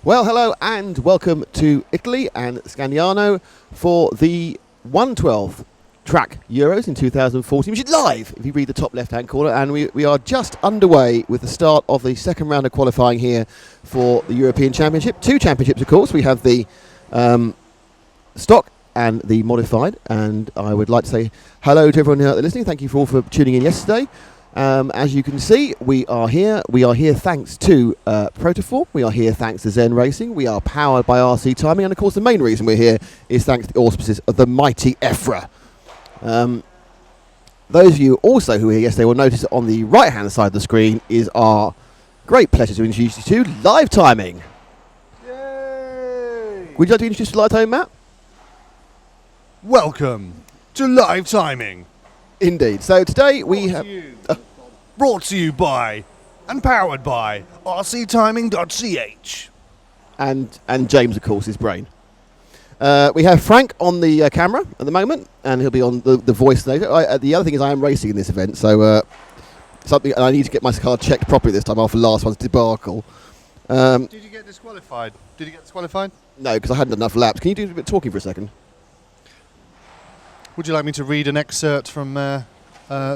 Well, hello and welcome to Italy and Scandiano for the 112th track Euros in 2014, which is live if you read the top left-hand corner, and we are just underway with the start of the second round of qualifying here for the European Championship. Two championships, of course. We have the stock and the modified, and I would like to say hello to everyone out there listening. Thank you all for tuning in yesterday. As you can see, we are here. We are here thanks to Protoform. We are here thanks to Zen Racing. We are powered by RC Timing, and of course the main reason we're here is thanks to the auspices of the mighty EFRA. Those of you also who were here yesterday will notice that on the right-hand side of the screen is our great pleasure to introduce you to Live Timing. Yay! Would you like to introduce Live Timing, Matt? Welcome to Live Timing. Indeed. So today we have brought to you by and powered by rctiming.ch and James, of course, his brain. We have Frank on the camera at the moment, and he'll be on the voice later. The other thing is I am racing in this event, so something I need to get my car checked properly this time after last one's debacle. Did you get disqualified? No, because I hadn't enough laps. Can you do a bit of talking for a second? Would you like me to read an excerpt from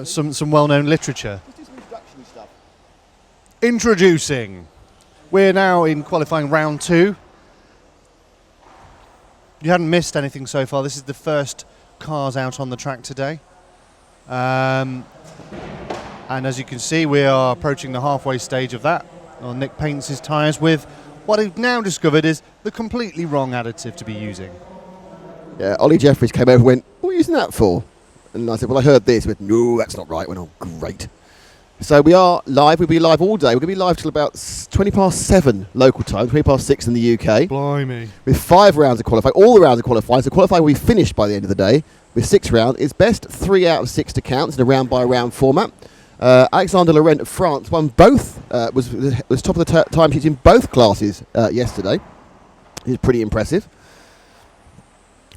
some well-known literature? Let's do some introduction stuff. Introducing. We're now in qualifying round 2. You haven't missed anything so far. This is the first cars out on the track today. And as you can see, we are approaching the halfway stage of that. Well, Nick paints his tyres with what he's now discovered is the completely wrong additive to be using. Yeah, Ollie Jeffries came over and went, "What are you using that for?" And I said, "Well, I heard this." He went, "No, that's not right." I went, "Oh, great." So we are live. We'll be live all day. We're going to be live till about 20 past 7 local time, 20 past 6 in the UK. Blimey. With 5 rounds of qualifying, all the rounds of qualifying. So qualifying will be finished by the end of the day with 6 rounds. It's best 3 out of 6 to count in a round-by-round format. Alexander Laurent of France won both, was top of the time sheets in both classes yesterday. It's pretty impressive.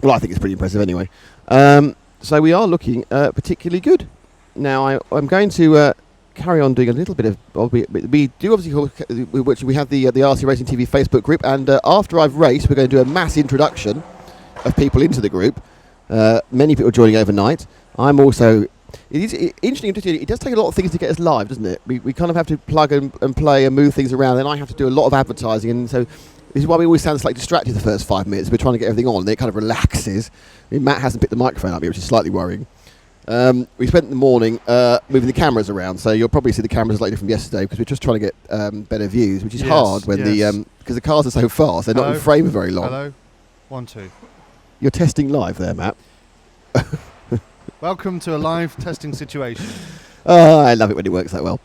Well, I think it's pretty impressive anyway. So we are looking particularly good. Now I'm going to carry on doing a little bit of. We do obviously, which we have the RC Racing TV Facebook group, and after I've raced, we're going to do a mass introduction of people into the group. Many people joining overnight. I'm also. It is interesting. It does take a lot of things to get us live, doesn't it? We kind of have to plug and play and move things around. Then I have to do a lot of advertising, and so. This is why we always sound slightly distracted the first 5 minutes. We're trying to get everything on, and it kind of relaxes. I mean, Matt hasn't picked the microphone up yet, which is slightly worrying. We spent the morning moving the cameras around, so you'll probably see the cameras slightly from yesterday because we're just trying to get better views, which is hard when because the cars are so fast. They're not in frame for very long. Hello. 1, 2. You're testing live there, Matt. Welcome to a live testing situation. Oh, I love it when it works that well.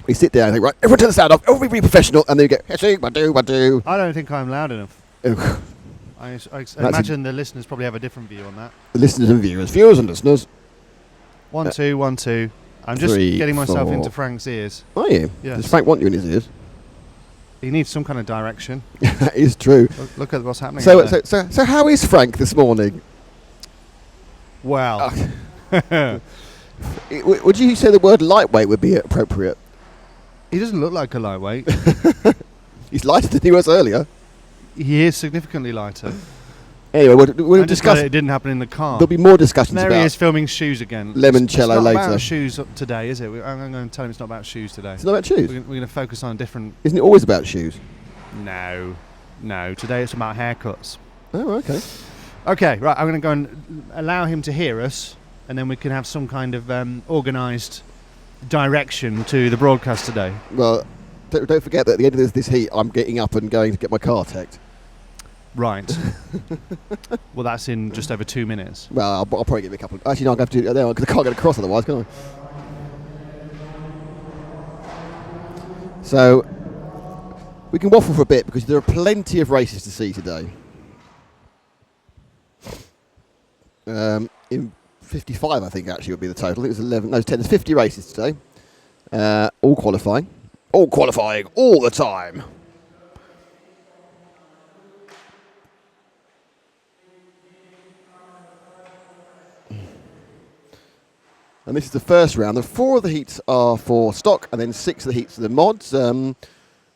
We sit down and think, right, everyone turn the sound off, everybody be professional, and then we go, "Ba-do." I don't think I'm loud enough. I imagine the listeners probably have a different view on that. The listeners and viewers and listeners. 1, 2, 1, 2. I'm just 3, getting myself 4. into Frank's ears. Are you? Yes. Does Frank want you in his ears? He needs some kind of direction. That is true. Look at what's happening. So how is Frank this morning? Well. Would you say the word lightweight would be appropriate? He doesn't look like a lightweight. He's lighter than he was earlier. He is significantly lighter. Anyway, we'll discuss. It didn't happen in the car. There'll be more discussions there about. He is filming shoes again. Limoncello it's not later. About shoes today, is it? I'm going to tell him it's not about shoes today. It's not about shoes. We're going to focus on a different. Isn't it always about shoes? No. Today it's about haircuts. Oh, okay. Okay, right. I'm going to go and allow him to hear us, and then we can have some kind of organised direction to the broadcast today. Well, don't forget that at the end of this heat, I'm getting up and going to get my car teched. Right. Well, that's in just over 2 minutes. Well, I'll probably give me a couple. Actually, no, I'm going to have to do it there because I can't get across otherwise, can I? So we can waffle for a bit because there are plenty of races to see today. In 55, I think, actually, would be the total. It was 11. No, 10. There's 50 races today. All qualifying. All qualifying all the time. And this is the first round. The 4 of the heats are for stock, and then 6 of the heats are the mods.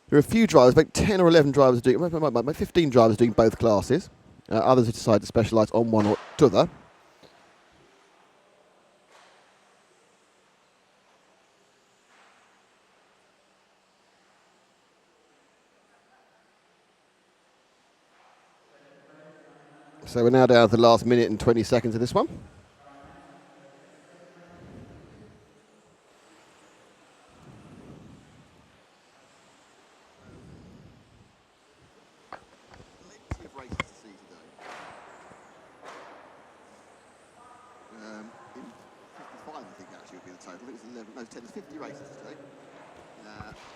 There are a few drivers, about 10 or 11 drivers doing, about 15 drivers doing both classes. Others have decided to specialise on one or t'other. So we're now down to the last minute and 20 seconds of this one. Plenty of races to see today. In 55, I think actually would be the total. I think it's 11, no, 10 to 50 races today.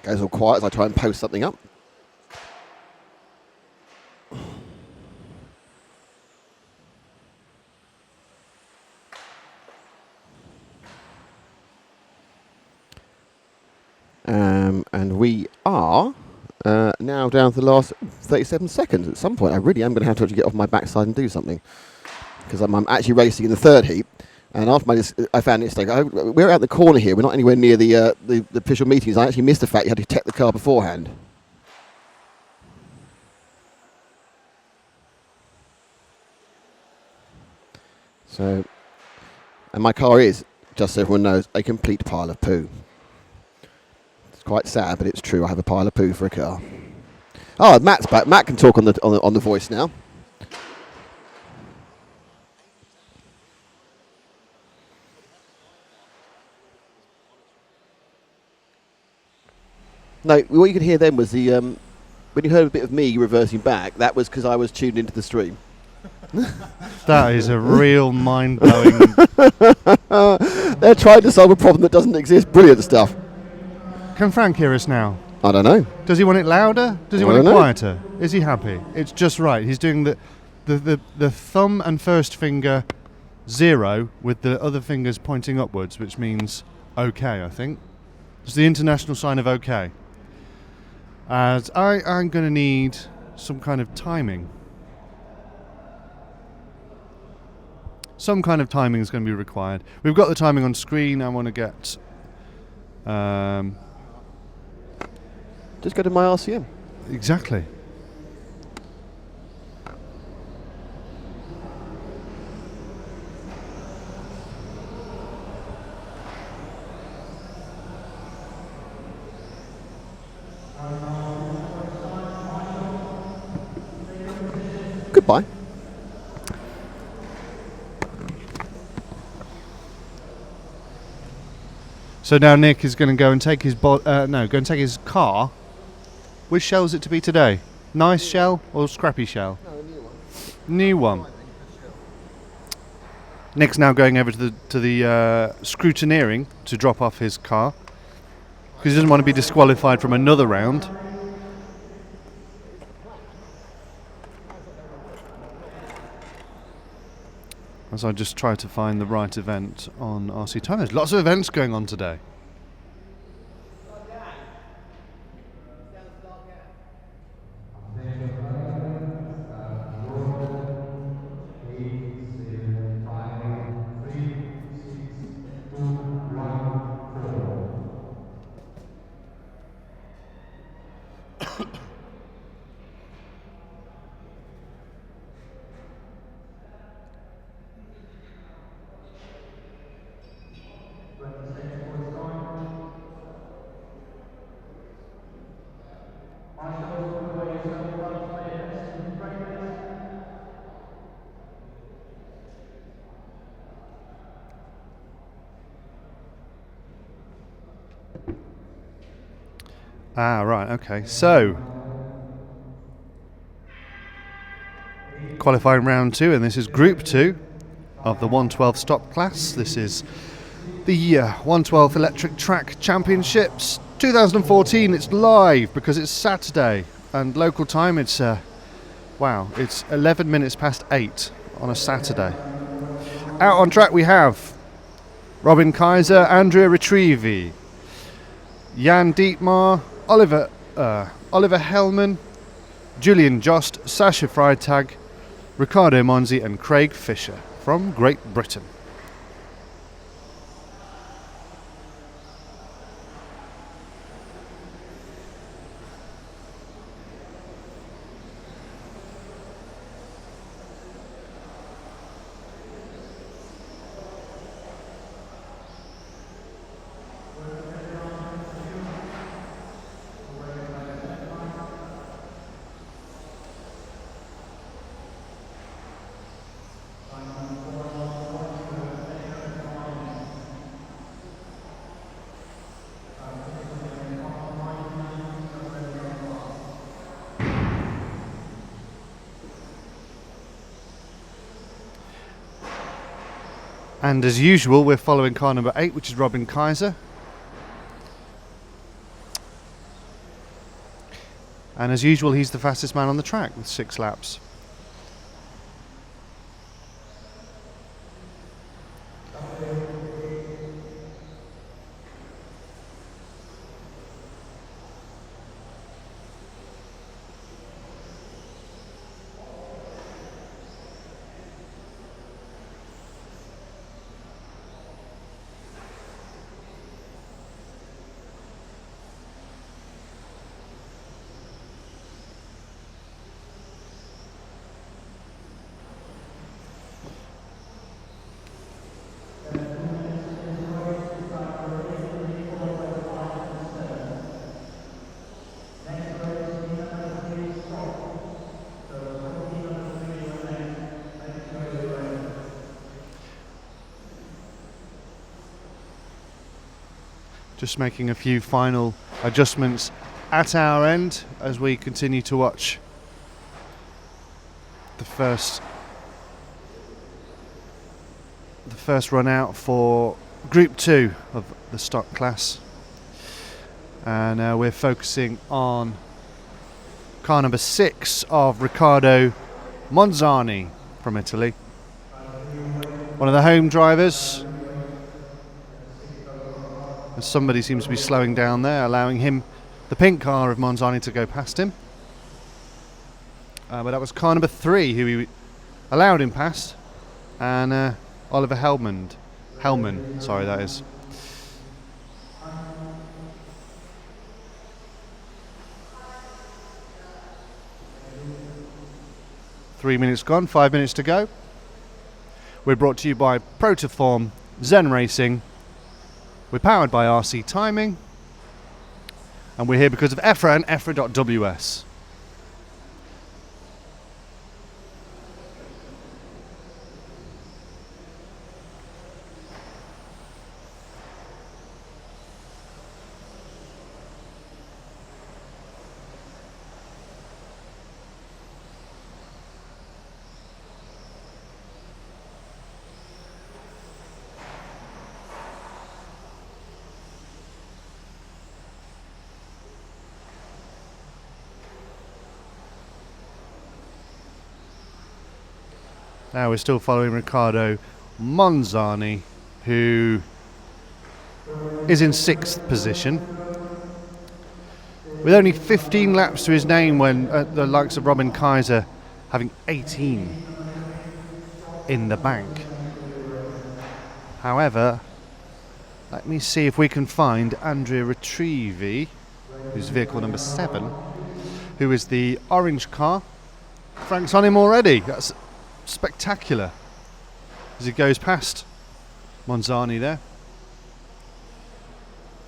Goes all quiet as I try and post something up. And we are now down to the last 37 seconds. At some point, I really am going to have to actually get off my backside and do something, because I'm actually racing in the third heat. And after I found it, we're out the corner here. We're not anywhere near the official meetings. I actually missed the fact you had to check the car beforehand. So, and my car is, just so everyone knows, a complete pile of poo. It's quite sad, but it's true. I have a pile of poo for a car. Oh, Matt's back. Matt can talk on the voice now. No, what you could hear then was the when you heard a bit of me reversing back. That was because I was tuned into the stream. That is a real mind-blowing. They're trying to solve a problem that doesn't exist. Brilliant stuff. Can Frank hear us now? I don't know. Does he want it louder? Does he want it quieter? Is he happy? It's just right. He's doing the thumb and first finger 0 with the other fingers pointing upwards, which means OK, I think. It's the international sign of OK. As I'm going to need some kind of timing. Some kind of timing is going to be required. We've got the timing on screen. I want to get... Just go to my RCM. Exactly. Goodbye. So now Nick is going to go and take his take his car. Which shell is it to be today? Nice shell or scrappy shell? No, a new one. New one. Nick's now going over to the scrutineering to drop off his car because he doesn't want to be disqualified from another round. As I just try to find the right event on RC Time. There's lots of events going on today. Ah, right, okay. So, qualifying round 2, and this is Group 2 of the 112 stop class. This is the 112 Electric Track Championships 2014. It's live because it's Saturday, and local time it's, it's 11 minutes past 8 on a Saturday. Out on track we have Robin Kaiser, Andrea Retrievi, Jan Dietmar, Oliver Hellman, Julian Jost, Sasha Freitag, Ricardo Monzi and Craig Fisher from Great Britain. And as usual, we're following car number 8, which is Robin Kaiser. And as usual, he's the fastest man on the track with 6 laps. Just making a few final adjustments at our end as we continue to watch the first run out for Group 2 of the stock class. And we're focusing on car number 6 of Riccardo Monzani from Italy. One of the home drivers. Somebody seems to be slowing down there, allowing him, the pink car of Monzani, to go past him. But that was car number 3 who he allowed him past, and Oliver Hellman, sorry, that is. Three minutes gone, 5 minutes to go. We're brought to you by Protoform Zen Racing. We're powered by RC Timing, and we're here because of EFRA and EFRA.ws. Now we're still following Riccardo Monzani, who is in 6th position. With only 15 laps to his name, when the likes of Robin Kaiser having 18 in the bank. However, let me see if we can find Andrea Retrievi, who's vehicle number 7, who is the orange car. Frank's on him already. That's spectacular as he goes past Monzani there.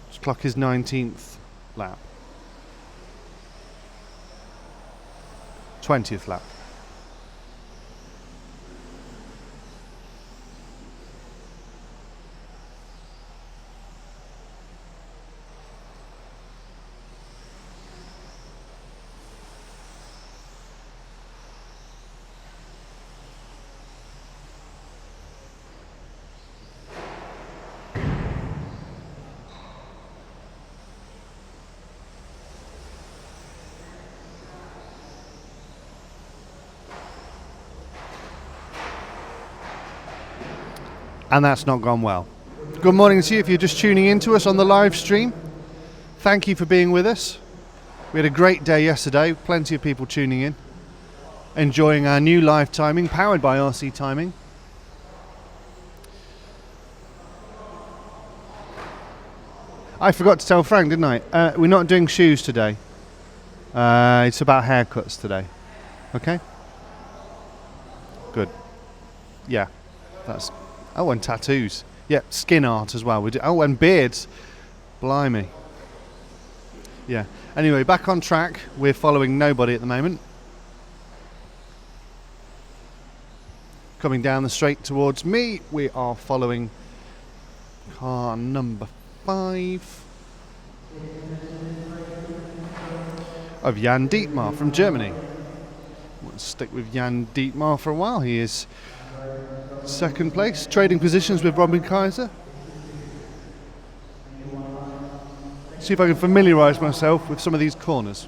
Just clock his 19th lap. 20th lap. And that's not gone well. Good morning to you if you're just tuning in to us on the live stream. Thank you for being with us. We had a great day yesterday, plenty of people tuning in, enjoying our new live timing, powered by RC Timing. I forgot to tell Frank, didn't I? We're not doing shoes today. It's about haircuts today. Okay? Good. Yeah, that's... Oh, and tattoos. Yeah, skin art as well. Oh, and beards. Blimey. Yeah. Anyway, back on track. We're following nobody at the moment. Coming down the straight towards me, we are following car number 5 of Jan Dietmar from Germany. We'll stick with Jan Dietmar for a while. He is second place. Trading positions with Robin Kaiser. See if I can familiarise myself with some of these corners.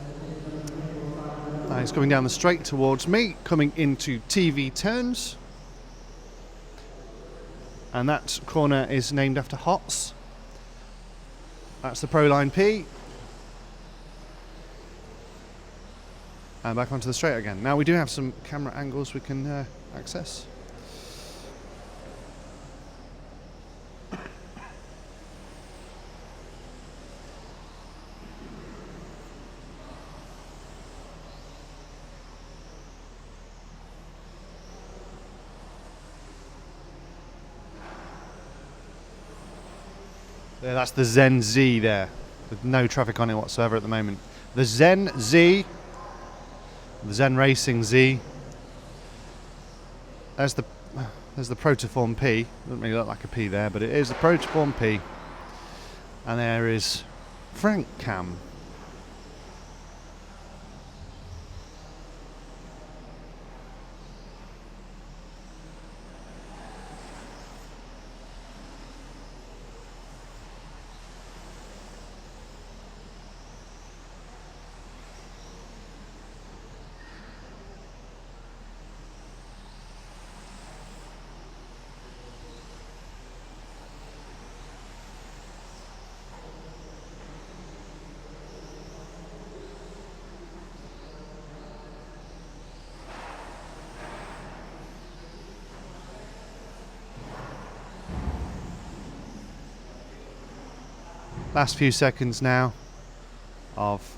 He's coming down the straight towards me, coming into TV turns. And that corner is named after Hots. That's the Proline P. And back onto the straight again. Now we do have some camera angles we can access. There, that's the Zen Z there, with no traffic on it whatsoever at the moment. The Zen Z, the Zen Racing Z. There's the Protoform P. Doesn't really look like a P there, but it is the Protoform P. And there is Frank Cam. Last few seconds now of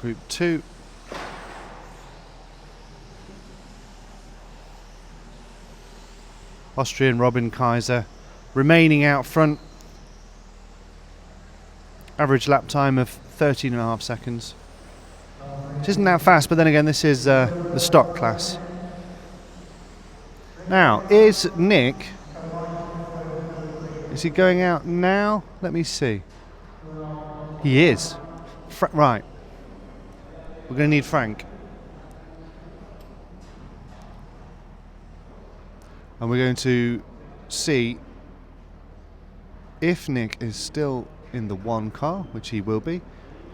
Group 2. Austrian Robin Kaiser remaining out front. Average lap time of 13.5 seconds. Which isn't that fast, but then again this is the stock class. Now, is Nick... Is he going out now? Let me see. He is. Right. We're going to need Frank. And we're going to see if Nick is still in the one car, which he will be.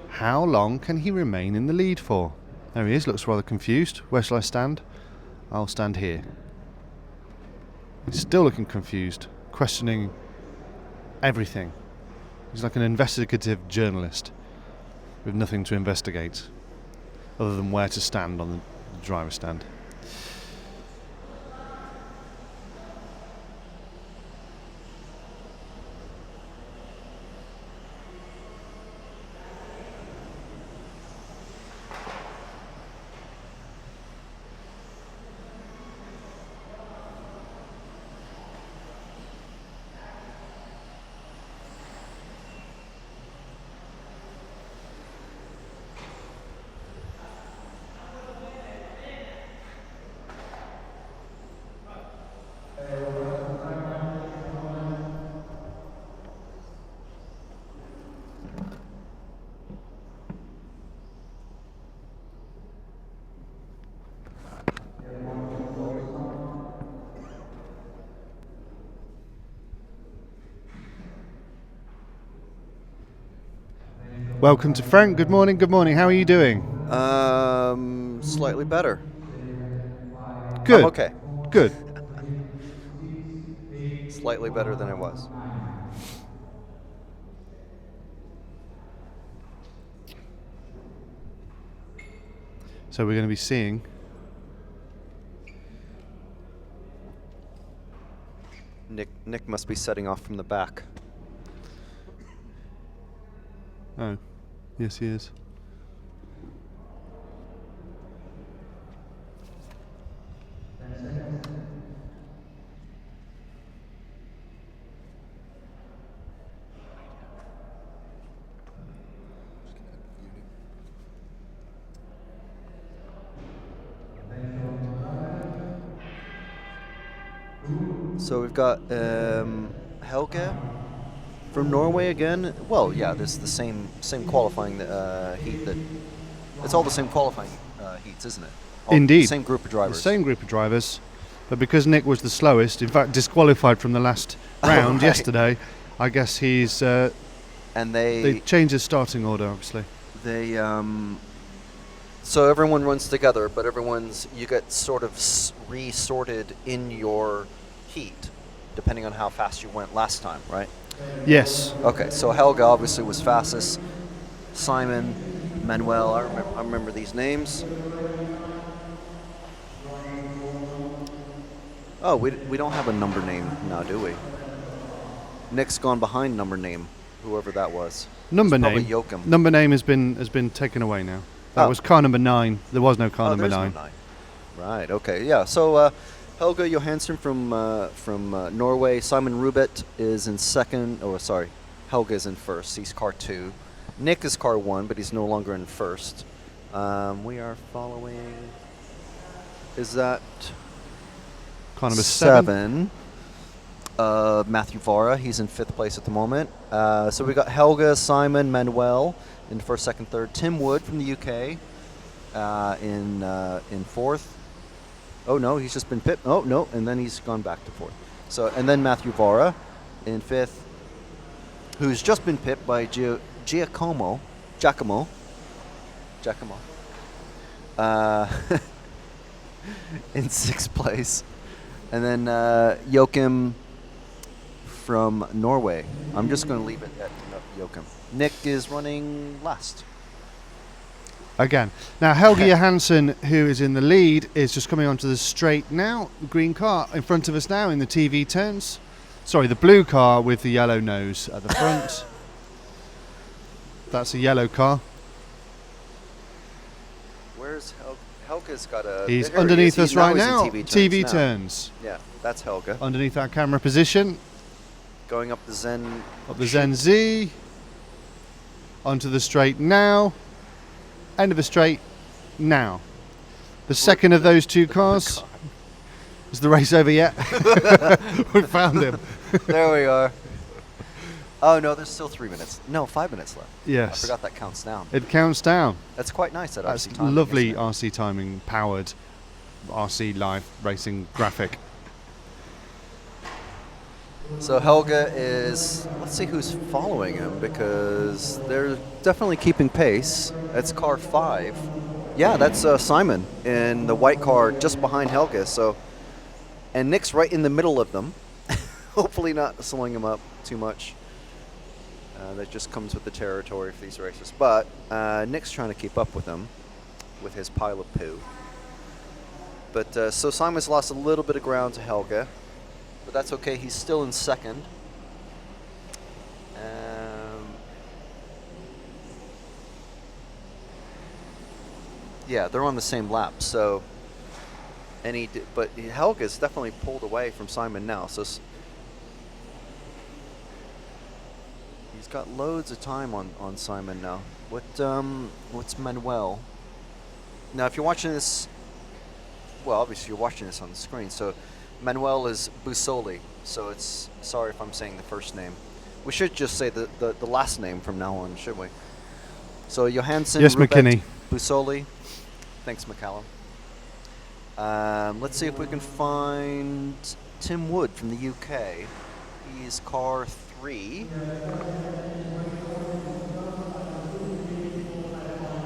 How long can he remain in the lead for? There he is, looks rather confused. Where shall I stand? I'll stand here. He's still looking confused, questioning everything. He's like an investigative journalist with nothing to investigate other than where to stand on the driver's stand. Welcome to Frank. Good morning. Good morning. How are you doing? Slightly better. Good. I'm okay. Good. Slightly better than I was. So we're going to be seeing Nick must be setting off from the back. Oh, yes he is. So we've got Helge from Norway again. Well, yeah, this is the same qualifying heat. That it's all the same qualifying heats, isn't it? All Indeed. the same group of drivers. The same group of drivers. But because Nick was the slowest, in fact disqualified from the last round yesterday, I guess he's And they changed his starting order, obviously. They so everyone runs together, but you get sort of resorted in your heat, depending on how fast you went last time, right? Yes. Okay, so Helga obviously was fastest. Simon, Manuel, I remember these names. Oh, we don't have a number name now, do we? Nick's gone behind number name, whoever that was. Number Probably name. Joachim. Number name has been taken away now. That was car number 9. There was no car number 9. No 9. Right. Okay. Yeah. So Helga Johansson from Norway. Simon Rubet is in second. Oh, sorry. Helga is in first. He's car 2. Nick is car 1, but he's no longer in first. We are following. Is that Car number 7. Matthew Vara. He's in 5th place at the moment. So we got Helga, Simon, Manuel in first, second, third. Tim Wood from the UK in 4th. Oh no, he's just been pipped. Oh no, and then he's gone back to 4th. So and then Matthew Vara in 5th, who's just been pipped by Giacomo. In 6th place, and then Joachim from Norway. I'm just going to leave it at Joachim. Nick is running last. Again. Now, Helge Johansson, who is in the lead, is just coming onto the straight now. The green car in front of us now in the TV turns. Sorry, the blue car with the yellow nose at the front. That's a yellow car. Where's Helga? Helga's got a... He's there he underneath is. us right He's now. in TV turns. Yeah, that's Helga. Underneath our camera position. Going up the Zen... Up the Zen Z. Onto the straight now. End of the straight now. The second of those two cars. Is the race over yet? We found him. There we are. Oh no, there's still 3 minutes. No, 5 minutes left. Yes. I forgot that counts down. It counts down. That's quite nice, that That's RC timing. lovely isn't it? RC timing powered RC live racing graphic. So Helga is... Let's see who's following him, because they're definitely keeping pace. That's car 5. Yeah, that's Simon in the white car just behind Helga. So, and Nick's right in the middle of them. Hopefully not slowing him up too much. That just comes with the territory for these races. But Nick's trying to keep up with them with his pile of poo. But so Simon's lost a little bit of ground to Helga. But that's okay. He's still in second. Yeah, they're on the same lap. So, but Helga's definitely pulled away from Simon now. So he's got loads of time on Simon now. What's Manuel? Now, if you're watching this, well, obviously you're watching this on the screen. So Manuel is Busoli. So it's, sorry if I'm saying the first name. We should just say the last name from now on, should we? So Johansson, Yes, Rubet, McKinney. Busoli. Thanks, McCallum. Let's see if we can find Tim Wood from the UK. He's car 3.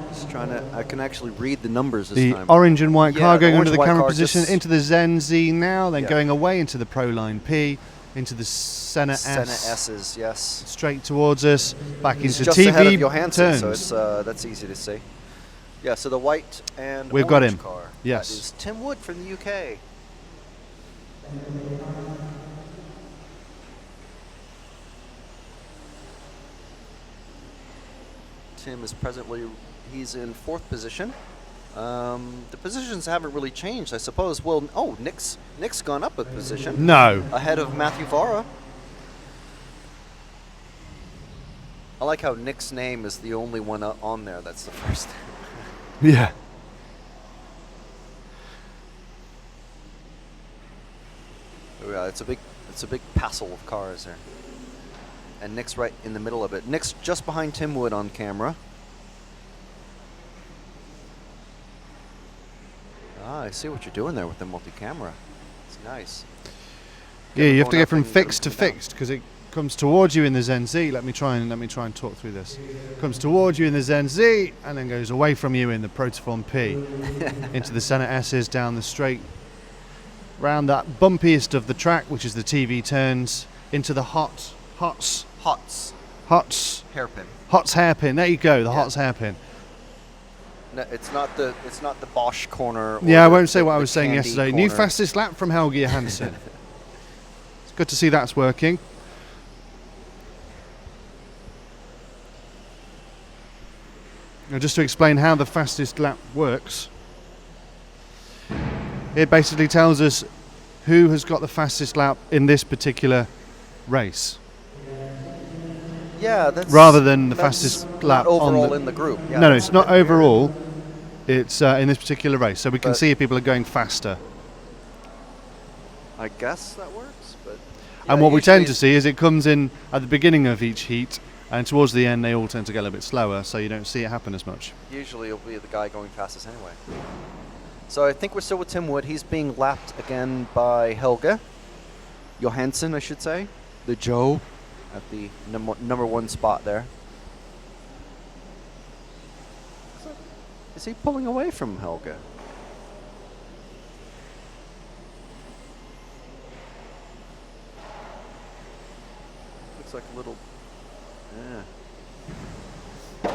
Just trying to... I can actually read the numbers this The time. orange and white car the going orange under the and white camera car position just- into the Zen Z now, then Yeah. going away into the Proline P, into the Senna Senna S, S's, yes. straight towards us, back He's into just ahead of TV Johansson, so turns. it's, that's easy to see. Yeah, so the white and We've got orange him. car. Yes. That is Tim Wood from the UK. Tim is presently, he's in 4th position. The positions haven't really changed, I suppose. Well, oh, Nick's gone up a position. No. Ahead of Matthew Vara. I like how Nick's name is the only one on there that's the first name. Yeah. Oh, yeah, it's a big passel of cars there. And Nick's right in the middle of it. Nick's just behind Tim Wood on camera. Ah, I see what you're doing there with the multi-camera. It's nice. Yeah, you have to going go up from and fixed to coming down. fixed because it comes towards you in the Zen Z. Let me try and talk through this. Comes towards you in the Zen Z and then goes away from you in the Protoform P into the Senna S's down the straight, round that bumpiest of the track, which is the TV turns, into the Hots Hairpin. hairpin. There you go, the Yeah. Hots hairpin. No, it's not the Bosch corner. Or Yeah, I won't the- say what I the was saying Candy yesterday. New corner. fastest lap from Helge Johansson. It's good to see that's working. Now, just to explain how the fastest lap works, it basically tells us who has got the fastest lap in this particular race, Yeah, that's rather than the that's fastest not lap on overall the- in the group. Yeah, no, that's it's not a bit weird. overall. It's in this particular race, so we can But- see if people are going faster. I guess that works, but. And yeah, what we tend to usually see is it comes in at the beginning of each heat, and towards the end they all tend to get a little bit slower, so you don't see it happen as much. Usually it'll be the guy going fastest anyway. So I think we're still with Tim Wood. He's being lapped again by Helge Johansson, I should say. The Joe at the number one spot there. Is he pulling away from Helge? Looks like a little. Yeah.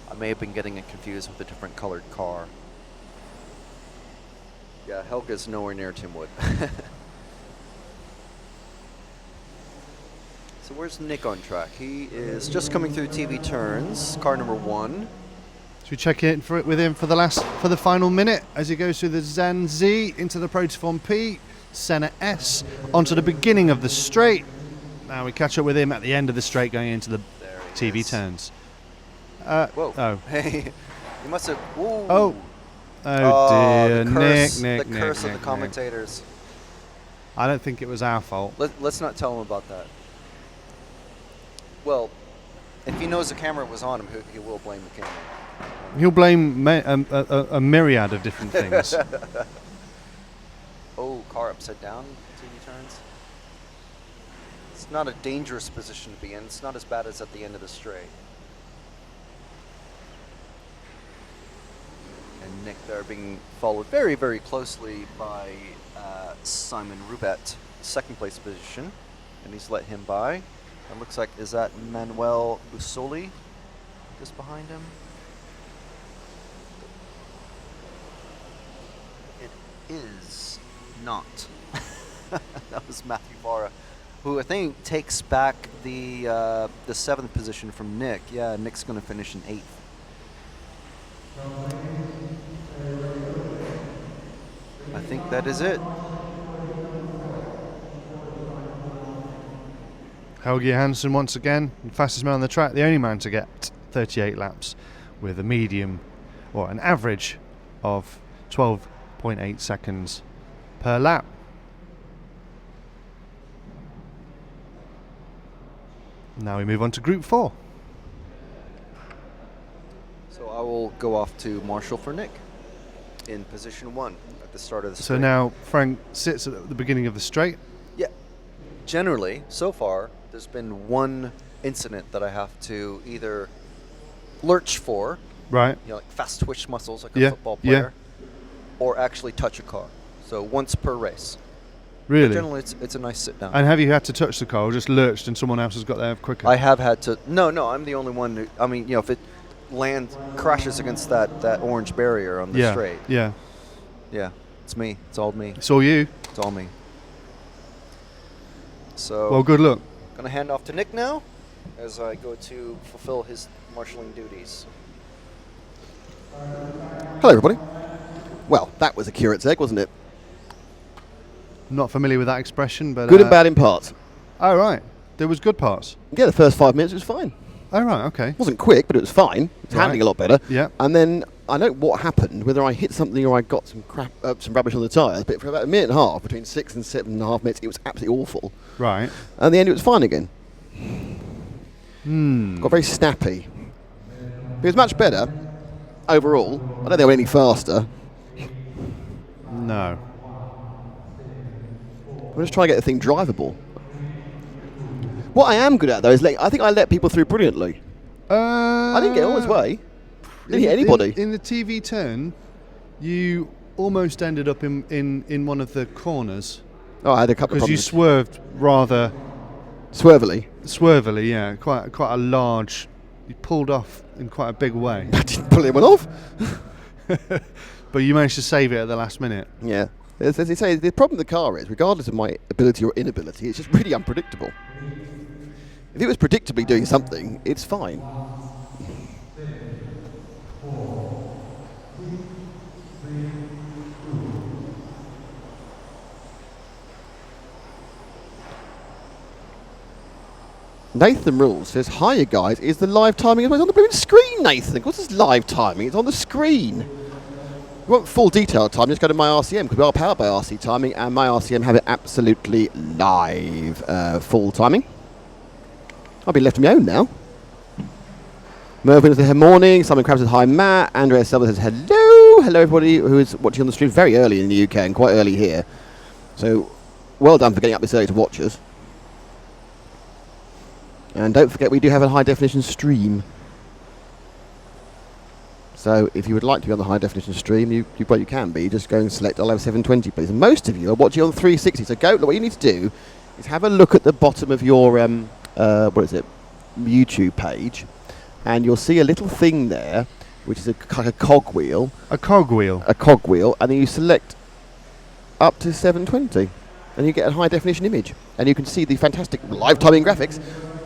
I may have been getting it confused with a different colored car. Yeah, Helga's nowhere near Tim Wood. So where's Nick on track? He is just coming through TV turns, car number 1. Should we check in with him for the final minute as he goes through the Zen Z into the Protoform P, Senna S, onto the beginning of the straight. Now we catch up with him at the end of the straight going into the There he TV is. turns. Whoa. Oh. Hey, you must have. Ooh. Oh dear, the curse, Nick, the curse of Nick. the commentators. I don't think it was our fault. Let's not tell him about that. Well, if he knows the camera was on him, he will blame the camera. He'll blame a myriad of different things. Oh, car upside down, TV turns. It's not a dangerous position to be in. It's not as bad as at the end of the straight. And Nick there being followed very, very closely by Simon Rubet, second place position. And he's let him by. It looks like, is that Manuel Usoli just behind him? It is not. That was Matthew Vara, who I think takes back the 7th position from Nick. Yeah, Nick's going to finish in 8th. I think that is it. Helge Johansson once again, the fastest man on the track, the only man to get 38 laps with a medium or an average of 12.8 seconds per lap. Now we move on to Group 4. So I will go off to Marshall for Nick in position 1 at the start of the So straight. now Frank sits at the beginning of the straight. Yeah. Generally, so far, there's been one incident that I have to either lurch for, Right. like fast twitch muscles like Yeah, a football yeah. player, or actually touch a car. So once per race. Really? Generally, it's a nice sit down. And have you had to touch the car or just lurched and someone else has got there quicker? I have had to. No, I'm the only one. If it crashes against that orange barrier on the yeah. straight. Yeah. Yeah, it's me. It's all me. It's all you. It's all me. So Well, good luck. gonna hand off to Nick now, as I go to fulfill his marshalling duties. Hello, everybody. Well, that was a curate's egg, wasn't it? I'm not familiar with that expression, but Good and bad in parts. Oh right, there was good parts. Yeah, the first 5 minutes was fine. Oh right, okay. It wasn't quick, but it was fine. It was Right. handling a lot better. Yeah. And then I don't know what happened, whether I hit something or I got some some rubbish on the tyres, but for about a minute and a half, between 6 and 7.5 minutes, it was absolutely awful. Right. And at the end, it was fine again. Hmm. Got very snappy. It was much better overall. I don't think I went any faster. No, No. I'm just trying to get the thing drivable. What I am good at, though, is I think I let people through brilliantly. I didn't get all his way. Didn't hit anybody. In the TV turn, you almost ended up in one of the corners. Oh, I had a couple of Because you problems. swerved rather Swervily. yeah, quite a large. You pulled off in quite a big way, I didn't pull anyone off. but you managed to save it at the last minute. Yeah. As they say, the problem with the car is, regardless of my ability or inability, it's just really unpredictable. If it was predictably doing something, it's fine. Nathan Rules says, "Hiya guys, is the live timing on the blooming screen, Nathan? Of course it's live timing, it's on the screen. If you want full detailed time, just go to my RCM, because we are powered by RC Timing, and my RCM have it absolutely live, full timing. I'll be left on my own now." Mervyn says, "Good morning." Simon Krabs says, "Hi Matt." Andrea Silva says, "Hello." Hello everybody who is watching on the stream very early in the UK and quite early here. So, well done for getting up this early to watch us. And don't forget, we do have a high definition stream. So if you would like to be on the high definition stream, you can be. Just go and select I'll have 720 please. And most of you are watching on 360. So go. Look, what you need to do is have a look at the bottom of your YouTube page, and you'll see a little thing there, which is like a cogwheel. A cogwheel. A cogwheel, and then you select up to 720, and you get a high definition image, and you can see the fantastic live timing graphics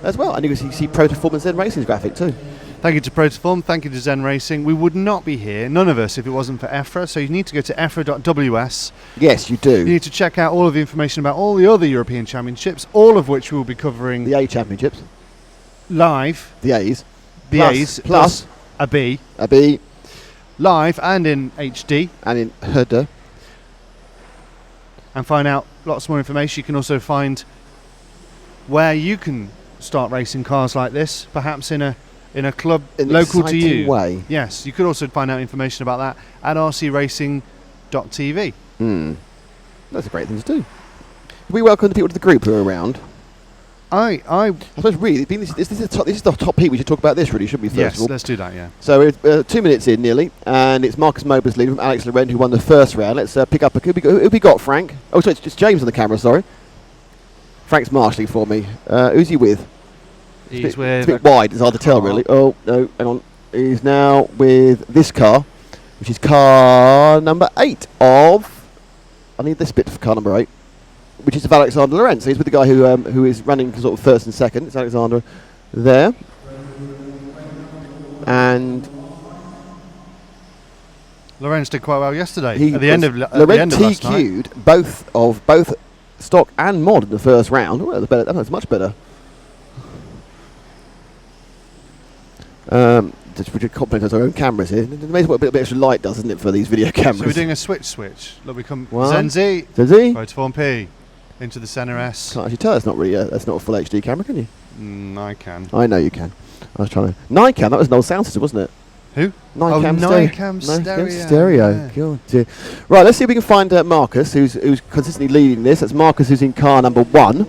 as well, and you can see Pro Performance and Racing's graphic too. Thank you to Protoform, thank you to Zen Racing. We would not be here, none of us, if it wasn't for EFRA. So you need to go to efra.ws. Yes, you do. You need to check out all of the information about all the other European Championships, all of which we'll be covering The A Championships, live. the A's, The plus, A's plus a B, a B, live and in HD, and in Herder. and find out lots more information. You can also find where you can start racing cars like this, perhaps in a club In an local to exciting you. way. Yes, you could also find out information about that at rcracing.tv. That's a great thing to do. We welcome the people to the group who are around. I I suppose really, this is the top heat. We should talk about this really, shouldn't we, first yes, of all? let's do that, yeah. So we're 2 minutes in nearly, and it's Marcus Mobersley from Alex Laurent who won the first round. Let's pick up who we got, Frank? Oh, sorry, it's James on the camera, sorry. Frank's marshalling for me. Who's he with? He's It's a bit wide, it's hard to tell really. Oh, no, hang on. He's now with this car, which is car number 8 of... I need this bit for car number 8, which is of Alexander Laurent. So he's with the guy who is running sort of first and second. It's Alexander there. And... Lorenz did quite well yesterday. He at the end of Laurent last night. TQ'd both stock and mod in the first round. Oh, that's much better. Just we could compliment our own cameras here. It's amazing what a bit of extra light does, isn't it, for these video cameras? So we're doing a switch. Look, we come One. Zen Z, Does he? Protoform P, into the Senna S. Can't actually tell. That's not really. That's not a full HD camera, can you? I can. I know you can. I was trying to. Nikon. That was an old sound system, wasn't it? Who? Nikon Nikon stereo. stereo. Yeah. God, dear. Right. Let's see if we can find Marcus, who's consistently leading this. That's Marcus, who's in car number 1. It's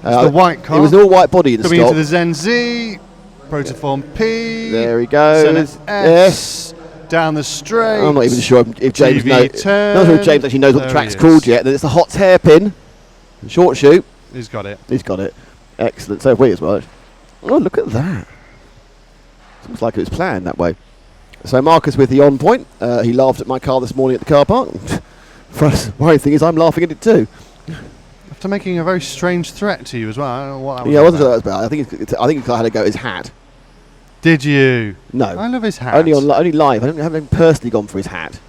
the white car. It was an all white body in the Coming stock. into the Zen Z, Protoform P. There he goes. Senna Yes. S. Down the straight. I'm not even sure if James TV knows. turn. Not sure if James actually knows what the There track's he called is. yet. Then it's the Hot's hairpin, short shoot. He's got it. He's got it. Excellent. So have we as well. Oh, look at that. Looks like it was planned that way. So Marcus with the on point. He laughed at my car this morning at the car park. For us, worrying thing is I'm laughing at it too. After making a very strange threat to you as well. I don't know what that was. Yeah, I wasn't sure about. that was bad. I think I had to go at his hat. Did you? No. I love his hat. Only live. I haven't personally gone for his hat.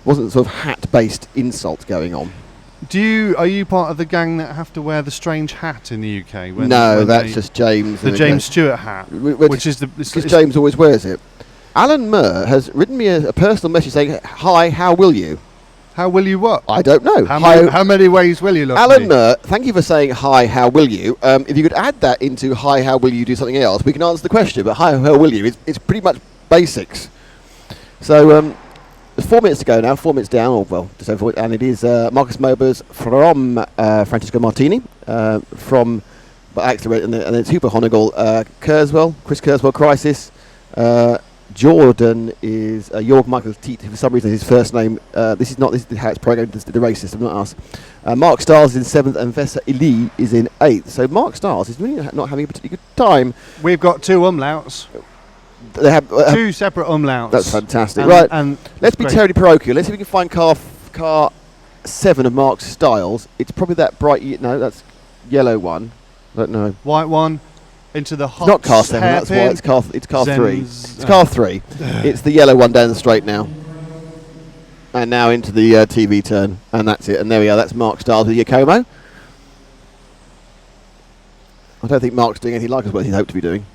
Wasn't sort of hat-based insult going on. Are you part of the gang that have to wear the strange hat in the UK? When That's just James. the James Stewart hat, Which which is the. Because James always wears it. Alan Murr has written me a personal message saying, "Hi, how will you?" How will you what? I don't know. How many ways will you look? Alan Murr, thank you for saying hi, how will you? If you could add that into hi, how will you do something else, we can answer the question. But hi, how will you? It's pretty much basics. So There's 4 minutes to go now. 4 minutes down, or well, just over 4 minutes, and it is Marcus Mobers from Francisco Martini from Alex Loren, and it's Hooper Honigel, Chris Kurzweil, Crisis. Jordan is Jorg Michael Teat, for some reason his first name. This is how it's programmed, the race system, not us. Mark Stiles is in 7th, and Vesa Ili is in 8th. So Mark Stiles is really not having a particularly good time. We've got 2 umlauts. They have 2 separate umlauts. That's fantastic. Right, and let's be terribly parochial. Let's see if we can find car 7 of Mark Stiles. It's probably that bright. No, that's yellow one. I don't know. White one into the hot. It's not car 7. That's why it's car 3. It's car 3. It's the yellow one down the straight now. And now into the TV turn, and that's it. And there we are. That's Mark Stiles with Yakomo. I don't think Mark's doing anything like as well as he'd hoped to be doing.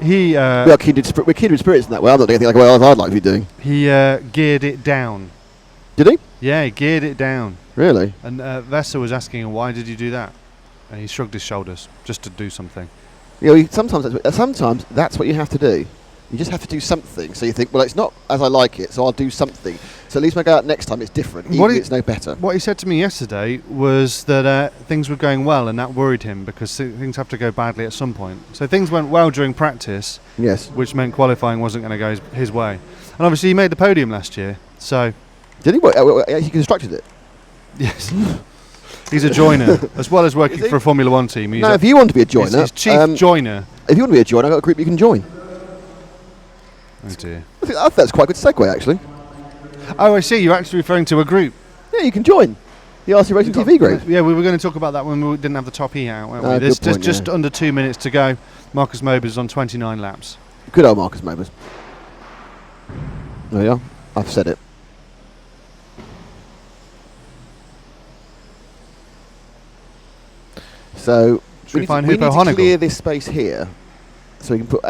We are kindred spirits in that way. I'm not doing anything like well as I'd like to be doing. He geared it down. Did he? Yeah, he geared it down. Really? And Vesa was asking him, why did you do that? And he shrugged his shoulders just to do something. You know, sometimes that's what you have to do. You just have to do something. So you think, well, it's not as I like it, so I'll do something. So at least when I go out next time, it's different. Even if it's no better. What he said to me yesterday was that things were going well, and that worried him because things have to go badly at some point. So things went well during practice, yes, which meant qualifying wasn't going to go his way. And obviously, he made the podium last year. So did he? He constructed it. Yes. He's a joiner, as well as working for a Formula 1 team. No, if you want to be a joiner, he's chief joiner. If you want to be a joiner, I've got a group you can join. Oh dear. I think that's quite a good segue, actually. Oh, I see. You're actually referring to a group. Yeah, you can join the RC Racing TV group. Yeah, we were going to talk about that when we didn't have the top E out, weren't we? There's just under 2 minutes to go. Marcus Mobers is on 29 laps. Good old Marcus Mobers. There you are. I've said it. So we need to clear this space here, so we can put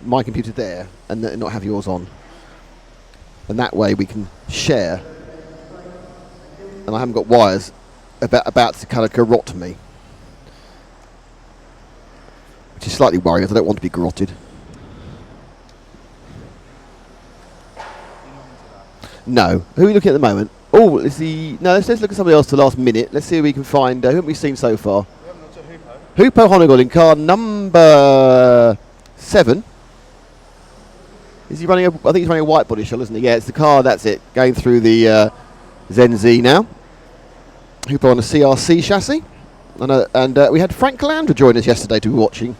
my computer there, and not have yours on. And that way we can share. And I haven't got wires about to kind of garrot me, which is slightly worrying, because I don't want to be garroted. No. Who are we looking at the moment? Oh, let's look at somebody else to last minute. Let's see if we can find who haven't we seen so far. Hoopo Honigel in car number 7. Is he running I think he's running a white body shell, isn't he? Yeah, it's the car, that's it. Going through the Zen Z now. Hoopo on a CRC chassis. And we had Frank Calandra join us yesterday to be watching.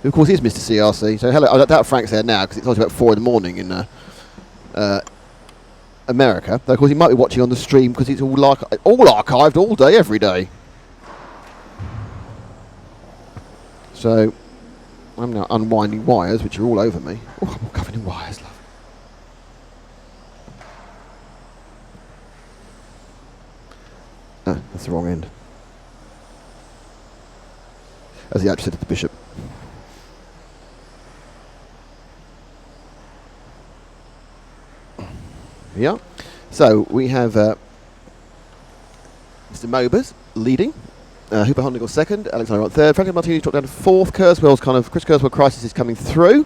Who, of course, is Mr. CRC. So, hello. I doubt Frank's there now because it's always about 4 in the morning in America. Though, of course, he might be watching on the stream because it's all archived all day, every day. So, I'm now unwinding wires, which are all over me. Oh, I'm all covered in wires, love. Oh, that's the wrong end. As he actually said to the bishop. Yeah. So, we have Mr. Mobers leading. Hooper Honigel second, Alexander Rott third, Franklin Martini's dropped down to fourth. Chris Kurzweil Crisis is coming through.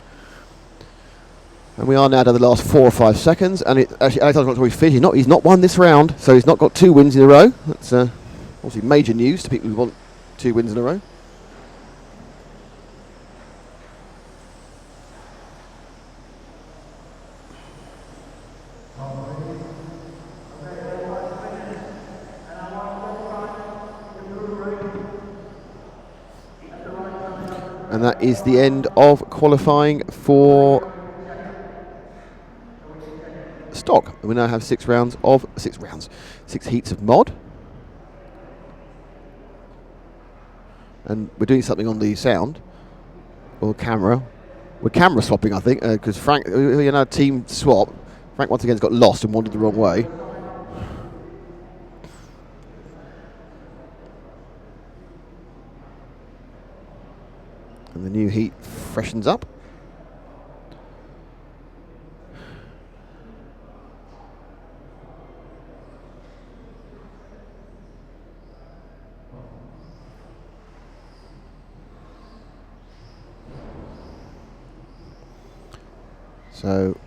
And we are now down the last 4 or 5 seconds. And actually, Alexander Rott's already finished. He's not won this round, so he's not got 2 wins in a row. That's obviously major news to people who want 2 wins in a row. And that is the end of qualifying for stock. And we now have 6 heats of mod. And we're doing something on the sound or camera. We're camera swapping, I think, because Frank, team swap. Frank once again has got lost and wandered the wrong way. And the new heat freshens up. So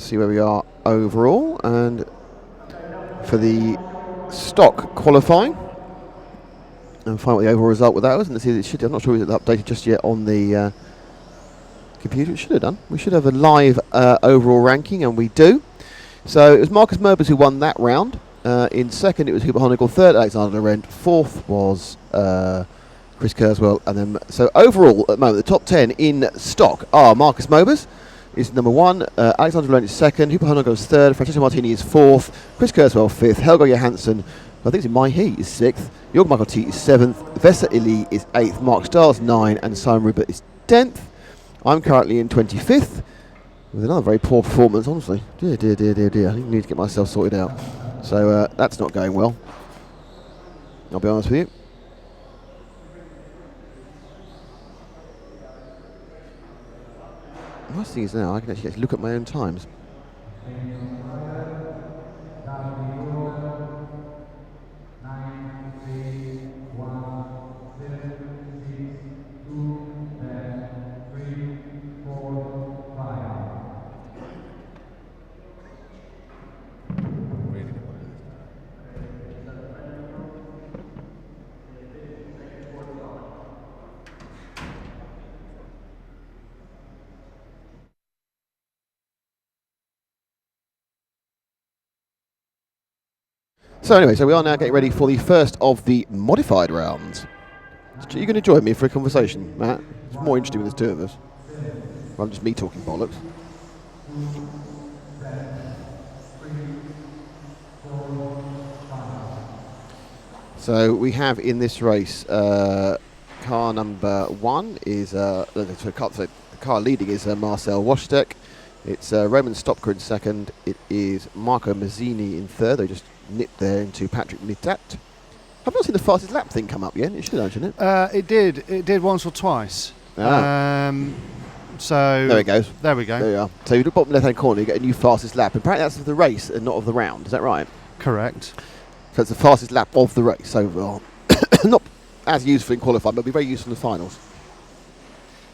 see where we are overall, and for the stock qualifying, and find what the overall result with that was. And see, it should. I'm not sure it's updated just yet on the computer. It should have done. We should have a live overall ranking, and we do. So it was Marcus Merbers who won that round. In second, it was Hubert Honegal. Third, Alexander Laurent. Fourth was Chris Kurzweil. And then, so overall, at the moment, the top 10 in stock are Marcus Merbers is number 1, Alexander Laurent is second, Hubert Honegal is third, Francesco Martini is fourth, Chris Kurzweil fifth, Helga Johansson, I think it's in my heat, is sixth, Jörg Michael T is seventh, Vesa Ili is eighth, Mark Stiles 9, and Simon Rupert is 10th. I'm currently in 25th. With another very poor performance, honestly. Dear. I think I need to get myself sorted out. So that's not going well. I'll be honest with you. The nice thing is now I can actually look at my own times. So anyway, so we are now getting ready for the first of the modified rounds. Are you going to join me for a conversation, Matt? It's more interesting with the two of us. Rather than just me talking bollocks. So we have in this race car number 1 is the car leading is Marcel Washtek. It's Roman Stopka in second. It is Marco Mazzini in third. They just nipped there into Patrick Mittat. I've not seen the fastest lap thing come up yet. It should have, shouldn't it? It did. It did once or twice. So there it goes. There we go. There you are. So you look bottom left-hand corner, you get a new fastest lap. And apparently that's of the race and not of the round. Is that right? Correct. So it's the fastest lap of the race overall. Not as useful in qualifying, but it'll be very useful in the finals.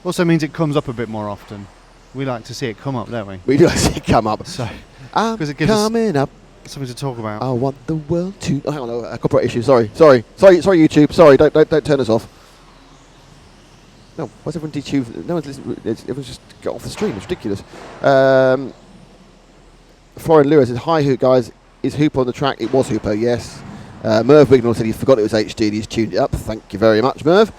Also means it comes up a bit more often. We like to see it come up, don't we? We do like to see it come up. So, I'm because it gives coming up. Something to talk about. I want the world to. Oh, hang on, no, copyright issue. Sorry, YouTube. Sorry, don't turn us off. No, why's everyone detune? No one's listening. Everyone's just get off the stream. It's ridiculous. Florian Lewis said, "Hi, guys. Is Hooper on the track?" It was Hooper, yes. Merv Wignall said he forgot it was HD and he's tuned it up. Thank you very much, Merv.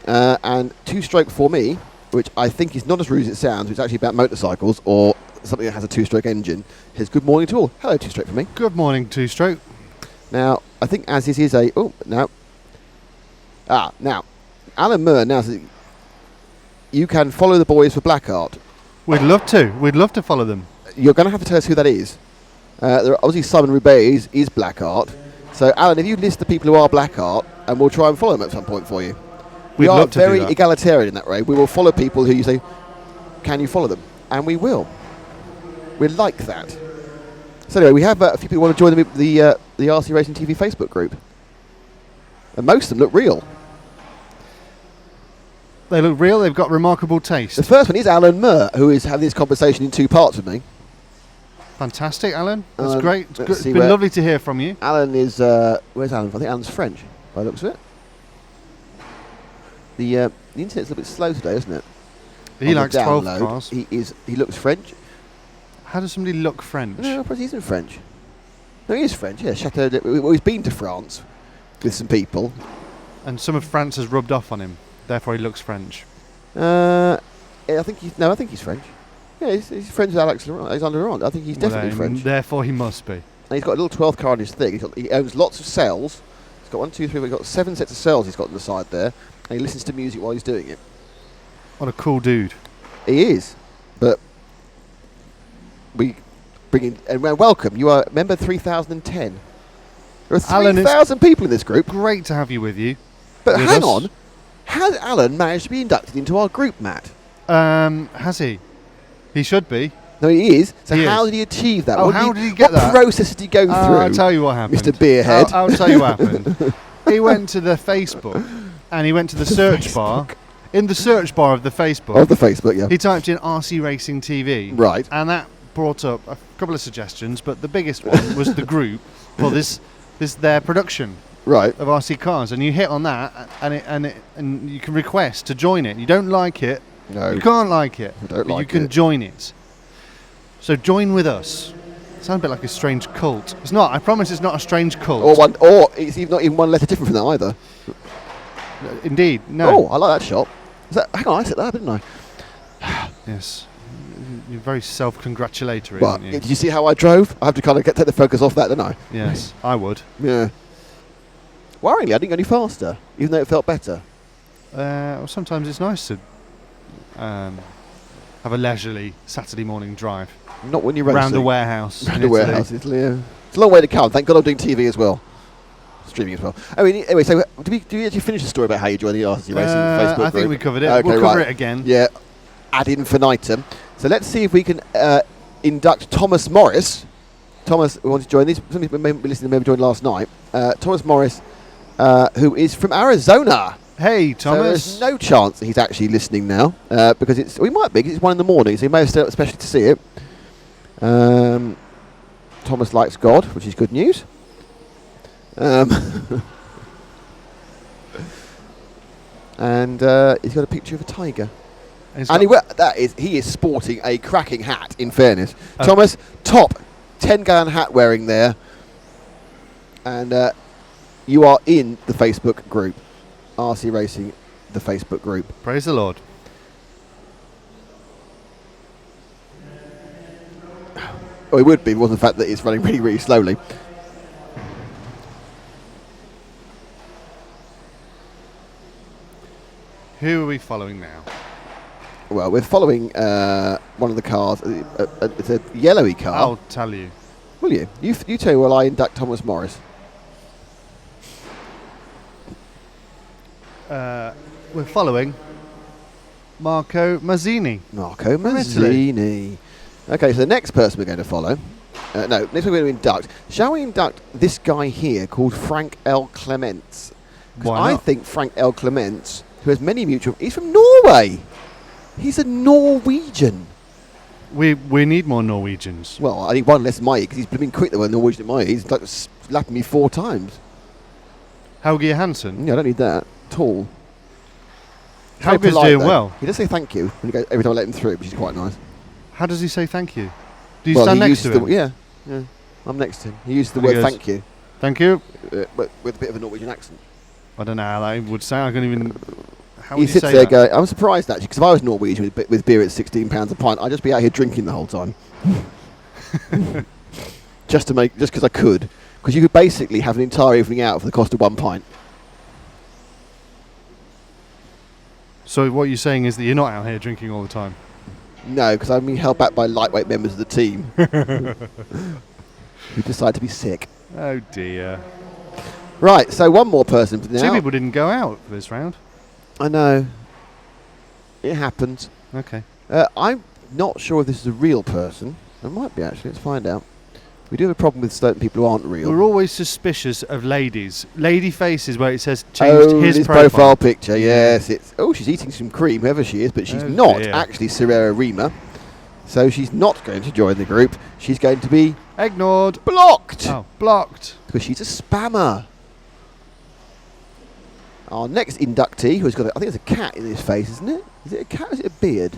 And two-stroke for me, which I think is not as rude as it sounds. It's actually about motorcycles or something that has a two-stroke engine. His good morning to all. Hello, two-stroke for me. Good morning, two-stroke. Now, I think as this is a... now, Alan Murr now says you can follow the boys for Blackheart. We'd love to. We'd love to follow them. You're going to have to tell us who that is. Obviously, Simon Roubaix is Blackheart. So, Alan, if you list the people who are Blackheart, and we'll try and follow them at some point for you. We are very egalitarian in that way. We will follow people who you say, can you follow them? And we will. We're like that. So anyway, we have a few people who want to join the RC Racing TV Facebook group. And most of them look real. They look real. They've got remarkable taste. The first one is Alan Murr, who is having this conversation in 2 parts with me. Fantastic, Alan. That's great. It's been lovely to hear from you. Alan is... where's Alan? I think Alan's French, by the looks of it. The internet's a little bit slow today, isn't it? He likes 12 cars. He looks French. How does somebody look French? No, he isn't French. No, he is French, yeah. Chateau well, he's been to France with some people. And some of France has rubbed off on him. Therefore, he looks French. I think he's French. Yeah, he's friends with Alexander Laurent. I think he's definitely French. Therefore, he must be. And he's got a little 12 car on his thing. He owns lots of cells. He's got 1, 2, 3. We've got 7 sets of cells he's got on the side there. And he listens to music while he's doing it. What a cool dude. He is. But we bring in... And welcome. You are member 3010. There are 3,000 people in this group. Great to have you with you. But hang on. Has Alan managed to be inducted into our group, Matt? Has he? He should be. No, he is. So he how is. did he achieve that? Oh, how did he get that? What process did he go through? I'll tell you what happened. Mr. Beerhead. I'll tell you what happened. He went to the Facebook and he went to the search bar. In the search bar of the Facebook. Of the Facebook, yeah. He typed in RC Racing TV. Right. And that brought up a couple of suggestions, but the biggest one was the group for this their production Right. of RC cars, and you hit on that, and you can request to join it. You don't like it, No. you can't like it, I don't but you like can it. join it. So join with us. Sounds a bit like a strange cult. It's not. I promise, it's not a strange cult. Or it's not even one letter different from that either. Indeed, no. Oh, I like that shot. Hang on, I said that, didn't I? Yes. You're very self-congratulatory, But aren't you? did you see how I drove? I have to kind of take the focus off that, didn't I? Yes, I would. Yeah. Worryingly, I didn't go any faster, even though it felt better. Well, sometimes it's nice to have a leisurely Saturday morning drive Not when you're racing. around the warehouse. Round in the Italy. warehouse, Italy. Yeah. It's a long way to come. Thank God I'm doing TV as well. Streaming as well. I mean, anyway, so do we actually finish the story about how you joined the RC Racing Facebook group? I think we covered it. Okay, We'll cover right. it again. Yeah, ad infinitum. So let's see if we can induct Thomas Morris. Thomas, we want to join this. Somebody maybe listening, maybe joined last night. Thomas Morris, who is from Arizona. Hey, So there's Thomas. no chance that he's actually listening now, because we might be, because it's 1 a.m, so he may have stayed up especially to see it. Thomas likes God, which is good news. And he's got a picture of a tiger. He's And got- he is sporting a cracking hat, in fairness. Thomas, top 10-gallon hat wearing there. And you are in the Facebook group. RC Racing, the Facebook group. Praise the Lord. Oh, it would be, wasn't the fact that it's running really, really slowly. Who are we following now? Well, we're following one of the cars. It's a yellowy car. I'll tell you. Will you? You tell me while I induct Thomas Morris. We're following Marco Mazzini. Marco From Italy. Mazzini. Okay, so the next person we're going to follow. Next we're going to induct. Shall we induct this guy here called Frank L. Clements? 'Cause Why I not? think Frank L. Clements, who has many mutual... He's from Norway. He's a Norwegian. We need more Norwegians. Well, I need one less than my because he's been quick though, Norwegian at my age. He's like slapping me 4 times. Helge Hansen. Yeah, I don't need that. Tall. Helge's Very polite, doing though. well. He does say thank you when he goes, every time I let him through, which is quite nice. How does he say thank you? Do you Well, stand he next to uses him? Yeah. I'm next to him. He uses the And he word goes, thank you, Thank you. but with a bit of a Norwegian accent. I don't know how that would say. I can't even. How He would you sits say there that? going, I'm surprised actually, because if I was Norwegian with beer at £16 a pint, I'd just be out here drinking the whole time. just because I could. Because you could basically have an entire evening out for the cost of 1 pint. So what you're saying is that you're not out here drinking all the time. No, because I'm being held back by lightweight members of the team who decide to be sick. Oh dear. Right, so one more person for 2 now. people didn't go out for this round. I know. It happens. Okay. I'm not sure if this is a real person. It might be actually. Let's find out. We do have a problem with certain people who aren't real. We're always suspicious of ladies. Lady faces where it says changed his this profile. picture. Yes, it's. Oh, she's eating some cream, whoever she is, but she's Oh not dear. actually Serera Rima. So she's not going to join the group. She's going to be Ignored. blocked Oh, blocked. because she's a spammer. Our next inductee, who's got, I think it's a cat in his face, isn't it? Is it a cat or is it a beard?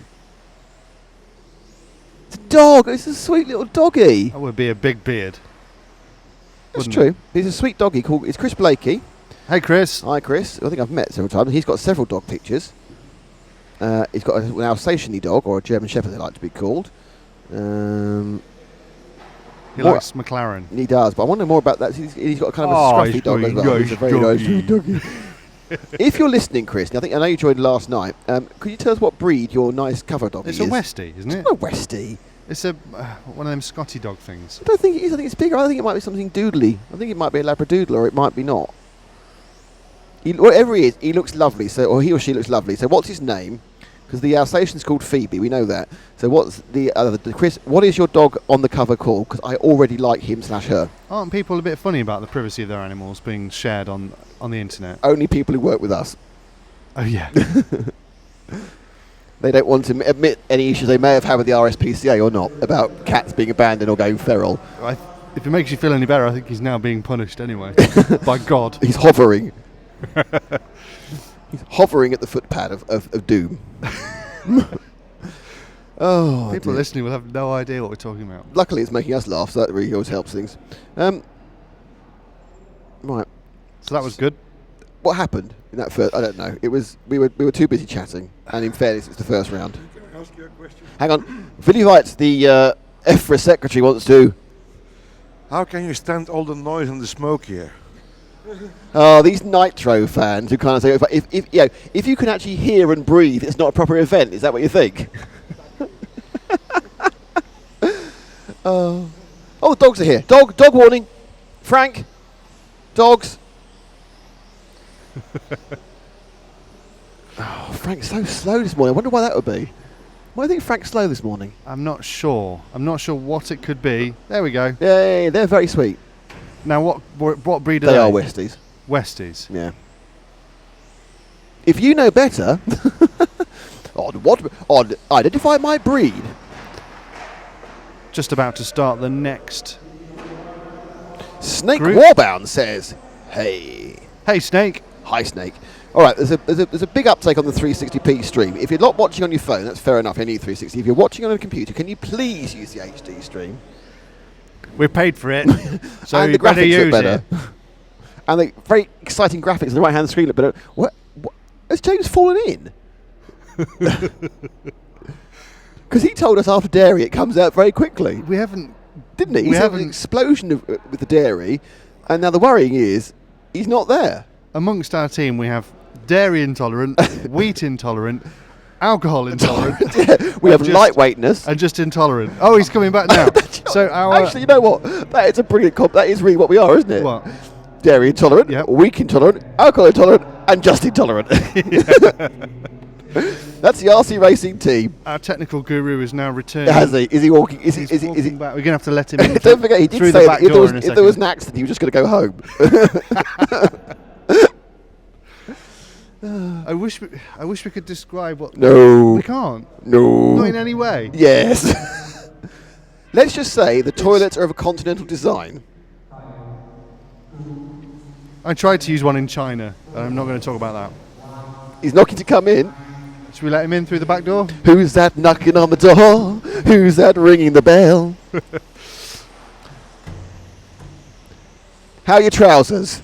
It's a dog. It's a sweet little doggy. That would be a big beard. That's wouldn't true. He's a sweet doggy called. It's Chris Blakey. Hey, Chris. Hi, Chris. I think I've met several times. He's got several dog pictures. He's got an Alsatian dog, or a German Shepherd, they like to be called. He More- likes McLaren. He does, but I want to know more about that. He's got kind of Oh, a scruffy he's dog as very well. He's a very nice nice doggy. If you're listening, Chris, I know you joined last night. Could you tell us what breed your nice cover dog It's is? a Westie, isn't It's it? not a Westie. It's a one of them Scotty dog things. I don't think it is. I think it's bigger. I think it might be something doodly. I think it might be a Labradoodle, or it might be not. Whatever he is, he looks lovely. So, or he or she looks lovely. So, what's his name? Because the Alsatian's called Phoebe. We know that. So, what's the Chris? What is your dog on the cover called? Because I already like him/her. Aren't people a bit funny about the privacy of their animals being shared on the internet? Only people who work with us. Oh yeah. They don't want to admit any issues they may have had with the RSPCA or not about cats being abandoned or going feral. If it makes you feel any better, I think he's now being punished anyway. By God. He's hovering. He's hovering at the footpad of doom. Oh, People dear. listening will have no idea what we're talking about. Luckily, it's making us laugh, so that really always helps things. Right. So that was good. What happened in that first? I don't know. It was we were too busy chatting, and in fairness, it's the first round. Can I ask you a question? Hang on, Vinny Weitz, the EFRA secretary, wants to. How can you stand all the noise and the smoke here? Oh, these Nitro fans who kind of say, if you can actually hear and breathe, it's not a proper event. Is that what you think? Oh, the dogs are here. Dog warning. Frank, dogs. Oh, Frank's so slow this morning. I wonder why that would be. Why do you think Frank's slow this morning? I'm not sure. I'm not sure what it could be. There we go. Yeah, they're very sweet. Now, what breed are they? They are Westies. Westies. Yeah. If you know better, on identify my breed. Just about to start the next. Snake Group. Warbound says, "Hey, Hey, Snake. hi Snake." All right, there's a big uptake on the 360p stream. If you're not watching on your phone, that's fair enough. You need 360. If you're watching on a computer, can you please use the HD stream? We're paid for it, so And you the better graphics use look better. it. And the very exciting graphics on the right-hand screen look better. What? Has James fallen in? Because he told us after dairy it comes out very quickly, We haven't. didn't he? We He said an haven't- explosion with the dairy, and now the worrying is he's not there. Amongst our team, we have dairy intolerant, wheat intolerant, alcohol intolerant, We have just- lightweightness. and just intolerant. Oh, he's coming back now. So our Actually, you know what? That is a brilliant that is really what we are, isn't it? what? Dairy intolerant, Yep. weak intolerant, alcohol intolerant, and just intolerant. That's the RC Racing team. Our technical guru is now returned. Has he? Is he walking? Is He's he? walking back. We're gonna have to let him in. Don't forget, he did through say the that back if door in a there was second. an accident, he was just going to go home. I wish we could describe what. No. We can't. No. Not in any way. Yes. Let's just say the toilets are of a continental design. I tried to use one in China, and I'm not going to talk about that. He's knocking to come in. Should we let him in through the back door? Who's that knocking on the door? Who's that ringing the bell? How are your trousers?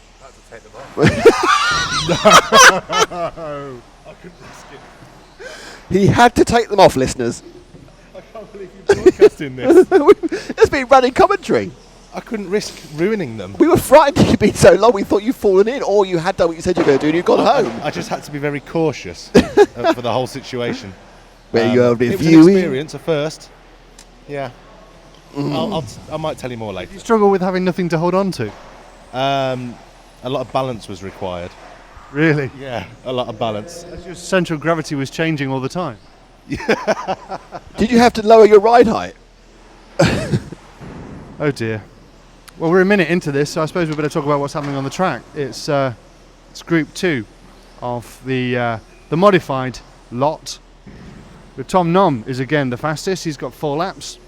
He had to take them off, listeners. I can't believe you're broadcasting this. There's been running commentary. I couldn't risk ruining them. We were frightened you'd been so long, we thought you'd fallen in, or you had done what you said you were going to do and you'd gone home. I just had to be very cautious for the whole situation. Where you are It was an reviewing. experience, a first. Yeah. I might tell you more later. You struggle with having nothing to hold on to. A lot of balance was required. Really? Yeah, a lot of balance. As your central gravity was changing all the time. Did you have to lower your ride height? Oh dear. Well, we're a minute into this, so I suppose we better talk about what's happening on the track. It's Group 2 of the modified lot. But Tom Nom is again the fastest. He's got 4 laps.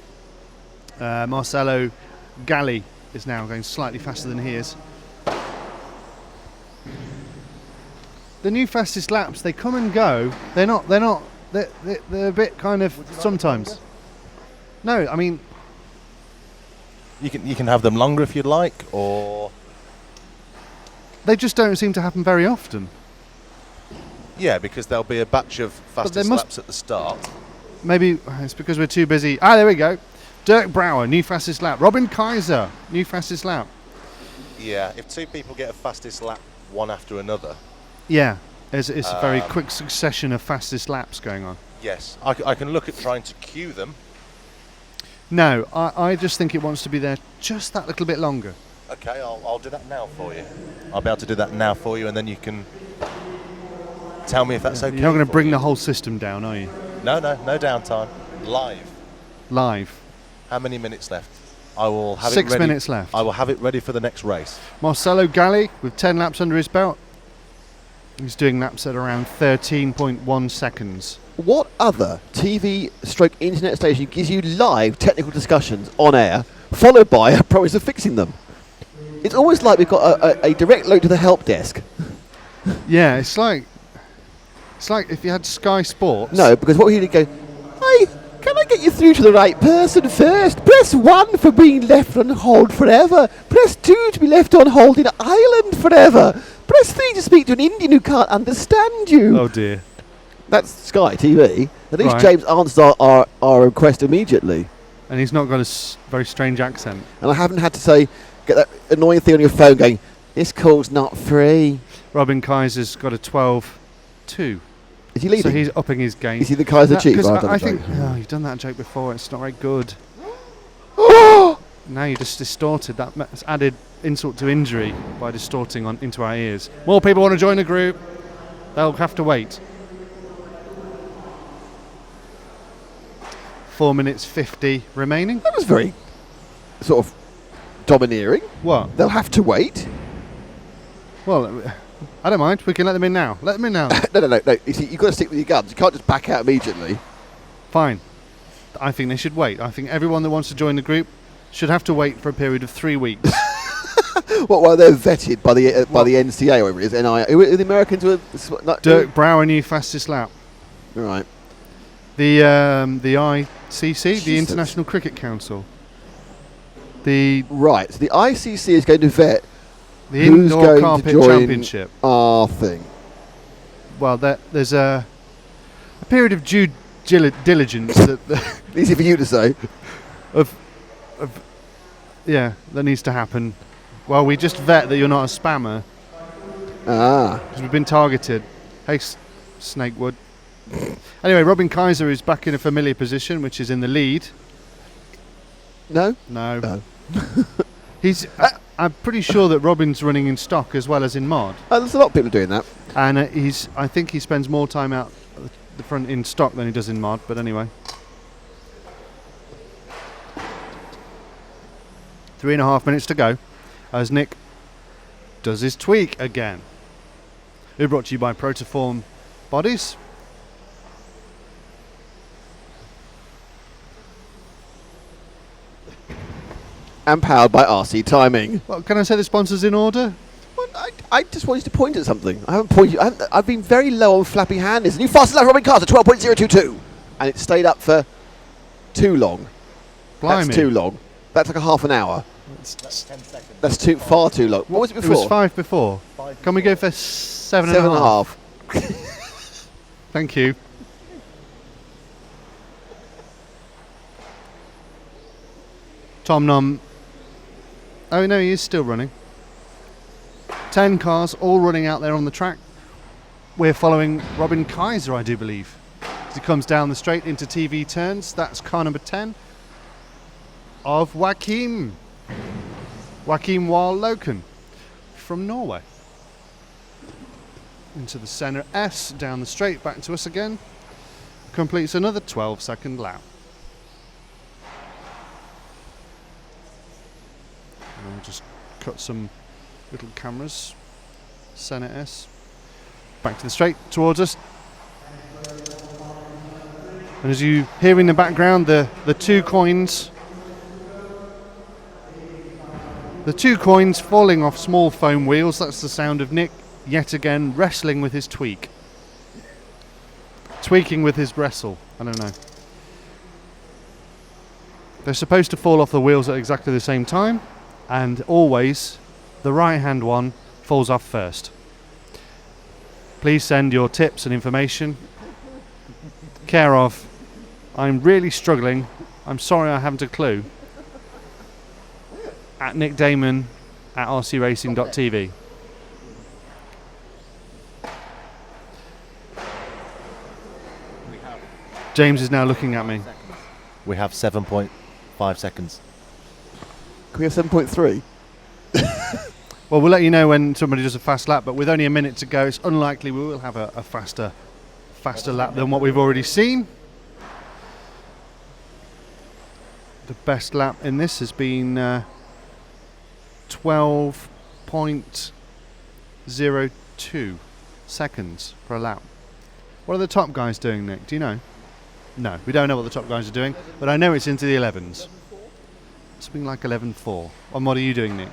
Marcelo Galli is now going slightly faster than he is. The new fastest laps, they come and go. They're a bit kind of sometimes. No, I mean, You can have them longer if you'd like, or they just don't seem to happen very often. yeah, because there'll be a batch of fastest must- laps at the start. Maybe it's because we're too busy. Ah, there we go. Dirk Brouwer, new fastest lap. Robin Kaiser, new fastest lap. Yeah, if 2 people get a fastest lap one after another, Yeah, it's a very quick succession of fastest laps going on. yes, I can look at trying to cue them. No, I just think it wants to be there just that little bit longer. Okay, I'll do that now for you. I'll be able to do that now for you, and then you can tell me if that's okay. You're not going to for bring you. the whole system down, are you? No downtime. Live. Live. How many minutes left? I will have 6 it ready. minutes left. I will have it ready for the next race. Marcelo Galli with 10 laps under his belt. He's doing laps at around 13.1 seconds. What other TV stroke internet station gives you live technical discussions on air, followed by a promise of fixing them? It's almost like we've got a direct link to the help desk. Yeah, it's like if you had Sky Sports. No, because what we need to go, hey, can I get you through to the right person first? Press 1 for being left on hold forever. Press 2 to be left on hold in Ireland forever. Press 3 to speak to an Indian who can't understand you. Oh dear. That's Sky TV. At least Right. James answers our request immediately. And he's not got a very strange accent. And I haven't had to say, get that annoying thing on your phone going, this call's not free. Robin Kaiser's got a 12-2. Is he leading? So he's upping his game. Is he the Kaiser Chief? 'cause Well, I've done I a think joke. you've done that joke before. It's not very good. Oh! Now you just distorted. That's added insult to injury by distorting into our ears. More people want to join the group. They'll have to wait. 4 minutes 50 remaining. That was very sort of domineering. What? They'll have to wait. Well, I don't mind. We can let them in now. Let them in now. No. You see, you've got to stick with your guns. You can't just back out immediately. Fine. I think they should wait. I think everyone that wants to join the group should have to wait for a period of 3 weeks. What? While they're vetted by the NCA or whatever it is, NI. Who are the Americans were Dirk Brower, new fastest lap. Right. The ICC, Jesus. the International Cricket Council. The Right. So the ICC is going to vet who's Indoor going to Carpet join Championship. our thing. Well, there's a period of due diligence that Easy for you to say. that needs to happen. Well, we just vet that you're not a spammer Ah. because we've been targeted. Hey, Snakewood. Anyway, Robin Kaiser is back in a familiar position, which is in the lead. No? No. No. He's. I'm pretty sure that Robin's running in stock as well as in mod, There's a lot of people doing that. and I think he spends more time out the front in stock than he does in mod. But anyway, 3.5 minutes to go, as Nick does his tweak again. We're brought to you by Protoform Bodies. And powered by RC Timing. Well, can I say the sponsors in order? Well, I just wanted to point at something. I haven't pointed. I've been very low on flappy handers. New fastest lap Robin Carter, 12.022. And it stayed up for too long. Blimey. That's too long. That's like a half an hour. That's 10 seconds. That's far too long. What was it It before? was 5 before. Can we go for 7 7 and a half? half. Thank you. Tom Nom. Oh no, he is still running. 10 cars all running out there on the track. We're following Robin Kaiser, I do believe. As he comes down the straight into TV turns. That's car number 10 of Joachim Wahl Loken from Norway. Into the centre S, down the straight, back to us again. Completes another 12-second lap. And I'll just cut some little cameras. Centre S. Back to the straight, towards us. And as you hear in the background, the two coins. The two coins falling off small foam wheels. That's the sound of Nick yet again wrestling with his tweak. Tweaking with his wrestle. I don't know. They're supposed to fall off the wheels at exactly the same time, and always the right hand one falls off first. Please send your tips and information. Care of, I'm really struggling. I'm sorry I haven't a clue. At Nick Damon at rcracing.tv. James is now looking at me. We have 7.5 seconds. Can we have 7.3? Well, we'll let you know when somebody does a fast lap, but with only a minute to go, it's unlikely we will have a faster lap than what we've already seen. The best lap in this has been 12.02 seconds per lap. What are the top guys doing, Nick? Do you know? No, we don't know what the top guys are doing, but I know it's into the 11s. Something like 11.4. And what are you doing, Nick?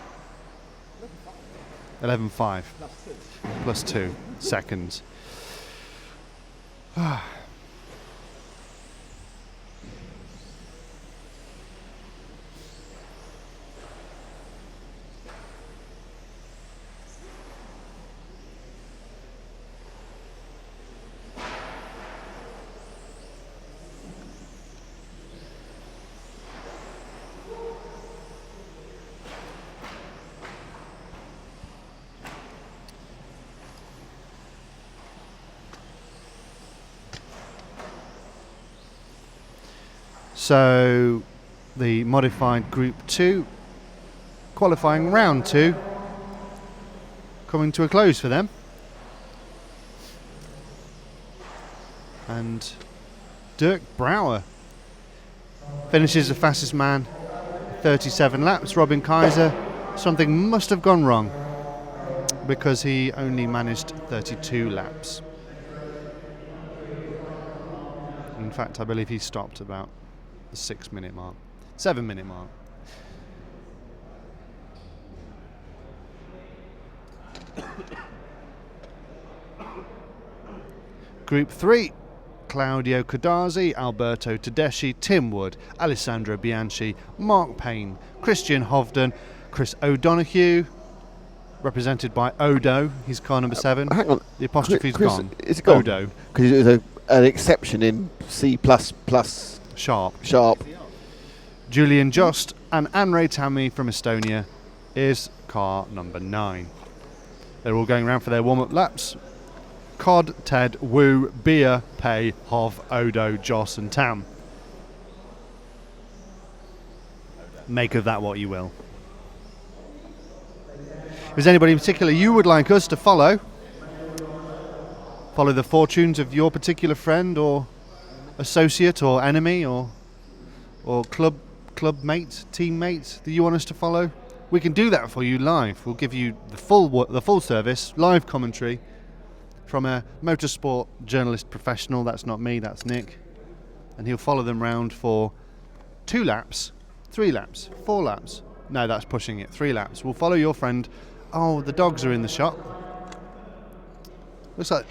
11.5. Plus 2 seconds. So the modified Group 2 qualifying round 2 coming to a close for them. And Dirk Brouwer finishes the fastest man, 37 laps. Robin Kaiser, something must have gone wrong because he only managed 32 laps. In fact, I believe he stopped about the 6 minute mark, 7 minute mark. Group 3, Claudio Codazzi, Alberto Tedeschi, Tim Wood, Alessandro Bianchi, Mark Payne, Christian Hovden, Chris O'Donoghue, represented by Odo, he's car number 7. Hang on. The apostrophe's Chris, gone. Is it gone? Odo. Because it was an exception in C++ Sharp. Julian Jost and Anne-Ray Tammy from Estonia is car number 9. They're all going around for their warm-up laps. Cod, Ted, Wu, Bia, Pei, Hov, Odo, Joss and Tam. Make of that what you will. Is anybody in particular you would like us to follow? Follow the fortunes of your particular friend or associate or enemy or club mate, teammate that you want us to follow? We can do that for you live. We'll give you the full service, live commentary from a motorsport journalist professional. That's not me, that's Nick. And he'll follow them round for 2 laps, 3 laps, 4 laps. No, that's pushing it. 3 laps. We'll follow your friend. Oh, the dogs are in the shop. Looks like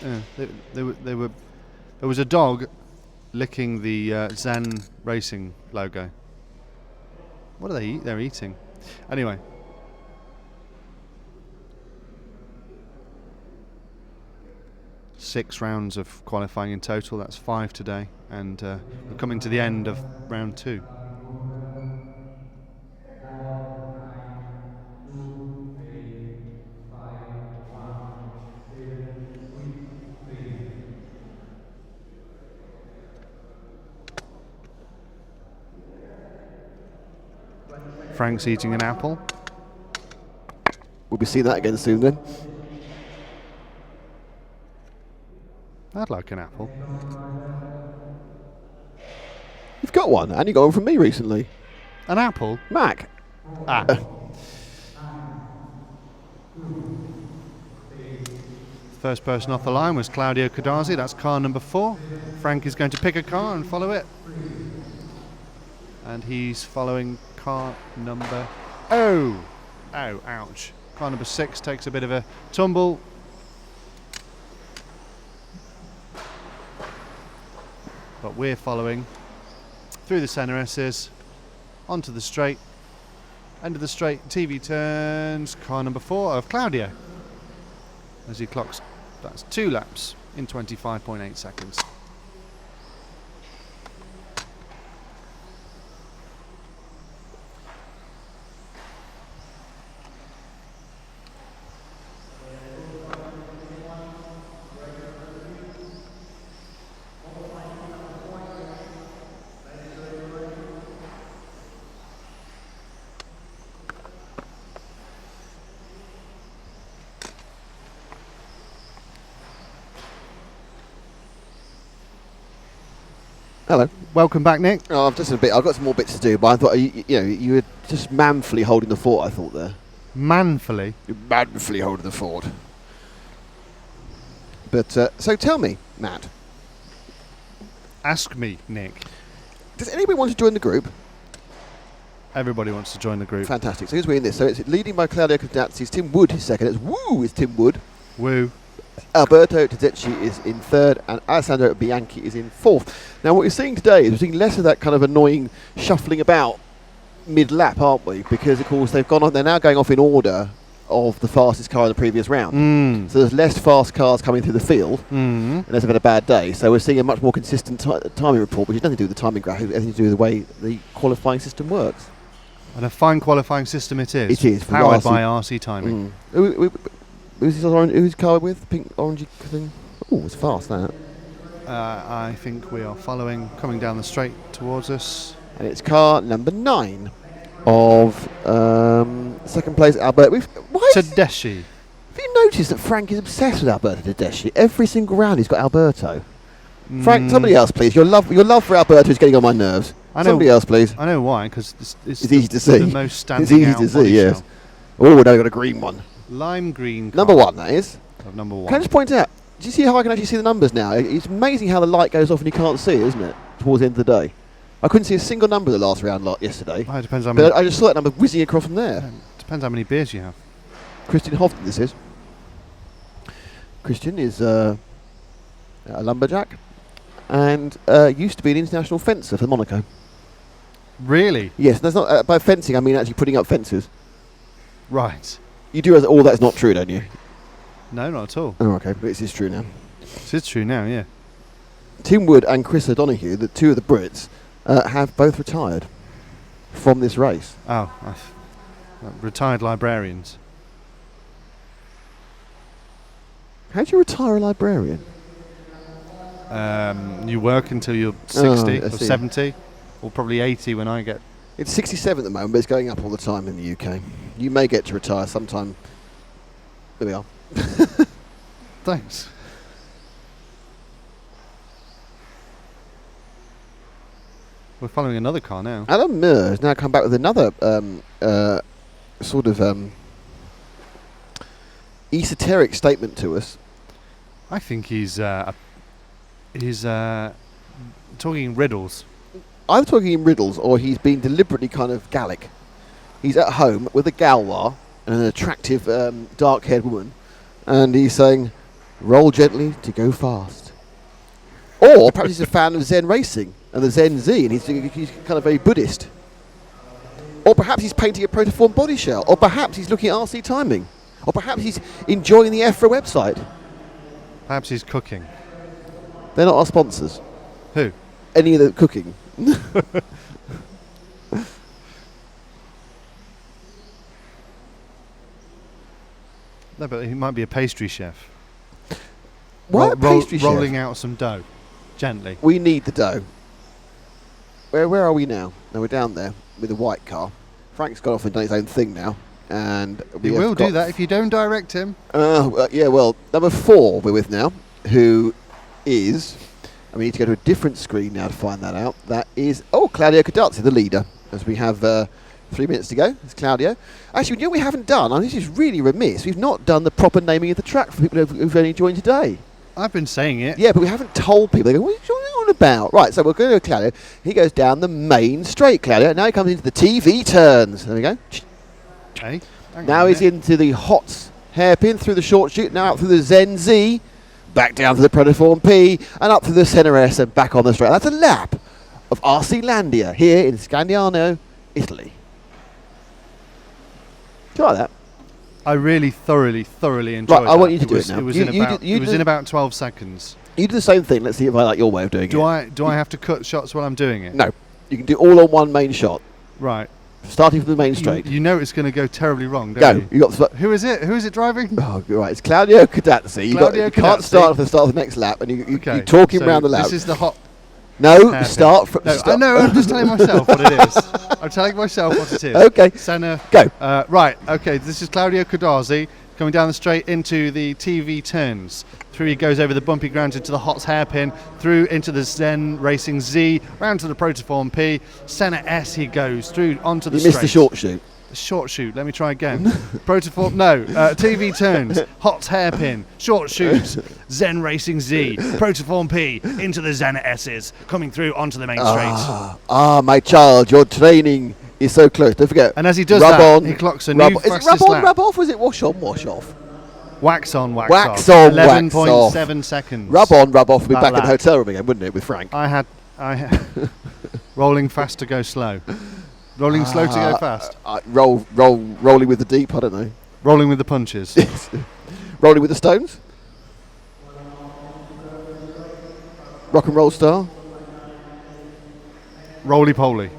there was a dog licking the Zen Racing logo. What do they eat? They're eating. Anyway. Six rounds of qualifying in total. That's 5 today. And we're coming to the end of round 2. Frank's eating an apple. We'll be seeing that again soon then. I'd like an apple. You've got one, and you got one from me recently. An apple? Mac. Ah. First person off the line was Claudio Codazzi. That's car number 4. Frank is going to pick a car and follow it. And he's following car number... Oh, ouch. Car number 6 takes a bit of a tumble. But we're following through the centre S's, onto the straight, end of the straight, TV turns, car number 4 of Claudio. As he clocks, that's 2 laps in 25.8 seconds. Hello. Welcome back, Nick. Oh, I've got some more bits to do, but I thought you were just manfully holding the fort. I thought there. Manfully. You're manfully holding the fort. But so tell me, Matt, Ask me, Nick. Does anybody want to join the group? Everybody wants to join the group. Fantastic. So who's winning this? So it's leading by Claudio Cadazzi. It's Tim Wood is second. It's Woo is Tim Wood. Woo. Alberto Tedeschi is in third, and Alessandro Bianchi is in fourth. Now, what we're seeing today is we're seeing less of that kind of annoying shuffling about mid-lap, aren't we? Because, of course, they're now going off in order of the fastest car in the previous round. So there's less fast cars coming through the field, and there's been a bad day. So we're seeing a much more consistent timing report, which has nothing to do with the timing graph, it's everything to do with the way the qualifying system works. And a fine qualifying system it is. It is. Powered by RC timing. Who's his car with? Pink, orangey thing? Oh, it's fast, that. I think we are coming down the straight towards us. And it's car number 9 of second place, Alberto. Tedeschi. Have you noticed that Frank is obsessed with Alberto Tedeschi? Every single round he's got Alberto. Frank, somebody else, please. Your love for Alberto is getting on my nerves. Somebody else, please. I know why, because it's easy to see. The most standing it's easy out to see, body yes. shell. Oh, now we've got a green one. Lime green car. Number 1, that is. Number 1. Can I just point out, do you see how I can actually see the numbers now? It's amazing how the light goes off and you can't see it, isn't it? Towards the end of the day. I couldn't see a single number the last round yesterday. It depends how but I just saw that number whizzing across from there. Depends how many beers you have. Christian Hovden, this is. Christian is a lumberjack and used to be an international fencer for Monaco. Really? Yes, that's not by fencing. I mean actually putting up fences. Right. You do realize all that's not true, don't you? No, not at all. Oh, okay, but it is true now. It is true now, yeah. Tim Wood and Chris O'Donoghue, the two of the Brits, have both retired from this race. Oh, retired librarians. How do you retire a librarian? You work until you're 60 or see. 70, or probably 80 when I get... It's 67 at the moment, but it's going up all the time in the UK. You may get to retire sometime. There we are. Thanks. We're following another car now. Alan Muir has now come back with another sort of esoteric statement to us. I think he's talking riddles. Either talking in riddles or he's been deliberately kind of Gallic. He's at home with a Galois and an attractive dark-haired woman, and he's saying, "Roll gently to go fast." Or perhaps he's a fan of Zen racing and the Zen Z, and he's kind of very Buddhist. Or perhaps he's painting a protoform body shell. Or perhaps he's looking at RC timing. Or perhaps he's enjoying the EFRA website. Perhaps he's cooking. They're not our sponsors. Who? Any of the cooking. No, but he might be a pastry chef. Why a pastry chef? Rolling out some dough, gently. We need the dough. Where are we now? No, we're down there with the white car. Frank's gone off and done his own thing now. And He will do that if you don't direct him. Yeah, well, number 4 we're with now, who is... And we need to go to a different screen now to find that out. That is... Oh, Claudio Cadazzi, the leader. As we have 3 minutes to go. It's Claudio. Actually, you know what we haven't done? I mean, this is really remiss. We've not done the proper naming of the track for people who've only joined today. I've been saying it. Yeah, but we haven't told people. They go, what are you on about? Right, so we're going to go Claudio. He goes down the main straight, Claudio. Now he comes into the TV turns. There we go. Hey, now he's into the Hots hairpin, through the short chute, now up through the Zen Z, back down to the Protoform P, and up through the Senna S and back on the straight. That's a lap of RC Landia here in Scandiano, Italy. Do you like that? I really thoroughly enjoyed Right, that. I want you to do it now. It was, You in about 12 seconds. You do the same thing. Let's see if I like your way of doing it. Do I have to cut shots while I'm doing it? No. You can do all on one main shot. Right. Starting from the main straight. You know it's going to go terribly wrong, don't you? You got Who is it? Who is it driving? Oh, right. It's Claudio Cadazzi. You can't start at the start of the next lap, and you talk him around the lap. This is the hot. No, hairpin. start from. No, I know. I'm just telling myself what it is. I'm telling myself what it is. Okay. Senna. Go. Right. Okay. This is Claudio Cadazzi coming down the straight into the TV turns. Through he goes over the bumpy ground into the Hots hairpin, through into the Zen Racing Z, round to the Protoform P, Senna S he goes through onto the straight. You missed the short shoot. Short shoot. Let me try again. Protoform. No. TV turns. Hot hairpin. Short shoot. Zen Racing Z. Protoform P. Into the Zen S's. Coming through onto the main straight. My child, your training is so close. Don't forget. And as he does rub that, on, he clocks a rub new on. Is it fastest rub on, lap. rub off, or is it wash on, wash off? Wax on, wax, Wax off. on, wax off. 11.7 seconds. Rub on, rub off. We'll be That back in lap. the hotel room again, wouldn't it, with Frank? I had rolling fast to go slow. Rolling slow to go fast. Rolling with the deep, I don't know. Rolling with the punches. Rolling with the Stones? Rock and roll star? Roly poly.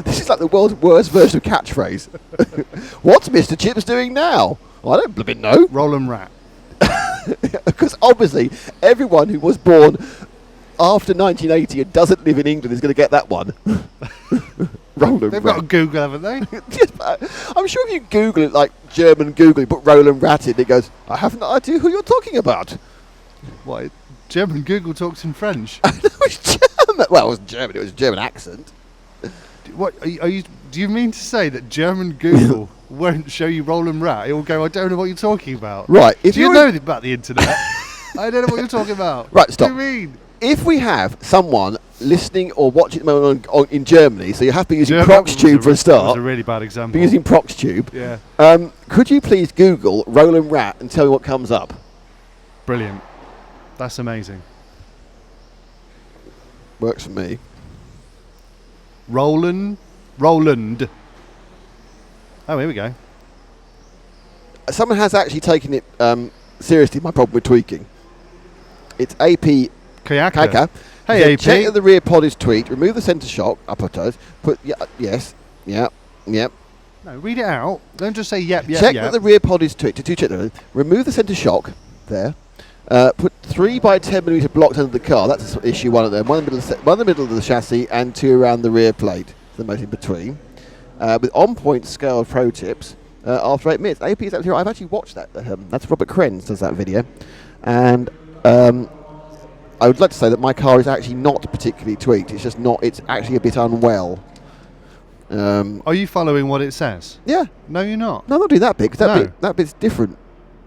This is like the world's worst version of catchphrase. What's Mr. Chips doing now? I don't blooming know. Roll and rat. Because obviously everyone who was born after 1980 and doesn't live in England is going to get that one. Roland They've Rat. got a Google, haven't they? Yes, I'm sure if you Google it, like German Google, you put Roland Rat in, it goes, I have no idea who you're talking about. What? German Google talks in French. It was German. Well, it wasn't German, it was a German accent. What are you? Do you mean to say that German Google won't show you Roland Rat? It will go, I don't know what you're talking about. Right. If Do you you're know about the internet? I don't know what you're talking about. Right, stop. What do you mean? If we have someone listening or watching at the moment in Germany, so you have to be using German Proxtube for a That start. was a really bad example. Be using Proxtube. Yeah. Could you please Google Roland Rat and tell me what comes up? Brilliant. That's amazing. Works for me. Roland. Oh, here we go. Someone has actually taken it seriously, my problem with tweaking. It's AP Kayaka. Kaka. Hey, AP. Check that the rear pod is tweaked. Remove the centre shock. Upper toes. Put yes. Yep. No, read it out. Don't just say yep. Check that the rear pod is tweaked. To check that. Remove the centre shock. There. Put 3 by 10 millimeter blocks under the car. That's issue one of them. One in the middle of the chassis and 2 around the rear plate. The most in between. With on-point scale pro tips. After 8 minutes, AP is actually right. I've actually watched that. That's Robert Krenz does that video, and I would like to say that my car is actually not particularly tweaked. It's just not. It's actually a bit unwell. Are you following what it says? Yeah. No, you're not. No, I'm not doing that bit. 'Cause No. that bit's different.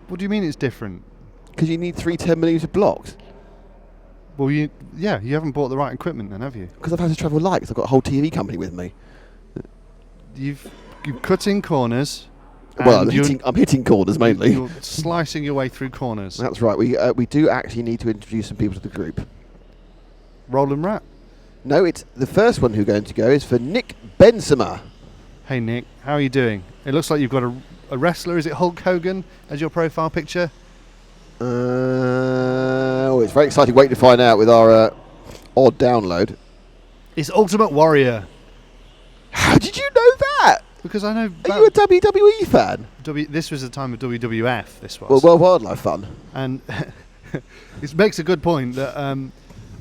What do you mean it's different? Because you need 3 10mm blocks. Well, you haven't bought the right equipment then, have you? Because I've had to travel light. 'Cause I've got a whole TV company with me. You've cut in corners. Well, and I'm hitting corners mainly. You're slicing your way through corners. That's right. We do actually need to introduce some people to the group. Roland Rat. No, it's the first one who's going to go is for Nick Bensimer. Hey Nick, how are you doing? It looks like you've got a wrestler. Is it Hulk Hogan as your profile picture? It's very exciting. Waiting to find out with our odd download. It's Ultimate Warrior. How did you know that? Because I know. Are you a WWE fan? This was the time of WWF. This was. Well, World Wildlife Fund. And it makes a good point that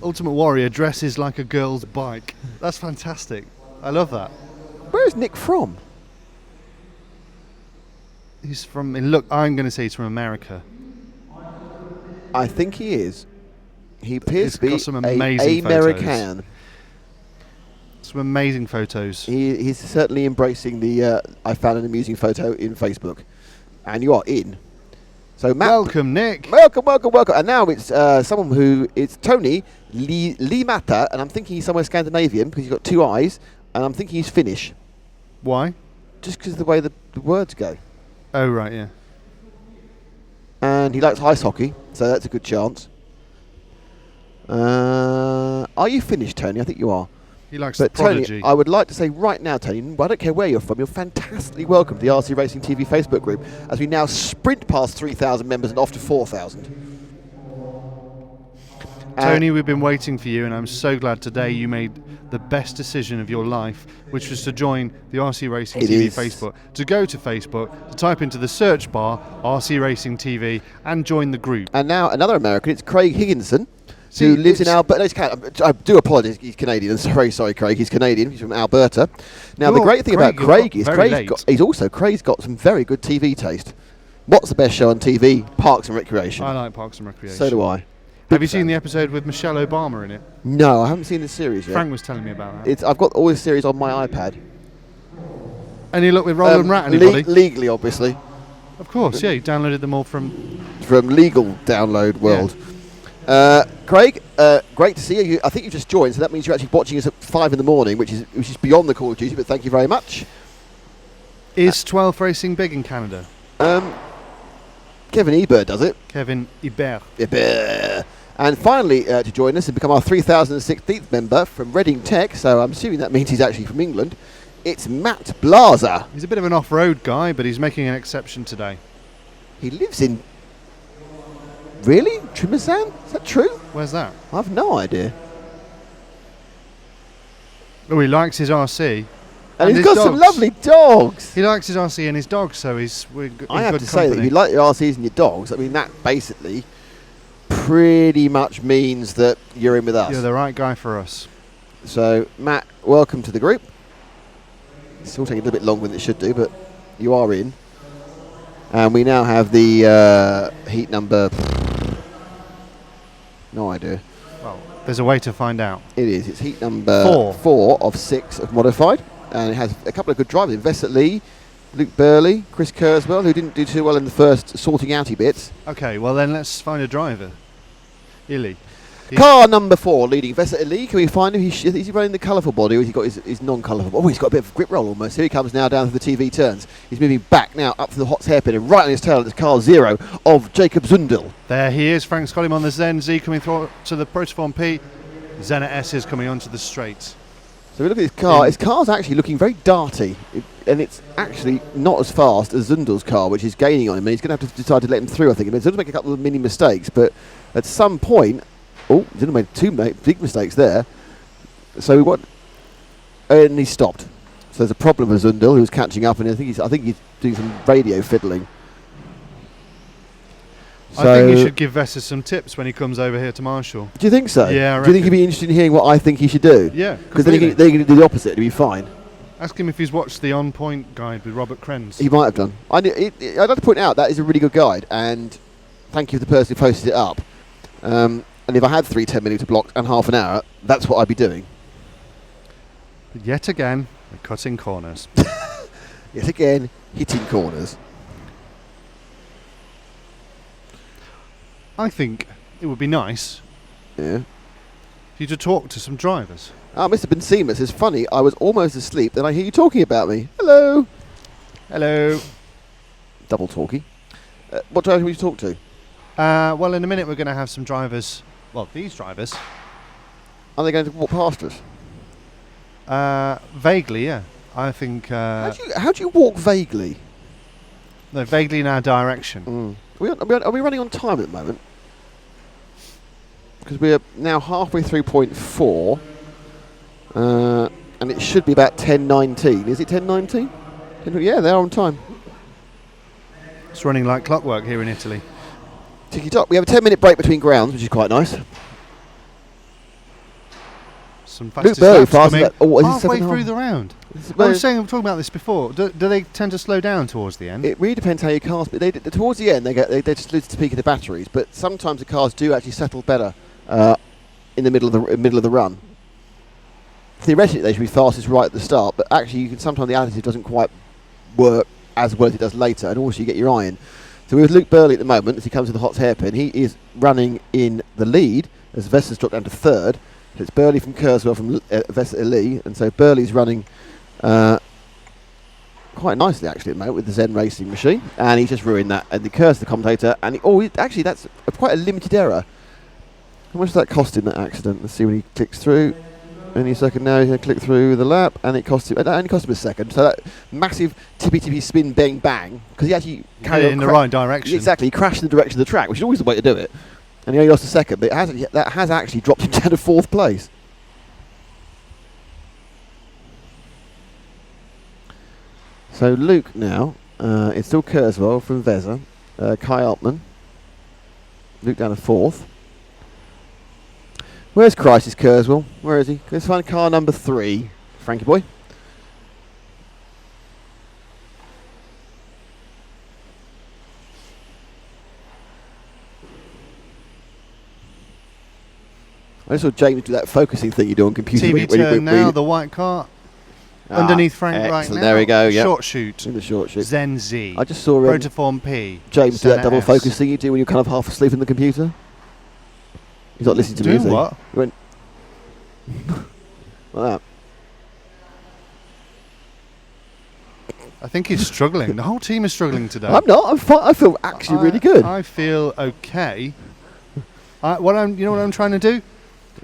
Ultimate Warrior dresses like a girl's bike. That's fantastic. I love that. Where is Nick from? He's from. Look, I'm going to say he's from America. I think he is. He appears to be got some amazing American. Some amazing photos. He's certainly embracing the. I found an amusing photo in Facebook, and you are in. So Matt, welcome, Nick. Welcome. And now it's someone who it's Tony Limata, and I'm thinking he's somewhere Scandinavian because he's got 2 eyes, and I'm thinking he's Finnish. Why? Just because of the way the words go. Oh right, yeah. And he likes ice hockey, so that's a good chance. Are you Finnish, Tony? I think you are. He likes But the Prodigy. Tony, I would like to say right now, Tony, I don't care where you're from, you're fantastically welcome to the RC Racing TV Facebook group as we now sprint past 3,000 members and off to 4,000. Tony, we've been waiting for you, and I'm so glad today you made the best decision of your life, which was to join the RC Racing TV Facebook. To go to Facebook, to type into the search bar RC Racing TV, and join the group. And now another American, it's Craig Higginson, who lives in Alberta. No, I do apologise, he's Canadian. Very sorry, Craig. He's Canadian. He's from Alberta. Now, the great thing about Craig is Craig's got some very good TV taste. What's the best show on TV? Parks and Recreation. I like Parks and Recreation. So do I. Have you seen the episode with Michelle Obama in it? No, I haven't seen the series yet. Frank was telling me about that. I've got all this series on my iPad. Any luck with Roland Rat, anybody? Legally, obviously. Of course, yeah. You downloaded them all from Legal download world. Craig, great to see you. I think you just joined, so that means you're actually watching us at 5 in the morning, which is beyond the Call of Duty. But thank you very much. Is 12 racing big in Canada? Kevin Ebert does it. Kevin Ebert. And finally, to join us and become our 3016th member from Reading Tech, so I'm assuming that means he's actually from England, it's Matt Blaser. He's a bit of an off-road guy, but he's making an exception today. He lives in... Really? Trimousan? Is that true? Where's that? I've no idea. Oh, he likes his RC. And he's his got some dogs. lovely dogs. He likes his RC and his dogs, so we're in I have good to say that if you like your RCs and your dogs, I mean, that basically pretty much means that you're in with us. You're the right guy for us. So, Matt, welcome to the group. It's still taking a little bit longer than it should do, but you are in. And we now have the heat number... No idea. Well, there's a way to find out. It is. It's heat number 4 of 6 of modified. And it has a couple of good drivers. Vesset Lee, Luke Burley, Chris Kurzweil, who didn't do too well in the first sorting outy bits. Okay, well then let's find a driver. Illy. Car number 4 leading Vesset Lee. Can we find him? Is he running the colourful body, or has he got his non-colourful? Oh, he's got a bit of a grip roll almost. Here he comes now down to the TV turns. He's moving back now up to the hot hairpin and right on his tail. It's car 0 of Jacob Zundel. There he is. Frank's got him on the Zen Z coming through to the Protoform P. Zenit S is coming onto the straight. So we look at his car. His car's actually looking very darty, and it's actually not as fast as Zundel's car, which is gaining on him. And he's going to have to decide to let him through, I think. I mean, Zundel make a couple of mini mistakes, but at some point... Oh, Zundel made 2 big mistakes there. So what? And he stopped. So there's a problem with Zundel, who's catching up, and I think he's doing some radio fiddling. I think you should give Vesser some tips when he comes over here to Marshall. Do you think so? Yeah, I do you think he'd be interested in hearing what I think he should do? Yeah, because then he can do the opposite. It'd be fine. Ask him if he's watched the On Point guide with Robert Krenz. He might have done. I'd like to point out that is a really good guide, and thank you to the person who posted it up. And if I had 3 10-minute blocks and half an hour, that's what I'd be doing. But yet again, we're cutting corners. Yet again, hitting corners. I think it would be nice for you to talk to some drivers. Mr. Benzema says, funny, I was almost asleep, then I hear you talking about me. Hello. Hello. Double talkie. What driver will you talk to? Well, in a minute we're going to have some drivers. Well, these drivers. Are they going to walk past us? Vaguely, yeah. I think... how do you walk vaguely? No, vaguely in our direction. Are we running on time at the moment? Because we're now halfway through point 4. And it should be about 10:19. Is it 10:19? Yeah, they're on time. It's running like clockwork here in Italy. Tiki-top. We have a 10-minute break between grounds, which is quite nice. Some fastest laps coming halfway through the round. I was talking about this before. Do they tend to slow down towards the end? It really depends how your cars. But towards the end, they just lose the peak of the batteries. But sometimes the cars do actually settle better in the middle of the run. Theoretically, they should be fastest right at the start, but actually, sometimes the additive doesn't quite work as well as it does later, and also you get your eye in. So with Luke Burley at the moment, as he comes to the hot hairpin, he is running in the lead as Vesser's dropped down to 3rd. So it's Burley from Kurzweil from Vesser Lee, and so Burley's running quite nicely actually at the moment with the Zen racing machine, and he's just ruined that. And the Kurzweil, the commentator, and actually that's quite a limited error. How much does that cost him, that accident? Let's see when he clicks through. Any second now, he's going to click through the lap, and it only cost him a second. So that massive tippy spin bang bang, because he actually carried it in the right direction. Exactly, he crashed in the direction of the track, which is always the way to do it. And he only lost a second, but that has actually dropped him down to 4th place. So Luke now, it's still Kurzweil from Vesser, Kai Altman, Luke down to 4th. Where's Crisis Kurzweil? Where is he? Let's find car number 3, Frankie boy. I saw James do that focusing thing you do on computer. TV turn now, the white car. underneath Frank right excellent. now. There we go. Yeah. Short shoot. In the short shoot. Zen Z. I just saw Protoform P. James do that Senna double S. focus thing you do when you're kind of half asleep in the computer. He's not listening to Doing music. what? He went like that. I think he's struggling. The whole team is struggling today. I'm not. I'm fine. I feel actually really good. I feel okay. You know what I'm trying to do?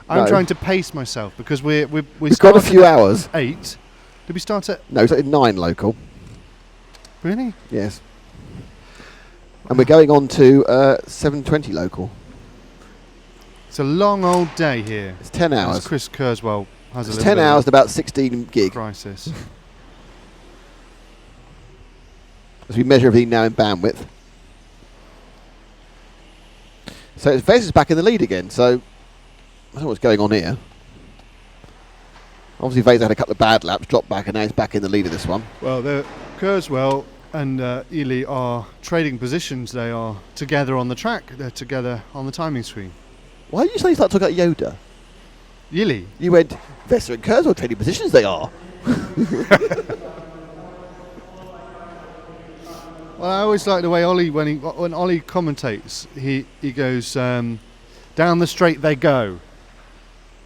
I'm No. trying to pace myself because we've got a few hours. 8. Did we start at No, it's at 9 local. really? Yes. And we're going on to 7:20 local. It's a long old day here. It's 10 As hours. Chris Kurzweil has It's a little 10 bit hours of and about 16 a gig. crisis. As we measure everything now in bandwidth. So it's Vez is back in the lead again. So I don't know what's going on here. Obviously Vez had a couple of bad laps, dropped back, and now he's back in the lead of this one. Well, Kurzweil and Ely are trading positions. They are together on the track. They're together on the timing screen. Why did you suddenly start talking about Yoda? Ely. You went, Vesta and Kurzweil trading positions they are. Well, I always like the way Ollie, when Ollie commentates, he goes, down the straight they go,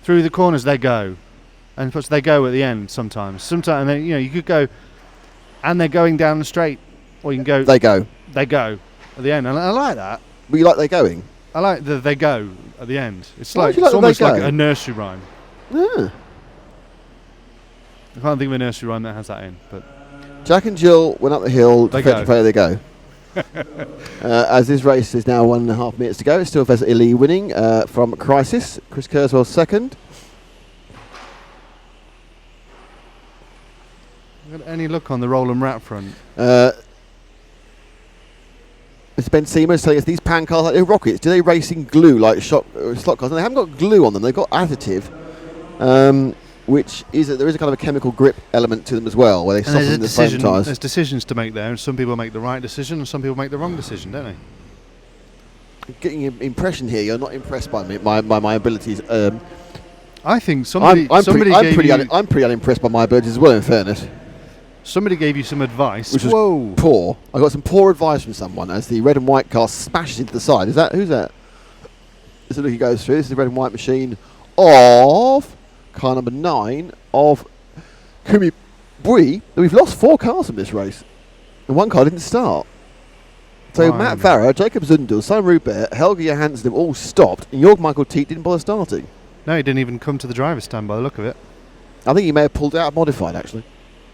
through the corners they go, and puts they go at the end sometimes. And then, you could go, and they're going down the straight, or you can go, They go. they go at the end. And I like that. But you like they going? I like the they go at the end. It's Why like do you like it's the almost they like go? a nursery rhyme. Yeah. I can't think of a nursery rhyme that has that in, but Jack and Jill went up the hill. They Defensive go. player, they go. As this race is now 1.5 minutes to go, it's still Vesa Ili winning from Crisis. Chris Kurzweil second. got any look on the Roland Rat front? It's Ben Seamus telling us these pan cars like they're rockets. Do they race in glue like slot cars? And they haven't got glue on them. They've got additive, which is there is a kind of a chemical grip element to them as well, where they soften the foam tyres. There's decisions to make there, and some people make the right decision, and some people make the wrong decision, don't they? Getting your impression here, you're not impressed by me, my abilities. I think somebody I'm gave pretty you unimpressed by my abilities as well. In fairness, somebody gave you some advice. which was Whoa! poor. I got some poor advice from someone as the red and white car smashes into the side. Is that who's that? This is the look he goes through. This is the red and white machine of car number 9 of Kumi Bui. We've lost 4 cars from this race, and 1 car didn't start. So Matt Farah, Jacob Zundel, Simon Rupert, Helge Johansson have all stopped, and Jorg Michael Teat didn't bother starting. No, he didn't even come to the driver's stand by the look of it. I think he may have pulled out modified actually.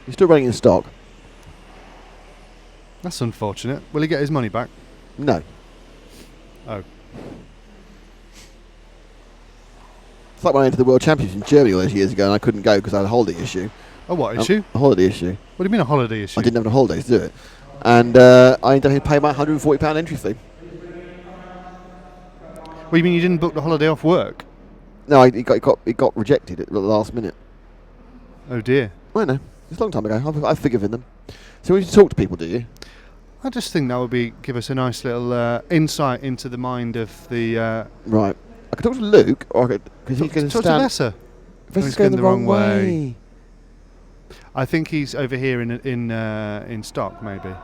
He's still running in stock. That's unfortunate. Will he get his money back? No. Oh. It's like when I entered the World Championships in Germany all those years ago and I couldn't go because I had a holiday issue. Oh, what issue? A holiday issue. What do you mean a holiday issue? I didn't have a holiday to do it. And I ended up paying my £140 entry fee. What, you mean you didn't book the holiday off work? No, it got rejected at the last minute. Oh dear. I know. It's a long time ago. I've forgiven them. So we should talk to people, do you? I just think that would give us a nice little insight into the mind of the... Right. I could talk to Luke, or because he's going to talk to stand... Lesser. He's going the wrong way. I think he's over here in stock, maybe.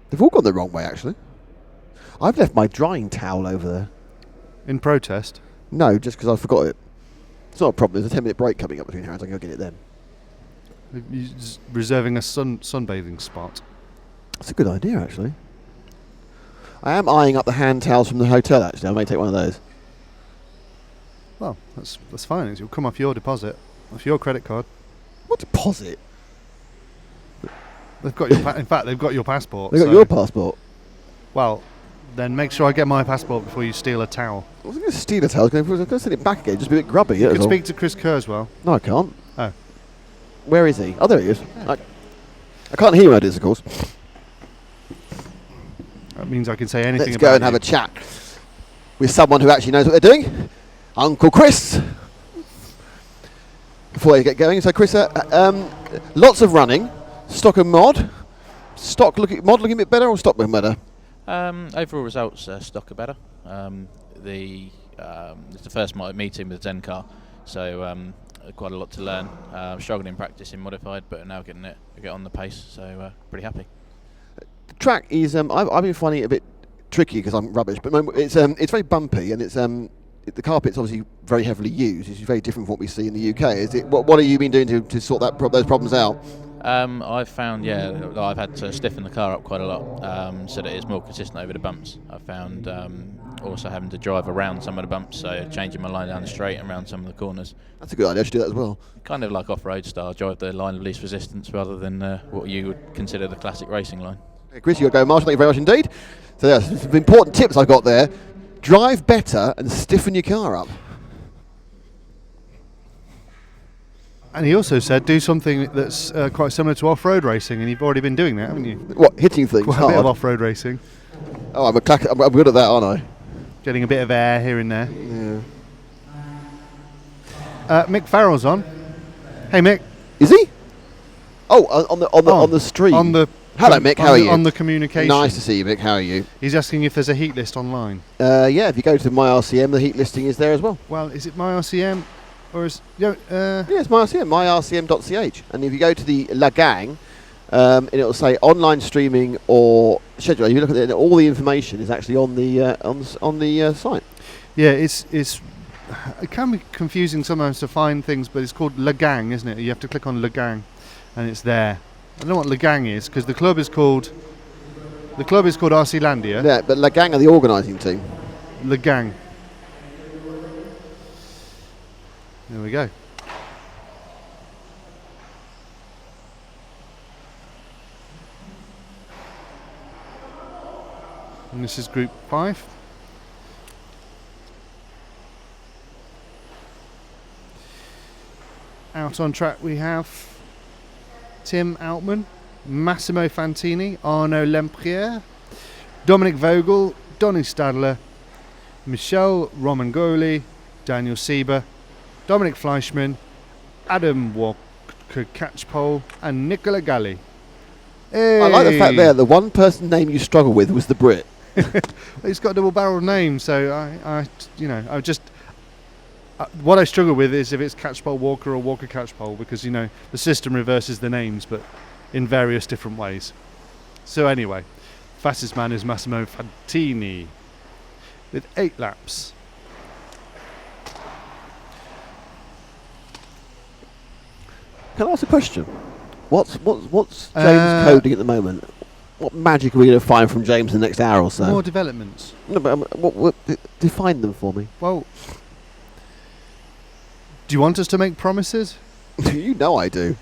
They've all gone the wrong way, actually. I've left my drying towel over there. In protest? No, just because I forgot it. It's not a problem. There's a 10-minute break coming up between hands. I can go get it then. You're reserving a sunbathing spot. That's a good idea, actually. I am eyeing up the hand towels from the hotel, actually. I may take one of those. Well, that's fine. It'll come off your deposit, off your credit card. What deposit? They've got your in fact, they've got your passport. They got your passport. Well, then make sure I get my passport before you steal a towel. I wasn't going to steal a towel. I was going to send it back again. Just be a bit grubby. You can speak to Chris Kurzweil. No, I can't. Oh. Where is he? Oh, there he is. Yeah. I can't hear him, of course. That means I can say anything Let's about go and have a chat with someone who actually knows what they're doing. Uncle Chris. Before you get going, so Chris, lots of running, stock and mod. Mod looking a bit better or stock looking better? Overall results, stock are better. It's the first meeting with Zencar, so quite a lot to learn. Struggled in practice in modified, but now getting it get on the pace, so pretty happy. The track is I've been finding it a bit tricky because I'm rubbish, but it's very bumpy, and it's the carpet's obviously very heavily used. It's very different from what we see in the UK. Is it? What have you been doing to sort those problems out? I've found, I've had to stiffen the car up quite a lot, so that it's more consistent over the bumps. I've found also having to drive around some of the bumps, so changing my line down the straight and around some of the corners. That's a good idea. I should do that as well. Kind of like off-road style, drive the line of least resistance rather than what you would consider the classic racing line. Okay, Chris, you got to go, Marshall. Thank you very much indeed. So yeah, some important tips I've got there. Drive better and stiffen your car up. And he also said do something that's quite similar to off-road racing, and you've already been doing that, haven't you? What, hitting things Quite hard? a bit of off-road racing. Oh, I'm good at that, aren't I? Getting a bit of air here and there. Yeah. Mick Farrell's on. Hey, Mick. Is he? Oh, on the stream. Hello, Mick. How are you? On the communication. Nice to see you, Mick. How are you? He's asking if there's a heat list online. Yeah, if you go to MyRCM, the heat listing is there as well. Well, is it MyRCM or is Yeah, it's MyRCM, myrcm.ch, and if you go to the La Gang, and it'll say online streaming or schedule. If you look at it, all the information is actually on the site. Yeah, it can be confusing sometimes to find things, but it's called La Gang, isn't it? You have to click on La Gang, and it's there. I don't know what La Gang is because the club is called RC Landia. Yeah, but La Gang are the organising team. La Gang. There we go. And this is Group 5. Out on track we have Tim Altman, Massimo Fantini, Arnaud Lempriere, Dominic Vogel, Donny Stadler, Michel Romangoli, Daniel Sieber, Dominic Fleischmann, Adam Walker-Catchpole and Nicola Galli. Hey. I like the fact there the one person name you struggle with was the Brit. He's got a double barrel name, so what I struggle with is if it's Catchpole Walker or Walker Catchpole, because the system reverses the names, but in various different ways. So anyway, fastest man is Massimo Fantini with 8 laps. Can I ask a question? What's James coding at the moment? What magic are we going to find from James in the next hour or so? More developments. No, but what define them for me. Well, do you want us to make promises? You know I do.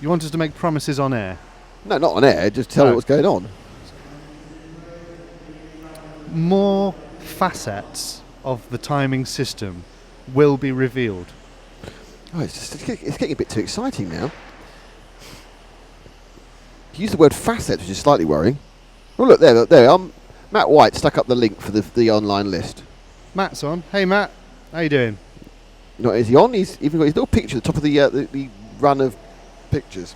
You want us to make promises on air? No, not on air. Just tell me what's going on. More facets of the timing system will be revealed. Oh, it's getting a bit too exciting now. You use the word facets, which is slightly worrying. Oh, look, there. Matt White stuck up the link for the online list. Matt's on. Hey, Matt. How you doing? No, is he on? He's even got his little picture at the top of the run of pictures.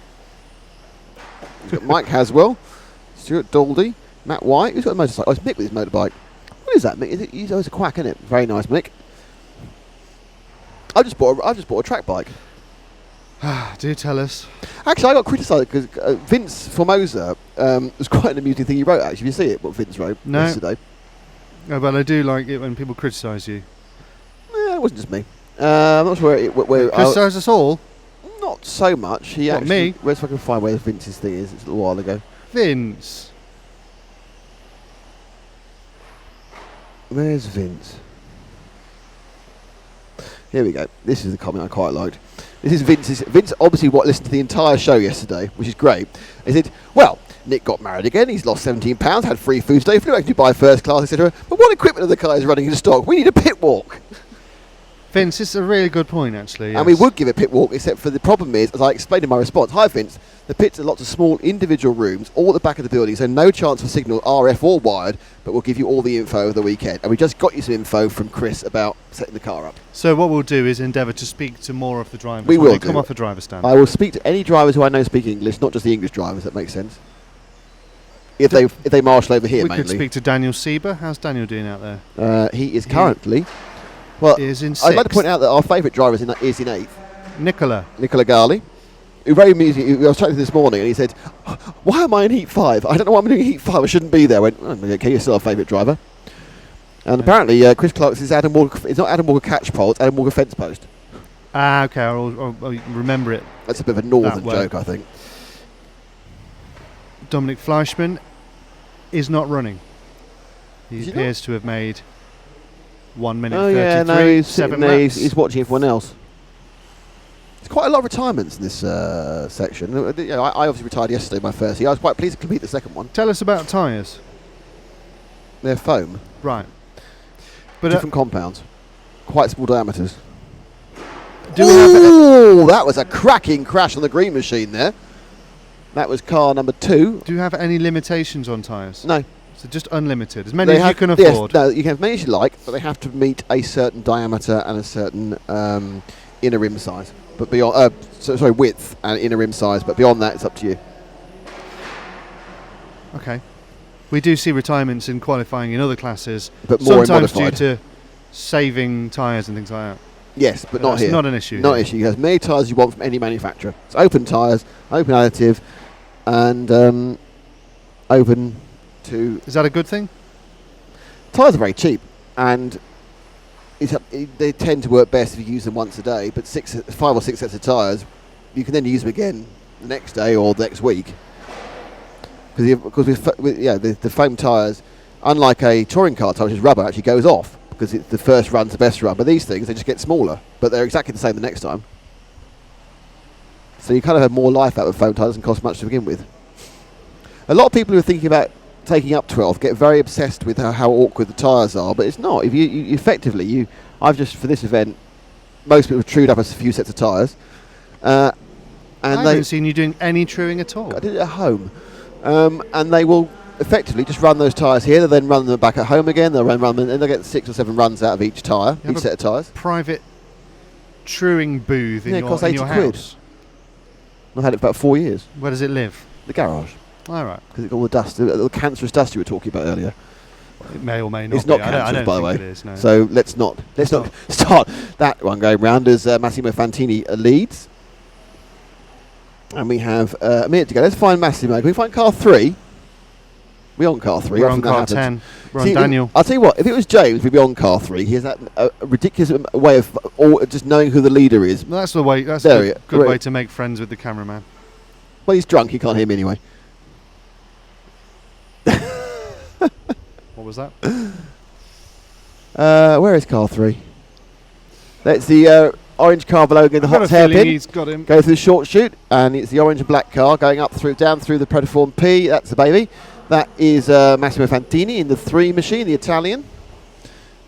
He's got Mike Haswell, Stuart Daldy, Matt White. Who's got a motorcycle? Oh, it's Mick with his motorbike. What is that, Mick? He's always a quack, isn't it? Very nice, Mick. I just bought a track bike. Do tell us. Actually, I got criticised because Vince Formosa was quite an amusing thing he wrote. Actually, did you see it? What Vince wrote yesterday? No, but I do like it when people criticise you. It wasn't just me. I'm not sure where criticise us all. Not so much. He what, actually. Me? Where's if I can find where Vince's thing is? It's a little while ago. Vince. Where's Vince? Here we go. This is the comment I quite liked. This is Vince's. Vince obviously listened to the entire show yesterday, which is great. He said, well, Nick got married again, he's lost 17 pounds, had free food today, flew back to Dubai first class, etc. But what equipment are the guys running in stock? We need a pit walk. Vince, it's a really good point, actually. Yes. And we would give a pit walk, except for the problem is, as I explained in my response, hi Vince, the pits are lots of small individual rooms, all at the back of the building, so no chance for signal RF or wired, but we'll give you all the info over the weekend. And we just got you some info from Chris about setting the car up. So what we'll do is endeavour to speak to more of the drivers. We will come off the driver stand. I will speak to any drivers who I know speak English, not just the English drivers, that makes sense. If they marshal over here, we mainly. could speak to Daniel Sieber. How's Daniel doing out there? He is currently... Well, is in I'd like to point out that our favourite driver is in 8th. Nicola. Gali, who very amusing. I was chatting to him this morning, and he said, "Why am I in Heat 5? I don't know why I'm doing Heat 5. I shouldn't be there." I went, "Oh, okay, you're still our favourite driver." And apparently, Chris Clark's is Adam Walker. It's not Adam Walker catch pole. It's Adam Walker fence post. Ah, okay. I'll remember it. That's a bit of a northern That way. joke, I think. Dominic Fleischmann is not running. He Is he appears to have made 1 minute Oh 33, yeah, no, he's 7 sitting there. laps. He's watching everyone else. There's quite a lot of retirements in this section. I obviously retired yesterday, my first year. I was quite pleased to complete the second one. Tell us about tyres. They're foam, Right. But different compounds, quite small diameters. do we have Ooh, that was a cracking crash on the green machine there. That was car number 2. do you have any limitations on tyres? No. So just unlimited, as many as you can afford. Yes, no, you can have as many as you like, but they have to meet a certain diameter and a certain inner rim size. But beyond, width and inner rim size. But beyond that, it's up to you. Okay. We do see retirements in qualifying in other classes, But more in sometimes due modified. to saving tyres and things like that. Yes, but not That's here. not an issue Not here. an issue. You have as many tyres as you want from any manufacturer. It's open tyres, open additive, and open to... Is that a good thing? Tyres are very cheap, and they tend to work best if you use them once a day, but 5 or 6 sets of tyres, you can then use them again the next day or the next week. Because the foam tyres, unlike a touring car tyre, which is rubber, actually goes off, because the first run's the best run. But these things, they just get smaller, but they're exactly the same the next time. So you kind of have more life out of foam tyres and cost much to begin with. A lot of people who are thinking about taking up 12 get very obsessed with how awkward the tyres are, but it's not. If you effectively, I've just, for this event, most people have trued up a few sets of tyres. I haven't seen you doing any truing at all. I did it at home. And they will effectively just run those tyres here, they'll then run them back at home again, they'll run them, and they'll get 6 or 7 runs out of each tyre, You have each set of tyres. Private truing booth in Yeah, it costs your 80 quid. house. I've had it for about 4 years. Where does it live? The garage. All right. Because it's got all the dust, the cancerous dust you were talking about earlier. It may or may not It's be. not I don't cancerous, by the way. think it is, no. So let's not start that one going round as Massimo Fantini leads. And we have a minute to go. Let's find Massimo. Can we find car 3? We're on car 3. We're Often on that car happens. 10. We're on Daniel. I'll tell you what, if it was James, we'd be on car 3. He has that ridiculous way of just knowing who the leader is. Well, that's the way. That's There a we good are. way to make friends with the cameraman. Well, he's drunk. He can't hear me anyway. What was that? Where is car 3? That's the orange car below again, the I've got hot a feeling hairpin. he's got him. Go through the short chute, and it's the orange and black car going down through the Predaform P. That's the baby. That is Massimo Fantini in the 3 machine, the Italian.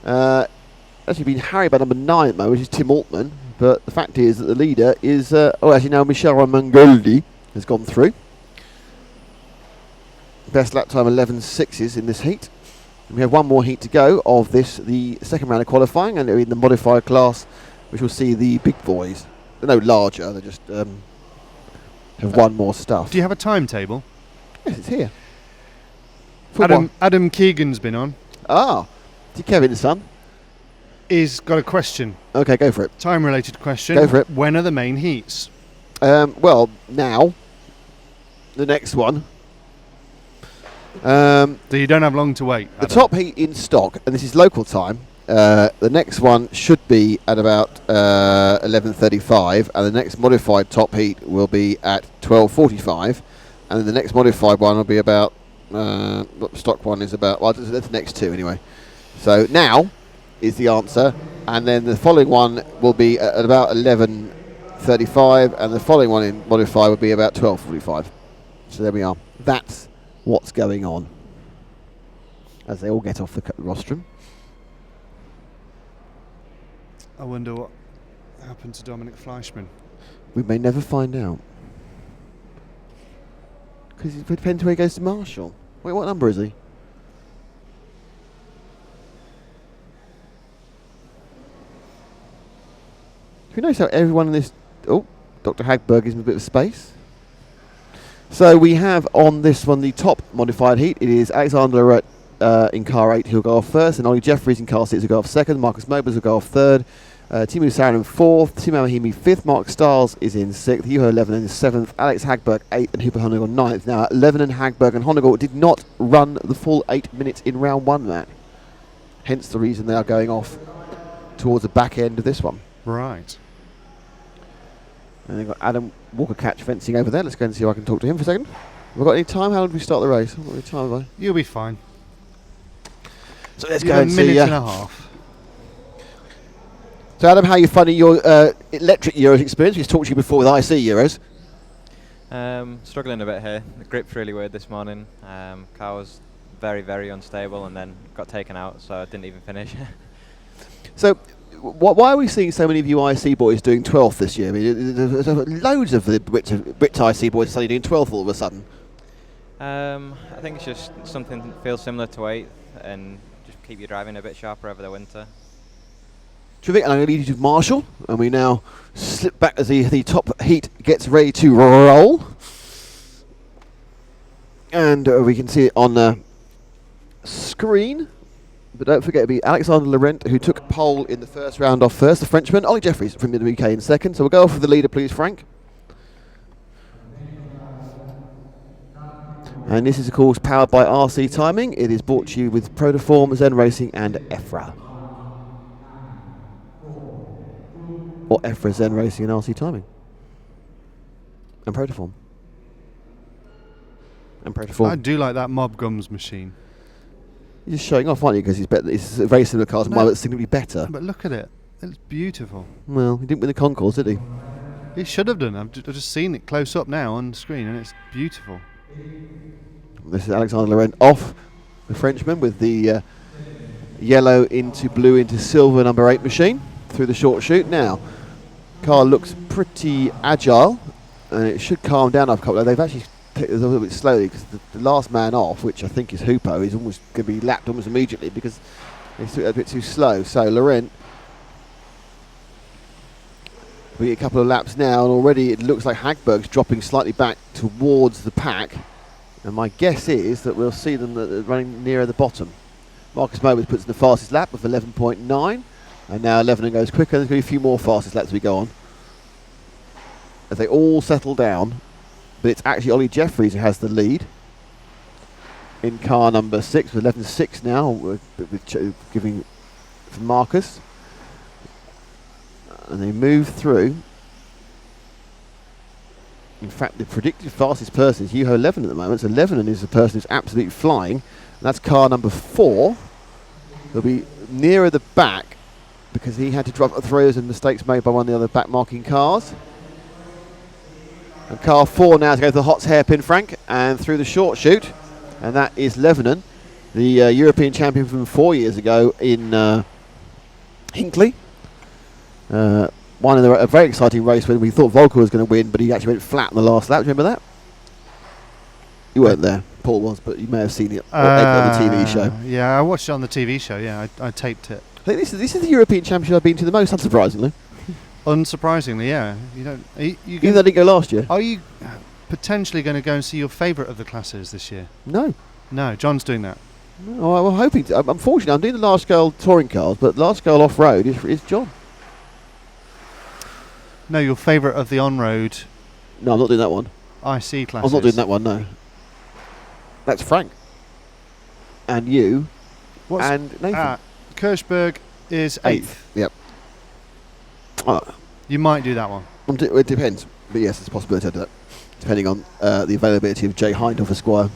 Actually been harried by number 9 at the moment, which is Tim Altman. But the fact is that the leader is, actually now Michel Mangoldi has gone through. Best lap time 11.6s in this heat. And we have one more heat to go of this, the second round of qualifying, and they're in the modified class, which will see the big boys. They're no larger, they just have one more stuff. Do you have a timetable? Yes, it's here. For what? Adam Keegan's been on. Ah, is Kevin's son? He's got a question. Okay, go for it. Time-related question. Go for it. When are the main heats? Well, now, the next one. So you don't have long to wait. The Adam. top heat in stock, and this is local time. The next one should be at about 11:35, and the next modified top heat will be at 12:45, and then the next modified one will be about. Stock one is about. Well, that's the next 2 anyway. So now is the answer, and then the following one will be at about 11:35, and the following one in modified will be about 12:45. So there we are. That's what's going on as they all get off the rostrum. I wonder what happened to Dominic Fleischmann. We may never find out. Because it depends where he goes to Marshall. Wait, what number is he? Do you notice how everyone in this... Oh, Dr. Hagberg gives him a bit of space. So we have on this one the top modified heat. It is Alexander Lorette in car 8 who'll go off first, and Ollie Jeffries in car 6 will go off second. Marcus Mobers will go off third. Timu Sarin in 4th, Timo Mahimi 5th, Mark Stiles is in 6th, Juho Levanen is 7th, Alex Hagberg 8th, and Hooper Honegal 9th. Now, Levanen, Hagberg, and Honegal did not run the full 8 minutes in round 1, Matt. Hence the reason they are going off towards the back end of this one. Right. And they've got Adam Walker catch fencing over there. Let's go and see if I can talk to him for a second. Have we got any time? How long do we start the race? What any time have I? You'll be fine. So let's You go have and a see. minute and a half. So Adam, how are you finding your electric Euros experience? We've talked to you before with IC Euros. Struggling a bit here. The grip's really weird this morning. Car was very, very unstable and then got taken out, so I didn't even finish. So why are we seeing so many of you IC boys doing 12th this year? I mean, there's loads of the Brit IC boys suddenly doing 12th all of a sudden. I think it's just something that feels similar to 8th and just keep you driving a bit sharper over the winter. Terrific, and I'm going to lead you to Marshall, and we now slip back as the top heat gets ready to roll. And we can see it on the screen. But don't forget, it'll be Alexander Laurent who took pole in the first round off first, the Frenchman. Ollie Jeffries from the UK in second. So we'll go off with the leader, please, Frank. And this is, of course, powered by RC Timing. It is brought to you with Protoform, Zen Racing, and EFRA. Or EFRA, Zen Racing, and RC Timing. And Protoform. And Protoform. I do like that Mob Gums machine. You're just showing off, aren't you? Because it's a very similar car to mine, but significantly better. But look at it. It's beautiful. Well, he didn't win the concours, did he? He should have done. I've just seen it close up now on screen, and it's beautiful. This is Alexander Laurent off the Frenchman with the yellow into blue into silver number 8 machine through the short chute. Now, car looks pretty agile, and it should calm down after a couple. They've actually taken it a little bit slowly because the last man off, which I think is Hoopo, is almost going to be lapped almost immediately because they took it a bit too slow. So Laurent, we get a couple of laps now, and already it looks like Hagberg's dropping slightly back towards the pack. And my guess is that we'll see them running nearer the bottom. Marcus Mobus puts in the fastest lap with 11.9. And now 11 goes quicker. There's going to be a few more fastest laps as we go on, as they all settle down. But it's actually Ollie Jeffries who has the lead in car number 6 with 11.6 now, giving for Marcus. And they move through. In fact, the predicted fastest person is Juho Levanen at the moment. So Levanen is the person who's absolutely flying. And that's car number 4. He'll be nearer the back because he had to drop throws and mistakes made by one of the other back marking cars. And car 4 now is going to the Hots hairpin, Frank, and through the short chute. And that is Levanen, the European champion from 4 years ago in Hinckley. One of a very exciting race when we thought Volker was going to win, but he actually went flat in the last lap. Do you remember that? You weren't there. Paul was, but you may have seen it on the TV show. Yeah, I watched it on the TV show. Yeah, I taped it. I think this is the European Championship I've been to the most, unsurprisingly. Unsurprisingly, yeah. You don't. Even though I didn't go last year. Are you potentially going to go and see your favourite of the classes this year? No. No, John's doing that. No, I'm hoping to. Unfortunately, I'm doing the large scale touring cars, but large scale off road is John. No, your favourite of the on-road No, I'm not doing that one. IC classes. I'm not doing that one, no. That's Frank. And you. And Nathan. Kirchberg is 8th. Yep. You might do that one. It depends. But yes, it's a possibility I do that. Depending on the availability of Jay Hindhoff Esquire.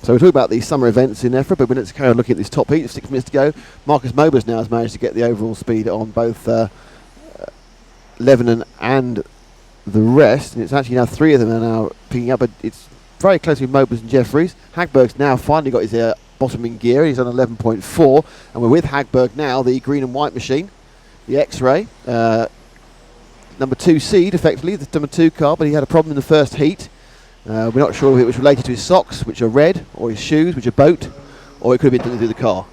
So we're talking about the summer events in EFRA, but we're going to carry on looking at this top heat. 6 minutes to go. Marcus Mobus now has managed to get the overall speed on both Levanen and the rest, and it's actually now 3 of them are now picking up, but it's very close with Mobus and Jeffries. Hagberg's now finally got his bottom in gear. He's on 11.4, and we're with Hagberg now, the green and white machine, the X-Ray, number 2 seed, effectively, the number 2 car, but he had a problem in the first heat. We're not sure if it was related to his socks, which are red, or his shoes, which are boat, or it could have been to do the car.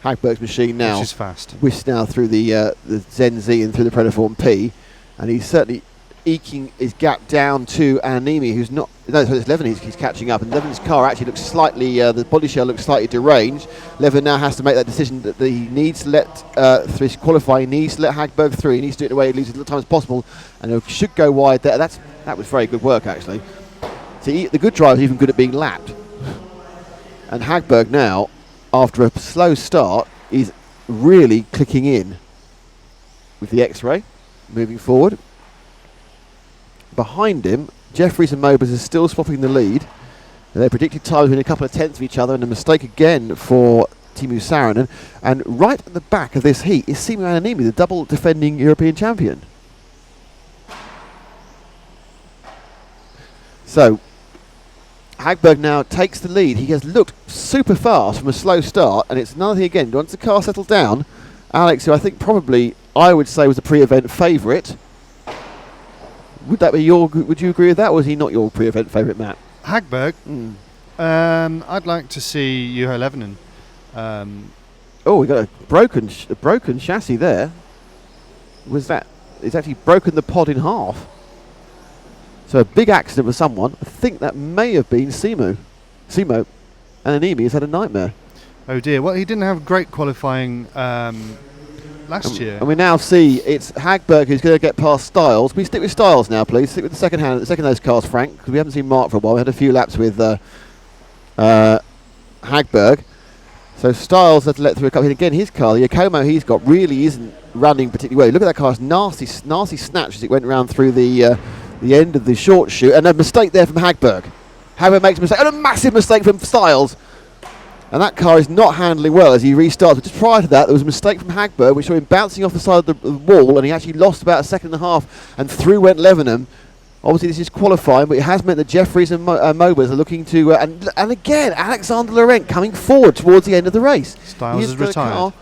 Hagberg's machine now, which is fast, whisked now through the Zen Z and through the Protoform P, and he's certainly eking his gap down to Anemi, who's not. No, so it's Levin he's catching up, and Levin's car actually looks slightly. The body shell looks slightly deranged. Levin now has to make that decision that he needs to let through his qualifying. He needs to let Hagberg through. He needs to do it in a way he loses as little time as possible, and it should go wide there. That was very good work actually. See, the good driver is even good at being lapped, and Hagberg now, after a slow start, is really clicking in with the X-ray, moving forward. Behind him, Jeffries and Mobers are still swapping the lead. Their predicted times within a couple of tenths of each other, and a mistake again for Teemu Saarinen. And right at the back of this heat is Simo Ananimi, the double defending European champion. So, Hagberg now takes the lead. He has looked super fast from a slow start, and it's another thing again. Once the car settled down, Alex, who I think probably I would say was a pre-event favourite. Would that be your? Would you agree with that, or is he not your pre-event favourite, Matt? Hagberg. I'd like to see Juho Levinen. Oh, we got a broken chassis there. Was that? It's actually broken the pod in half. So a big accident for someone. I think that may have been Simo. And Anemi has had a nightmare. Oh dear. Well, he didn't have great qualifying last year. And we now see it's Hagberg who's going to get past Styles. We stick with Styles now, please. Stick with the second of those cars, Frank, because we haven't seen Mark for a while. We had a few laps with Hagberg. So Styles has to let through a couple. And again, his car, the Yokomo he's got, really isn't running particularly well. Look at that car's nasty snatch as it went round through the end of the short shoot. And a mistake there from Hagberg. Hagberg makes a mistake. And a massive mistake from Styles. And that car is not handling well as he restarts. But just prior to that, there was a mistake from Hagberg, which saw him bouncing off the side of the wall, and he actually lost about a second and a half, and through went Levenham. Obviously, this is qualifying, but it has meant that Jeffries and Mobers are looking to... and again, Alexander Laurent coming forward towards the end of the race. Styles is retired.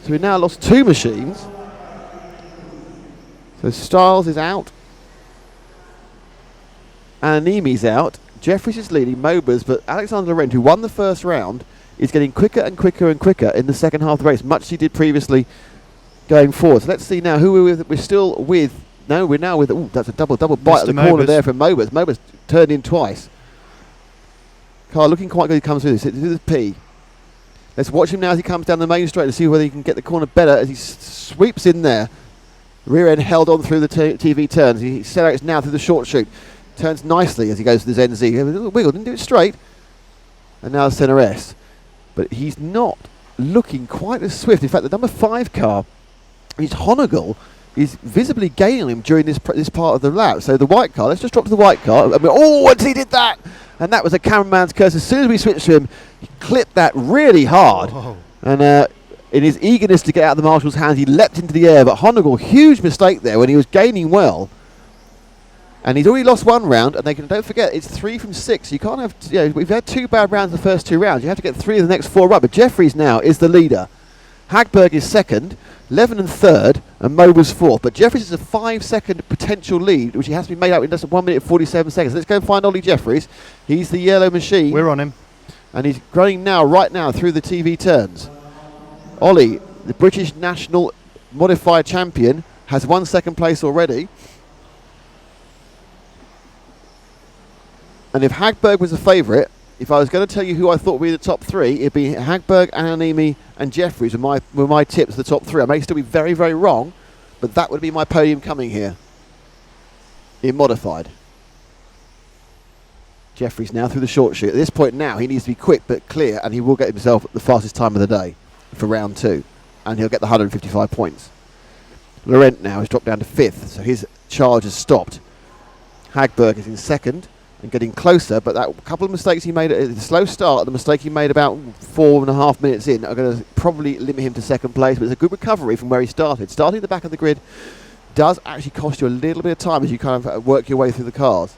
So we've now lost two machines. So Styles is out. Anemi's out. Jeffries is leading Mobers, but Alexander Laurent, who won the first round, is getting quicker and quicker and quicker in the second half of the race, much as he did previously going forward. So let's see now who we're with. We're still with... No, we're now with... Ooh, that's a double bite at the corner there from Mobers. Mobers turned in twice. Car looking quite good. He comes through this. This is P. Let's watch him now as he comes down the main straight to see whether he can get the corner better as he sweeps in there. Rear end held on through the TV turns. He accelerates now through the short chute. Turns nicely as he goes to the NZ. A little wiggle, didn't do it straight. And now the centre S. But he's not looking quite as swift. In fact, the number 5 car, his Honegal, is visibly gaining on him during this part of the lap. So the white car, let's just drop to the white car. Once he did that! And that was a cameraman's curse. As soon as we switched to him, he clipped that really hard. Whoa. And in his eagerness to get out of the marshal's hands, he leapt into the air. But Honegal, huge mistake there when he was gaining well. And he's already lost one round, and don't forget, it's 3 from 6. You can't have... we've had 2 bad rounds in the first 2 rounds. You have to get 3 of the next 4 right. But Jeffries now is the leader. Hagberg is second, Levin and third, and Mobers fourth. But Jeffries is a 5-second potential lead, which he has to be made up in just 1 minute 47 seconds. Let's go and find Ollie Jeffries. He's the yellow machine. We're on him. And he's running right now through the TV turns. Ollie, the British national modified champion, has won second place already. And if Hagberg was a favourite, if I was going to tell you who I thought would be the top 3, it'd be Hagberg, Ananimi and Jeffries were my tips for the top 3. I may still be very, very wrong, but that would be my podium coming here in modified. Jeffries now through the short shoot. At this point now, he needs to be quick but clear, and he will get himself the fastest time of the day for round 2. And he'll get the 155 points. Laurent now has dropped down to 5th, so his charge has stopped. Hagberg is in second and getting closer, but that couple of mistakes he made at the slow start, the mistake he made about 4.5 minutes in, are going to probably limit him to second place. But it's a good recovery from where he started. Starting at the back of the grid does actually cost you a little bit of time as you kind of work your way through the cars.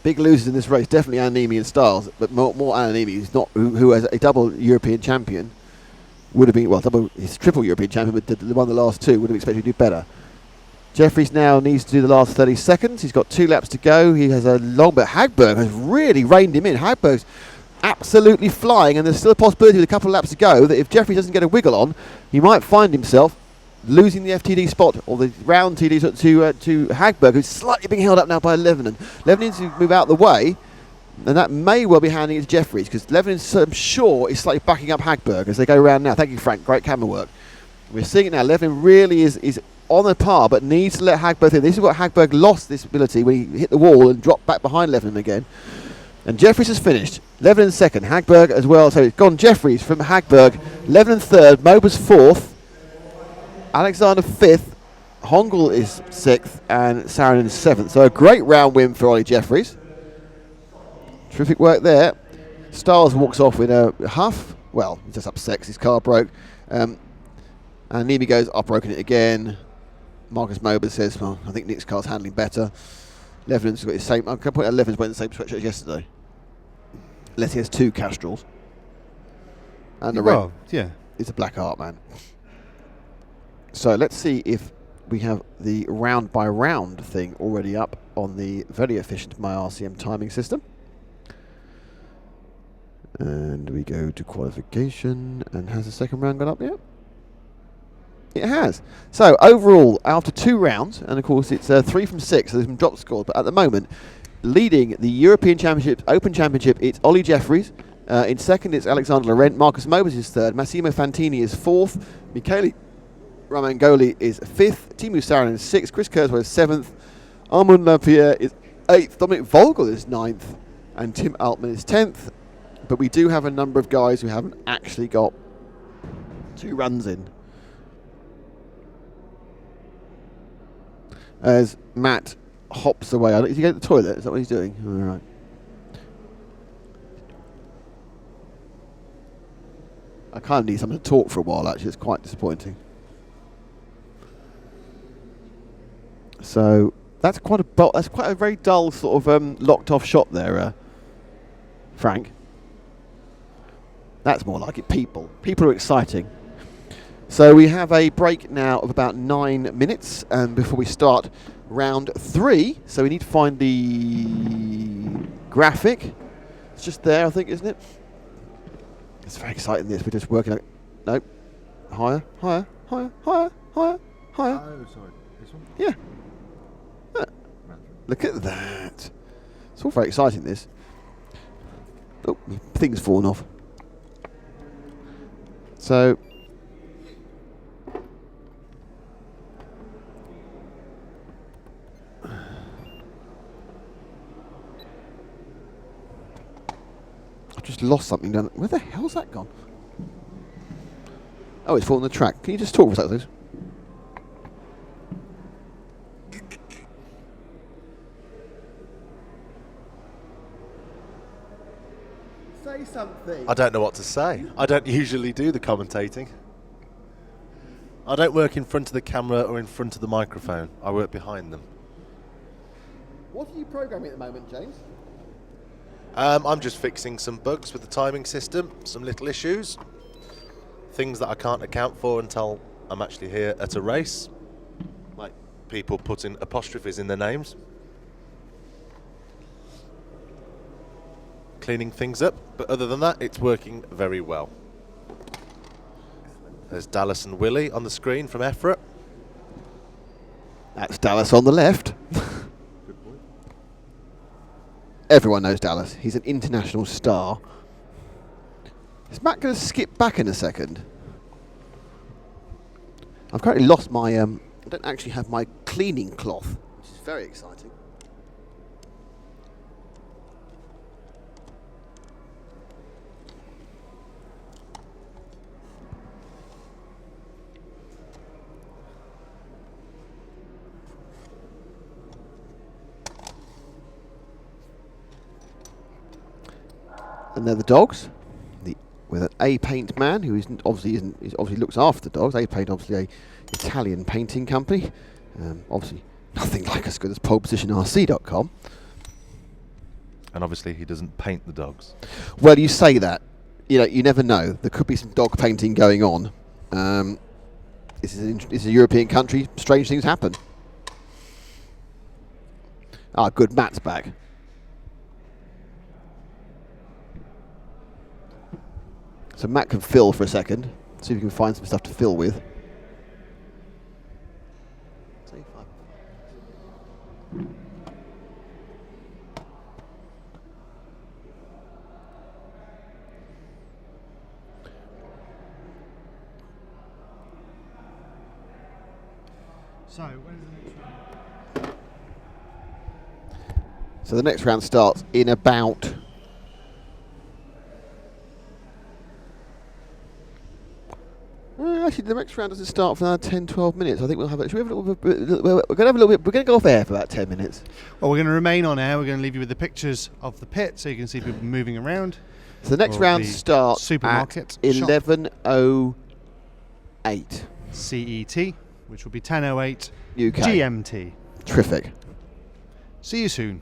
Big losers in this race, definitely Ananimi and Styles, but more Ananimi, who as a double European champion would have been, he's triple European champion, but won the last 2, would have expected to do better. Jeffries now needs to do the last 30 seconds. He's got 2 laps to go. He has a long, but Hagberg has really reined him in. Hagberg's absolutely flying, and there's still a possibility with a couple of laps to go that if Jeffries doesn't get a wiggle on, he might find himself losing the FTD spot, or the round TD to Hagberg, who's slightly being held up now by Levenon. Levenon needs to move out of the way, and that may well be handing it to Jeffries, because Levenon, I'm sure, is slightly backing up Hagberg as they go around now. Thank you, Frank. Great camera work. We're seeing it now. Levenon really is on a par, but needs to let Hagberg in. This is what Hagberg lost this ability when he hit the wall and dropped back behind Levenon again. And Jeffries has finished. Levenon second, Hagberg as well. So it's gone Jeffries from Hagberg. Levenon third, Mobus fourth, Alexander fifth, Hongel is sixth, and Saarinen is seventh. So a great round win for Ollie Jeffries. Terrific work there. Stiles walks off with a huff. Well, he's just upset 'cause his car broke. And Nimi goes, I've broken it again. Marcus Mobus says, well, I think Nick's car's handling better. Levenon's got the same. I can point out Levenon's wearing the same sweatshirt as yesterday. Unless he has two Castrals. And the red. Yeah. It's a black art, man. So let's see if we have the round by round thing already up on the very efficient MyRCM timing system. And we go to qualification. And has the second round gone up yet? It has. So overall, after 2 rounds, and of course it's 3 from 6, so there's some drop scores, but at the moment, leading the European Championship, Open Championship, it's Ollie Jeffries. In second, it's Alexander Laurent. Marcus Mobus is third. Massimo Fantini is fourth. Michele Ramangoli is fifth. Timu Saarinen is sixth. Chris Kurzweil is seventh. Armand Lapierre is eighth. Dominic Vogel is ninth. And Tim Altman is 10th. But we do have a number of guys who haven't actually got 2 runs in. As Matt hops away. Is he going to the toilet? Is that what he's doing? All right. I kind of need someone to talk for a while, actually. It's quite disappointing. So that's quite a very dull sort of locked off shot there, Frank. That's more like it. People are exciting. So we have a break now of about 9 minutes, and before we start round 3, so we need to find the graphic. It's just there, I think, isn't it? It's very exciting. This we're just working out. Nope. Higher, higher, higher, higher, higher, higher. Oh, sorry. This one? Yeah. Look at that. It's all very exciting. This. Oh, my thing's fallen off. So. I've just lost something down. Where the hell's that gone? Oh, it's fallen the track. Can you just talk for a second, please? Say something. I don't know what to say. I don't usually do the commentating. I don't work in front of the camera or in front of the microphone. I work behind them. What are you programming at the moment, James? I'm just fixing some bugs with the timing system, some little issues, things that I can't account for until I'm actually here at a race, like people putting apostrophes in their names. Cleaning things up, but other than that, it's working very well. There's Dallas and Willie on the screen from EFRA. That's Dallas on the left. Everyone knows Dallas. He's an international star. Is Matt going to skip back in a second? I've currently lost my... I don't actually have my cleaning cloth, which is very exciting. And they're the dogs, with an A-Paint man who obviously looks after the dogs. A-Paint, obviously a Italian painting company, obviously nothing like as good as polepositionrc.com. And obviously he doesn't paint the dogs. Well, you say that, you never know. There could be some dog painting going on. This is a European country. Strange things happen. Ah, good. Matt's back. So Matt can fill for a second. See if we can find some stuff to fill with. So, when is the next round? So the next round starts in about actually, the next round doesn't start for another 10, 12 minutes. I think we'll have. Should we have a little bit, we're going to have a little bit. We're going to go off air for about 10 minutes. Well, we're going to remain on air. We're going to leave you with the pictures of the pit, so you can see people moving around. So the next Or round the starts supermarket at shop. 11:08 CET, which will be 10:08 UK. GMT. Terrific. See you soon.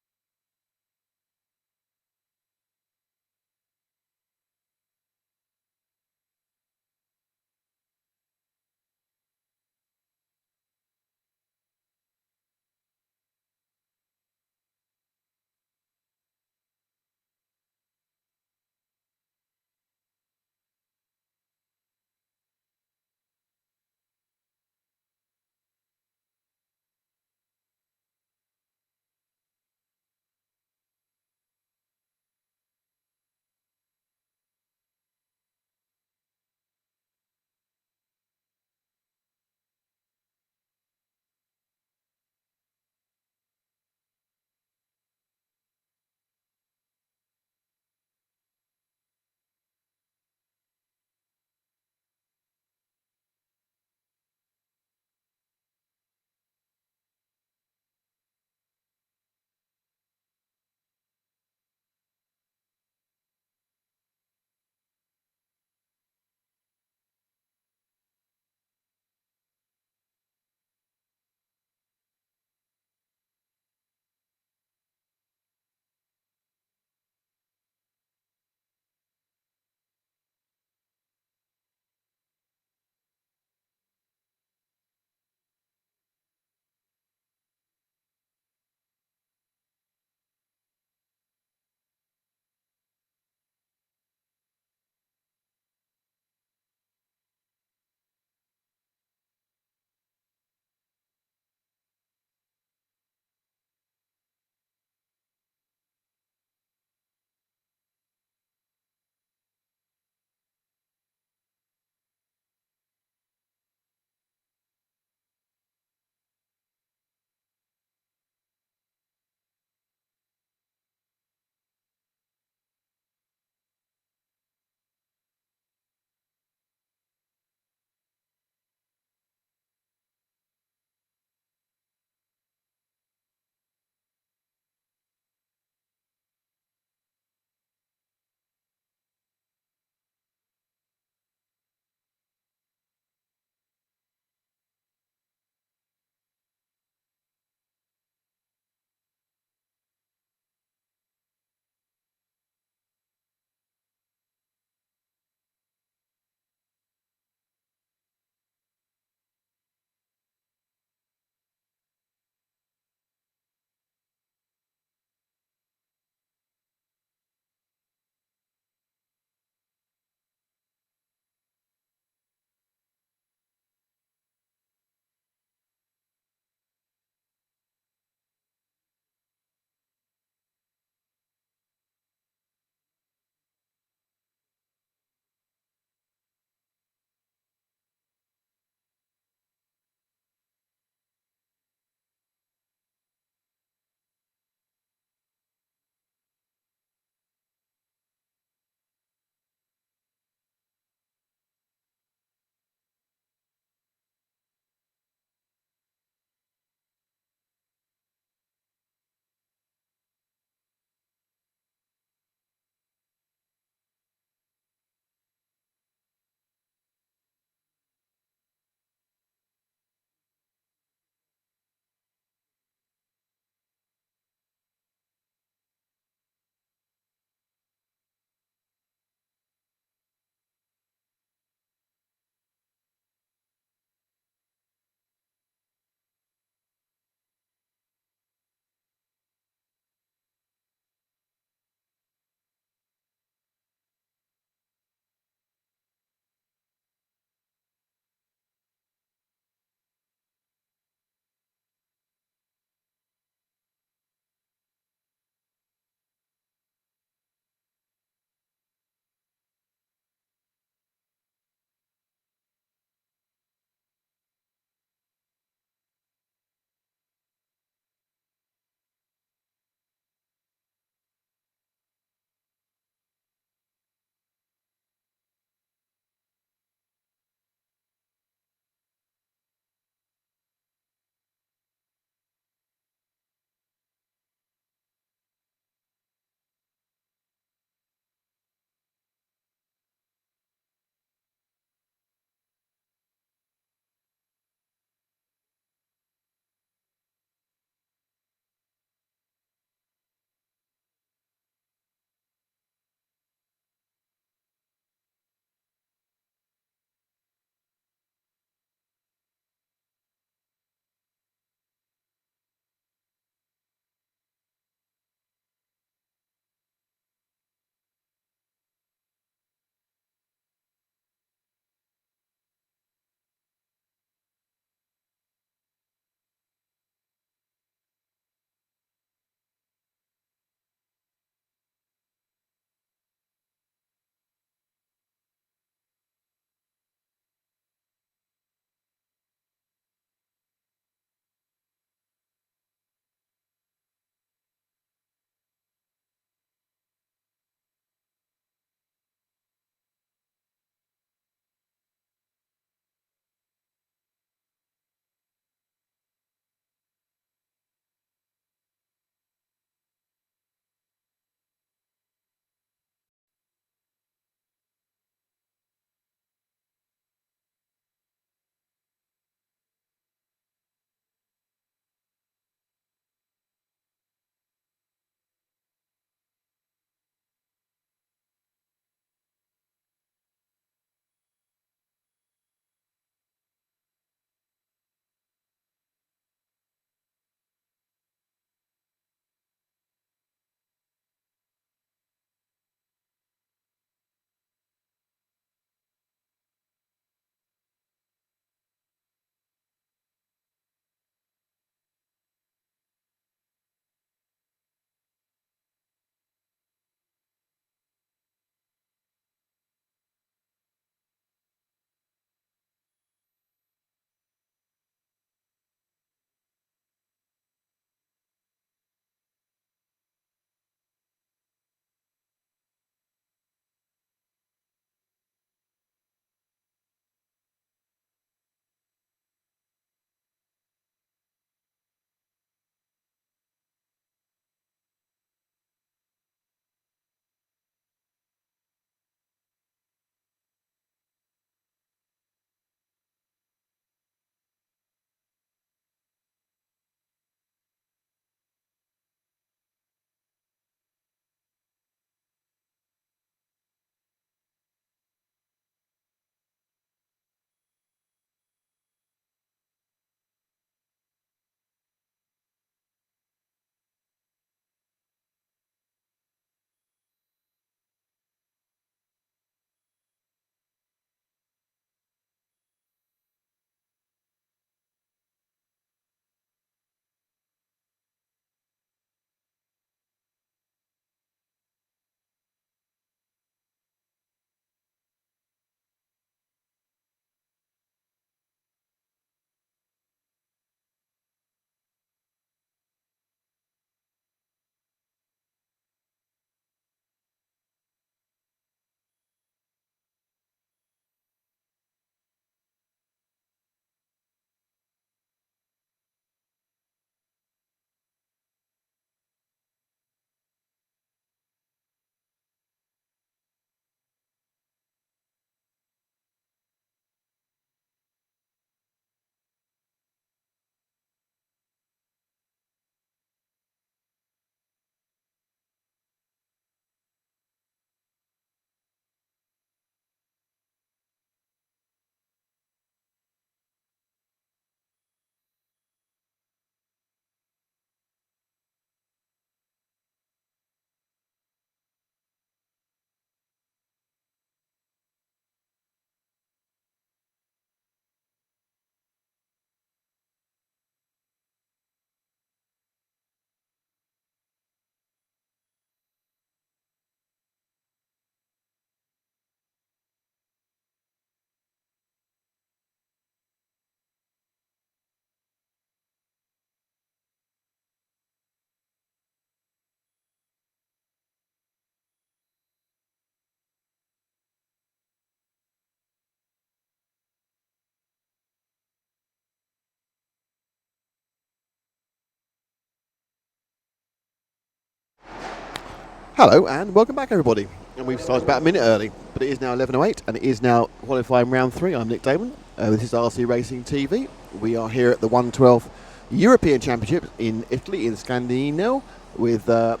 Hello and welcome back, everybody. And we've started about a minute early, but it is now 11:08 and it is now qualifying round 3. I'm Nick Damon. This is RC Racing TV. We are here at the 112 European Championships in Italy, in Scandinavia, with the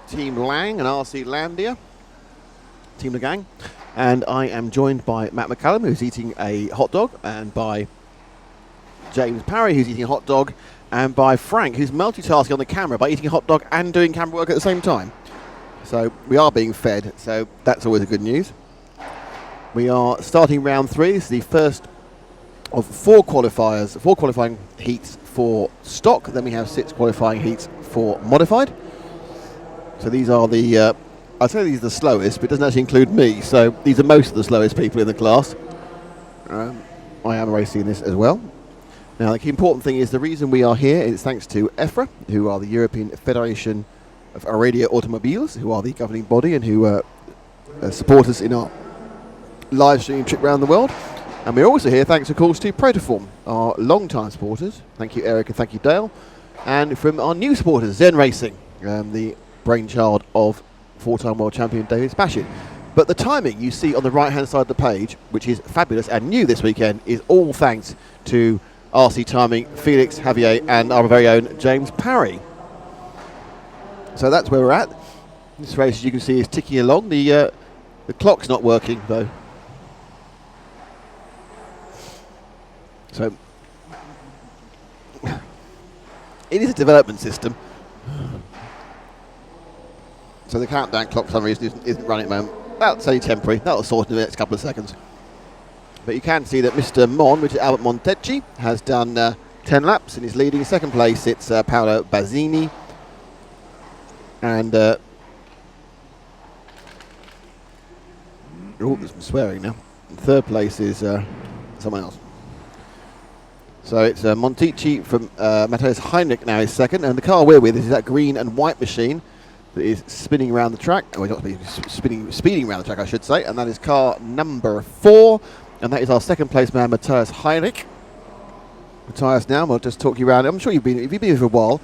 Team Lang and RC Landia, Team Legang. And I am joined by Matt McCallum, who's eating a hot dog, and by James Parry, who's eating a hot dog, and by Frank, who's multitasking on the camera by eating a hot dog and doing camera work at the same time. So we are being fed, so that's always a good news. We are starting round 3. This is the first of 4 qualifying heats for stock. Then we have 6 qualifying heats for modified. So these are the, I'd say these are the slowest, but it doesn't actually include me. So these are most of the slowest people in the class. I am racing in this as well. Now, the key important thing is the reason we are here is thanks to EFRA, who are the European Federation of Aradia Automobiles, who are the governing body and who support us in our live stream trip around the world. And we're also here thanks, of course, to Protoform, our long-time supporters. Thank you, Eric, and thank you, Dale. And from our new supporters, Zen Racing, the brainchild of 4-time world champion David Spashin. But the timing you see on the right-hand side of the page, which is fabulous and new this weekend, is all thanks to RC Timing, Felix, Javier, and our very own James Parry. So that's where we're at. This race, as you can see, is ticking along. The clock's not working, though. So it is a development system. So the countdown clock for some reason isn't running at the moment. That's only temporary. That'll sort in the next couple of seconds. But you can see that Mr. Mon, which is Albert Montecchi, has done 10 laps and is leading. Second place, it's Paolo Bazzini. And oh, there's some swearing now. Third place is someone else. So it's Montici from Matthias Heinrich now is second. And the car we're with is that green and white machine that is spinning around the track. Oh, not speeding around the track, I should say. And that is car number 4. And that is our second place man, Matthias Heinrich. Matthias now, we'll just talk you around. I'm sure if you've been here for a while,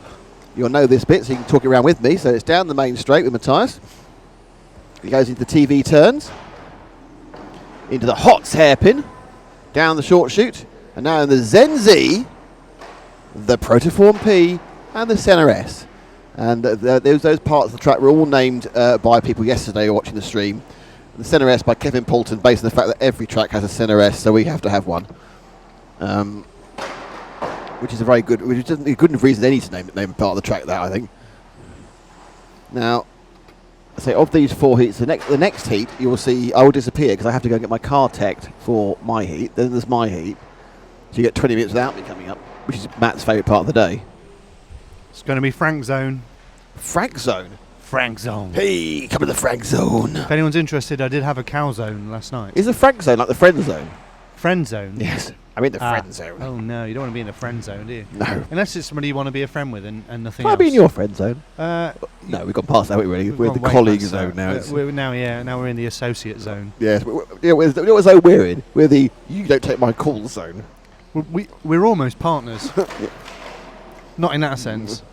you'll know this bit, so you can talk it around with me. So it's down the main straight with Matthias. He goes into the TV turns, into the Hotz hairpin, down the short chute, and now in the Zen Z, the Protoform P, and the Senna S. And those parts of the track were all named by people yesterday watching the stream. The Senna S by Kevin Poulton, based on the fact that every track has a Senna S, so we have to have one. Which is a very good, which is a good enough reason they need to name part of the track that, I think. Now, say of these 4 heats, the next heat you will see I will disappear because I have to go and get my car teched for my heat. Then there's my heat, so you get 20 minutes without me coming up, which is Matt's favourite part of the day. It's going to be Frank Zone. Frank Zone. Frank Zone. Hey, come to the Frank Zone. If anyone's interested, I did have a cow zone last night. Is the Frank Zone like the Friend Zone? Friend zone? Yes. I'm in the friend zone. Oh no, you don't want to be in the friend zone, do you? No. Unless it's somebody you want to be a friend with and nothing Can I else. be in your friend zone? No, we've gone past that, haven't we, really? We're in the gone way colleague past zone that. now. Now we're in the associate zone. Yes. You know what zone we're in? We're the you don't take my call zone. We're almost partners. Not in that sense.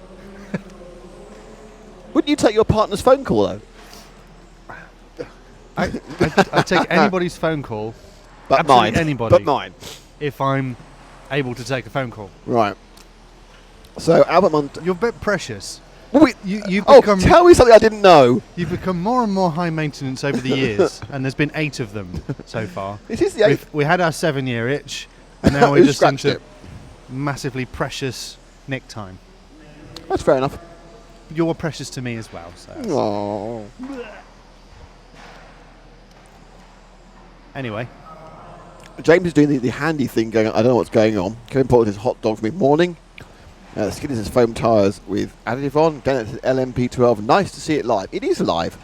Wouldn't you take your partner's phone call, though? I take anybody's phone call. But absolutely mine. Anybody. But mine. If I'm able to take a phone call. Right. So Albert You're a bit precious. Well, You've oh, become, tell me something I didn't know. You've become more and more high maintenance over the years, and there's been 8 of them so far. This is the 8th. We had our 7-year itch, and now we're just into it. massively precious Nick time. That's fair enough. You're precious to me as well. So. Oh. Anyway. James is doing the handy thing going on. I don't know what's going on. Kevin Porter his hot dog for mid-morning. Skinners his foam tyres with additive on. Then it's LMP12. Nice to see it live. It is live.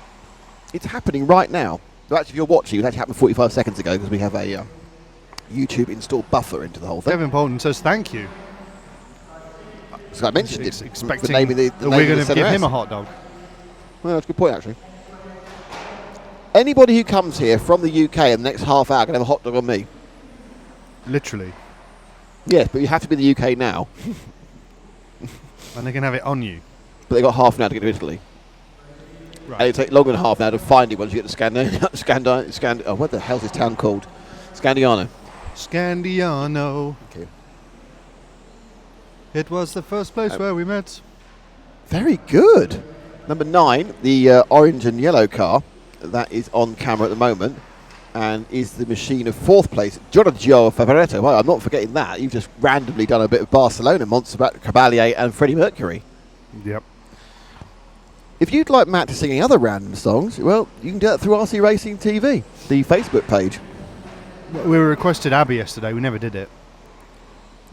It's happening right now. So actually, if you're watching, it actually happened 45 seconds ago because we have a YouTube installed buffer into the whole thing. Kevin Poulton says thank you. So I mentioned it. Expecting for naming the that we're going to give ZRS. him a hot dog. Well, that's a good point, actually. Anybody who comes here from the UK in the next half hour can have a hot dog on me. Literally. Yes, but you have to be in the UK now. And they can have it on you. But they've got half an hour to get to Italy. And it takes longer than half an hour to find it once you get to Scandinavia. What the hell's this town called? Scandiano. Scandiano. Okay. It was the first place where we met. Very good. Number 9, the orange and yellow car. That is on camera at the moment. And is the machine of 4th place, Giorgio Favaretto. Well, I'm not forgetting that. You've just randomly done a bit of Barcelona, Montserrat Caballé and Freddie Mercury. Yep. If you'd like Matt to sing any other random songs, well, you can do that through RC Racing TV, the Facebook page. We were requested Abbey yesterday. We never did it.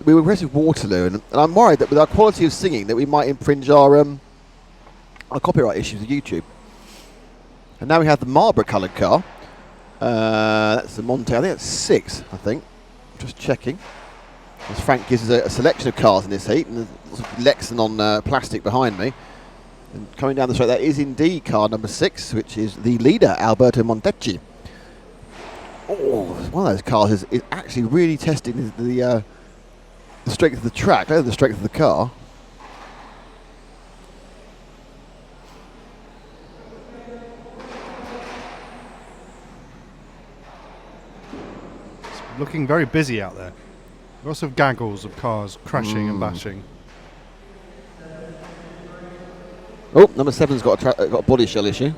We were requested Waterloo, and I'm worried that with our quality of singing that we might infringe our copyright issues with YouTube. And now we have the Marlborough coloured car. That's the Monte. I think that's 6, I think. Just checking. As Frank gives us a selection of cars in this heat, and there's lots of Lexan on plastic behind me. And coming down the straight, that is indeed car number 6, which is the leader, Alberto Montecchi. Oh, one of those cars is actually really testing the strength of the track, the strength of the car. It's looking very busy out there. Lots of gaggles of cars crashing and bashing. Oh, number 7's got a body shell issue.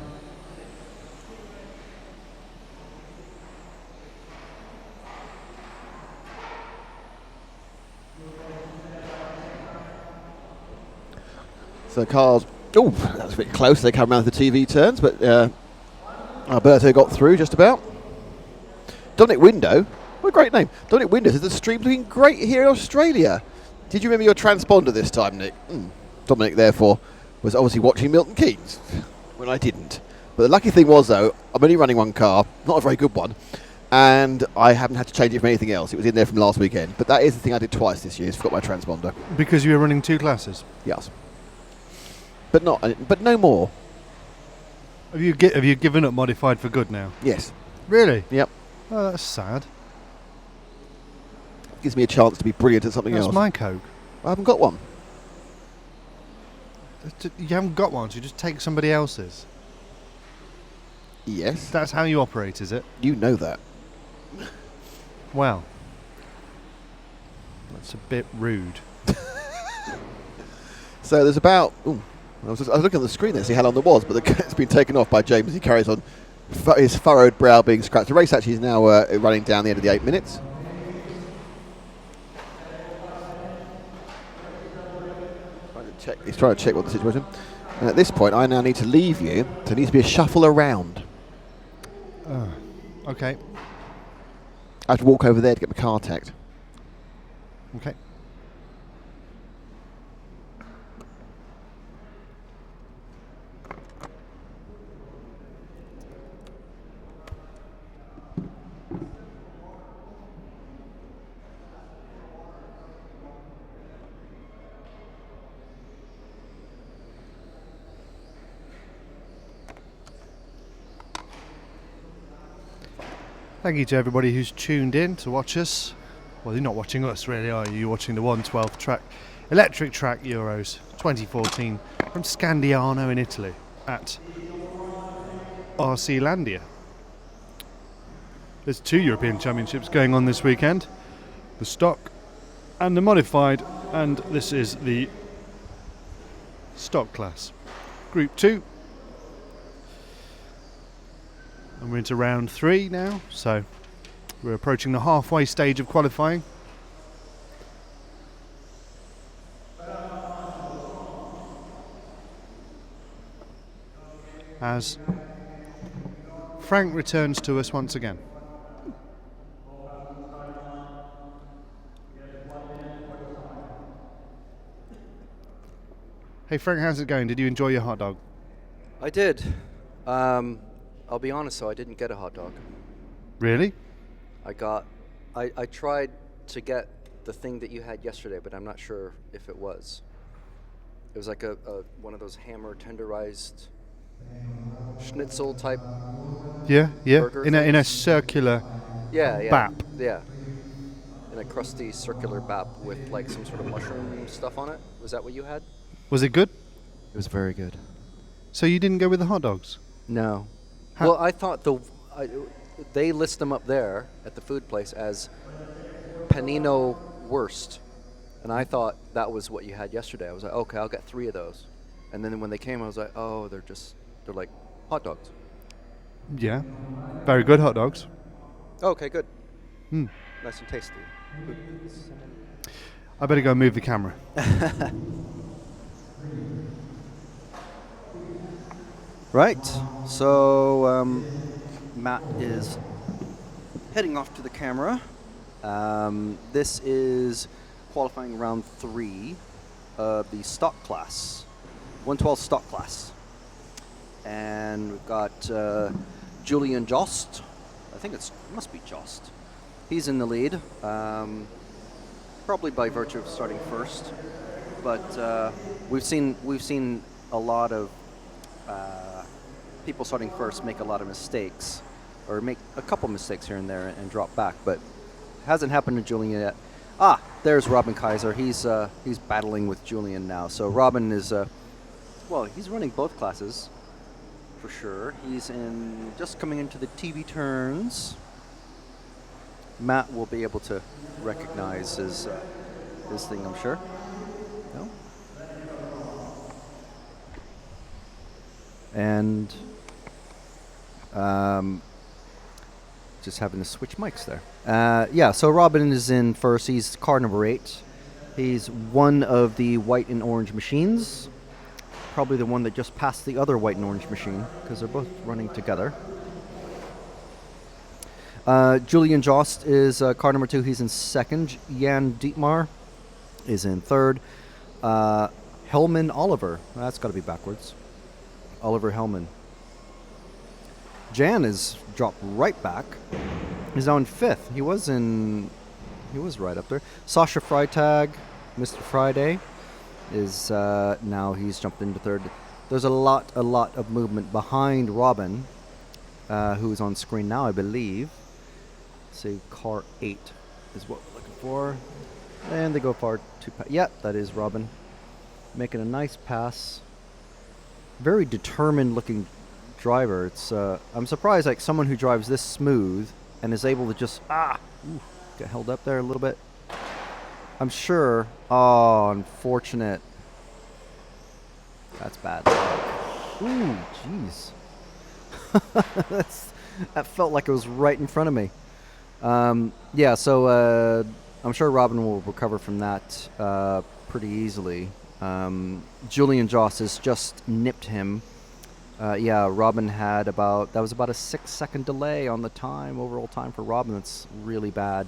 So the cars, oh, that was a bit close. They come around the TV turns, but Alberto got through just about. Dominic Window, what a great name. Dominic Window says the stream's looking great here in Australia. Did you remember your transponder this time, Nick? Dominic, therefore, was obviously watching Milton Keynes when I didn't. But the lucky thing was, though, I'm only running one car, not a very good one, and I haven't had to change it from anything else. It was in there from last weekend. But that is the thing I did twice this year, is forgot my transponder. Because you were running 2 classes? Yes. But no more. Have you given up modified for good now? Yes. Really? Yep. Oh, that's sad. Gives me a chance to be brilliant at something else. That's my Coke. I haven't got one. You haven't got one, so you just take somebody else's. Yes. That's how you operate, is it? You know that. Well, that's a bit rude. So there's about... Ooh, I was looking at the screen there to see how long there was, but it's been taken off by James as he carries on, his furrowed brow being scratched. The race actually is now running down the end of the 8 minutes. He's trying to check what the situation. And at this point, I now need to leave you. So there needs to be a shuffle around. Okay. I have to walk over there to get my car tagged. Okay. Thank you to everybody who's tuned in to watch us. Well, you're not watching us really, are you? You're watching the 112 track, electric track Euros 2014 from Scandiano in Italy at RC Landia. There's 2 European Championships going on this weekend, the stock and the modified, and this is the stock class. Group 2. And we're into round 3 now, so we're approaching the halfway stage of qualifying. As Frank returns to us once again. Hey Frank, how's it going? Did you enjoy your hot dog? I did. I'll be honest though, I didn't get a hot dog. Really? I tried to get the thing that you had yesterday, but I'm not sure if it was. It was like a one of those hammer tenderized schnitzel type. Yeah. Burger In a things. circular Yeah. bap. Yeah. In a crusty circular bap with like some sort of mushroom stuff on it. Was that what you had? Was it good? It was very good. So you didn't go with the hot dogs? No. How- Well, I thought they list them up there at the food place as panino worst, and I thought that was what you had yesterday. I was like, okay, I'll get 3 of those, and then when they came, I was like, oh, they're like hot dogs. Yeah. Very good hot dogs. Okay, good. Hmm. Nice and tasty. I better go move the camera. Right. So Matt is heading off to the camera. This is qualifying round 3 of the stock class, 112 stock class. And we've got Julian Jost. I think it must be Jost. He's in the lead, probably by virtue of starting first. But we've seen a lot of people starting first make a lot of mistakes, or make a couple mistakes here and there and drop back, but hasn't happened to Julian yet. There's Robin Kaiser. He's battling with Julian now. So Robin is, he's running both classes for sure. He's just coming into the TV turns. Matt will be able to recognize his thing, I'm sure. No? And just having to switch mics there. So Robin is in first. He's car number 8. He's one of the white and orange machines. Probably the one that just passed the other white and orange machine, because they're both running together. Julian Jost is car number 2. He's in second. Jan Dietmar is in third. Hellman Oliver. That's got to be backwards. Oliver Hellman. Jan is dropped right back. He's now in 5th. He was right up there. Sasha Freitag, Mr. Friday, is now he's jumped into 3rd. There's a lot of movement behind Robin, who is on screen now, I believe. Say car 8 is what we're looking for. And they go far to that is Robin. Making a nice pass. Very determined looking driver. It's I'm surprised, like, someone who drives this smooth and is able to just get held up there a little bit. I'm sure. Oh, unfortunate. That's bad. Ooh, jeez. That felt like it was right in front of me. So I'm sure Robin will recover from that pretty easily. Julian Jost has just nipped him. Robin had about a 6-second delay on the overall time for Robin. That's really bad.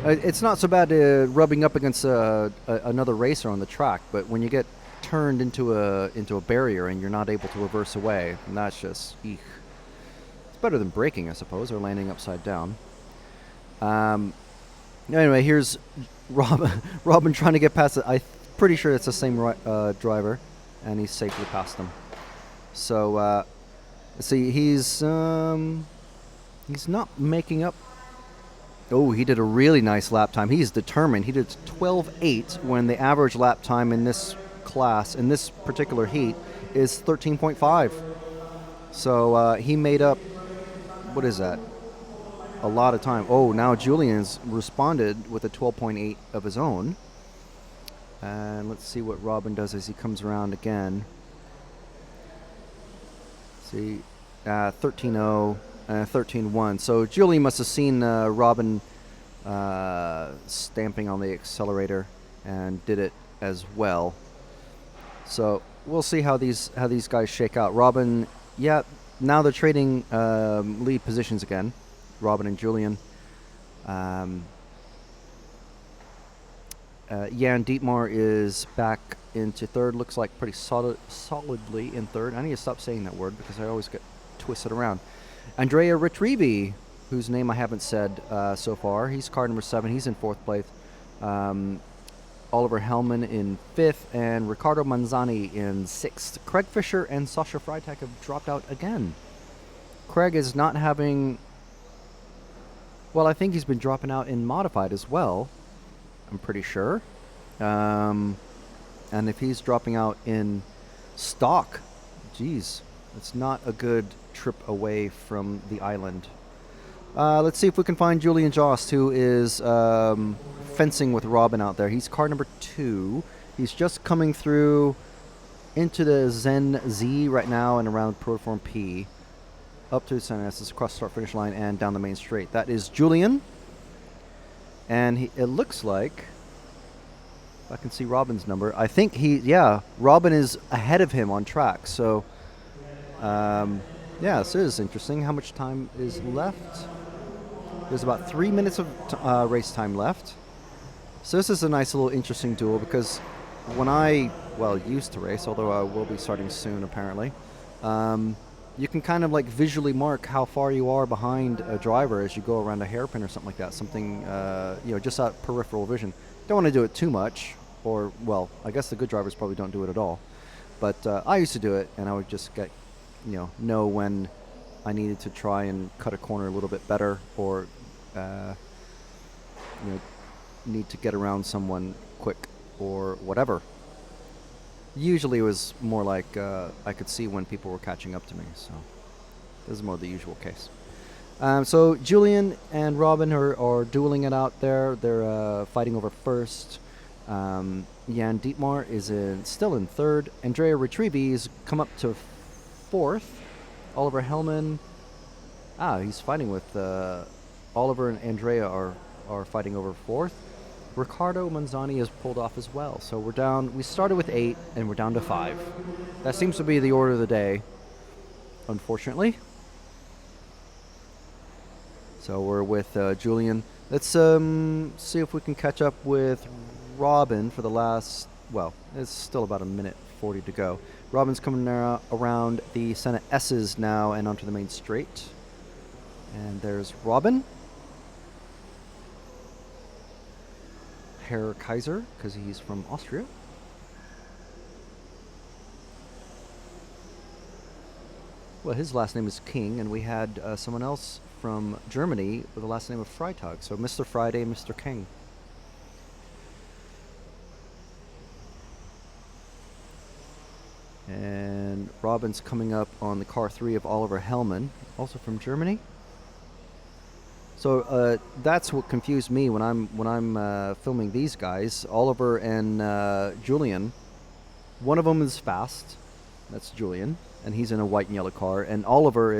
It's not so bad rubbing up against another racer on the track, but when you get turned into a barrier and you're not able to reverse away, and that's just eek. It's better than braking, I suppose, or landing upside down. Anyway, here's Robin trying to get past it. I'm pretty sure it's the same driver, and he's safely past him. So, let's see, he's not making up. Oh, he did a really nice lap time. He's determined. He did 12.8 when the average lap time in this class, in this particular heat, is 13.5. So he made up, what is that? A lot of time. Oh, now Julian's responded with a 12.8 of his own. And let's see what Robin does as he comes around again. See, 13.0, 13.1. So Julian must have seen Robin stamping on the accelerator and did it as well. So we'll see how these guys shake out. Robin, now they're trading lead positions again. Robin and Julian. Jan Dietmar is back into 3rd. Looks like pretty solidly in 3rd. I need to stop saying that word because I always get twisted around. Andrea Retrivi, whose name I haven't said so far. He's car number 7. He's in 4th place. Oliver Hellman in 5th. And Ricardo Manzani in 6th. Craig Fisher and Sasha Freitag have dropped out again. Craig is not having... Well, I think he's been dropping out in modified as well. I'm pretty sure. And if he's dropping out in stock Geez, it's not a good trip away from the island. Let's see if we can find Julian Jost, who is fencing with Robin out there. He's car number 2. He's just coming through into the Zen Z right now and around Protoform P. Up to San Estes, across the start-finish line and down the main straight. That is Julian. And it looks like, if I can see Robin's number, I think Robin is ahead of him on track. So, this is interesting. How much time is left? There's about 3 minutes of race time left. So this is a nice little interesting duel because when I, used to race, although I will be starting soon apparently, you can kind of like visually mark how far you are behind a driver as you go around a hairpin or something like that. Something, just out peripheral vision. Don't want to do it too much, or, I guess the good drivers probably don't do it at all. But I used to do it, and I would just get, know when I needed to try and cut a corner a little bit better, or, need to get around someone quick, or whatever. Usually it was more like I could see when people were catching up to me, so this is more the usual case. So Julian and Robin are dueling it out there. They're fighting over first. Jan Dietmar is still in third. Andrea Retrievi's come up to fourth. Oliver Hellman, he's fighting with Oliver and Andrea are fighting over fourth. Riccardo Manzani has pulled off as well. So we're down. We started with 8, and we're down to 5. That seems to be the order of the day, unfortunately. So we're with Julian. Let's see if we can catch up with Robin for the last, it's still about a minute 40 to go. Robin's coming around the Senna S's now and onto the main straight. And there's Robin. Herr Kaiser, because he's from Austria. Well, his last name is King, and we had someone else from Germany with the last name of Freitag. So Mr. Friday, Mr. King. And Robin's coming up on the car 3 of Oliver Hellman, also from Germany. So that's what confused me when I'm filming these guys. Oliver and Julian. One of them is fast. That's Julian, and he's in a white and yellow car. And Oliver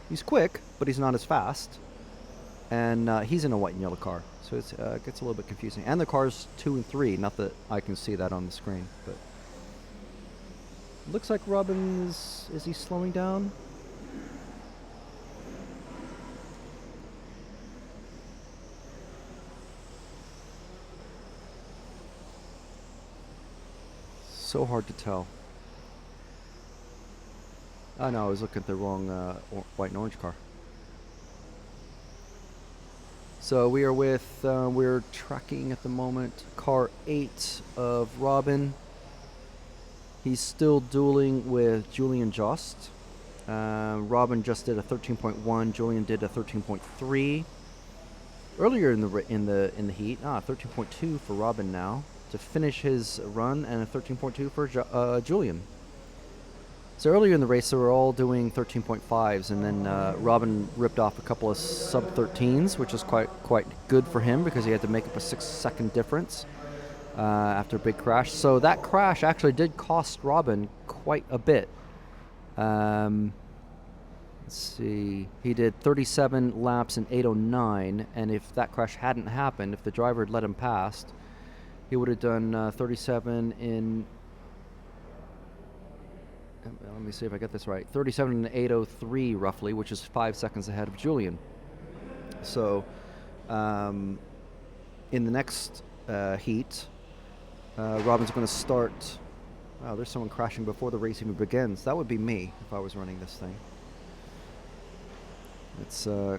he's quick, but he's not as fast. And he's in a white and yellow car. So it gets a little bit confusing. And the cars 2 and 3. Not that I can see that on the screen, but looks like Robin is he slowing down? So hard to tell. Oh no, I was looking at the wrong white and orange car. So we are we're tracking at the moment car 8 of Robin. He's still dueling with Julian Jost. Robin just did a 13.1. Julian did a 13.3. Earlier in the heat, 13.2 for Robin now to finish his run, and a 13.2 for Julian. So earlier in the race, they were all doing 13.5s, and then Robin ripped off a couple of sub-13s, which is quite good for him because he had to make up a 6-second difference after a big crash. So that crash actually did cost Robin quite a bit. Let's see. He did 37 laps in 8:09, and if that crash hadn't happened, if the driver had let him past, he would have done 37 in... Let me see if I get this right. 37 in 8:03 roughly, which is 5 seconds ahead of Julian. So in the next heat, Robin's going to start... Wow, there's someone crashing before the race even begins. That would be me if I was running this thing. It's... I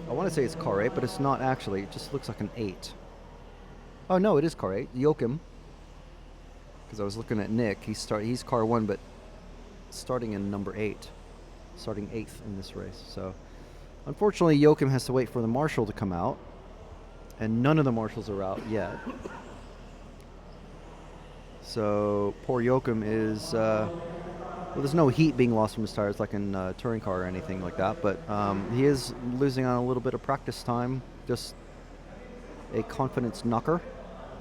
want to say it's car 8, but it's not actually. It just looks like an 8. Oh, no, it is car 8. Joachim. Because I was looking at Nick. He's car 1, but starting in number 8. Starting 8th in this race. So, unfortunately, Joachim has to wait for the marshal to come out. And none of the marshals are out yet. So, poor Joachim is Well, there's no heat being lost from his tires like in a touring car or anything like that, but he is losing on a little bit of practice time. Just a confidence knocker.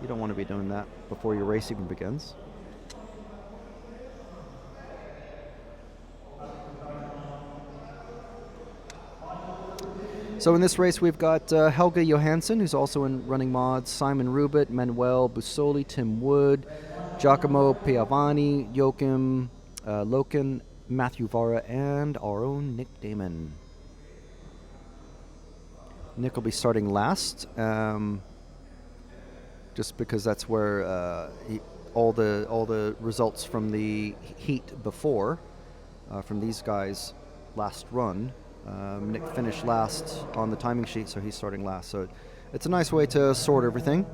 You don't want to be doing that before your race even begins. So in this race, we've got Helge Johansson, who's also in running mods, Simon Rubit, Manuel Busoli, Tim Wood, Giacomo Piavani, Joachim Loken, Matthew Vara, and our own Nick Damon. Nick will be starting last, just because that's where all the results from the heat before, from these guys' last run. Nick finished last on the timing sheet, so he's starting last. So it's a nice way to sort everything.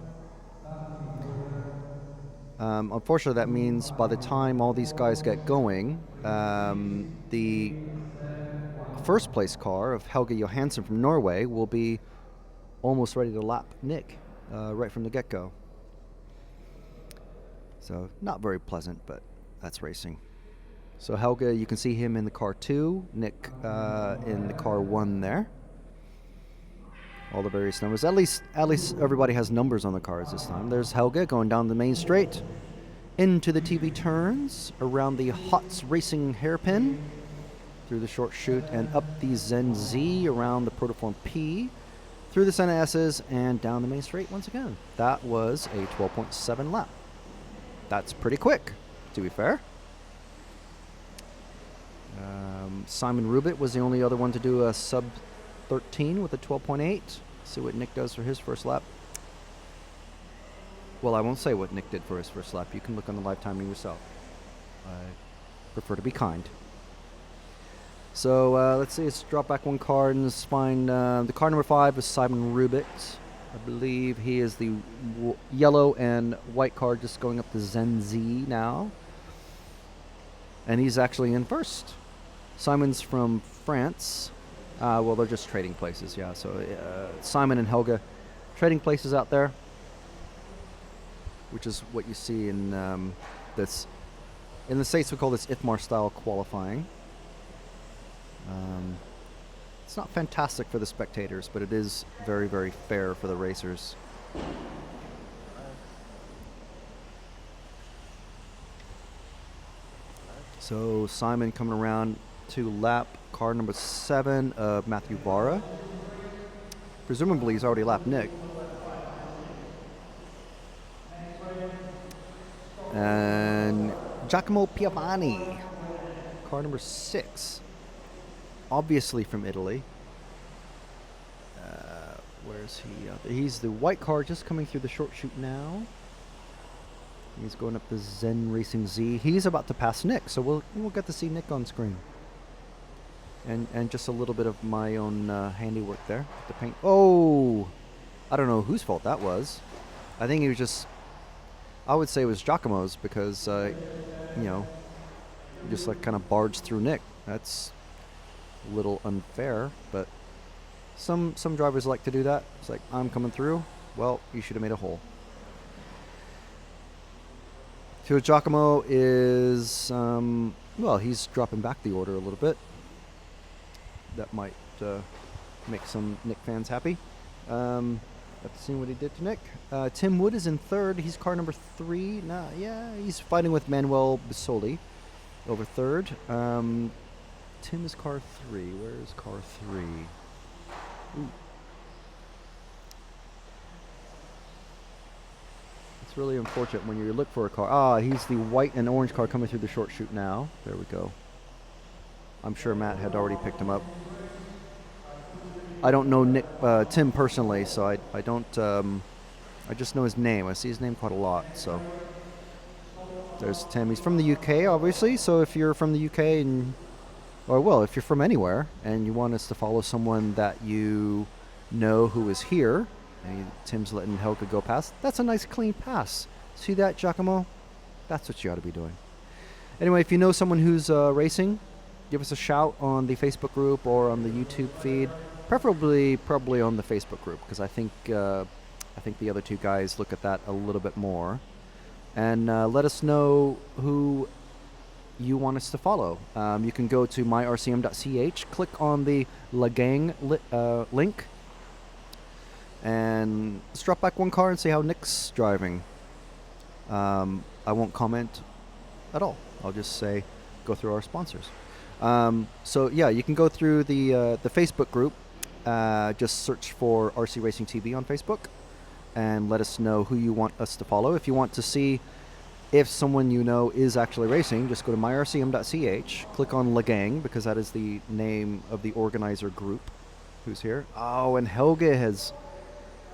Unfortunately, that means by the time all these guys get going, the first place car of Helge Johansson from Norway will be almost ready to lap Nick right from the get-go. So not very pleasant, but that's racing. So Helge, you can see him in the car 2, Nick in the car 1 there. All the various numbers. At least everybody has numbers on the cars this time. There's Helge going down the main straight, into the TV turns, around the Hots Racing hairpin, through the short chute, and up the Zen Z, around the Protoform P, through the Senna S's, and down the main straight once again. That was a 12.7 lap. That's pretty quick, to be fair. Simon Rubit was the only other one to do a sub 13 with a 12.8. See what Nick does for his first lap. Well, I won't say what Nick did for his first lap. You can look on the live timing yourself. I prefer to be kind. So let's see. Let's drop back one card and let's find the car number 5 is Simon Rubit. I believe he is the yellow and white card, just going up to Zen Z now. And he's actually in first. Simon's from France. Well, they're just trading places, yeah. So Simon and Helge trading places out there, which is what you see in this. In the States, we call this IFMAR style qualifying. It's not fantastic for the spectators, but it is very, very fair for the racers. So Simon coming around to lap car number 7 of Matthew Vara. Presumably he's already lapped Nick. And Giacomo Piavani, car number 6. Obviously from Italy. Where's he? He's the white car just coming through the short chute now. He's going up the Zen Racing Z. He's about to pass Nick, so we'll get to see Nick on screen. And just a little bit of my own handiwork there. The paint. Oh, I don't know whose fault that was. I think he was just. I would say it was Giacomo's because just like kind of barged through Nick. That's a little unfair, but some drivers like to do that. It's like, I'm coming through. Well, you should have made a hole. So Giacomo is, he's dropping back the order a little bit. That might make some Nick fans happy. Let's see what he did to Nick. Tim Wood is in third. He's car number 3. He's fighting with Manuel Busoli over third. Tim is car 3. Where is car 3? Ooh. It's really unfortunate when you look for a car. He's the white and orange car coming through the short chute now. There we go. I'm sure Matt had already picked him up. I don't know Tim personally, so I don't. I just know his name. I see his name quite a lot. So there's Tim. He's from the UK, obviously. So if you're from the UK if you're from anywhere and you want us to follow someone that you know who is here, and Tim's letting Helge go past, that's a nice clean pass. See that, Giacomo? That's what you ought to be doing. Anyway, if you know someone who's racing, give us a shout on the Facebook group or on the YouTube feed. Probably on the Facebook group, because I think the other two guys look at that a little bit more. And let us know who you want us to follow. You can go to myrcm.ch, click on the Lagang link, and let's drop back one car and see how Nick's driving. I won't comment at all. I'll just say go through our sponsors. So yeah, you can go through the Facebook group. Just search for RC Racing TV on Facebook and let us know who you want us to follow. If you want to see if someone you know is actually racing, just go to myrcm.ch, click on Lagang, because that is the name of the organizer group who's here. Oh, and Helge has...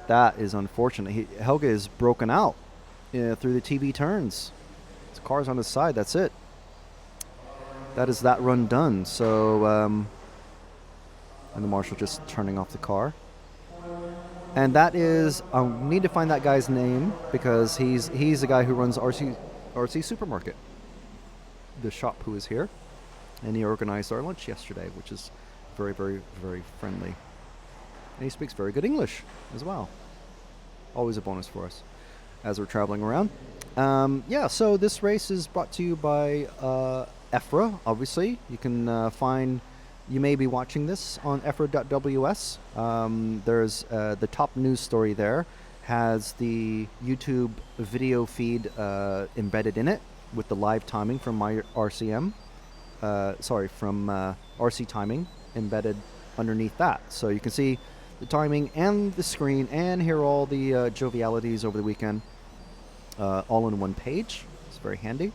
That is unfortunate. Helge is broken out through the TV turns. His car's on his side. That's it. That is that run done. So, and the marshal just turning off the car. And that is, I need to find that guy's name, because he's the guy who runs RC Supermarket, the shop who is here. And he organized our lunch yesterday, which is very, very, very friendly. And he speaks very good English as well. Always a bonus for us as we're traveling around. Yeah, so this race is brought to you by EFRA, obviously. You can find... You may be watching this on EFRA.ws. There's the top news story there. Has the YouTube video feed embedded in it with the live timing from my RCM. From RC timing embedded underneath that. So you can see the timing and the screen and hear all the jovialities over the weekend all in one page. It's very handy.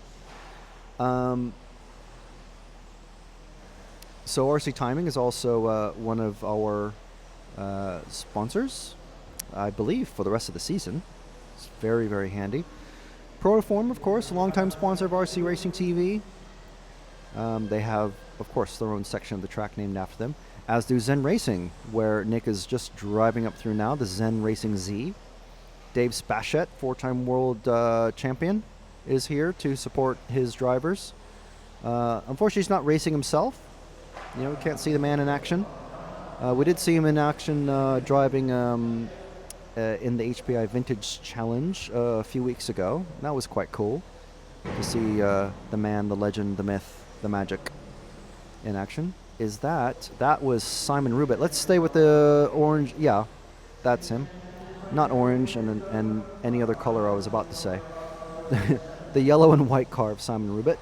So RC Timing is also one of our sponsors, I believe, for the rest of the season. It's very, very handy. Protoform, of course, a longtime sponsor of RC Racing TV. They have, of course, their own section of the track named after them, as do Zen Racing, where Nick is just driving up through now, the Zen Racing Z. Dave Spachette, 4-time world champion, is here to support his drivers. Unfortunately, he's not racing himself. You know, we can't see the man in action. We did see him in action driving in the HPI Vintage Challenge a few weeks ago. That was quite cool to see the man, the legend, the myth, the magic in action. That was Simon Rubit. Let's stay with the orange. Yeah, that's him. Not orange and any other color I was about to say. The yellow and white car of Simon Rubit.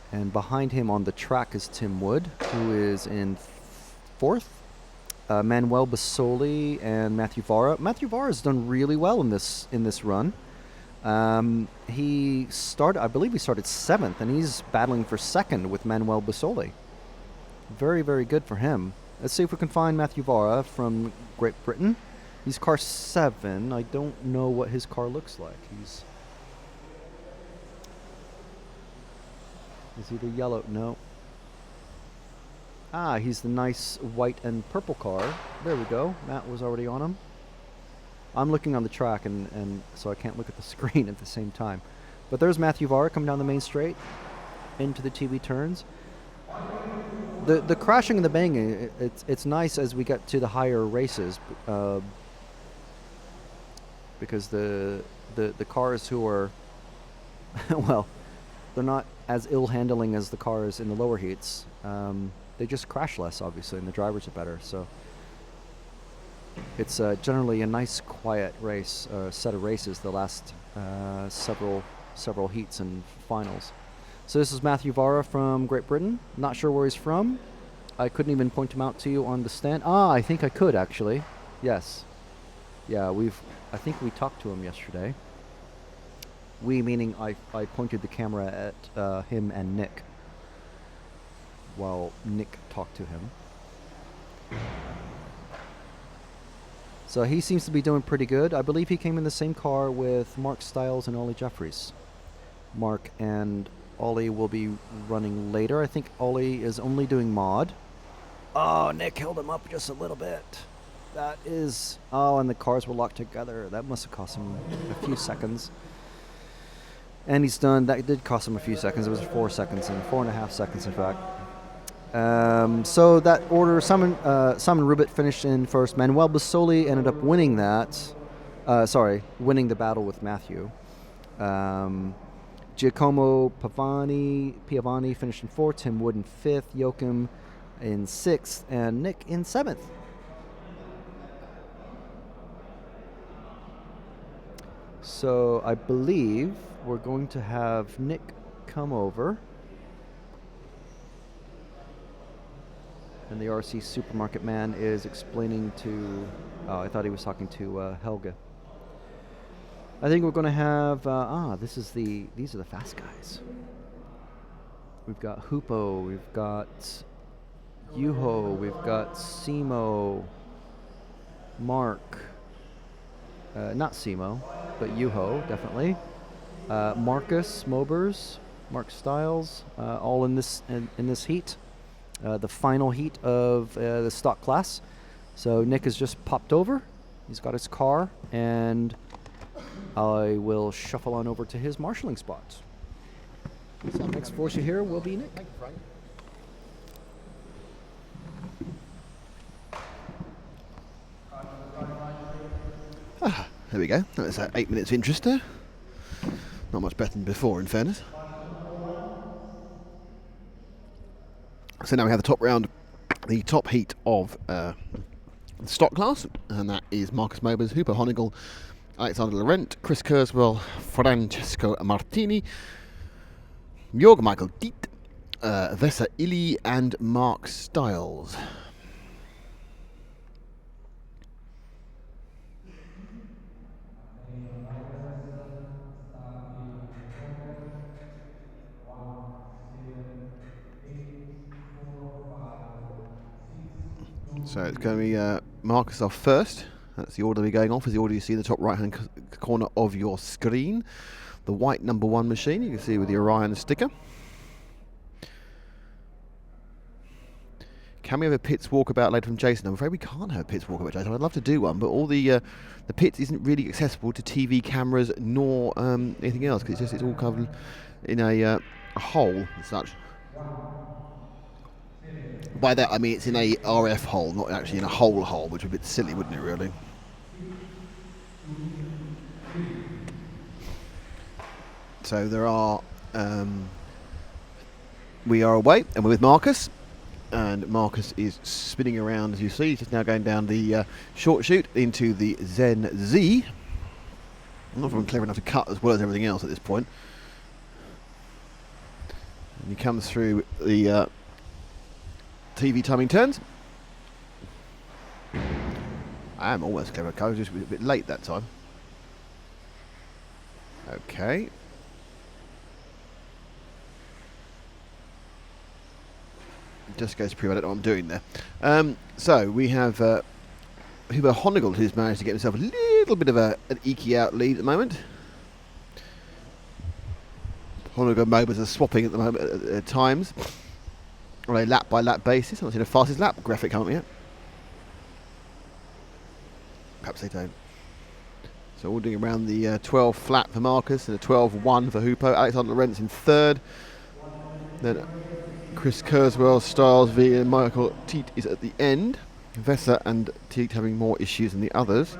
And behind him on the track is Tim Wood, who is in fourth. Manuel Basoli and Matthew Vara. Matthew Vara has done really well in this run. He started, I believe, he started seventh, and he's battling for second with Manuel Basoli. Very, very good for him. Let's see if we can find Matthew Vara from Great Britain. He's car 7. I don't know what his car looks like. Is he the yellow? No. He's the nice white and purple car. There we go. Matt was already on him. I'm looking on the track, and so I can't look at the screen at the same time. But there's Matthew Vara coming down the main straight into the TV turns. The crashing and the banging, it's nice as we get to the higher races, because the cars who are, well, they're not as ill-handling as the cars in the lower heats. They just crash less, obviously, and the drivers are better. So it's generally a nice, quiet race, set of races the last several heats and finals. So this is Matthew Vara from Great Britain. Not sure where he's from. I couldn't even point him out to you on the stand. I think I could, actually. Yes. Yeah, I think we talked to him yesterday. We meaning I pointed the camera at him and Nick while Nick talked to him. So he seems to be doing pretty good. I believe he came in the same car with Mark Stiles and Ollie Jeffries. Mark and Ollie will be running later. I think Ollie is only doing mod. Oh, Nick held him up just a little bit. That is... Oh, and the cars were locked together. That must have cost him a few seconds. And he's done... That did cost him a few seconds. It was 4 seconds, and 4.5 seconds, in fact. So that order, Simon Rubit finished in first. Manuel Basoli ended up winning that. Winning the battle with Matthew. Giacomo Piavani finished in fourth. Tim Wood in fifth. Joachim in sixth, and Nick in seventh. So I believe we're going to have Nick come over. And the RC supermarket man is explaining to... Oh, I thought he was talking to Helga. I think we're going to have... these are the fast guys. We've got Hoopo, we've got Yuho, we've got Simo, Mark, not Simo, but Yuho, definitely. Marcus Mobers, Mark Stiles, all in this heat. The final heat of the stock class. So Nick has just popped over. He's got his car, and I will shuffle on over to his marshalling spot. So next voice you hear will be Nick. Thank you, Frank. There we go. That was 8 minutes of interest there. Not much better than before, in fairness. So now we have the top round, the top heat of the stock class, and that is Marcus Mobers, Hooper Honigel, Alexander Laurent, Chris Kurzweil, Francesco Martini, Jörg Michael Diet, Vesa Illy, and Mark Stiles. So it's going to be Marcus off first. That's the order we're going off, is the order you see in the top right hand corner of your screen. The white number 1 machine, you can see with the Orion sticker. Can we have a pits walkabout later from Jason? I'm afraid we can't have a pits walkabout, Jason. I'd love to do one, but all the pits isn't really accessible to TV cameras nor anything else, because it's all covered in a hole and such. By that I mean it's in a RF hole, not actually in a hole, which would be a bit silly, wouldn't it, really? So there are... we are away, and we're with Marcus. And Marcus is spinning around, as you see. He's just now going down the short chute into the Zen Z. I'm not even clever enough to cut as well as everything else at this point. And he comes through the TV timing turns. I am almost clever. I was just a bit late that time. Okay. Just goes to prove I don't know what I'm doing there. So we have Huber Honigel, who's managed to get himself a little bit of an eeky out lead at the moment. Honigel and Mobers are swapping at the moment at times on a lap by lap basis. I'm not seeing a fastest lap graphic currently yet. Perhaps they don't. So we're doing around the 12 flat for Marcus and a 12-1 for Hoopo. Alexander Lorentz in third. Then Chris Kurzweil, Stiles, V, and Michael Teat is at the end. Vesa and Teat having more issues than the others.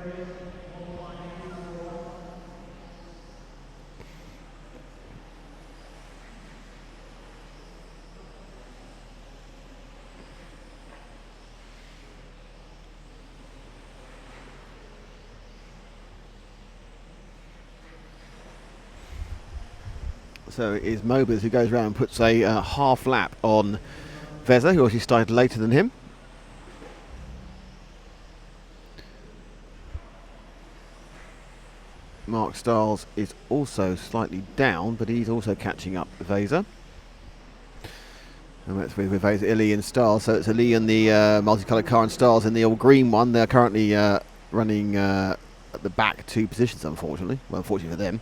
So it is Mobers who goes around and puts a half lap on Vesa, who actually started later than him. Mark Stiles is also slightly down, but he's also catching up with Vesa. And that's with Vesa, Illy and Stiles. So it's Illy and the multicoloured car and Stiles in the all green one. They're currently running at the back 2 positions, unfortunately. Well, unfortunately for them.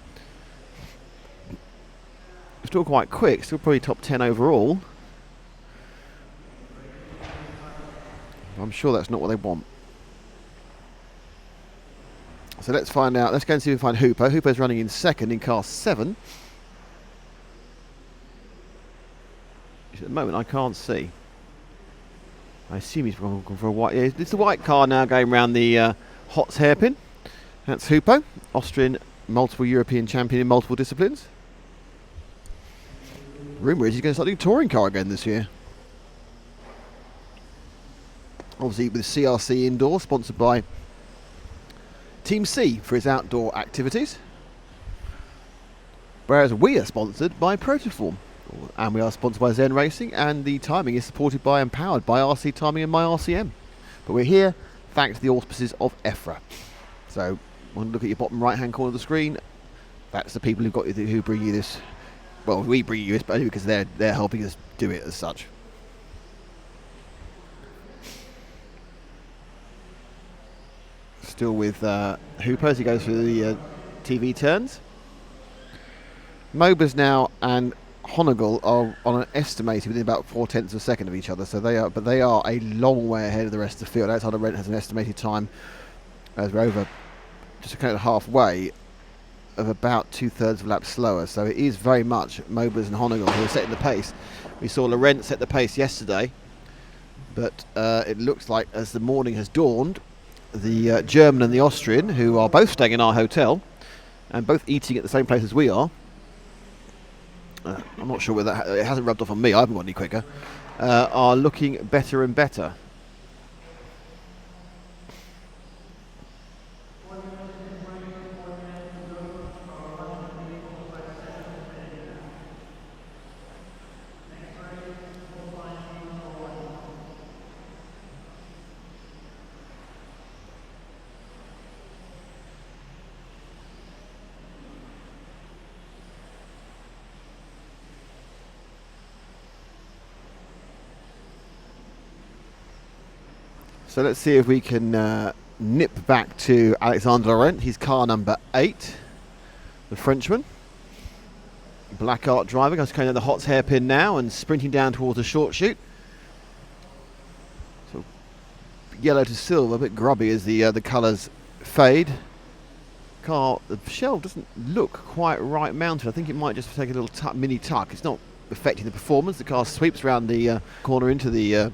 Still quite quick, still probably top 10 overall. I'm sure that's not what they want. So let's find out. Let's go and see if we find Hoopo. Hoopo's running in second in car 7. Which at the moment I can't see. I assume he's going for a white. Yeah, it's the white car now going around the Hotz hairpin. That's Hupo, Austrian multiple European champion in multiple disciplines. Rumour is he's going to start doing touring car again this year. Obviously with CRC Indoor, sponsored by Team C for its outdoor activities. Whereas we are sponsored by Protoform. And we are sponsored by Zen Racing, and the timing is supported by and powered by RC Timing and MyRCM. But we're here thanks to the auspices of EFRA. So, when you look at your bottom right hand corner of the screen, that's the people who bring you this. Well, we bring you this, but only because they're helping us do it as such. Still with Hooper as he goes through the TV turns. Mobers now and Honegal are on an estimated within about 0.4 of a second of each other, so they are a long way ahead of the rest of the field. Alexander Rent has an estimated time, as we're over just kind of halfway, of about 2/3 of a lap slower. So it is very much Mobers and Honegal who are setting the pace. We saw Laurent set the pace yesterday, but it looks like as the morning has dawned, the German and the Austrian, who are both staying in our hotel and both eating at the same place as we are. I'm not sure whether it hasn't rubbed off on me, I haven't got any quicker, are looking better and better. So let's see if we can nip back to Alexander Laurent. He's car number 8, the Frenchman. Black art driving. I was coming down the Hotz hairpin now and sprinting down towards the short chute. So yellow to silver, a bit grubby as the colours fade. Car, the shell doesn't look quite right mounted. I think it might just take a little mini tuck. It's not affecting the performance. The car sweeps around the corner into the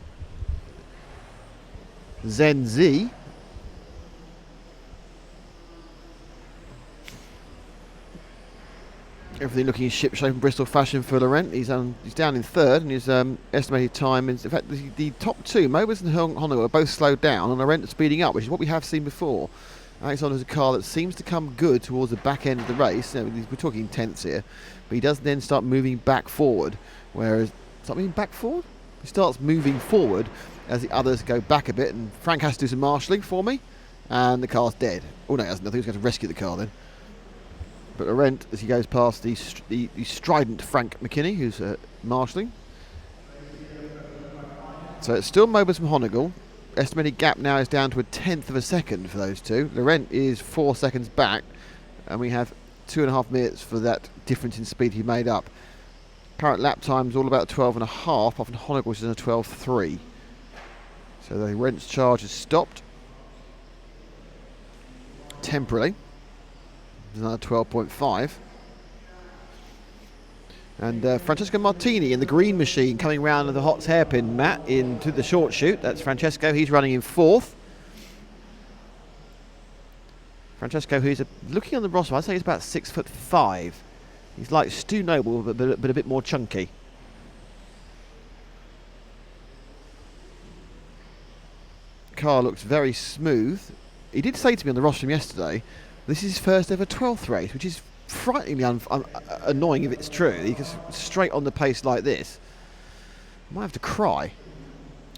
Zen Z. Everything looking ship shape in Bristol fashion for Laurent. He's down in 3rd, and his estimated time is, in fact, the top 2, Mobers and Honegal, are both slowed down, and Laurent is speeding up, which is what we have seen before. Alexander is a car that seems to come good towards the back end of the race. We're talking tenths here, but he does then start moving back forward. Whereas, start moving back forward? He starts moving forward as the others go back a bit, and Frank has to do some marshalling for me, and the car's dead. Oh no, he hasn't. I think he's going to rescue the car then. But Laurent, as he goes past the strident Frank McKinney, who's marshalling. So it's still Mobers from Honegal. Estimated gap now is down to 1/10 of a second for those two. Laurent is 4 seconds back, and we have 2.5 minutes for that difference in speed he made up. Current lap time is all about 12.5, off in Honegal, which is a 12.3. So the Laurent's charge has stopped temporarily. There's another 12.5. And Francesco Martini in the green machine coming round the Hotz hairpin, Matt, into the short chute. That's Francesco. He's running in 4th. Francesco, who's looking on the roster, I'd say he's about 6'5". He's like Stu Noble, but a bit more chunky. Car looks very smooth. He did say to me on the rostrum yesterday, this is his first ever 12th race, which is frighteningly annoying if it's true. He goes straight on the pace like this. I might have to cry.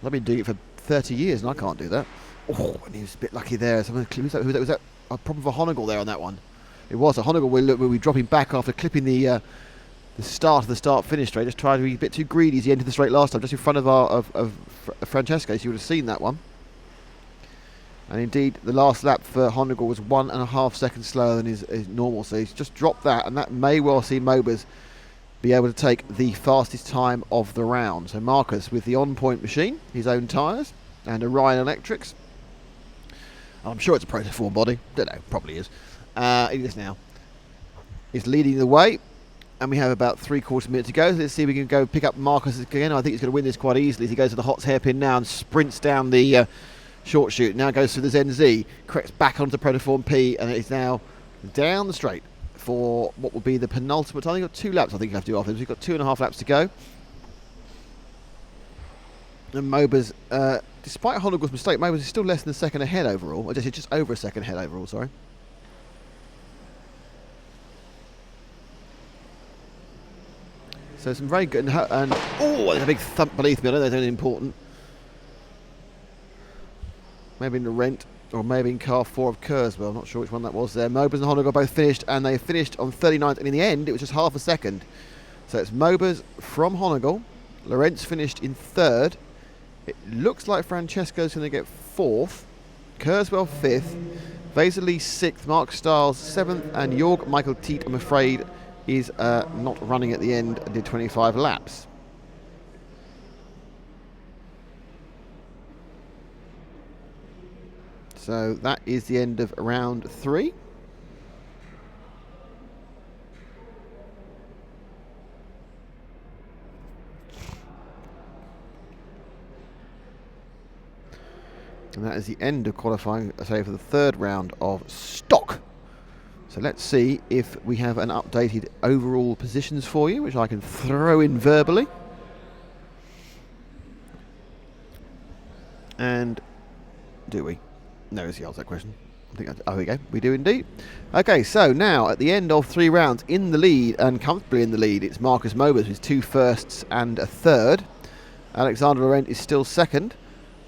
I've been doing it for 30 years and I can't do that. Oh, and he was a bit lucky there. Was that a problem for Honegal there on that one? It was. A Honegal will be dropping back after clipping the start of the start-finish straight. Just tried to be a bit too greedy as he entered the straight last time, just in front of Francesco, so you would have seen that one. And indeed, the last lap for Honegal was 1.5 seconds slower than his normal, so he's just dropped that, and that may well see Mobers be able to take the fastest time of the round. So Marcus with the on-point machine, his own tyres, and Orion Electrics. I'm sure it's a Protoform body. Don't know, probably is. It is now. He's leading the way, And we have about 3/4 minute to go. So let's see if we can go pick up Marcus again. I think he's going to win this quite easily as he goes to the Hots hairpin now and sprints down the short chute. Now goes through the Zen Z, corrects back onto Protoform P, and it's now down the straight for what will be the penultimate. I think you've got 2 laps I think you have to do after this. We've got 2.5 laps to go. And Mober's, despite Honigle's mistake, Mober's is still less than a second ahead overall. Or just over a second ahead overall, sorry. So some very good, and oh, there's a big thump beneath me. I don't know if there's anything important. Maybe in the Rent, or maybe in car 4 of Kurzweil. I'm not sure which one that was there. Mobers and Honegal both finished, and they finished on 39th, and in the end, it was just half a second. So it's Mobers from Honegal. Lorentz finished in 3rd. It looks like Francesco's going to get 4th. Kurzweil 5th. Vasily 6th. Mark Stiles 7th. And Jorg Michael Tiet, I'm afraid, is not running at the end and did 25 laps. So that is the end of round 3. And that is the end of qualifying, say, for the 3rd round of stock. So let's see if we have an updated overall positions for you, which I can throw in verbally. And do we? No is the answer to that question. I think oh, here we go. We do indeed. Okay, so now at the end of 3 rounds, in the lead and comfortably in the lead, it's Marcus Mobers with 2 firsts and a 3rd. Alexander Laurent is still 2nd.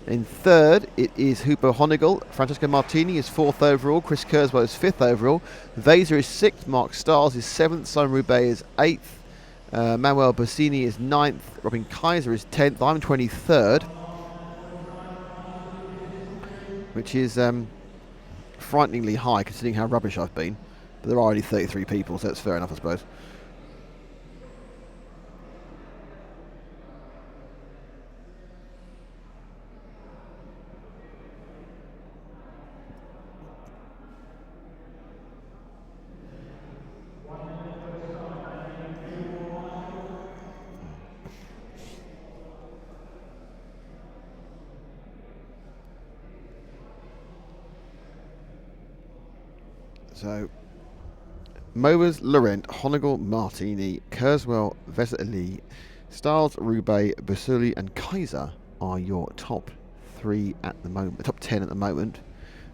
In 3rd, it is Hupo Honegal. Francesco Martini is 4th overall. Chris Kurzweil is 5th overall. Vaser is 6th. Mark Stiles is 7th. Simon Roubaix is 8th. Manuel Bassini is 9th. Robin Kaiser is 10th. I'm 23rd. Which is frighteningly high considering how rubbish I've been. But there are only 33 people, so that's fair enough, I suppose. So, Mowers, Laurent, Honegal, Martini, Kurzweil, Vesely, Stiles, Roubaix, Basuli and Kaiser are your top 3 at the moment, top 10 at the moment.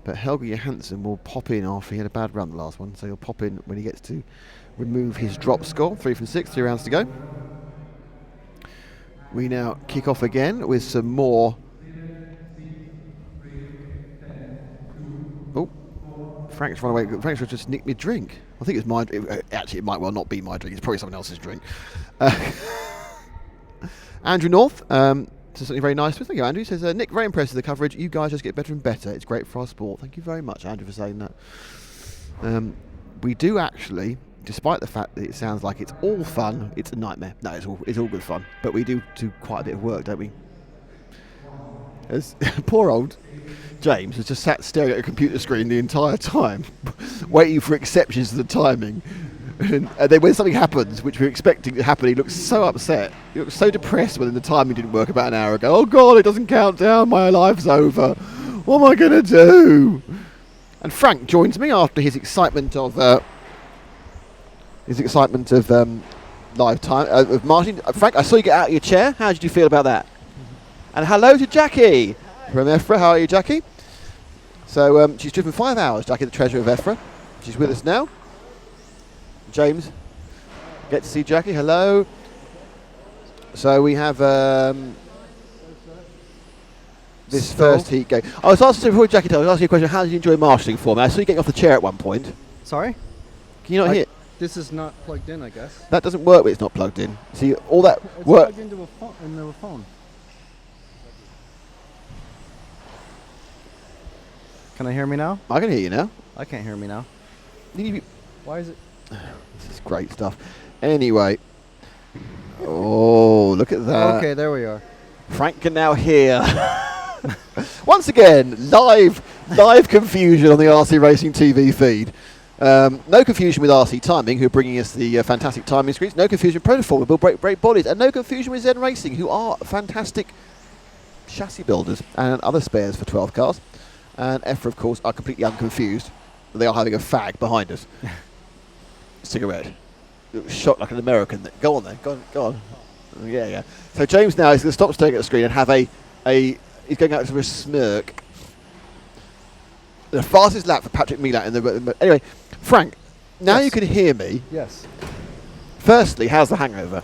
But Helge Johansson will pop in after he had a bad run the last one, so he'll pop in when he gets to remove his drop score. 3 from 6, 3 rounds to go. We now kick off again with some more. Oh. Frank's run away. Frank's just nicked me a drink. I think it's my. Actually, it might well not be my drink. It's probably someone else's drink. Andrew North says something very nice. Thank you, Andrew. He says, Nick, very impressed with the coverage. You guys just get better and better. It's great for our sport. Thank you very much, Andrew, for saying that. We do actually, despite the fact that it sounds like it's all fun, it's a nightmare. No, it's all good fun. But we do quite a bit of work, don't we? As poor old James has just sat staring at a computer screen the entire time, waiting for exceptions to the timing. And then when something happens, which we're expecting to happen, he looks so upset. He looks so depressed when the timing didn't work about an hour ago. Oh God, it doesn't count down. My life's over. What am I going to do? And Frank joins me after his excitement of live time of Martin. Frank, I saw you get out of your chair. How did you feel about that? And hello to Jackie from EFRA. How are you, Jackie? So she's driven 5 hours, Jackie, the treasurer of EFRA. She's with us now. James, get to see Jackie. Hello. So we have this first heat game. I was asking before Jackie, I was asking you a question. How did you enjoy marshalling for me? I saw you getting off the chair at one point. Sorry? Can you not hear? This is not plugged in, I guess. That doesn't work when it's not plugged in. See, all that It's work. plugged into a phone. Can I hear me now? I can hear you now. I can't hear me now. Why is it? This is great stuff. Anyway. Oh, look at that. Okay, there we are. Frank can now hear. Once again, live confusion on the RC Racing TV feed. No confusion with RC Timing, who are bringing us the fantastic timing screens. No confusion with Protoform, who build great bodies. And no confusion with Zen Racing, who are fantastic chassis builders and other spares for 12 cars. And EFRA, of course, are completely unconfused. They are having a fag behind us. Cigarette. Shot like an American. Go on then. Go on. Yeah. So James now is going to stop staring at the screen and have he's going out to a smirk. The fastest lap for Patrick Milat in the anyway. Frank, now Yes. you can hear me. Yes. Firstly, how's the hangover?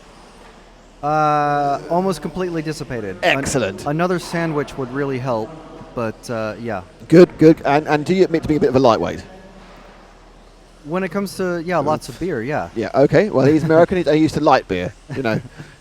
Almost completely dissipated. Excellent. Another sandwich would really help, but yeah. Good. And do you admit to being a bit of a lightweight? When it comes to lots of beer, yeah. Yeah. Okay. Well, he's American. He's used to light beer.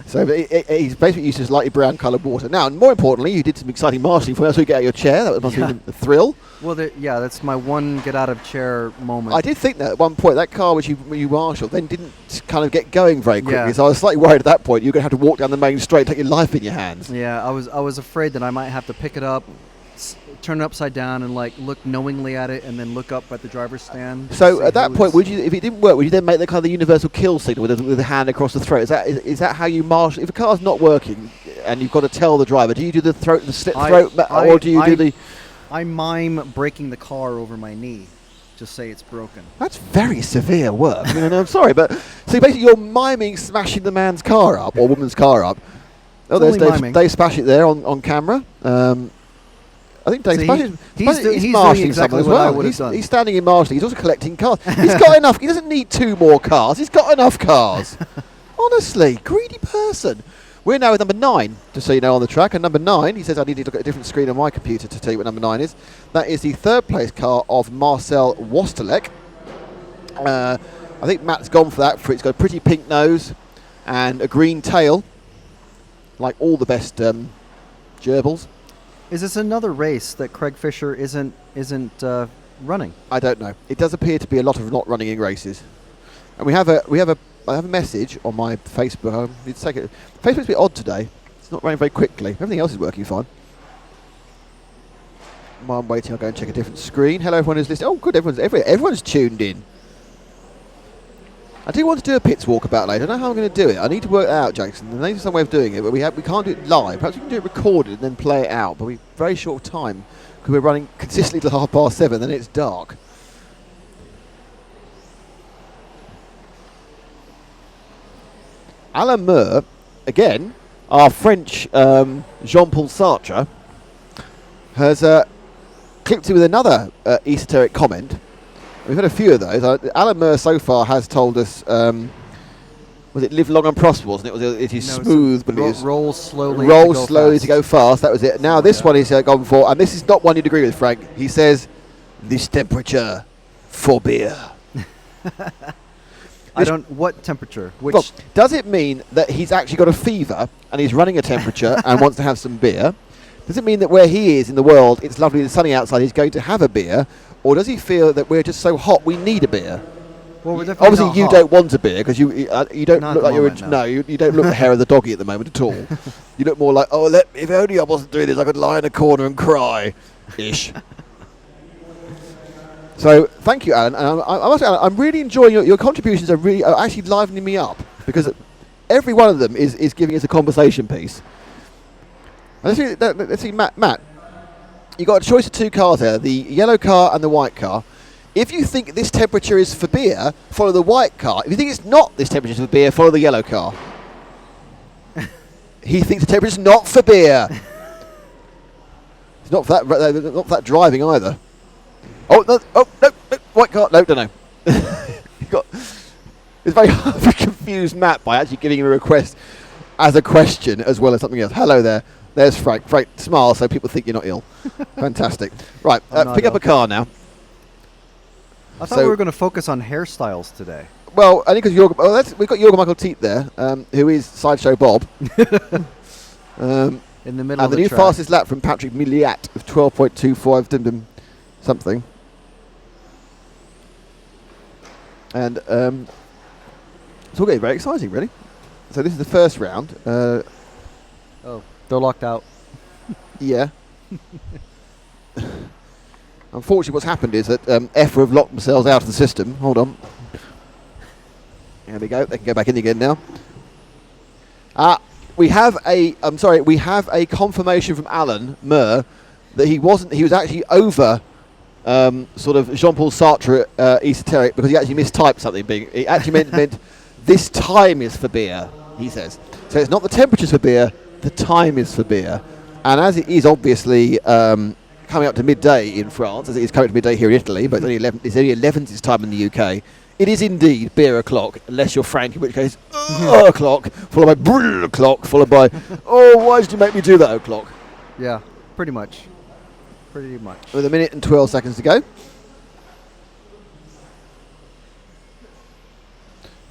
So he's basically used to lightly brown coloured water. Now, more importantly, you did some exciting marshalling for us. So you get out of your chair. That must have been a thrill. Well, that's my one get out of chair moment. I did think that at one point that car which you marshalled then didn't kind of get going very quickly. Yeah. So I was slightly worried at that point you're going to have to walk down the main straight, take your life in your hands. Yeah, I was afraid that I might have to pick it up, turn it upside down, and look knowingly at it, and then look up at the driver's stand. So at that point, would you, if it didn't work, would you then make the kind of the universal kill signal with the hand across the throat? Is that how you marshal? If a car's not working and you've got to tell the driver, do you do the slit throat, or do you do the? I mime breaking the car over my knee. Just say it's broken. That's very severe work. I'm sorry, but so basically you're miming smashing the man's car up or woman's car up. Oh, there's Dave Spash it there on camera. I think Dave Spash he's marshalling exactly someone as well. He's standing in marshalling. He's also collecting cars. He's got enough. He doesn't need 2 more cars. He's got enough cars. Honestly, greedy person. We're now with number 9, just so you know, on the track. And number 9, he says I need to look at a different screen on my computer to tell you what number 9 is. That is the 3rd place car of Marcel Wastelek. I think Matt's gone for that. It's got a pretty pink nose and a green tail, like all the best gerbils. Is this another race that Craig Fisher isn't running? I don't know. It does appear to be a lot of not running in races. And I have a message on my Facebook. Facebook's a bit odd today. It's not running very quickly. Everything else is working fine. While I'm waiting, I'll go and check a different screen. Hello, everyone who's listening. Oh, good. Everyone's tuned in. I do want to do a pits walkabout later. I don't know how I'm going to do it. I need to work it out, Jackson. There's some way of doing it, but we can't do it live. Perhaps we can do it recorded and then play it out. But we're very short of time because we're running consistently till 7:30. Then it's dark. Alain Meur, again, our French Jean-Paul Sartre, has clipped in with another esoteric comment. We've had a few of those. Alain Meur so far has told us, was it live long and prosper, wasn't it? It is smooth, but it is roll slowly. Roll slowly to go fast. That was it. Now this one he's gone for, and this is not one you'd agree with, Frank. He says, this temperature for beer. What temperature? Well, does it mean that he's actually got a fever and he's running a temperature and wants to have some beer? Does it mean that where he is in the world, it's lovely and sunny outside, he's going to have a beer? Or does he feel that we're just so hot we need a beer? Well, we're definitely obviously you don't want a beer because you don't Not look like moment, you're you don't look the hair of the doggy at the moment at all. You look more like, if only I wasn't doing this, I could lie in a corner and cry, ish. So thank you, Alan. And I must say, Alan, I'm really enjoying your contributions. Are actually livening me up because every one of them is giving us a conversation piece. And let's see, Matt. You got a choice of 2 cars there: the yellow car and the white car. If you think this temperature is for beer, follow the white car. If you think it's not this temperature is for beer, follow the yellow car. He thinks the temperature is not for beer. It's not for that driving either. Oh no! White car. No, don't know. It's very hard to confuse Matt by actually giving him a request as a question as well as something else. Hello there. There's Frank. Frank, smile so people think you're not ill. Fantastic. Right, pick up a car now. I thought we were going to focus on hairstyles today. Well, only because we've got Jorgen Michael Teat there, who is Sideshow Bob. In the middle of the new fastest lap from Patrick Milliat of 12.25 something. And it's all getting very exciting, really. So this is the first round. They're locked out. Yeah. Unfortunately, what's happened is that EFRA have locked themselves out of the system. Hold on. There we go. They can go back in again now. We have a confirmation from Alan Murr that he was actually over sort of Jean-Paul Sartre esoteric because he actually mistyped something. It actually meant this time is for beer, he says. So it's not the temperatures for beer, the time is for beer. And as it is obviously coming up to midday in France, as it is coming to midday here in Italy, but it's only 11 this time in the UK, it is indeed beer o'clock, unless you're Frank, in which case, o'clock, followed by brrr o'clock, followed by, oh, why did you make me do that o'clock? Yeah, pretty much. Pretty much. With a minute and 12 seconds to go.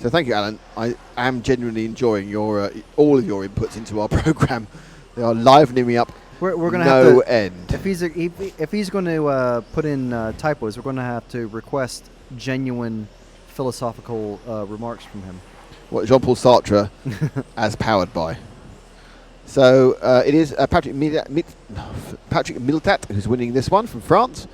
So thank you, Alan. I am genuinely enjoying your all of your inputs into our program. They are livening me up. We're going to no have to end. If he's going to put in typos, we're going to have to request genuine philosophical remarks from him. What Jean-Paul Sartre as powered by. So it is Patrick Miltat who's winning this one from France.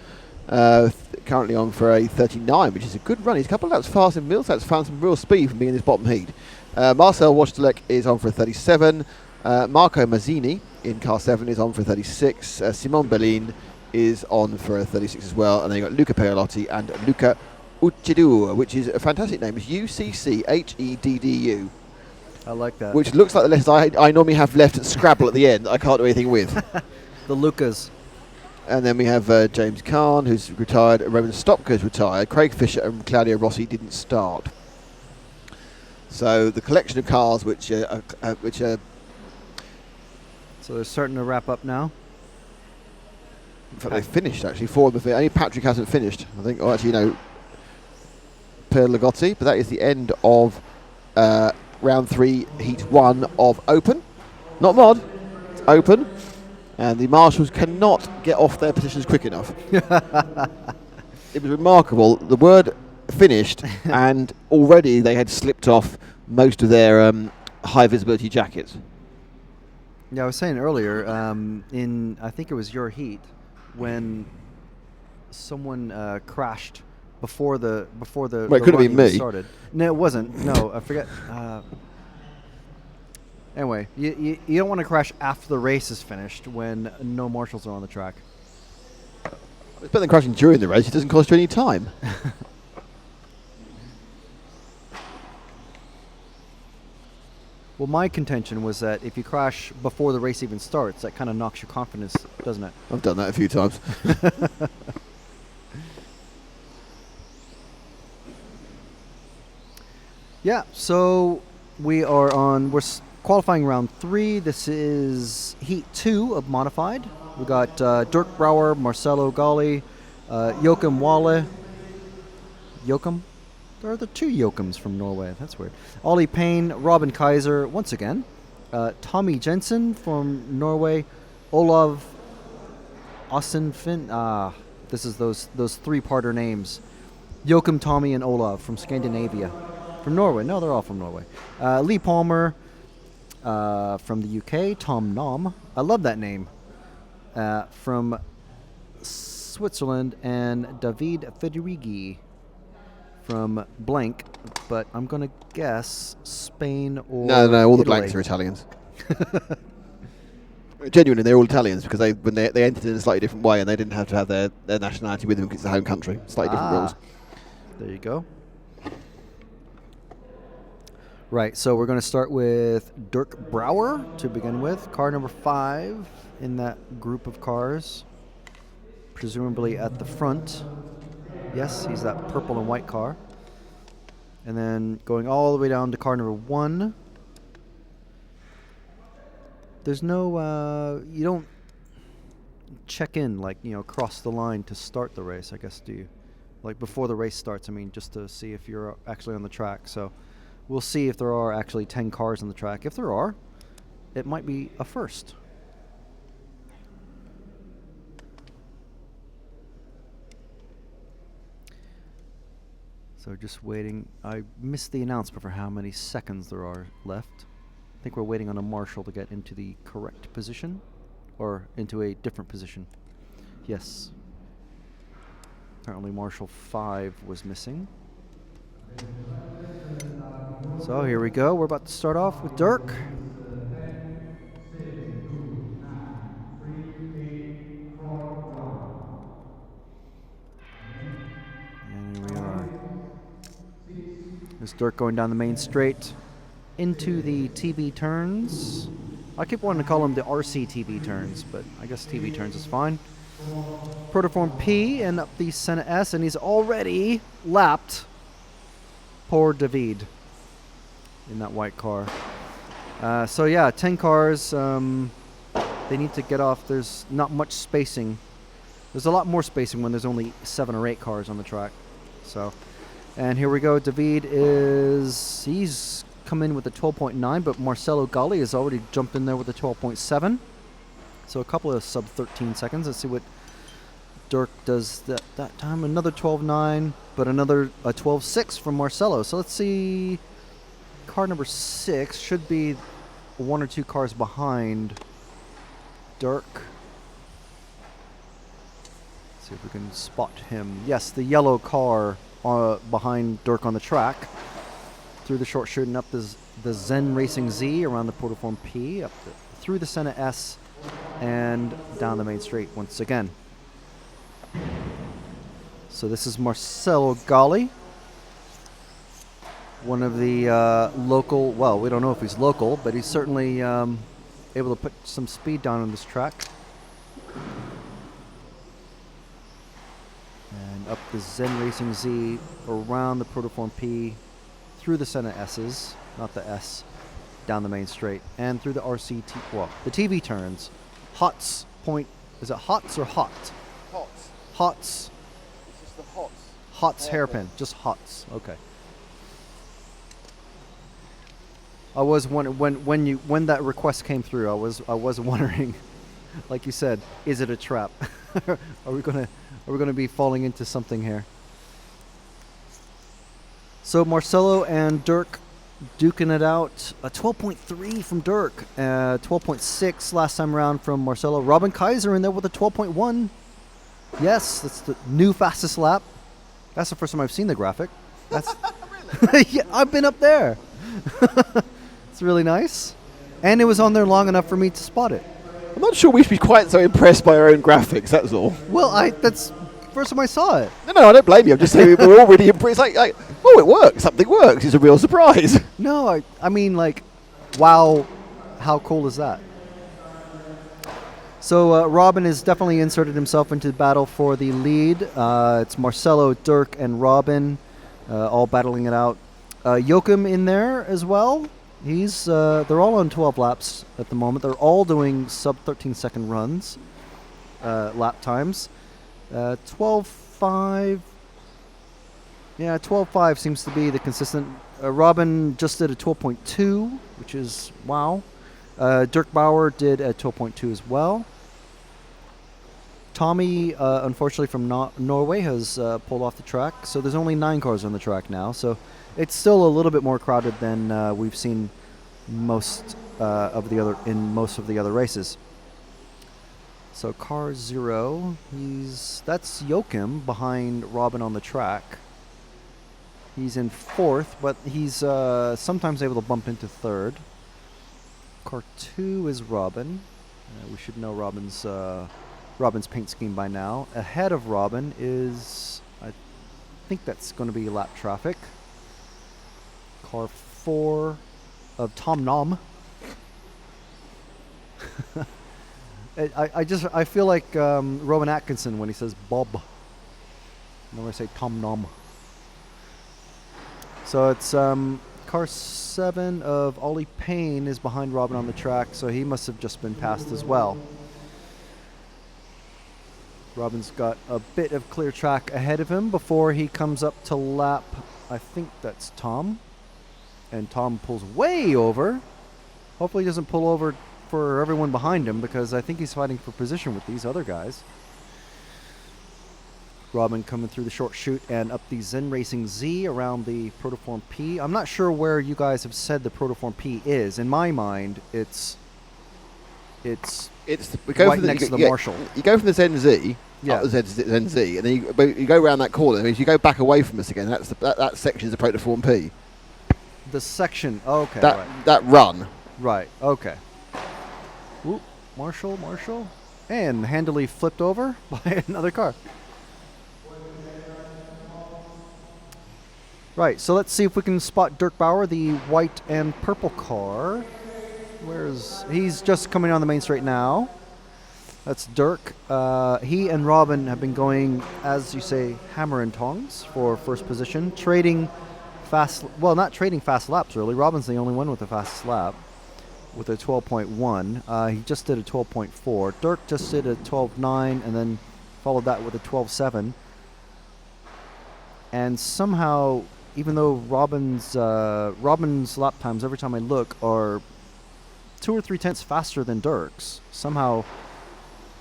Currently on for a 39, which is a good run. He's a couple of laps faster than Miltat's found some real speed from being in this bottom heat. Marcel Wojtalek is on for a 37. Marco Mazzini in car 7 is on for a 36. Simon Bellin is on for a 36 as well. And then you've got Luca Paolotti and Luca Uccedu, which is a fantastic name. It's UCCHEDDU. I like that. Which looks like the letters I normally have left at Scrabble at the end. I can't do anything with. The Lucas. And then we have James Kahn, who's retired. Roman Stopka's retired. Craig Fisher and Claudio Rossi didn't start. So the collection of cars which are So they're starting to wrap up now. in fact, they've finished actually. 4 of them. Only Patrick hasn't finished. I think. Oh, actually, no. Per Ligotti, but that is the end of round 3, heat 1 of Open, not Mod. It's Open, and the marshals cannot get off their positions quick enough. It was remarkable. The word finished, and already they had slipped off most of their high visibility jackets. Yeah, I was saying earlier, in I think it was your heat, when someone crashed before the Well, it could have been me. started. No, it wasn't. No, I forget. Anyway, you don't want to crash after the race is finished when no marshals are on the track. It's better than crashing during the race. It doesn't cost you any time. Well, my contention was that if you crash before the race even starts, that kind of knocks your confidence, doesn't it? I've done that a few times. Yeah, so we're qualifying round 3. This is heat 2 of modified. We got Dirk Brouwer, Marcelo Galli, Joachim Walle. Joachim? There are the 2 Joachims from Norway. That's weird. Ollie Payne, Robin Kaiser, once again. Tommy Jensen from Norway. Olav Asenfin. This is those 3-parter names. Joachim, Tommy, and Olav from Scandinavia. From Norway. No, they're all from Norway. Lee Palmer from the UK. Tom Nom. I love that name. From Switzerland. And David Federighi from blank. But I'm going to guess Spain or No, all the Italy. blanks are Italians. Genuinely, they're all Italians because when they entered in a slightly different way and they didn't have to have their nationality with them because it's their home country. Slightly different rules. There you go. Right, so we're going to start with Dirk Brouwer to begin with. Car number 5 in that group of cars. Presumably at the front. Yes, he's that purple and white car. And then going all the way down to car number 1. There's no, you don't check in, like, cross the line to start the race, I guess, do you? Like before the race starts, I mean, just to see if you're actually on the track. So we'll see if there are actually 10 cars on the track. If there are, it might be a first. So just waiting. I missed the announcement for how many seconds there are left. I think we're waiting on a marshal to get into the correct position or into a different position. Yes. Apparently Marshall 5 was missing. So here we go. We're about to start off with Dirk. And here we are. There's Dirk going down the main straight into the TV turns. I keep wanting to call them the RC TV turns, but I guess TV turns is fine. Protoform P and up the Senna S, and he's already lapped poor David in that white car. So yeah, 10 cars. They need to get off. There's not much spacing. There's a lot more spacing when there's only 7 or 8 cars on the track. So, and here we go. David he's come in with a 12.9, but Marcelo Galli has already jumped in there with a 12.7. So a couple of sub 13 seconds. Let's see what Dirk does that time. Another 12.9, but another 12.6 from Marcelo. So let's see. Car number 6 should be 1 or 2 cars behind Dirk. Let's see if we can spot him. Yes, the yellow car behind Dirk on the track. Through the short chute and up the Zen Racing Z around the Protoform P, through the Senna S, and down the main straight once again. So this is Marcelo Galli, one of the local, well, we don't know if he's local, but he's certainly able to put some speed down on this track. And up the Zen Racing Z, around the Protoform P, through the Senna S's, not the S, down the main straight, and through the RCT, well, the TV turns. Hots point, is it Hots or Hot? Hots. Hots. This is the Hots. Hots hairpin, just Hots, okay. I was wondering, when that request came through, I was wondering, like you said, is it a trap? Are we gonna be falling into something here? So Marcelo and Dirk duking it out. A 12.3 from Dirk, 12.6 last time around from Marcelo. Robin Kaiser in there with a 12.1. Yes, that's the new fastest lap. That's the first time I've seen the graphic. That's yeah, I've been up there. It's really nice, and it was on there long enough for me to spot it. I'm not sure we should be quite so impressed by our own graphics, that's all. Well, that's first time I saw it. No, I don't blame you. I'm just saying we're all really impressed. Like, oh, it works. Something works. It's a real surprise. No, I mean, like, wow, how cool is that? So Robin has definitely inserted himself into the battle for the lead. It's Marcelo, Dirk, and Robin all battling it out. Joachim in there as well. They're all on 12 laps at the moment. They're all doing sub 13-second runs, lap times. 12.5. Yeah, 12.5 seems to be the consistent. Robin just did a 12.2, which is wow. Dirk Bauer did a 12.2 as well. Tommy, unfortunately from Norway, has pulled off the track. So there's only 9 cars on the track now. So it's still a little bit more crowded than we've seen most of the other races. So car 0, that's Joachim behind Robin on the track. He's in 4th, but he's sometimes able to bump into 3rd. Car 2 is Robin. We should know Robin's paint scheme by now. Ahead of Robin is, I think that's going to be lap traffic. Car 4 of Tom Nom. I feel like Rowan Atkinson when he says Bob. And when I say Tom Nom. So it's car 7 of Ollie Payne is behind Robin on the track, so he must have just been passed as well. Robin's got a bit of clear track ahead of him before he comes up to lap, I think that's Tom. And Tom pulls way over. Hopefully he doesn't pull over for everyone behind him, because I think he's fighting for position with these other guys. Robin coming through the short chute and up the Zen Racing Z around the Protoform P. I'm not sure where you guys have said the Protoform P is. In my mind, it's right next to the Marshall. You go from the Zen Z, Yeah. up the ZZ, and then you go around that corner. If you go back away from us again, that section is the protoform P. The section. Okay. That run. Right. Okay. Oop, Marshall, and handily flipped over by another car. Right. So let's see if we can spot Dirk Bauer, the white and purple car. He's just coming on the main straight now. That's Dirk. He and Robin have been going, as you say, hammer and tongs for first position, trading fast. Well, not trading fast laps really. Robin's the only one with a fast lap, with a 12.1. He just did a 12.4. Dirk just did a 12.9, and then followed that with a 12.7. And somehow, even though Robin's lap times, every time I look, are 2 or 3 tenths faster than Dirk's, somehow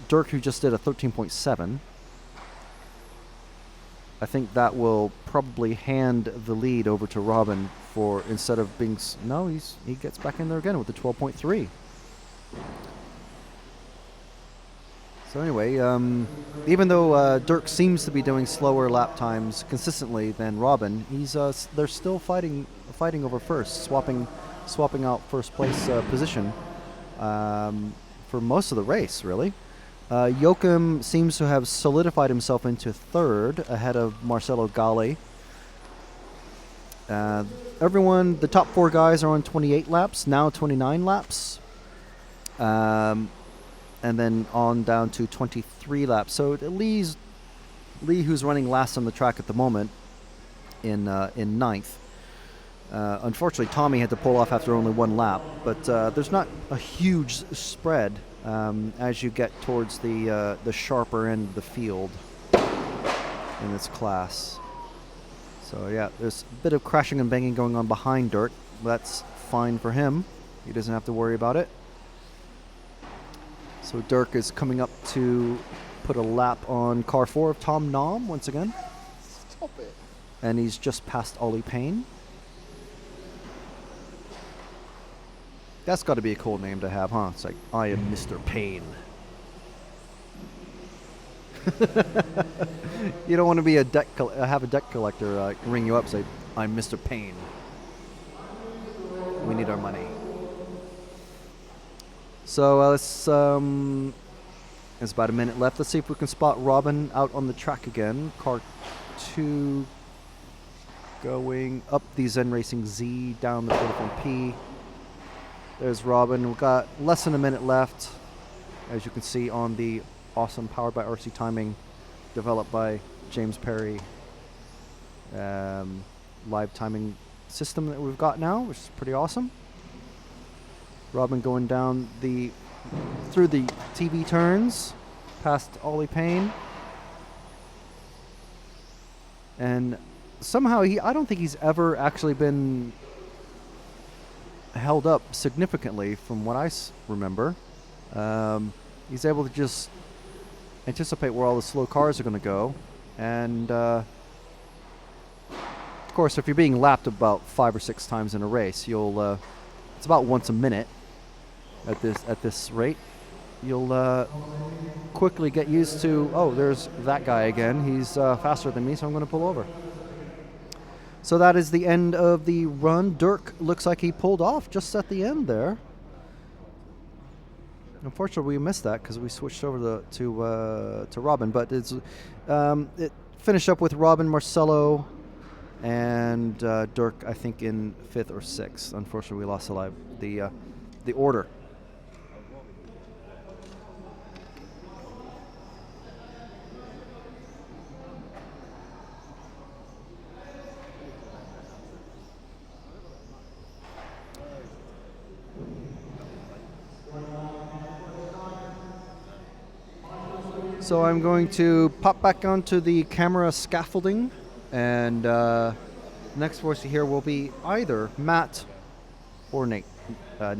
Dirk, who just did a 13.7, I think that will probably hand the lead over to Robin for, instead of being he gets back in there again with the 12.3. So anyway, even though Dirk seems to be doing slower lap times consistently than Robin, they're still fighting over first, swapping out first place position for most of the race, really. Joachim seems to have solidified himself into third ahead of Marcelo Galli. The top 4 guys are on 28 laps, now 29 laps. And then on down to 23 laps. So it leaves Lee, who's running last on the track at the moment, in ninth. Unfortunately, Tommy had to pull off after only 1 lap, but there's not a huge spread as you get towards the sharper end of the field in this class. So yeah, there's a bit of crashing and banging going on behind Dirk. That's fine for him. He doesn't have to worry about it. So Dirk is coming up to put a lap on car 4 of Tom Nom once again. Stop it. And he's just past Ollie Payne. That's got to be a cool name to have, huh? It's like, I am Mr. Payne. You don't want to be have a deck collector ring you up, say, I'm Mr. Payne. We need our money. So there's about a minute left. Let's see if we can spot Robin out on the track again. Car 2 going up the Zen Racing Z, down the Vodafone P. There's Robin. We've got less than a minute left, as you can see on the awesome Powered by RC Timing, developed by James Perry live timing system that we've got now, which is pretty awesome. Robin going down through the TV turns, past Ollie Payne. And somehow I don't think he's ever actually been held up significantly from what I remember. He's able to just anticipate where all the slow cars are going to go. And of course, if you're being lapped about 5 or 6 times in a race, it's about once a minute at this rate. You'll quickly get used to, oh, there's that guy again. He's faster than me, so I'm going to pull over. So that is the end of the run. Dirk looks like he pulled off just at the end there. Unfortunately, we missed that because we switched over to Robin. But it finished up with Robin, Marcelo, and Dirk, I think, in 5th or 6th. Unfortunately, we lost the order. So I'm going to pop back onto the camera scaffolding, and next voice to hear will be either Matt or Nick. I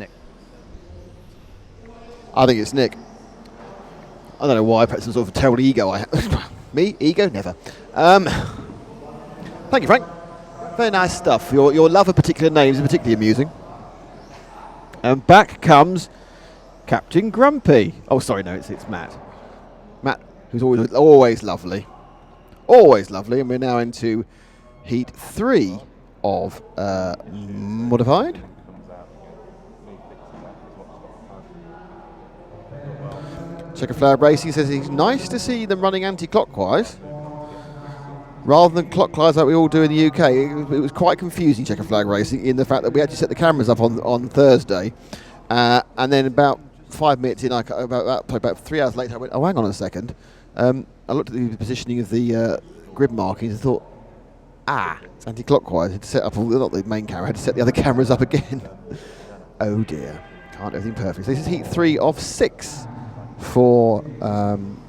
think it's Nick. I don't know why, perhaps some sort of terrible ego I have. Me? Ego? Never. Thank you, Frank. Very nice stuff. Your love of particular names is particularly amusing. And back comes Captain Grumpy. Oh, sorry, no, it's Matt. Matt, who's always lovely. Always lovely. And we're now into Heat 3 of Modified. Checker Flag Racing says it's nice to see them running anti-clockwise rather than clockwise like we all do in the UK. It was quite confusing, Checker Flag Racing, in the fact that we actually set the cameras up on Thursday, and then about 5 minutes in, about 3 hours later, I went, oh, hang on a second. I looked at the positioning of the grid markings and thought, it's anti-clockwise. I had to set up, not the main camera, I had to set the other cameras up again. Oh dear, can't do everything perfect. So this is Heat 3 of 6 for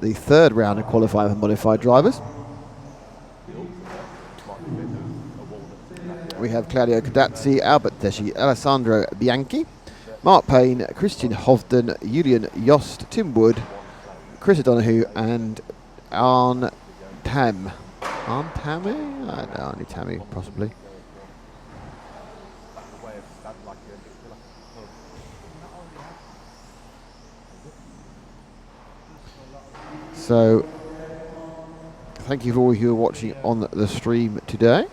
the third round of qualifying for modified drivers. We have Claudio Cadazzi, Albert Teschi, Alessandro Bianchi, Mark Payne, Christian Hovden, Julian Yost, Tim Wood, Chris O'Donoghue, and Arne Tam. Arne Tammy? I don't know, Arne Tammy, possibly. So, thank you for all who are watching on the stream today.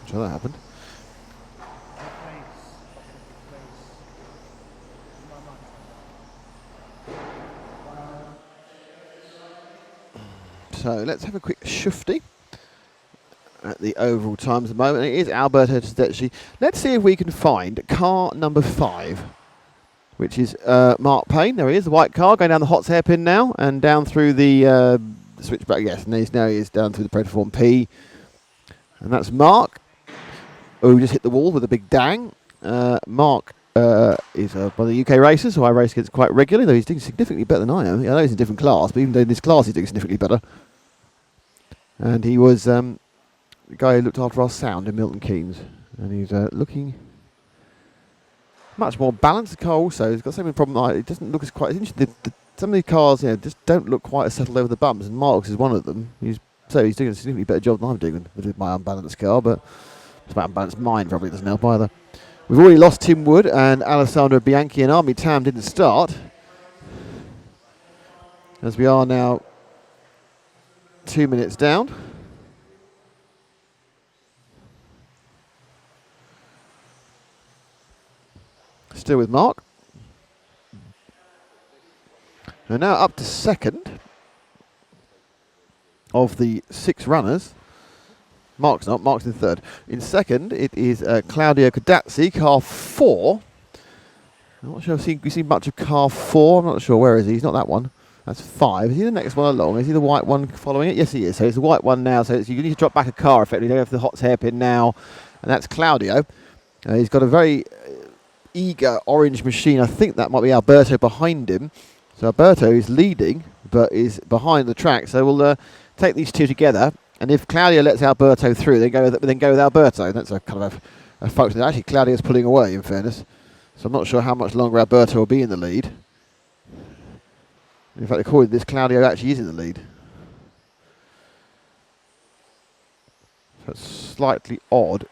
So that happened. So let's have a quick shufty at the overall times at the moment. It is Alberto Tedeschi. Let's see if we can find car number 5, which is Mark Payne. There he is, the white car, going down the Hotz hairpin now and down through the switchback. Yes, and now he is down through the Protoform P. And that's Mark, who just hit the wall with a big dang. Mark is one of the UK racers who I race against quite regularly, though he's doing significantly better than I am. I know he's in a different class, but even though in this class he's doing significantly better. And he was the guy who looked after our sound in Milton Keynes. And he's looking much more balanced. The car also has got the same problem. It doesn't look as quite... some of these cars just don't look quite as settled over the bumps, and Mark's is one of them. He's doing a significantly better job than I'm doing with my unbalanced car, but it's my unbalanced mind probably doesn't help either. We've already lost Tim Wood, and Alessandro Bianchi and Army Tam didn't start. As we are now 2 minutes down. Still with Mark. And now up to second of the 6 runners. Mark's not, Mark's in third. In second, it is Claudio Cadazzi, car 4. I'm not sure if you've seen much of car 4. I'm not sure. Where is he? He's not that one. That's 5. Is he the next one along? Is he the white one following it? Yes, he is. So it's the white one now. So you need to drop back a car effectively. They go for the Hotz hairpin now. And that's Claudio. He's got a very eager orange machine. I think that might be Alberto behind him. So Alberto is leading, but is behind the track. So we'll take these two together. And if Claudio lets Alberto through, then go with Alberto. That's a kind of a function. Actually, Claudio's pulling away, in fairness. So I'm not sure how much longer Alberto will be in the lead. In fact, according to this, Claudio actually is in the lead. So it's slightly odd.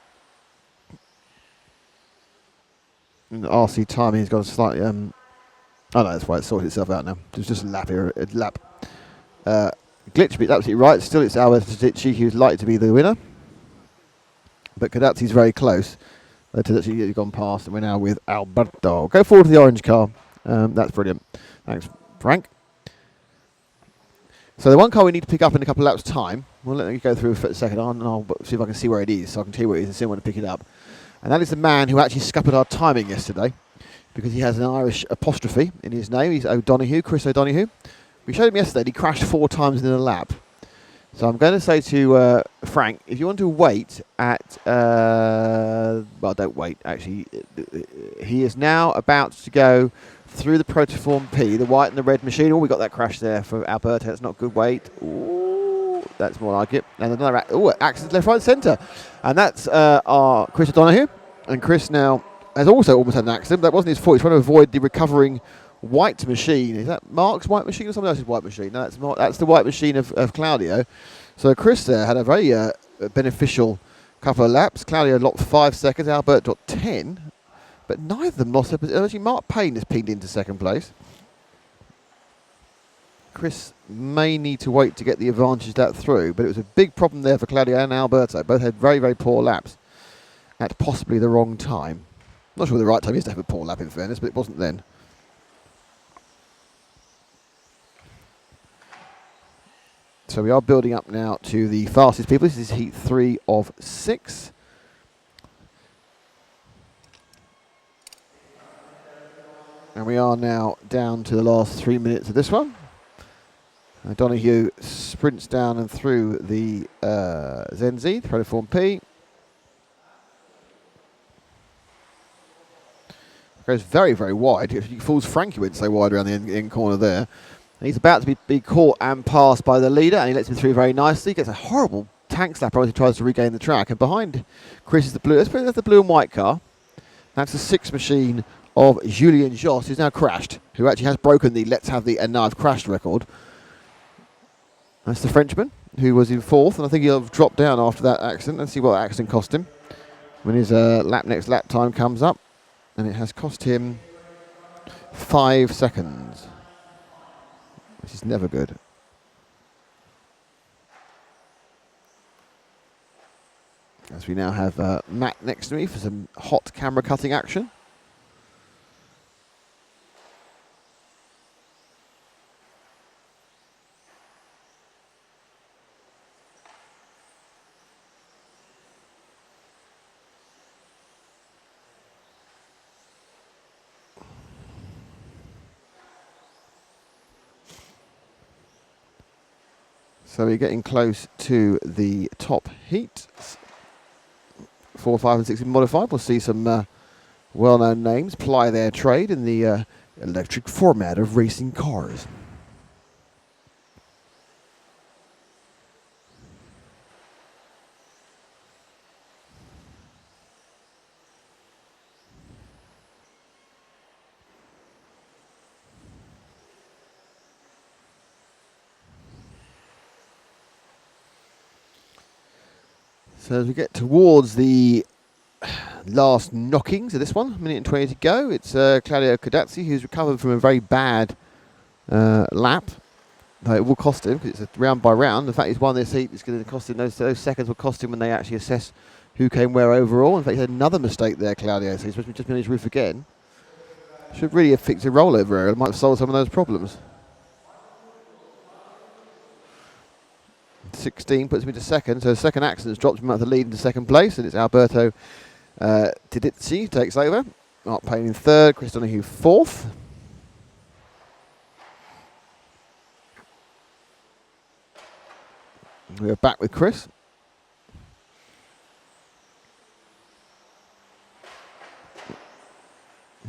In the RC timing, he's got a slightly... oh no, that's why it's sorted itself out now. There's just a lap here, a lap. Glitch bit absolutely right. Still, it's Alberto Tedeschi who's likely to be the winner. But Cadazzi's very close. Tedeschi has gone past, and we're now with Alberto. Go forward to the orange car. That's brilliant. Thanks, Frank. So the one car we need to pick up in a couple of laps' time, we'll let you go through for a second, and I'll see if I can see where it is, so I can tell you where it is and see when to pick it up. And that is the man who actually scuppered our timing yesterday, because he has an Irish apostrophe in his name. He's O'Donoghue, Chris O'Donoghue. We showed him yesterday, and he crashed 4 times in a lap. So I'm going to say to Frank, if you want to wait at... well, don't wait, actually. He is now about to go through the Protoform P, the white and the red machine. Oh, we got that crash there for Alberto. That's not good weight. Ooh, that's more like it. And another accident left, right, centre. And that's our Chris O'Donoghue. And Chris now has also almost had an accident. That wasn't his fault. He's trying to avoid the recovering white machine. Is that Mark's white machine or somebody else's white machine? No, that's the white machine of Claudio. So Chris there had a very beneficial couple of laps. Claudio lost 5 seconds. Albert got 10. But neither of them lost their position. Actually, Mark Payne has pinged into second place. Chris may need to wait to get the advantage that through, but it was a big problem there for Claudio and Alberto. Both had very, very poor laps at possibly the wrong time. Not sure what the right time is to have a poor lap, in fairness, but it wasn't then. So we are building up now to the fastest people. This is heat 3 of 6. And we are now down to the last 3 minutes of this one. Donahue sprints down and through the Zenzi, Protoform P. Goes very, very wide. He falls Frankie went so wide around the end corner there. And he's about to be caught and passed by the leader, and he lets him through very nicely. Gets a horrible tank slapper as he tries to regain the track. And behind Chris is the blue. Let's put it as the blue and white car. That's the 6 machine of Julien Josse, who's now crashed, who actually has broken the let's have the and now I've crashed record. That's the Frenchman, who was in 4th, and I think he'll have dropped down after that accident. Let's see what that accident cost him when his next lap time comes up. And it has cost him 5 seconds, which is never good. As we now have Matt next to me for some hot camera cutting action. So we're getting close to the top heat. 4, 5 and 6 modified. We'll see some well-known names ply their trade in the electric format of racing cars. So as we get towards the last knockings of this one, 1 minute and 20 to go, it's Claudio Codazzi who's recovered from a very bad lap. Though it will cost him because it's a round by round. The fact he's won this heat is going to cost him, those seconds will cost him when they actually assess who came where overall. In fact, he had another mistake there, Claudio, so he's just been on his roof again. Should really have fixed a rollover area. It might have solved some of those problems. 16 puts him into second, so the second accident's dropped him out of the lead into second place, and it's Alberto Tidizzi who takes over. Mark Payne in third, Chris Donahue 4th. We're back with Chris.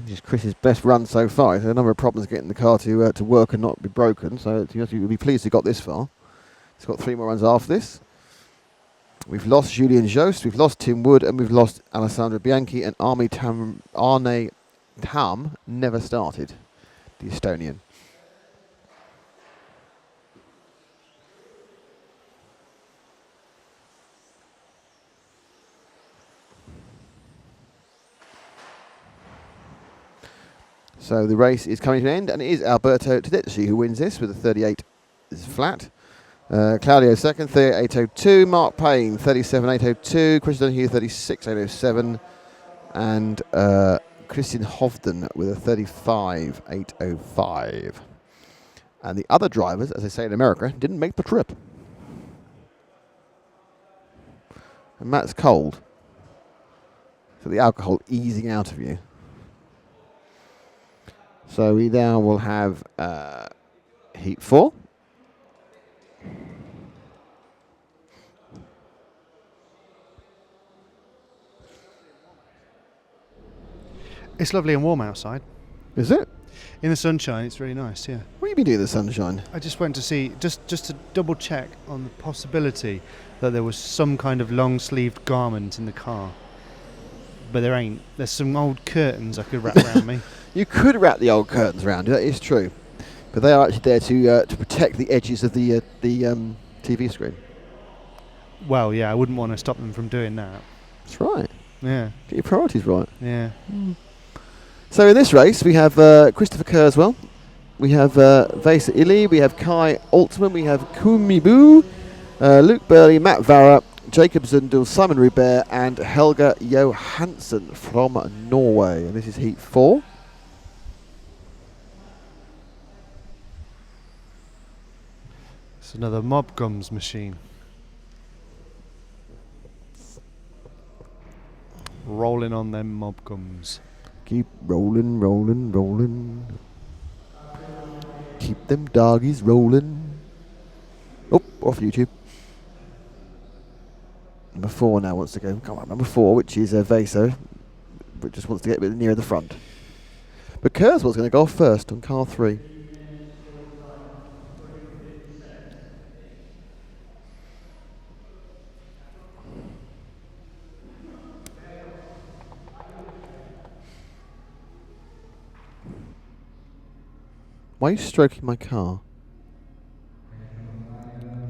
This is Chris's best run so far. There's a number of problems getting the car to work and not be broken, so you'll be pleased he got this far. He's got 3 more runs after this. We've lost Julien Josse, we've lost Tim Wood, and we've lost Alessandro Bianchi, and Arne Tam never started, the Estonian. So the race is coming to an end, and it is Alberto Tedeschi who wins this with a 38 flat. Claudio second, 38.802. Mark Payne, 37.802. Chris Donahue, 36.807. And Christian Hovden with a 35.805. And the other drivers, as they say in America, didn't make the trip. And Matt's cold. So the alcohol easing out of you. So we now will have heat 4. It's lovely and warm outside. Is it? In the sunshine, it's really nice, yeah. What have you been doing in the sunshine? I just went to see, just to double check on the possibility that there was some kind of long-sleeved garment in the car. but there ain't. There's some old curtains I could wrap around me. You could wrap the old curtains around you, that is true. But they are actually there to protect the edges of the TV screen. Well, yeah, I wouldn't want to stop them from doing that. That's right. Yeah, Get your priorities right. yeah. So in this race, we have Christopher Kurzweil, we have Vesa Ili, we have Kai Altman, we have Kumibu, Luke Burley, Matt Vara, Jacob Zundel, Simon Rubert, and Helga Johansson from Norway. And this is Heat 4. It's another Mob Gums machine. Rolling on them Mob Gums. Keep rolling, rolling, rolling. Keep them doggies rolling. Oh, off YouTube. Number 4 now wants to go. Come on, number 4, which is Vaso, but just wants to get a bit nearer the front. But Kurzweil's going to go off first on car 3. Why are you stroking my car?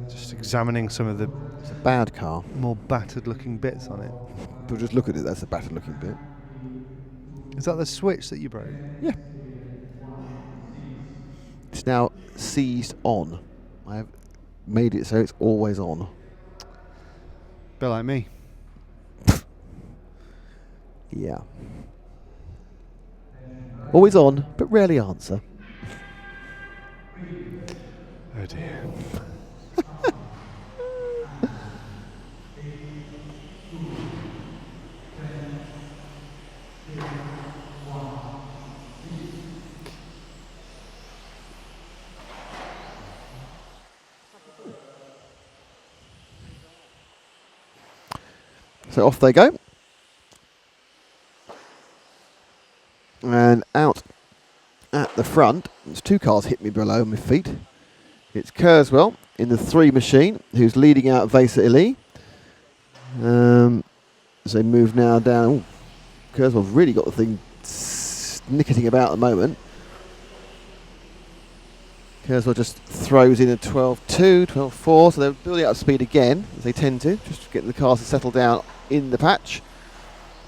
Just examining some of the It's a bad car. more battered looking bits on it. But just look at it, that's a battered looking bit. Is that the switch that you broke? Yeah. It's now seized on. I have made it so it's always on. Bit like me. Yeah. Always on, but rarely answer. Oh dear. So off they go. And out at the front, there's 2 cars hit me below my feet. It's Kurzweil in the 3 machine, who's leading out Vesa Ili. As they move now down. Ooh, Kurzweil's really got the thing snicketing about at the moment. Kurzweil just throws in a 12.2, 12.4, so they're building up speed again, as they tend to, just to get the cars to settle down in the patch.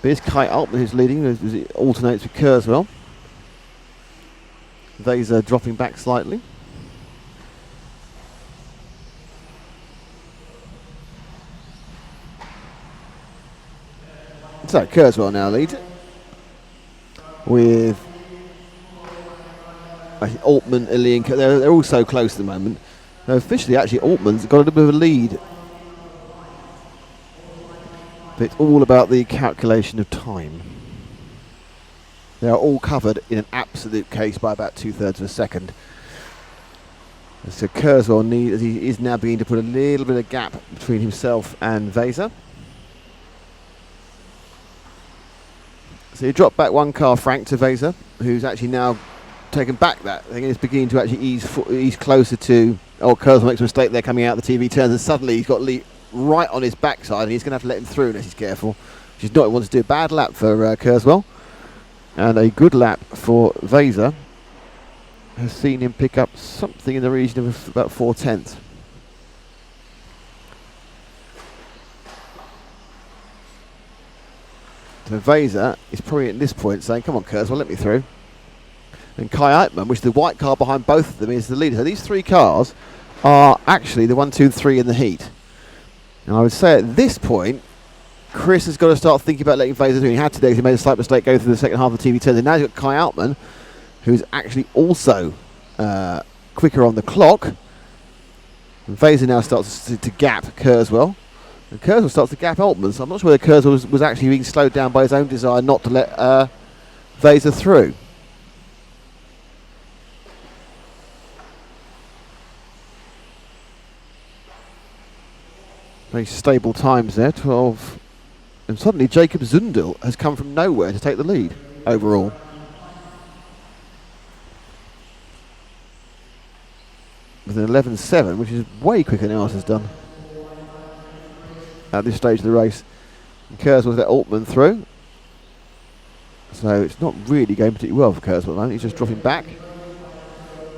But it's Kai Altman who's leading, as it alternates with Kurzweil. Vesa dropping back slightly. So Kurzweil now leads it with Altman, Ili, and they're all so close at the moment. Now officially, actually, Altman's got a little bit of a lead. But it's all about the calculation of time. They are all covered in an absolute case by about 2/3 of a second. So Kurzweil as he is now beginning to put a little bit of gap between himself and Vesa. So you drop back 1 car, Frank, to Vesa, who's actually now taken back that thing and is beginning to actually ease closer to. Oh, Kurzweil makes a mistake there coming out. The TV turns and suddenly he's got Lee right on his backside and he's going to have to let him through unless he's careful, which is not what he wants to do. Bad lap for Kurzweil and a good lap for Vesa. Has seen him pick up something in the region of about 4/10. So Vesa is probably at this point saying, come on Kurzweil, let me through. And Kai Altman, which is the white car behind both of them, is the leader. So these 3 cars are actually the 1, 2, 3 in the heat. And I would say at this point, Chris has got to start thinking about letting Vesa through. He had to do because he made a slight mistake go through the second half of the TV turns. And now he's got Kai Altman, who's actually also quicker on the clock. And Vesa now starts to gap Kurzweil. And Kurzweil starts to gap Altman. So I'm not sure whether Kurzweil was actually being slowed down by his own desire not to let Vesa through. Very stable times there, 12. And suddenly Jacob Zundel has come from nowhere to take the lead overall. With an 11.7, which is way quicker than else has done at this stage of the race. And Kurzweil let Altman through. So it's not really going particularly well for Kurzweil at the moment. He's just dropping back.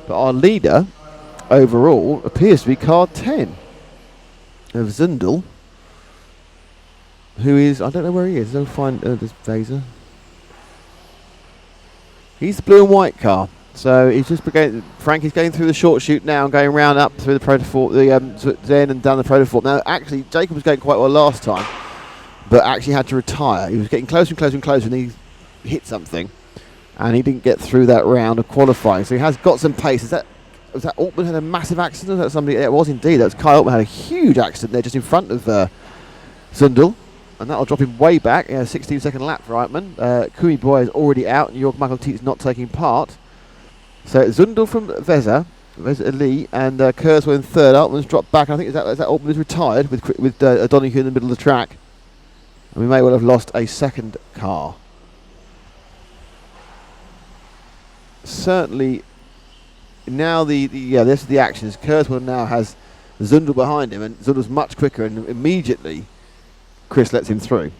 But our leader overall appears to be card 10 of Zundel, who is, I don't know where he is. I'll find this Vaser. He's the blue and white car. So he's just going, Frankie's going through the short shoot now and going round up through the Protoform, the Zen and down the Protoform. Now, actually, Jacob was going quite well last time, but actually had to retire. He was getting closer and closer and closer, and he hit something, and he didn't get through that round of qualifying. So he has got some pace. Was that Altman had a massive accident? Or was that somebody? It was indeed. That was Kai Altman had a huge accident there just in front of Zundel. And that'll drop him way back. 16-second lap for Reitman. Kumi Boy is already out, and Jörg Michael Tietz not taking part. So Zundel from Weser Lee, and Kurzweil in third. Altman's dropped back. I think is that Altman is retired with O'Donoghue in the middle of the track. And we may well have lost a second car. Certainly, now this is the action. Kurzweil now has Zundel behind him, and Zundel's much quicker, and immediately Chris lets him through.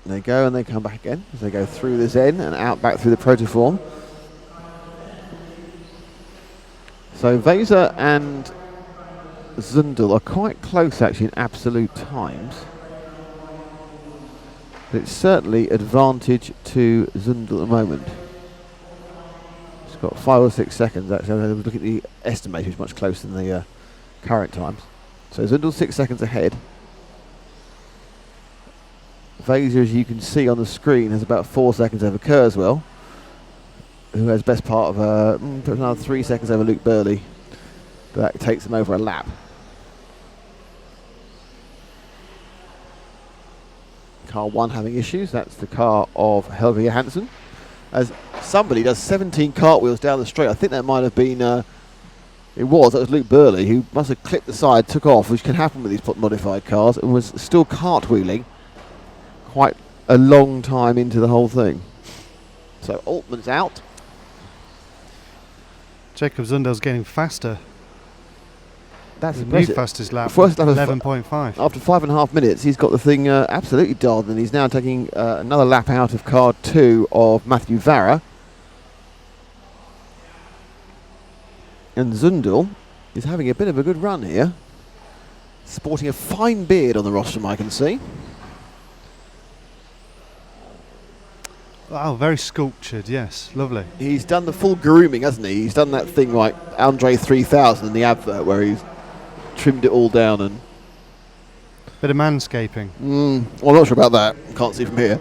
They go and they come back again as they go through the Zen and out back through the Protoform. So Weser and Zundel are quite close actually in absolute times. But it's certainly advantage to Zundel at the moment. It's got 5 or 6 seconds actually. I was looking at the estimate, which is much closer than the current times. So Zundel 6 seconds ahead. Weser, as you can see on the screen, has about 4 seconds over Kurzweil, who has best part of another 3 seconds over Luke Burley. But that takes him over a lap. Car 1 having issues. That's the car of Helge Johansson. As somebody does 17 cartwheels down the straight. I think that might have been, that was Luke Burley, who must have clipped the side, took off, which can happen with these modified cars, and was still cartwheeling quite a long time into the whole thing. So Altman's out. Jacob Zundel's getting faster. That's the impressive. new fastest lap, First lap 11.5. After 5.5 minutes, he's got the thing absolutely dialed, and he's now taking another lap out of car 2 of Matthew Vara. And Zundel is having a bit of a good run here. Sporting a fine beard on the rostrum, I can see. Oh, very sculptured, yes. Lovely. He's done the full grooming, hasn't he? He's done that thing like Andre 3000 in the advert where he's trimmed it all down and... Bit of manscaping. Well, I'm not sure about that. Can't see from here.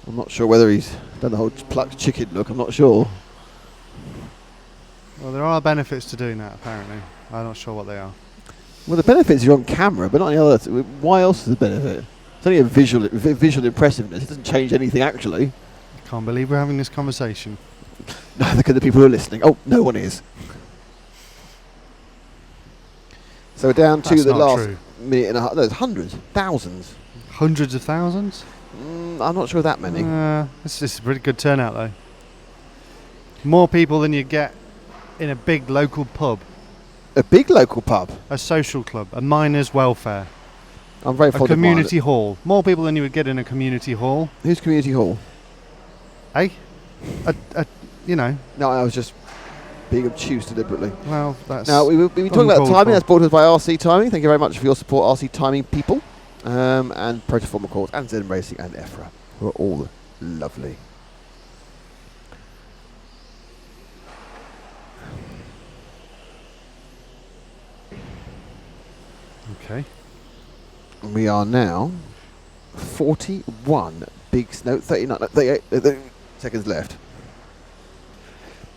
I'm not sure whether he's done the whole plucked chicken look. I'm not sure. Well, there are benefits to doing that, apparently. I'm not sure what they are. Well, the benefits are on camera, but not any other. Why else is the benefit? It's only a visual impressiveness. It doesn't change anything, actually. Can't believe we're having this conversation. Neither can the people who are listening. Oh, no one is. So we're down to the last minute and a half. No, there's hundreds, thousands. Hundreds of thousands? I'm not sure that many. This is a pretty good turnout, though. More people than you get in a big local pub. A big local pub? A social club. A miners' welfare. I'm very fond of community hall. More people than you would get in a community hall. Who's community hall? Eh? You know. No, I was just being obtuse deliberately. Well, that's... Now, we've been talking about timing. That's brought us by RC Timing. Thank you very much for your support, RC Timing people. And Protoform, of course, and Zen Racing and EFRA, who are all lovely. Okay. We are now 41 big no 39 no, 38 seconds left.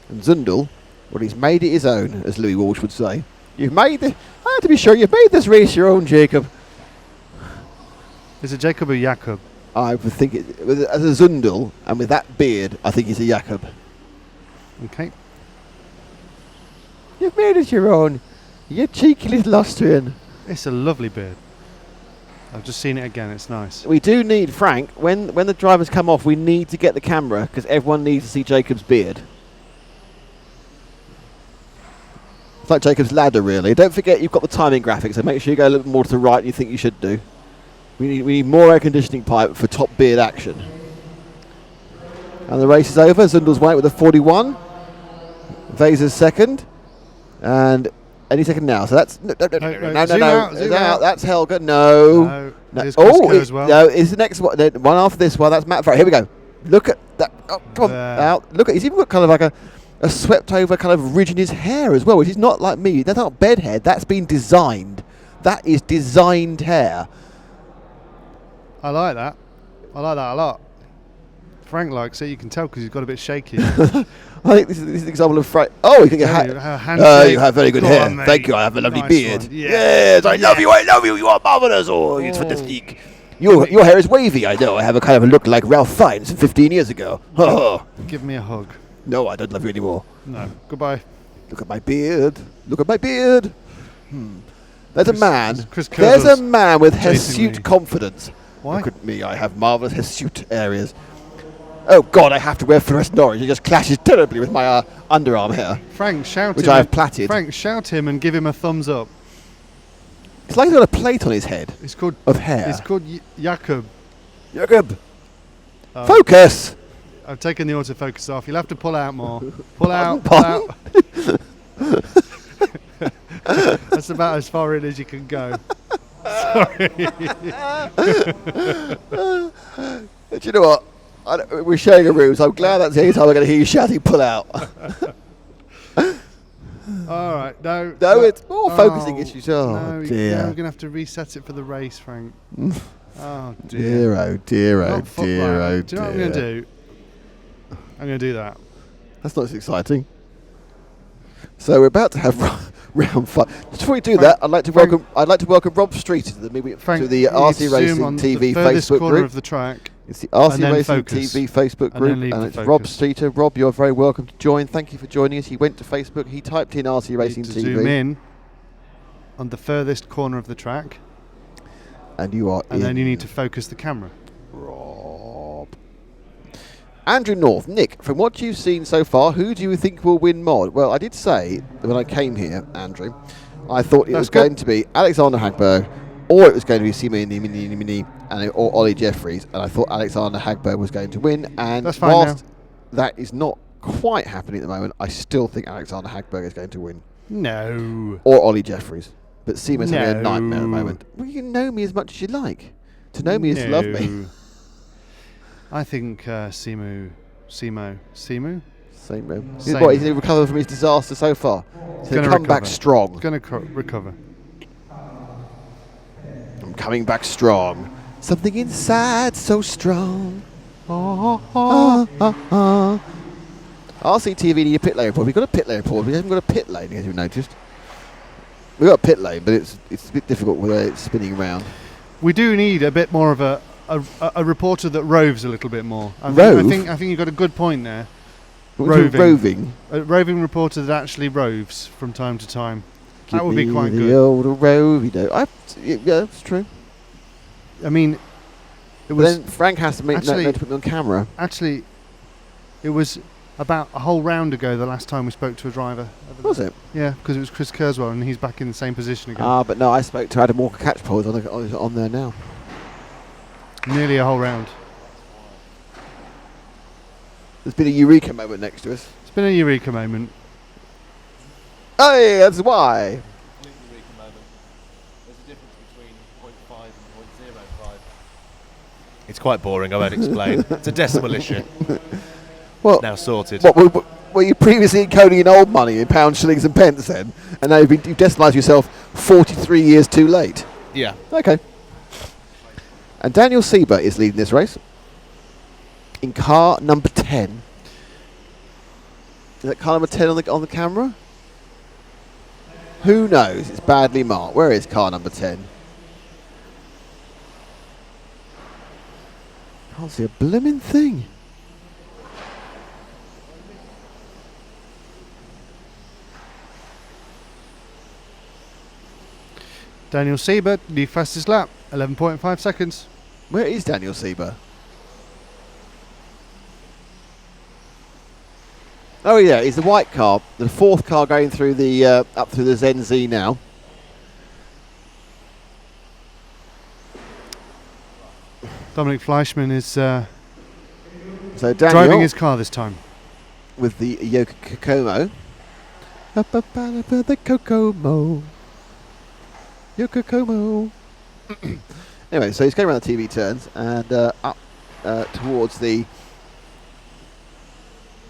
And Zundel, well, he's made it his own, as Louis Walsh would say. You've made the to be sure, you've made this race your own, Jacob. Is it Jacob or Jakob? I would think it as a Zundel, and with that beard, I think he's a Jakob. Okay. You've made it your own, you cheeky little Austrian. It's a lovely beard. I've just seen it again. It's nice. We do need, Frank, when the drivers come off, we need to get the camera because everyone needs to see Jacob's beard. It's like Jacob's ladder, really. Don't forget you've got the timing graphics, so make sure you go a little more to the right than you think you should do. We need more air conditioning pipe for top beard action. And the race is over. Zundel's won it with a 41. Vaser's second. And any second now. So that's no. Zoom out. That's Helga. No. There's Chris Kerr as well. No, it's the next one. The one after this one. That's Matt Farah. Here we go. Look at that. Oh, come on. Out. Look at. He's even got kind of like a swept over kind of ridge in his hair as well, which is not like me. That's not bedhead. That's been designed. That is designed hair. I like that. I like that a lot. Frank likes it. You can tell because he's got a bit shaky. I think this is an example of Frank. Oh, you can get you have very good hair. On, Thank you. I have a lovely nice beard. One. Yeah. Yes, I love you. I love you. You are marvelous. Oh, it's fantastic. Your hair is wavy. I know. I have a kind of a look like Ralph Fiennes 15 years ago. Oh. Give me a hug. No, I don't love you anymore. No. Goodbye. Look at my beard. Look at my beard. There's a man. There's a man with hirsute confidence. Why? Look at me. I have marvelous hirsute areas. Oh God, I have to wear fluorescent orange. It just clashes terribly with my underarm hair. Frank, shout which him. I have plaited. Frank, shout him and give him a thumbs up. It's like he's got a plate on his head. It's called of hair. It's called Jakob. Jakob. Focus. I've taken the autofocus off. You'll have to pull out more. Pull out. That's about as far in as you can go. Sorry. Do you know what? We're sharing a room, so I'm glad that's the only time we're going to hear you shouting, pull out. All right, no, it's more focusing issues. Oh, no, dear. We're going to have to reset it for the race, Frank. Oh, dear. Oh, dear, oh, dear, oh, dear. Do you know what I'm going to do? I'm going to do that. That's not as exciting. So we're about to have round 5. Before we do that, I'd like to welcome Rob Streeter to the RC Racing TV Facebook group. Of the track. It's the RC Racing TV Facebook group, and it's Rob Streeter. Rob, you're very welcome to join. Thank you for joining us. He went to Facebook. He typed in RC Racing TV. Zoom in on the furthest corner of the track, and you are. And then you need to focus the camera. Rob. Andrew North, Nick, from what you've seen so far, who do you think will win mod? Well, I did say when I came here, Andrew, I thought it was going to be Alexander Hagberg, or it was going to be Simon or Ollie Jeffries, and I thought Alexander Hagberg was going to win. And that's fine whilst now. That is not quite happening at the moment, I still think Alexander Hagberg is going to win. No. Or Ollie Jeffries. But Simon's having a nightmare at the moment. Well, you can know me as much as you like. To know me is to love me. I think Simu. He's going to recover from his disaster so far. He's going to come back strong. He's going to recover. I'm coming back strong. Something inside so strong. RCTV, your pit lane report. We've got a pit lane report. We haven't got a pit lane, as you've noticed. We've got a pit lane, but it's a bit difficult with it spinning around. We do need a bit more of a reporter that roves a little bit more. I think you've got a good point there. Roving? A roving reporter that actually roves from time to time. That would be quite good. The old rovey dough. Yeah, it's true. I mean, it was. Then Frank has to make to put me on camera. Actually, it was about a whole round ago the last time we spoke to a driver. Was it? Yeah, because it was Chris Kurzweil and he's back in the same position again. But no, I spoke to Adam Walker Catchpole on there now. Nearly a whole round. There's been a eureka moment next to us. It's been a eureka moment. Hey, that's why. Eureka moment. There's a difference between 0.5 and 0.05. It's quite boring, I won't explain. It's a decimal issue. Well, it's now sorted. What were you previously encoding in old money in pounds, shillings and pence then? And now you've decimalised yourself 43 years too late? Yeah. Okay. And Daniel Sieber is leading this race in car number 10. Is that car number 10 on the camera? Who knows? It's badly marked. Where is car number 10? Can't see a blooming thing. Daniel Siebert, the fastest lap. 11.5 seconds. Where is Daniel Sieber? Oh yeah, he's the white car, the fourth car going through the up through the ZenZ now. Dominic Fleischmann is So Daniel driving his car this time. with the Yokokomo. Up the Kokomo. Yokokomo. Anyway, so he's going around the TV turns and up towards the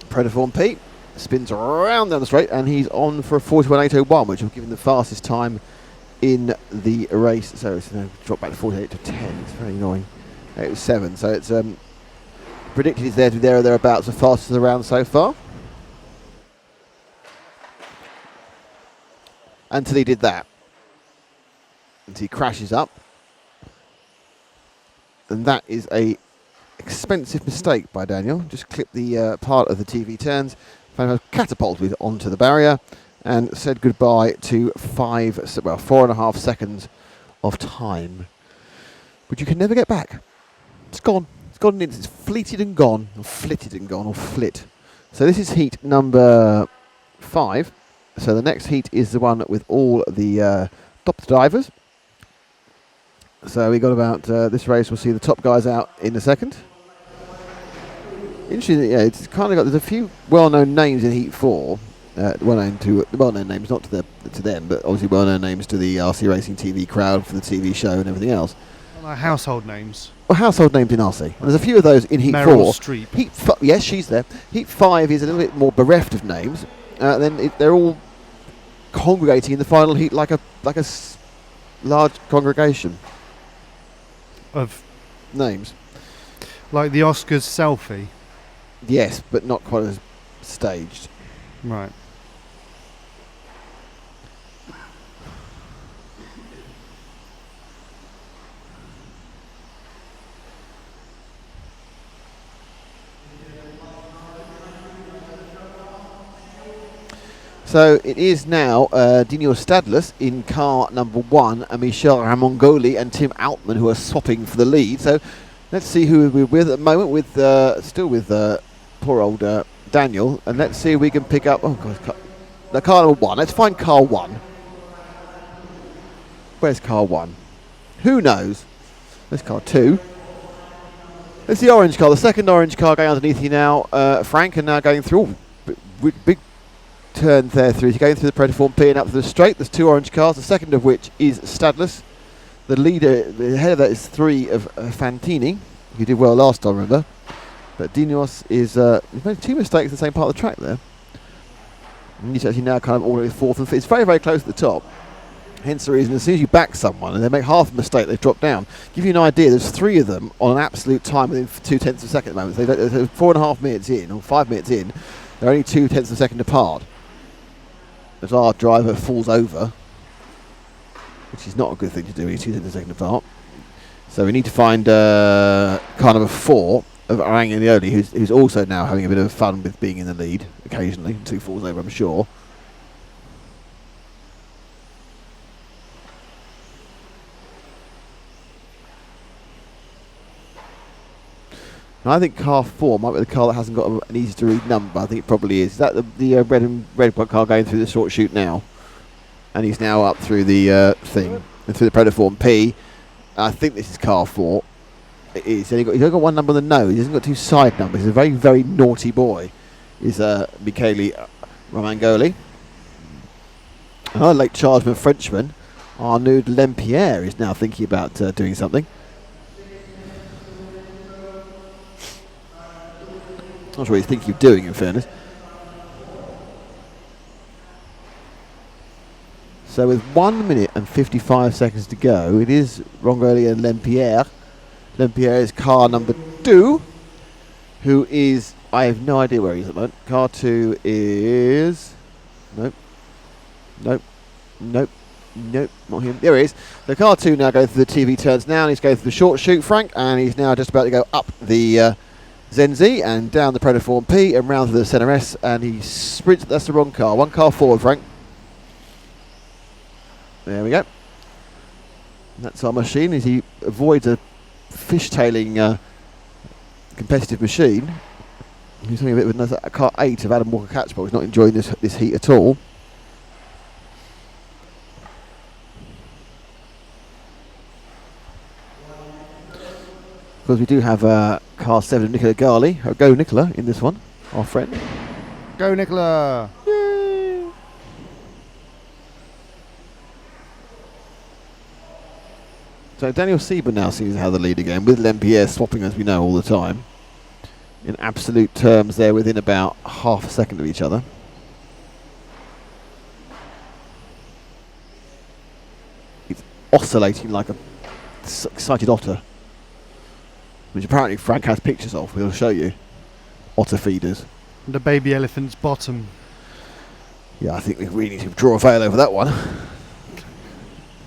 Protoform P. Spins around down the straight and he's on for a 41.801, which will give him the fastest time in the race. So it's now dropped back to 48 to 10. It's very annoying. It was 7, so it's predicted he's there to be there or thereabouts, the fastest of the round so far. Until he did that. Until he crashes up. And that is a expensive mistake by Daniel. Just clipped the part of the TV turns, catapulted onto the barrier, and said goodbye to 4.5 seconds of time, which you can never get back. It's gone. It's gone. It's fleeted and gone, or flitted and gone, or flit. So this is heat number 5. So the next heat is the one with all the top divers. So we got about this race. We'll see the top guys out in a second. Interesting, yeah. It's kind of got. There's a few well-known names in Heat 4. Well-known names, not to them, but obviously well-known names to the RC Racing TV crowd for the TV show and everything else. Like household names. Well, household names in RC. And there's a few of those in Heat Meryl 4. Streep. Yes, she's there. Heat 5 is a little bit more bereft of names. They're all congregating in the final heat like a large congregation Of names. like the Oscars selfie. Yes, but not quite as staged. Right. So it is now Dino Stadless in car number 1, and Michel Ramongoli and Tim Altman who are swapping for the lead. So let's see who we're with at the moment. Still with poor old Daniel, and let's see if we can pick up. Oh God, the car number 1. Let's find car 1. Where's car 1? Who knows? There's car 2. There's the orange car, the second orange car going underneath you now. Frank, and now going through. Big turn there through. He's going through the Protoform P and up to the straight. There's 2 orange cars, the second of which is Stadless. The leader, the head of that is 3 of Fantini, who did well last time, remember. But Dinos is, he's made 2 mistakes in the same part of the track there. And he's actually now kind of all the way 4th and 5th. It's very, very close at the top. Hence the reason, as soon as you back someone and they make half a mistake, they drop down. Give you an idea, there's 3 of them on an absolute time within 2/10 of a second at the moment. So they're 4.5 minutes in, or 5 minutes in, they're only 2/10 of a second apart. As our driver falls over, which is not a good thing to do, he's 2/10 of a second apart. So we need to find car number 4 of Arangioli, who's also now having a bit of fun with being in the lead occasionally, until he falls over, I'm sure. Now I think car 4 might be the car that hasn't got an easy to read number. I think it probably is. Is that the red car going through the short chute now? And he's now up through the thing, and through the Protoform P. I think this is car 4. It is. He's only got 1 number on the nose. He hasn't got 2 side numbers. He's a very, very naughty boy. Is Michele Romangoli. Our late chargeman Frenchman, Arnaud Lempierre, is now thinking about doing something. Not sure what he's thinking of doing, in fairness. So with 1 minute and 55 seconds to go, it is Rongoli and Lempierre. Lempierre is car number 2, who is, I have no idea where he is at the moment. Car 2 is, nope, not him. There he is. The car 2 now goes through the TV turns now, and he's going through the short chute, Frank, and he's now just about to go up the ZenZ and down the Protoform P and round to the Centre S, and he sprints. That's the wrong car. 1 car forward, Frank. There we go. That's our machine as he avoids a fishtailing competitive machine. He's having a bit of another car 8 of Adam Walker Catchpole. He's not enjoying this heat at all. Because we do have car 7 of Nicola Gali. Go Nicola in this one, our friend. Go, Nicola! Yay! So Daniel Sieber now seems to have the lead again, with Lempier swapping, as we know, all the time. In absolute terms, they're within about half a second of each other. It's oscillating like a excited otter, which apparently Frank has pictures of. We'll show you. Otter feeders. And a baby elephant's bottom. Yeah, I think we really need to draw a veil over that one.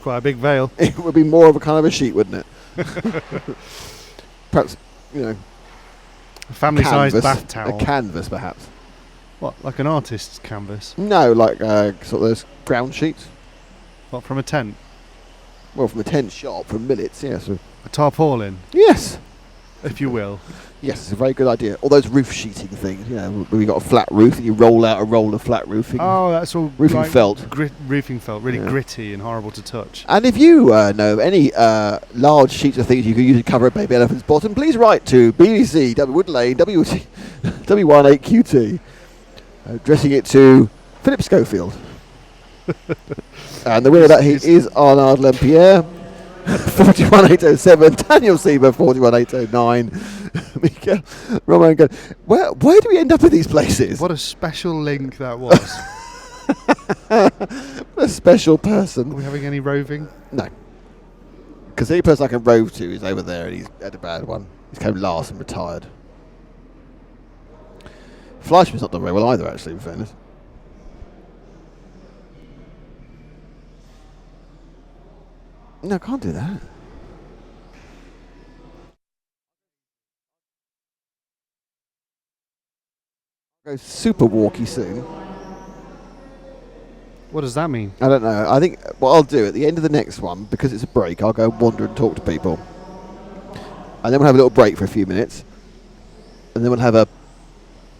Quite a big veil. It would be more of a kind of a sheet, wouldn't it? Perhaps, you know, A family-sized canvas, bath towel. a canvas, perhaps. What, like an artist's canvas? No, like sort of those ground sheets. What, from a tent? Well, from a tent shop, from Millets, yes. A tarpaulin, Yes. if you will. Yes, it's a very good idea. All those roof sheeting things, you know, where you got a flat roof and you roll out a roll of flat roofing. Oh, that's all Roofing like felt. Roofing felt, really Yeah. gritty and horrible to touch. And if you know of any large sheets of things you can use to cover a baby elephant's bottom, please write to BBC, Wood Lane, W18QT, addressing it to Philip Schofield. And the winner of that heat is Arnaud Lempier, 41807, Daniel Sieber, 41809. Mika, Roman, go. Where do we end up in these places? What a special link that was. What a special Are person. we having any roving? No. Because the only person I can rove to is over there, and he's had a bad one. He's came last and retired. Fleischmann's not done very well either, actually, in fairness. No, I can't do that. Go super walky soon. What does that mean? I don't know. I think what I'll do at the end of the next one, because it's a break, I'll go wander and talk to people. And then we'll have a little break for a few minutes. And then we'll have a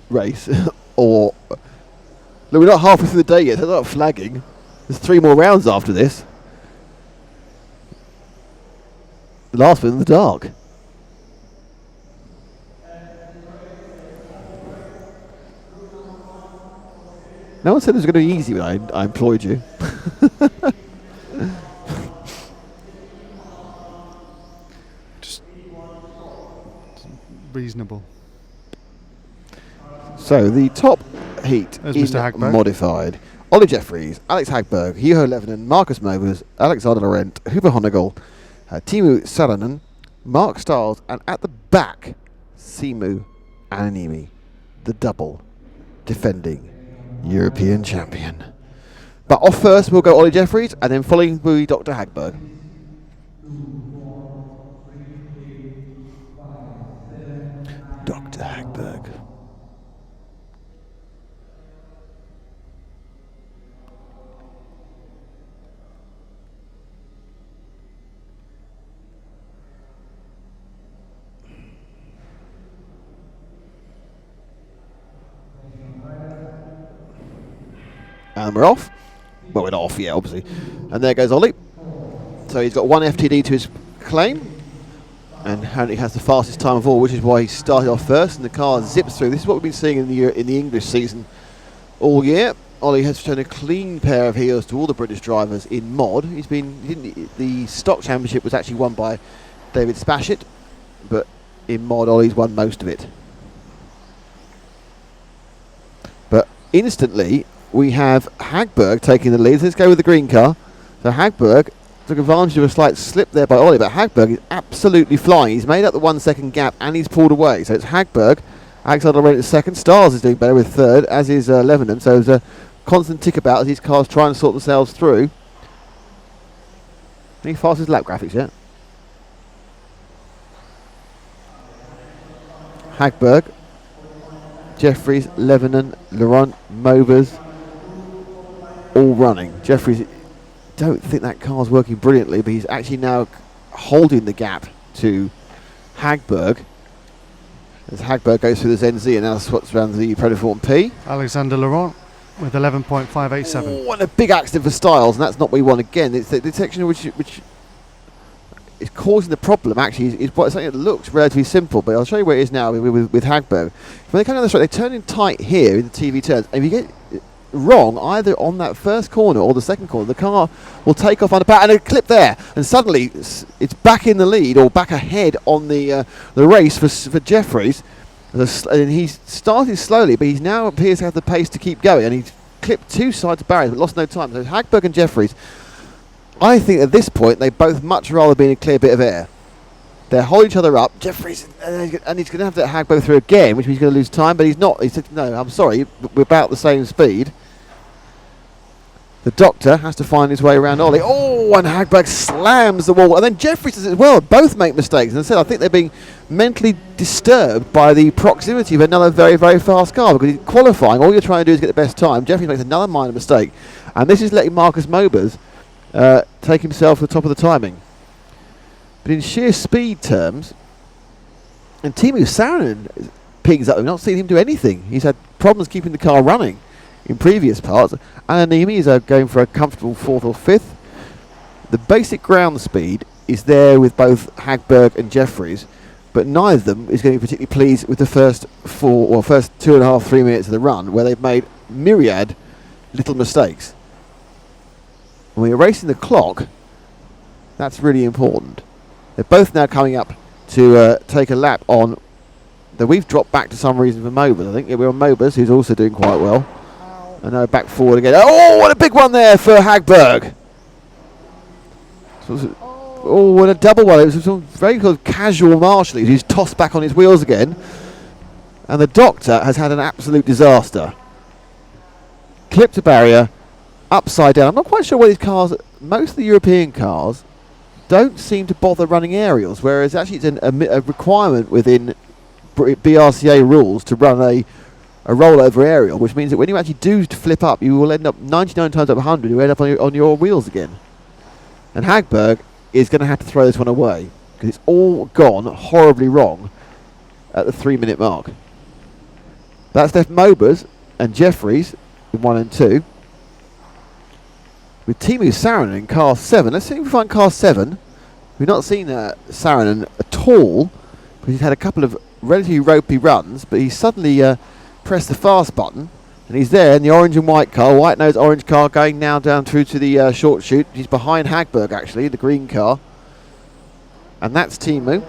race. Or... Look, we're not halfway through the day yet, so they're not flagging. There's 3 more rounds after this. The last one in the dark. No one said it was going to be easy when I employed you. Just reasonable. So the top heat There's in Mr. Hagberg. modified. Ollie Jeffries, Alex Hagberg, Juho Levonen, Marcus Movers, Alexander Laurent, Huber Honegel, Timu Salonen, Mark Stiles, and at the back, Simu Ananimi, the double defending European champion. But off first we'll go Ollie Jeffries, and then following will be Dr. Hagberg. Dr. Hagberg. And we're off. Well, we're not off yet, obviously. And there goes Ollie. So he's got 1 FTD to his claim. And apparently has the fastest time of all, which is why he started off first. And the car zips through. This is what we've been seeing in the English season all year. Ollie has shown a clean pair of heels to all the British drivers in mod. The stock championship was actually won by David Spashett, but in mod Ollie's won most of it. But instantly we have Hagberg taking the lead. Let's go with the green car. So Hagberg took advantage of a slight slip there by Ollie, but Hagberg is absolutely flying. He's made up the 1 second gap and he's pulled away. So it's Hagberg, Alexander Laurent is second, Stars is doing better with third, as is Levonen. So there's a constant tick about as these cars try and sort themselves through. Any fastest lap graphics yet? Hagberg, Jeffries, Levonen, Laurent, Movers, all running. Jeffries don't think that car's working brilliantly, but he's actually now holding the gap to Hagberg. As Hagberg goes through the ZenZ and now swaps around the Protoform P. Alexander Laurent with 11.587. Oh, and a big accident for Styles, and that's not what we want again. It's the section which is causing the problem, actually, is something that looks relatively simple, but I'll show you where it is now with Hagberg. When they come down the straight, they turn in tight here in the TV turns, and if you get wrong either on that first corner or the second corner, the car will take off under power, and a clip there, and suddenly it's back in the lead or back ahead on the race for Jeffries. And he's started slowly, but he now appears to have the pace to keep going, and he's clipped two sides of barriers but lost no time. So Hagberg and Jeffries, I think at this point they both much rather be in a clear bit of air. They're holding each other up. Jeffries, and he's going to have to Hagberg through again, which means he's going to lose time, but he's not. He said, no, I'm sorry, we're about the same speed. The Doctor has to find his way around Ollie. Oh, and Hagberg slams the wall. And then Jeffries does it as well. Both make mistakes. And I said, I think they're being mentally disturbed by the proximity of another very, very fast car. Because in qualifying, all you're trying to do is get the best time. Jeffries makes another minor mistake. And this is letting Marcus Mobers take himself to the top of the timing. But in sheer speed terms, and Teemu Saarinen pings up. We've not seen him do anything. He's had problems keeping the car running in previous parts. Ananimi is going for a comfortable 4th or 5th. The basic ground speed is there with both Hagberg and Jeffries, but neither of them is going to be particularly pleased with the first 2.5, 3 minutes of the run, where they've made myriad little mistakes. When you're racing the clock, that's really important. They're both now coming up to take a lap on that we've dropped back to some reason for Mobers. I think we're on Mobers, who's also doing quite well. And now back forward again. Oh, what a big one there for Hagberg. Oh, what a double one. It was some very good casual marshalling. He's tossed back on his wheels again. And the Doctor has had an absolute disaster. Clipped a barrier, upside down. I'm not quite sure why these cars, most of the European cars, don't seem to bother running aerials, whereas actually it's a requirement within BRCA rules to run a rollover aerial, which means that when you actually do flip up, you will end up 99 times out of 100, you end up on your wheels again. And Hagberg is going to have to throw this one away, because it's all gone horribly wrong at the 3-minute mark. That's left Mobers and Jeffries in 1 and 2. With Teemu Saarinen in car 7. Let's see if we find car 7. We've not seen Saarinen at all, because he's had a couple of relatively ropey runs, but he's suddenly press the fast button, and he's there in the orange and white car, white nose orange car, going now down through to the short chute. He's behind Hagberg, actually, the green car, and that's Teemu.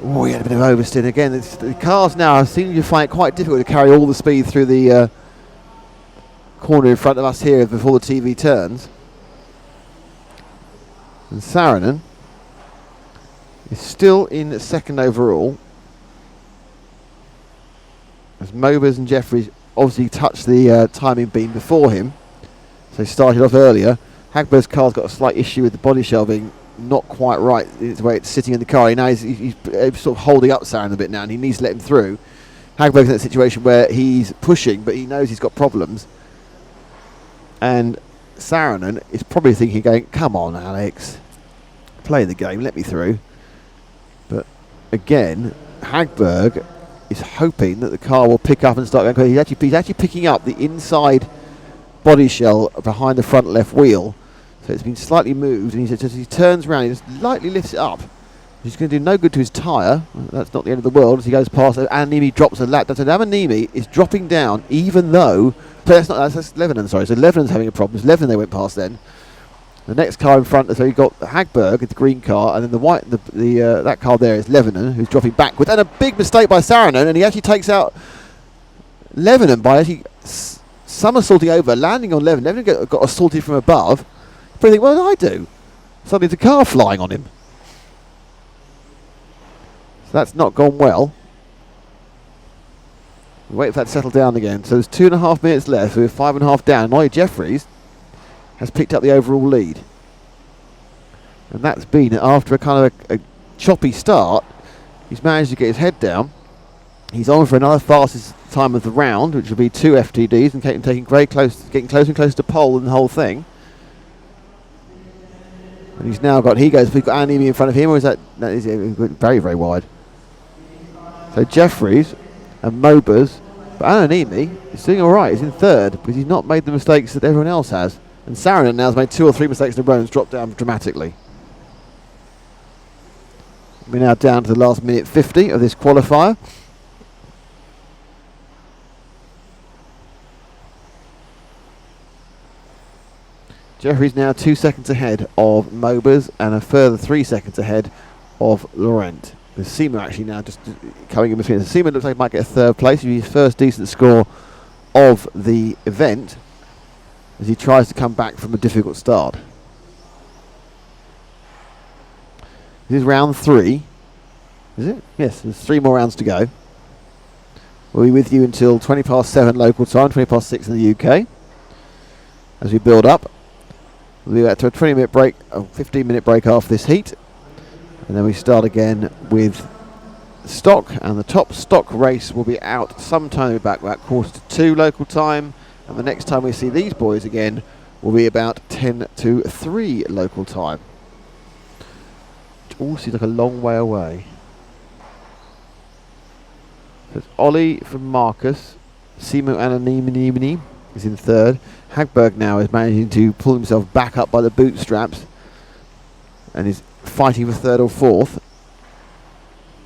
Oh, he had a bit of oversteer again. The cars now seem to find it quite difficult to carry all the speed through the corner in front of us here before the TV turns. And Saarinen is still in second overall, as Mobers and Jeffries obviously touched the timing beam before him, so he started off earlier. Hagberg's car's got a slight issue with the body shelving, not quite right the way it's sitting in the car. Now he's sort of holding up Saarinen a bit now, and he needs to let him through. Hagberg's in that situation where he's pushing, but he knows he's got problems. And Saarinen is probably thinking, going, come on, Alex, play the game, let me through. But again, Hagberg is hoping that the car will pick up and start going. He's actually picking up the inside body shell behind the front left wheel, so it's been slightly moved, and he turns around, he just lightly lifts it up. He's going to do no good to his tyre. That's not the end of the world as he goes past. Ananimi drops a lap. Ananimi is dropping down, even though that's Lebanon. Sorry, so Lebanon's having a problem. It's Lebanon they went past then. The next car in front, so you've got Hagberg, the green car, and then the white, that car there is Lebanon, who's dropping backwards. And a big mistake by Saarinen, and he actually takes out Lebanon by actually somersaulting over, landing on Lebanon. Lebanon got assaulted from above. But you think, what did I do? Suddenly there's a car flying on him. So that's not gone well. We wait for that to settle down again. So there's 2.5 minutes left, so we're 5.5 down. Ollie Jeffries has picked up the overall lead. And that's been after a kind of a choppy start. He's managed to get his head down. He's on for another fastest time of the round, which will be 2 FTDs, and getting closer and closer to pole in the whole thing. And he's now got, we've got Animi in front of him, or is that is very, very wide. So Jeffries and Mobers, but Animi is doing all right. He's in third because he's not made the mistakes that everyone else has. And Saranen now has made 2 or 3 mistakes in a row and has dropped down dramatically. We're now down to the last minute 50 of this qualifier. Jeffrey's now 2 seconds ahead of Mobers and a further 3 seconds ahead of Laurent. With Seema actually now just coming in between. So Seema looks like he might get a third place. His first decent score of the event as he tries to come back from a difficult start. This is round 3. Is it? Yes, there's 3 more rounds to go. We'll be with you until 20 past 7 local time, 20 past 6 in the UK. As we build up. We'll be back to a 20-minute break, a 15-minute break after this heat. And then we start again with stock. And the top stock race will be out sometime back about 1:45 local time. And the next time we see these boys again will be about 10 to 3 local time. It all seems like a long way away. So it's Ollie from Marcus. Simo Anonymini is in third. Hagberg now is managing to pull himself back up by the bootstraps and is fighting for third or fourth.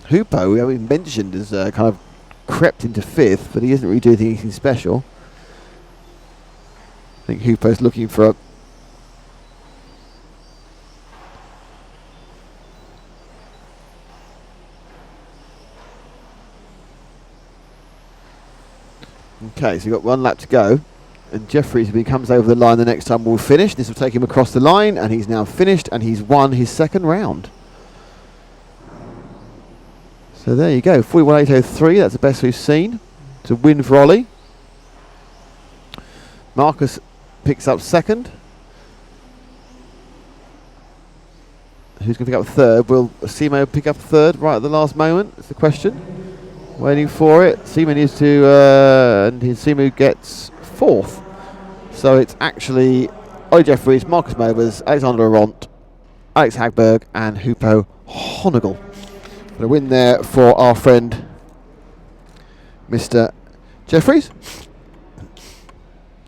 Hupo, we haven't mentioned, has kind of crept into fifth, but he isn't really doing anything special. I think Hupo's looking for a okay, so you've got 1 lap to go. And Jeffries, if he comes over the line the next time, will finish. This will take him across the line, and he's now finished, and he's won his second round. So there you go, 41.803, that's the best we've seen. It's a win for Ollie. Marcus picks up second. Who's going to pick up third? Will Simo pick up third right at the last moment? That's the question. Waiting for it. Simo needs to, and Simo gets fourth. So it's actually Ollie Jeffries, Marcus Mobers, Alexander Laurent, Alex Hagberg, and Hupo Honegel. A win there for our friend Mr. Jeffries.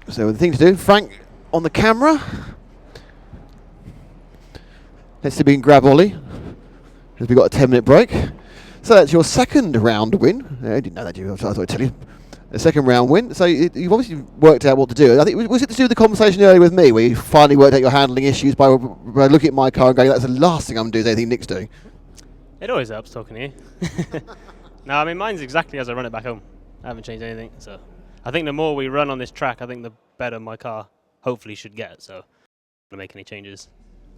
So the thing to do, Frank on the camera. Let's see if we can grab Ollie as we've got a 10-minute break. So that's your second round win. I didn't know that, I thought I'd tell you. A second round win. So you've obviously worked out what to do. I think was it to do with the conversation earlier with me, where you finally worked out your handling issues by looking at my car and going, "That's the last thing I'm doing. Is anything Nick's doing." It always helps talking to you. No, I mean mine's exactly as I run it back home. I haven't changed anything. So I think the more we run on this track, I think the better my car hopefully should get. So I'm not gonna make any changes.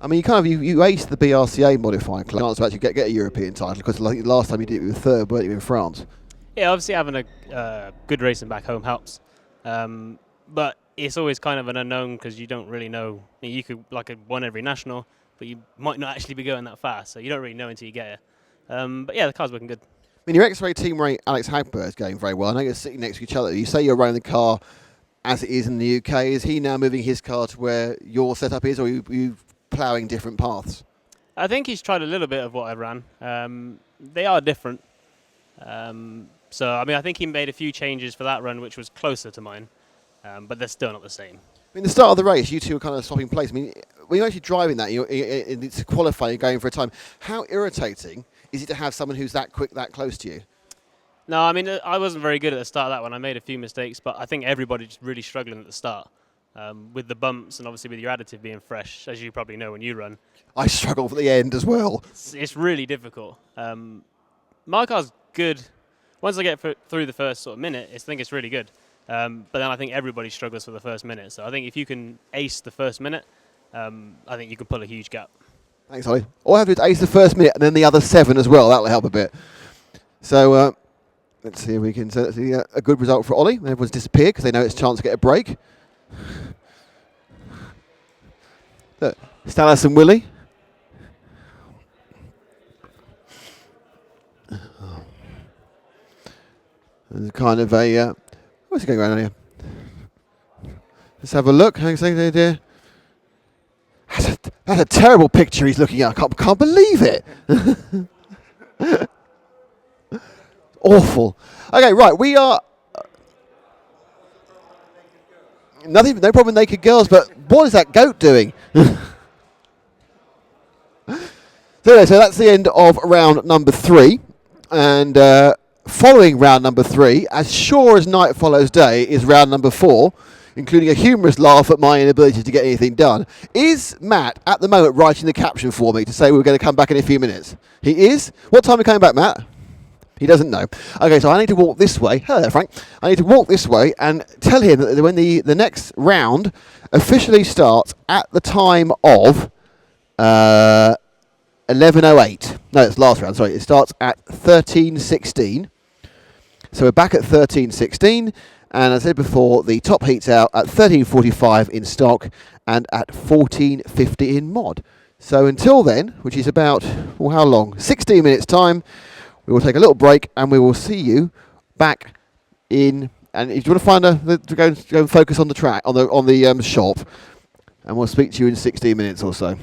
I mean, you aced the BRCA modifier class to actually get a European title, because I think the last time you did it, you were third, weren't you, in France? Yeah, obviously having a good racing back home helps, but it's always kind of an unknown because you don't really know. You could have won every national, but you might not actually be going that fast, so you don't really know until you get here. But yeah, the car's working good. I mean, your X-Ray teammate Alex Hagberg is going very well. I know you're sitting next to each other. You say you're running the car as it is in the UK. Is he now moving his car to where your setup is, or are you ploughing different paths? I think he's tried a little bit of what I ran. They are different. So, I mean, I think he made a few changes for that run, which was closer to mine, but they're still not the same. I mean, the start of the race, you two were kind of swapping place. I mean, when you're actually driving that, it's qualifying, going for a time. How irritating is it to have someone who's that quick, that close to you? No, I mean, I wasn't very good at the start of that one. I made a few mistakes, but I think everybody's really struggling at the start. With the bumps and obviously with your additive being fresh, as you probably know when you run. I struggle for the end as well. It's really difficult. My car's good. Once I get through the first sort of minute, I think it's really good. But then I think everybody struggles for the first minute. So I think if you can ace the first minute, I think you can pull a huge gap. Thanks, Ollie. All I have to do is ace the first minute and then the other 7 as well. That'll help a bit. So let's see if we can see a good result for Ollie. Everyone's disappeared because they know it's a chance to get a break. Look, Stalis and Willie. There's kind of a what's going on here? Let's have a look. Hang on a second. That's a terrible picture he's looking at. I can't believe it. Awful. Okay, right. We are nothing. No problem, naked girls. But what is that goat doing? So that's the end of round number 3, and following round number 3, as sure as night follows day, is round number 4, including a humorous laugh at my inability to get anything done. Is Matt at the moment writing the caption for me to say we're going to come back in a few minutes? He is. What time are we coming back, Matt? He doesn't know. Okay, so I need to walk this way. Hello there, Frank. I need to walk this way and tell him that when the next round officially starts at the time of 11:08. No, it's last round. Sorry, it starts at 13:16. So we're back at 13:16, and as I said before, the top heat's out at 13:45 in stock and at 14:50 in mod. So until then, which is about how long? 16 minutes time. We will take a little break, and we will see you back in. And if you want to find to go and focus on the track on the shop, and we'll speak to you in 16 minutes or so.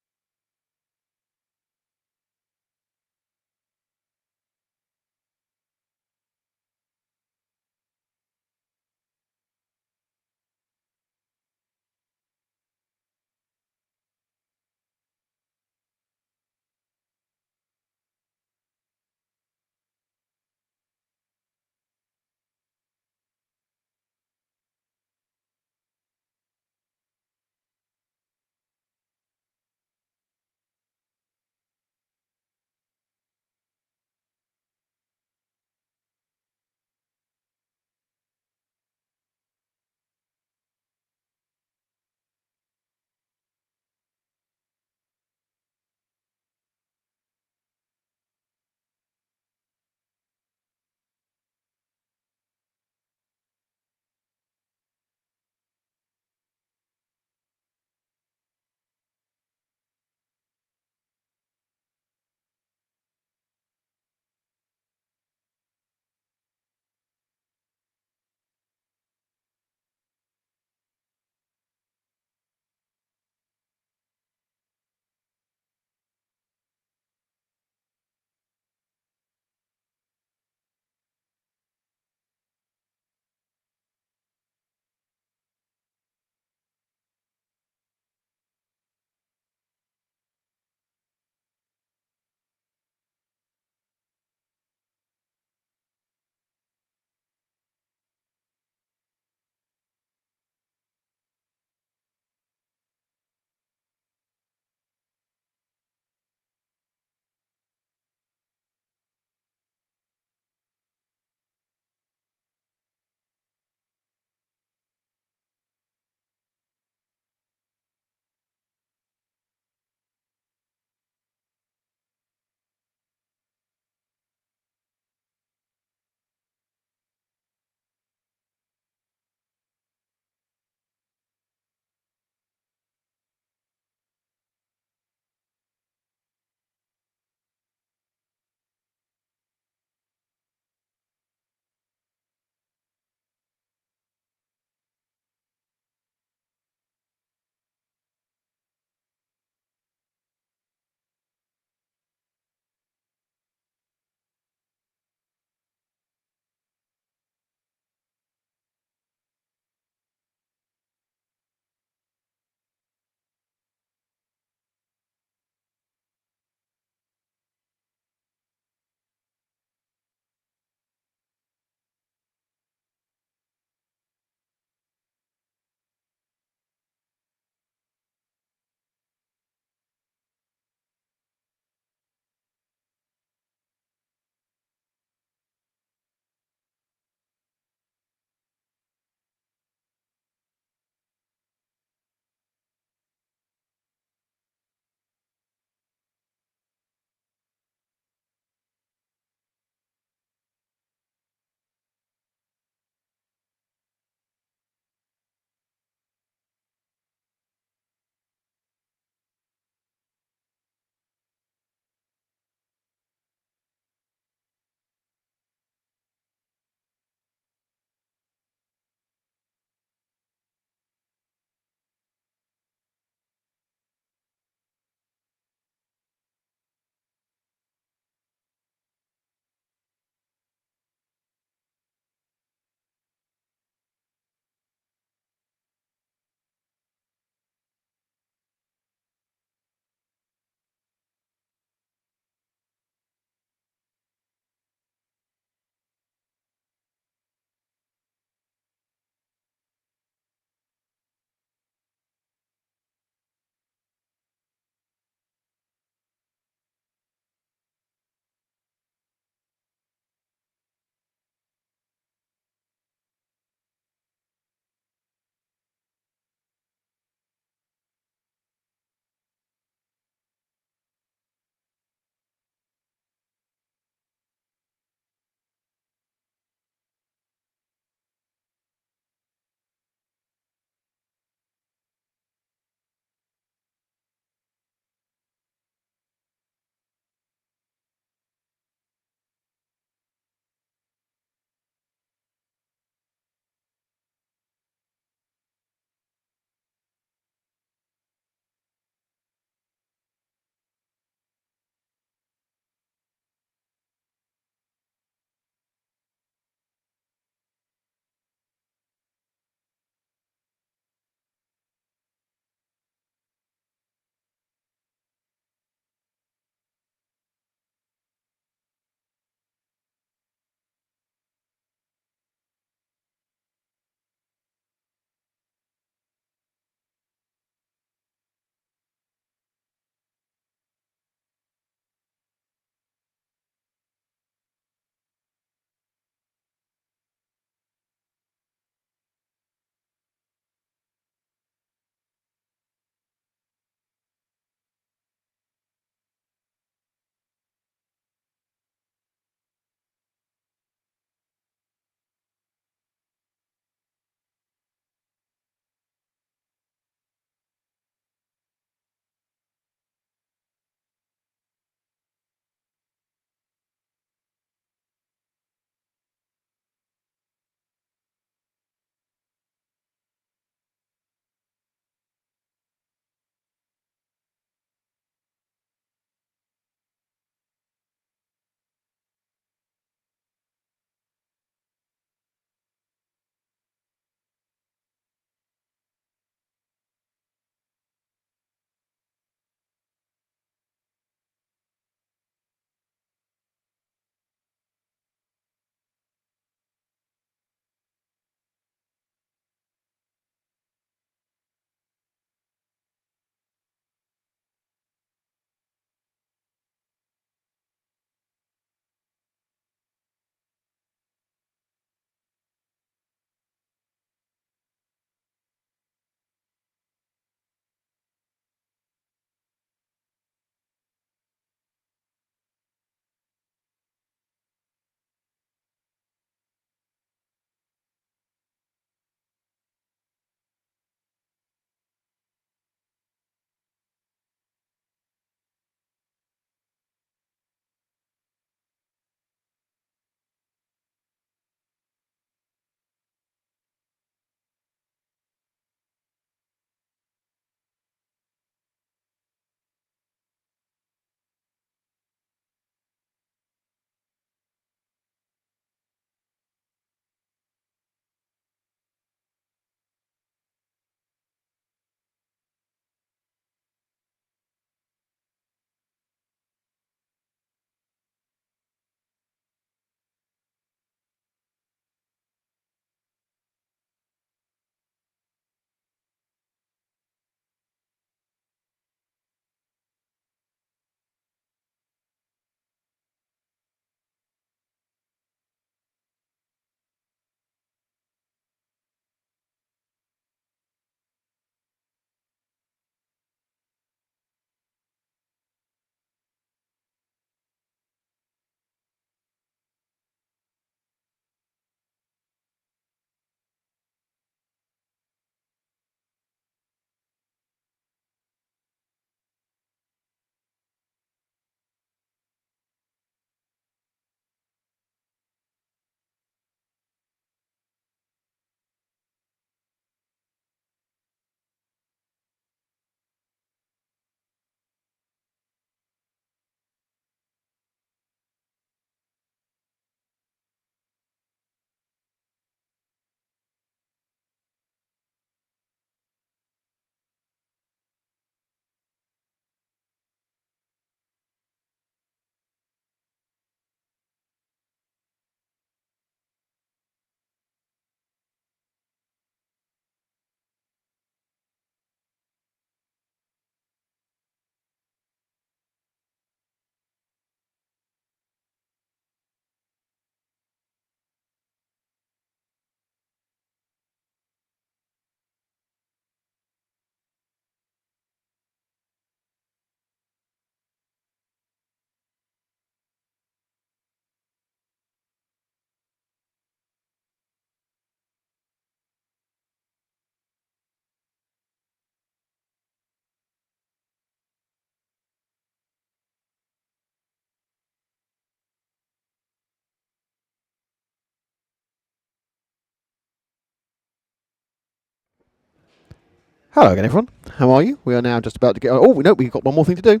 Hello again, everyone. How are you? We are now just about to get... Oh, no, we've got one more thing to do.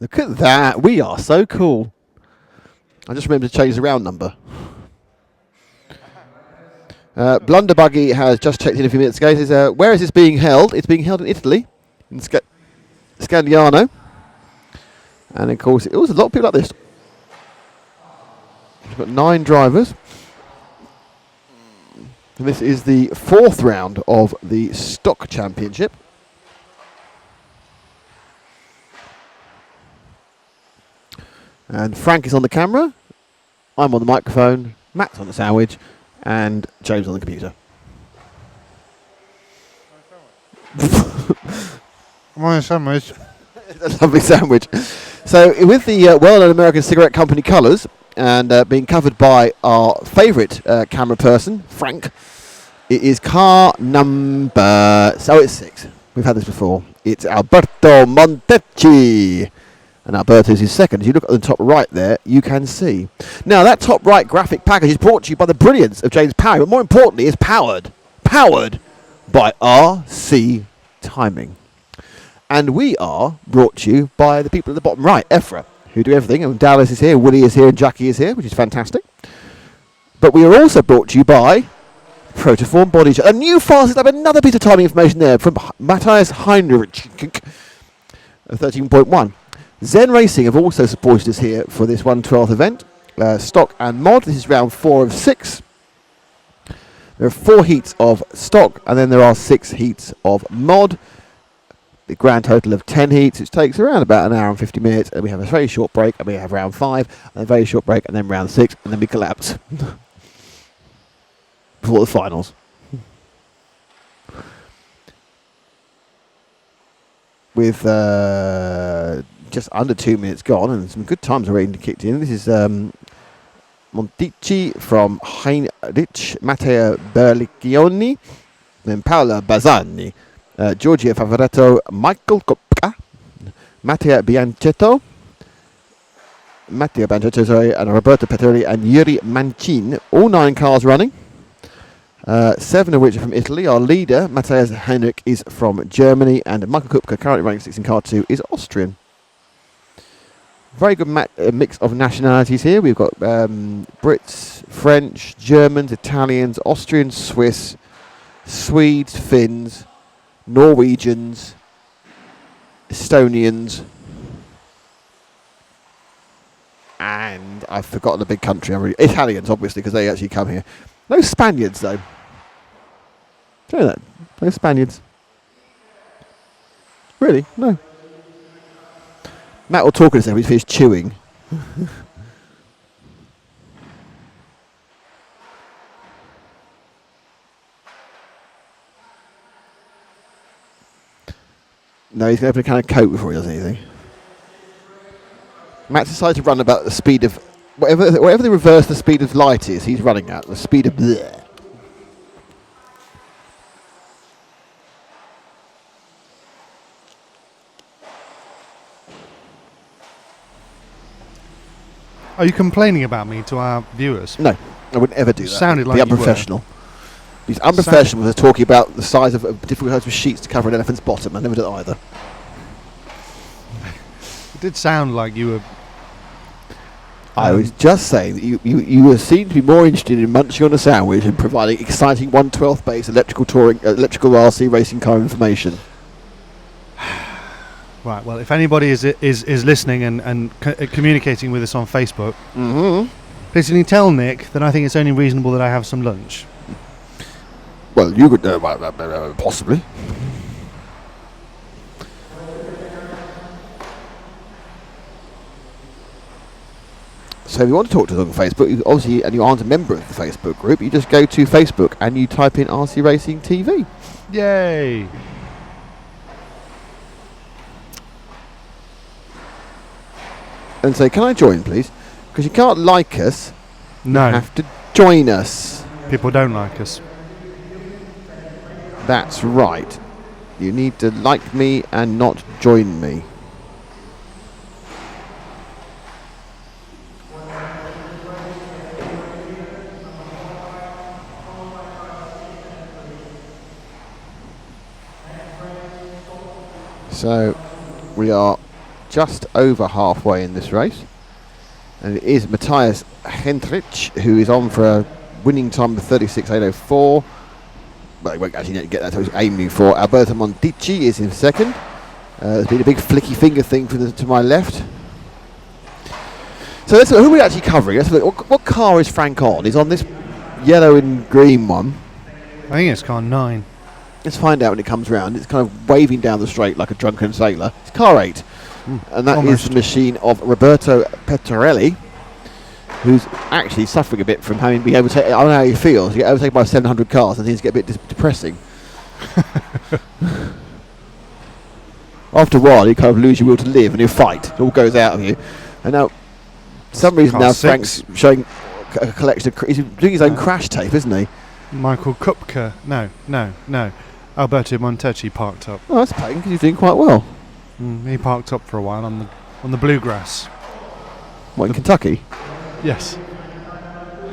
Look at that. We are so cool. I just remembered to change the round number. Blunderbuggy has just checked in a few minutes ago. He says, where is this being held? It's being held in Italy, in Scandiano. And of course, it was a lot of people like this. We've got 9 drivers. And this is the 4th round of the Stock Championship. And Frank is on the camera. I'm on the microphone. Matt's on the sandwich. And James on the computer. I'm on a sandwich. A lovely sandwich. So, with the well-known American cigarette company colours, and being covered by our favourite camera person, Frank, it is car number... So it's 6. We've had this before. It's Alberto Montecchi. And Alberto's his second. As you look at the top right there, you can see. Now, that top right graphic package is brought to you by the brilliance of James Parry, but more importantly, is powered by RC Timing. And we are brought to you by the people at the bottom right, EFRA, who do everything. And Dallas is here, Willie is here, and Jackie is here, which is fantastic. But we are also brought to you by Protoform Body Shop. A new fastest lap, another piece of timing information there from Matthias Heinrich, 13.1. Zen Racing have also supported us here for this 1/12 event. Stock and mod. This is round 4 of 6. There are 4 heats of stock, and then there are 6 heats of mod. The grand total of 10 heats, which takes around about an hour and 50 minutes. And we have a very short break, and we have round 5, and a very short break, and then round 6, and then we collapse before the finals. With just under 2 minutes gone, and some good times already kicked in. This is Montici from Heinrich, Matteo Berlicchioni, then Paola Bazzani, Giorgio Favoretto, Michael Kopka, Matteo Bianchetto, and Roberto Petrelli and Yuri Manchin. All 9 cars running. 7 of which are from Italy. Our leader, Matthias Heinrich, is from Germany, and Michael Kupka, currently running 6 in car 2, is Austrian. Very good mix of nationalities here. We've got Brits, French, Germans, Italians, Austrians, Swiss, Swedes, Finns, Norwegians, Estonians, and I've forgotten a big country. Italians, obviously, because they actually come here. No Spaniards, though. Do you know that? No Spaniards. Really? No. Matt will talk in a second. He's finished chewing. No, he's going to open a can of Coke before he does anything. Matt decided to run about the speed of... Whatever the reverse the speed of light is, he's running at. The speed of... bleh. Are you complaining about me to our viewers? No, I wouldn't ever do that. Sounded like be you were. unprofessional. These unprofessional are talking about the size of different kinds of sheets to cover an elephant's bottom. I never did either. It did sound like you were... I was just saying that you seem to be more interested in munching on a sandwich and providing exciting 1/12 base electrical RC racing car information. Right, well, if anybody is listening and communicating with us on Facebook, please can you tell Nick that I think it's only reasonable that I have some lunch? Well, you could possibly. So if you want to talk to us on Facebook, and you aren't a member of the Facebook group, you just go to Facebook and you type in RC Racing TV. Yay! And say, can I join, please? Because you can't like us. No. You have to join us. People don't like us. That's right. You need to like me and not join me. So we are just over halfway in this race, and it is Matthias Hendrich who is on for a winning time of 36.804. But he won't actually get that, so he's aiming for. Alberto Montici is in second. There's been a big flicky finger thing to my left. So let's look, who are we actually covering? Let's look, what car is Frank on? He's on this yellow and green one. I think it's car 9. Let's find out when it comes round. It's kind of waving down the straight like a drunken sailor. It's car 8. And that is the machine of Roberto Petrelli, who's actually suffering a bit from having been overtaken. I don't know how he feels. You get overtaken by 700 cars and things get a bit depressing. After a while, you kind of lose your will to live and you fight. It all goes out of you. And now, for some reason now, Frank's showing a collection of... he's doing his own crash tape, isn't he? Michael Kupka. No. Alberto Montici parked up. Oh, that's pain, because he's doing quite well. He parked up for a while on the bluegrass. What, in Kentucky? Yes.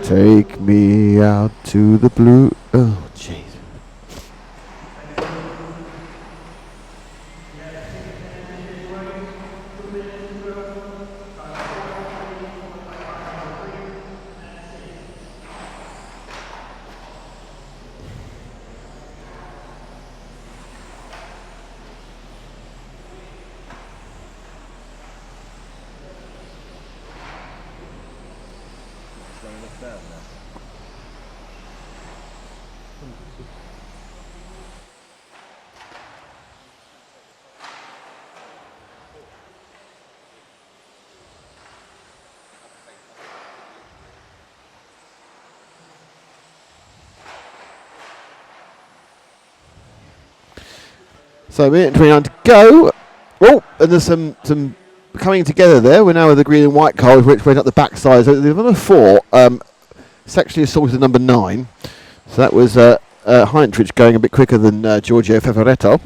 Take me out to the blue... Oh, jeez. So a minute and 29 to go. Oh, and there's some coming together there. We're now with the green and white car, which went up the backside. So the number 4 sexually assaulted number 9. So that was Heinrich going a bit quicker than Giorgio Favoretto.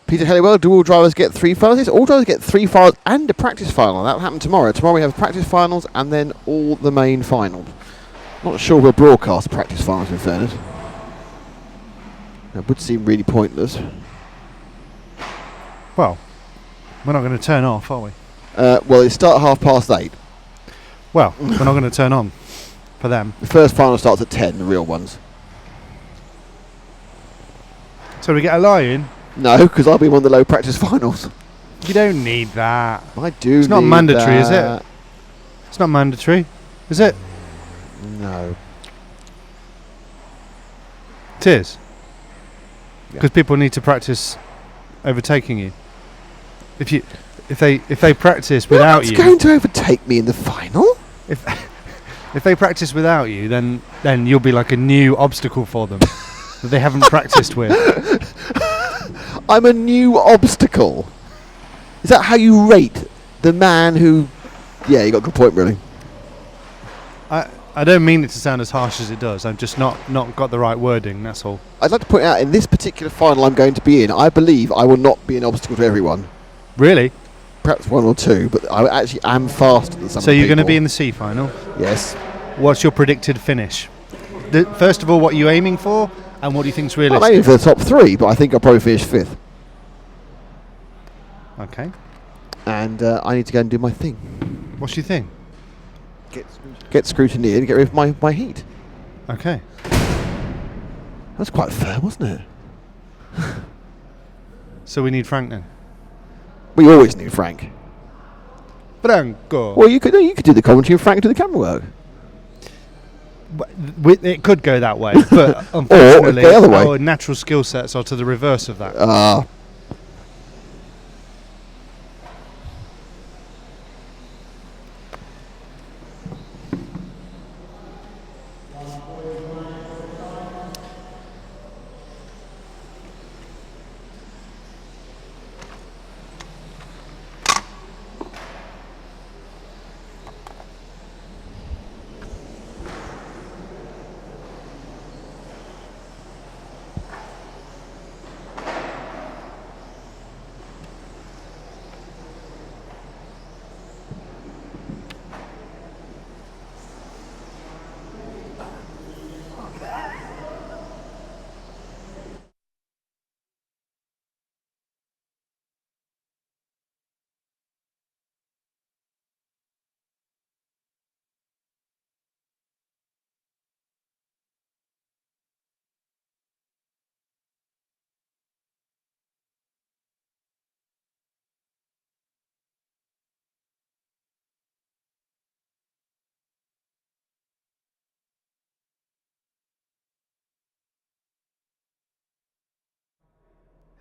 Peter Halliwell, do all drivers get 3 finals? Yes, all drivers get 3 finals and a practice final. That will happen tomorrow. Tomorrow we have practice finals and then all the main finals. Not sure we'll broadcast practice finals, in fairness. That would seem really pointless. Well, we're not going to turn off, are we? Well, it starts at 8:30. Well, we're not going to turn on for them. The first final starts at 10, the real ones. So we get a lie-in? No, because I'll be in one of the low practice finals. You don't need that. I do. It's not need mandatory, is that. it? It's not mandatory, is it? No. It is. Because people need to practice overtaking you. If they practice without you, going to overtake me in the final. If they practice without you, then you'll be like a new obstacle for them that they haven't practiced with. I'm a new obstacle. Is that how you rate the man who... Yeah, you got a good point, really. I don't mean it to sound as harsh as it does. I've just not got the right wording, that's all. I'd like to point out, in this particular final I'm going to be in, I believe I will not be an obstacle to everyone. Really? Perhaps 1 or 2, but I actually am faster than some So you're going to people. be in the C final? Yes. What's your predicted finish? First of all, what are you aiming for, and what do you think's I'm realistic? aiming for the top 3, but I think I'll probably finish 5th. Okay. And I need to go and do my thing. What's your thing? Get scrutineered and get rid of my heat. Okay. That's quite fair, wasn't it? So we need Frank then? We always need Frank. Franco. Well, you could do the commentary and Frank do the camera work. It could go that way, but unfortunately, the other way. our natural skill sets are to the reverse of that.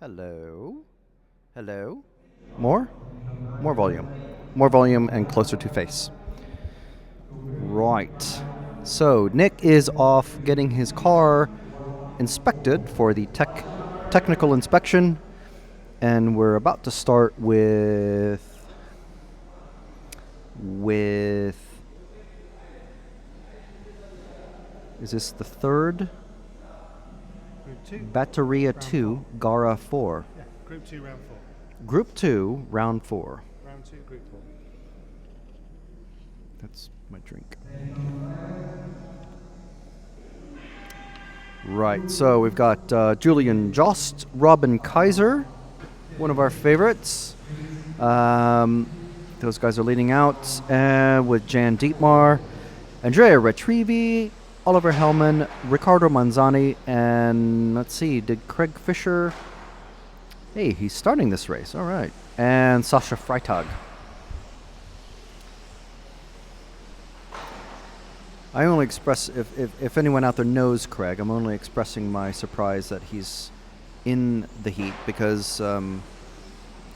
Hello. Hello. More? More volume. More volume and closer to face. Right. So Nick is off getting his car inspected for the technical inspection, and we're about to start with is this the third? Group 2. Batteria Round 2, Gara 4. Yeah, Group 2, Round 4. Group 2, round 4. Round 2, Group 4. That's my drink. Right, so we've got Julian Jost, Robin Kaiser, one of our favorites. Those guys are leading out with Jan Dietmar, Andrea Retrivi, Oliver Hellman, Ricardo Manzani, and let's see, did Craig Fisher... Hey, he's starting this race, all right. And Sasha Freitag. I only express, if anyone out there knows Craig, I'm only expressing my surprise that he's in the heat because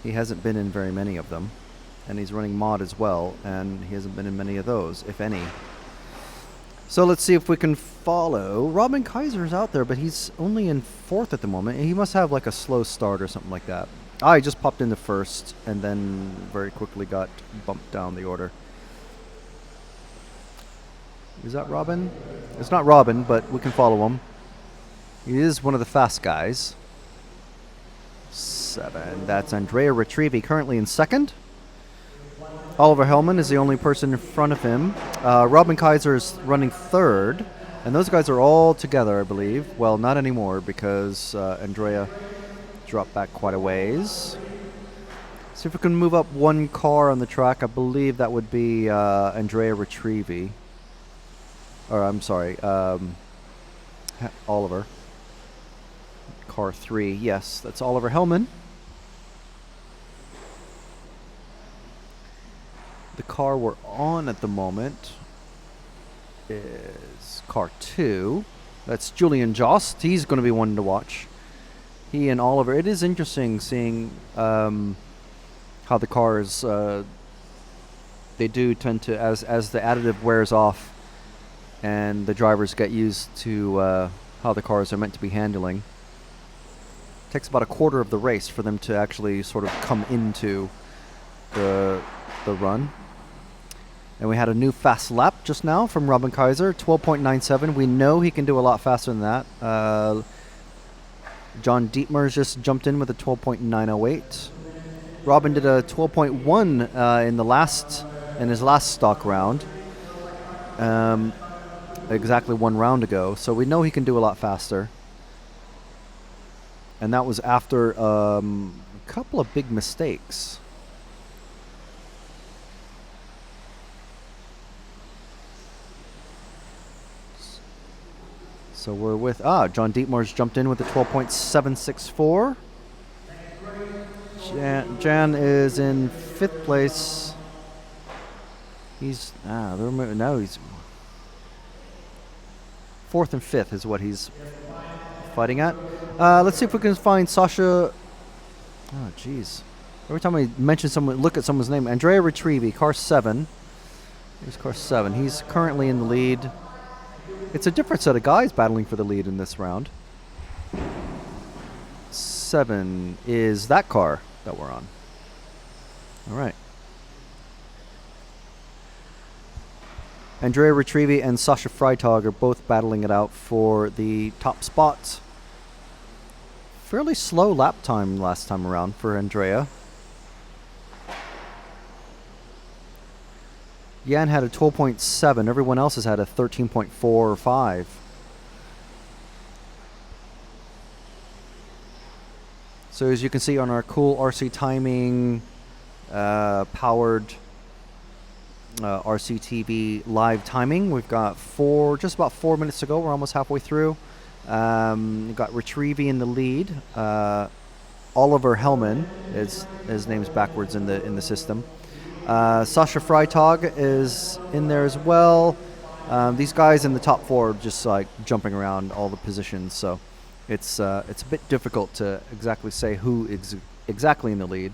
he hasn't been in very many of them. And he's running mod as well, and he hasn't been in many of those, if any. So let's see if we can follow. Robin Kaiser's out there, but he's only in 4th at the moment. He must have like a slow start or something like that. He just popped into 1st and then very quickly got bumped down the order. Is that Robin? It's not Robin, but we can follow him. He is one of the fast guys. 7. That's Andrea Retrivi, currently in 2nd. Oliver Hellman is the only person in front of him. Robin Kaiser is running 3rd. And those guys are all together, I believe. Well, not anymore because Andrea dropped back quite a ways. See if we can move up one car on the track. I believe that would be Andrea Retrivi. Or I'm sorry, Oliver. Car 3, yes, that's Oliver Hellman. The car we're on at the moment is car 2. That's Julian Jost. He's going to be one to watch. He and Oliver. It is interesting seeing how the cars, they do tend to, as the additive wears off, and the drivers get used to how the cars are meant to be handling. It takes about a quarter of the race for them to actually sort of come into the run. And we had a new fast lap just now from Robin Kaiser, 12.97. We know he can do a lot faster than that. John Dietmar's just jumped in with a 12.908. Robin did a 12.1 in his last stock round. Exactly one round ago, so we know he can do a lot faster. And that was after a couple of big mistakes. So we're with John Dietmar's jumped in with a 12.764. Jan is in 5th place. He's now he's 4th and 5th is what he's fighting at. Let's see if we can find Sasha. Oh, jeez. Every time I mention someone, look at someone's name. Andrea Retrivi, car 7. Here's car 7. He's currently in the lead. It's a different set of guys battling for the lead in this round. 7 is that car that we're on. All right. Andrea Retrivi and Sasha Freitag are both battling it out for the top spots. Fairly slow lap time last time around for Andrea. Jan had a 12.7. Everyone else has had a 13.4 or 5. So as you can see on our cool RC timing powered RCTV live timing, we've got just about 4 minutes to go. We're almost halfway through. We've got Retrivi in the lead. Oliver Hellman, his name's backwards in the system. Sasha Freitag is in there as well. These guys in the top 4 are just like jumping around all the positions. So it's a bit difficult to exactly say who is exactly in the lead.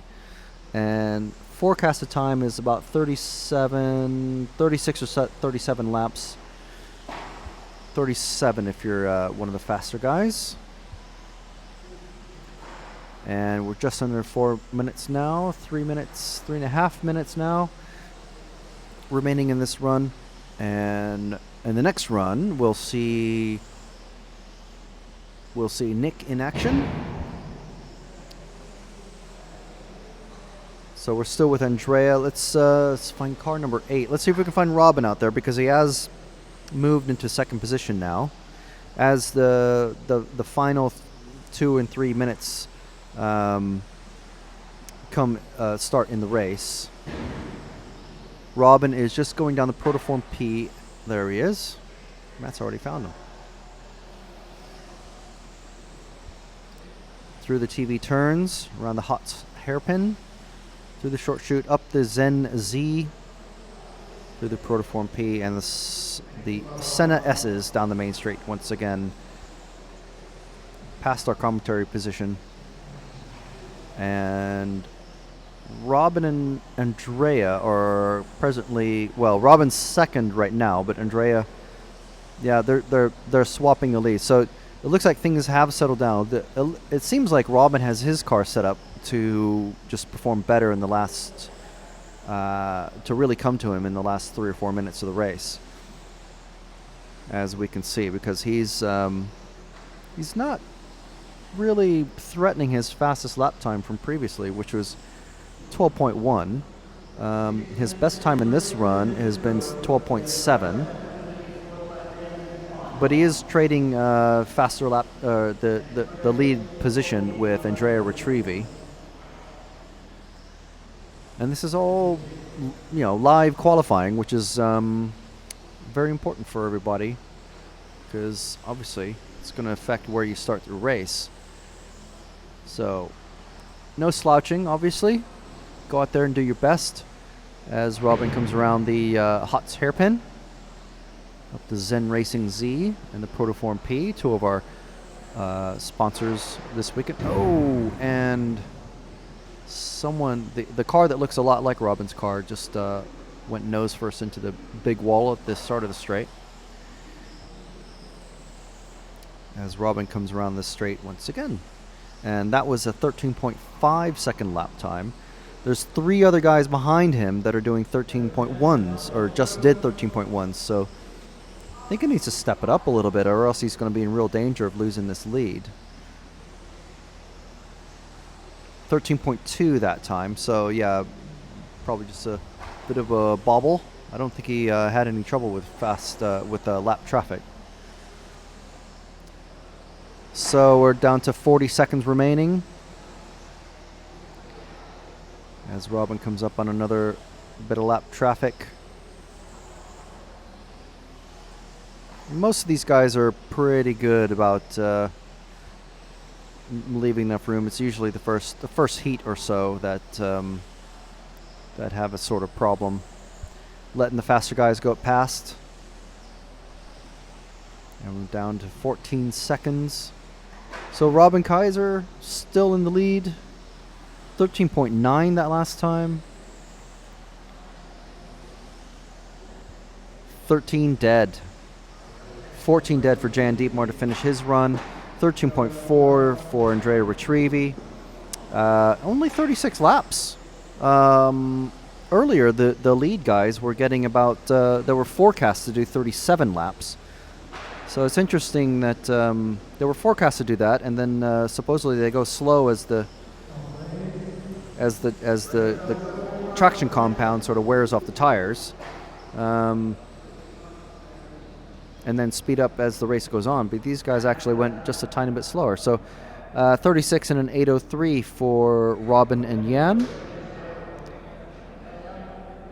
And forecasted time is about 36 or 37 laps. 37 if you're one of the faster guys. And we're just under 4 minutes now, 3.5 minutes now remaining in this run. And in the next run, we'll see Nick in action. So we're still with Andrea. Let's find car number 8. Let's see if we can find Robin out there, because he has moved into second position now. As the final 2 and 3 minutes start in the race, Robin is just going down the Protoform P. There he is. Matt's already found him. Through the TV turns, around the hot hairpin, through the short chute, up the Zen Z, through the Protoform P, and the Senna S's down the main straight once again, past our commentary position. And Robin and Andrea are presently, well, Robin's second right now, but Andrea, yeah, they're swapping the lead. So it looks like things have settled down. It seems like Robin has his car set up to just perform better in the last, to really come to him in the last 3 or 4 minutes of the race, as we can see, because he's not really threatening his fastest lap time from previously, which was 12.1. His best time in this run has been 12.7. But he is trading faster lap, the lead position with Andrea Retrievi. And this is all, live qualifying, which is very important for everybody, because obviously it's going to affect where you start the race. So, no slouching, obviously. Go out there and do your best as Robin comes around the Hotz hairpin, up the Zen Racing Z and the Protoform P, 2 of our sponsors this weekend. Oh, and the car that looks a lot like Robin's car just went nose first into the big wall at the start of the straight, as Robin comes around the straight once again. And that was a 13.5 second lap time. There's 3 other guys behind him that are doing 13.1s, or just did 13.1s, so I think he needs to step it up a little bit, or else he's going to be in real danger of losing this lead. 13.2 that time, so yeah, probably just a bit of a bobble. I don't think he had any trouble with lap traffic. So we're down to 40 seconds remaining, as Robin comes up on another bit of lap traffic. Most of these guys are pretty good about leaving enough room. It's usually the first heat or so that have a sort of problem letting the faster guys go past. And we're down to 14 seconds. So Robin Kaiser still in the lead. 13.9 that last time. 13 dead. 14 dead for Jan Dietmar to finish his run. 13.4 for Andrea Retrievi. Only 36 laps. Earlier, the lead guys were getting about, they were forecast to do 37 laps. So it's interesting that they were forecast to do that, and then supposedly they go slow as the traction compound sort of wears off the tires, and then speed up as the race goes on. But these guys actually went just a tiny bit slower. So 36 and an 8:03 for Robin and Jan.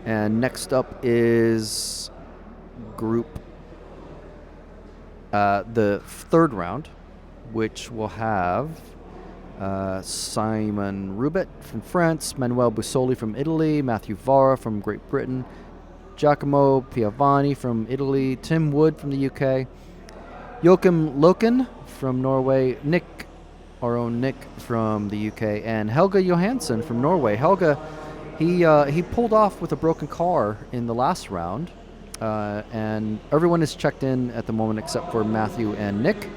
And next up is Group the third round, which will have Simon Rubet from France, Manuel Busoli from Italy, Matthew Vara from Great Britain, Giacomo Piavani from Italy, Tim Wood from the UK, Joachim Loken from Norway, Nick, our own Nick from the UK, and Helge Johansson from Norway. Helge, he pulled off with a broken car in the last round, and everyone is checked in at the moment except for Matthew and Nick.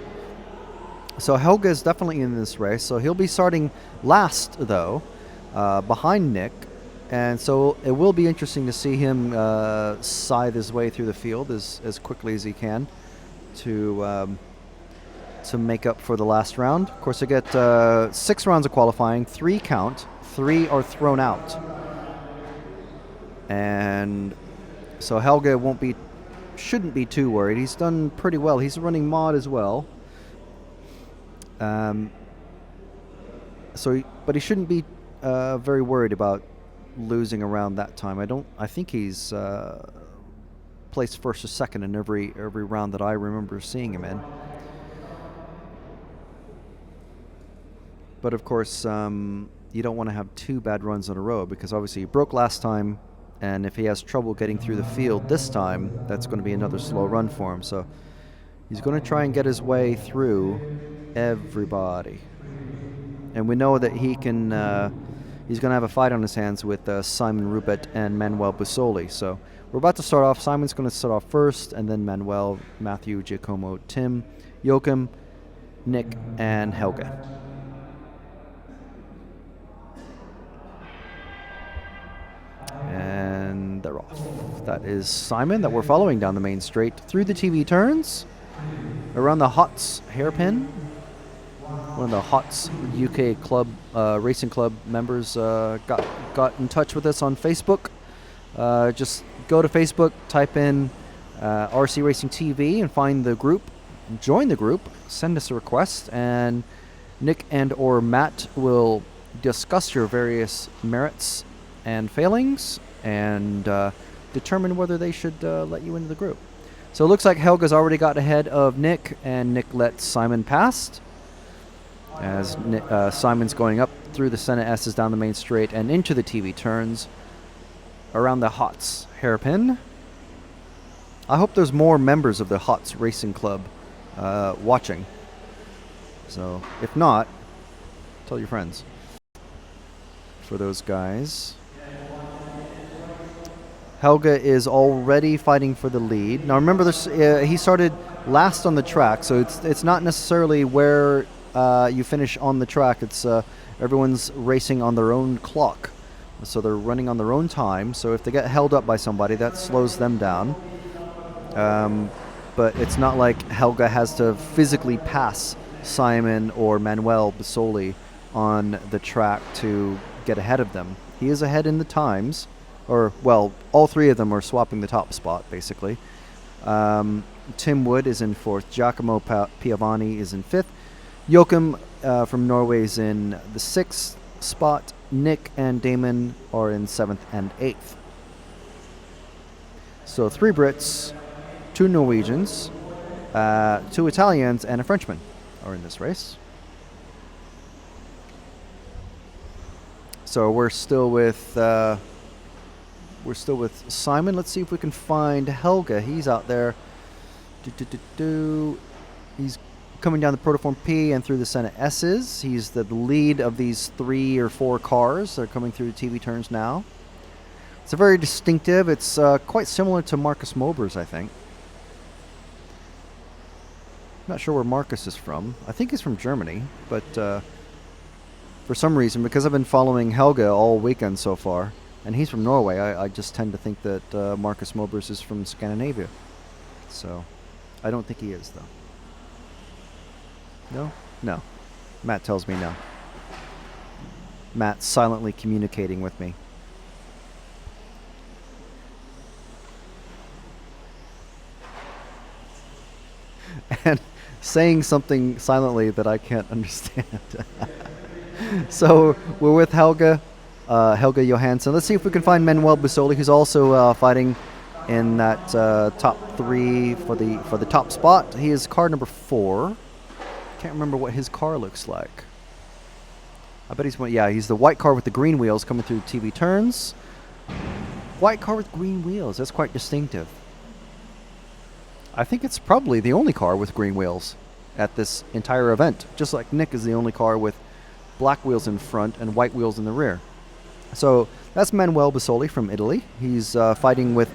So Helge is definitely in this race. So he'll be starting last, though, behind Nick. And so it will be interesting to see him scythe his way through the field as quickly as he can to make up for the last round. Of course, they get 6 rounds of qualifying, 3 count, 3 are thrown out. And so Helge shouldn't be too worried. He's done pretty well. He's running mod as well. But he shouldn't be very worried about losing around that time. I think he's placed first or second in every round that I remember seeing him in. But of course, you don't want to have 2 bad runs in a row, because obviously he broke last time, and if he has trouble getting through the field this time, that's going to be another slow run for him. So he's going to try and get his way through everybody. And we know that he can. He's going to have a fight on his hands with Simon Rubet and Manuel Busoli. So we're about to start off. Simon's going to start off first, and then Manuel, Matthew, Giacomo, Tim, Joachim, Nick, and Helge. And they're off. That is Simon that we're following down the main straight through the TV turns, around the Hots hairpin. One of the Hots UK club racing club members got in touch with us on Facebook. Just go to Facebook, type in RC Racing TV, and find the group. Join the group. Send us a request, and Nick and or Matt will discuss your various merits and failings and determine whether they should let you into the group. So it looks like Helga's already got ahead of Nick, and Nick let Simon past. As Simon's going up through the Senna S's down the main straight and into the TV turns around the Hots hairpin. I hope there's more members of the Hots Racing Club watching. So if not, tell your friends. For those guys. Helge is already fighting for the lead. Now remember, this he started last on the track, so it's not necessarily where you finish on the track. It's everyone's racing on their own clock, so they're running on their own time. So if they get held up by somebody, that slows them down. But it's not like Helge has to physically pass Simon or Manuel Busoli on the track to get ahead of them. He is ahead in the times, or well, all 3 of them are swapping the top spot basically. Tim Wood is in 4th. Giacomo Piavani is in 5th. Joachim from Norway is in the 6th spot. Nick and Damon are in 7th and 8th. So 3 Brits, 2 Norwegians, 2 Italians, and a Frenchman are in this race. So we're still with Simon. Let's see if we can find Helge. He's out there. He's coming down the Protoform P and through the Senna S's. He's the lead of these 3 or 4 cars that are coming through the TV turns now. It's a very distinctive. It's quite similar to Marcus Mobers, I think. Not sure where Marcus is from. I think he's from Germany, but for some reason, because I've been following Helge all weekend so far, and he's from Norway, I just tend to think that Marcus Mobers is from Scandinavia. So I don't think he is, though. No? No. Matt tells me no. Matt's silently communicating with me. And saying something silently that I can't understand. So we're with Helge Johansson. Let's see if we can find Manuel Busoli, who's also fighting in that top 3 for the top spot. He is car number 4. Can't remember what his car looks like. I bet he's the white car with the green wheels coming through TV turns. White car with green wheels. That's quite distinctive. I think it's probably the only car with green wheels. at this entire event, just like Nick is the only car with black wheels in front and white wheels in the rear. So that's Manuel Basoli from Italy. He's fighting with,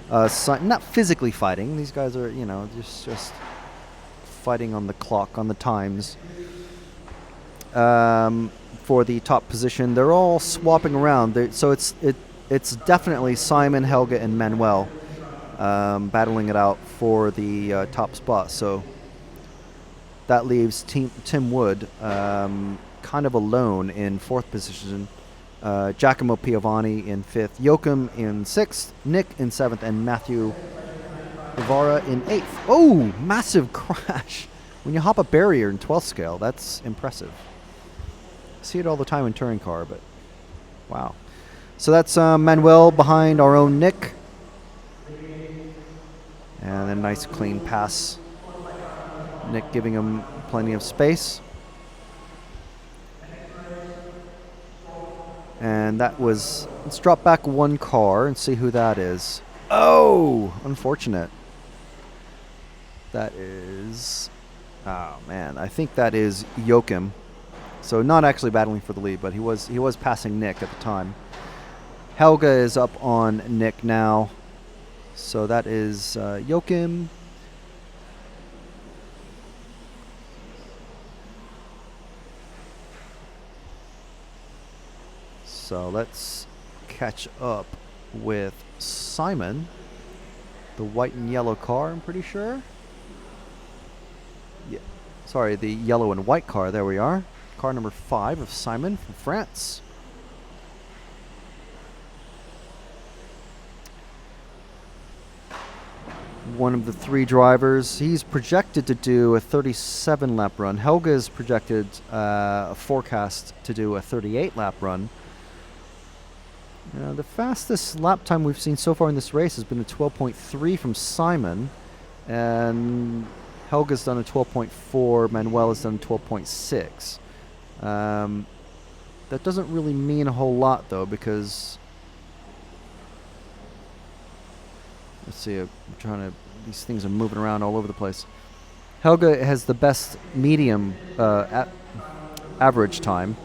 not physically fighting. These guys are, just fighting on the clock, on the times. For the top position, they're all swapping around. So it's definitely Simon, Helge, and Manuel battling it out for the top spot. So that leaves Tim Wood kind of alone in 4th position. Giacomo Piovani in 5th, Joachim in 6th, Nick in 7th, and Matthew Ibarra in 8th. Oh, massive crash. When you hop a barrier in 12th scale, that's impressive. See it all the time in touring car, but wow. So that's Manuel behind our own Nick. And a nice clean pass. Nick giving him plenty of space. And that was, let's drop back one car and see who that is. Oh, unfortunate. That is, oh man, I think that is Joachim. So not actually battling for the lead, but he was passing Nick at the time. Helge is up on Nick now. So that is Joachim. So let's catch up with Simon, the white and yellow car, I'm pretty sure. Yeah, sorry, the yellow and white car, there we are. Car number 5 of Simon from France. One of the 3 drivers. He's projected to do a 37 lap run. Helge is projected a forecast to do a 38 lap run. The fastest lap time we've seen so far in this race has been a 12.3 from Simon, and Helga's done a 12.4, Manuel has done 12.6. That doesn't really mean a whole lot though, because let's see, I'm trying to, these things are moving around all over the place. Helge has the best medium average time,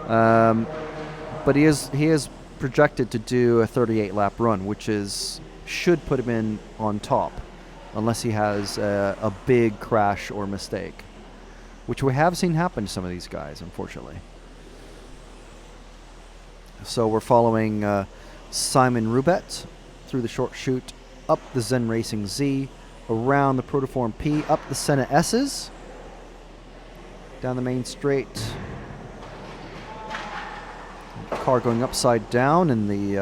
but he is projected to do a 38 lap run, which should put him in on top, unless he has a big crash or mistake, which we have seen happen to some of these guys, unfortunately. So we're following Simon Rubet through the short chute, up the Zen Racing Z, around the Protoform P, up the Senna S's, down the main straight. Car going upside down in the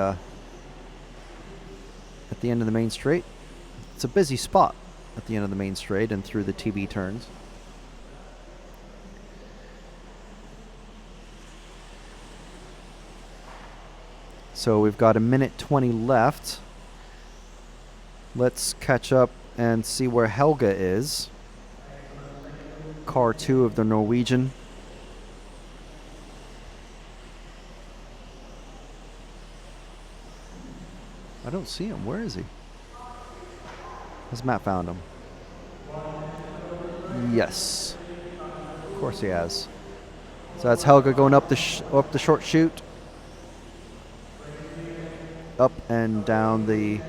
at the end of the main straight. It's a busy spot at the end of the main straight and through the TB turns. So we've got a minute 20 left. Let's catch up and see where Helge is. Car 2 of the Norwegian. I don't see him. Where is he? Has Matt found him? Yes. Of course he has. So that's Helge going up the short chute. Up and down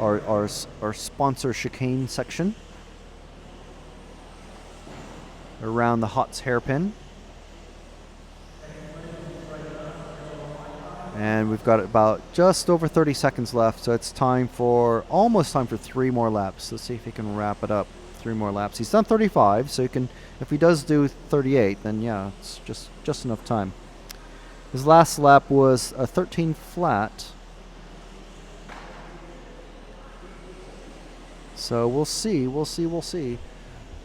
our sponsor chicane section. Around the Hotz hairpin. And we've got about just over 30 seconds left, so it's almost time for 3 more laps. Let's see if he can wrap it up. 3 more laps. He's done 35, so if he does do 38, then yeah, it's just enough time. His last lap was a 13 flat. So we'll see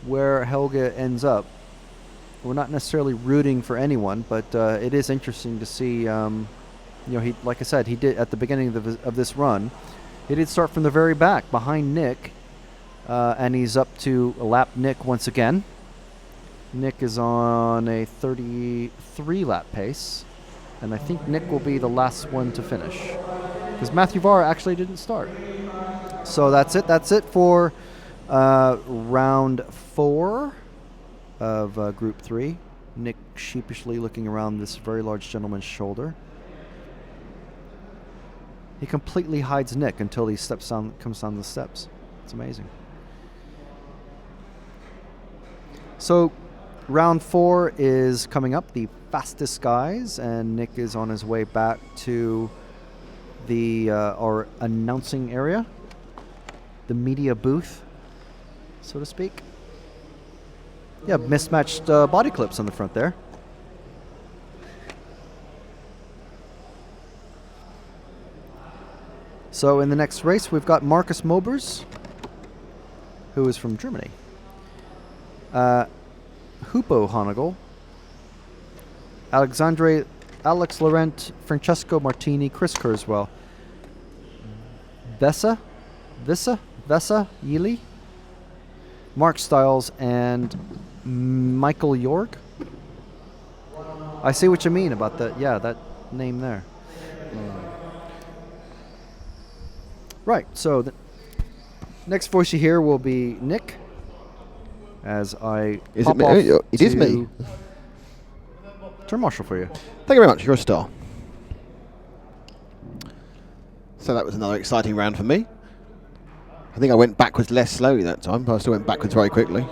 where Helge ends up. We're not necessarily rooting for anyone, but it is interesting to see. He, like I said, he did at the beginning of this run. He did start from the very back behind Nick, and he's up to lap Nick once again. Nick is on a 33 lap pace, and I think Nick will be the last one to finish because Matthew Varr actually didn't start. So that's it for round 4. of Group 3. Nick sheepishly looking around this very large gentleman's shoulder. He completely hides Nick until he comes down the steps. It's amazing. So, round 4 is coming up, the fastest guys, and Nick is on his way back to the our announcing area, the media booth, so to speak. Yeah, mismatched body clips on the front there. So in the next race, we've got Marcus Mobers, who is from Germany. Hupo Honegel, Alex Laurent, Francesco Martini, Chris Kurzweil, Vesa Yili, Mark Stiles, and Michael Jorg. I see what you mean about that name there. Right, so the next voice you hear will be Nick. As I pop off it is me. Turn marshal for you. Thank you very much. You're a star. So that was another exciting round for me. I think I went backwards less slowly that time, but I still went backwards very quickly.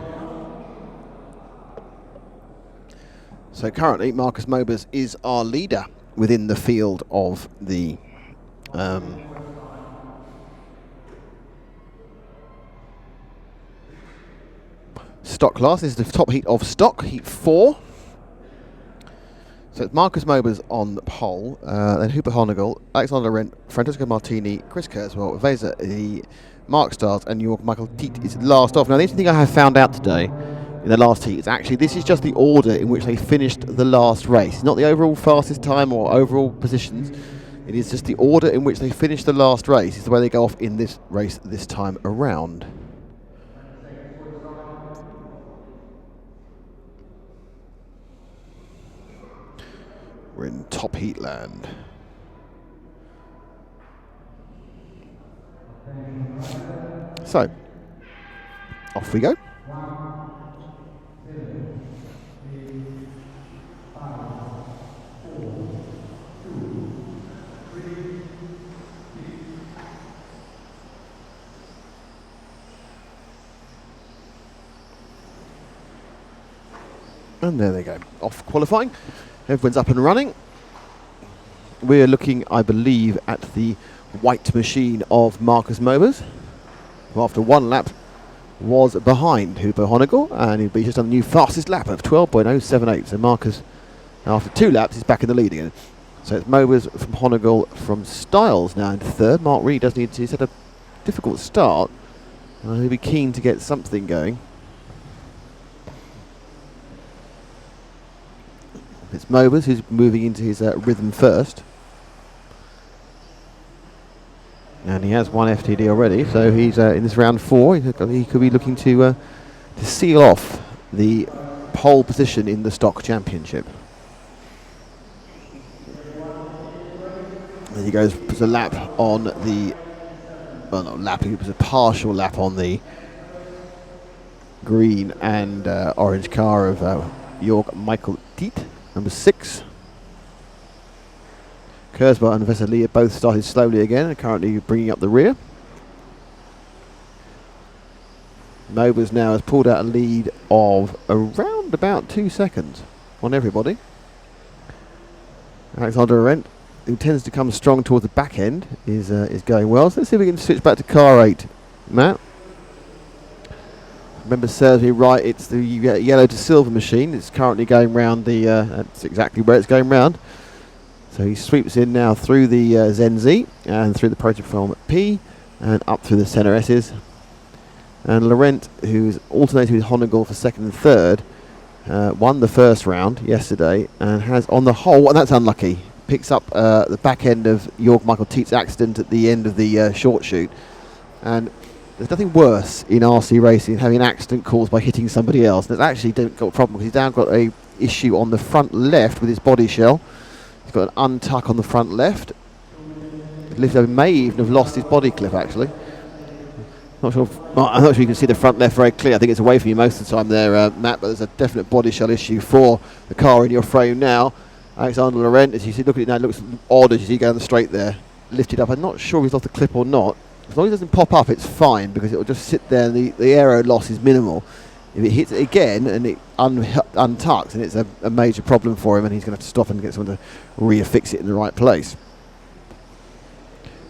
So currently, Marcus Mobers is our leader within the field of the stock class. This is the top heat of stock, heat 4. So it's Marcus Mobers on pole, then Hupo Honegel, Alexander Rent, Francesco Martini, Chris Kurzweil, Vesa, Mark Stiles, and Michael Tiet is last off. Now, the interesting thing I have found out today in the last heat is actually this is just the order in which they finished the last race. It's not the overall fastest time or overall positions. It is just the order in which they finished the last race. It's the way they go off in this race this time around. We're in top heat land. So, off we go. And there they go, off qualifying. Everyone's up and running. We're looking, I believe, at the white machine of Marcus Mobers, who after one lap was behind Hupo Honegel, and he'd be just on the new fastest lap of 12.078. So Marcus, after 2 laps, is back in the lead again. So it's Mobers from Honegel from Stiles now in third. Mark Reed does need to, he's had a difficult start, and he'll be keen to get something going. It's Mobers who's moving into his rhythm first. And he has one FTD already, so he's in this round 4. He could be looking to seal off the pole position in the stock championship. There he goes, puts a lap on the, well, not lapping, it was a partial lap on the green and orange car of Michael Tiet. Number 6. Kurzweil and Vesely both started slowly again and currently bringing up the rear. Mobers now has pulled out a lead of around about 2 seconds on everybody. Alexander Arendt, who tends to come strong towards the back end, is going well. So let's see if we can switch back to car 8. Matt? Remember, serves me right, it's the yellow to silver machine. It's currently going round the, that's exactly where it's going round. So he sweeps in now through the Zen Z and through the Protoform P and up through the Senna S's. And Laurent, who's alternating with Honegel for second and third, won the first round yesterday and has on the whole, and that's unlucky, picks up the back end of Michael Tiet's accident at the end of the short shoot. And there's nothing worse in RC racing than having an accident caused by hitting somebody else. There's actually don't got a problem because he's now got a issue on the front left with his body shell. He's got an untuck on the front left. Lithgow may even have lost his body clip actually. I'm not sure you can see the front left very clear. I think it's away from you most of the time there, Matt, but there's a definite body shell issue for the car in your frame now. Alexander Laurent, as you see, look at it now, it looks odd as you see going straight there. Lifted up. I'm not sure if he's lost the clip or not. As long as it doesn't pop up, it's fine because it will just sit there and the aero loss is minimal. If it hits it again and it untucks, and it's a major problem for him, and he's going to have to stop and get someone to re-affix it in the right place.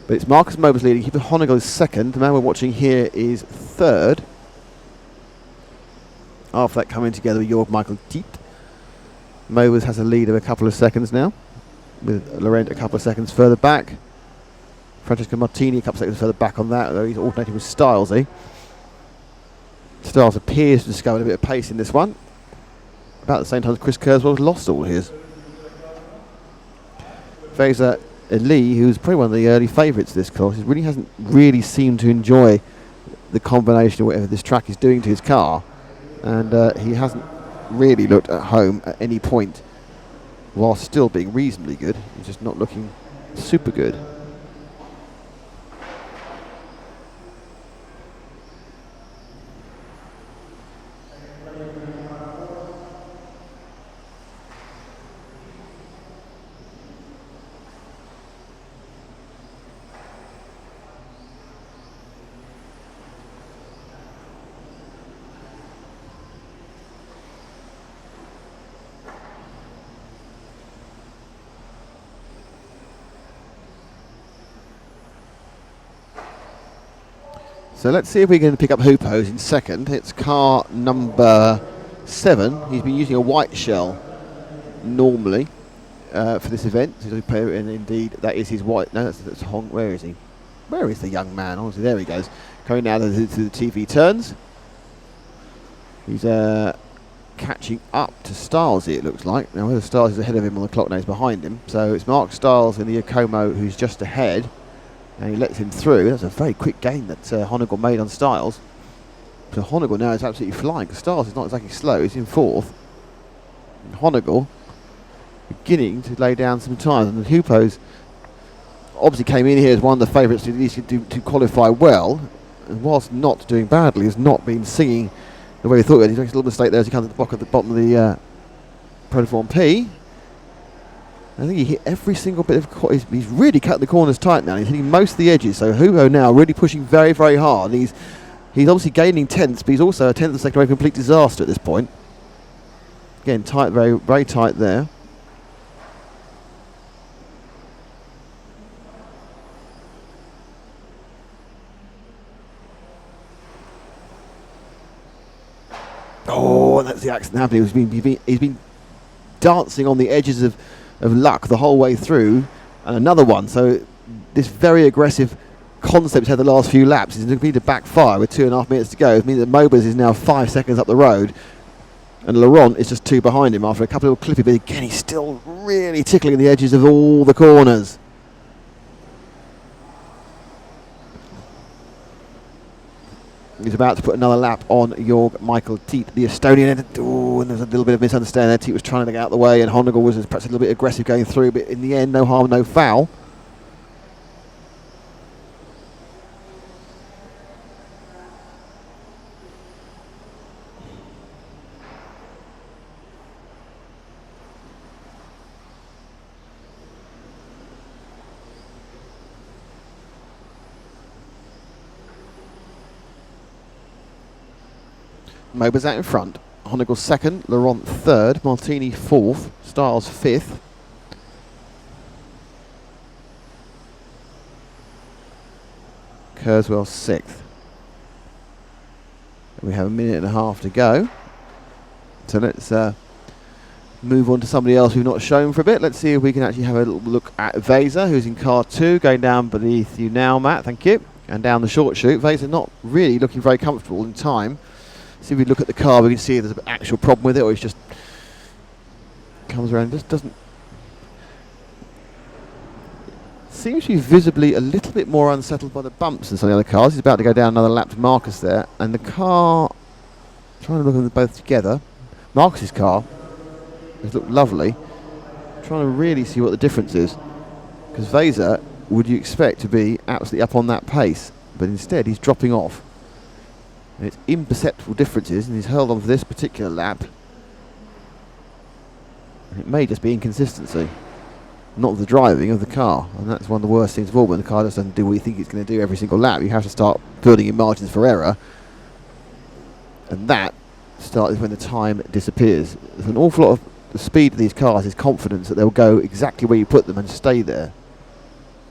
But it's Marcus Mobus leading. Keeper Honegel is second. The man we're watching here is third. After that coming together with Jorg Michael Tiet. Mobus has a lead of a couple of seconds now, with Laurent a couple of seconds further back. Francesco Martini a couple of seconds further back on that, although he's alternating with Stilesy. Stiles appears to discover a bit of pace in this one. About the same time as Chris Kurzweil's lost all his. Fazer Lee, who's probably one of the early favourites of this course, really hasn't really seemed to enjoy the combination of whatever this track is doing to his car, and he hasn't really looked at home at any point while still being reasonably good. He's just not looking super good. So let's see if we can pick up Hupos in second. It's car number 7. He's been using a white shell normally for this event. And indeed, that is his white. No, that's Hong. Where is he? Where is the young man? Honestly, there he goes. Coming now to the TV turns. He's catching up to Stilesy, it looks like. Now, whether Stiles is ahead of him on the clock now, he's behind him. So it's Mark Stiles in the Yokomo who's just ahead. And he lets him through. That's a very quick gain that Honegel made on Stiles. So Honegel now is absolutely flying. Stiles is not exactly slow. He's in fourth. And Honegel beginning to lay down some time. And the Hupos obviously came in here as one of the favourites to qualify well. And whilst not doing badly, has not been singing the way we thought he would. He makes a little mistake there as he comes to the bottom of the Protoform P. I think he hit every single bit of... He's really cut the corners tight now. He's hitting most of the edges. So Hugo now really pushing very, very hard. He's obviously gaining tenths, but he's also a tenth of a second away from complete disaster at this point. Again, tight, very, very tight there. Oh, that's the accident happening. He's been dancing on the edges of luck the whole way through, and another one. So this very aggressive concept had the last few laps is going to backfire with 2.5 minutes to go. It means that Mobus is now 5 seconds up the road, and Laurent is just 2 behind him after a couple of clippy. But again, he's still really tickling the edges of all the corners. He's about to put another lap on Jorg Michael Tiet, the Estonian. Oh, and there's a little bit of misunderstanding there. Tiet was trying to get out of the way, and Honegel was perhaps a little bit aggressive going through, but in the end, no harm, no foul. Mobus out in front. Honegel second, Laurent third, Martini fourth, Stiles fifth. Kurzweil sixth. We have a minute and a half to go. So let's move on to somebody else we've not shown for a bit. Let's see if we can actually have a little look at Vaser, who's in car 2, going down beneath you now, Matt, thank you. And down the short chute. Vaser not really looking very comfortable in time. See if we look at the car, we can see if there's an actual problem with it, or he just comes around and just doesn't... Seems to be visibly a little bit more unsettled by the bumps than some of the other cars. He's about to go down another lap to Marcus there, and the car, trying to look at them both together, Marcus's car has looked lovely. Trying to really see what the difference is, because Vaser would you expect to be absolutely up on that pace, but instead he's dropping off. And it's imperceptible differences, and he's held on for this particular lap. And it may just be inconsistency, not of the driving of the car, and that's one of the worst things of all. When the car doesn't do what you think it's going to do every single lap, you have to start building in margins for error, and that starts when the time disappears. There's an awful lot of the speed of these cars is confidence that they'll go exactly where you put them and stay there.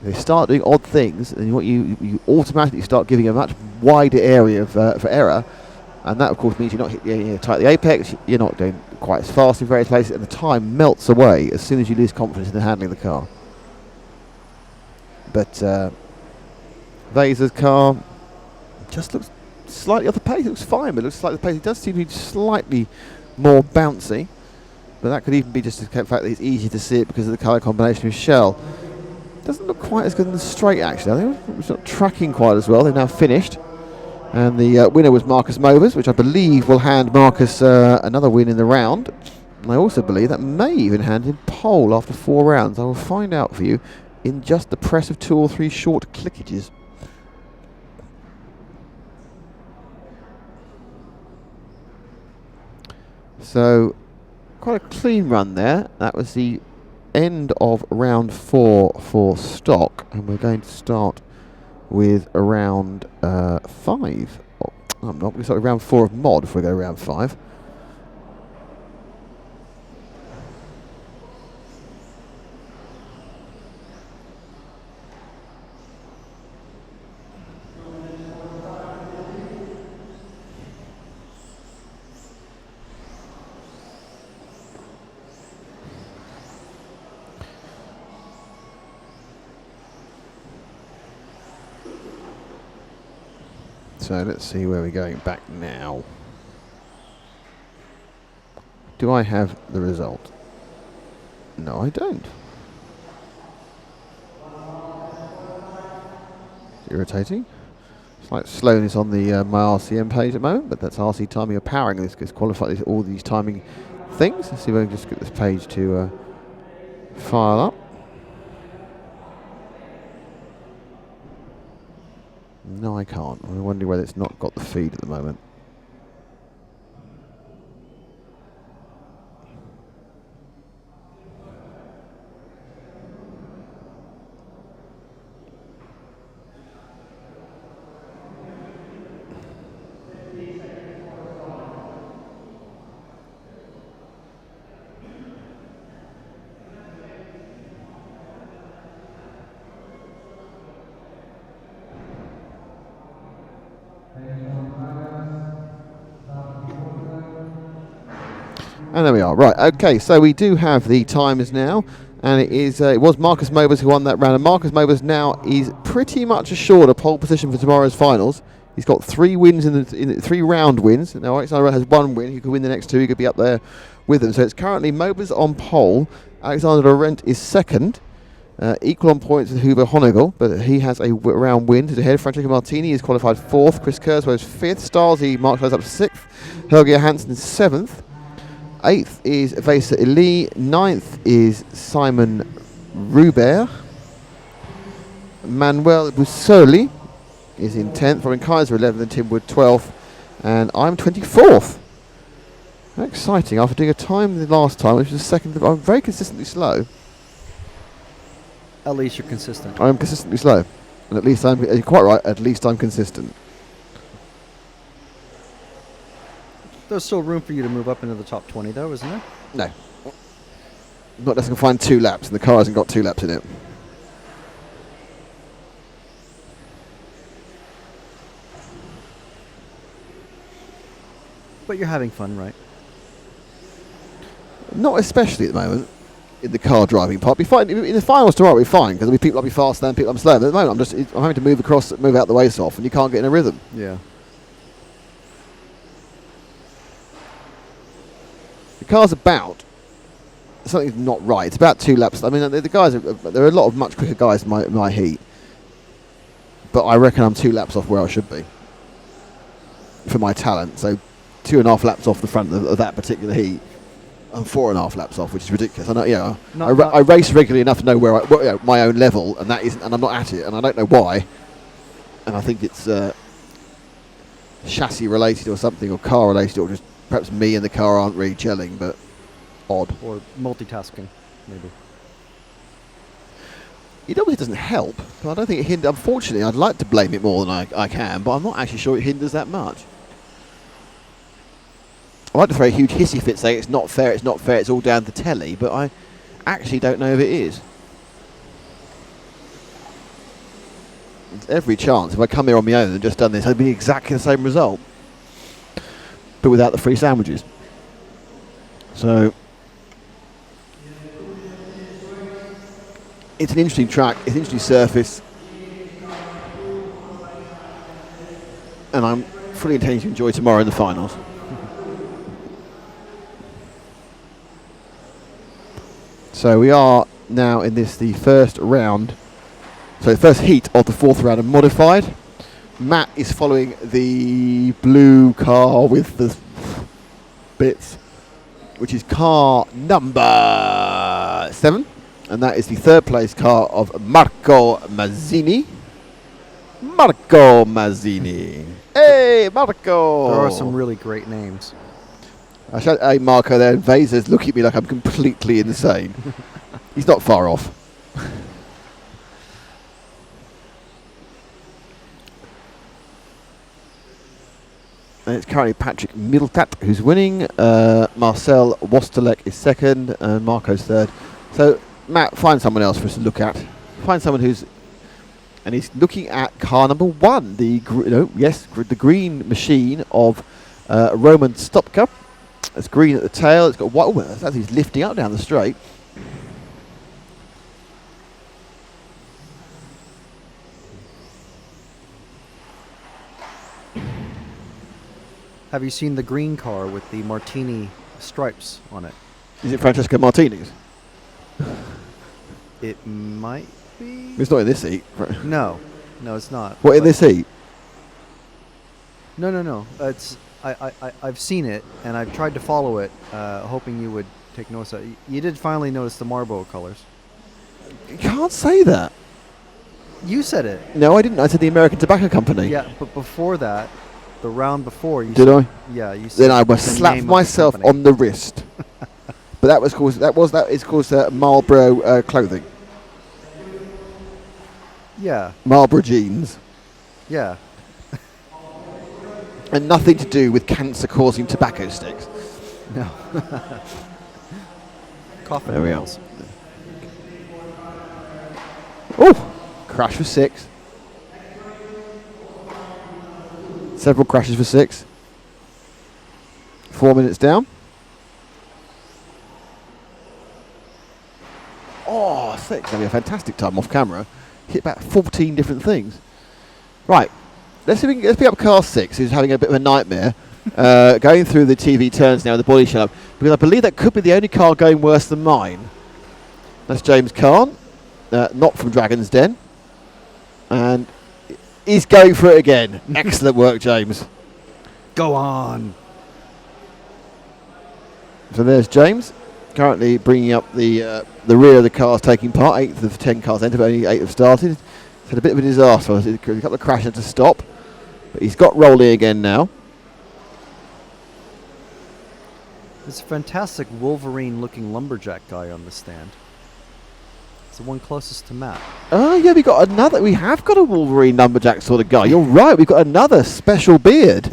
If they start doing odd things, and you automatically start giving a much wider area for error, and that of course means you're not hitting tight the apex, you're not doing quite as fast in various places, and the time melts away as soon as you lose confidence in handling the car. But Vaser's car just looks slightly off the pace. It looks fine, but it looks like the pace, it does seem to be slightly more bouncy, but that could even be just the fact that it's easy to see it because of the colour combination with Shell. Doesn't look quite as good in the straight, actually. I think it's not tracking quite as well. They've now finished, and the winner was Marcus Movers, which I believe will hand Marcus another win in the round. And I also believe that may even hand him pole after 4 rounds. I will find out for you in just the press of 2 or 3 short clickages. So, quite a clean run there. That was the end of round 4 for stock, and we're going to start with round 5. Oh, I'm not. We start with round 4 of mod before we go to round 5. So let's see where we're going back now. Do I have the result? No, I don't. It's irritating. Slight slowness on the my RCM page at the moment, but that's RC timing or powering. This gets qualified all these timing things. Let's see if I can just get this page to file up. No, I can't. I'm wondering whether it's not got the feed at the moment. And there we are. Right, okay, so we do have the times now, and it was Marcus Movers who won that round, and Marcus Movers now is pretty much assured a pole position for tomorrow's finals. He's got 3 wins in the 3 round wins. Now Alexander has 1 win. He could win the next 2. He could be up there with them. So it's currently Movers on pole. Alexander Laurent is second, equal on points with Huber Honigel, but he has a round win to the head. Francesco Martini is qualified 4th. Chris Kurzweil is 5th. Stalzi Mark up to 6th. Helge Hansen is 7th. 8th is Vaser Eli. 9th is Simon Rubert. Manuel Busoli is in 10th. Robin Kaiser 11th and Tim Wood 12th. And I'm 24th. How exciting. After doing a time the last time, which was second. I'm very consistently slow. At least you're consistent. I'm consistently slow. And at least you're quite right, at least I'm consistent. There's still room for you to move up into the top 20, though, isn't there? No. Not unless I can find 2 laps, and the car hasn't got 2 laps in it. But you're having fun, right? Not especially at the moment in the car driving part. Be fine in the finals tomorrow. We'll be fine because there'll be people I'll be faster than people I'm slower. But at the moment, I'm having to move out the way so often. You can't get in a rhythm. Yeah. The car's about something's not right. It's about 2 laps. I mean, the guys there are a lot of much quicker guys in my heat, but I reckon I'm 2 laps off where I should be for my talent. So 2.5 laps off the front of that particular heat. I'm 4.5 laps off, which is ridiculous. I know, I race regularly enough to know where my own level, and that isn't, and I'm not at it, and I don't know why. And I think it's chassis related or something, or car related, or just perhaps me and the car aren't really gelling, but odd. Or multitasking, maybe. It obviously doesn't help, but I don't think it hinders. Unfortunately, I'd like to blame it more than I can, but I'm not actually sure it hinders that much. I like to throw a huge hissy fit saying it's not fair, it's all down to the telly, but I actually don't know if it is. There's every chance if I come here on my own and just done this, I'd be exactly the same result, but without the free sandwiches. So it's an interesting track, it's an interesting surface, and I'm fully intending to enjoy tomorrow in the finals. So we are now in the first round, so the first heat of the fourth round of modified. Matt is following the blue car with the bits, which is car number 7. And that is the third place car of Marco Mazzini. Marco Mazzini. Hey, Marco! There are some really great names. I shout, hey, Marco there, and Vaser's looking at me like I'm completely insane. He's not far off. And it's currently Patrick Middletat who's winning. Marcel Wastelek is second, and Marco's third. So, Matt, find someone else for us to look at. Find someone who's... And he's looking at car number 1, the the green machine of Roman Stopka. It's green at the tail. It's got white. Oh, that's he's lifting up down the straight. Have you seen the green car with the martini stripes on it? Is it Francesco Martini's? It might be. It's not in this heat. No, it's not. What, in this heat? No. It's I've seen it and I've tried to follow it, hoping you would take notice of it. You did finally notice the Marlboro colors. You can't say that. You said it. No, I didn't. I said the American Tobacco Company. Yeah, but before that, the round before you. Did I? Yeah, you said. Then I must slap myself on the wrist. But that is called Marlboro clothing. Yeah. Marlboro jeans. Yeah. And nothing to do with cancer-causing tobacco sticks. No. Coffin There we are. nails. Oh, crash for 6. Several crashes for 6. 4 minutes down. Oh, 6. That'll be a fantastic time off camera. Hit about 14 different things. Right. Let's pick up car 6, who's having a bit of a nightmare. Going through the TV turns now with the body shut up. Because I believe that could be the only car going worse than mine. That's James Kahn. Not from Dragon's Den. And he's going for it again. Excellent work, James. Go on. So there's James, currently bringing up the rear of the cars taking part. 8 of 10 cars entered, but only 8 have started. It's had a bit of a disaster. A couple of crashes to stop. But he's got rolling again now. There's a fantastic Wolverine-looking lumberjack guy on the stand. It's the one closest to Matt. Oh, yeah, we have got a Wolverine lumberjack sort of guy. You're right, we've got another special beard.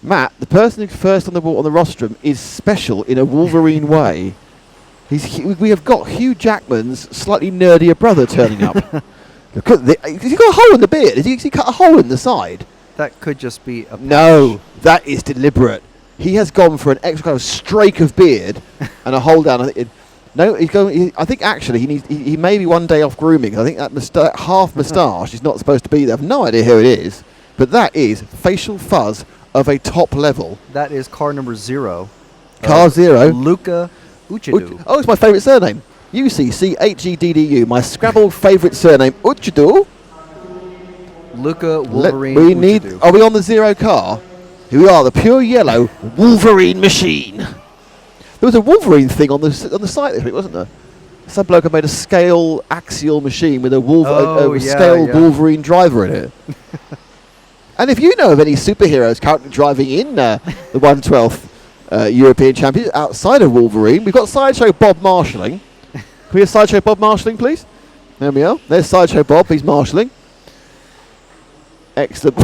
Matt, the person who's first on the rostrum, is special in a Wolverine way. We have got Hugh Jackman's slightly nerdier brother turning up. Look at has he got a hole in the beard? Has he cut a hole in the side? That could just be a... No, that is deliberate. He has gone for an extra kind of streak of beard and a hole down. I think actually he may be one day off grooming. I think that half moustache is not supposed to be there. I've no idea who it is, but that is facial fuzz of a top level. That is car number 0. Car 0. Luca Uchidou. Oh, it's my favourite surname. UCCHEDDU. My Scrabble favourite surname. Uchidou. Luca Wolverine. Are we on the 0 car? Here we are, the pure yellow Wolverine machine. There was a Wolverine thing on the site this week, wasn't there? Some bloke had made a scale axial machine with a scale Wolverine driver in it. And if you know of any superheroes currently driving in the 112th European Champions outside of Wolverine, we've got Sideshow Bob marshalling. Can we have Sideshow Bob marshalling, please? There we are. There's Sideshow Bob. He's marshalling. Excellent.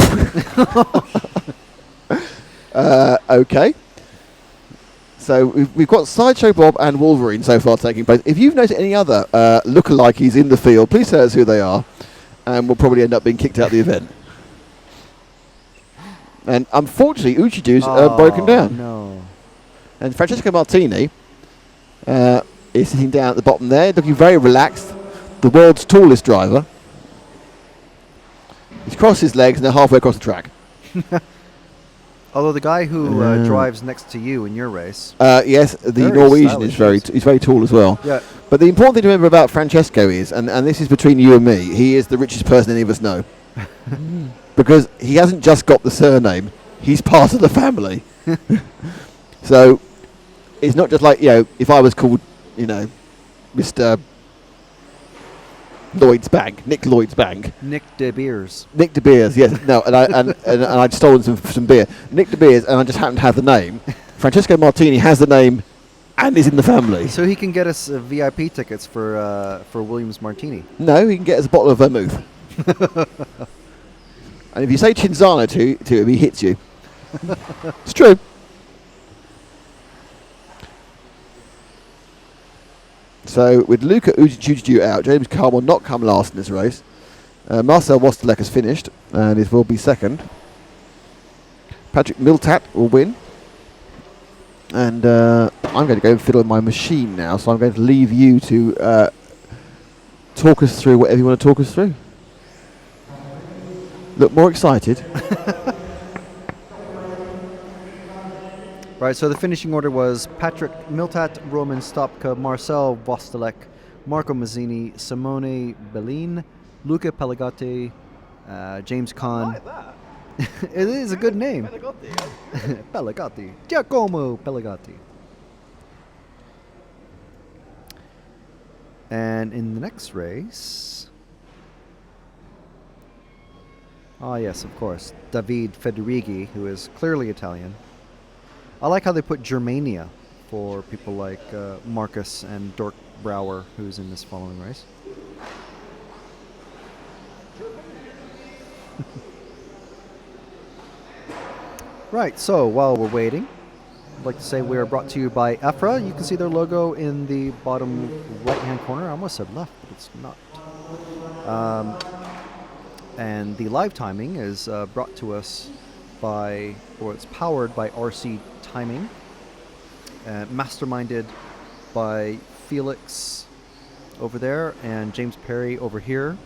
Okay. So we've got Sideshow Bob and Wolverine so far taking place. If you've noticed any other lookalikes in the field, please tell us who they are, and we'll probably end up being kicked out of the event. And unfortunately, Uchidu's broken down. No. And Francesco Martini is sitting down at the bottom there, looking very relaxed. The world's tallest driver. He's crossed his legs and they're halfway across the track. Although the guy who drives next to you in your race. Yes, the very Norwegian is stylish, he's very tall as well. Yeah. But the important thing to remember about Francesco is, and this is between you and me, he is the richest person any of us know. Because he hasn't just got the surname, he's part of the family. So it's not just like, if I was called, Mr. Lloyd's Bank, Nick Lloyd's Bank. Nick De Beers. Nick De Beers, yes. No, and I'd stolen some beer. Nick De Beers, and I just happened to have the name. Francesco Martini has the name and is in the family. So he can get us VIP tickets for Williams Martini. No, he can get us a bottle of vermouth. And if you say Cinzano to him, he hits you. It's true. So with Luca Ujijuju out, James Carr will not come last in this race. Marcel Wastelek has finished and will be second. Patrick Miltat will win. And I'm going to go and fiddle in my machine now, so I'm going to leave you to talk us through whatever you want to talk us through. Look more excited. Right, so the finishing order was Patrick Miltat, Roman Stopka, Marcel Vostelek, Marco Mazzini, Simone Bellin, Luca Pellegatti, James Kahn. It is a good name. Pellegatti. Giacomo Pellegatti. And in the next race... yes, of course. David Federighi, who is clearly Italian. I like how they put Germania for people like Marcus and Dirk Brouwer, who's in this following race. Right, so while we're waiting, I'd like to say we are brought to you by EFRA. You can see their logo in the bottom right-hand corner. I almost said left, but it's not. And the live timing is brought to us by, or it's powered by RC Timing, masterminded by Felix over there and James Perry over here.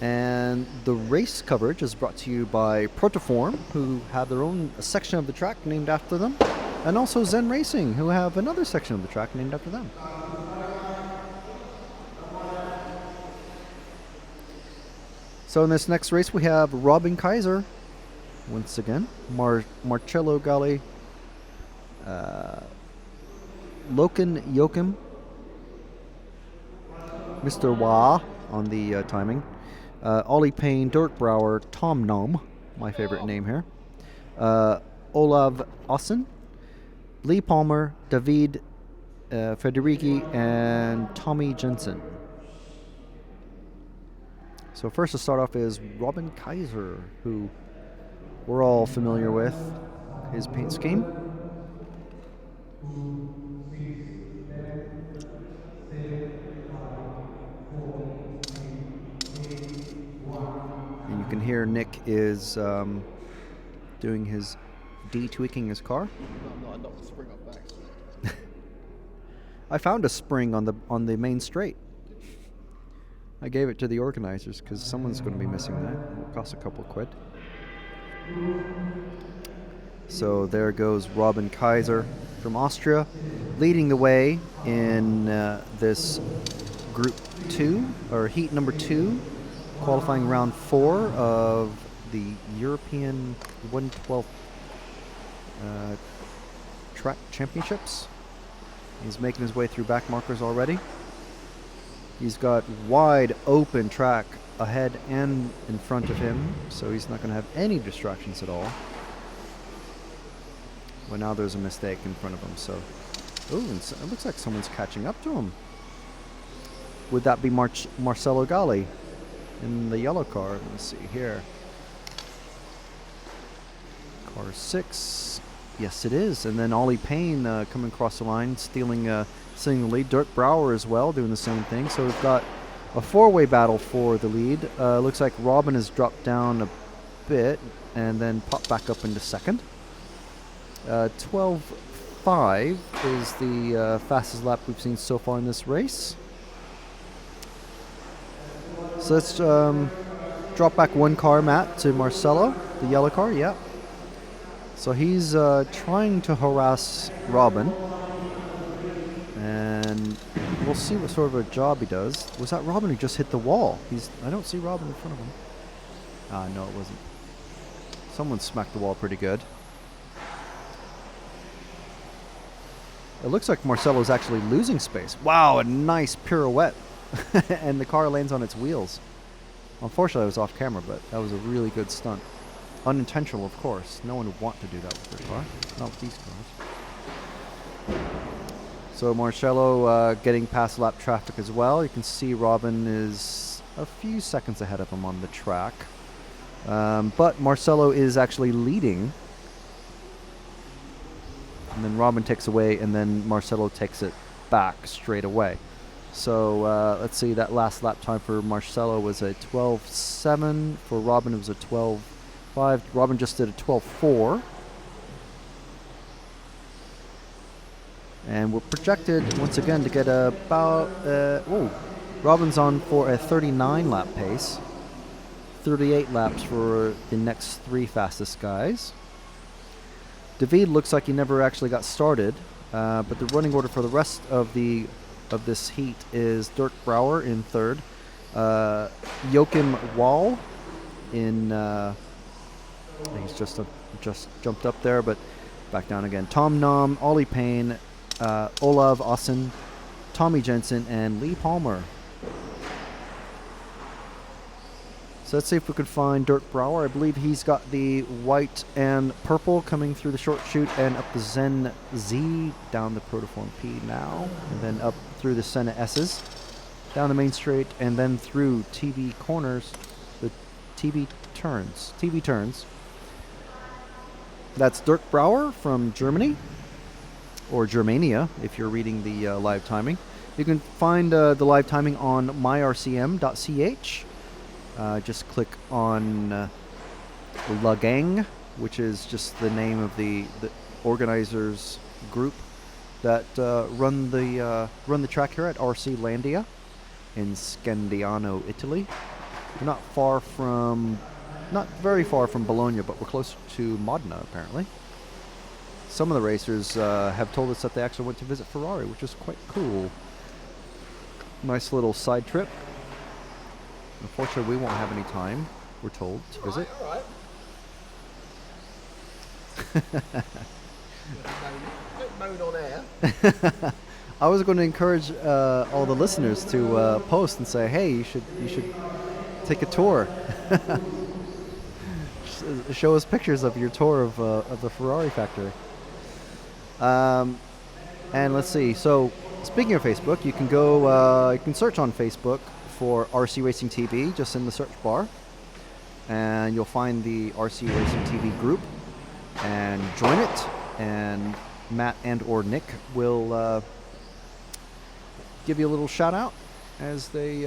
And the race coverage is brought to you by Protoform, who have their own section of the track named after them, and also Zen Racing, who have another section of the track named after them. So in this next race we have Robin Kaiser, once again, Marcello Galli, Loken Joachim, Mr. Wah on the timing, Ollie Payne, Dirk Brouwer, Tom Nom, my favorite name here, Olav Ossen, Lee Palmer, David Federighi, and Tommy Jensen. So first to start off is Robin Kaiser, who we're all familiar with his paint scheme. And you can hear Nick is doing his de-tweaking his car. No, I knocked the spring off back. I found a spring on the main straight. I gave it to the organizers because someone's going to be missing that. It will cost a couple quid. So there goes Robin Kaiser from Austria, leading the way in this Group 2, or Heat number 2, qualifying round 4 of the European 112 Track Championships. He's making his way through back markers already. He's got wide open track ahead and in front of him, so he's not going to have any distractions at all. Well, now there's a mistake in front of him, so... Ooh, and it looks like someone's catching up to him. Would that be Marcelo Galli in the yellow car? Let's see here. Car 6. Yes, it is. And then Ollie Payne coming across the line, stealing the lead. Dirk Brouwer as well, doing the same thing. So we've got a four-way battle for the lead. Looks like Robin has dropped down a bit and then popped back up into second. 12.5 is the fastest lap we've seen so far in this race. So let's drop back one car, Matt, to Marcelo, the yellow car, yeah. So he's trying to harass Robin. And we'll see what sort of a job he does. Was that Robin who just hit the wall? I don't see Robin in front of him. No, it wasn't. Someone smacked the wall pretty good. It looks like Marcelo's actually losing space. Wow, a nice pirouette. And the car lands on its wheels. Unfortunately, I was off camera, but that was a really good stunt. Unintentional, of course. No one would want to do that with their car. Not with these cars. So Marcelo getting past lap traffic as well. You can see Robin is a few seconds ahead of him on the track. But Marcelo is actually leading. And then Robin takes away, and then Marcelo takes it back straight away. So let's see, that last lap time for Marcelo was a 12.7. For Robin, it was a 12.5. Robin just did a 12.4. And we're projected, once again, to get about... Robin's on for a 39 lap pace. 38 laps for the next three fastest guys. David looks like he never actually got started, but the running order for the rest of this heat is Dirk Brouwer in third, Joachim Wall in he's just jumped up there, but back down again. Tom Nom, Ollie Payne, Olav Ossen, Tommy Jensen, and Lee Palmer. So let's see if we could find Dirk Brouwer. I believe he's got the white and purple coming through the short chute and up the Zen Z, down the Protoform P now, and then up through the Senna S's, down the main straight, and then through TV corners, the TV turns. That's Dirk Brouwer from Germany, or Germania if you're reading the live timing. You can find the live timing on myrcm.ch. Just click on La Gang, which is just the name of the organizers group that run the track here at RC Landia in Scandiano, Italy. We're not very far from Bologna, but we're closer to Modena apparently. Some of the racers have told us that they actually went to visit Ferrari, which is quite cool. Nice little side trip. Unfortunately, we won't have any time, we're told, to visit. All right. Don't moan on air. I was going to encourage all the listeners to post and say, hey, you should take a tour. Show us pictures of your tour of the Ferrari factory. And let's see. So, speaking of Facebook, you can go. You can search on Facebook for RC Racing TV, just in the search bar, and you'll find the RC Racing TV group, and join it. And Matt and or Nick will give you a little shout out as they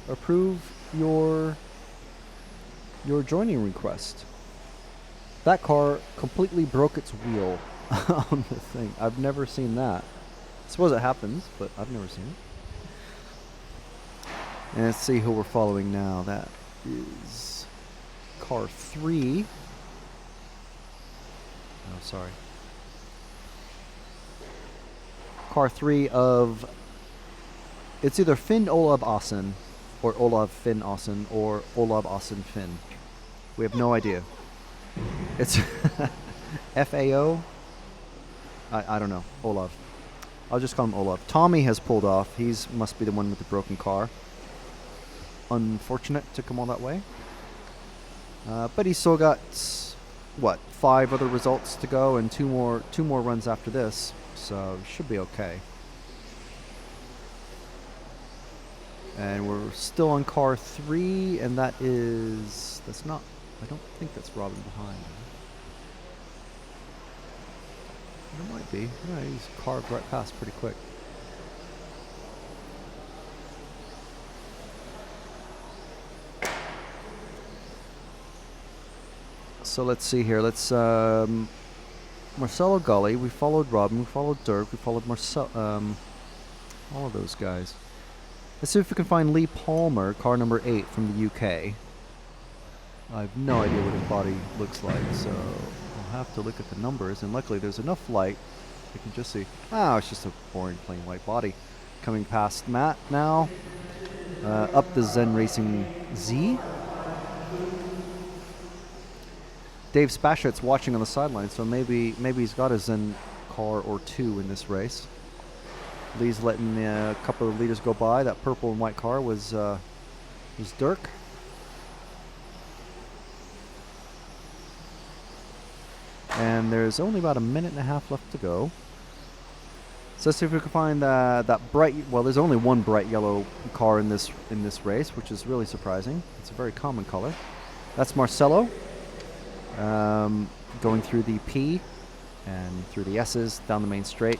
approve your joining request. That car completely broke its wheel on the thing. I've never seen that. I suppose it happens, but I've never seen it. And let's see who we're following now. That is car 3. Oh, sorry. Car 3 of... It's either Finn Olav Ossen, or Olav Finn Ossen, or Olav Ossen Finn. We have no idea. It's FAO? I don't know. Olav. I'll just call him Olav. Tommy has pulled off. Must be the one with the broken car. unfortunate to come all that way. But he's still got, what, 5 other results to go and two more runs after this, so should be okay. And we're still on car 3, and that's not, I don't think that's Robin behind. It might be. Yeah, he's carved right past pretty quick. So let's see here. Let's Marcelo Gully. We followed Robin. We followed Dirk. We followed all of those guys. Let's see if we can find Lee Palmer, car number 8 from the UK. I have no idea what his body looks like, so I'll have to look at the numbers. And luckily, there's enough light. I can just see. Oh, it's just a boring plain white body. Coming past Matt now. Up the Zen Racing Z. Dave Spashet's watching on the sideline, so maybe he's got a Zen car or 2 in this race. Lee's letting a couple of leaders go by. That purple and white car was Dirk. And there's only about a minute and a half left to go. So let's see if we can find that bright. Well, there's only one bright yellow car in this race, which is really surprising. It's a very common color. That's Marcelo. Going through the P and through the S's down the main straight.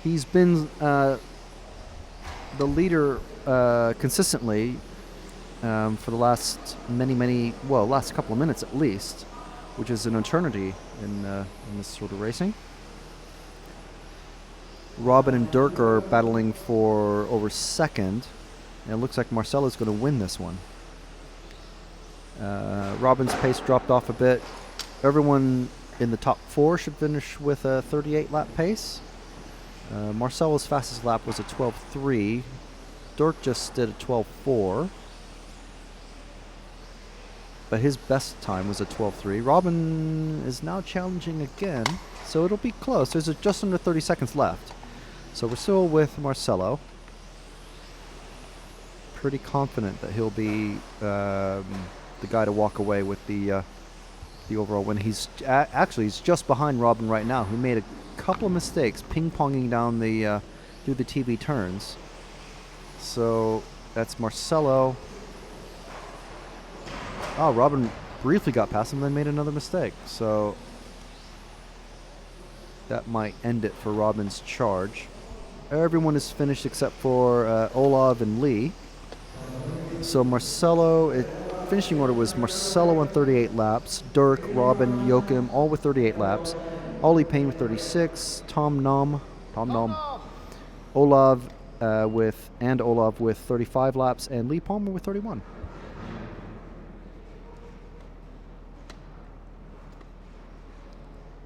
He's been the leader consistently for the last last couple of minutes at least, which is an eternity in this sort of racing. Robin and Dirk are battling for over second, and it looks like Marcelo's going to win this one. Robin's pace dropped off a bit. Everyone in the top 4 should finish with a 38-lap pace. Marcelo's fastest lap was a 12.3. Dirk just did a 12.4. But his best time was a 12.3. Robin is now challenging again, so it'll be close. There's just under 30 seconds left. So we're still with Marcelo. Pretty confident that he'll be the guy to walk away with the overall win. He's actually he's just behind Robin right now, who made a couple of mistakes ping-ponging down the through the TV turns. So that's Marcelo. Oh, Robin briefly got past him, then made another mistake. So that might end it for Robin's charge. Everyone is finished except for Olav and Lee. So Marcelo, finishing order was Marcelo on 38 laps, Dirk, Robin, Joachim, all with 38 laps, Ollie Payne with 36, Tom Nom, Olav with 35 laps, and Lee Palmer with 31.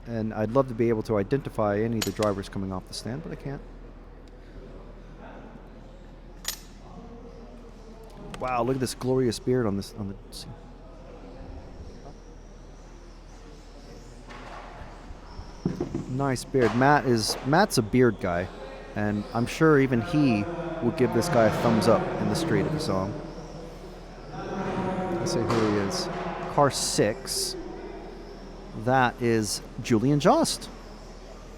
And I'd love to be able to identify any of the drivers coming off the stand, but I can't. Wow, look at this glorious beard on the scene. Nice beard. Matt's a beard guy, and I'm sure even he would give this guy a thumbs up in the street if he saw him. Let's see who he is. Car 6. That is Julien Jost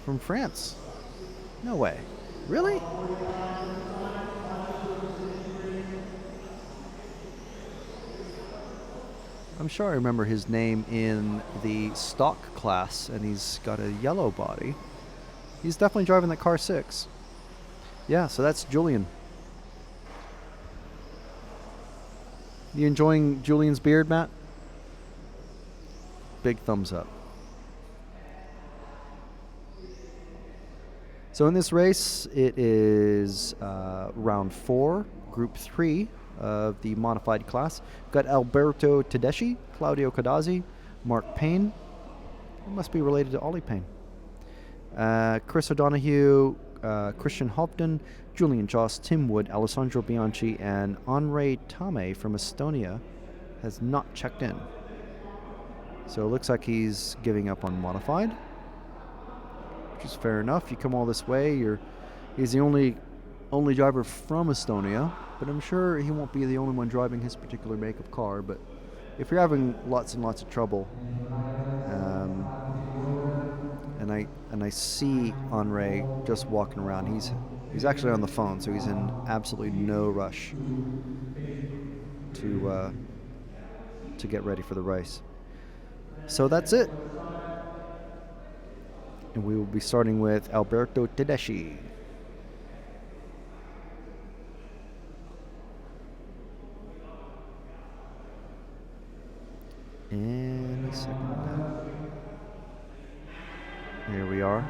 from France. No way. Really? I'm sure I remember his name in the stock class, and he's got a yellow body. He's definitely driving that car 6. Yeah, so that's Julien. You enjoying Julian's beard, Matt? Big thumbs up. So in this race, it is round 4, group 3 of the modified class. We've got Alberto Tedeschi, Claudio Cadazzi, Mark Payne. He must be related to Ollie Payne. Chris O'Donoghue, Christian Hopton, Julien Jost, Tim Wood, Alessandro Bianchi, and Henri Tame from Estonia has not checked in. So it looks like he's giving up on modified, which is fair enough. You come all this way, he's the only only driver from Estonia, but I'm sure he won't be the only one driving his particular make of car. But if you're having lots and lots of trouble, and I see Henri just walking around, he's actually on the phone, so he's in absolutely no rush to get ready for the race. So that's it. And we will be starting with Alberto Tedeschi. In a second. Here we are.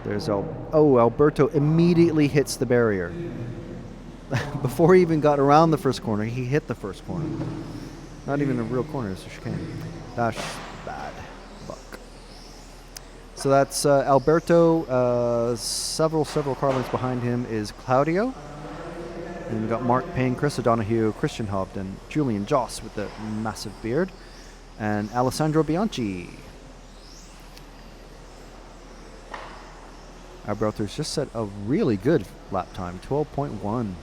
There's Alberto immediately hits the barrier. Before he even got around the first corner, he hit the first corner. Not even a real corner, it's a chicane. That's bad luck. So that's Alberto. Several car lengths behind him is Claudio. And we've got Mark Payne, Chris O'Donoghue, Christian Hobden, Julian Joss with the massive beard, and Alessandro Bianchi. Alberto's just set a really good lap time, 12.1.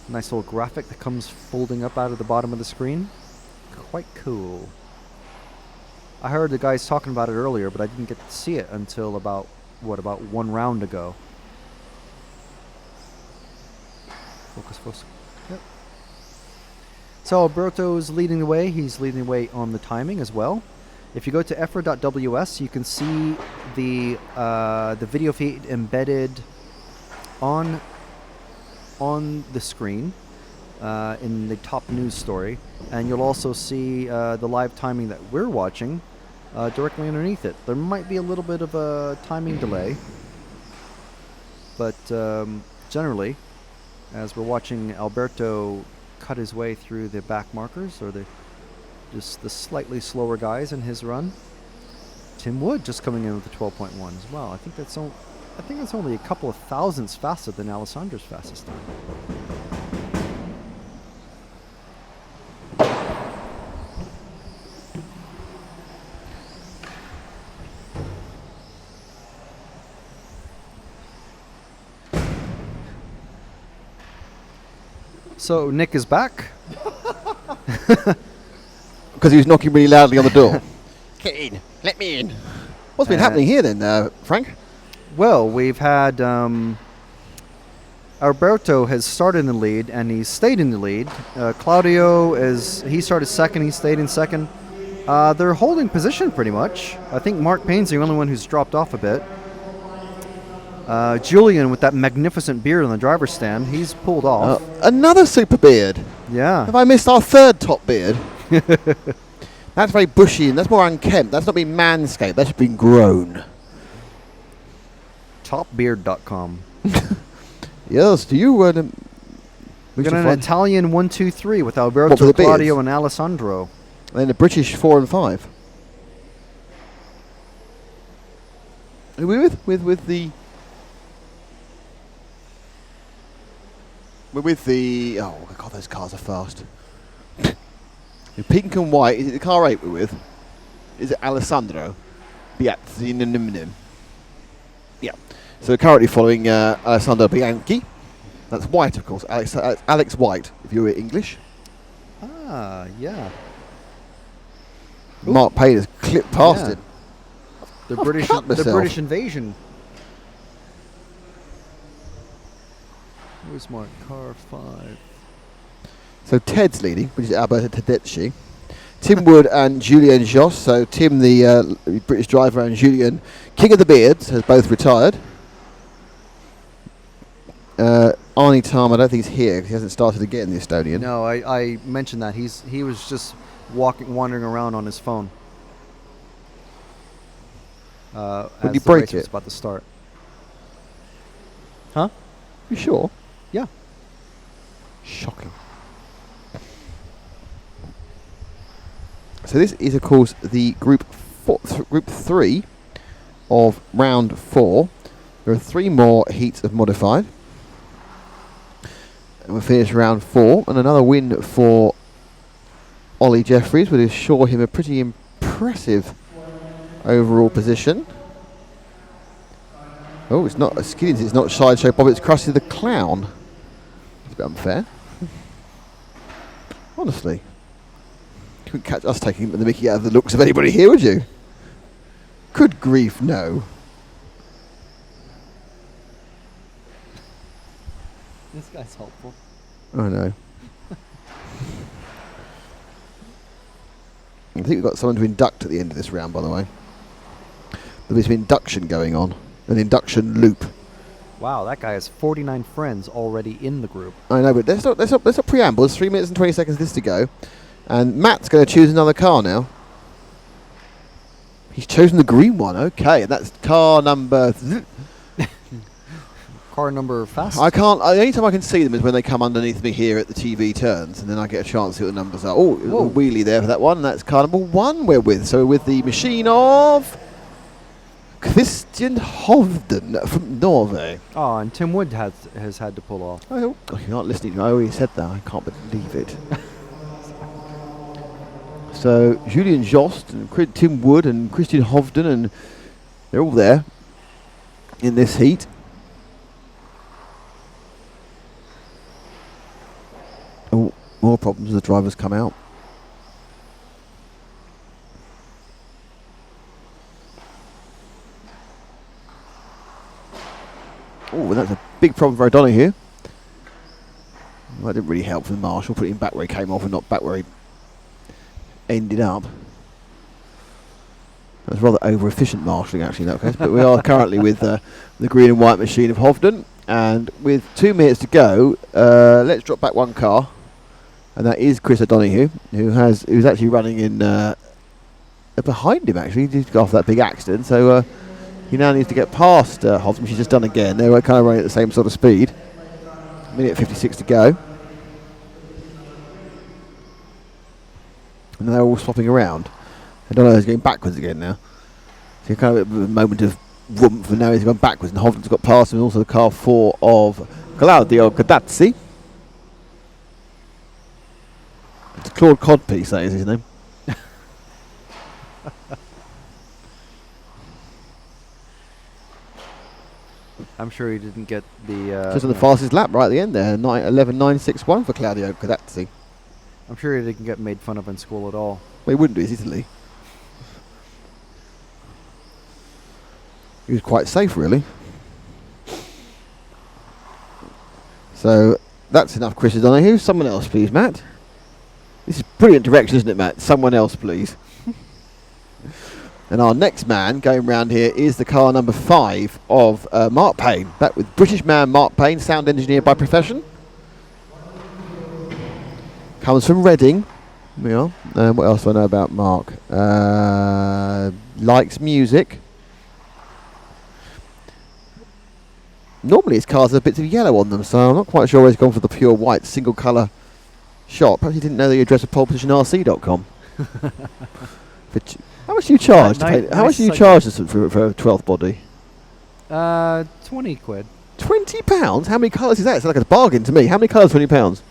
Nice little graphic that comes folding up out of the bottom of the screen. Quite cool. I heard the guys talking about it earlier, but I didn't get to see it until about one round ago. Focus. Yep. So Alberto's leading the way. He's leading the way on the timing as well. If you go to EFRA.ws, you can see the video feed embedded on the screen in the top news story, and you'll also see the live timing that we're watching directly underneath it. There might be a little bit of a timing delay, but generally, as we're watching Alberto cut his way through the back markers, or just the slightly slower guys in his run, Tim Wood just coming in with the 12.1 as well. I think that's only a couple of thousandths faster than Alessandro's fastest time. So Nick is back. Because he was knocking really loudly on the door. Get in. Let me in. What's been happening here then, Frank? Well, we've had Alberto has started in the lead, and he's stayed in the lead. Claudio, he started second, he stayed in second. They're holding position pretty much. I think Mark Payne's the only one who's dropped off a bit. Julian, with that magnificent beard on the driver's stand, he's pulled off. Another super beard. Yeah. Have I missed our third top beard? That's very bushy, and that's more unkempt. That's not been manscaped. That's been grown. Topbeard.com. Yes, do you? We got an Italian 1, 2, 3 with Alberto, Claudio, and Alessandro. And then the British 4 and 5. Are we with the? We're with the. Oh God, those cars are fast. The pink and white. Is it the car 8 we're with? Is it Alessandro? Yeah. So we're currently following Alessandro Bianchi. That's White, of course. Alex White, if you're English. Ah, yeah. Mark Payne has clipped past him. The British invasion. Where's Mark? Car 5. So Ted's leading, which is Alberto Tedeschi. Tim Wood and Julian Joss. So Tim, the British driver, and Julian, King of the Beards, has both retired. Arnie Tam, I don't think he's here because he hasn't started again, the Estonian. No, I mentioned that. He was just wandering around on his phone. Would as you the break race was it? about to start. Huh? You sure? Yeah. Shocking. So this is, of course, the group 3 of round 4. There are 3 more heats of modified. And we'll finish round 4, and another win for Ollie Jeffries would assure him a pretty impressive overall position. Oh, it's not Skiddins, it's not Sideshow Bob, it's Krusty the Clown. It's a bit unfair. Honestly. You couldn't catch us taking the mickey out of the looks of anybody here, would you? Good grief, no. This guy's helpful. I know. I think we've got someone to induct at the end of this round, by the way. There's an induction going on. An induction loop. Wow, that guy has 49 friends already in the group. I know, but let's not preamble. There's 3 minutes and 20 seconds this to go. And Matt's going to choose another car now. He's chosen the green one. Okay, and that's car number... Car number fast. I can't... The only time I can see them is when they come underneath me here at the TV turns, and then I get a chance to see what the numbers are. Oh, a wheelie there for that one. And that's car number 1 we're with. So we're with the machine of... Christian Hovden from Norway. Oh, and Tim Wood has had to pull off. Oh, God, you're not listening to me. I already said that. I can't believe it. So, Julian Jost and Tim Wood and Christian Hovden, and they're all there in this heat. Oh, more problems as the drivers come out. Oh, and that's a big problem for O'Donoghue. Well, that didn't really help for the marshal, putting him back where he came off and not back where he ended up. That was rather over-efficient marshalling, actually, in that case. But we are currently with the green and white machine of Hovden. And with 2 minutes to go, let's drop back one car. And that is Chris O'Donoghue, who's actually running in behind him, actually. He did go off that big accident. So he now needs to get past Hovden, which he's just done again. They're kind of running at the same sort of speed. Minute 56 to go. And they're all swapping around. O'Donoghue's going backwards again now. So kind of a moment of warmth, and now he's gone backwards, and Hovden's got past him, and also the car 4 of Claudio Cadazzi. It's Claude Codpiece, that is his name. I'm sure he didn't get the... Just on the fastest lap right at the end there, 11.961 for Claudio Cadazzi. I'm sure he didn't get made fun of in school at all. Well, he wouldn't do, it's Italy. He was quite safe, really. So, that's enough Chris O'Donoghue. Someone else, please, Matt. This is brilliant direction, isn't it, Matt? Someone else, please. And our next man going round here is the car number 5 of Mark Payne. Back with British man Mark Payne, sound engineer by profession. Comes from Reading. We are. What else do I know about Mark? Likes music. Normally his cars have bits of yellow on them, so I'm not quite sure why he's gone for the pure white single colour shot. Perhaps he didn't know the address of polepositionrc.com. How much do you charge? How much do you charge for a 12th body? 20 quid. £20? How many colours is that? It's like a bargain to me. How many colours? £20?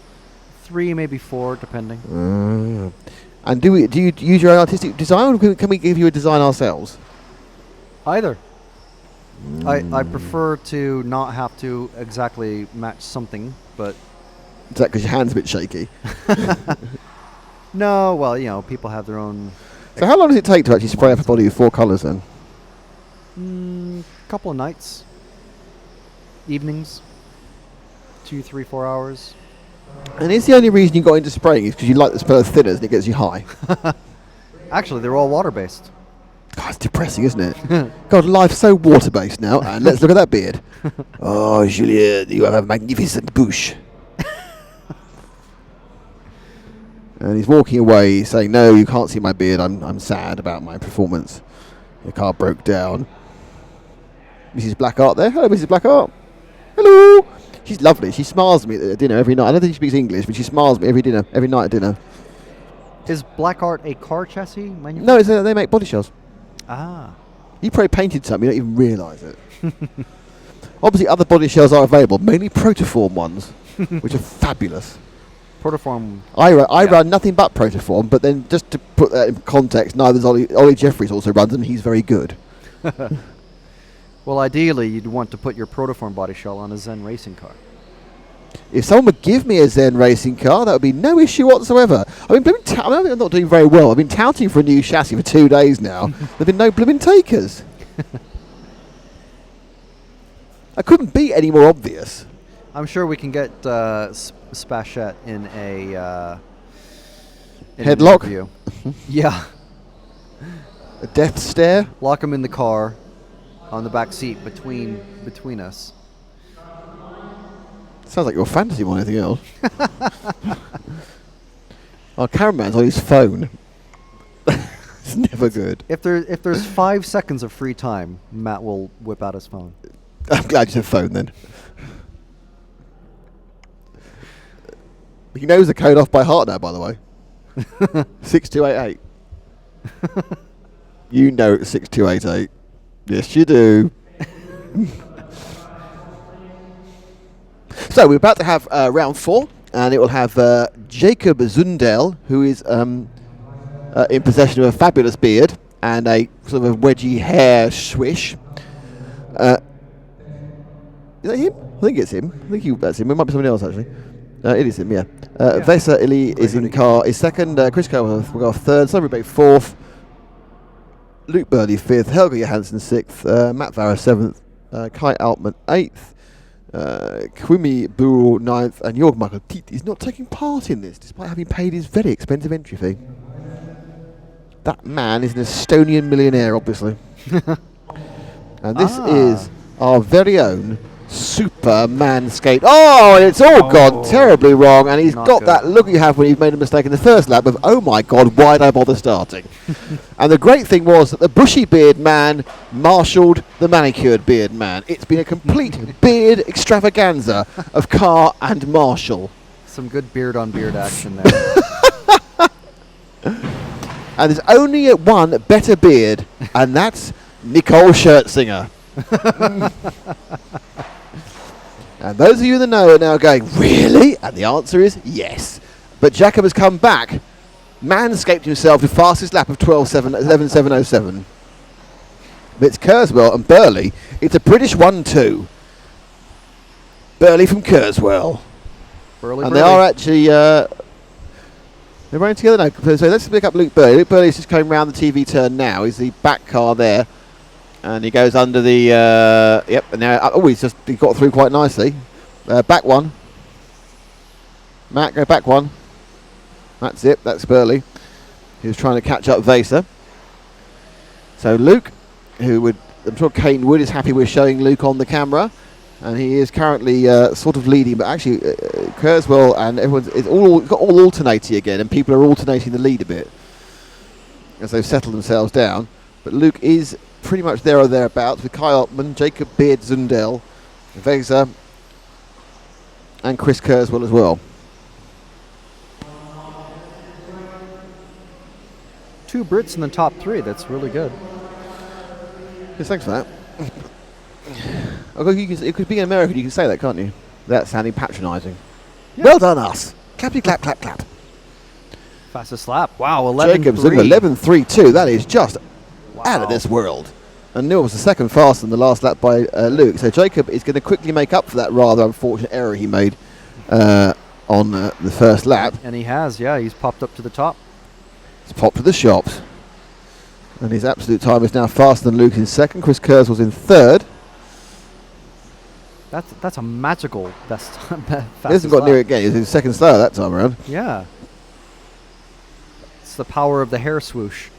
3, maybe 4, depending. And do you use your own artistic design, or can we give you a design ourselves? Either. I prefer to not have to exactly match something, but... Is that because your hand's a bit shaky? No, well, people have their own... So how long does it take to actually spray up a body with 4 colours then? Couple of nights. Evenings. 2, 3, 4 hours. And is the only reason you got into spraying is because you like the smell of thinners and it gets you high? Actually, they're all water-based. God, it's depressing, isn't it? God, life's so water-based now. And let's look at that beard. Oh, Julien, you have a magnificent bouche. And he's walking away saying, no, you can't see my beard. I'm sad about my performance. The car broke down. Mrs. Blackheart there. Hello, Mrs. Blackheart. Hello. She's lovely. She smiles at me at dinner every night. I don't think she speaks English, but she smiles at me every night at dinner. Is Blackheart a car chassis manufacturer? No, it's they make body shells. Ah. You probably painted something, you don't even realise it. Obviously, other body shells are available, mainly Protoform ones, which are fabulous. Protoform. I run nothing but Protoform, but then just to put that in context, neither does Ollie Jeffries also runs them. He's very good. Well, ideally, you'd want to put your protoform body shell on a Zen racing car. If someone would give me a Zen racing car, that would be no issue whatsoever. I mean, I'm not doing very well. I've been touting for a new chassis for 2 days now. There've been no blooming takers. I couldn't be any more obvious. I'm sure we can get Spachette in a Headlock? An yeah. A death stare. Lock him in the car, on the back seat between us. Sounds like your fantasy more than anything else. Our cameraman's on his phone. It's never good. If there's 5 seconds of free time, Matt will whip out his phone. I'm glad you said phone then. He knows the code off by heart now, by the way. 6288. You know it's 6288. Yes, you do. So we're about to have round 4, and it will have Jacob Zundel, who is in possession of a fabulous beard and a sort of wedgy hair swish. Is that him? I think it's him. That's him. It might be somebody else actually. It is him, yeah. Vesa Ili is in car. Is second. Chris Cole will go off third. Simon Bay fourth. Luke Burley fifth. Helga Johansson sixth. Matt Farah seventh. Kai Altman eighth. Kwimi Buru ninth. And Jorg Michael Tiet is not taking part in this, despite having paid his very expensive entry fee. That man is an Estonian millionaire, obviously. And this is our very own Super Manscaped. Oh, it's all gone terribly wrong, and he's got that look you have when you've made a mistake in the first lap of, oh my God, why'd I bother starting? And the great thing was that the bushy beard man marshalled the manicured beard man. It's been a complete beard extravaganza of Carr and Marshall. Some good beard on beard action there. And there's only one better beard, and that's Nicole Schertzinger. And those of you that know are now going, really? And the answer is yes. But Jacob has come back, manscaped himself to fastest lap of 11.707. But it's Kurzweil and Burley. It's a British 1-2. Burley from Kurzweil. And they are actually... they're running together now. So let's pick up Luke Burley. Luke Burley's just coming round the TV turn now. He's the back car there. And he goes under the... yep, and now... Oh, he got through quite nicely. Back one. Matt, go back one. That's it. That's Burley. He was trying to catch up Vesa. So Luke, who would... I'm sure Kane Wood is happy with showing Luke on the camera. And he is currently sort of leading, but actually Kurzweil and everyone's it's all alternating again, and people are alternating the lead a bit as they've settled themselves down. But Luke is pretty much there or thereabouts with Kai Altman, Jacob Beard Zundel, Vesa, and Chris Kurzweil as well. 2 Brits in the top 3. That's really good. Yes, thanks for that. It could be an American, you can say that, can't you? That's sounding patronising. Yeah. Well done, us. Clappy, clap, clap, clap. Fastest lap. Wow, 11.3. Jacob Zundel, 11.32. That is just out of this world. And Neil was the second faster in the last lap by Luke. So Jacob is going to quickly make up for that rather unfortunate error he made on the first lap. And he has, yeah. He's popped up to the top. He's popped to the shops. And his absolute time is now faster than Luke in second. Chris Kurzweil's in third. That's a magical best time. He hasn't got near it again. He's second slower that time around. Yeah. It's the power of the hair swoosh.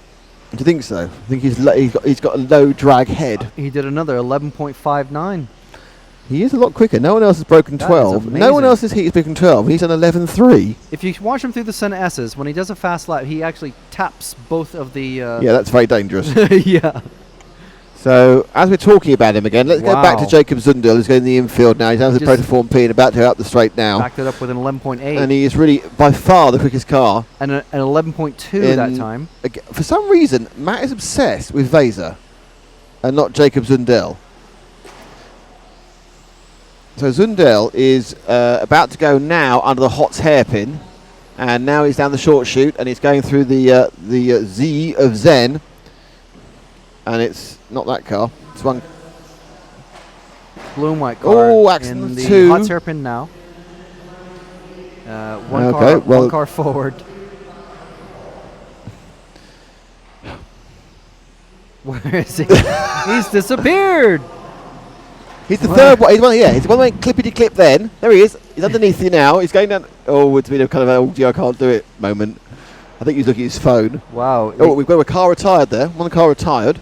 Do you think so? I think he's got a low drag head. He did another 11.59. He is a lot quicker. No one else has broken 12. No one else's heat has broken 12. He's done 11.3. If you watch him through the Senna S's, when he does a fast lap, he actually taps both of the... yeah, that's very dangerous. Yeah. So, as we're talking about him again, let's go back to Jacob Zundel, who's going in the infield now. He's down to the Protoform P and about to go up the straight now. Backed it up with an 11.8. And he is really, by far, the quickest car. And an 11.2 that time. For some reason, Matt is obsessed with Vesa and not Jacob Zundel. So Zundel is about to go now under the Hots hairpin. And now he's down the short chute and he's going through the Z of Zen. And it's not that car. It's one. Blue and white car. Oh, in accident the 2. hot hairpin now. Okay, One car forward. Where is he? He's disappeared. He's the third one. He's one. Yeah, he's one way clippity clip. Then there he is. He's underneath you now. He's going down. Oh, it's been a kind of oh, gee, I can't do it moment. I think he's looking at his phone. Wow. Oh, we've got a car retired there. One car retired,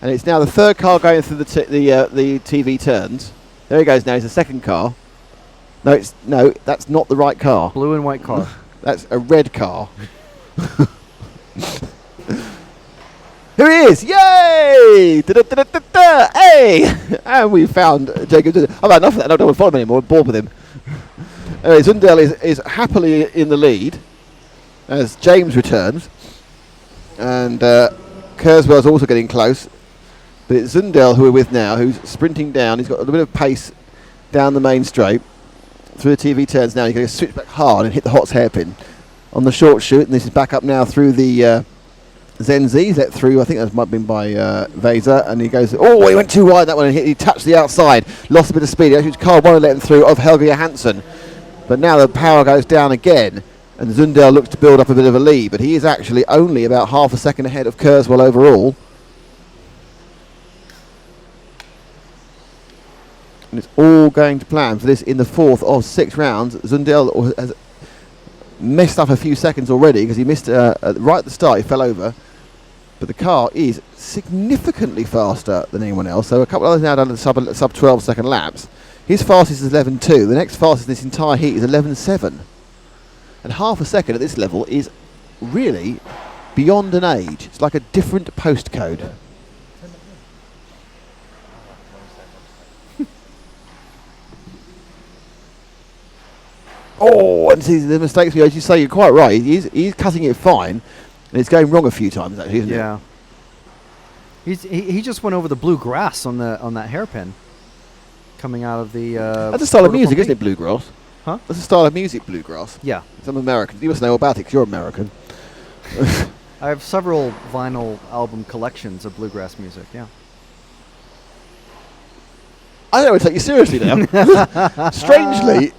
and it's now the third car going through the TV turns. There he goes now. It's the second car. No, that's not the right car. Blue and white car. That's a red car. Here he is! Yay! Da-da-da-da-da-da! Hey! And we found Jacob. I've had enough of that. I don't want to follow him anymore. I'm bored with him. Anyway, Zundel is happily in the lead as James returns. And Kurzweil's also getting close. But it's Zundel who we're with now, who's sprinting down. He's got a little bit of pace down the main straight. Through the TV turns now. He's going to switch back hard and hit the Hots hairpin on the short shoot. And this is back up now through the Zenzi. He's let through. I think that might have been by Vesa. And he goes, oh, he went too wide that one and he touched the outside. Lost a bit of speed. Actually, car wanted to let him through of Helge Johansson. But now the power goes down again. And Zundel looks to build up a bit of a lead. But he is actually only about half a second ahead of Kurzweil overall. And it's all going to plan for this in the fourth of 6 rounds. Zundel has messed up a few seconds already because he missed right at the start. He fell over. But the car is significantly faster than anyone else. So a couple of others now done the sub 12 second laps. His fastest is 11.2. The next fastest in this entire heat is 11.7. And half a second at this level is really beyond an age. It's like a different postcode. Oh, and see the mistakes, as you say, you're quite right. He's cutting it fine, and it's going wrong a few times, actually, isn't it? He just went over the blue grass on that hairpin, coming out of the. That's a style of music, isn't it, bluegrass? Huh? That's a style of music, bluegrass. Yeah. Some Americans. You must know about it because you're American. I have several vinyl album collections of bluegrass music. Yeah. I don't want to take you seriously now. Strangely.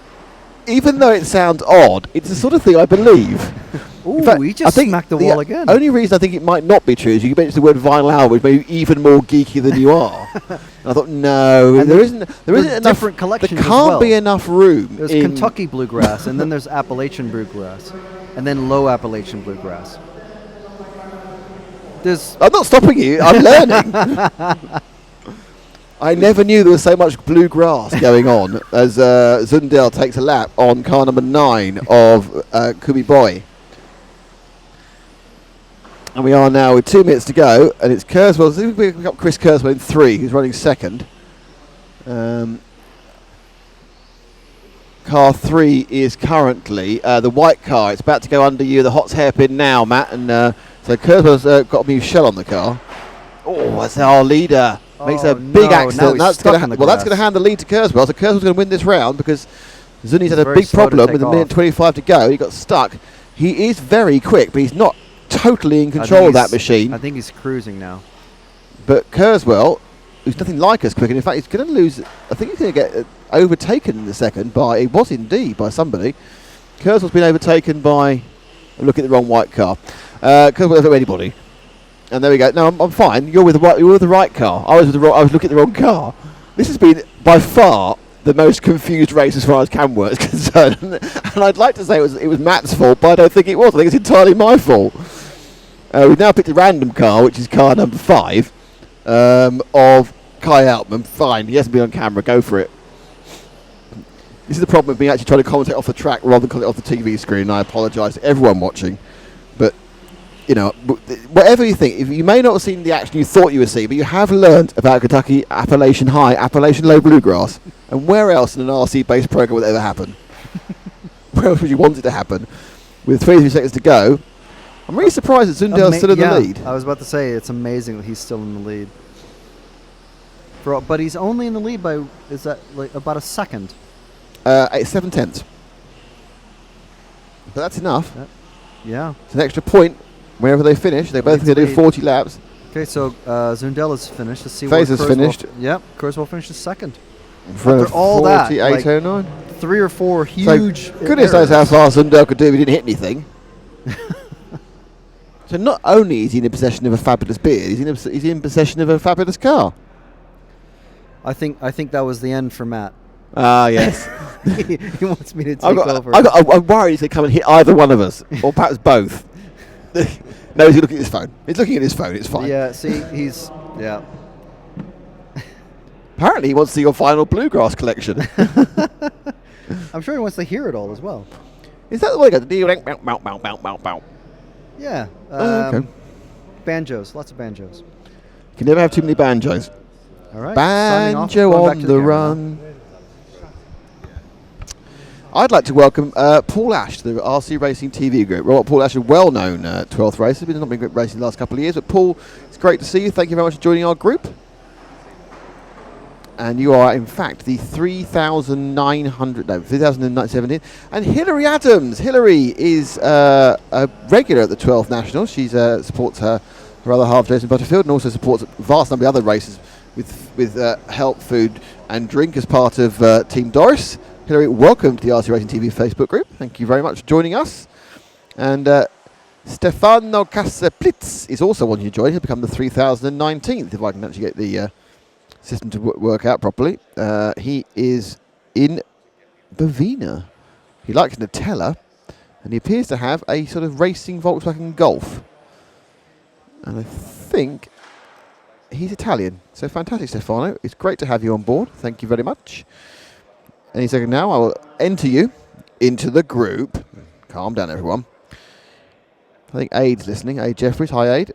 Even though it sounds odd, it's the sort of thing I believe. Ooh, fact, he just smacked the wall again. The only reason I think it might not be true is you mentioned the word vinyl album, which made you even more geeky than you are. And I thought, no, there isn't enough. Different collections. There can't be enough room. There's Kentucky bluegrass, and then there's Appalachian bluegrass, and then low Appalachian bluegrass. I'm not stopping you. I'm learning. I never knew there was so much bluegrass going on as Zundel takes a lap on car number 9 of Kubi Boy. And we are now with 2 minutes to go, and it's Kurzweil. We've got Chris Kurzweil in 3, who's running second. Car 3 is currently the white car. It's about to go under you, the Hots hairpin now, Matt. And so Kurzweil's got a new shell on the car. Oh, that's our leader. Makes a big accident. That's going to hand the lead to Kurzweil. So Kurzweil's going to win this round because Zuni's had a big problem with a minute 25 to go. He got stuck. He is very quick, but he's not totally in control of that machine. I think he's cruising now. But Kurzweil, who's nothing like as quick, and in fact he's going to lose. I think he's going to get overtaken in the second by. It was indeed by somebody. Kurzweil's been overtaken by. I'm looking at the wrong white car. Kurzweil over anybody. And there we go. No, I'm fine. You're with the right car. I was looking at the wrong car. This has been by far the most confused race as far as CAMWORK is concerned. And I'd like to say it was Matt's fault, but I don't think it was. I think it's entirely my fault. We've now picked a random car, which is car number 5 of Kai Altman. Fine, he hasn't been on camera. Go for it. This is the problem with me actually trying to commentate off the track rather than off the TV screen. And I apologise to everyone watching, but. You know, whatever you think, if you may not have seen the action you thought you would see, but you have learnt about Kentucky Appalachian High, Appalachian Low Bluegrass, and where else in an RC-based program would that ever happen? Where else would you want it to happen? With 23 seconds to go, I'm really surprised that Zundel's still in the lead. I was about to say, it's amazing that he's still in the lead. But he's only in the lead by, is that like about a second? 7/10. But that's enough. Yeah. It's an extra point. Wherever they finish, they're both going to do 40 laps. Okay, so Zundel is finished. Let's see Faser's finished. Yep, Kurzweil finishes second. For After all that, 48.09. 3 or 4 huge. So goodness knows how fast Sundell could do if he didn't hit anything. So not only is he in possession of a fabulous beard, he's in possession of a fabulous car. I think that was the end for Matt. Ah, yes. He wants me to take over. I'm worried he's going to come and hit either one of us, or perhaps both. No, he's looking at his phone. He's looking at his phone. It's fine. Yeah, see, he's... Yeah. Apparently he wants to see your final bluegrass collection. I'm sure he wants to hear it all as well. Is that the way it goes? Yeah. Okay. Banjos. Lots of banjos. You can never have too many banjos. All right. Signing off, Banjo going back on to the camera run. I'd like to welcome Paul Ash to the RC Racing TV group. Well, Paul Ash is a well-known 12th racer. He's not been racing the last couple of years. But Paul, it's great to see you. Thank you very much for joining our group. And you are, in fact, the 3,017. And Hilary Adams. Hilary is a regular at the 12th National. She supports her other half, Jason Butterfield, and also supports a vast number of other races with help, food, and drink as part of Team Doris. Hilary, welcome to the RC Racing TV Facebook group. Thank you very much for joining us. And Stefano Casaplitz is also wanting to join. He'll become the 3,019th, if I can actually get the system to work out properly. He is in Bovina. He likes Nutella, and he appears to have a sort of racing Volkswagen Golf. And I think he's Italian. So fantastic, Stefano. It's great to have you on board. Thank you very much. Any second now, I will enter you into the group. Calm down, everyone. I think Aid's listening. Aid Jeffries. Hi, Aid.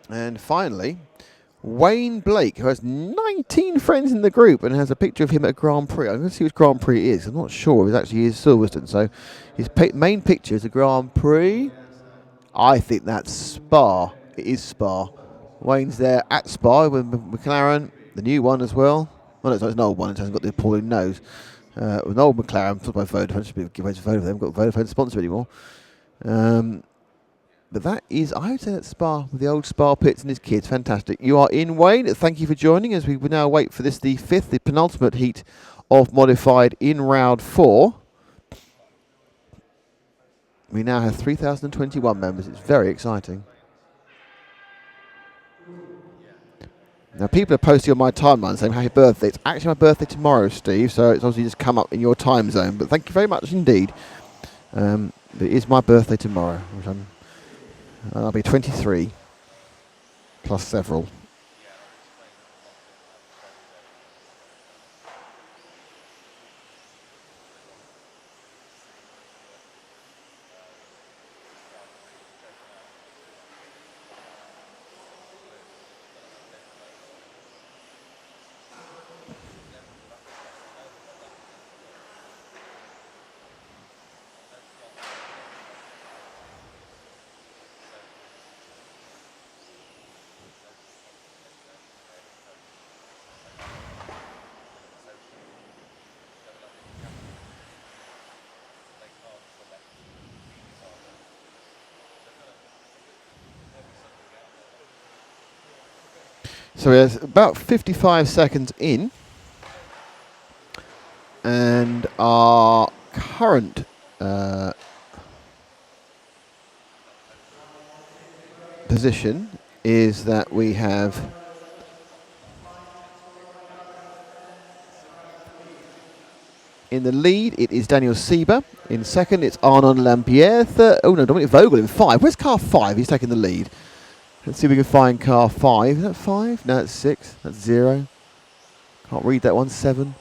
And finally, Wayne Blake, who has 19 friends in the group and has a picture of him at a Grand Prix. I'm going to see which Grand Prix it is. I'm not sure if it actually is Silverstone. So his main picture is a Grand Prix. I think that's Spa. It is Spa. Wayne's there at Spa with McLaren, the new one as well. Well, no, it's an old one. It hasn't got the appalling nose. With an old McLaren, talked about Vodafone. Should give away to Vodafone. They haven't got Vodafone to sponsor anymore. But that is, I would say that's Spa, with the old Spa pits and his kids. Fantastic. You are in, Wayne. Thank you for joining as we will now wait for this, the penultimate heat of Modified in round 4. We now have 3,021 members. It's very exciting. Now, people are posting on my timeline saying happy birthday. It's actually my birthday tomorrow, Steve, so it's obviously just come up in your time zone. But thank you very much indeed. It is my birthday tomorrow, which I'll be 23, plus several. So we're about 55 seconds in, and our current position is that we have in the lead, it is Daniel Sieber. In second, it's Arnaud Lampierre. Oh no, Dominic Vogel in 5. Where's car 5? He's taking the lead. Let's see if we can find car 5. Is that 5? No, it's 6. That's 0. Can't read that one. 7,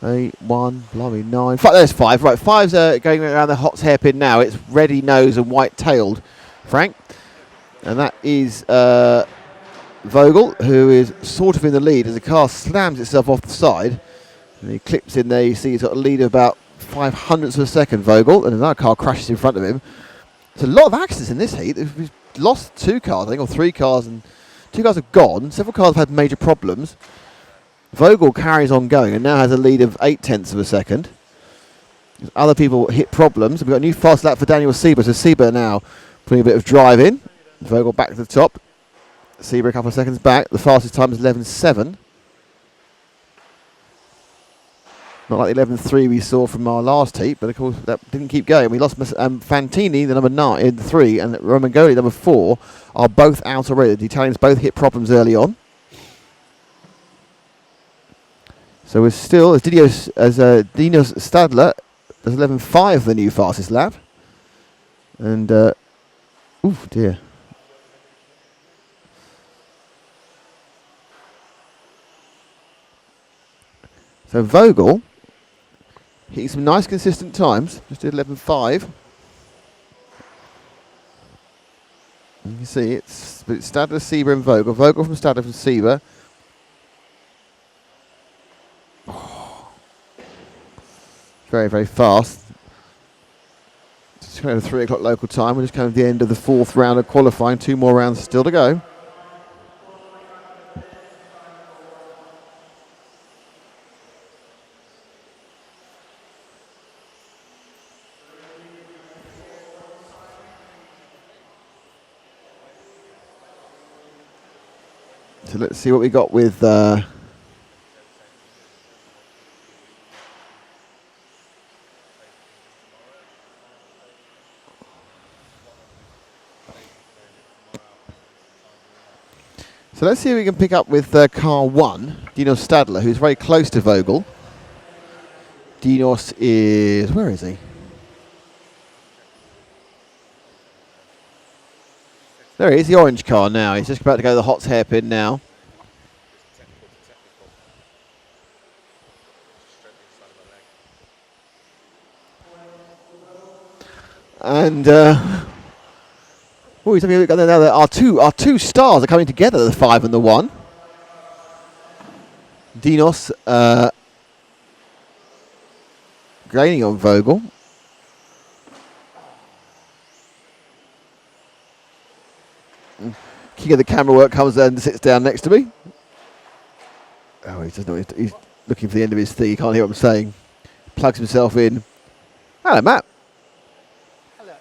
8, 1, blimey, 9. 5. There's 5. Right, 5's going around the hot hairpin now. It's ready nose and white-tailed, Frank. And that is Vogel, who is sort of in the lead as the car slams itself off the side. And he clips in there. You see he's got a lead of about 0.05 of a second, Vogel. And another car crashes in front of him. There's a lot of accidents in this heat. We've lost 2 cars, I think, or 3 cars, and 2 cars have gone. Several cars have had major problems. Vogel carries on going and now has a lead of 0.8 of a second. Other people hit problems. We've got a new fast lap for Daniel Sieber. So Sieber now putting a bit of drive in. Vogel back to the top. Sieber a couple of seconds back. The fastest time is 11.7. Not like the 11.3 we saw from our last heat, but of course that didn't keep going. We lost Fantini, the number 9, in 3, and Romangoli, number 4, are both out already. The Italians both hit problems early on. So we're still, as Dinos Stadler, does 11.5 the new fastest lap. And, oof, dear. So Vogel, hitting some nice consistent times, just did 11.5. You can see it's Stadler, Sieber and Vogel. Vogel from Stadler from Sieber. Oh. Very, very fast. It's kind of 3 o'clock local time. We're just kind of the end of the 4th round of qualifying. 2 more rounds still to go. So let's see what we got with so let's see if we can pick up with car 1, Dinos Stadler, who's very close to Vogel. Dinos is, where is he? There he is, the orange car now. He's just about to go to the Hots hairpin now. And he's having a look now. Our two stars are coming together, the 5 and the 1. Dinos gaining on Vogel. King of the camera work comes and sits down next to me. Oh, he's looking for the end of his thing. He can't hear what I'm saying. Plugs himself in. Hello, Matt. Hello.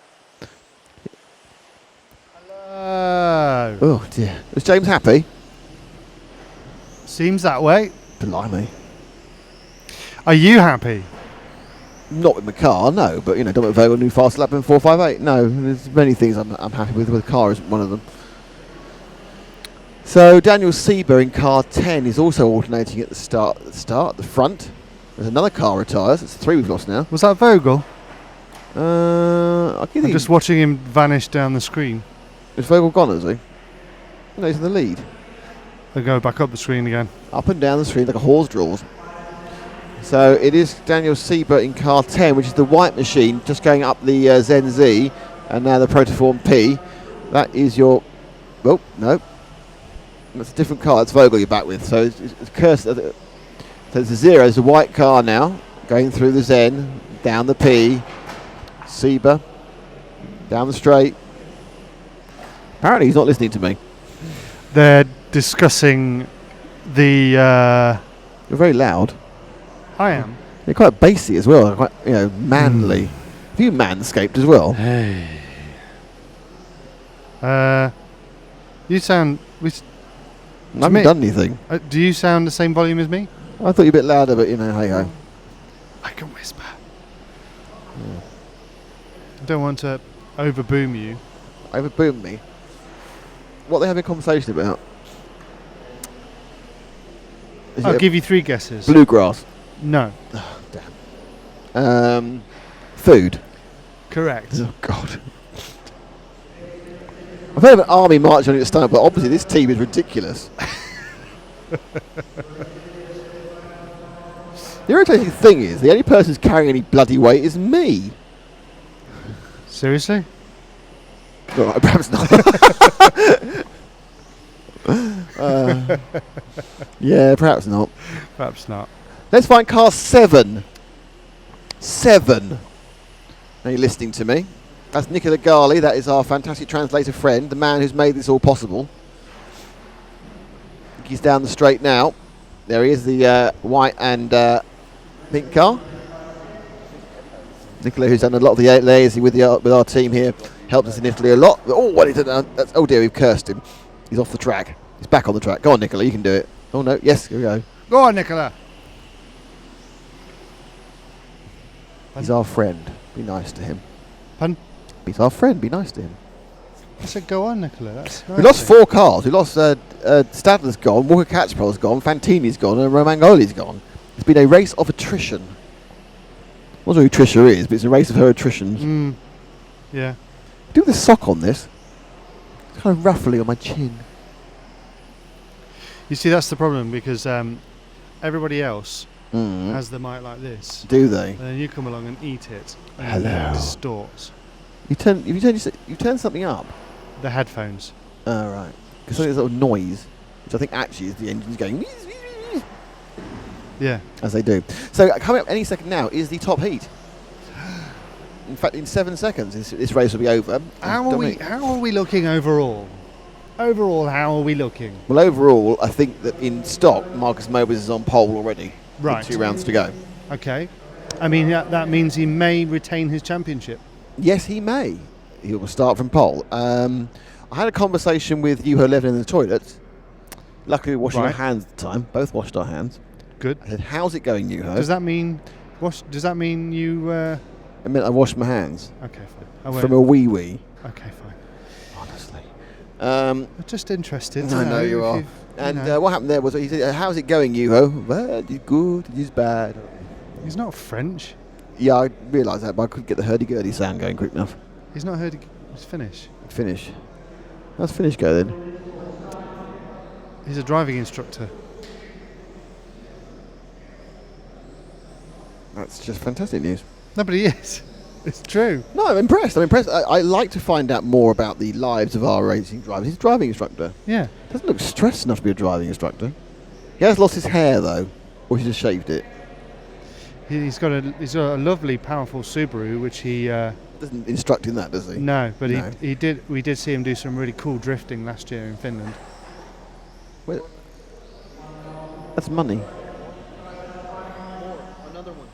Oh dear. Was James happy? Seems that way. Blimey. Are you happy? Not with my car, no. But Dominic Vogel, new fast lap in 4.58. No, there's many things I'm happy with. The car isn't one of them. So Daniel Sieber in car 10 is also alternating at the start, the front. There's another car retires. It's 3 we've lost now. Was that Vogel? I'm just watching him vanish down the screen. Is Vogel gone, is he? No, he's in the lead. They'll go back up the screen again. Up and down the screen like a horse draws. So it is Daniel Sieber in car 10, which is the white machine, just going up the Zen Z, and now the Protoform P. That is your... Oh, no. That's a different car. It's Vogel you're back with. So it's cursed. So it's a 0. It's a white car now, going through the Zen, down the P. Sieber, down the straight. Apparently he's not listening to me. They're discussing the... You're very loud. I am. You're quite bassy as well, quite manly. Have you manscaped as well? Hey. You sound... I haven't done anything. Do you sound the same volume as me? I thought you were a bit louder, but hey ho. I can whisper. Yeah. I don't want to overboom you. Overboom me? What are they having a conversation about? I'll give you 3 guesses. Bluegrass. No. Oh, damn. Food. Correct. Oh God. I've heard of an army marching on its stomach, but obviously this team is ridiculous. The irritating thing is, the only person who's carrying any bloody weight is me. Seriously? Well, perhaps not. Yeah, perhaps not. Perhaps not. Let's find car 7. 7. Are you listening to me? That's Nicola Gali. That is our fantastic translator friend, the man who's made this all possible. He's down the straight now. There he is, the white and pink car. Nicola, who's done a lot of the liaising with our team here, helped us in Italy a lot. Oh, what he did! Oh dear, we've cursed him. He's off the track. He's back on the track. Go on, Nicola, you can do it. Oh no, yes, here we go. Go on, Nicola. He's our friend. Be nice to him. Pardon? He's our friend. Be nice to him. I said, go on, Nicola. That's nice. We lost 4 cars. We lost Stadler's gone, Walker Catchpole's gone, Fantini's gone, and Romangoli's gone. It's been a race of attrition. I'm not sure who Trisha is, but it's a race of her attritions. Yeah. Do the sock on this. It's kind of ruffly on my chin. You see, that's the problem because everybody else Mm. has the mic like this. Do they? And then you come along and eat it. And Hello. it distorts. You turn something up. The headphones. Oh, right. Because there's a little noise, which I think actually is the engine's going Yeah. as they do. So coming up any second now is the top heat. In fact, in 7 seconds, this race will be over. How are we looking overall? Overall, how are we looking? Well, overall, I think that in stock, Marcus Mobus is on pole already. Right. With 2 rounds to go. Okay. I mean, that means he may retain his championship. Yes, he may. He will start from pole. I had a conversation with Juho Levin in the toilet. Luckily, we were washing our hands at the time. Both washed our hands. Good. I said, "How's it going, Juho?" Does that mean you? I meant I washed my hands. Okay, fine. From a wee. Okay, fine. Honestly. I'm just interested. I know you are. And what happened there was he said, "How's it going, Juho?" "Well, it's good. It's bad." He's not French. Yeah, I realised that, but I couldn't get the hurdy-gurdy sound going quick enough. He's not heard. It's Finnish. Finish. How's Finish go then? He's a driving instructor. That's just fantastic news. No, but he is. It's true. No, I'm impressed. I like to find out more about the lives of our racing drivers. He's a driving instructor. Yeah. Doesn't look stressed enough to be a driving instructor. He has lost his hair though, or he just shaved it. He's got a lovely, powerful Subaru, which he doesn't instruct in that, does he? No, but No. he did. We did see him do some really cool drifting last year in Finland. Well, that's money. Another one.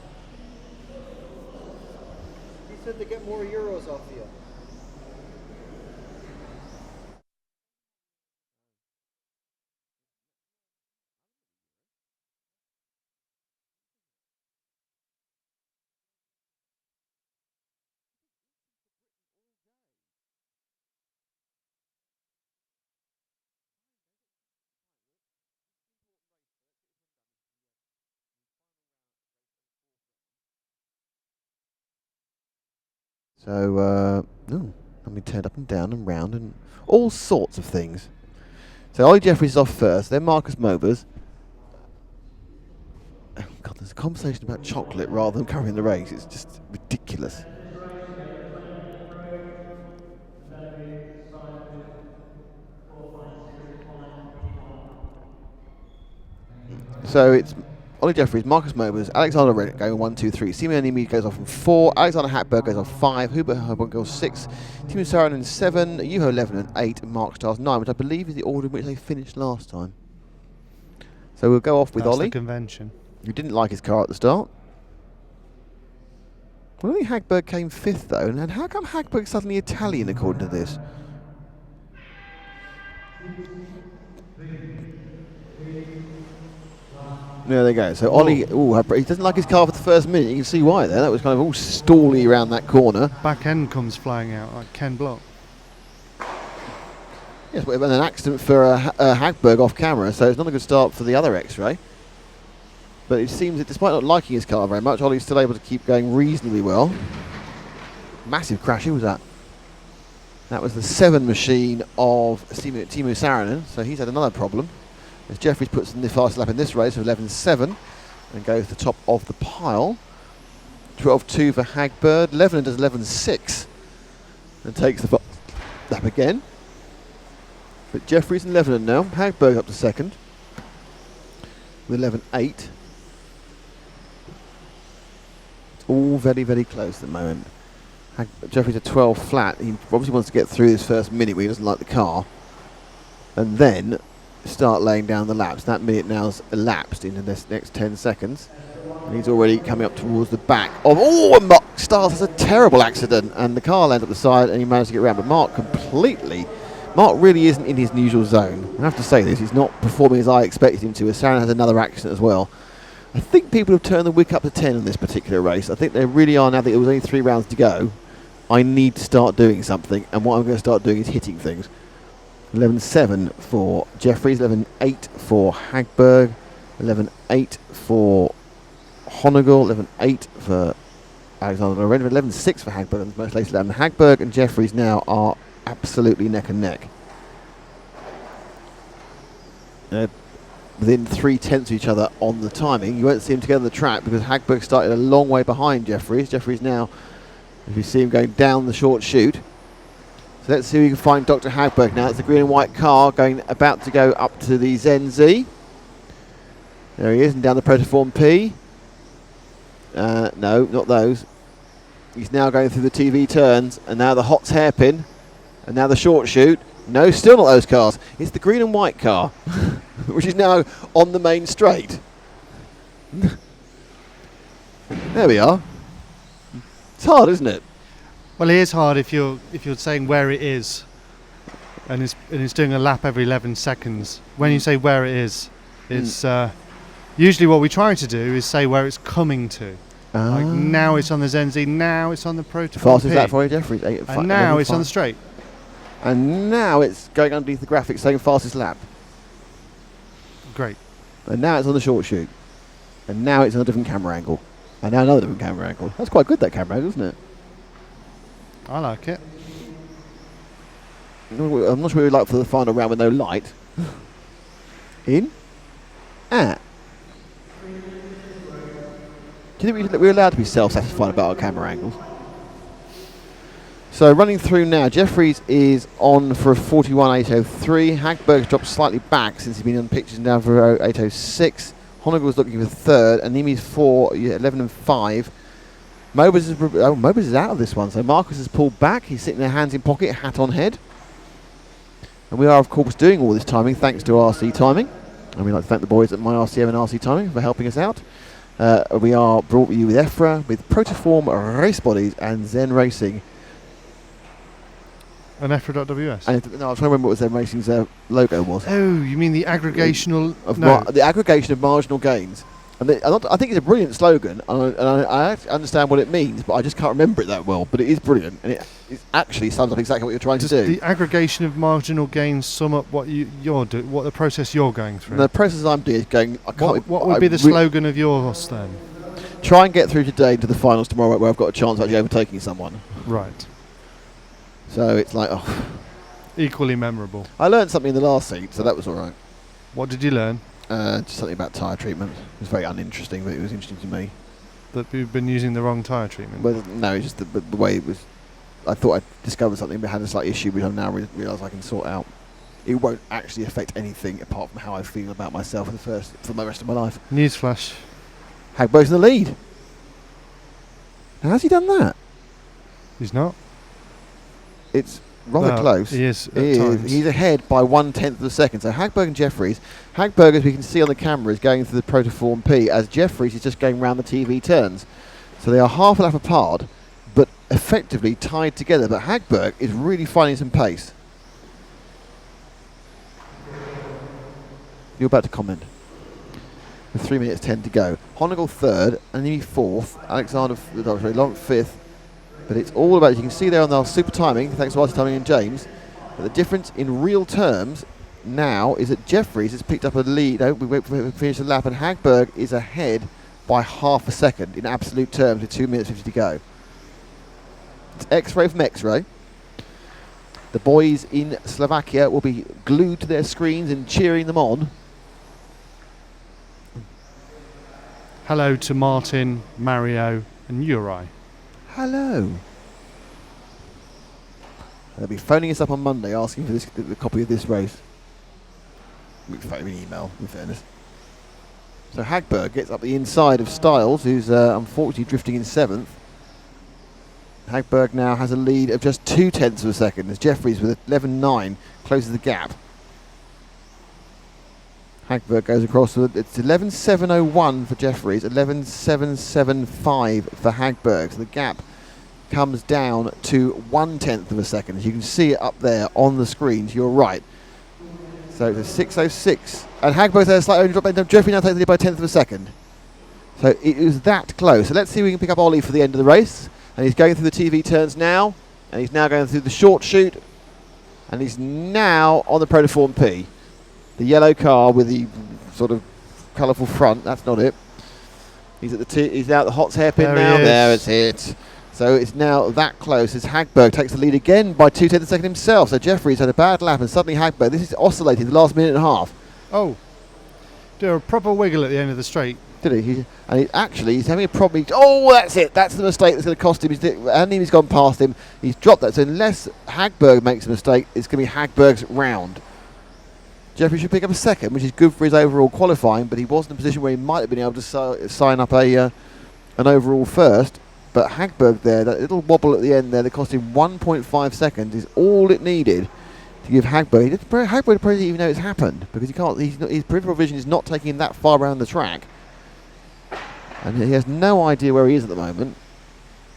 He said to get more euros off you. So, and we turned up and down and round and all sorts of things. So Ollie Jeffries is off first, then Marcus Mobers. Oh God, there's a conversation about chocolate rather than covering the race. It's just ridiculous. So it's Ollie Jeffries, Marcus Mobers, Alexander Reddick going 1, 2, 3. Simon Nimi goes off from 4. Alexander Hackberg goes off 5. Hubert Herbert goes 6. Timo Saarinen 7. Juho Levinen 8. And Mark Stiles 9, which I believe is the order in which they finished last time. So we'll go off with That's Ollie. the convention. Who didn't like his car at the start. Well, I think Hackberg came 5th though. And how come Hackberg's suddenly Italian according to this? There they go. So Ollie, he doesn't like his car for the first minute. You can see why there. That was kind of all stally around that corner. Back end comes flying out like Ken Block. Yes, but an accident for Hagberg off camera, so it's not a good start for the other X-Ray. But it seems that despite not liking his car very much, Ollie's still able to keep going reasonably well. Massive crash, who was that? That was the 7 machine of Timo Saarinen, so he's had another problem. As Jeffries puts in the fastest lap in this race of 11.7 and goes to the top of the pile. 12.2 for Hagberg. Levinen does 11.6 and takes the lap again. But Jeffries and Levinen now. Hagberg up to second with 11.8. It's all very, very close at the moment. Jeffries at 12 flat. He obviously wants to get through this first minute where he doesn't like the car. And then start laying down the laps. That minute now's elapsed in the next 10 seconds. And he's already coming up towards the back of... Oh, and Mark Stiles has a terrible accident. And the car lands up the side and he managed to get around. But Mark really isn't in his usual zone. I have to say this. He's not performing as I expected him to. As Saarinen has another accident as well. I think people have turned the wick up to 10 in this particular race. I think they really are now that it was only 3 rounds to go. I need to start doing something, and what I'm going to start doing is hitting things. 11.7 for Jeffries, 11.8 for Hagberg, 11.8 for Honegal, 11.8 for Alexander Loren, 11.6 for Hagberg on the most latest lap. And Hagberg and Jeffries now are absolutely neck and neck. Within 3/10 of each other on the timing. You won't see them together on the track because Hagberg started a long way behind Jeffries. Jeffries now, if you see him going down the short chute. So let's see if we can find Dr. Hagberg now. It's the green and white car about to go up to the ZenZ. There he is, and down the Protoform P. No, not those. He's now going through the TV turns, and now the Hot's hairpin, and now the short chute. No, still not those cars. It's the green and white car, which is now on the main straight. There we are. It's hard, isn't it? Well, it is hard if you're saying where it is, and it's doing a lap every 11 seconds. When you say where it is, it's usually what we try to do is say where it's coming to. Like now it's on the ZenZ, now it's on the Protoform Fastest P. lap for you, Jeffries. And now it's on the straight. And now it's going underneath the graphics saying fastest lap. Great. And now it's on the short chute. And now it's on a different camera angle. And now another different camera angle. That's quite good, that camera angle, isn't it? I like it. I'm not sure we'd like for the final round with no light. In. At. Do you think we're allowed to be self-satisfied about our camera angles? So running through now, Jeffries is on for a 41.803. Hagberg's dropped slightly back since he's been on pictures down for 8.06. Honegal's looking for third, and Nimi's 11.5. Mobus is out of this one, so Marcus has pulled back. He's sitting there, hands in pocket, hat on head. And we are, of course, doing all this timing thanks to RC Timing. And we'd like to thank the boys at MyRCM and RC Timing for helping us out. We are brought to you with EFRA, with Protoform Race Bodies and Zen Racing. And EFRA.ws. No, I was trying to remember what Zen Racing's logo was. Oh, you mean the aggregation the aggregation of marginal gains. And I think it's a brilliant slogan, and I understand what it means, but I just can't remember it that well. But it is brilliant, and it actually sums up exactly what you're trying to do. The aggregation of marginal gains sum up what you're doing, what the process you're going through. And the process I'm doing is going. What would be the slogan of yours then? Try and get through today to the finals tomorrow, where I've got a chance of actually overtaking someone. Right. So it's like, equally memorable. I learned something in the last seat, so that was all right. What did you learn? Just something about tyre treatment. It was very uninteresting, but it was interesting to me. That you've been using the wrong tyre treatment? Well, no, it's just the way it was. I thought I'd discovered something, but had a slight issue, which I've now realised I can sort out. It won't actually affect anything apart from how I feel about myself for the rest of my life. Newsflash. Hagberg's in the lead. How's he done that? He's not. It's rather close. He is. He's ahead by 1/10 of a second. So Hagberg and Jeffries. Hagberg, as we can see on the camera, is going through the Protoform P, as Jeffries is just going round the TV turns. So they are half a lap apart, but effectively tied together. But Hagberg is really finding some pace. You're about to comment. With 3 minutes 10 to go. Honegal third, and Nimi fourth. Alexander Long fifth. But it's all about, as you can see there on our super timing, thanks to RC Timing and James, but the difference in real terms now is that Jeffries has picked up a lead. No, we wait for him to finish the lap, and Hagberg is ahead by half a second in absolute terms with 2 minutes 50 to go. It's X-ray from X-ray. The boys in Slovakia will be glued to their screens and cheering them on. Hello to Martin, Mario, and Uri. Hello. They'll be phoning us up on Monday asking for the copy of this race. We can phone him an email, in fairness. So Hagberg gets up the inside of Styles, who's unfortunately drifting in 7th. Hagberg now has a lead of just 0.2 of a second, as Jeffries with 11.9 closes the gap. Hagberg goes across, it's 11.701 for Jeffries, 11.775 for Hagberg. So the gap comes down to 1/10 of a second. As you can see it up there on the screen to your right. So it's a 6.06. And Hagberg has a slight drop. Jeffrey now takes the lead by 1/10 of a second. So it was that close. So let's see if we can pick up Ollie for the end of the race. And he's going through the TV turns now. And he's now going through the short shoot. And he's now on the Protoform P. The yellow car with the sort of colourful front. That's not it. He's at the he's out the Hots hairpin now. There it's it. So it's now that close as Hagberg takes the lead again by 2/10 of a second himself. So Jeffries had a bad lap and suddenly Hagberg, this is oscillating the last minute and a half. Oh, do a proper wiggle at the end of the straight. Did he? He's having a problem. Oh, that's it. That's the mistake that's going to cost him. He's gone past him. He's dropped that. So unless Hagberg makes a mistake, it's going to be Hagberg's round. Jeffrey should pick up a second, which is good for his overall qualifying, but he was in a position where he might have been able to sign up an overall first. But Hagberg there, that little wobble at the end there that cost him 1.5 seconds is all it needed to give Hagberg. Hagberg probably even know it's happened because he can't. His peripheral vision is not taking him that far around the track, and he has no idea where he is at the moment.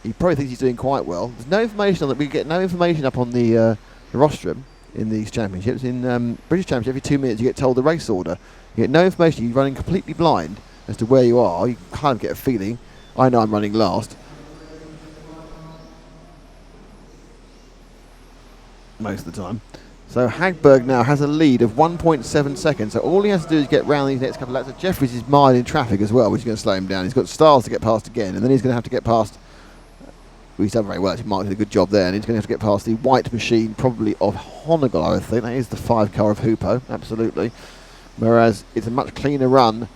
He probably thinks he's doing quite well. There's no information on that. We get no information up on the rostrum in these championships. In British Championship, every 2 minutes you get told the race order. You get no information. You're running completely blind as to where you are. You kind of get a feeling. I know I'm running last most of the time. So Hagberg now has a lead of 1.7 seconds. So all he has to do is get round these next couple of laps. So Jeffries is mired in traffic as well, which is going to slow him down. He's got Styles to get past again, and then he's going to have to get past. Well, he's done very well. Mark did a good job there, and he's going to have to get past the white machine, probably of Honegal, I would think. That is the 5 car of Hoopo, absolutely. Whereas it's a much cleaner run.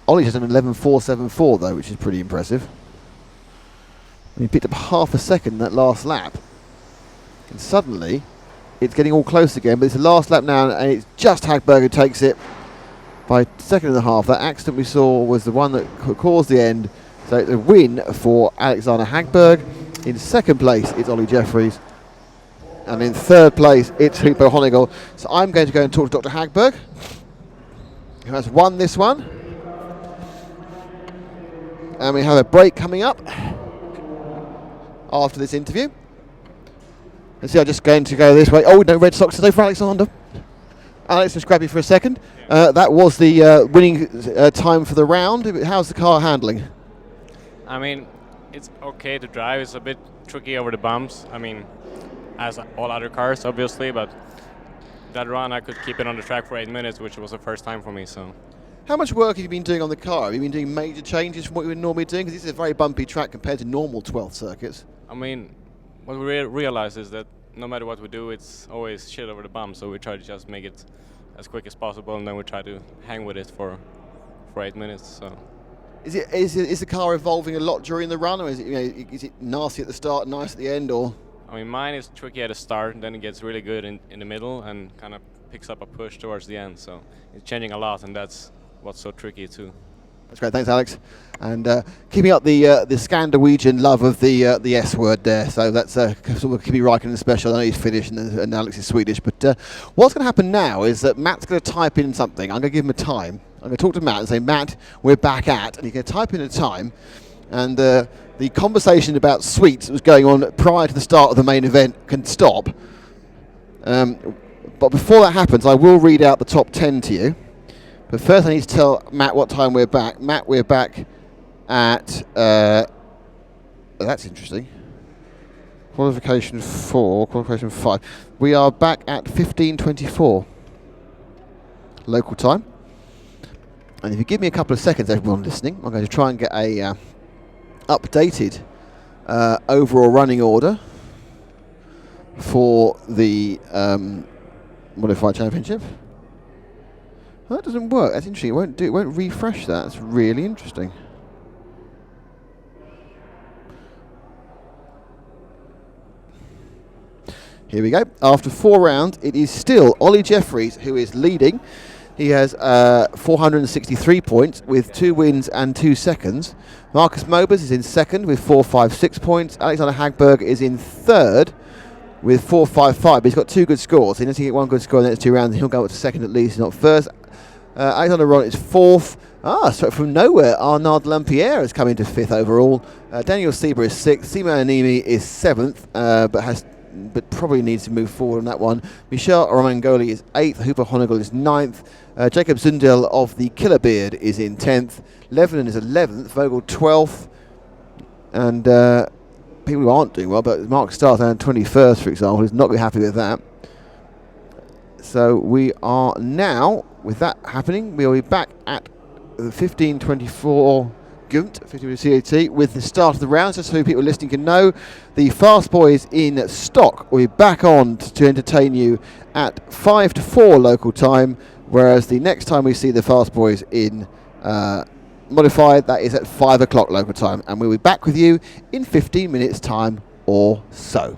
Ollie's just an 11.474 though, which is pretty impressive. And he picked up half a second that last lap, and suddenly it's getting all close again. But it's the last lap now, and it's just Hagberg who takes it by a second and a half. That accident we saw was the one that caused the end. So it's a win for Alexander Hagberg. In second place, it's Ollie Jeffries. And in third place, it's Hoopo Honegal. So I'm going to go and talk to Dr. Hagberg, who has won this one. And we have a break coming up after this interview. Let's see, I'm just going to go this way. Oh, no red socks today for Alexander. Alex, just grab you for a second. That was the winning time for the round. How's the car handling? I mean, it's okay to drive. It's a bit tricky over the bumps. I mean, as all other cars, obviously, but that run I could keep it on the track for 8 minutes, which was the first time for me. So, how much work have you been doing on the car? Have you been doing major changes from what you were normally doing? Because this is a very bumpy track compared to normal 12th circuits. I mean, what we realize is that no matter what we do, it's always shit over the bumps. So we try to just make it as quick as possible, and then we try to hang with it for 8 minutes. So. Is the car evolving a lot during the run, or is it nasty at the start, nice at the end, or? I mean, mine is tricky at the start, and then it gets really good in the middle, and kind of picks up a push towards the end. So it's changing a lot, and that's what's so tricky too. That's great, thanks, Alex. And keeping up the Scandinavian love of the S word there. So that's sort of Kimi Räikkönen special. I know he's Finnish and Alex is Swedish. But what's going to happen now is that Matt's going to type in something. I'm going to give him a time. I'm going to talk to Matt and say, Matt, we're back at, and he's going to type in a time. And the conversation about sweets that was going on prior to the start of the main event can stop. But before that happens, I will read out the top 10 to you. But first I need to tell Matt what time we're back. Matt, we're back at, that's interesting. Qualification 4, qualification 5. We are back at 15:24 local time. And if you give me a couple of seconds, everyone listening, I'm going to try and get a updated overall running order for the Modified Championship. Well, that doesn't work. That's interesting. It won't refresh that. That's really interesting. Here we go. After 4 rounds, it is still Ollie Jeffries who is leading. He has 463 points with 2 wins and 2 seconds. Marcus Mobers is in second with 456 points. Alexander Hagberg is in third with 455, but he's got 2 good scores. He needs to get 1 good score in the next 2 rounds, and he'll go up to second at least, not first. Alexander Ron is fourth. So from nowhere, Arnaud Lampierre has come into 5th overall. Daniel Sieber is 6th. Simon Animi is 7th, but has but probably needs to move forward on that one. Michel Romangoli is 8th, Hooper Honigel is 9th, Jacob Zundel of the Killerbeard is in 10th, Levenon is 11th, Vogel 12th, and people who aren't doing well, but Mark Starthan 21st, for example, is not going to be happy with that. So we are now, with that happening, we'll be back at the 15:24 Gunt, 15 CAT, with the start of the round. So people listening can know, the Fast Boys in stock will be back on to entertain you at 5 to 4 local time, whereas the next time we see the Fast Boys in modified, that is at 5 o'clock local time, and we'll be back with you in 15 minutes time or so.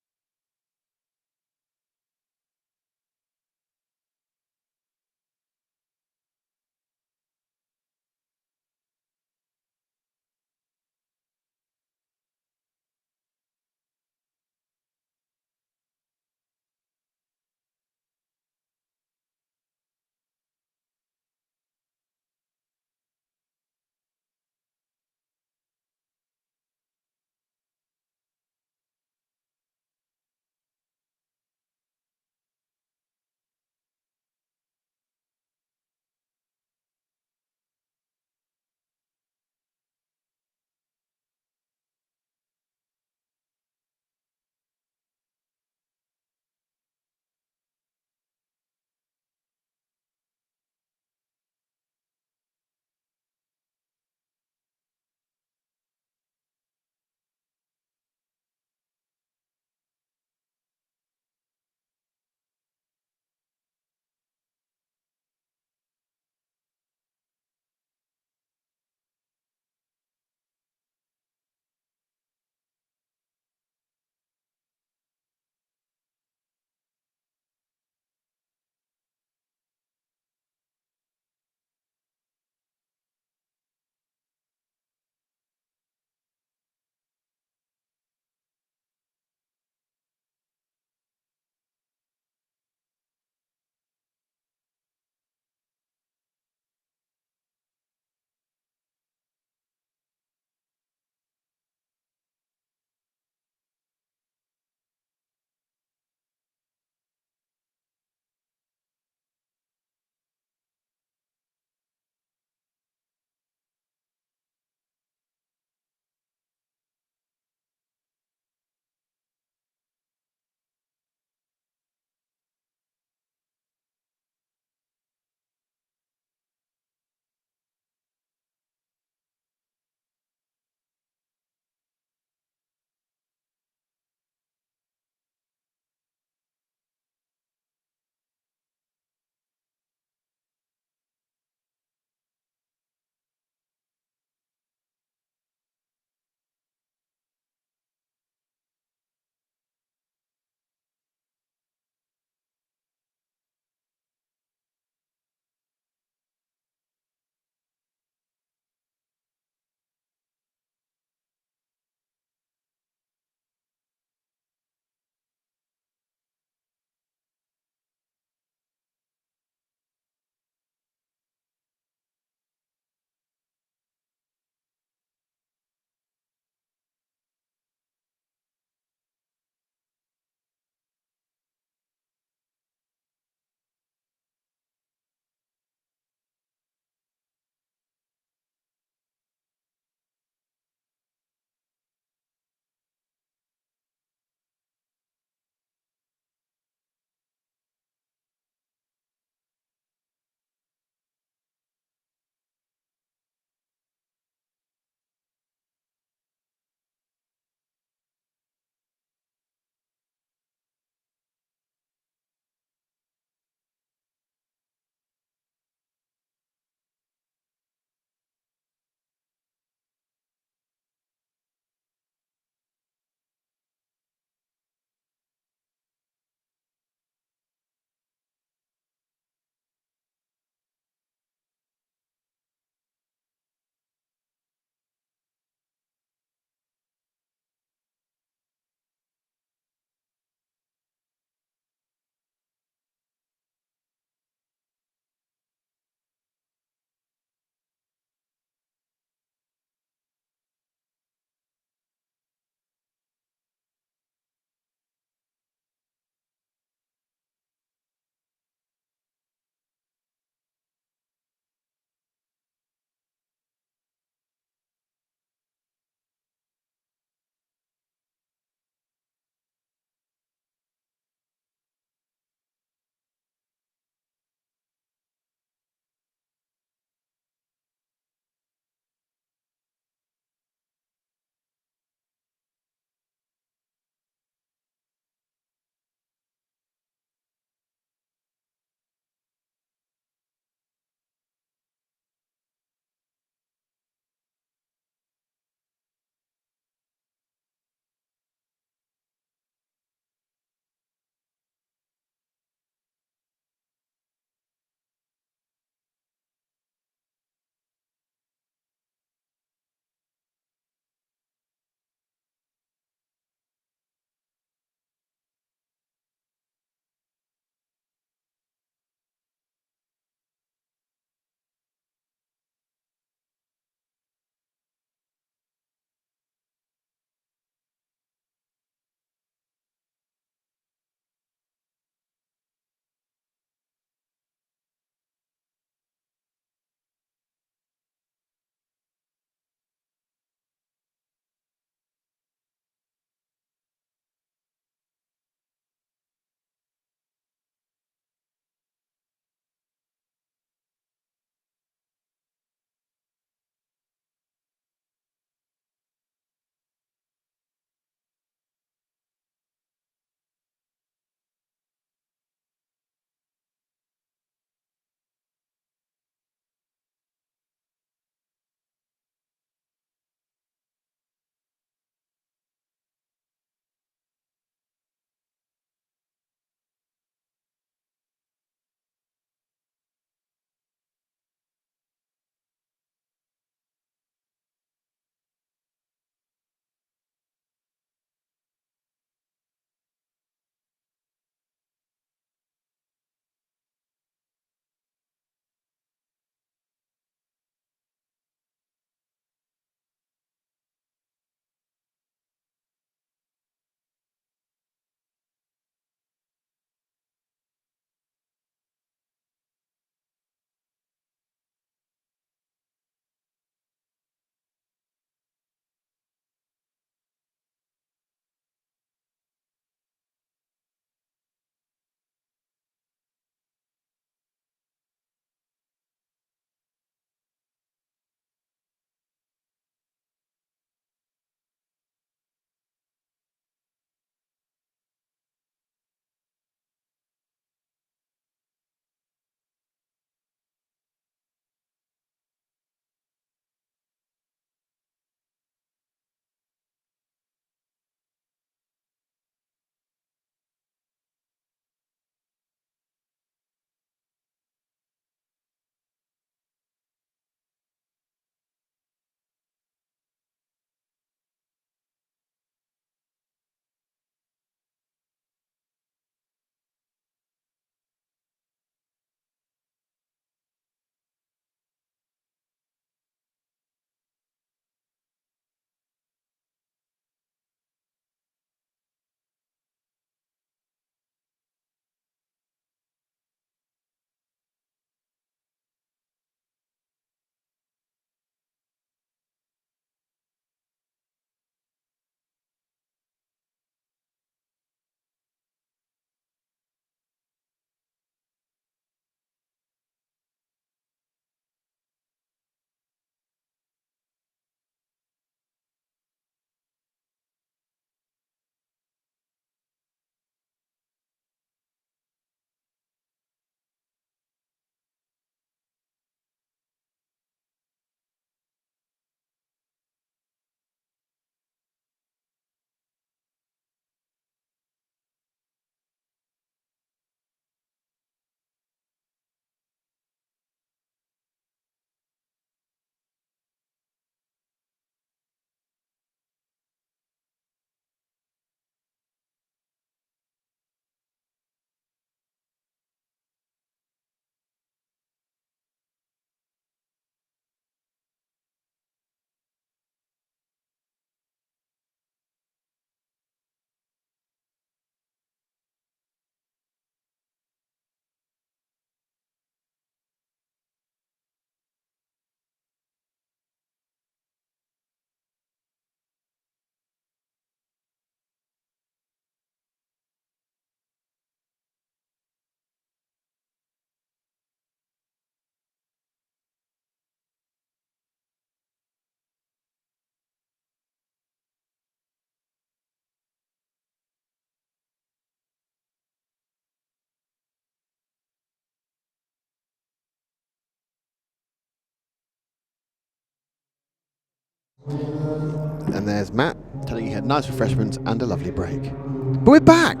And there's Matt telling you he had nice refreshments and a lovely break. But we're back!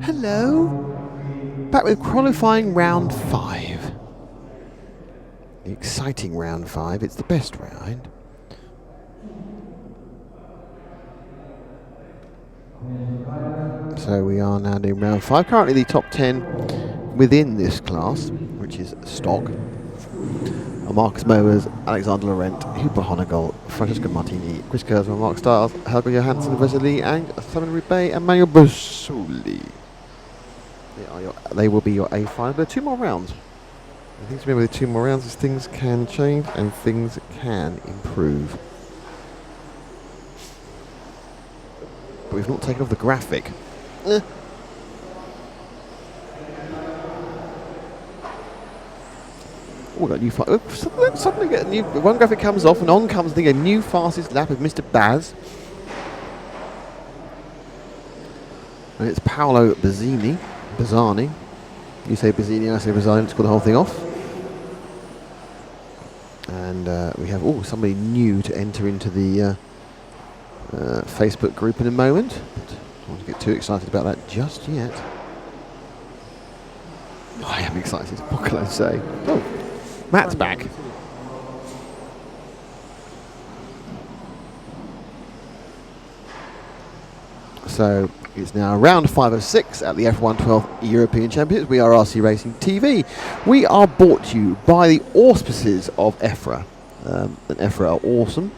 Hello! Back with qualifying round 5. The exciting round 5. It's the best round. So we are now doing round 5. Currently the top 10 within this class, which is stock, are Marcus Mowers, Alexander Laurent, Hubert Honegel, Francesco Martini, Chris Kurzweil, Mark Stiles, Helga Johansson, Vesely, and Simon Roubaix, and Manuel Busuli. They will be your A final. There are 2 more rounds. I think to remember the 2 more rounds is things can change and things can improve. But we've not taken off the graphic. Oh, we got a new suddenly get a new one graphic comes off and on comes a new fastest lap of Mr. Baz. And it's Paolo Bazzani. You say Bazzini, I say Bazzani, let's call the whole thing off. And we have somebody new to enter into the Facebook group in a moment. But I don't want to get too excited about that just yet. I am excited, what can I say? Oh, Matt's back. So it's now round 5 of 6 at the F1 12 European Championships. We are RC Racing TV. We are brought to you by the auspices of EFRA. And EFRA are awesome.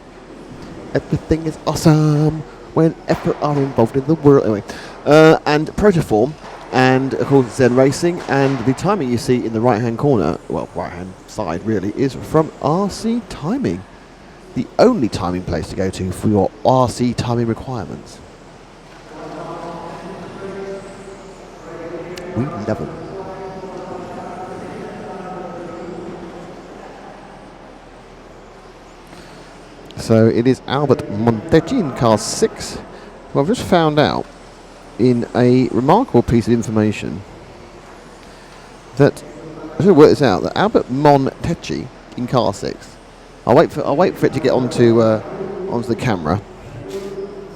Everything is awesome when EFRA are involved in the world. Anyway, and Protoform, and of course Zen Racing, and the timing you see in the right-hand corner, well, right-hand side really, is from RC Timing, the only timing place to go to for your RC timing requirements. We love them. So it is Albert Montecchi in car 6, who I've just found out in a remarkable piece of information that I should work this out. That Albert Montecchi in car 6. I'll wait for it to get onto the camera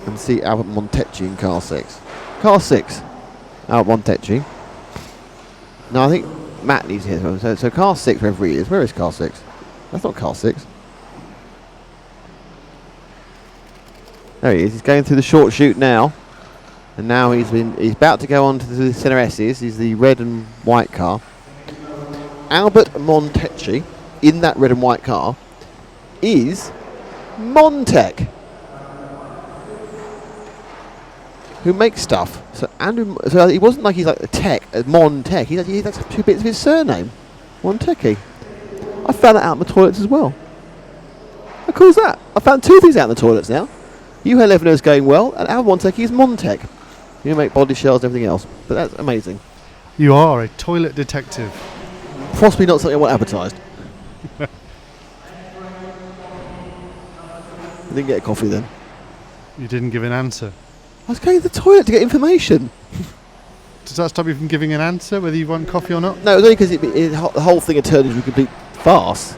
and see Albert Montecchi in car 6. Car 6, Albert Montecchi. Now I think Matt needs to hear. So car 6 wherever he is. Where is car 6? That's not car 6. There he is. He's going through the short chute now, and now he's about to go on to the Senna S's. He's the red and white car. Albert Montecchi in that red and white car is Montec, who makes stuff. So it wasn't like he's like a tech, Montec. He's like 2 bits of his surname, Montecchi. I found that out in the toilets as well. How cool is that? I found 2 things out in the toilets now. UH11 is going well, and Albert Montecchi is Montec. You make body shells and everything else, but that's amazing. You are a toilet detective. Possibly not something I want advertised. I didn't get a coffee then. You didn't give an answer. I was going to the toilet to get information. Does that stop you from giving an answer, whether you want coffee or not? No, it was only because the whole thing had turned into a complete farce.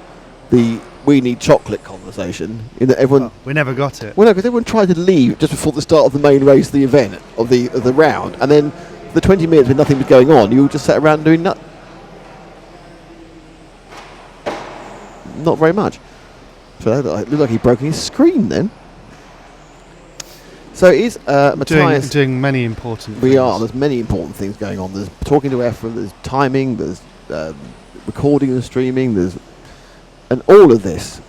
The we need chocolate conversation. In that everyone, we never got it. Well, no, because everyone tried to leave just before the start of the main race, the event of the round, and then the 20 minutes when nothing was going on, you all just sat around doing not very much. So it looked like he'd broken his screen then. So is Matthias doing many important things. We are. There's many important things going on. There's talking to EFRA, there's timing, there's recording and streaming, and all of this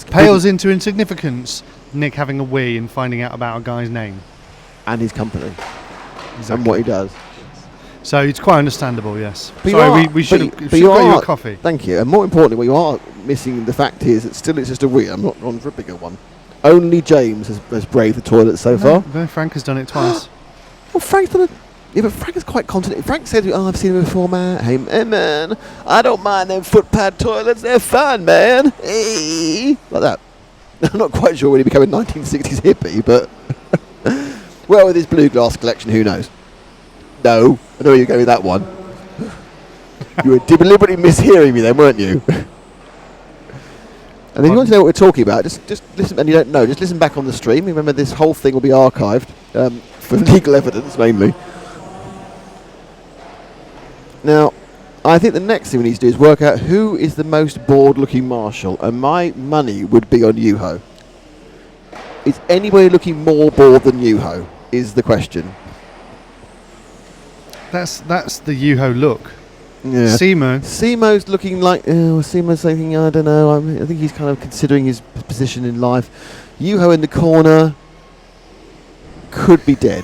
pales into insignificance. Nick having a wee and finding out about a guy's name and his company and what he does. So it's quite understandable, yes. But sorry, we should have got you a coffee. Thank you. And more importantly, what you are missing, the fact is that still it's just a wee. I'm not on for a bigger one. Only James has braved the toilet so far. No, Frank has done it twice. Well, Frank's done it. Yeah, but Frank is quite confident. Frank said, "Oh, I've seen him before, man. Hey, man, I don't mind them footpad toilets. They're fun, man. Hey. Like that." I'm not quite sure when he became a 1960s hippie, but well, with his blue glass collection, who knows? No, I know where you're going with that one. You were deliberately mishearing me then, weren't you? And if you want to know what we're talking about, just listen. And you don't know, just listen back on the stream. Remember, this whole thing will be archived for legal evidence mainly. Now, I think the next thing we need to do is work out who is the most bored-looking marshal, and my money would be on Yuho. Is anybody looking more bored than Yuho? Is the question. That's the Yuho look. Yeah. Simo's looking like Simo's thinking, I don't know. I think he's kind of considering his position in life. Yuho in the corner could be dead.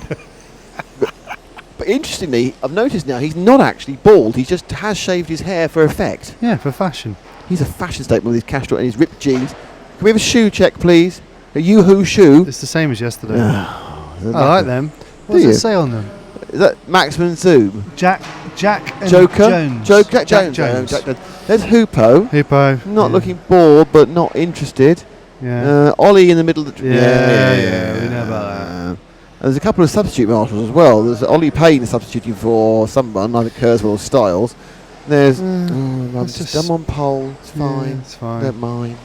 But interestingly, I've noticed now he's not actually bald. He just has shaved his hair for effect. Yeah, for fashion. He's a fashion statement with his Castro and his ripped jeans. Can we have a shoe check, please? A Yuho shoe. It's the same as yesterday. I like them. What does it say on them? Is that maximum zoom? Jack and Joker? Jones. Jack Jones. There's Hoopo. Not looking bored, but not interested. Yeah. Ollie in the middle of the... Yeah, we know about that. There's a couple of substitute marshals as well. There's Ollie Payne substituting for someone, either Kurzweil or Styles. There's... I'm on pole. It's fine. Yeah, it's fine. Don't mind.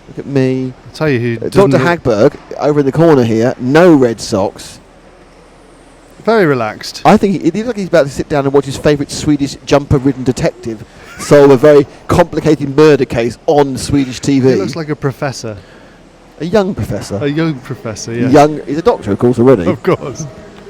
Look at me. I'll tell you who... Dr. Hagberg, over in the corner here, no red socks. Very relaxed. I think it looks like he's about to sit down and watch his favourite Swedish jumper-ridden detective solve a very complicated murder case on Swedish TV. He looks like a professor. A young professor. A young professor, yeah. He's a doctor, of course, already. Of course.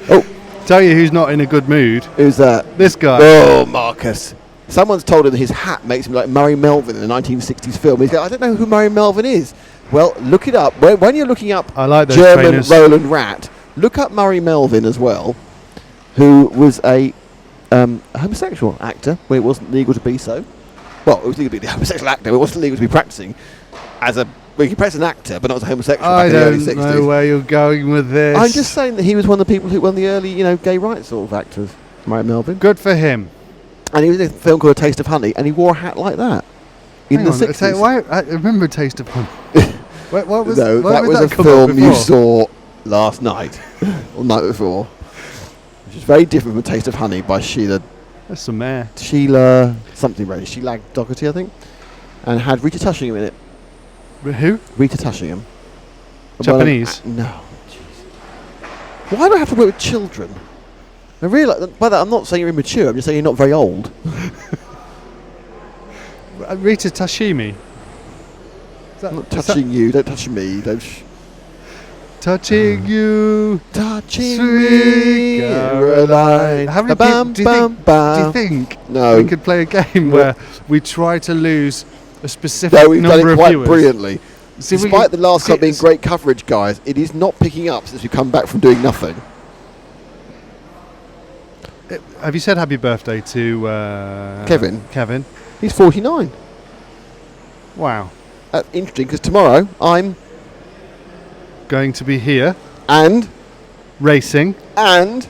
Oh. Tell you who's not in a good mood. Who's that? This guy. Oh, Marcus. Someone's told him that his hat makes him like Murray Melvin in a 1960s film. He's like, I don't know who Murray Melvin is. Well, look it up. When you're looking up I like those German trainers. Roland Rat, look up Murray Melvin as well, who was a homosexual actor when it wasn't legal to be so. Well, it was legal to be a homosexual actor, but it wasn't legal to be practicing as a... Well, you can practice as an actor, but not as a homosexual back in the early 60s. I don't know where you're going with this. I'm just saying that he was one of the people who won the early, gay rights sort of actors, Murray Melvin. Good for him. And he was in a film called A Taste of Honey, and he wore a hat like that in the 60s. I remember Taste of Honey. What was no, why that would was that a come film up you before? saw last night, or night before, which is very different from A Taste of Honey by Sheila. That's some air. Sheila something, really. Sheila Doherty, I think, and had Rita Tushingham in it. Who? Rita Tushingham. Japanese? No. Jeez. Why do I have to work with children? I realise by that I'm not saying you're immature. I'm just saying you're not very old. Rita Tashimi. I'm not touching you. Don't touch me. Don't. Touching you. Touching Sweet me. Caroline. How many Bam, do you think No. we could play a game where we try to lose a specific No, we've done number it of quite viewers? brilliantly. See, Despite the last time being great coverage, guys, it is not picking up since we've come back from doing nothing. Have you said happy birthday to Kevin? Kevin. He's 49. Wow. That's interesting because tomorrow I'm going to be here and racing and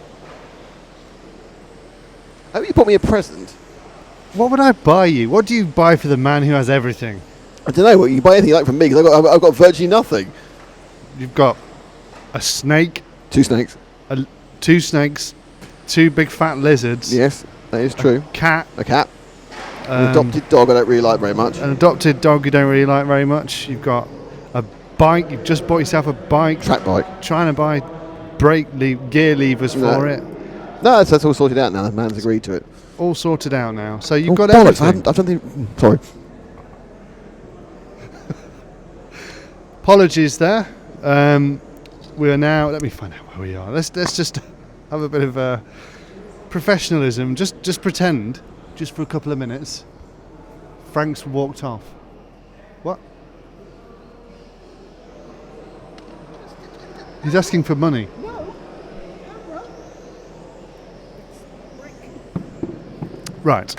I hope you bought me a present. What would I buy you? What do you buy for the man who has everything? I don't know what you can buy anything you like from me because I've got virtually nothing. You've got a snake, 2 snakes, 2 snakes, 2 big fat lizards. Yes, that is true. A cat. An adopted dog I don't really like very much. An adopted dog you don't really like very much. You've got a bike. You've just bought yourself a bike. Track bike. Trying to buy gear levers for it. No, that's all sorted out now. The man's agreed to it. All sorted out now. So you've got bollocks, everything. I've done the... Sorry. Apologies there. We are now... Let me find out where we are. Let's just have a bit of professionalism. Just pretend, just for a couple of minutes. Frank's walked off. What? He's asking for money. Right.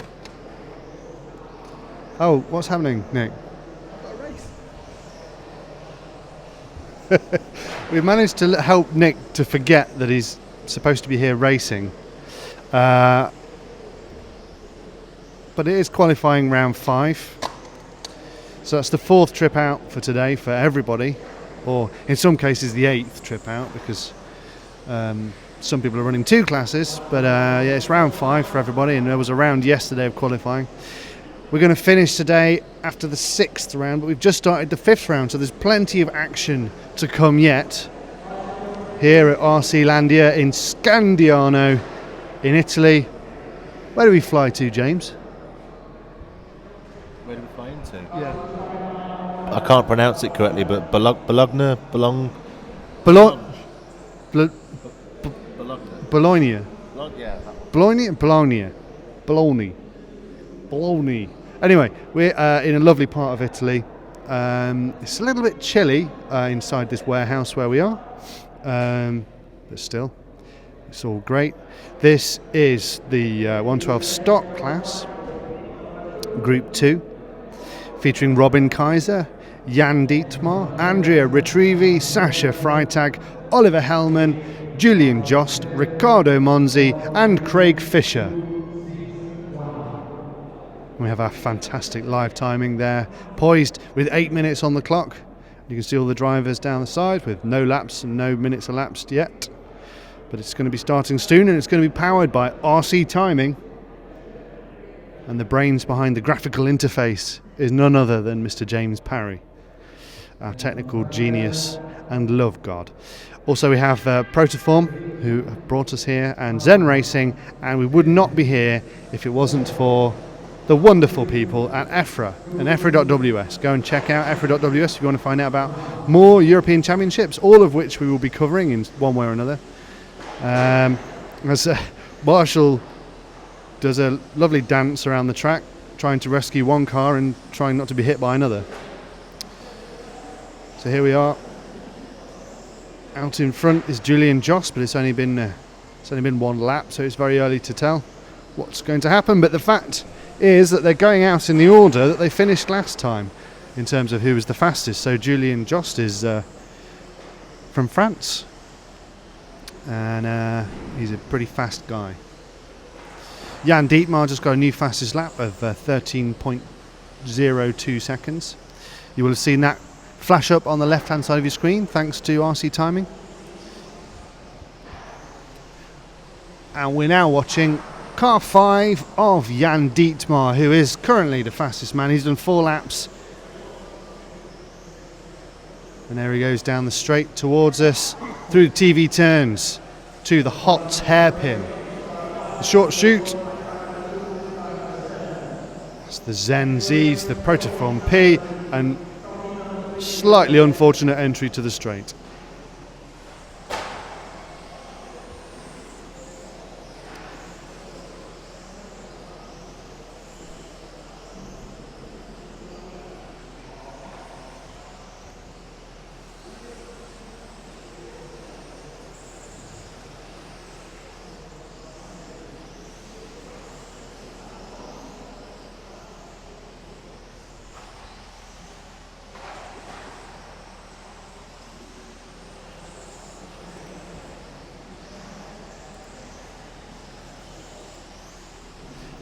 Oh, what's happening, Nick? We've managed to help Nick to forget that he's supposed to be here racing. But it is qualifying round 5. So that's the 4th trip out for today for everybody. Or in some cases the 8th trip out because some people are running 2 classes. But yeah, it's round 5 for everybody, and there was a round yesterday of qualifying. We're going to finish today after the 6th round, but we've just started the 5th round, so there's plenty of action to come yet. Here at RC Landia in Scandiano in Italy. Where do we fly to, James? Where do we fly into? Yeah. I can't pronounce it correctly, but Bologna. Bologna. Bologna. Anyway, we're in a lovely part of Italy. It's a little bit chilly inside this warehouse where we are, but still, it's all great. This is the 112 stock class, Group 2, featuring Robin Kaiser, Jan Dietmar, Andrea Retrivi, Sasha Freitag, Oliver Hellman, Julian Jost, Riccardo Monzi and Craig Fisher. We have our fantastic live timing there, poised with 8 minutes on the clock. You can see all the drivers down the side with no laps and no minutes elapsed yet. But it's going to be starting soon, and it's going to be powered by RC Timing. And the brains behind the graphical interface is none other than Mr. James Parry, our technical genius and love god. Also we have Protoform, who have brought us here, and Zen Racing, and we would not be here if it wasn't for the wonderful people at EFRA and EFRA.ws. Go and check out EFRA.ws if you want to find out about more European Championships, all of which we will be covering in one way or another. As Marshall does a lovely dance around the track, trying to rescue one car and trying not to be hit by another. So here we are. Out in front is Julian Jost, but it's only been one lap, so it's very early to tell what's going to happen. But the fact is that they're going out in the order that they finished last time in terms of who was the fastest. So Julian Jost is from France, and he's a pretty fast guy. Jan Dietmar just got a new fastest lap of 13.02 seconds. You will have seen that flash up on the left hand side of your screen thanks to RC Timing. And we're now watching car 5 of Jan Dietmar, who is currently the fastest man. He's done 4 laps. And there he goes down the straight towards us through the TV turns to the hot hairpin. The short chute. That's the Zen Z, the Protoform P, and slightly unfortunate entry to the straight.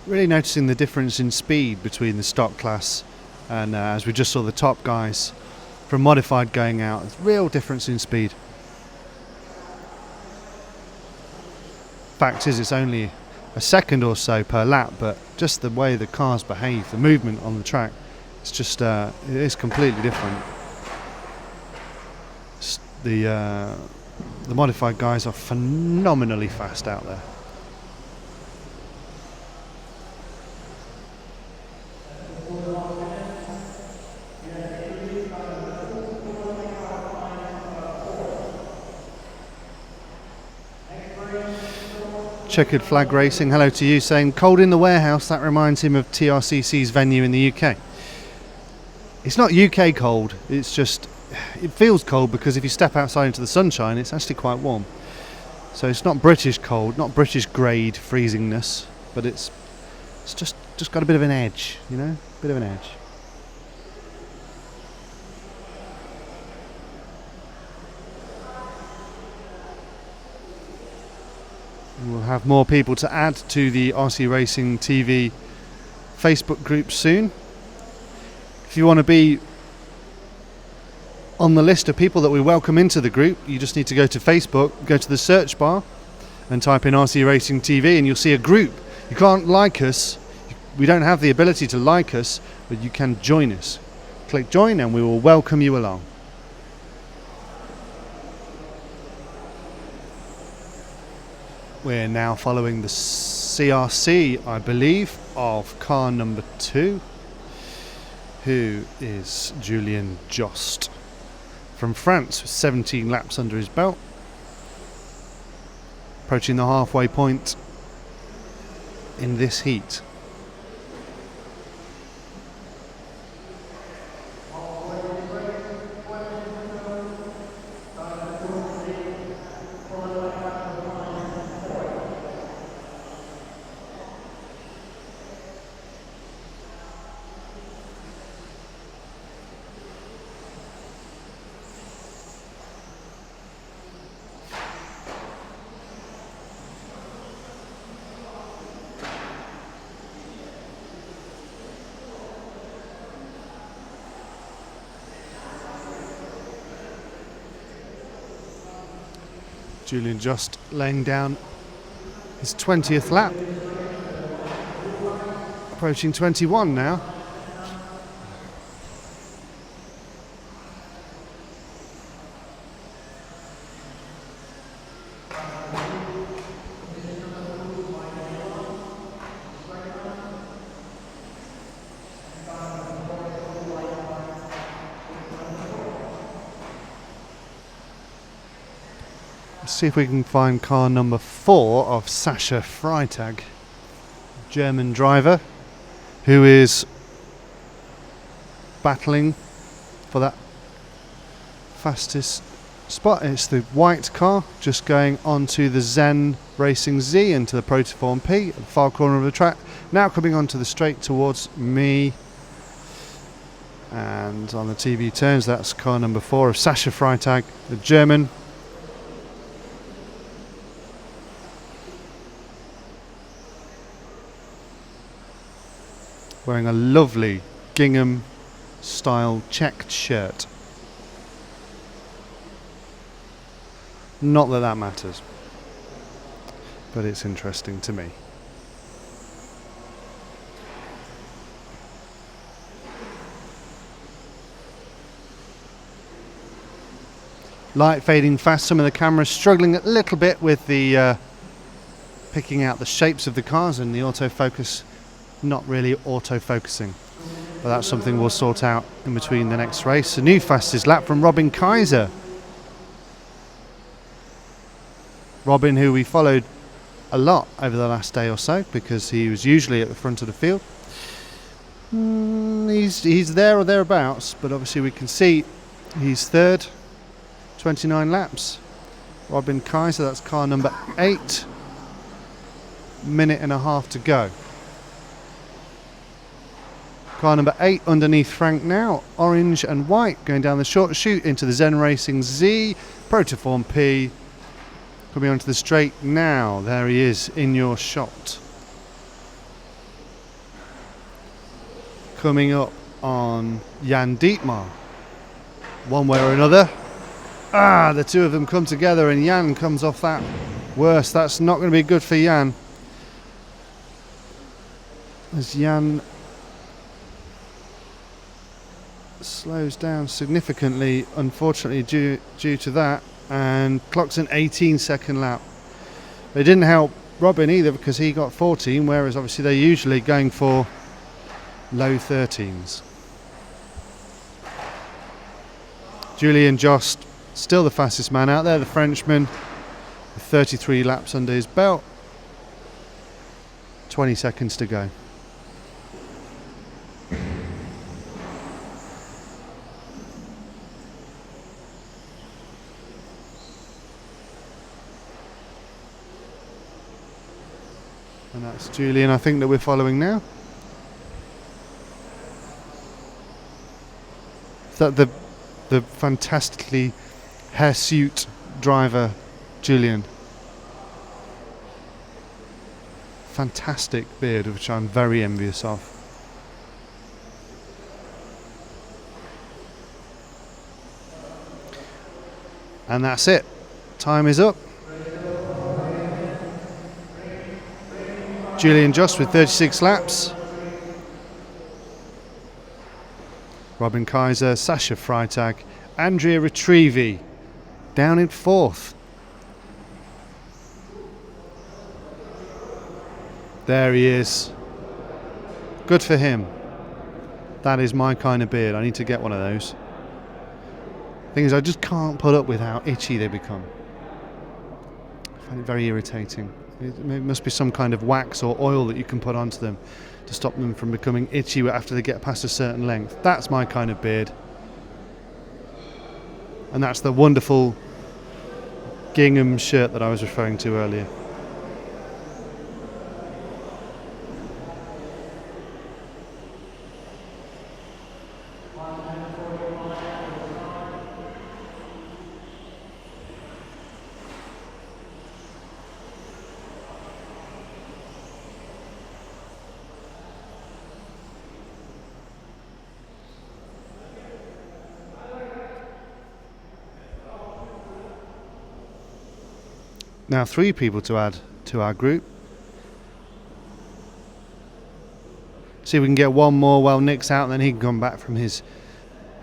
Really noticing the difference in speed between the stock class and as we just saw the top guys from modified going out. There's real difference in speed. Fact is, it's only a second or so per lap, but just the way the cars behave, the movement on the track, it's just it is completely different. The modified guys are phenomenally fast out there. Checkered Flag Racing, hello to you, saying cold in the warehouse, that reminds him of TRCC's venue in the UK. It's not UK cold, it's just, it feels cold because if you step outside into the sunshine it's actually quite warm. So it's not British cold, not British grade freezingness, but it's just got a bit of an edge, you know, a bit of an edge. We'll have more people to add to the RC Racing TV Facebook group soon. If you want to be on the list of people that we welcome into the group, you just need to go to Facebook, go to the search bar and type in RC Racing TV and you'll see a group. You can't like us, we don't have the ability to like us, but you can join us. Click join and we will welcome you along. We're now following the CRC, I believe, of car number 2, who is Julien Jost from France with 17 laps under his belt. Approaching the halfway point in this heat. Julien Jost laying down his 20th lap. Approaching 21 now. See if we can find car number 4 of Sascha Freitag, German driver, who is battling for that fastest spot. It's the white car just going onto the Zen Racing Z into the Protoform P at the far corner of the track. Now coming onto the straight towards me. And on the TV turns, that's car number 4 of Sascha Freitag, the German. Wearing a lovely gingham style checked shirt. Not that that matters, but it's interesting to me. Light fading fast, some of the cameras struggling a little bit with the picking out the shapes of the cars, and the autofocus not really auto-focusing, but that's something we'll sort out in between the next race. A new fastest lap from Robin Kaiser. Robin, who we followed a lot over the last day or so because he was usually at the front of the field. He's there or thereabouts, but obviously we can see he's third, 29 laps. Robin Kaiser, that's car number 8. Minute and a half to go. Car number 8 underneath Frank now, orange and white, going down the short chute into the Zen Racing Z, Protoform P, coming onto the straight now. There he is in your shot. Coming up on Jan Dietmar, one way or another. The two of them come together and Jan comes off that worse. That's not going to be good for Jan. As Jan slows down significantly, unfortunately, due to that, and clocks an 18-second lap. It didn't help Robin either because he got 14, whereas obviously they're usually going for low 13s. Julien Jost, still the fastest man out there, the Frenchman, with 33 laps under his belt. 20 seconds to go. And that's Julien, I think, that we're following now. Is that the fantastically hirsute driver, Julien? Fantastic beard, which I'm very envious of. And that's it. Time is up. Julien Jost with 36 laps. Robin Kaiser, Sasha Freitag, Andrea Retrievi down in 4th. There he is. Good for him. That is my kind of beard. I need to get one of those. Thing is, I just can't put up with how itchy they become. I find it very irritating. It must be some kind of wax or oil that you can put onto them to stop them from becoming itchy after they get past a certain length. That's my kind of beard. And that's the wonderful gingham shirt that I was referring to earlier. Now 3 people to add to our group. See if we can get one more while Nick's out, and then he can come back from his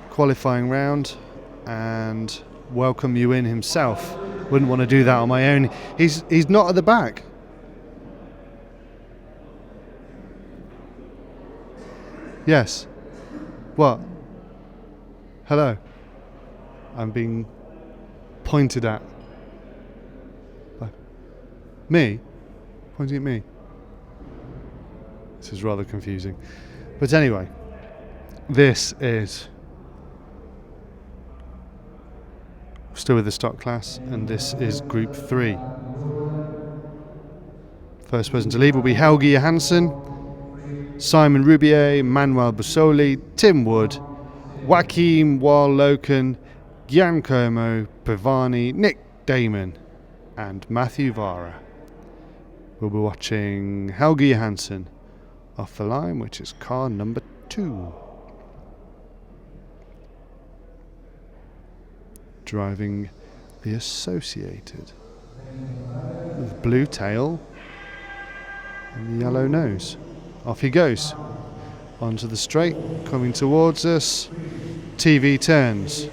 qualifying round and welcome you in himself. Wouldn't want to do that on my own. He's not at the back. Yes. What? Hello. I'm being pointed at. Me? Pointing at me? This is rather confusing. But anyway, this is still with the stock class, and this is Group 3. First person to leave will be Helge Johansson, Simon Rubier, Manuel Busoli, Tim Wood, Joachim Wall-Loken, Giancomo Pavani, Nick Damon, and Matthew Vara. We'll be watching Helge Johansson off the line, which is car number 2. Driving the Associated with blue tail and yellow nose. Off he goes. Onto the straight, coming towards us. TV turns.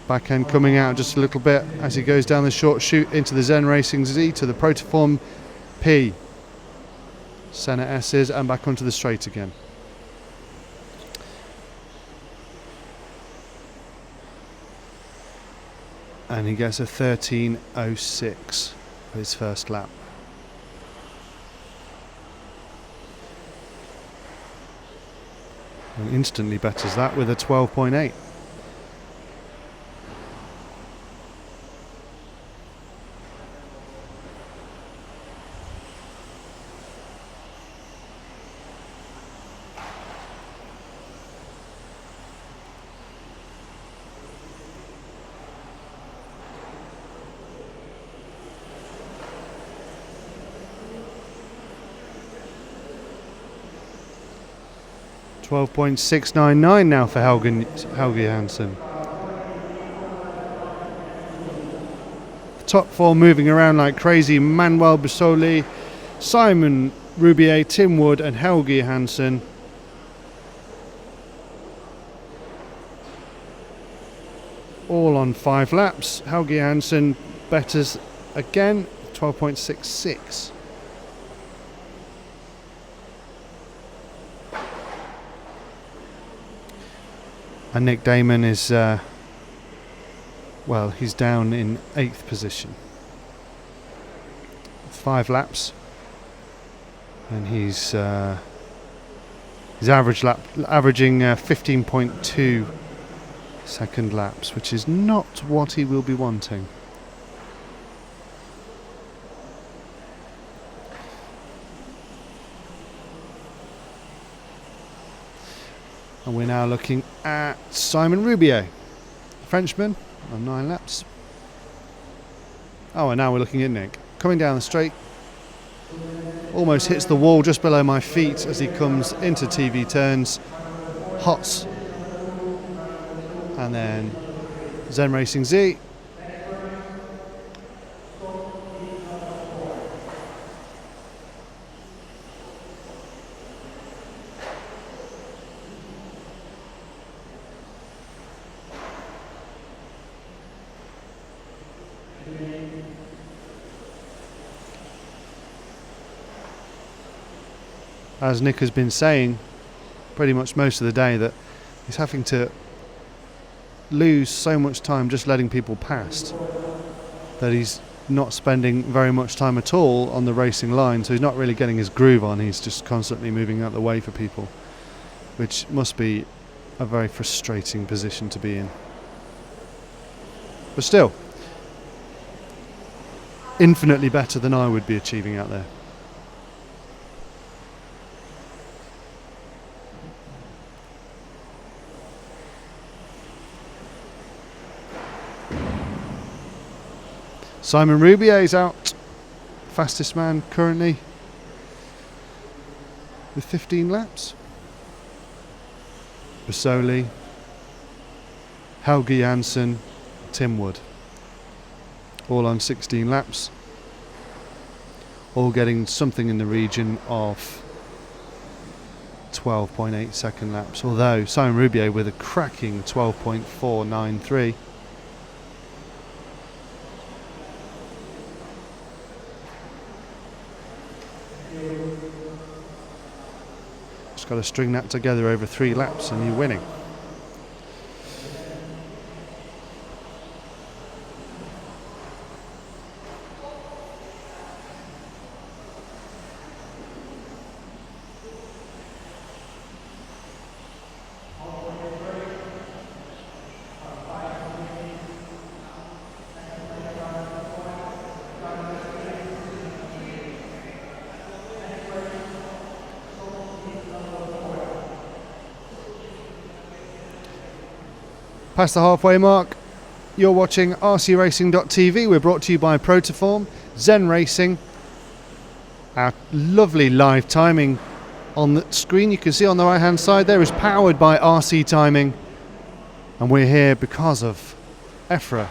Back end coming out just a little bit as he goes down the short chute into the Zen Racing Z to the Protoform P. Senna S's and back onto the straight again. And he gets a 13.06 for his first lap. And instantly betters that with a 12.8. $12.699 now for Helge Johansson. Top 4 moving around like crazy. Manuel Busoli, Simon Rubier, Tim Wood and Helge Johansson. All on 5 laps. Helge Johansson betters again, 12.66. And Nick Damon is, well, he's down in 8th position. 5 laps. And he's averaging 15.2 second laps, which is not what he will be wanting. And we're now looking at Simon Rubier, Frenchman, on 9 laps. Oh, and now we're looking at Nick. Coming down the straight. Almost hits the wall just below my feet as he comes into TV turns. Hots. And then Zen Racing Z. as Nick has been saying pretty much most of the day, that he's having to lose so much time just letting people past that he's not spending very much time at all on the racing line, so he's not really getting his groove on. He's just constantly moving out the way for people, which must be a very frustrating position to be in. But still, infinitely better than I would be achieving out there. Simon Roubier is out, fastest man currently with 15 laps. Basoli, Helge Jansen, Tim Wood, all on 16 laps, all getting something in the region of 12.8 second laps, although Simon Roubier with a cracking 12.493. Got to string that together over 3 laps and you're winning. Past the halfway mark, you're watching rcracing.tv. We're brought to you by Protoform, Zen Racing. Our lovely live timing on the screen you can see on the right hand side there is powered by RC Timing, and we're here because of EFRA.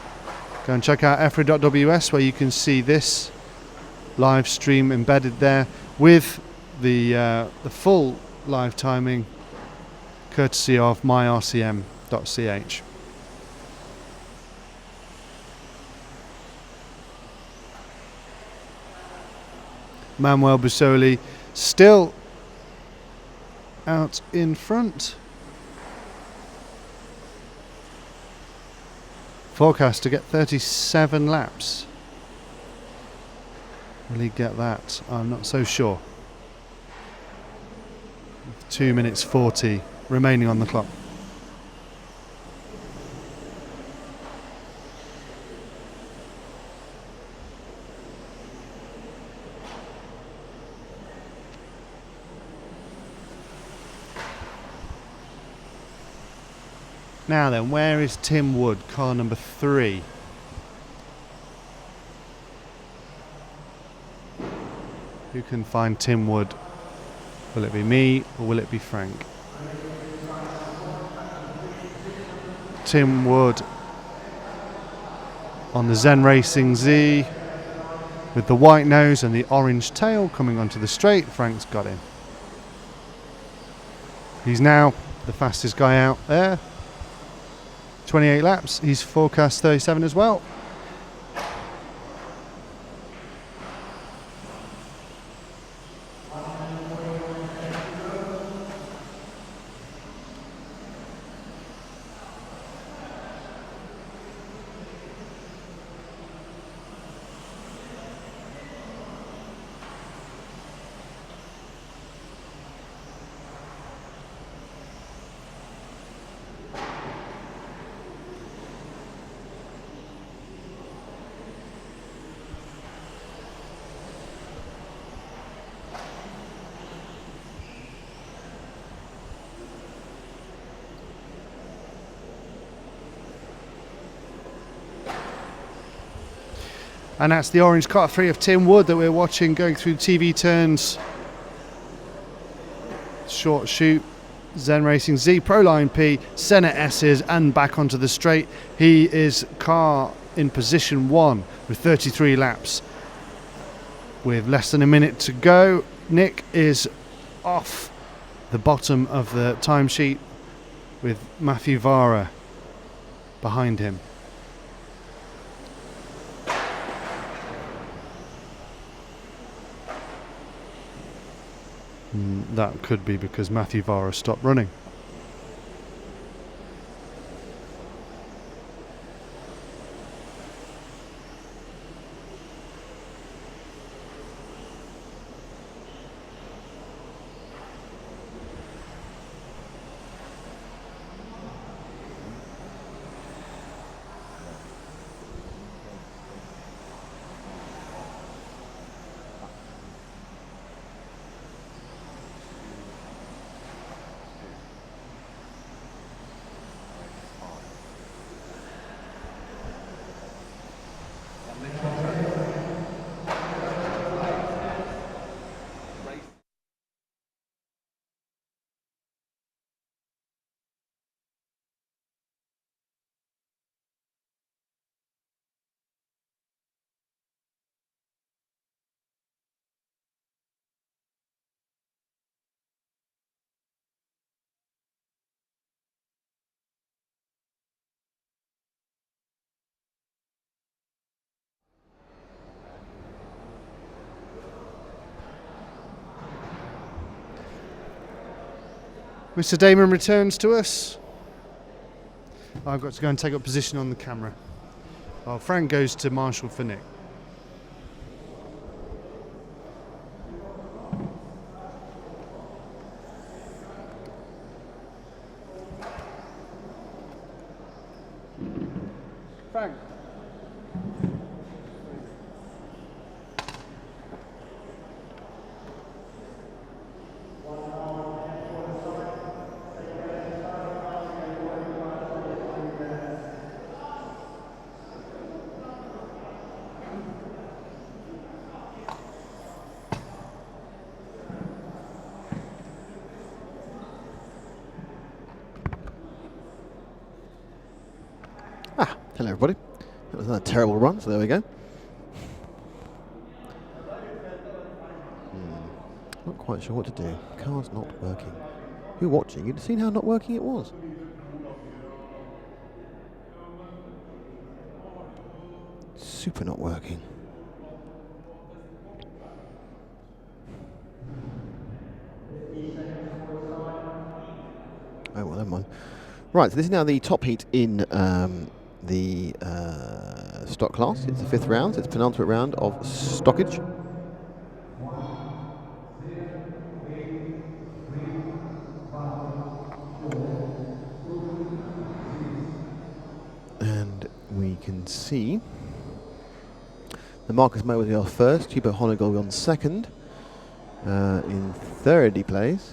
Go and check out EFRA.ws where you can see this live stream embedded there with the full live timing courtesy of myrcm.ch. Manuel Basoli still out in front. Forecast to get 37 laps. Will he get that? I'm not so sure. 2 minutes 40 remaining on the clock. Now then, where is Tim Wood, car number 3? Who can find Tim Wood? Will it be me or will it be Frank? Tim Wood on the Zen Racing Z with the white nose and the orange tail coming onto the straight. Frank's got him. He's now the fastest guy out there. 28 laps. He's forecast 37 as well. And that's the orange car 3 of Tim Wood that we're watching going through TV turns. Short shoot, Zen Racing Z, Proline P, Senna S's and back onto the straight. He is car in position 1 with 33 laps. With less than a minute to go, Nick is off the bottom of the timesheet with Matthew Vara behind him. That could be because Matthew Vara stopped running. Mr. Damon returns to us. I've got to go and take up position on the camera. Frank goes to Marshall for Nick. Frank. Hello everybody. That was another terrible run, so there we go. Not quite sure what to do. Car's not working. You're watching, you'd have seen how not working it was. Super not working. Oh well, never mind. Right, so this is now the top heat in the stock class. It's the 5th round, so it's penultimate round of stockage. And we can see the Marcus Moe will be off first, Hugo Honegger will be on second. In third he plays.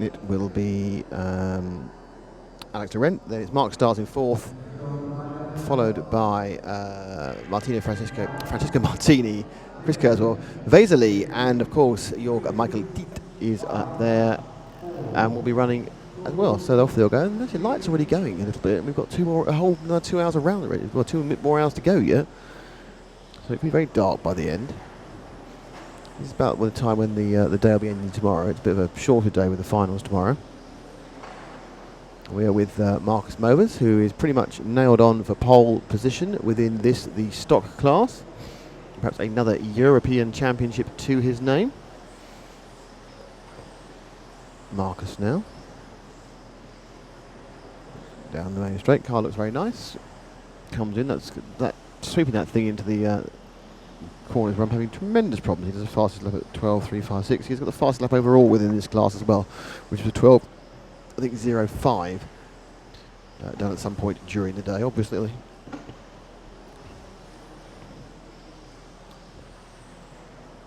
It will be Alex Laurent, then it's Mark Stars in 4th, followed by Francesco Martini, Chris Kurzweil, Vasily, and of course Michael Diet is up there and will be running as well. So off they'll go, and actually light's already going a little bit, and we've got another 2 hours around already. We've got 2 more hours to go yet, so it can be very dark by the end. It's about the time when the day will be ending tomorrow. It's a bit of a shorter day with the finals tomorrow. We are with Marcus Movers, who is pretty much nailed on for pole position within the stock class. Perhaps another European Championship to his name. Marcus now. Down the main straight. Car looks very nice. Comes in. That sweeping that thing into the corners where I'm having tremendous problems. He does the fastest lap at 12.356. He's got the fastest lap overall within this class as well, which was 12.05 done at some point during the day, obviously.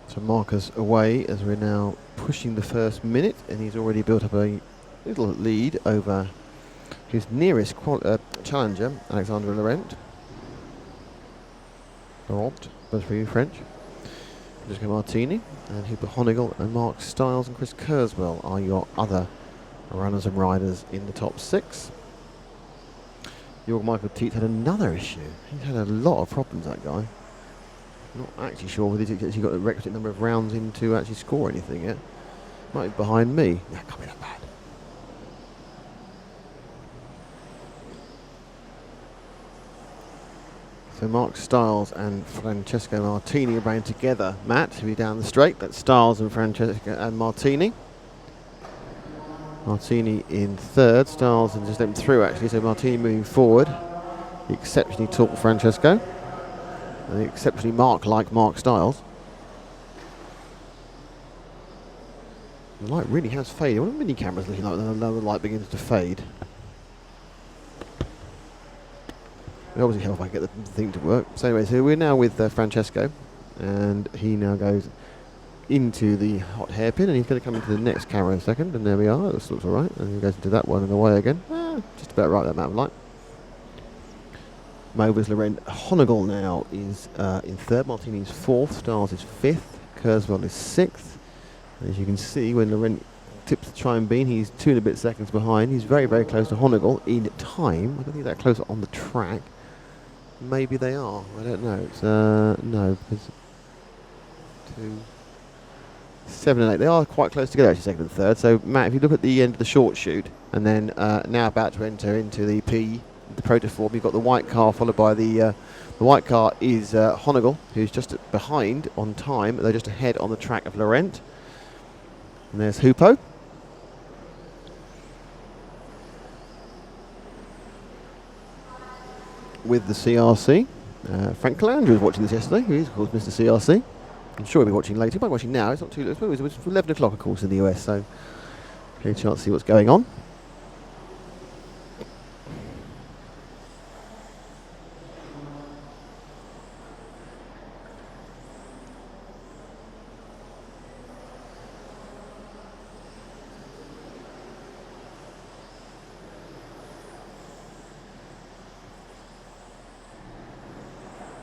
So Marcus away as we're now pushing the first minute, and he's already built up a little lead over his nearest challenger, Alexandre Laurent. Both for you, French. Francesco Martini and Hugo Honegger and Mark Stiles and Chris Kurzweil are your other runners and riders in the top 6. Your Michael Diet had another issue. He's had a lot of problems, that guy. Not actually sure whether he's actually got the requisite number of rounds in to actually score anything yet. Might be behind me. Yeah, can't be that bad. So Mark Stiles and Francesco Martini are running together. Matt, who are down the straight. That's Stiles and Francesco and Martini. Martini in third. Stiles and just let him through actually. So Martini moving forward. The exceptionally tall Francesco. And the exceptionally like Mark Stiles. The light really has faded. What are mini cameras looking like when the light begins to fade? It obviously helps if I get the thing to work. So anyway, so we're now with Francesco, and he now goes into the hot hairpin, and he's going to come into the next camera in a second, and there we are. This looks all right, and he goes into that one and away again. Just about right, that amount of light. Mobers Laurent Honegal now is in third, Martini's fourth, Stiles is fifth, Kurzweil is sixth. And as you can see, when Laurent tips the chime bean, he's 2 and a bit seconds behind. He's very, very close to Honegal in time. I don't think they're close on the track. Maybe they are. I don't know. It's no, because 2, 7 and 8. They are quite close together, actually, second and third. So Matt, if you look at the end of the short shoot, and then now about to enter into the protoform, you've got the white car followed by the white car is Honegal, who's just behind on time. They're just ahead on the track of Laurent. And there's Hupo. With the CRC. Frank Calandra was watching this yesterday. He is, of course, Mr. CRC. I'm sure he'll be watching later. He might be watching now. It's not too late. It was 11 o'clock, of course, in the US, so a chance to see what's going on.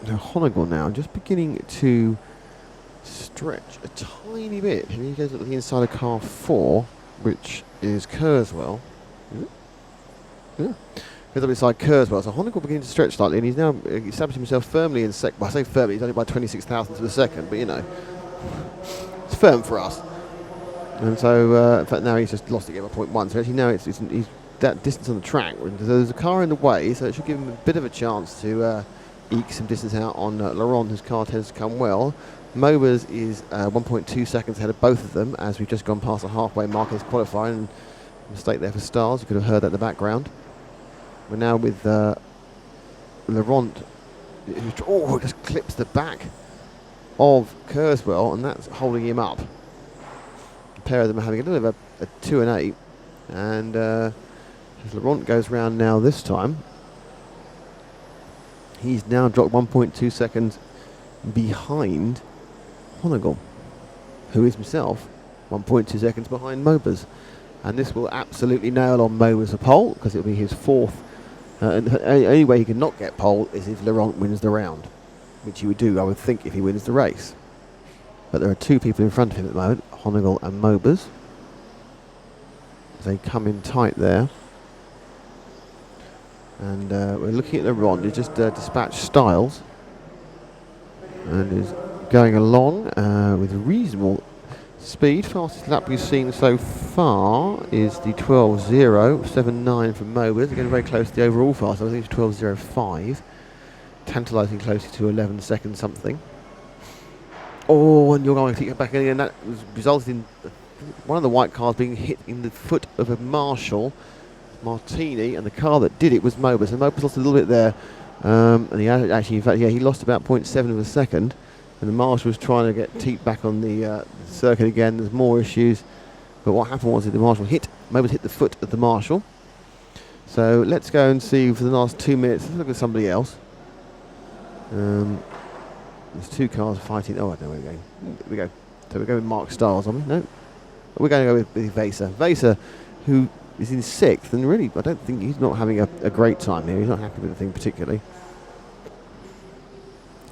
Now Honegal now just beginning to stretch a tiny bit. Here he goes at the inside of car 4, which is Kurzweil. Is it? Yeah. Goes up inside Kurzweil. So Honegal beginning to stretch slightly, and he's now established himself firmly in second. Well, I say firmly, he's only by 26,000 to the second, but you know, it's firm for us. And so, in fact, now he's just lost it again by 0.1. So actually now he's that distance on the track. There's a car in the way, so it should give him a bit of a chance to eke some distance out on Laurent, whose car tends to come well. Mobers is 1.2 seconds ahead of both of them as we've just gone past the halfway mark in this qualifying. And mistake there for Stiles, you could have heard that in the background. We're now with Laurent, who just clips the back of Kurzweil, and that's holding him up. A pair of them are having a little bit of a 2 and 8, and as Laurent goes round now this time, he's now dropped 1.2 seconds behind Honegal, who is himself 1.2 seconds behind Mobers. And this will absolutely nail on Mobers a pole, because it'll be his fourth. And the only way he can not get pole is if Laurent wins the round, which he would do, I would think, if he wins the race. But there are 2 people in front of him at the moment, Honegal and Mobers. They come in tight there. And we're looking at Laurent, who just dispatched Stiles and is going along with reasonable speed. Fastest lap we've seen so far is the 12.0, 7.9 from Mobers. Again, very close to the overall fast. I think it's 12.05. Tantalising closely to 11 seconds something. Oh, and you're going to take back in, and that resulted in one of the white cars being hit in the foot of a Marshall, Martini, and the car that did it was Mobers. And Mobers lost a little bit there. And he actually, in fact, he lost about 0.7 of a second. And the Marshall was trying to get teeth back on the circuit again. There's more issues. But what happened was that the Marshall Mobers hit the foot of the Marshall. So let's go and see for the last 2 minutes. Let's look at somebody else. There's 2 cars fighting. Oh, I know where we're going. Here we go. So we're going with Mark Stiles, aren't we? No. We're going to go with Vaser. Vaser, who is in 6th, and really, I don't think he's not having a great time here. He's not happy with the thing particularly.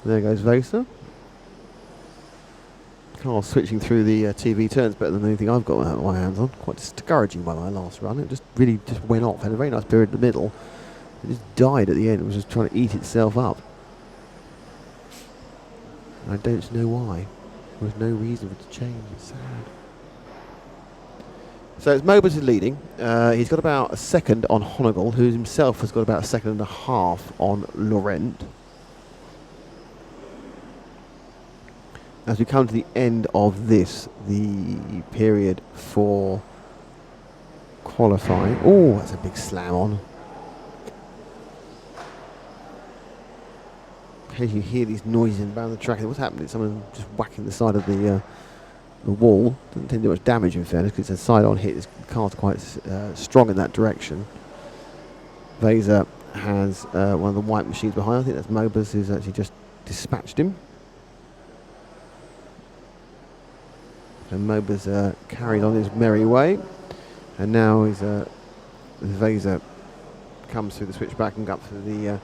There goes Vaser. Car switching through the TV turns better than anything I've got my hands on. Quite discouraging by my last run. It just really just went off. Had a very nice period in the middle. It just died at the end. It was just trying to eat itself up. And I don't know why. There was no reason for it to change. It's sad. So it's Mobers is leading. He's got about a second on Honegal, who himself has got about a second and a half on Laurent. as we come to the end of this, the period for qualifying. Oh, that's a big slam on. As you hear these noises around the track, what's happening? Someone just whacking the side of the wall. Doesn't tend to do much damage in fairness, because it's a side-on hit. This car's quite strong in that direction. Vaser has one of the white machines behind. I think that's Mobus, who's actually just dispatched him. And Mobus carried on his merry way. And now Vaser comes through the switchback and up to the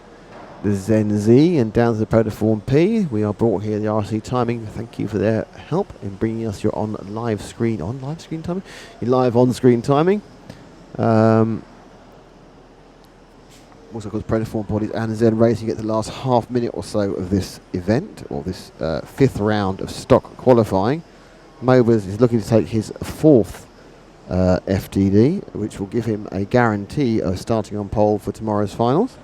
Zen Z and down to the Protoform P. We are brought here the RC timing. Thank you for their help in bringing us your live screen timing, your live on screen timing. Also called Protoform Bodies and Zen Racing. Get the last half minute or so of this event, or this fifth round of stock qualifying. Mobers is looking to take his fourth FTD, which will give him a guarantee of starting on pole for tomorrow's finals.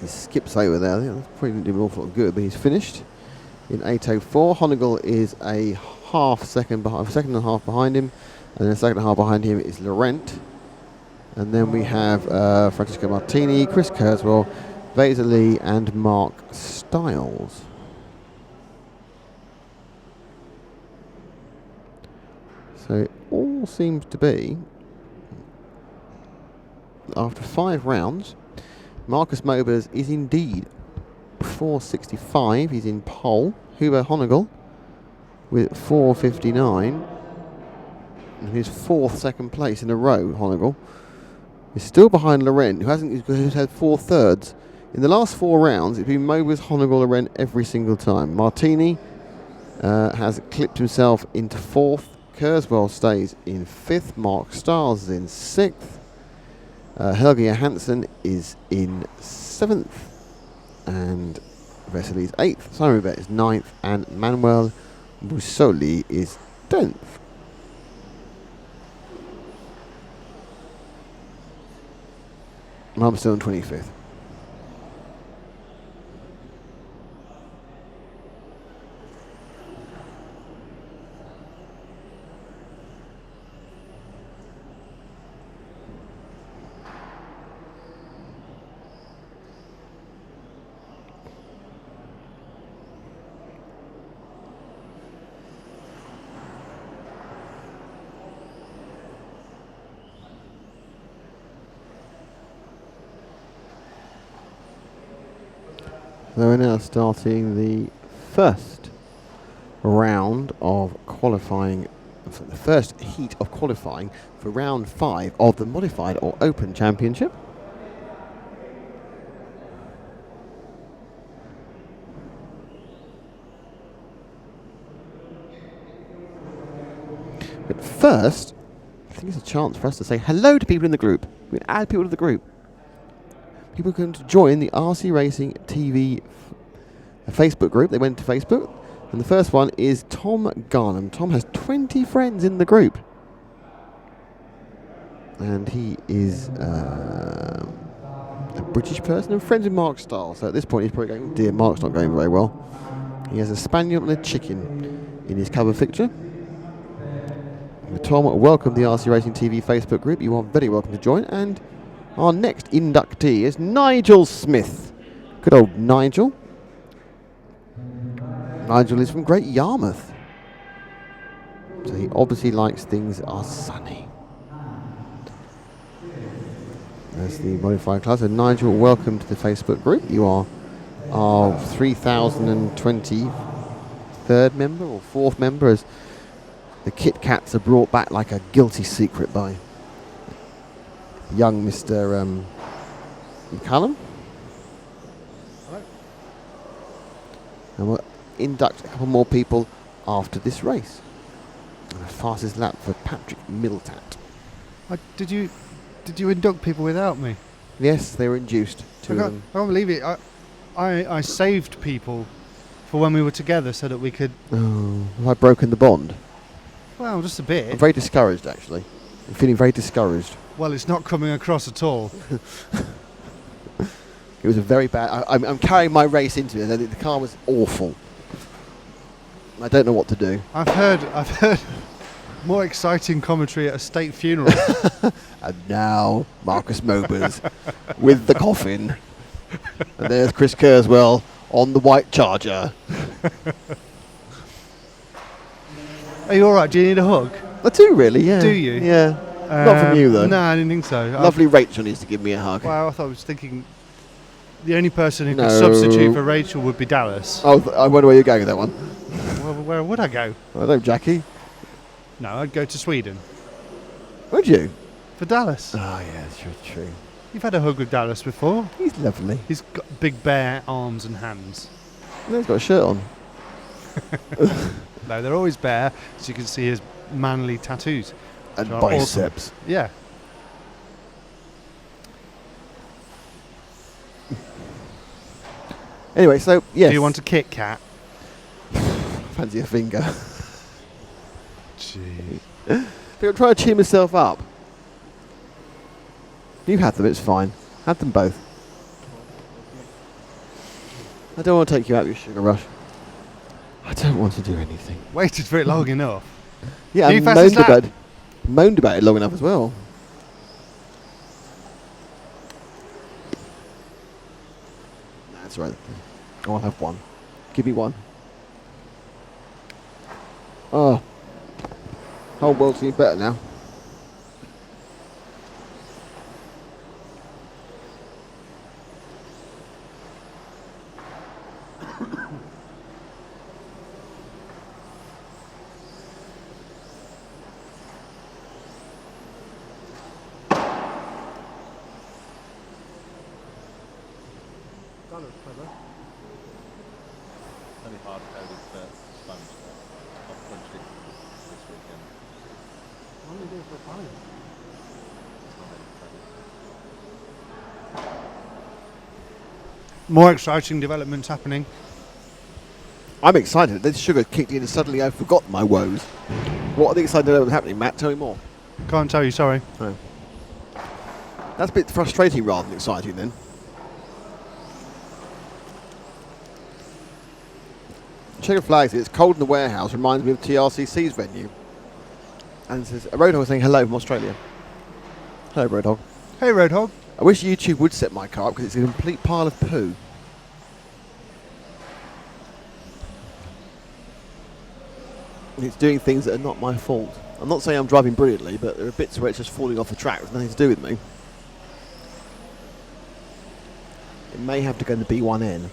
He skips over there. I think that's probably didn't do an awful lot of good, but he's finished in 8:04. Honegel is a second and a half behind him, and then a second and a half behind him is Laurent. And then we have Francisco Martini, Chris Kurzweil, Vaser Lee, and Mark Stiles. So it all seems to be, after 5 rounds, Marcus Mobers is indeed 465. He's in pole. Huber Honegel with 459. And his 4th second place in a row, Honegel. He's still behind Laurent, who's had 4 thirds. In the last 4 rounds, it's been Mobers, Honegel, Laurent every single time. Martini has clipped himself into 4th. Kurzweil stays in 5th. Mark Stiles is in 6th. Helge Johansson is in 7th, and Vesely is 8th, Simon Ribet is 9th, and Manuel Busoli is 10th. I'm still in 25th. So we're now starting the first round of qualifying, the first heat of qualifying for round 5 of the Modified or Open Championship. But first, I think it's a chance for us to say hello to people in the group. We can add people to the group. People can join the RC Racing TV Facebook group. They went to Facebook, and the first one is Tom Garnham. Tom has 20 friends in the group, and he is a British person and friends with Mark Stiles. So at this point, he's probably going, "Oh dear, Mark's not going very well." He has a spaniel and a chicken in his cover picture. Tom, welcome to the RC Racing TV Facebook group. You are very welcome to join. And our next inductee is Nigel Smith. Good old Nigel. Nigel is from Great Yarmouth, so he obviously likes things that are sunny. There's the modified class. So Nigel, welcome to the Facebook group. You are our 3023rd member or 4th member, as the Kit Kats are brought back like a guilty secret by young Mr. McCallum. And we'll induct a couple more people after this race. And the fastest lap for Patrick Miltat. Did you induct people without me? Yes, they were induced. I can't believe it. I saved people for when we were together so that we could... Oh, have I broken the bond? Well, just a I'm bit. very discouraged, actually. I'm feeling very discouraged. Well, it's not coming across at all. It was a very bad... I'm carrying my race into it, and the car was awful. I don't know what to do. I've heard more exciting commentary at a state funeral. And now, Marcus Mobers with the coffin. And there's Chris Kurzweil on the white Charger. Are you all right? Do you need a hug? I do, really, yeah. Do you? Yeah. Not from you, though. No, I didn't think so. Lovely Rachel needs to give me a hug. Well, I was thinking the only person who No. could substitute for Rachel would be Dallas. Oh, I wonder where you're going with that one. Well, where would I go? I don't know, Jackie. No, I'd go to Sweden. Would you? For Dallas. Oh, yeah, true. You've had a hug with Dallas before. He's lovely. He's got big bare arms and hands. No, he's got a shirt on. No, they're always bare, so you can see his manly tattoos. And which are awesome. biceps. Yeah. Anyway, so, yes. Do you want a Kit Kat? Fancy a finger. Gee. I'm trying to cheer myself up. You had them, it's fine. Had them both. I don't want to take you out of your sugar rush. I don't want to do anything. Waited for it long enough. Yeah, You I fast as that? moaned about it long enough as well. That's right. I'll have one. Give me one. Oh. Whole world seems better now. Only hard-coded sponge I've punched it this weekend. More exciting developments happening. I'm excited. This sugar kicked in and suddenly I forgot my woes. What are the exciting developments happening, Matt? Tell me more. Can't tell you, sorry. Oh. That's a bit frustrating rather than exciting then. Checker flags, it's cold in the warehouse, reminds me of TRCC's venue. And it says, a Roadhog is saying hello from Australia. Hello, Roadhog. Hey, Roadhog. I wish YouTube would set my car up because it's a complete pile of poo. It's doing things that are not my fault. I'm not saying I'm driving brilliantly, but there are bits where it's just falling off the track. There's nothing to do with me. It may have to go in the B1N.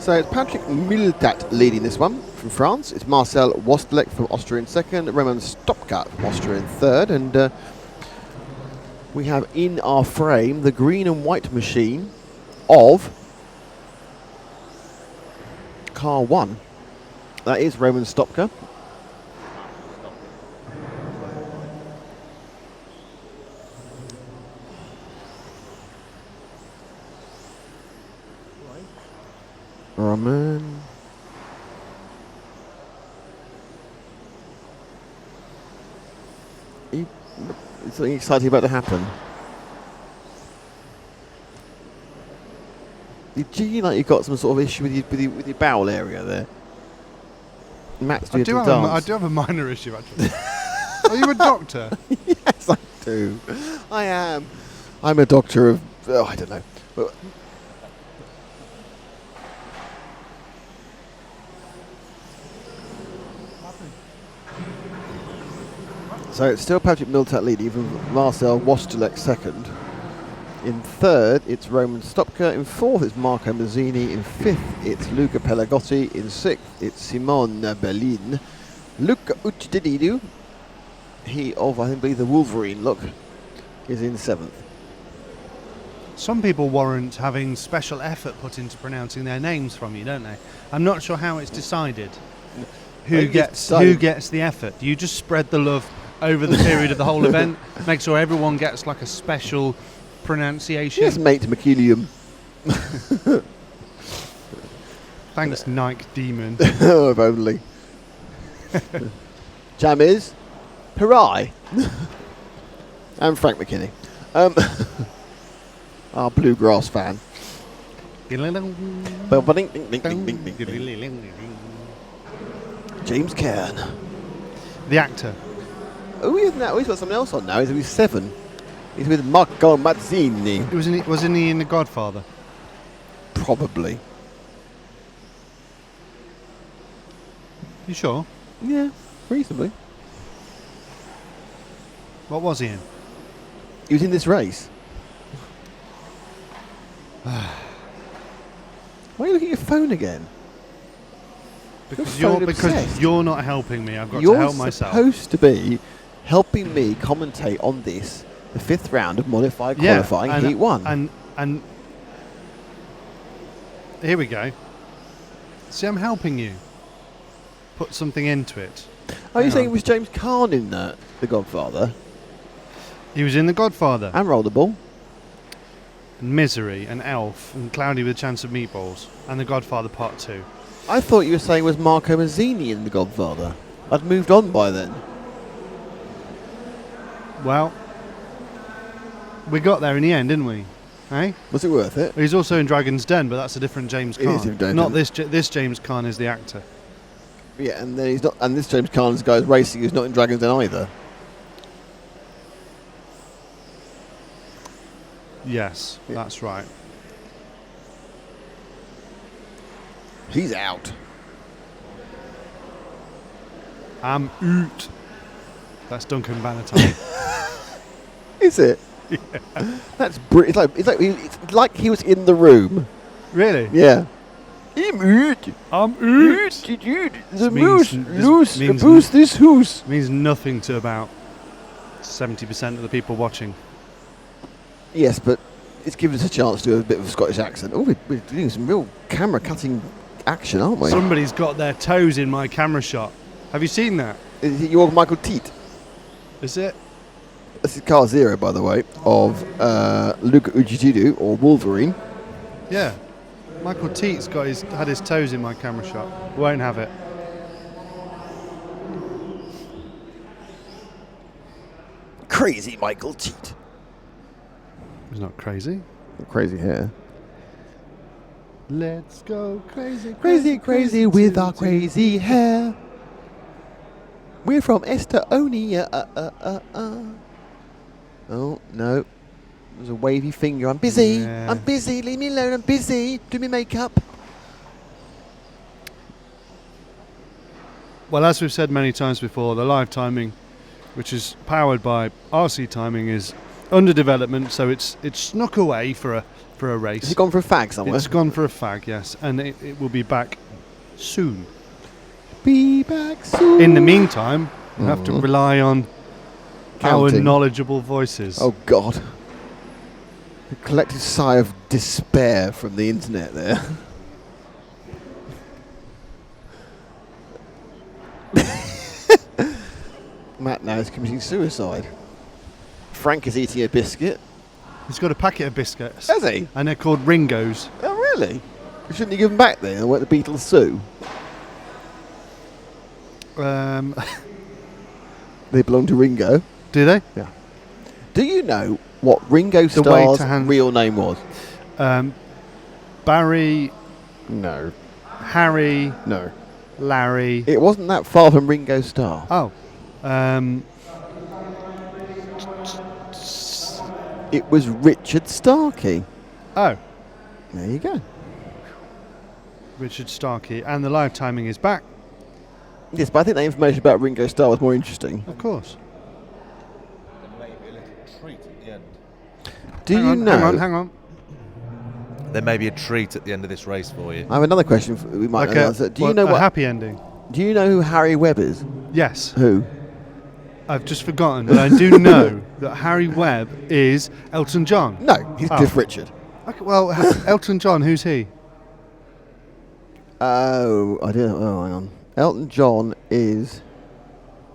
So it's Patrick Miltat leading this one from France. It's Marcel Wostelek from Austria in second, Roman Stopka from Austria in third, and we have in our frame the green and white machine of car 1. That is Roman Stopka. Roman. Is something exciting about to happen? Do you like you've got some sort of issue with your bowel area there? Matt's doing a dance. I do have a minor issue, actually. Are you a doctor? Yes, I do. I am. I'm a doctor of... Oh, I don't know. But so it's still Patrick Miltat leading, even Marcel Wostelek second. In third, it's Roman Stopka. In fourth, it's Marco Mazzini. In fifth, it's Luca Pelagotti. In sixth, it's Simone Berlin. Luca Uccidinidu, he of, I think, the Wolverine look, is in seventh. Some people warrant having special effort put into pronouncing their names from you, don't they? I'm not sure how it's decided. Who gets the effort? Do you just spread the love over the period of the whole event? Make sure everyone gets like a special pronunciation? Yes, mate McKilliam. Thanks, Nike Demon. Oh, if only. Jam is Pirai. And Frank McKinney. Our bluegrass fan. James Caan. The actor. Oh, he's got something else on now. He's 7. He's with Marco Mazzini. Wasn't he in The Godfather? Probably. You sure? Yeah, reasonably. What was he in? He was in this race. Why are you looking at your phone again? Because you're not helping me. I've got You're to help myself. You're supposed to be helping me commentate on this, the 5th round of modified qualifying, Heat 1. And here we go. See, I'm helping you put something into it. Are you saying it was James Caan in The Godfather? He was in The Godfather. And Rollerball. And Misery and Elf and Cloudy with a Chance of Meatballs and The Godfather Part 2. I thought you were saying it was Marco Mazzini in The Godfather. I'd moved on by then. Well, we got there in the end, didn't we? Eh? Was it worth it? He's also in Dragon's Den, but that's a different James It is Caan. different James Not Caan. this James Caan is the actor. Yeah, and then he's not. And this James Caan's guy is racing who's not in Dragon's Den either. Yes, that's right. He's out. I'm out. That's Duncan Bannatyne. Is it? Yeah. That's brilliant. It's like he was in the room. Really? Yeah. I'm out. I'm out. The moose loose. Boost this hoose. Means nothing to about 70% of the people watching. Yes, but it's given us a chance to do a bit of a Scottish accent. Oh, we're doing some real camera cutting action, aren't we? Somebody's got their toes in my camera shot. Have you seen that? Is it your Michael Teat? Is it? This is car 0, by the way, of Luca Ujijidu, or Wolverine. Yeah. Michael Teat's had his toes in my camera shot. Won't have it. Crazy Michael Teat. He's not crazy. Crazy hair. Let's go crazy, Crazy, crazy with our crazy hair. We're from Estonia. Oh, no. There's a wavy finger. I'm busy. Yeah. I'm busy. Leave me alone. I'm busy. Do me makeup. Well, as we've said many times before, the live timing, which is powered by RC timing, is under development, so it's snuck away for a race. Has it gone for a fag somewhere? It's gone for a fag, yes, and it will be back soon. Be back soon. In the meantime, we'll have to rely on our Counting. knowledgeable voices. Oh, God. A collective sigh of despair from the internet there. Matt now is committing suicide. Frank is eating a biscuit. He's got a packet of biscuits. Has he? And they're called Ringos. Oh, really? Shouldn't you give them back then and let the Beatles sue? They belong to Ringo. Do they? Yeah. Do you know what Ringo The way to Starr's hand- real name was? Barry, No. Harry, No. Larry. It wasn't that far from Ringo Starr. Oh. It was Richard Starkey. Oh. There you go. Richard Starkey. And the live timing is back. Yes, but I think the information about Ringo Starr was more interesting. Of course. There may be a little treat at the end. Do you know? Hang on. There may be a treat at the end of this race for you. I have another question we might Like not a, answer. Do what, you know a what? happy ending? Do you know who Harry Webb is? Yes. Who? I've just forgotten, but I do know that Harry Webb is Elton John. No, he's Cliff Richard. Okay, well, Elton John, who's he? Oh, I don't know. Oh, hang on. Elton John is...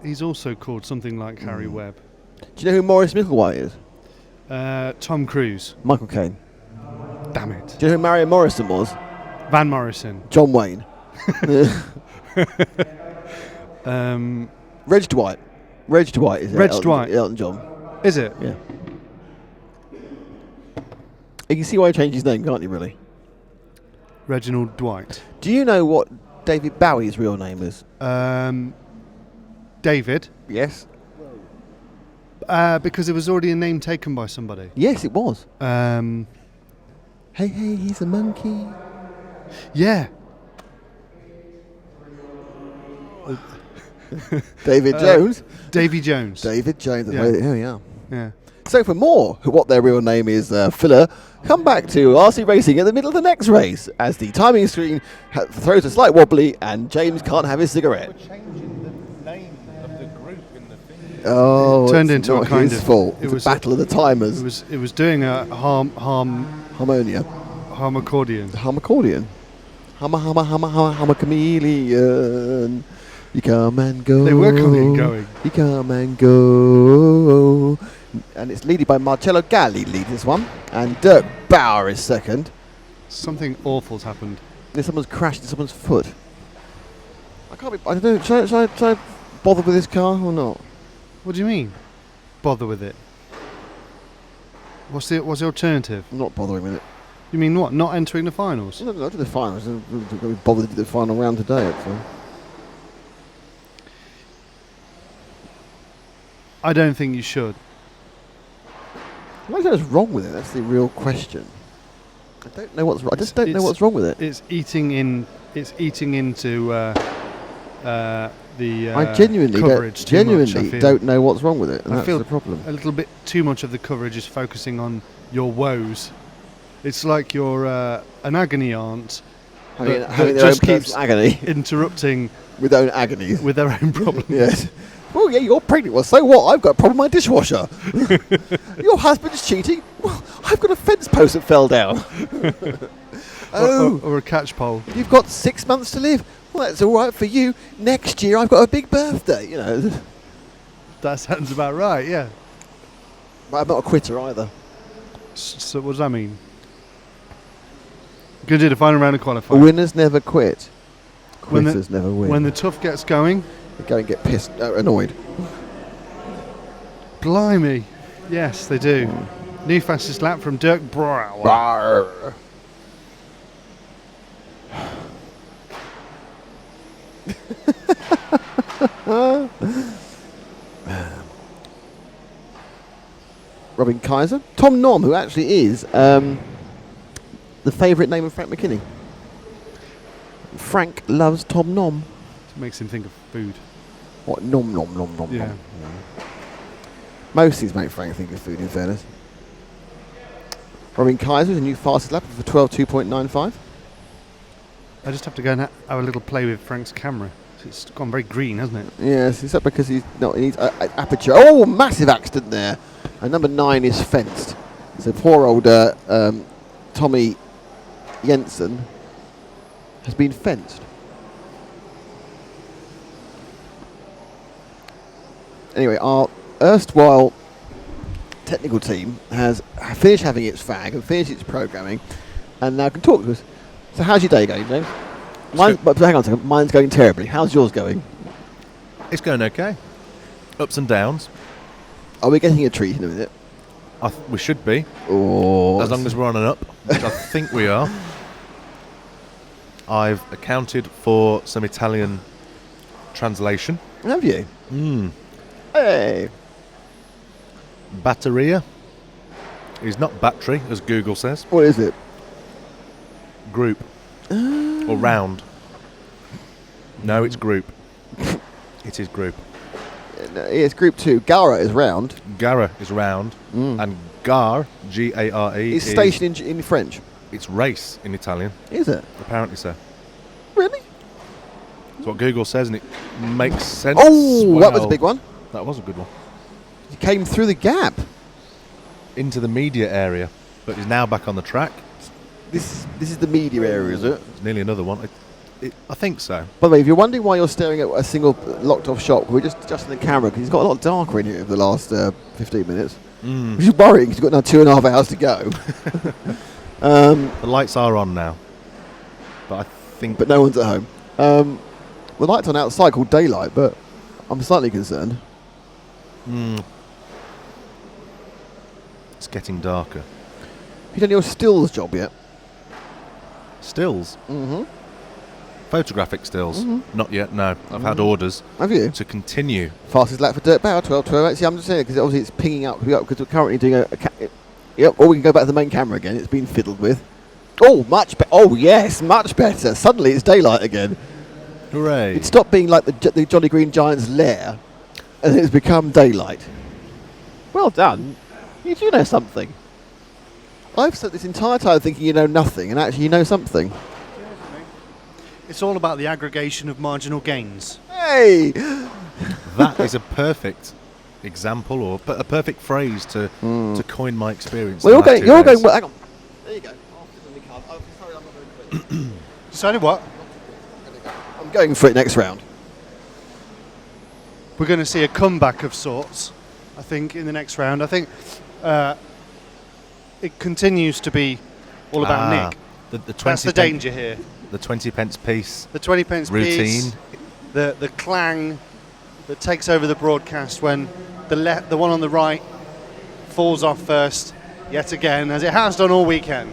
He's also called something like Harry Webb. Do you know who Maurice Micklewhite is? Tom Cruise. Michael Caine. Damn it. Do you know who Marion Morrison was? Van Morrison. John Wayne. Reg Dwight. Reg Dwight is it? Reg Dwight. Elton John. Is it? Yeah. You can see why he changed his name, can't you, really? Reginald Dwight. Do you know what David Bowie's real name is? David. Yes. Because it was already a name taken by somebody. Yes, it was. Hey, he's a monkey. Yeah. David Jones. Davy Jones. David Jones. Yeah. Here we are. Yeah. So for more what their real name is filler, come back to RC Racing at the middle of the next race as the timing screen throws a slight wobbly and James can't have his cigarette. We're changing the name of the group in the thing. Oh, it turned it's into not a kind his of fault. It It's was a battle of the timers. It was doing a harmonium. Harmaccordion. Hammer chameleon. You come and go. They were coming and going. You come and go. And it's leaded by Marcello Galli, leads this one. And Dirk Bauer is second. Something awful's happened. Someone's crashed in someone's foot. I can't be. I don't know. Should I bother with this car or not? What do you mean? Bother with it? What's the alternative? I'm not bothering with it. You mean what? Not entering the finals? No, to the finals. I'm going to be bothered to do the final round today, actually. I don't think you should. What is wrong with it? That's the real question. I don't know what's. I just don't know what's wrong with it. It's eating into the I genuinely coverage don't know what's wrong with it. And I that's feel the problem. A little bit too much of the coverage is focusing on your woes. It's like you're an agony aunt Having that their just own keeps personal agony. interrupting with their own agonies. with their own problems. Yes. Oh yeah, you're pregnant. Well, so what? I've got a problem with my dishwasher. Your husband's cheating. Well, I've got a fence post that fell down. or a catch pole. You've got 6 months to live. Well, that's all right for you. Next year, I've got a big birthday. You know. That sounds about right. Yeah. But I'm not a quitter either. So what does that mean? Going to do the final round of qualifying. Winners never quit. Quitters never win. When the tough gets going, they go and get pissed, annoyed. Blimey. Yes, they do. New fastest lap from Dirk Bauer. Robin Kaiser. Tom Nom, who actually is the favourite name of Frank McKinney. Frank loves Tom Nom. It makes him think of food. What? Nom nom nom nom Yeah. nom. Most things make Frank think of food, in fairness. Robin Kaiser, a new fastest lap for 12.2.95. I just have to go and have a little play with Frank's camera. It's gone very green, hasn't it? Yes, is that because he needs aperture? Oh, massive accident there. And number 9 is fenced. So poor old Tommy Jensen has been fenced. Anyway, our erstwhile technical team has finished having its fag and finished its programming and now can talk to us. So how's your day going, James? But hang on a second, mine's going terribly. How's yours going? It's going okay. Ups and downs. Are we getting a treat in a minute? We should be. Oh, as long as we're on and up, which I think we are. I've accounted for some Italian translation. Have you? Hey. Batteria is not battery, as Google says. What is it? Group. Or round. No, it's group. It is group. It's group 2. Gara is round. Gara is round. And Gare, G-A-R-E, is station in French. It's race in Italian. Is it? Apparently so. Really? That's what Google says, and it makes sense. Oh, that was a big one. That was a good one. He came through the gap. Into the media area, but he's now back on the track. This is the media area, is it? It's nearly another one. I think so. By the way, if you're wondering why you're staring at a single locked-off shot, we're just adjusting the camera because he's got a lot darker in here over the last 15 minutes. Which is worrying because you've got now 2.5 hours to go. The lights are on now, but I think... But no one's at home. The light's on outside called daylight, but I'm slightly concerned. It's getting darker. Have you done your stills job yet? Stills? Mm-hmm. Photographic stills? Not yet, no. I've had orders. Have you? To continue. Fastest lap for Dirt Power, 12:12. See, I'm just saying because obviously it's pinging up because we're currently doing yep, or we can go back to the main camera again. It's been fiddled with. Oh, much better. Oh, yes, much better. Suddenly it's daylight again. Hooray. It stopped being like the Jolly Green Giant's lair, and it's become daylight. Well done. You do know something. I've spent this entire time thinking you know nothing, and actually you know something. It's all about the aggregation of marginal gains. Hey! That is a perfect example, or a perfect phrase to coin my experience. Well, you're going. Well, hang on. There you go. Sorry, I'm not very quick. Decided what? I'm going for it next round. We're going to see a comeback of sorts, I think, in the next round. I think it continues to be all about Nick. That's the danger here. The 20 pence piece. The 20 pence routine. Piece. The clang that takes over the broadcast when the one on the right falls off first, yet again, as it has done all weekend.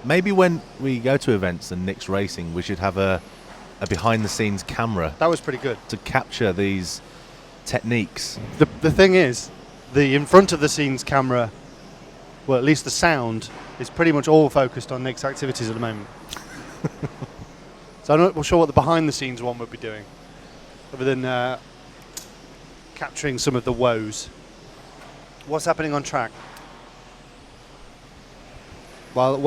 Maybe when we go to events and Nick's racing, we should have a behind-the-scenes camera. That was pretty good. To capture these techniques. The thing is, the in front of the scenes camera, well, at least the sound, is pretty much all focused on Nick's activities at the moment. So I'm not sure what the behind-the-scenes one would be doing, other than capturing some of the woes. What's happening on track? While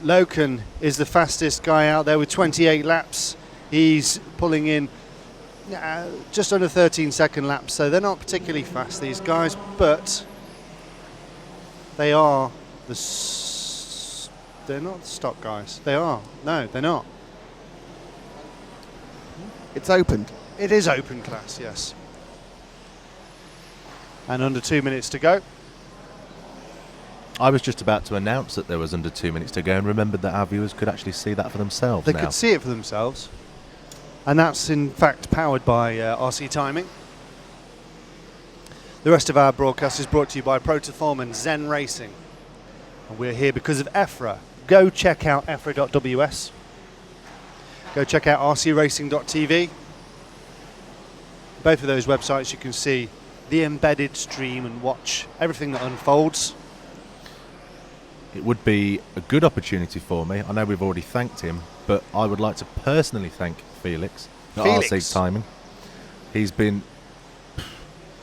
Loken is the fastest guy out there with 28 laps, he's pulling in just under 13-second laps, so they're not particularly fast, these guys, but they are they're not the stock guys. They are. No, they're not. It's opened. It is open class, yes. And under 2 minutes to go. I was just about to announce that there was under 2 minutes to go and remembered that our viewers could actually see that for themselves They now. could see it for themselves. And that's in fact powered by RC Timing. The rest of our broadcast is brought to you by Protoform and Zen Racing. And we're here because of EFRA. Go check out EFRA.ws. Go check out rcracing.tv. Both of those websites you can see the embedded stream and watch everything that unfolds. It would be a good opportunity for me. I know we've already thanked him, but I would like to personally thank Felix at RC Timing. He's been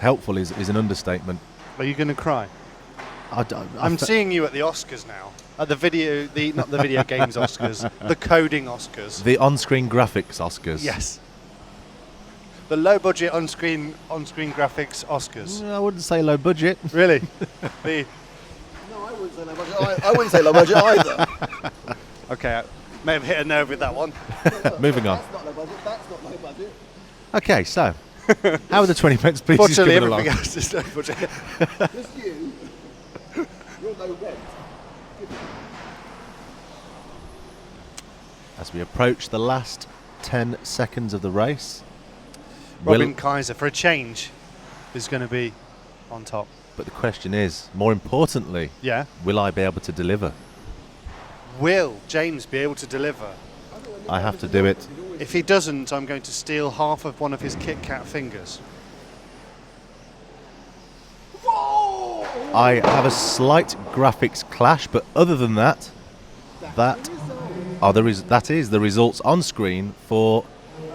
helpful is an understatement. Are you going to cry? I'm seeing you at the Oscars now. At the video, not the video games Oscars, the coding Oscars. The on-screen graphics Oscars. Yes. The low-budget on-screen graphics Oscars. I wouldn't say low budget. Really? No, I wouldn't say low budget. I wouldn't say low budget either. Okay, I may have hit a nerve with that one. Moving on. That's not low budget. That's not low budget. Okay, so how are the 20 pence pieces Fortunately, coming everything along? else is low budget. Just you. You're low rent. As we approach the last 10 seconds of the race, Robin Kaiser, for a change, is going to be on top. But the question is, more importantly, will I be able to deliver? Will James be able to deliver? I have to do it. If he doesn't, I'm going to steal half of one of his Kit Kat fingers. I have a slight graphics clash, but other than that, that is the results on screen for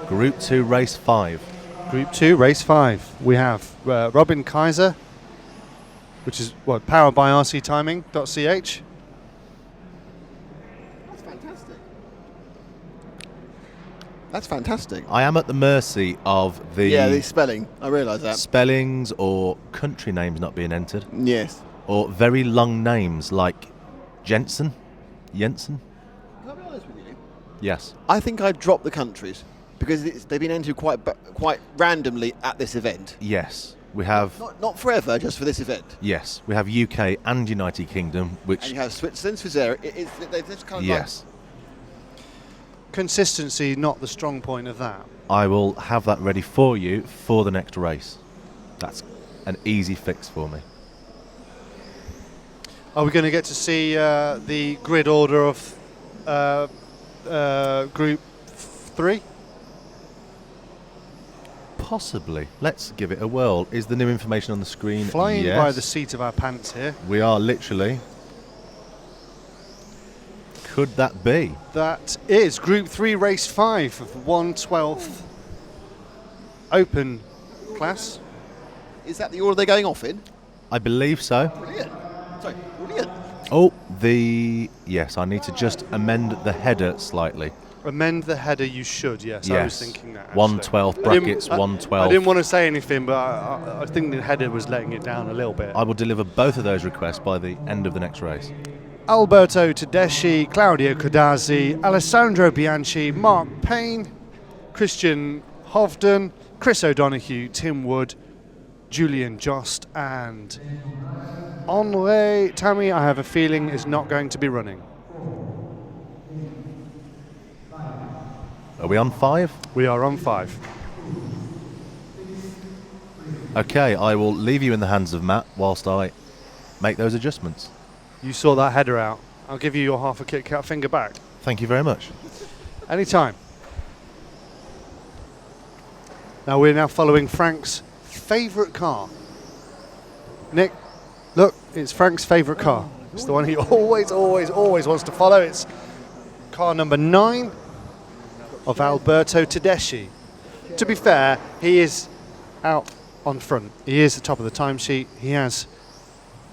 Group 2 Race 5. Group 2 Race 5. We have Robin Kaiser, which is powered by rctiming.ch. That's fantastic. That's fantastic. I am at the mercy of the spelling. I realise that. spellings or country names not being entered, Yes. or very long names like Jensen. Can I be honest with you? Yes. I think I've dropped the countries because they've been entered quite randomly at this event. Yes. We have. Not forever, just for this event. Yes. We have UK and United Kingdom, which. And you have Switzerland, Switzerland. They're just kind of Yes. Consistency, not the strong point of that. I will have that ready for you for the next race. That's an easy fix for me. Are we going to get to see the grid order of Group 3? Possibly. Let's give it a whirl. Is the new information on the screen? Flying Yes. by the seat of our pants here. We are literally. Could that be? That is Group 3, Race 5 of the 1/12 Open class. Is that the order they're going off in? I believe so. Brilliant. Sorry, brilliant. Oh, yes, I need to just amend the header slightly. Amend the header, you should, yes. I was thinking that. 112 brackets, 112. I didn't want to say anything, but I think the header was letting it down a little bit. I will deliver both of those requests by the end of the next race. Alberto Tedeschi, Claudio Codazzi, Alessandro Bianchi, Mark Payne, Christian Hovden, Chris O'Donoghue, Tim Wood, Julian Jost, and Henri Tammy, I have a feeling, is not going to be running. Are we on 5? We are on 5. Okay, I will leave you in the hands of Matt whilst I make those adjustments. You saw that header out. I'll give you your half a Kit Kat finger back. Thank you very much. Anytime. Now we're now following Frank's favourite car. Nick, look, it's Frank's favourite car. It's the one he always wants to follow. It's car number 9 of Alberto Tedeschi. To be fair, he is out on front. He is the top of the timesheet. He has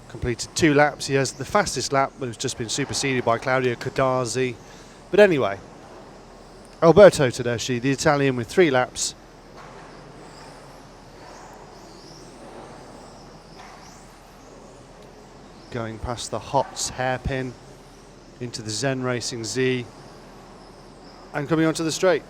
completed 2 laps. He has the fastest lap, but it's just been superseded by Claudio Codazzi. But anyway, Alberto Tedeschi, the Italian, with 3 laps. Going past the Hots hairpin into the Zen Racing Z and coming onto the straight.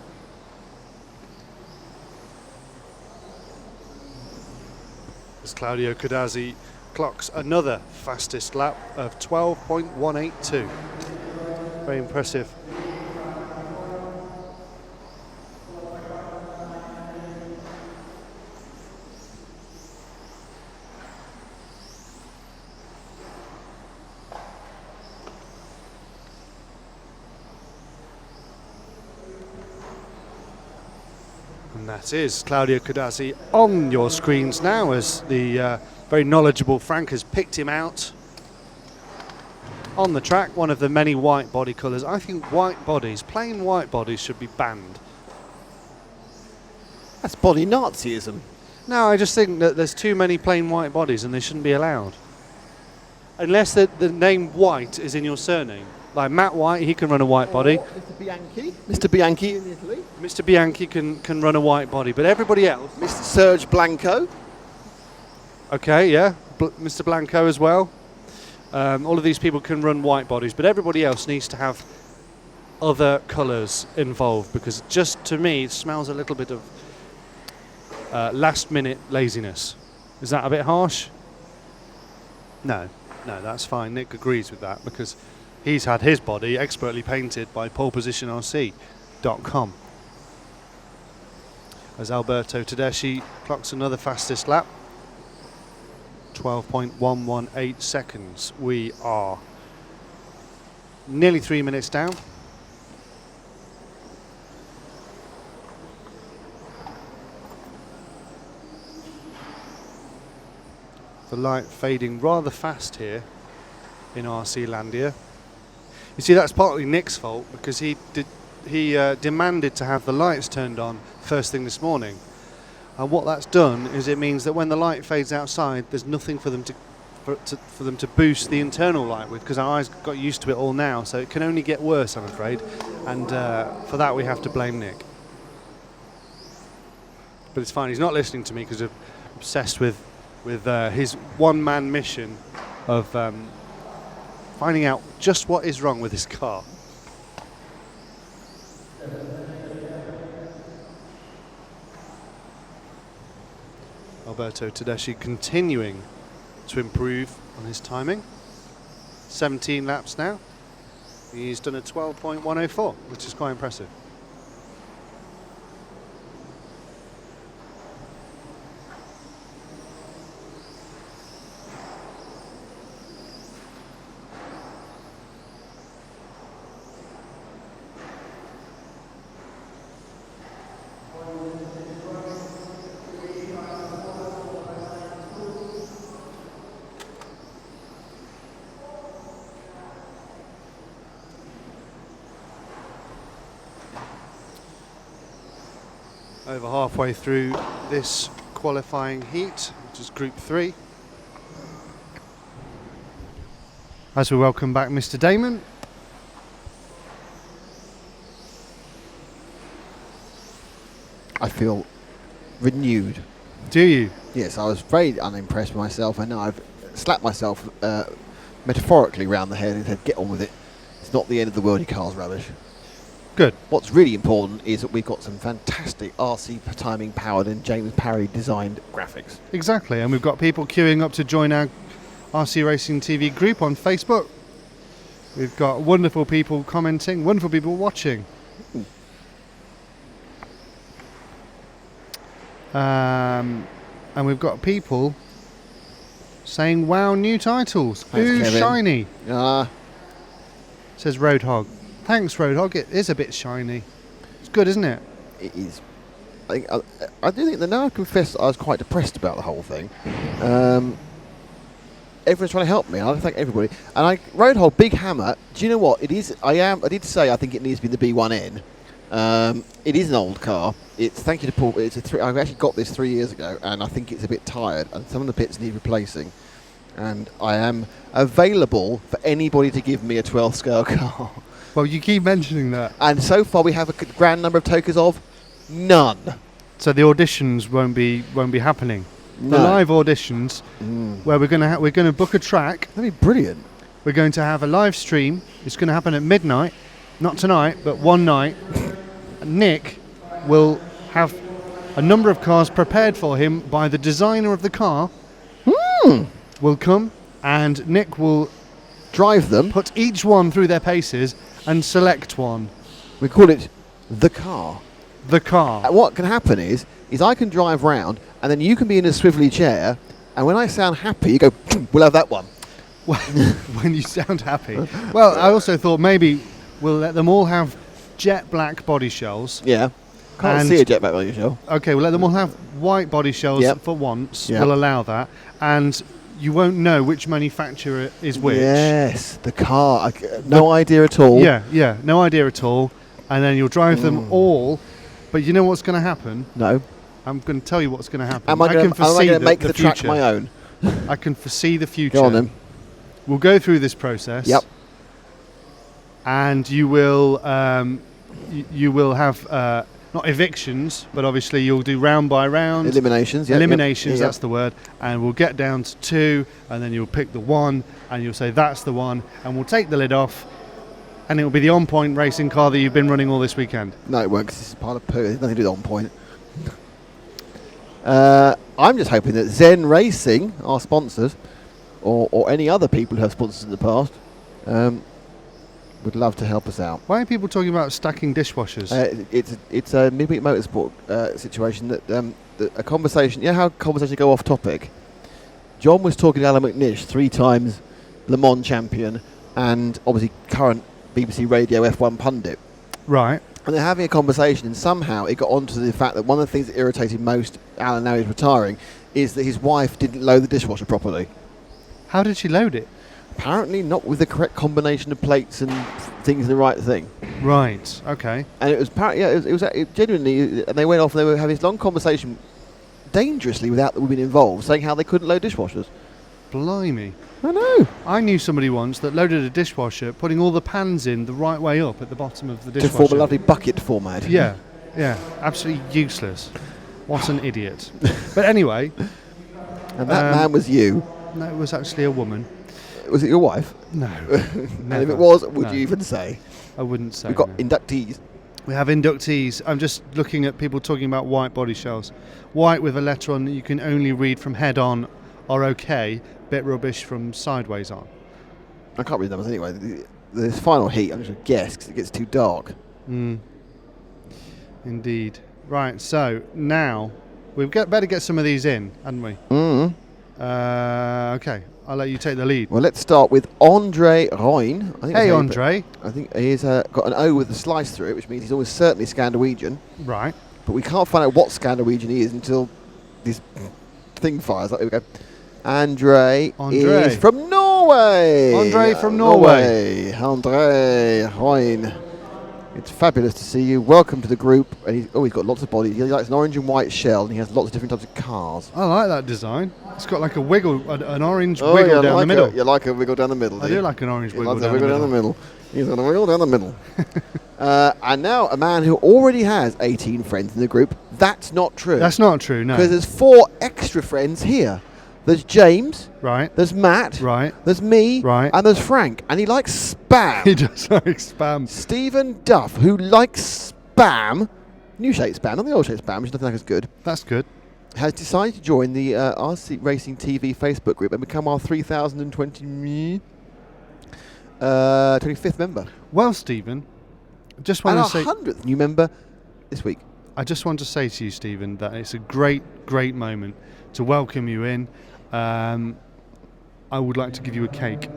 As Claudio Codazzi clocks another fastest lap of 12.182. Very impressive. And that is Claudio Codazzi on your screens now, as the very knowledgeable Frank has picked him out on the track. One of the many white body colours. I think white bodies, plain white bodies, should be banned. That's body Nazism. No, I just think that there's too many plain white bodies and they shouldn't be allowed. Unless the name White is in your surname. Like Matt White, he can run a white body. Mr. Bianchi. Mr. Bianchi in Italy. Mr. Bianchi can run a white body, but everybody else. Mr. Serge Blanco. Okay, yeah. Mr. Blanco as well. All of these people can run white bodies, but everybody else needs to have other colours involved, because just to me it smells a little bit of last minute laziness. Is that a bit harsh? No, that's fine. Nick agrees with that because he's had his body expertly painted by polepositionrc.com. As Alberto Tedeschi clocks another fastest lap. 12.118 seconds. We are nearly 3 minutes down. The light fading rather fast here in RC Landia. You see, that's partly Nick's fault because he demanded to have the lights turned on first thing this morning. And what that's done is it means that when the light fades outside, there's nothing for them to boost the internal light with, because our eyes got used to it all now. So it can only get worse, I'm afraid. And for that, we have to blame Nick. but it's fine. He's not listening to me because he's obsessed with his one-man mission of finding out just what is wrong with his car. Alberto Tedeschi continuing to improve on his timing. 17 laps now. He's done a 12.104, which is quite impressive. Over halfway through this qualifying heat, which is Group 3. As we welcome back Mr. Damon. I feel renewed. Do you? Yes, I was very unimpressed with myself, and now I've slapped myself metaphorically round the head and said, get on with it. It's not the end of the world, your car's rubbish. Good. What's really important is that we've got some fantastic RC timing powered and James Parry designed graphics. Exactly, and we've got people queuing up to join our RC Racing TV group on Facebook. We've got wonderful people commenting, wonderful people watching. And we've got people saying, wow, new titles. Thanks, Ooh, Kevin. shiny. Says Roadhog. Thanks, Roadhog. It is a bit shiny. It's good, isn't it? It is. I do think that now I confess I was quite depressed about the whole thing. Everyone's trying to help me. I thank everybody. And Roadhog, Big Hammer. Do you know what it is? I did say I think it needs to be the B1N. It is an old car. It's thank you to Paul. I've actually got this 3 years ago, and I think it's a bit tired, and some of the bits need replacing. And I am available for anybody to give me a 12 scale car. Well, you keep mentioning that. And so far we have a grand number of tokens of none. So the auditions won't be happening. No. The live auditions, where we're going to book a track. That'd be brilliant. We're going to have a live stream. It's going to happen at midnight, not tonight, but one night. Nick will have a number of cars prepared for him by the designer of the car. Will come, and Nick will drive them, put each one through their paces, and select one. We call it the car. The car. And what can happen is I can drive round, and then you can be in a swivelly chair, and when I sound happy, you go, we'll have that one. When you sound happy. Well, I also thought maybe we'll let them all have jet black body shells. Yeah. Can't see a jet black body shell. Okay, we'll let them all have white body shells for once. We'll allow that. And you won't know which manufacturer is which. Yes, the car. No idea at all. Yeah, no idea at all. And then you'll drive them all. But you know what's going to happen? No. I'm going to tell you what's going to happen. Am I going to make the track my own? I can foresee the future. Go on then. We'll go through this process. Yep. And you will have not evictions, but obviously you'll do round by round. Eliminations. Eliminations, that's the word. And we'll get down to 2, and then you'll pick the 1, and you'll say that's the one, and we'll take the lid off, and it will be the on-point racing car that you've been running all this weekend. No, it won't, because this is part of poo. There's nothing to do with on point. I'm just hoping that Zen Racing, our sponsors, or any other people who have sponsors in the past, would love to help us out. Why are people talking about stacking dishwashers? It's a midweek motorsport situation that a conversation. You know how conversations go off topic. John was talking to Alan McNish, 3 times Le Mans champion, and obviously current BBC Radio F1 pundit. Right. And they're having a conversation, and somehow it got onto the fact that one of the things that irritated most Alan, now he's retiring, is that his wife didn't load the dishwasher properly. How did she load it? Apparently not with the correct combination of plates and things in the right thing. Right, okay. And it was apparently, it genuinely, and they went off and they were having this long conversation dangerously without the women involved, saying how they couldn't load dishwashers. Blimey. I know. I knew somebody once that loaded a dishwasher, putting all the pans in the right way up at the bottom of the dishwasher. To form a lovely bucket format. Yeah, absolutely useless. What an idiot. But anyway. And that man was you. No, it was actually a woman. Was it your wife? No. And if it was, would you even say? I wouldn't say. We've got no. inductees. We have inductees. I'm just looking at people talking about white body shells. White with a letter on that you can only read from head on are okay, bit rubbish from sideways on. I can't read numbers anyway. This final heat, I'm just going to guess because it gets too dark. Indeed. Right, so now we've better get some of these in, hadn't we? Okay, I'll let you take the lead. Well, let's start with Andre Royn. Hey, Andre. I think he's got an O with a slice through it, which means he's almost certainly Scandinavian. Right. But we can't find out what Scandinavian he is until this thing fires up. Here we go. Andre is from Norway. Andre from Norway. Andre Royn. It's fabulous to see you. Welcome to the group. And he's got lots of bodies. He likes an orange and white shell, and he has lots of different types of cars. I like that design. It's got like a wiggle, an orange wiggle down the middle. You like a wiggle down the middle, I do like an orange wiggle down the middle. He's got a wiggle down the middle. And now a man who already has 18 friends in the group. That's not true. That's not true, no. Because there's 4 extra friends here. There's James. Right. There's Matt. Right. There's me. Right. And there's Frank. And he likes spam. He does like spam. Stephen Duff, who likes spam, new shape spam, not the old shape spam, which I don't think is good. That's good. Has decided to join the RC Racing TV Facebook group and become our 25th member. Well, Stephen, just want to say... And our 100th new member this week. I just want to say to you, Stephen, that it's a great, great moment to welcome you in. I would like to give you a cake,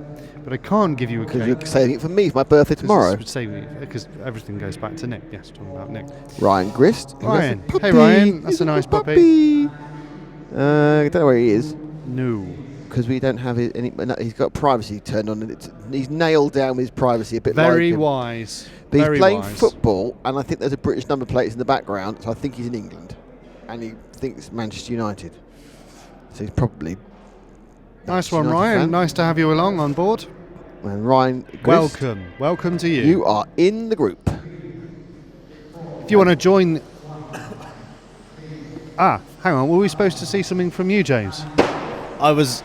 but I can't give you a cake. Because you're saving it for me for my birthday tomorrow. Because everything goes back to Nick. Yes, talking about Nick. Ryan Grist. Ryan. Hey, Ryan. That's a nice puppy. I don't know where he is. No. Because we don't have any. No, he's got privacy turned on, and he's nailed down with his privacy a bit. Very like wise. But Very he's playing wise. football, and I think there's a British number plate in the background, so I think he's in England, and he thinks Manchester United. So he's probably. Nice one, United Ryan. fan. Nice to have you along on board. And Ryan Grist, Welcome to you. You are in the group. If you want to join... hang on. Were we supposed to see something from you, James? I was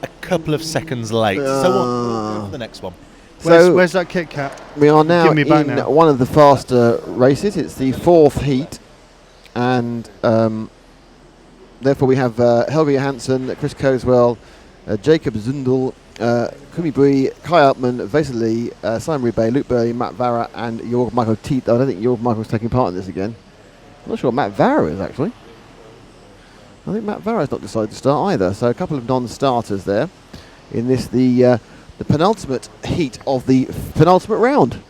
a couple of seconds late. So what? For the next one. Where's that Kit Kat? We are now Give me back in now. one of the faster races. It's the 4th heat, and therefore we have Helge Johansson, Chris Coswell, Jacob Zundel, Kumi Bui, Kai Altman, Vesely, Simon Roubaix, Luke Burley, Matt Vara, and Jorg Michael Tiet. I don't think Jorg Michael's taking part in this again. I'm not sure what Matt Vara is, actually. I think Matt Vara's not decided to start either. So a couple of non-starters there in this, the penultimate heat of the penultimate round.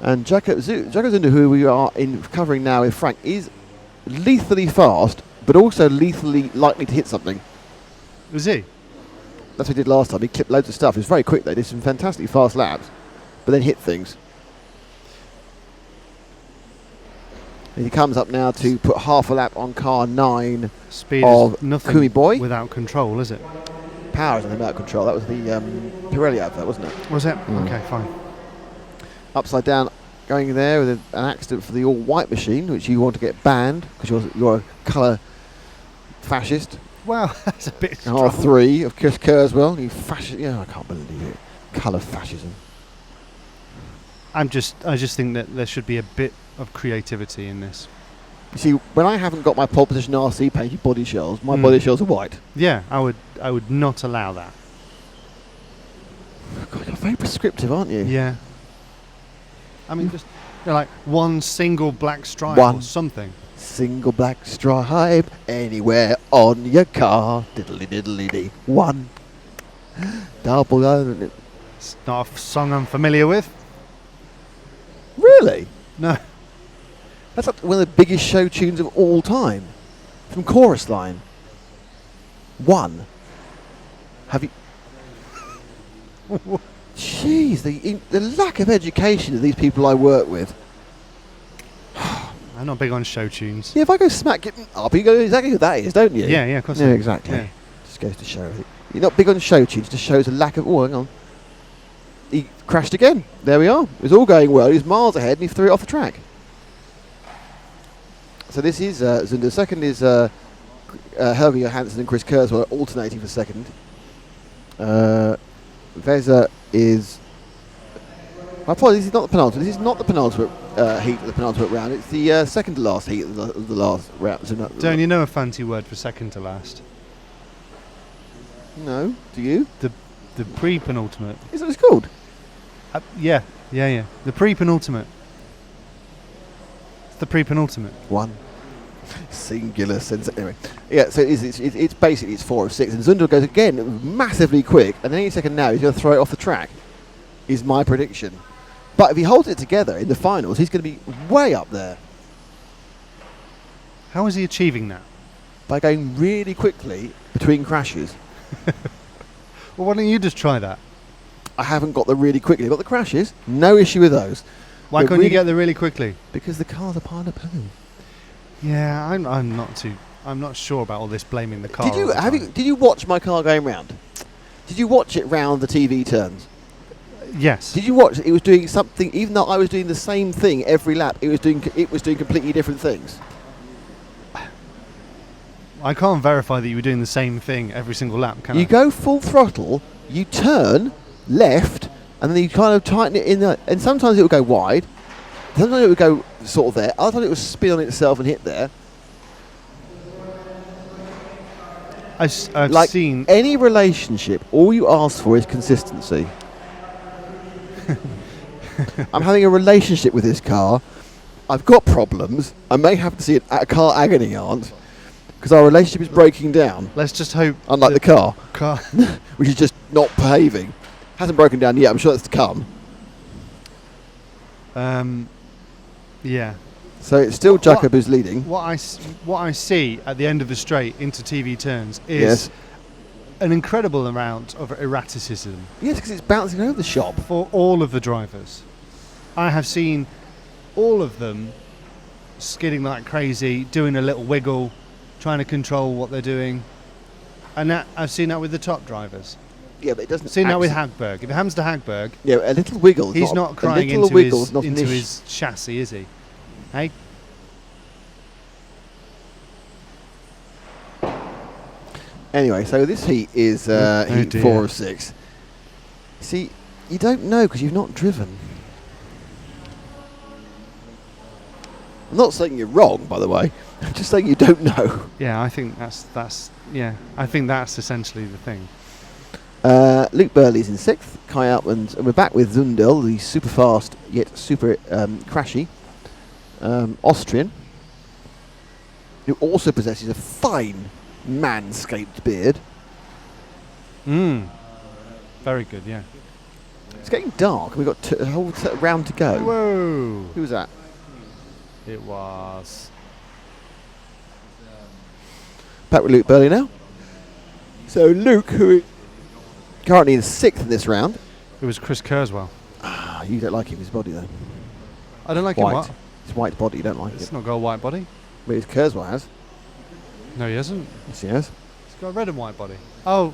And Jacob Zundel, who we are covering now with Frank, is lethally fast, but also lethally likely to hit something. Was he? That's what he did last time. He clipped loads of stuff. He was very quick, though. He did some fantastically fast laps, but then hit things. And he comes up now to put half a lap on car 9 Speed of is nothing Kumi Boy. without control, is it? Power is nothing out of control. That was the Pirelli advert, wasn't it? Was it? Okay, fine. Upside down, going there with an accident for the all-white machine, which you want to get banned because you're a colour fascist. Well, that's a bit strong. R3 of Chris Kurzweil. You fascist. Yeah, I can't believe it. Colour fascism. I just think that there should be a bit of creativity in this. You see, when I haven't got my pole position RC painted body shells, my body shells are white. Yeah, I would not allow that. God, you're very prescriptive, aren't you? Yeah. I mean, just like one single black stripe or something. Single black stripe anywhere on your car. Diddly diddly dee. One. Double. It's not a song I'm familiar with. Really? No. That's like one of the biggest show tunes of all time. From Chorus Line. One. Have you... Jeez, the lack of education of these people I work with. I'm not big on show tunes. Yeah, if I go smack it up, you go exactly what that is, don't you? Yeah, of course. Yeah, exactly. Yeah. Just goes to show. You're not big on show tunes, just shows a lack of... Oh, hang on. He crashed again. There we are. It was all going well. He was miles ahead and he threw it off the track. So this is Zunda. Second is Helge Johansson and Chris Kurzweil alternating for second. Veza is... I apologize, this is not the penultimate. This is not the penultimate heat of the penultimate round. It's the second to last heat of the last round. So Don't you know a fancy word for second to last? No, do you? The pre-penultimate. Is that what it's called? Yeah. The pre-penultimate. It's the pre-penultimate. One. Singular sense. Anyway, yeah. So it's basically it's 4 of 6, and Zundel goes again massively quick, and any second now he's going to throw it off the track. Is my prediction. But if he holds it together in the finals, he's going to be way up there. How is he achieving that? By going really quickly between crashes. Well, why don't you just try that? I haven't got the really quickly. I've got the crashes. No issue with those. Why can't you get there really quickly? Because the cars are piled up poo. Yeah, I'm not sure about all this blaming the car. Did you watch my car going round? Did you watch it round the TV turns? Yes. Did you watch it? It was doing something, even though I was doing the same thing every lap. It was doing completely different things. I can't verify that you were doing the same thing every single lap, can I? You go full throttle, you turn left, and then you kind of tighten it in and sometimes it would go wide, sometimes it would go sort of there, other times it would spin on itself and hit there. I've seen any relationship, all you ask for is consistency. I'm having a relationship with this car. I've got problems. I may have to see a car agony aunt because our relationship is breaking down. Let's just hope. Unlike the car, which is just not behaving. Hasn't broken down yet. I'm sure that's to come. Yeah. So it's still Jacob who's leading. What I see at the end of the straight into TV turns is an incredible amount of erraticism. Yes, because it's bouncing over the shop. For all of the drivers. I have seen all of them skidding like crazy, doing a little wiggle, trying to control what they're doing. And I've seen that with the top drivers. Yeah, but it doesn't... Seen that with Hagberg. If it happens to Hagberg... Yeah, a little wiggle. He's not crying into his chassis, is he? Hey? Anyway, so this heat is heat 4 of 6. See, you don't know because you've not driven. I'm not saying you're wrong, by the way. I'm just saying you don't know. Yeah, I think that's I think that's essentially the thing. Luke Burley's in 6th. Kai up, and we're back with Zundel, the super fast yet super crashy Austrian, who also possesses a fine manscaped beard. Very good, yeah. It's getting dark. We've got a whole round to go. Whoa! Who was that? It was... Back with Luke Burley now. So Luke, who is currently in 6th in this round. It was Chris Kurzweil. Ah, you don't like him, his body though. I don't like him what? His white body, you don't like it. It's not got a white body. But his Kurzweil has. No, he hasn't. Yes, he has. He's got a red and white body. Oh.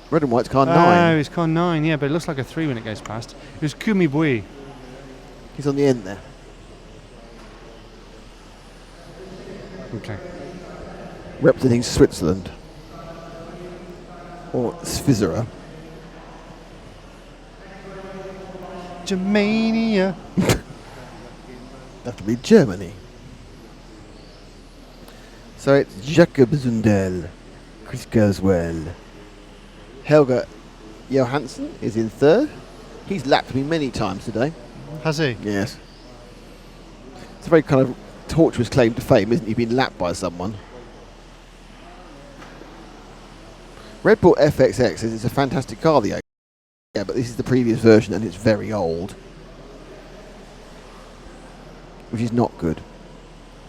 Red and white's car 9. Oh, he's car 9, yeah, but it looks like a 3 when it goes past. It was Kumi Bui. He's on the end there. Okay. Representing Switzerland. Or Svizzera. Germania. That would be Germany. So it's Jakob Zundel, Chris Kurzweil. Helge Johansson is in 3rd. He's lapped me many times today. Has he? Yes. It's a very kind of tortuous claim to fame, isn't he? Being lapped by someone. Red Bull FXX says it's a fantastic car, the yeah, but this is the previous version and it's very old. Which is not good.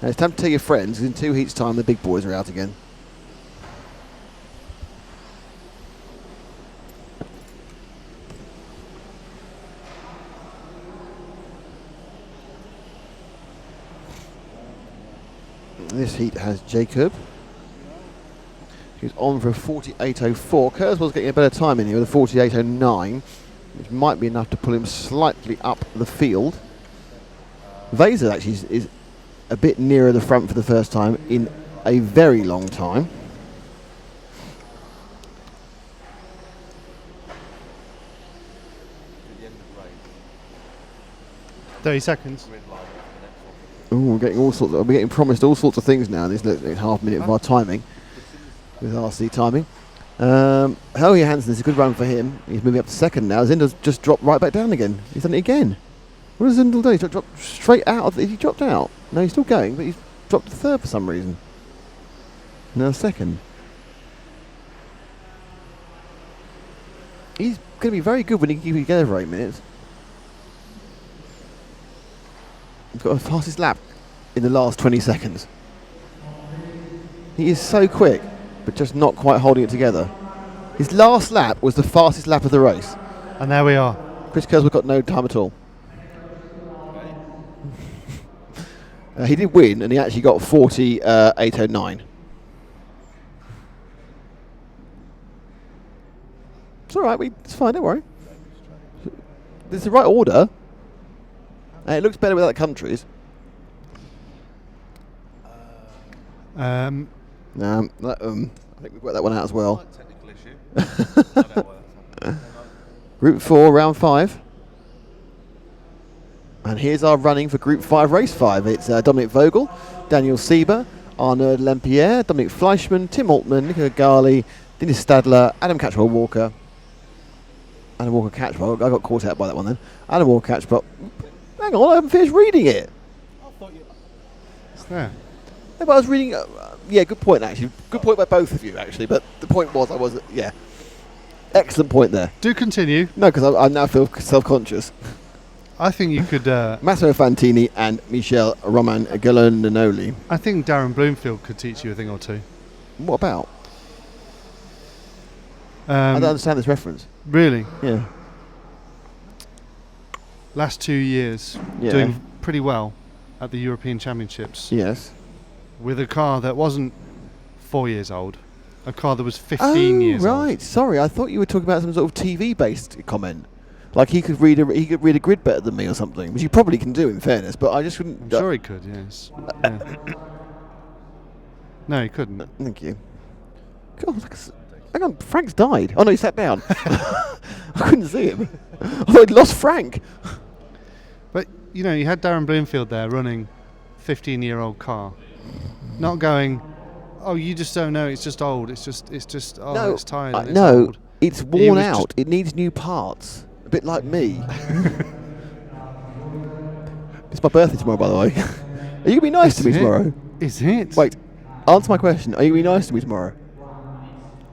Now it's time to tell your friends, because in 2 heats' time the big boys are out again. This heat has Jacob, who's on for a 48.04. Kurzweil's getting a better time in here with a 48.09, which might be enough to pull him slightly up the field. Vaser actually is a bit nearer the front for the first time in a very long time. seconds. We're getting promised all sorts of things now in this next half minute of our timing, with RC timing. Helge Hansen is a good run for him. He's moving up to second now. Zindel's just dropped right back down again. He's done it again. What has Zindel done? He's dropped straight out. He dropped out? No, he's still going, but he's dropped to third for some reason. Now second. He's going to be very good when he can keep it together for 8 minutes. He's got the fastest lap in the last 20 seconds. He is so quick, but just not quite holding it together. His last lap was the fastest lap of the race. And there we are. Chris Kurzweil got no time at all. He did win, and he actually got 40.809. It's all right. It's fine. Don't worry. This is the right order. It looks better without the countries. I think we've got that one out as well. Technical issue. Group 4, round 5. And here's our running for Group 5, race 5. It's Dominic Vogel, Daniel Sieber, Arnaud Lempierre, Dominic Fleischmann, Tim Altman, Nicola Gali, Dennis Stadler, Adam Catchwell-Walker. Adam Walker-Catchwell. I got caught out by that one then. Adam Walker-Catchwell. Hang on, I haven't finished reading it. It's there. Yeah, but I was reading. Good point actually. Good point by both of you actually. But the point was, excellent point there. Do continue. No, because I now feel self-conscious. I think you could. Massimo Fantini and Michel Roman Gallonanoli. I think Darren Bloomfield could teach you a thing or two. What about? I don't understand this reference. Really? Yeah. Last 2 years, doing pretty well at the European Championships. Yes. With a car that wasn't 4 years old, a car that was 15 years old. Right. Sorry, I thought you were talking about some sort of TV-based comment. Like he could read a grid better than me or something, which he probably can do in fairness. But I just couldn't. I'm sure he could. Yes. Yeah. No, he couldn't. Thank you. God, hang on, Frank's died. Oh no, he sat down. I couldn't see him. I thought I'd lost Frank. But you had Darren Bloomfield there running 15-year-old car, not going. Oh, you just don't know. It's just old. It's just. Oh, no, it's tired. And no, old. It's worn out. It needs new parts. A bit like me. It's my birthday tomorrow, by the way. Are you gonna be nice to me tomorrow? Is it? Wait, answer my question. Are you gonna be nice to me tomorrow?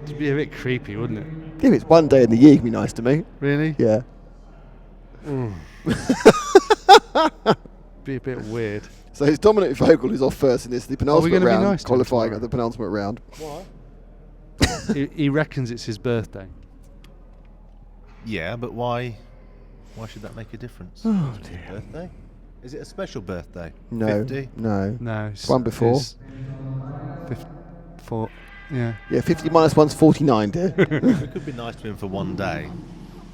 It'd be a bit creepy, wouldn't it? If it's one day in the year, you can be nice to me. Really? Yeah. Be a bit weird. So it's Dominic Vogel who's off first in the penultimate round, nice qualifying at the penultimate round. Why? he reckons it's his birthday. Yeah, but why? Why should that make a difference? Oh It's his dear. birthday? Is it a special birthday? No. 50? No. No. One before. 4. Yeah. Yeah, 50 minus 1's 49, dear. We could be nice to him for one day.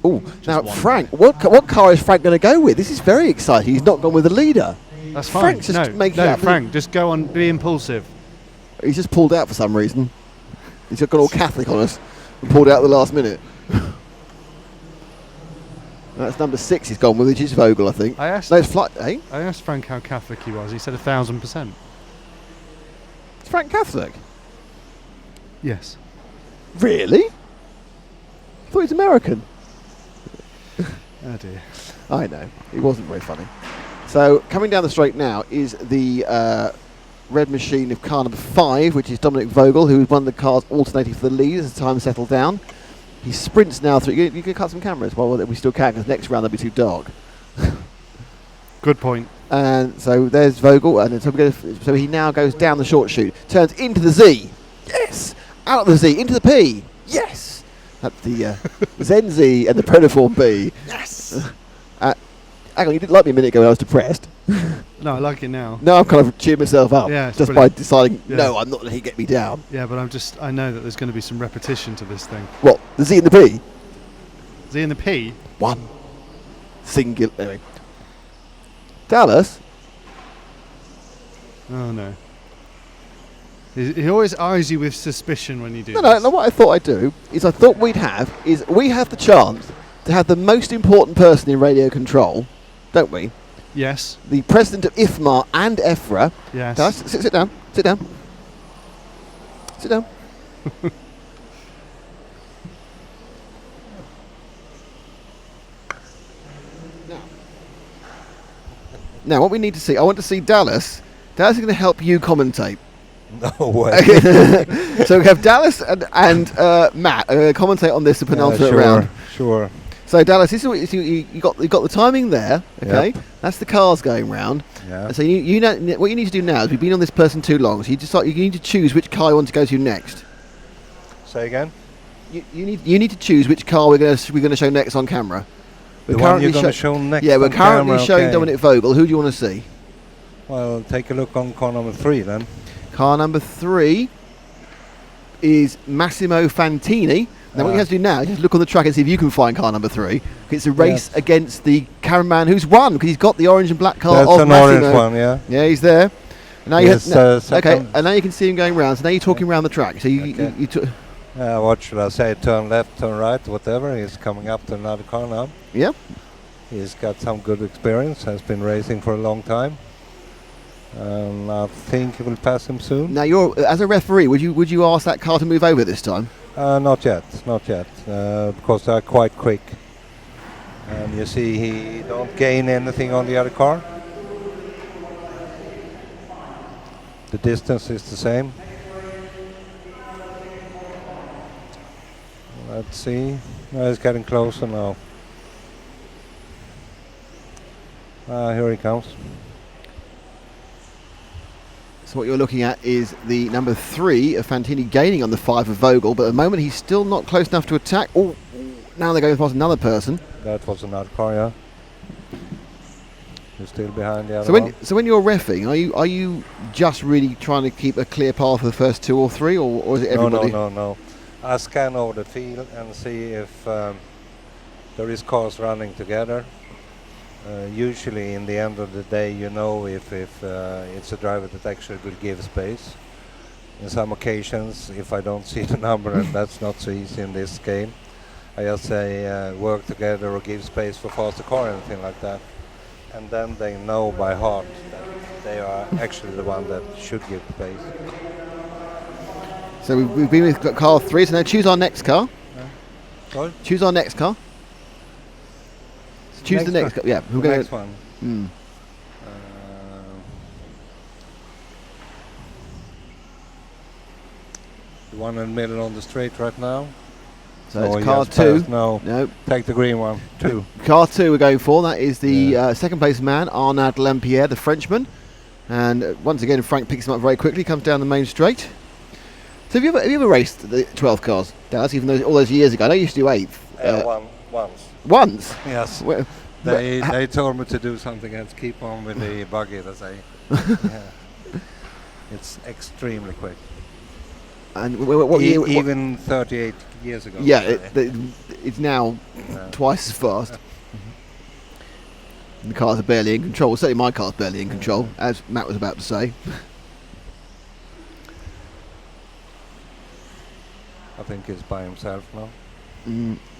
Oh, now one. Frank, what car is Frank going to go with? This is very exciting. He's not gone with the leader. That's fine. Frank's just making it up. Frank, just go on, be impulsive. He's just pulled out for some reason. He's got all Catholic on us and pulled out at the last minute. That's number 6 he's gone with, which is Vogel, I think. I asked Frank how Catholic he was. He said 1,000%. Is Frank Catholic? Yes. Really? I thought he was American. Oh dear. I know. It wasn't very funny. So, coming down the straight now is the red machine of car number 5, which is Dominic Vogel, who won the cars alternating for the lead as the time settled down. He sprints now through. You can cut some cameras. Well, we still can, because next round they'll be too dark. Good point. And so there's Vogel, and so he now goes down the short chute, turns into the Z. Yes! Out of the Z, into the P. Yes! That's the Zen Z and the Predaform B. Yes! Hang on, you didn't like me a minute ago when I was depressed. No, I like it now. No, I'm kind of cheering myself up. Yeah, just brilliant. by deciding, Yeah. no, I'm not letting it get me down. Yeah, but I know that there's going to be some repetition to this thing. What? The Z and the P? Z and the P? One. Singular. Anyway. Dallas? Oh no. He always eyes you with suspicion when you do No, this. what I thought I'd do is we have the chance to have the most important person in radio control, don't we? Yes. The president of IFMA and EFRA. Yes. Dallas, sit down. Sit down. Sit down. Now, what we need to see, I want to see Dallas. Dallas is going to help you commentate. No way. So we have Dallas and Matt commentate on this the penultimate round. Sure. So Dallas, this is what you got the timing there. Okay, Yep. That's the cars going round. Yeah. So you know what you need to do now is we've been on this person too long. So you need to choose which car you want to go to next. Say again. You need to choose which car we're going to show next on camera. The one you're going to show next. Yeah, we're on currently camera, showing okay. Dominic Vogel. Who do you want to see? Well, take a look on car number 3 then. Car number 3 is Massimo Fantini. Now what you have to do now is just look on the track and see if you can find car number 3. It's a race against the cameraman who's won because he's got the orange and black car That's of an Massimo. orange one, yeah. Yeah, he's there. And now Yes, okay, and now you can see him going round. So now you're talking around the track. So you what should I say? Turn left, turn right, whatever. He's coming up to another car now. Yeah. He's got some good experience. Has been racing for a long time. I think he will pass him soon. Now, as a referee, would you ask that car to move over this time? Not yet, because they're quite quick. And you see, he don't gain anything on the other car. The distance is the same. Let's see. No, he's getting closer now. Here he comes. So what you're looking at is the number 3 of Fantini gaining on the 5 of Vogel, but at the moment he's still not close enough to attack. Oh, now they're going past another person. That was another car, yeah. You're still behind the other one. So when you're reffing, are you just really trying to keep a clear path for the first 2 or 3, or is it everybody? No. I scan over the field and see if there is cars running together. Usually in the end of the day you know if it's a driver that actually will give space. In some occasions, if I don't see the number, and that's not so easy in this game, I just say work together or give space for faster car or anything like that. And then they know by heart that they are actually the one that should give space. So we've been with car 3, so now choose our next car. Sorry? Choose our next car. Choose the next car. Yeah, the next one. The one in the middle on the straight right now. So it's car 2. No. Take the green one. 2. Car 2 we're going for. That is the second place man, Arnaud Lampierre, the Frenchman. And once again, Frank picks him up very quickly, comes down the main straight. So have you ever raced the 12 cars, Dallas, even though all those years ago? I know you used to do 8th. Once. Once? Yes. They told me to do something else, keep on with the buggy, they say. It's extremely quick. And what year? Even 38 years ago. Yeah, it's now twice as fast. The cars are barely in control. Certainly my car's barely in control, as Matt was about to say. I think he's by himself now.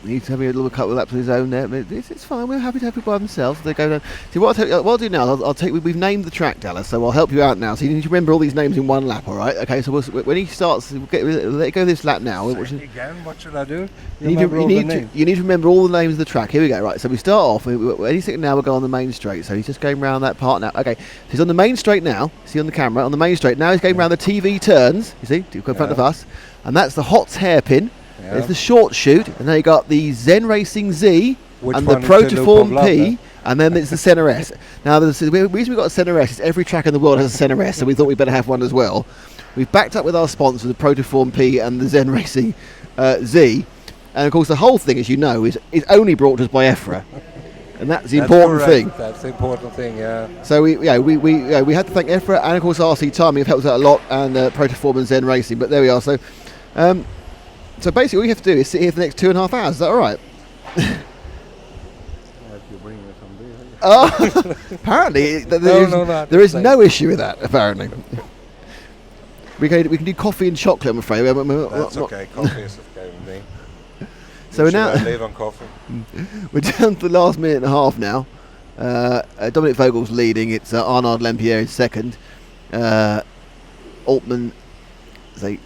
He's having a little couple of laps of his own there. But it's fine. We're happy to have people by themselves. They go down. See what I'll do now. I'll take. We've named the track, Dallas. So I'll help you out now. So you need to remember all these names in one lap. All right. Okay. So when he starts, let go this lap now. Again, what should I do? You need to remember all the names of the track. Here we go. Right. So we start off. Any second now we'll go on the main straight. So he's just going around that part now. Okay. So he's on the main straight now. See on the camera on the main straight. Now he's going around the TV turns. You see, in front of us, and that's the Hot's hairpin. There's the short shoot, and then you got the Zen Racing Z and the Protoform P, and then it's the Senna S. Now, the reason we've got a Senna S is every track in the world has a Senna S, so we thought we'd better have one as well. We've backed up with our sponsor, the Protoform P and the Zen Racing Z, and of course the whole thing, as you know, is only brought to us by EFRA. And that's the important thing. That's the important thing, yeah. So we had to thank EFRA and of course RC Timing have helped us out a lot, and Protoform and Zen Racing. But there we are. So basically, all you have to do is sit here for the next 2.5 hours. Is that all right? Oh, apparently there is no issue with that. Apparently, we can do coffee and chocolate. I'm afraid. That's okay. Coffee is okay with me. So we're now I live on coffee. We're down to the last minute and a half now. Dominic Vogel's leading. It's Arnaud Lempier is second. Altman, they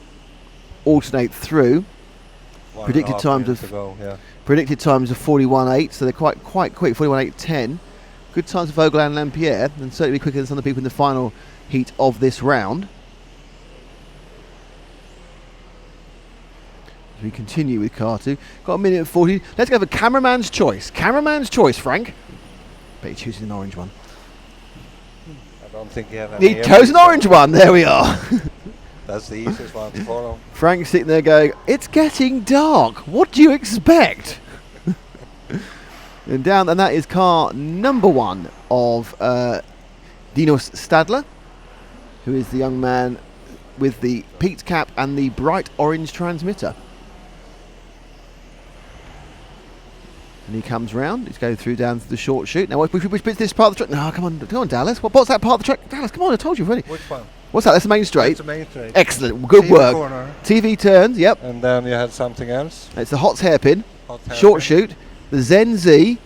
alternate through. Predicted times of 41.8, so they're quite quick. 41.8.10. Good times for Vogel and Lempier, and certainly quicker than some of the people in the final heat of this round. As we continue with car 2, got a minute and 40. Let's go for cameraman's choice. Cameraman's choice, Frank. Bet you're choosing an orange one. I don't think you have any. He chose an orange one. There we are. That's the easiest one to follow. Frank's sitting there going, "It's getting dark. What do you expect?" and that is car number 1 of Dinos Stadler, who is the young man with the peaked cap and the bright orange transmitter. And he comes round. He's going through down to the short shoot. Now, which bit's this part of the track? No, come on, Dallas. What's that part of the track? Dallas, come on, I told you already. Which one? What's that? That's the main straight. That's the main straight. Excellent. Good TV work. Corner. TV turns, yep. And then you had something else. It's the Hot's hairpin. Hot Short shoot. The Zen Z.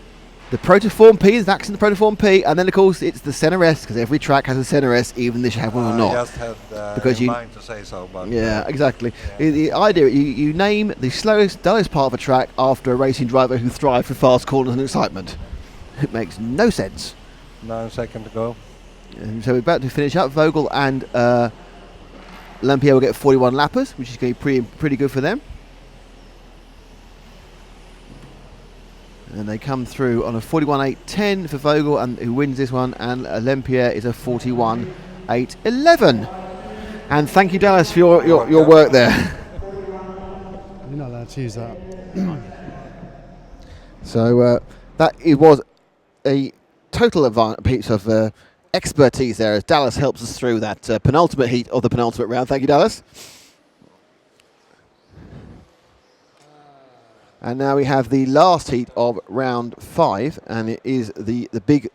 The Protoform P. There's an accent the Protoform P. And then, of course, it's the Center S, because every track has a Center S, even if you have one or not. I just had because in mind to say so. But yeah, exactly. Yeah. The idea, you name the slowest, dullest part of a track after a racing driver who thrived for fast corners and excitement. It makes no sense. 9 seconds to go. And so we're about to finish up. Vogel and Lempier will get 41 lappers, which is going to be pretty good for them. And they come through on a 41.8.10 for Vogel, and who wins this one, and Lempier is a 41.8.11. And thank you, Dallas, for your work there. You're not allowed to use that. So it was a total piece of expertise there as Dallas helps us through that penultimate heat of the penultimate round. Thank you, Dallas. And now we have the last heat of round 5, and it is the big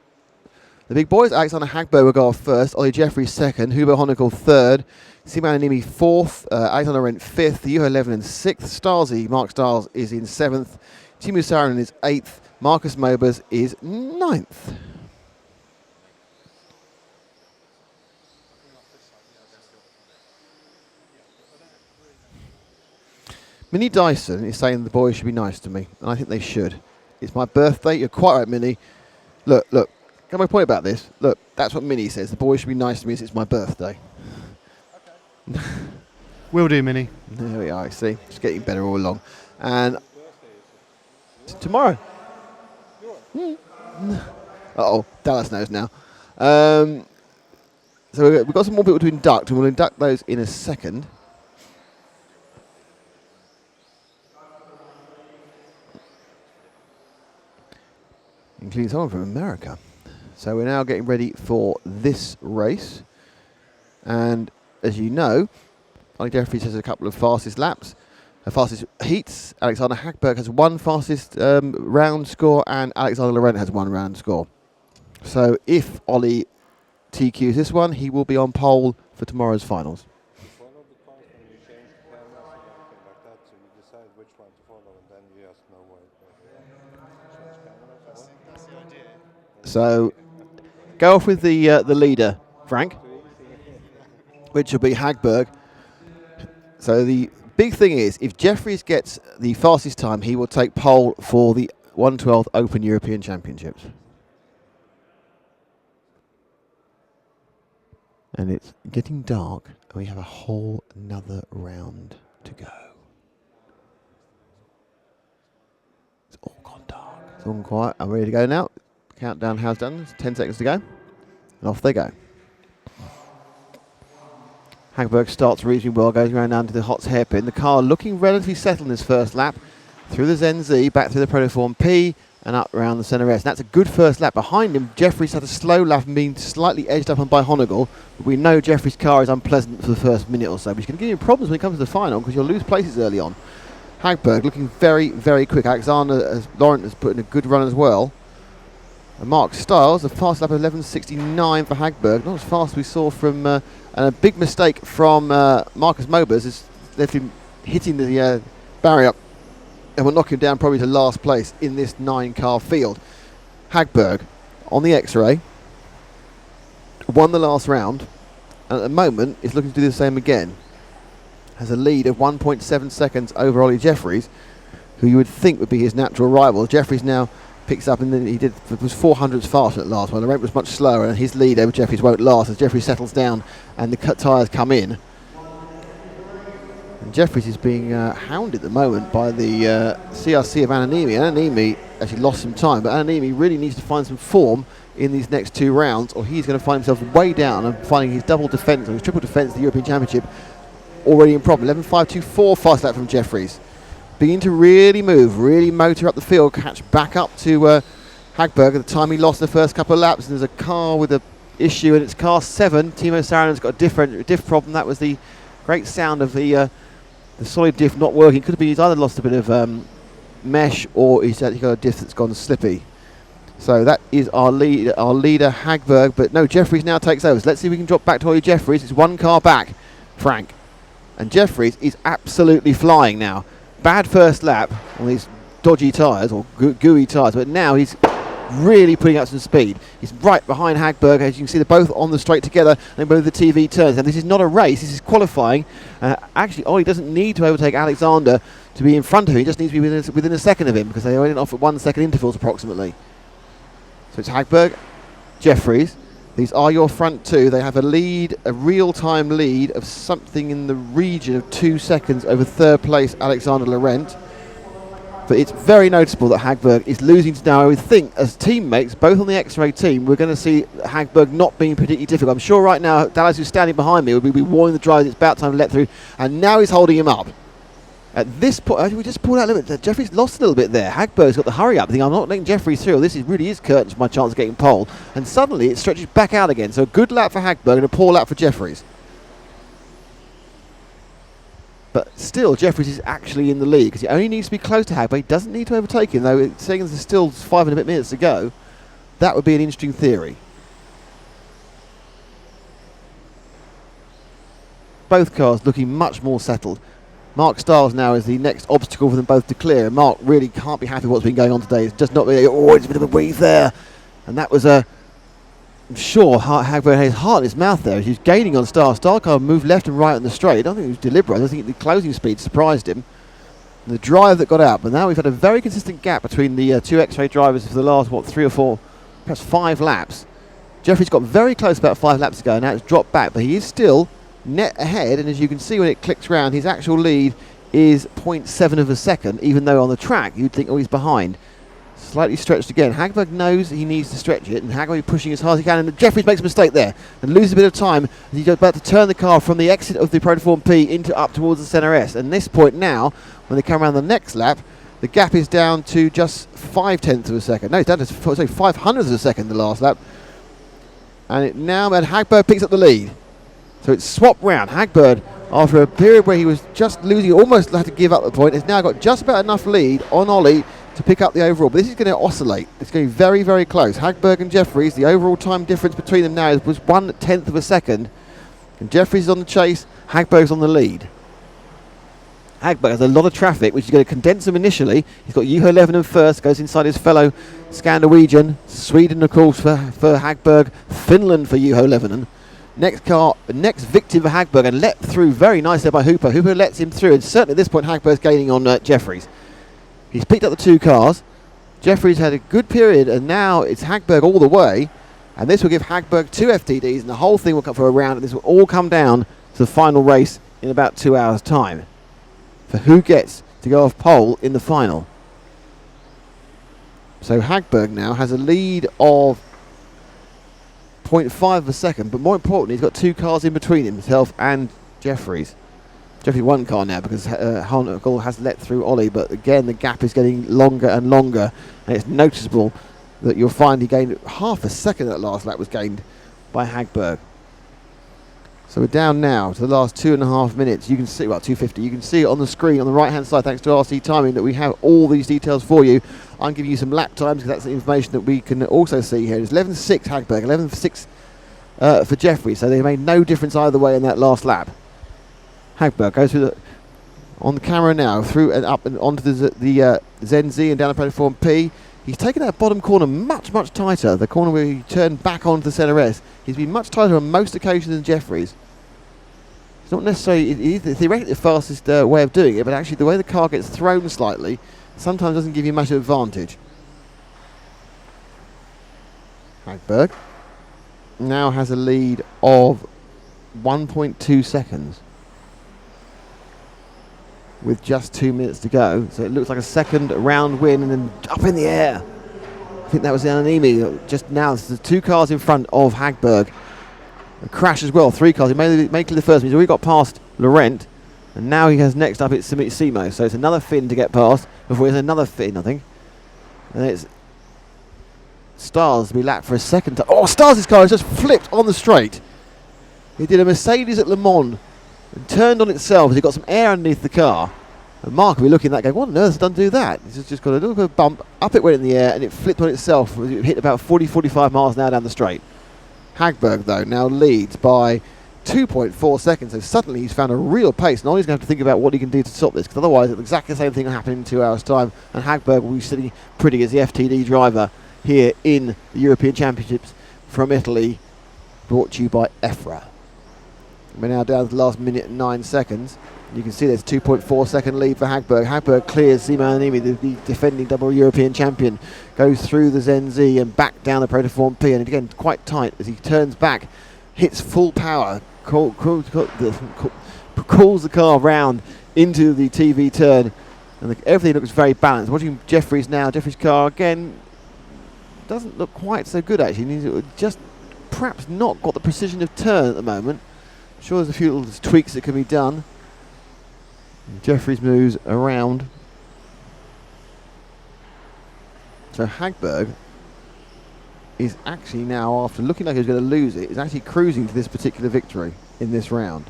boys. Alexander Hagberg will go off first, Ollie Jeffries second, Hugo Honeckl third, Simon Animi fourth, Alexander Rent fifth, Juho Levinen sixth, Mark Stiles is in seventh, Timu Saarinen is eighth, Marcus Mobers is ninth. Minnie Dyson is saying the boys should be nice to me, and I think they should. It's my birthday. You're quite right, Minnie. Look. Get my point about this. Look, that's what Minnie says. The boys should be nice to me as it's my birthday. Okay. Will do, Minnie. There we are. See, it's getting better all along. And tomorrow. Uh-oh, Dallas knows now. So we've got some more people to induct, and we'll induct those in a second. Including someone from America. So we're now getting ready for this race. And as you know, Ollie Jeffries has a couple of fastest laps, fastest heats. Alexander Hagberg has one fastest round score, and Alexander Laurent has one round score. So if Ollie TQs this one, he will be on pole for tomorrow's finals. So go off with the leader, Frank, which will be Hagberg. So the big thing is, if Jeffries gets the fastest time, he will take pole for the 112th Open European Championships. And it's getting dark, and we have a whole another round to go. It's all gone dark. It's all quiet. I'm ready to go now. Countdown has done. It's 10 seconds to go. And off they go. Hagberg starts reasonably well, goes around down to the Hot's hairpin. The car looking relatively settled in his first lap. Through the Zen Z, back through the Protoform P, and up around the Center S. And that's a good first lap. Behind him, Jeffries had a slow lap and being slightly edged up on by Honeckl. But we know Jeffries' car is unpleasant for the first minute or so. But he's going to give you problems when it comes to the final, because you'll lose places early on. Hagberg looking very, very quick. Alexander Laurent has put in a good run as well. And Mark Stiles, a fast lap of 11.69 for Hagberg. Not as fast as we saw from, and a big mistake from Marcus Mobers has left him hitting the barrier and will knock him down probably to last place in this 9-car field. Hagberg on the X-ray won the last round, and at the moment is looking to do the same again. Has a lead of 1.7 seconds over Ollie Jeffries, who you would think would be his natural rival. Jeffries now picks up, and then he was 400s faster at last one. The rate was much slower, and his lead over Jeffries won't last as Jeffries settles down and the tyres come in. And Jeffries is being hounded at the moment by the CRC of Ananimi. Ananimi actually lost some time, but Ananimi really needs to find some form in these next 2 rounds, or he's going to find himself way down and finding his double defence or his triple defence of the European Championship already in problem. 11.524 fast lap from Jeffries. Beginning to really move, really motor up the field, catch back up to Hagberg at the time he lost in the first couple of laps. And there's a car with an issue, and it's car 7. Timo Saarinen has got a diff problem. That was the great sound of the solid diff not working. Could have been he's either lost a bit of mesh, or he's actually got a diff that's gone slippy. So that is our leader Hagberg. But no, Jeffries now takes over. So let's see if we can drop back to Ollie Jeffries. It's 1 car back, Frank. And Jeffries is absolutely flying now. Bad first lap on these dodgy tyres, or gooey tyres, but now he's really putting up some speed. He's right behind Hagberg. As you can see, they're both on the straight together, and both the TV turns. And this is not a race, this is qualifying. Actually, Ollie doesn't need to overtake Alexander to be in front of him. He just needs to be within a second of him, because they went off at 1 second intervals approximately. So it's Hagberg, Jeffries. These are your front 2. They have a lead, a real-time lead of something in the region of 2 seconds over third place Alexander Laurent. But it's very noticeable that Hagberg is losing to now. I would think, as teammates, both on the X-Ray team, we're going to see Hagberg not being particularly difficult. I'm sure right now, Dallas, who's standing behind me, will be warning the drivers it's about time to let through. And now he's holding him up. At this point, we just pulled out a little bit. Jeffries lost a little bit there. Hagberg's got the hurry up thing. I'm not letting Jeffries through. This really is curtains for my chance of getting pole. And suddenly it stretches back out again. So a good lap for Hagberg and a poor lap for Jeffries. But still, Jeffries is actually in the lead because he only needs to be close to Hagberg. He doesn't need to overtake him, though. Saying there's still 5 and a bit minutes to go, that would be an interesting theory. Both cars looking much more settled. Mark Stiles now is the next obstacle for them both to clear. Mark really can't be happy with what's been going on today. It's just not really, it's a bit of a weave there. And that was I'm sure Hagberg had his heart in his mouth there. He was gaining on Stiles. Stiles kind of moved left and right on the straight. I don't think it was deliberate. I don't think the closing speed surprised him. And the drive that got out. But now we've had a very consistent gap between the 2 X-Ray drivers for the last, 3 or 4, perhaps 5 laps. Jeffries got very close about 5 laps ago, and now it's dropped back. But he is still net ahead, and as you can see when it clicks round, his actual lead is 0.7 of a second, even though on the track you'd think, he's behind. Slightly stretched again. Hagberg knows he needs to stretch it, and Hagberg pressing as hard as he can, and Jeffries makes a mistake there and loses a bit of time as he's about to turn the car from the exit of the Protoform P into up towards the Centre S. And this point now, when they come around the next lap, the gap is down to just 0.5 of a second. No, it's down to 0.05 of a second the last lap. And Hagberg picks up the lead. So it's swapped round. Hagberg, after a period where he was just losing, almost had to give up the point, has now got just about enough lead on Ollie to pick up the overall. But this is going to oscillate. It's going to be very, very close. Hagberg and Jeffries, the overall time difference between them now was 0.1 of a second. And Jeffries is on the chase, Hagberg's on the lead. Hagberg has a lot of traffic, which is going to condense him initially. He's got Juho Lehtinen first, goes inside his fellow Scandinavian. Sweden, of course, for Hagberg. Finland for Juho Lehtinen. Next victim for Hagberg, and let through very nicely by Hooper. Hooper lets him through, and certainly at this point Hagberg's gaining on Jeffries. He's picked up the 2 cars. Jeffries had a good period, and now it's Hagberg all the way, and this will give Hagberg 2 FTDs, and the whole thing will come for a round, and this will all come down to the final race in about 2 hours' time for who gets to go off pole in the final. So Hagberg now has a lead of 0.5 of a second, but more importantly, he's got 2 cars in between himself and Jeffries. Jeffries 1 car now because Hagberg has let through Ollie, but again the gap is getting longer and longer, and it's noticeable that you'll find he gained half a second. That last lap was gained by Hagberg. So we're down now to the last 2.5 minutes. You can see, well, 2:50. You can see it on the screen on the right-hand side, thanks to RC Timing, that we have all these details for you. I'm giving you some lap times because that's the information that we can also see here. It's 11.6 Hagberg, 11.6 for Jeffrey. So they made no difference either way in that last lap. Hagberg goes through on the camera now, through and up and onto the Zen Z and down the platform P. He's taken that bottom corner much, much tighter. The corner where he turned back onto the centre S. He's been much tighter on most occasions than Jeffries. It's not necessarily theoretically the fastest way of doing it, but actually the way the car gets thrown slightly sometimes doesn't give you much advantage. Hagberg now has a lead of 1.2 seconds with just 2 minutes to go. So it looks like a second round win and then up in the air. I think that was the Anonimi just now. There's 2 cars in front of Hagberg. A crash as well, 3 cars. He made clear the first one. He's already got past Laurent, and now he has next up it's Simo. So it's another Finn to get past before there's another Finn, I think. And it's Stars to be lapped for a second time. Oh, Stars' car has just flipped on the straight. He did a Mercedes at Le Mans and turned on itself as he got some air underneath the car. And Mark will be looking at that going, what on earth has done to do that? He's just got a little bit of bump, up it went in the air, and it flipped on itself. It hit about 40-45 miles an hour down the straight. Hagberg, though, now leads by 2.4 seconds, so suddenly he's found a real pace. Now he's going to have to think about what he can do to stop this, because otherwise exactly the same thing will happen in 2 hours' time, and Hagberg will be sitting pretty as the FTD driver here in the European Championships from Italy, brought to you by EFRA. We're now down to the last minute and 9 seconds. You can see there's a 2.4 second lead for Hagberg. Hagberg clears Simo Anonimi, the defending double European champion, goes through the Zen Z and back down the Protoform P, and again quite tight as he turns back, hits full power, calls the car round into the TV turn, and everything looks very balanced. Watching Jeffries now, Jeffries' car again doesn't look quite so good actually. He's just perhaps not got the precision of turn at the moment. I'm sure there's a few little tweaks that can be done. Jeffries moves around. So Hagberg is actually now, after looking like he was going to lose it, is actually cruising to this particular victory in this round.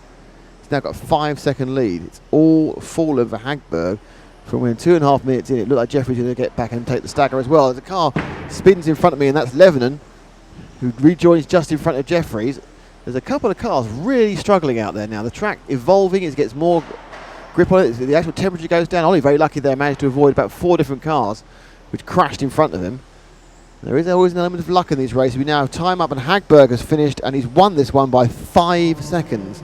He's now got a 5 second lead. It's all fallen for Hagberg from when 2.5 minutes in. It looked like Jeffries was going to get back and take the stagger as well. As the car spins in front of me, and that's Lebanon, who rejoins just in front of Jeffries. There's a couple of cars really struggling out there now. The track evolving as it gets more grip on it. The actual temperature goes down. Ollie very lucky there, managed to avoid about 4 different cars which crashed in front of him. There is always an element of luck in these races. We now have time up, and Hagberg has finished, and he's won this one by 5 seconds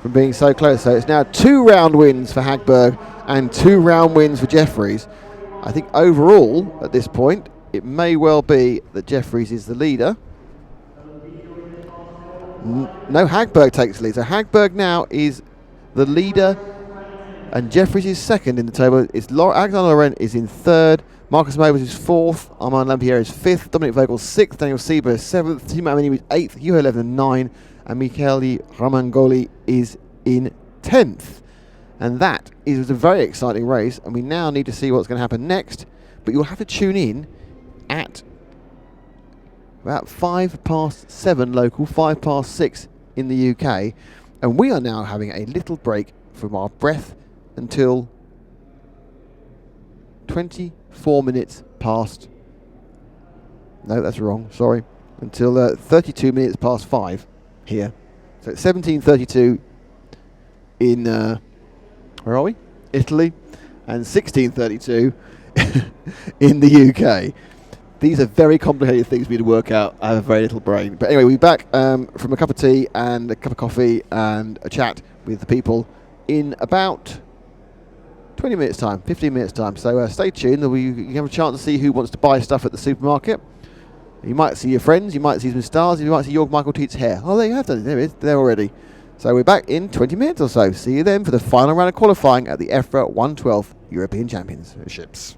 from being so close. So it's now 2 round wins for Hagberg and 2 round wins for Jeffries. I think overall at this point it may well be that Jeffries is the leader. No, Hagberg takes the lead. So Hagberg now is the leader, and Jeffries is second in the table. Alexander Laurent is in third. Marcus Mobus is fourth. Armand Lampierre is fifth. Dominic Vogel sixth. Daniel Sieber is seventh. Timo Amini is eighth. Juho Levin is 9. And Michele Ramangoli is in 10th. And that is a very exciting race. And we now need to see what's going to happen next. But you'll have to tune in at about 7:05 local, 6:05 in the UK. And we are now having a little break from our breath until 24 minutes past. No, that's wrong. Sorry. Until 32 minutes past 5 here. So it's 17:32 in where are we? Italy, and 16:32 in the UK. These are very complicated things for me to work out. I have a very little brain. But anyway, we'll be back from a cup of tea and a cup of coffee and a chat with the people in about 20 minutes time, 15 minutes time. So stay tuned. You have a chance to see who wants to buy stuff at the supermarket. You might see your friends, you might see some stars, you might see Jorg Michael Tietz hair. Oh, there you have done. There it is. There already. So we're back in 20 minutes or so. See you then for the final round of qualifying at the EFRA 112 European Championships.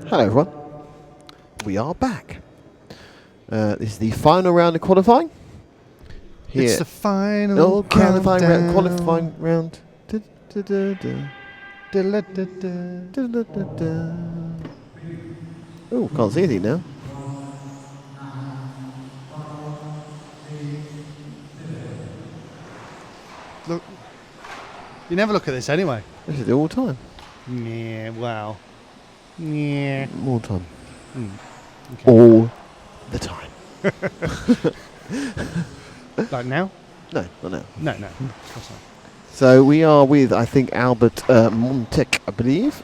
Hello everyone. We are back. This is the final round of qualifying. Here. It's the final qualifying round. countdown. Qualifying round. Oh, can't see anything now. Look, you never look at this anyway. This is it all the time. Yeah, wow. Yeah. All the time. Okay. All the time. Like now? No, not now. No, of course not. So we are with, I think, Albert Montek, I believe.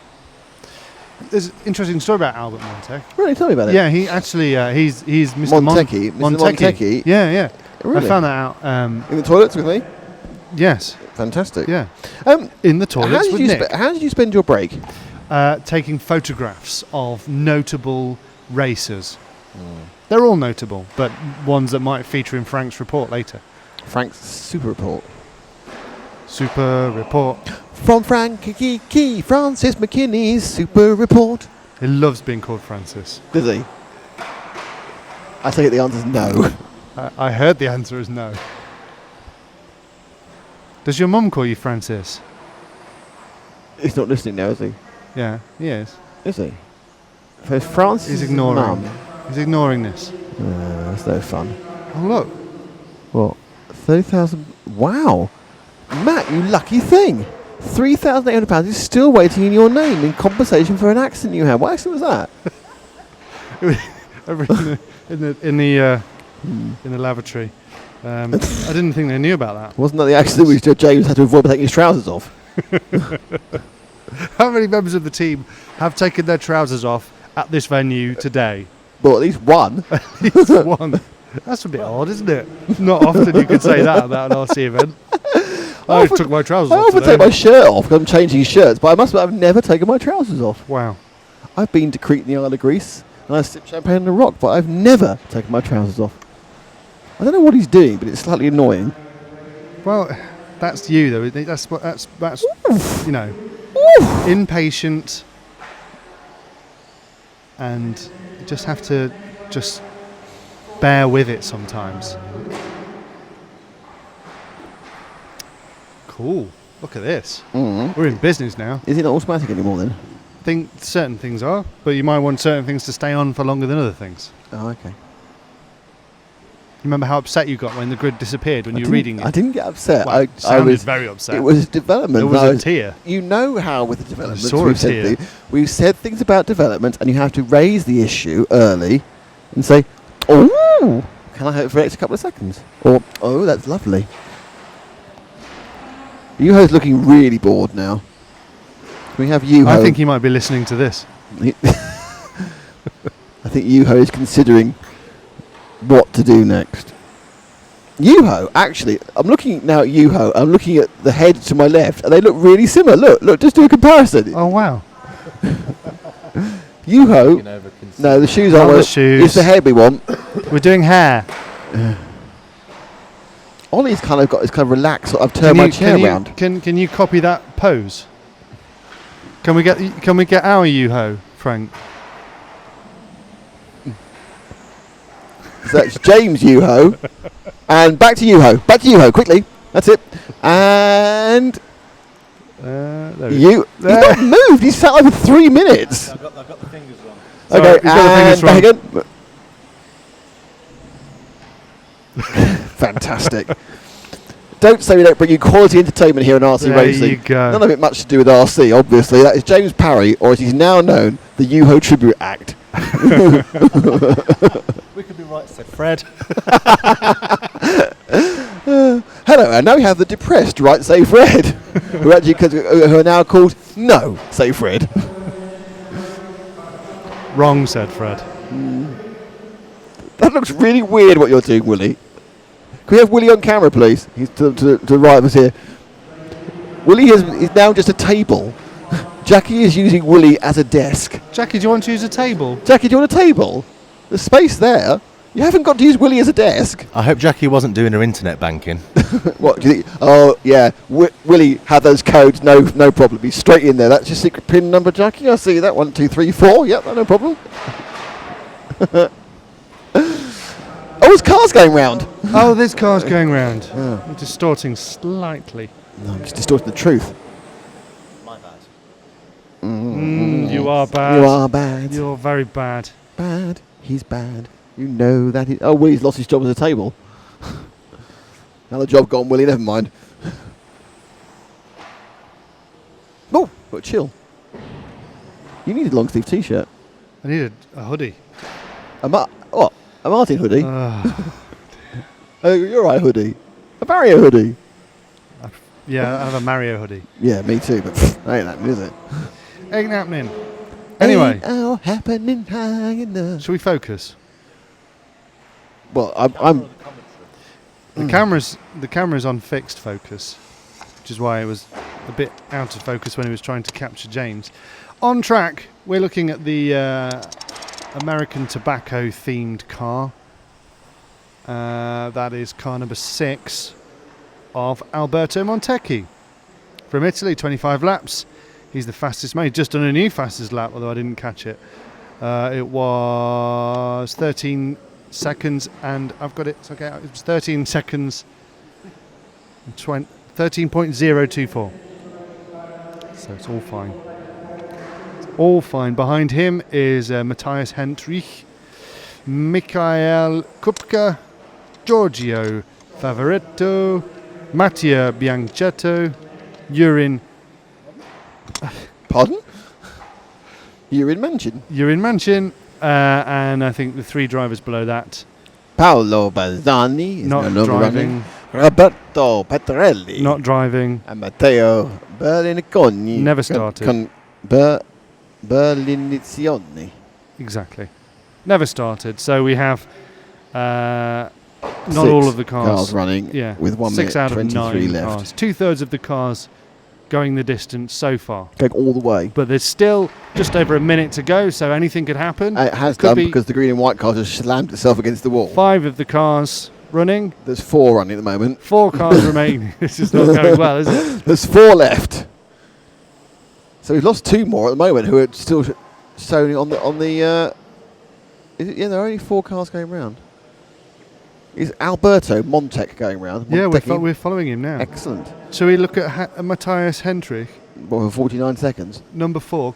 There's an interesting story about Albert Montek. Really, tell me about it. Yeah, he actually he's Mr. Montecchi. Mr. Montecchi. Yeah. Really? I found that out. In the toilets with me? Yes. Fantastic. Yeah. In the toilets with Nick. How did you spend your break? Taking photographs of notable racers. They're all notable, but ones that might feature in Frank's report later. Frank's super report. Super report. From Frankie Francis McKinney's super report. He loves being called Francis. Does he? I take it the answer's no. I heard the answer is no. Does your mum call you Francis? He's not listening now, is he? Yeah, he is. Is he? So Francis He's ignoring. mum. He's ignoring this. That's no fun. Oh look. What? 30,000. Wow. Matt, you lucky thing. £3,800 is still waiting in your name in compensation for an accident you had. What accident was that? in the lavatory. I didn't think they knew about that. Wasn't that the accident which James had to avoid by taking his trousers off? How many members of the team have taken their trousers off at this venue today? Well, at least one. At least one. That's a bit odd, isn't it? Not often you could say that about an RC event. I took my trousers off I often today. take my shirt off because I'm changing shirts, but I must admit I've never taken my trousers off. Wow. I've been to Crete and the Isle of Greece, and I sipped champagne on a rock, but I've never taken my trousers off. I don't know what he's doing, but it's slightly annoying. Well, that's you though. That's you know, impatient, and you just have to just bear with it sometimes. Cool. Look at this. We're in business now. Is it not automatic anymore then? I think certain things are, but you might want certain things to stay on for longer than other things. Oh, okay. You remember how upset you got when the grid disappeared when you were reading it? I didn't get upset. Well, I sounded was very upset. It was development. There was a tear. You know how with the development We've said things about development, and you have to raise the issue early and say, "Oh, can I have it for the next couple of seconds?" Or, "Oh, that's lovely." Yuho's looking really bored now. Can we have Yuho? I think he might be listening to this. I think Yuho is considering what to do next. Yuho, actually, I'm looking now at Yuho. I'm looking at the head to my left, and they look really similar. Look, just do a comparison. Oh wow. Yuho. No, the shoes aren't. The shoes. It's the head we want. We're doing hair. Ollie's kind of got this kind of relaxed. I've turned my chair around. Can you copy that pose? Can we get our Yuho, Frank? So that's James Yuho. And back to Yuho. Back to Yuho, quickly. That's it. And he's not moved. He's sat there for 3 minutes. I've got the fingers wrong. Okay, and back again. Fantastic. Don't say we don't bring you quality entertainment here in RC Racing. There you go. None of it much to do with RC, obviously. That is James Parry, or as he's now known, the Yuho Tribute Act. We could be right, said Fred. Hello, and now we have the depressed Right Say Fred, who are now called No Say Fred. Wrong, said Fred. That looks really weird what you're doing, Willie. Can we have Willie on camera, please? He's to the right of us here. Willie is now just a table. Jackie is using Willie as a desk. Jackie, do you want to use a table? Jackie, do you want a table? There's space there. You haven't got to use Willie as a desk. I hope Jackie wasn't doing her internet banking. What do you think? Oh, yeah. Willie had those codes. No problem. He's straight in there. That's your secret pin number, Jackie. I see that. 1, 2, 3, 4. Yep, no problem. Oh, there's cars going round. Oh, there's cars going round. I'm distorting slightly. No, I'm just distorting the truth. My bad. You are bad. You are bad. You're very bad. Bad. He's bad. You know that. Oh, Willie's lost his job as a table. Another job gone, Willie. Never mind. Oh, got a chill. You need a long sleeve t-shirt. I needed a hoodie. What? A Martin hoodie? Oh, you're right, hoodie. A Mario hoodie. Yeah, I have a Mario hoodie. Yeah, me too, but ain't happening, is it? Ain't happening. Anyway. Ain't all happening high enough. Shall we focus? Well, I'm The camera's on fixed focus, which is why it was a bit out of focus when he was trying to capture James. On track, we're looking at the American tobacco themed car. That is car number 6 of Alberto Montecchi from Italy, 25 laps. He's the fastest man. He's just done a new fastest lap, although I didn't catch it. It was 13 seconds, and I've got it. It's okay. It was 13 seconds, 13.024. So it's all fine. It's all fine. Behind him is Matthias Hendrich, Michael Kupka, Giorgio Favoretto, Mattia Bianchetto, Urin. Pardon? Urin Manchin. And I think the 3 drivers below that. Paolo Balzani is not no driving. Roberto Petrelli. Not driving. And Matteo Berliniconi. Never started. Berlinizioni. Exactly. Never started. So we have not 6 all of the cars running with 1 6 minute out of 23 9 left. cars. 2/3 of the cars going the distance so far. Going all the way. But there's still just over a minute to go, so anything could happen. It has done because the green and white car just slammed itself against the wall. 5 of the cars running. There's 4 running at the moment. 4 cars remaining. This is not going well, is it? There's 4 left. So we've lost 2 more at the moment who are still showing on the. There are only 4 cars going round. Is Alberto Montec going round? Yeah, we're following him now. Excellent. Shall we look at Matthias Hendrich? Well, for 49 seconds.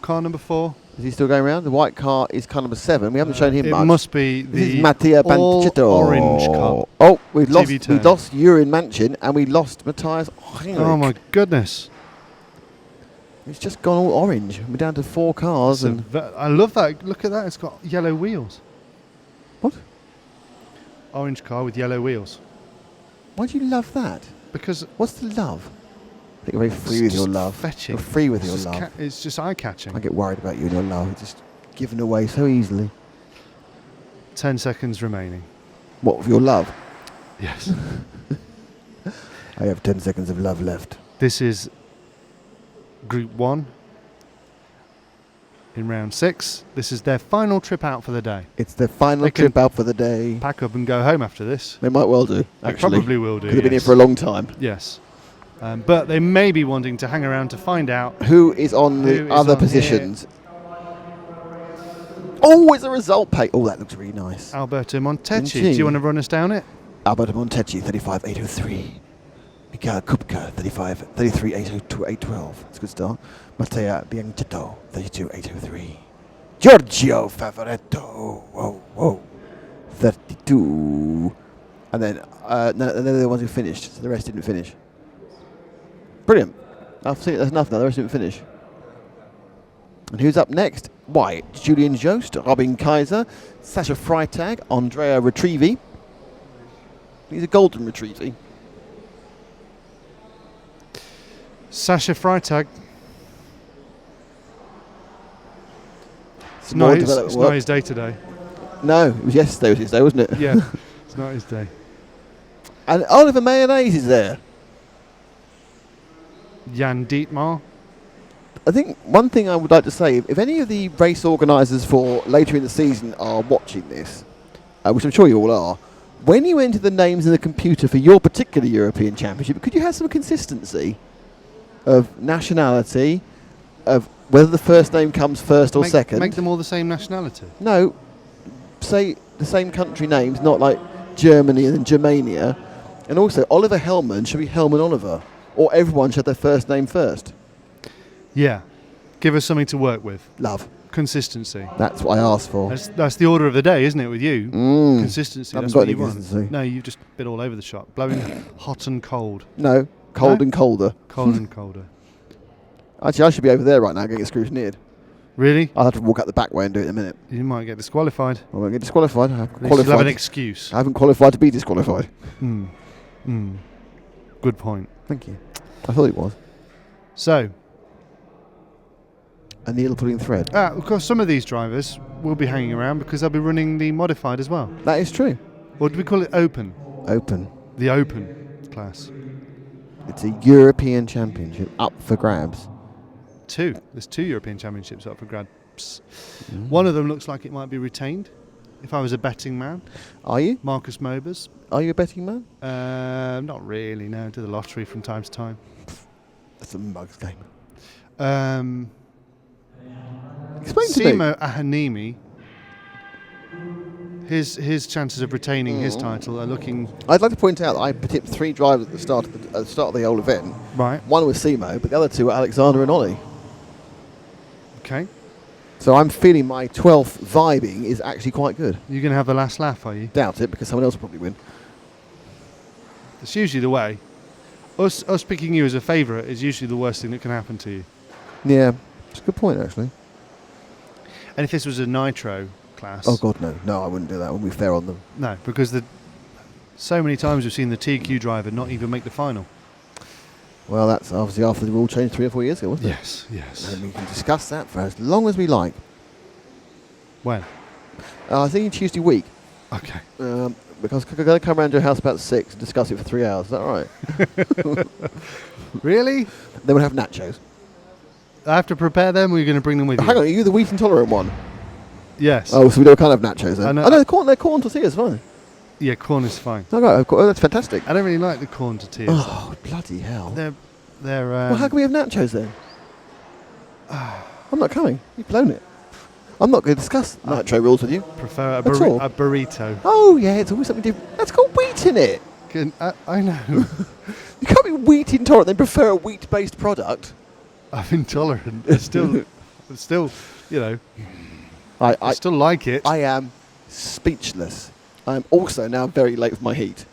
Car number 4. Is he still going round? The white car is car number 7. We haven't shown him much. It must be the Mattia Bianchetto. orange car. Oh, we lost Urin Manchin and we lost Matthias Heinrich. Oh my goodness. It's just gone all orange. We're down to 4 cars. I love that. Look at that. It's got yellow wheels. What? Orange car with yellow wheels. Why do you love that? Because what's the love? I think you're very free with your love. Fetching. You're free with your love. It's just eye-catching. I get worried about you and your love. It's just given away so easily. 10 seconds remaining. What, for your love? Yes. I have 10 seconds of love left. This is Group 1 in round 6. This is their final trip out for the day. It's their final trip out for the day. Pack up and go home after this. They might well do, actually. They probably will do. Could have been here for a long time. Yes. But they may be wanting to hang around to find out who is on the other positions. Oh, it's a result page. Oh, that looks really nice. Alberto Montecchi. Do you want to run us down it? Alberto Montecchi, 35.803. Michael Kupka, 33.812. That's a good start. Mattia Bianchetto, 32.803. Giorgio Favoretto, 32. And then they're the ones who finished, so the rest didn't finish. Brilliant. I've seen there's enough now, the rest didn't finish. And who's up next? Why, Julian Jost, Robin Kaiser, Sasha Freitag, Andrea Retrievi. He's a golden retriever. Sasha Freitag. It's not his day today. No, it was yesterday was his day, wasn't it? Yeah, it's not his day. And Oliver Mayonnaise is there. Jan Dietmar. I think one thing I would like to say, if any of the race organisers for later in the season are watching this, which I'm sure you all are, when you enter the names in the computer for your particular European Championship, could you have some consistency of nationality, of whether the first name comes first or second? Make them all the same nationality. No, say the same country names, not like Germany and then Germania. And also, Oliver Hellman should be Hellman Oliver, or everyone should have their first name first. Yeah. Give us something to work with. Love. Consistency. That's what I asked for. That's the order of the day, isn't it, with you? Consistency. Haven't That's got what any you want. consistency. No, you've just been all over the shop. Blowing hot and cold. No, cold No? and colder. Cold and colder. Actually, I should be over there right now getting scrutineered. Really? I'll have to walk out the back way and do it in a minute. You might get disqualified. I won't get disqualified. I haven't At least qualified. you'll have an excuse. I haven't qualified to be disqualified. Good point. Thank you. I thought it was. So, a needle pulling thread. of course, some of these drivers will be hanging around because they'll be running the modified as well. That is true. Or do we call it open? Open. The open class. It's a European Championship up for grabs. There's 2 European Championships up for grabs. One of them looks like it might be retained. If I was a betting man. Are you? Marcus Mobers. Are you a betting man? Not really, no. Do the lottery from time to time. That's a mug's game. Explain to me. Simo Ahanimi, his chances of retaining his title are looking... I'd like to point out that I tipped 3 drivers at the start of the whole event. Right. One was Simo, but the other 2 were Alexander and Ollie. Okay. So I'm feeling my 12th vibing is actually quite good. You're going to have the last laugh, are you? Doubt it, because someone else will probably win. It's usually the way. Us picking you as a favourite is usually the worst thing that can happen to you. Yeah, it's a good point, actually. And if this was a nitro class... Oh, God, no. No, I wouldn't do that. I wouldn't be fair on them. No, because so many times we've seen the TQ driver not even make the final. Well, that's obviously after the rule change 3 or 4 years ago, wasn't it? Yes. And we can discuss that for as long as we like. When? I think Tuesday week. Okay. Because I'm going to come around to your house about 6 and discuss it for 3 hours. Is that all right? Really? Then we'll have nachos. I have to prepare them, or are you going to bring them with you? Hang on, are you the wheat intolerant one? Yes. Oh, so we can't have nachos then? I know. They're corn tortillas, fine. Yeah, corn is fine. Oh, that's fantastic. I don't really like the corn tortillas. Oh, bloody hell. They're well, how can we have nachos then? I'm not coming. You've blown it. I'm not going to discuss nitro rules with you. Prefer a burrito. Oh, yeah, it's always something different. That's got wheat in it. I know. You can't be wheat intolerant then prefer a wheat-based product. I'm intolerant. I still, you know, I still like it. I am speechless. I am also now very late with my heat.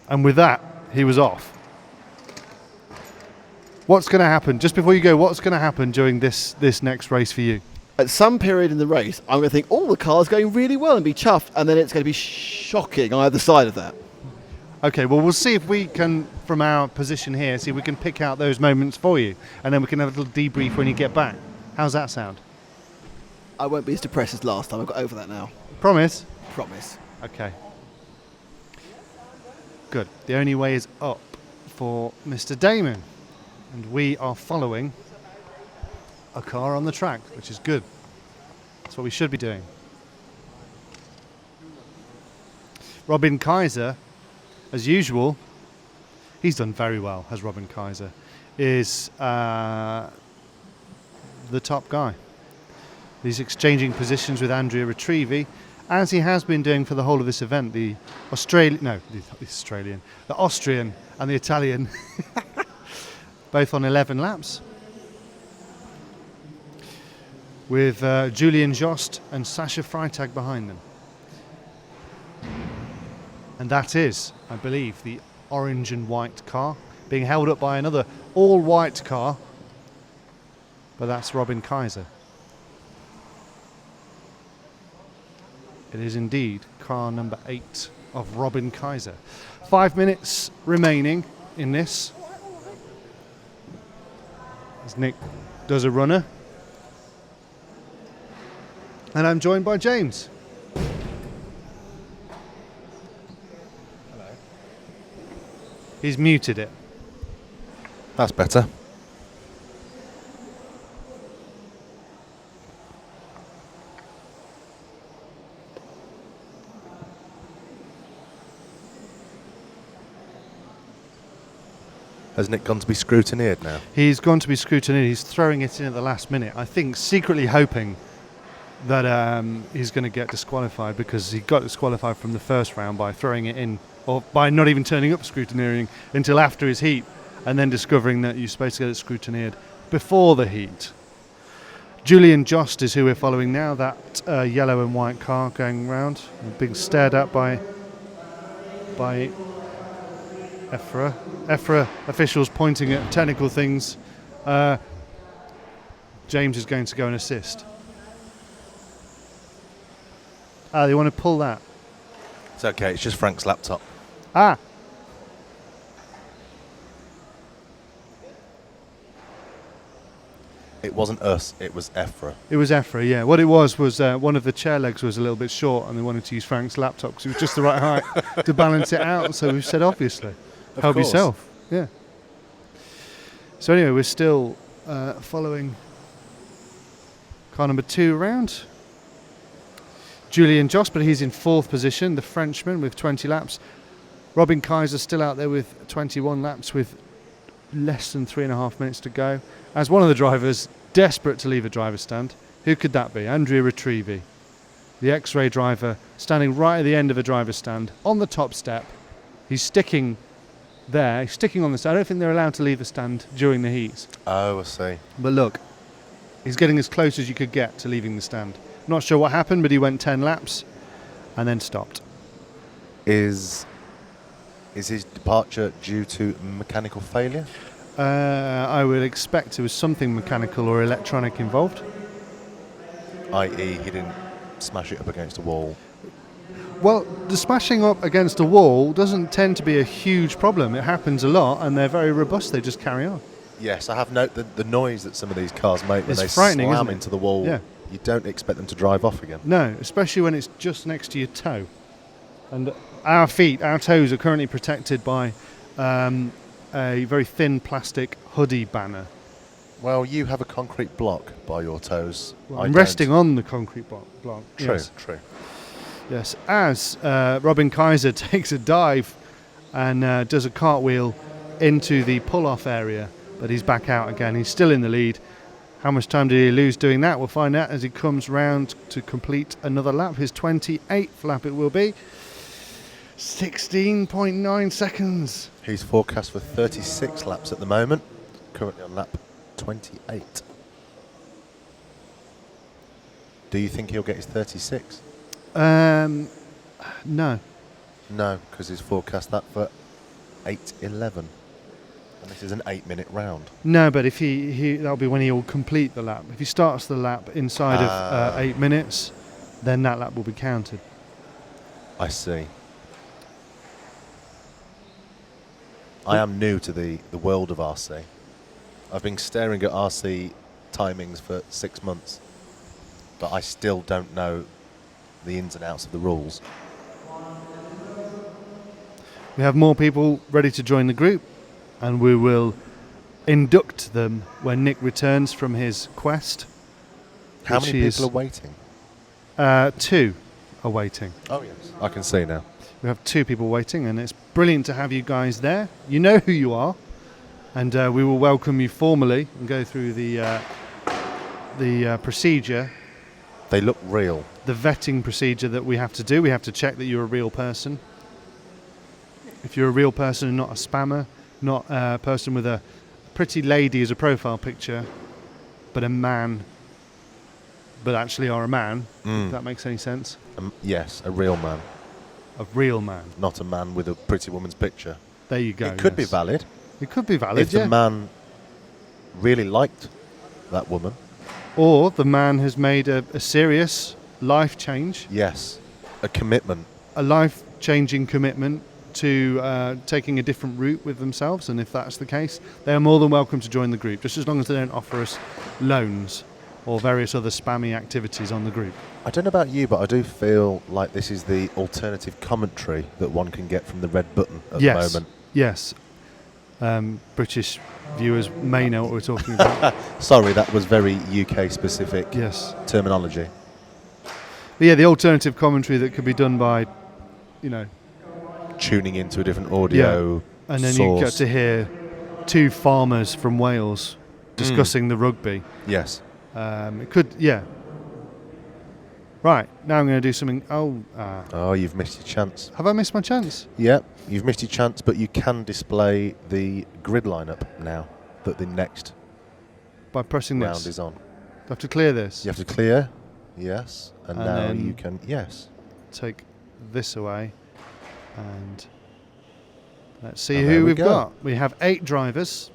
And with that, he was off. What's going to happen? Just before you go, what's going to happen during this next race for you? At some period in the race, I'm going to think, the car's going really well and be chuffed, and then it's going to be shocking on either side of that. Okay, well, we'll see if we can, from our position here, see if we can pick out those moments for you, and then we can have a little debrief when you get back. How's that sound? I won't be as depressed as last time. I've got over that now. Promise? Promise. Okay. Good. The only way is up for Mr. Damon. And we are following a car on the track, which is good. That's what we should be doing. Robin Kaiser, as usual, he's done very well, has Robin Kaiser, is the top guy. He's exchanging positions with Andrea Retrievi, as he has been doing for the whole of this event. The Austrian and the Italian, both on 11 laps, with Julian Jost and Sasha Freitag behind them. And that is, I believe, the orange and white car being held up by another all-white car, but that's Robin Kaiser. It is indeed car number 8 of Robin Kaiser. 5 minutes remaining in this, as Nick does a runner. And I'm joined by James. Hello. He's muted it. That's better. Has Nick gone to be scrutineered now? He's gone to be scrutineered. He's throwing it in at the last minute. I think secretly hoping that he's going to get disqualified, because he got disqualified from the first round by throwing it in, or by not even turning up scrutineering until after his heat, and then discovering that you're supposed to get it scrutineered before the heat. Julian Jost is who we're following now, that yellow and white car going round, being stared at by EFRA. EFRA officials pointing at technical things. James is going to go and assist. They want to pull that. It's okay, it's just Frank's laptop. It wasn't us, it was EFRA. It was EFRA, yeah. What it was one of the chair legs was a little bit short, and they wanted to use Frank's laptop because it was just the right height to balance it out. So we've said, obviously, help yourself. Yeah. So anyway, we're still following car number 2 around. Julian Jost, but he's in 4th position, the Frenchman with 20 laps. Robin Kaiser still out there with 21 laps with less than 3.5 minutes to go. As one of the drivers desperate to leave a driver's stand. Who could that be? Andrea Retrievi, the X-Ray driver, standing right at the end of a driver's stand on the top step. He's sticking there, he's sticking on the stand. I don't think they're allowed to leave the stand during the heats. Oh, I see. But look, he's getting as close as you could get to leaving the stand. Not sure what happened, but he went 10 laps and then stopped. Is his departure due to mechanical failure? I would expect there was something mechanical or electronic involved. I.e. he didn't smash it up against a wall. Well, the smashing up against a wall doesn't tend to be a huge problem. It happens a lot, and they're very robust. They just carry on. Yes, I have noted the noise that some of these cars make when It's they frightening, slam isn't it? into the wall. Yeah. You don't expect them to drive off again. No, especially when it's just next to your toe. And our toes are currently protected by a very thin plastic hoodie banner. Well, you have a concrete block by your toes. Well, I'm resting on the concrete block. True, Yes. true. Yes, as Robin Kaiser takes a dive and does a cartwheel into the pull-off area, but he's back out again. He's still in the lead. How much time did he lose doing that? We'll find out as he comes round to complete another lap. His 28th lap it will be. 16.9 seconds. He's forecast for 36 laps at the moment. Currently on lap 28. Do you think he'll get his 36? No. No, because he's forecast that for 8:11. And this is an 8-minute round. No, but if that'll be when he'll complete the lap. If he starts the lap inside of 8 minutes, then that lap will be counted. I see. I am new to the world of RC. I've been staring at RC timings for 6 months, but I still don't know the ins and outs of the rules. We have more people ready to join the group, and we will induct them when Nick returns from his quest. How many people are waiting? 2 are waiting. Oh, yes. I can see now. We have 2 people waiting, and it's brilliant to have you guys there. You know who you are, and we will welcome you formally and go through the procedure. They look real. The vetting procedure that we have to do. We have to check that you're a real person. If you're a real person and not a spammer, not a person with a pretty lady as a profile picture, but a man, but actually are a man, if that makes any sense. Yes, a real man. A real man. Not a man with a pretty woman's picture. There you go. It could be valid. It could be valid, if the man really liked that woman. Or the man has made a serious life change. Yes, a commitment. A life-changing commitment to taking a different route with themselves, and if that's the case, they are more than welcome to join the group, just as long as they don't offer us loans or various other spammy activities on the group. I don't know about you, but I do feel like this is the alternative commentary that one can get from the red button at the moment. Yes. British viewers may know what we're talking about. Sorry, that was very UK-specific terminology. But yeah, the alternative commentary that could be done by, tuning into a different audio and then source. you get to hear two farmers from Wales discussing the rugby. Yes. It could, yeah. Right, now I'm going to do something. Oh, you've missed your chance. Have I missed my chance? Yeah, you've missed your chance, but you can display the grid lineup now that the next by pressing round this is on. Do I have to clear this? You have to clear, yes, and now then you can, yes. take this away, and let's see And there who we we've go. got. We have 8 drivers.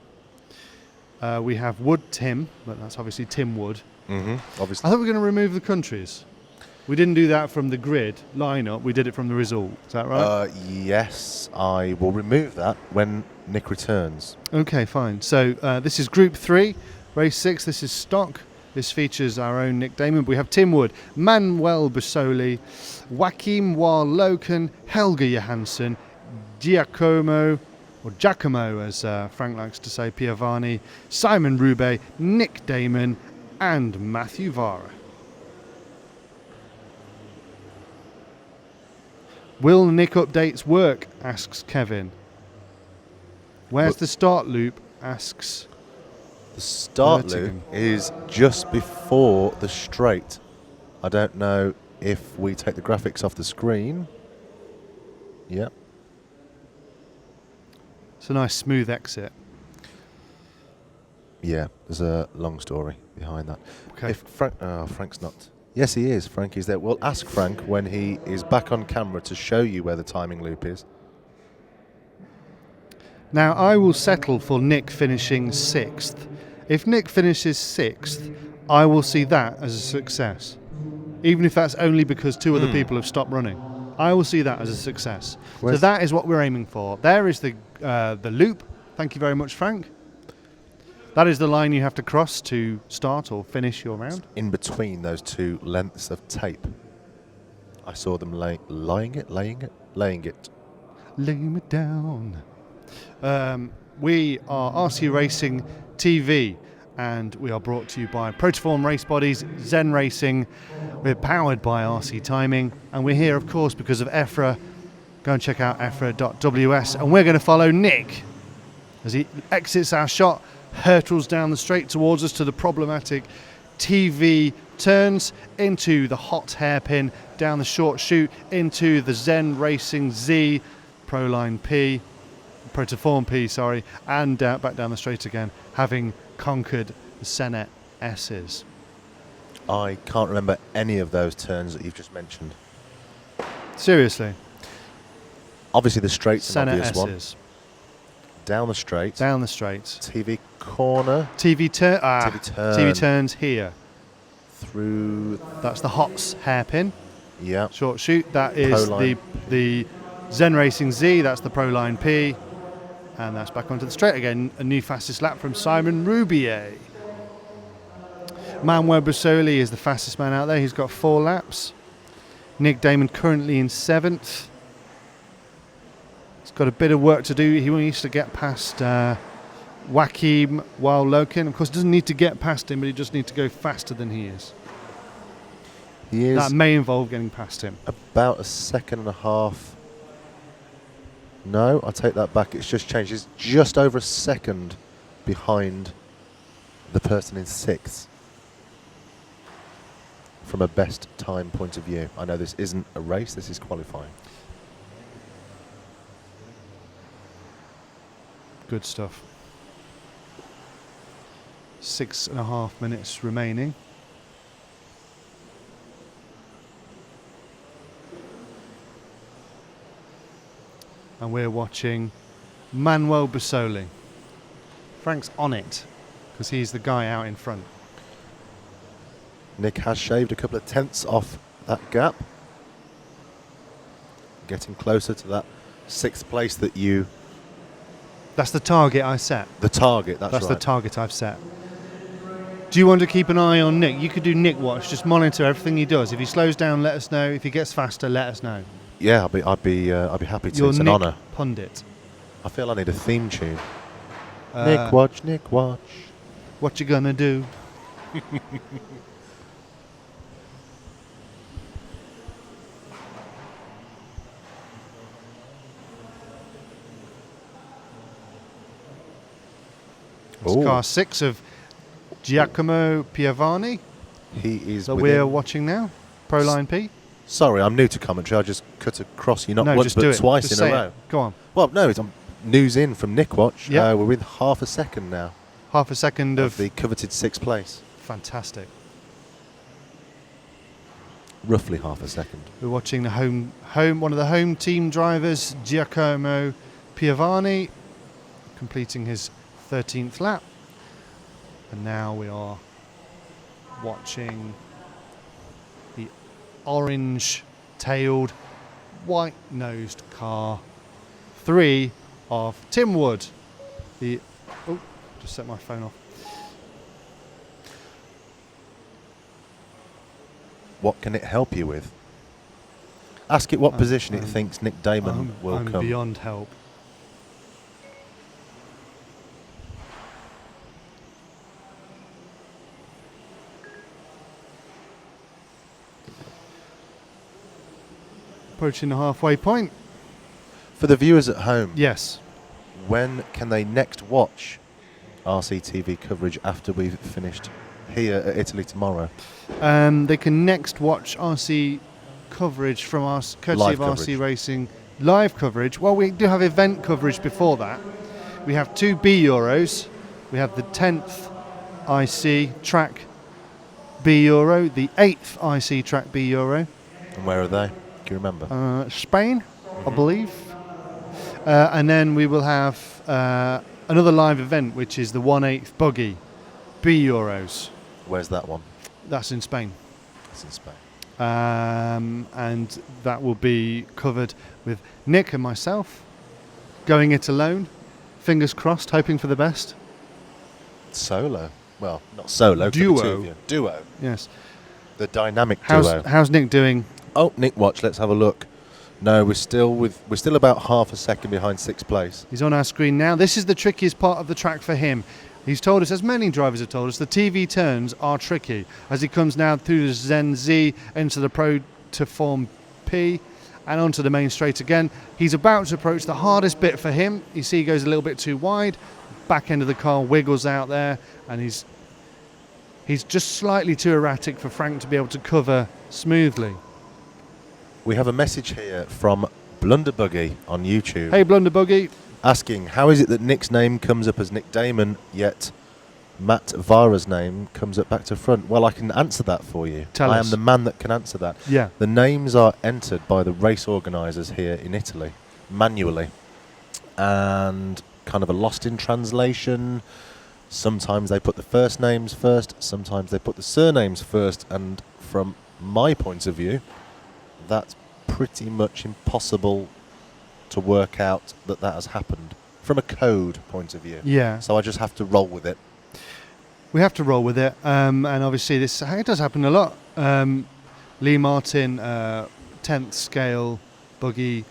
We have Wood Tim, but that's obviously Tim Wood. Obviously. I thought we were going to remove the countries. We didn't do that from the grid lineup. We did it from the result. Is that right? Yes, I will remove that when Nick returns. Okay, fine. So this is Group 3, Race 6. This is stock. This features our own Nick Damon. We have Tim Wood, Manuel Busoli, Joachim Warloken, Helga Johansson, Giacomo, as Frank likes to say, Piovani, Simon Roubaix, Nick Damon, and Matthew Vara. Will Nick updates work? Asks Kevin. Where's the start loop? Asks. The start loop is just before the straight. I don't know if we take the graphics off the screen. Yep. It's a nice smooth exit. Yeah, there's a long story behind that. Okay. If Frank's not. Yes, he is. Frank is there. We'll ask Frank when he is back on camera to show you where the timing loop is. Now, I will settle for Nick finishing 6th. If Nick finishes 6th, I will see that as a success. Even if that's only because 2 other people have stopped running. I will see that as a success. So that is what we're aiming for. There is the loop. Thank you very much, Frank. That is the line you have to cross to start or finish your round. In between those 2 lengths of tape. I saw them laying it. Laying it down. We are RC Racing TV, and we are brought to you by Protoform Race Bodies, Zen Racing. We're powered by RC Timing, and we're here, of course, because of EFRA. Go and check out EFRA.ws, and we're going to follow Nick as he exits our shot, hurtles down the straight towards us to the problematic TV turns, into the hot hairpin, down the short chute, into the Zen Racing Z, Proline P, Protoform P, sorry, and back down the straight again, having conquered the Senet S's. I can't remember any of those turns that you've just mentioned. Seriously? Obviously the straight's an Senet obvious one. S's. Down the straight. Down the straight. TV corner. TV turn. TV turn. TV turns here. Through. That's the Hots hairpin. Yeah. Short chute. That is the Zen Racing Z. That's the Proline P. And that's back onto the straight again. A new fastest lap from Simon Roubaix. Manuel Busoli is the fastest man out there. He's got 4 laps. Nick Damon currently in 7th. He's got a bit of work to do. He needs to get past Joachim Warloken. Of course, doesn't need to get past him, but he just needs to go faster than he is. He is. That may involve getting past him. About 1.5 seconds. No, I'll take that back. It's just changed. It's just over 1 second behind the person in 6th. From a best time point of view. I know this isn't a race, this is qualifying. Good stuff. 6.5 minutes remaining. And we're watching Manuel Busoli. Frank's on it because he's the guy out in front. Nick has shaved a couple of tenths off that gap. Getting closer to that 6th place that you... That's the target I set. The target, that's right. That's the target I've set. Do you want to keep an eye on Nick? You could do Nick Watch, just monitor everything he does. If he slows down, let us know. If he gets faster, let us know. Yeah, I'd be happy to. You're it's an Nick honour. Pundit. I feel I need a theme tune. Nick Watch, Nick Watch. What you gonna do? It's Ooh. car 6 of Giacomo Piovani He is that within- we're watching now. Proline P. Sorry, I'm new to commentary. I just cut across you not No, once just but do it. twice Just in a say it. row. Go on. Well, no, it's news in from Nick Watch. Yeah. We're with half a second now Half a second of of the coveted 6th place. fantastic. Roughly half a second. We're watching the home one of the home team drivers, Giacomo Piovani, completing his 13th lap. And now we are watching the orange-tailed, white-nosed car 3 of Tim Wood. Just set my phone off. What can it help you with? Ask it what position it thinks Nick Damon will I'm come. beyond help. Approaching the halfway point. For the viewers at home, Yes. when can they next watch RCTV coverage after we've finished here at Italy tomorrow? They can next watch RC coverage from us, courtesy Live of RC coverage. Racing live coverage. Well, we do have event coverage before that. We have 2 B Euros. We have the 10th IC track B Euro, the 8th IC track B Euro. And where are they? Do you remember? Spain, I believe. And then we will have another live event, which is the 1/8 buggy B Euros. Where's that one? That's in Spain. It's in Spain. And that will be covered with Nick and myself going it alone. Fingers crossed, hoping for the best. Solo. Well, not solo. Duo. For the two of you. Duo. Yes. The dynamic duo. How's Nick doing? Oh, Nick Watch. Let's have a look. No, we're still about half a second behind 6th place. He's on our screen now. This is the trickiest part of the track for him. He's told us, as many drivers have told us, the TV turns are tricky. As he comes now through the Zen Z into the Pro to Form P and onto the main straight again. He's about to approach the hardest bit for him. You see he goes a little bit too wide. Back end of the car wiggles out there, and he's just slightly too erratic for Frank to be able to cover smoothly. We have a message here from Blunderbuggy on YouTube. Hey, Blunderbuggy. Asking, how is it that Nick's name comes up as Nick Damon, yet Matt Vara's name comes up back to front? Well, I can answer that for you. Tell I us. am the man that can answer that. Yeah. The names are entered by the race organisers here in Italy, manually. And kind of a lost in translation. Sometimes they put the first names first, sometimes they put the surnames first, and from my point of view, that's pretty much impossible to work out that has happened from a code point of view. Yeah. So I just have to roll with it. We have to roll with it, and obviously it does happen a lot. Lee Martin, 10th scale buggy,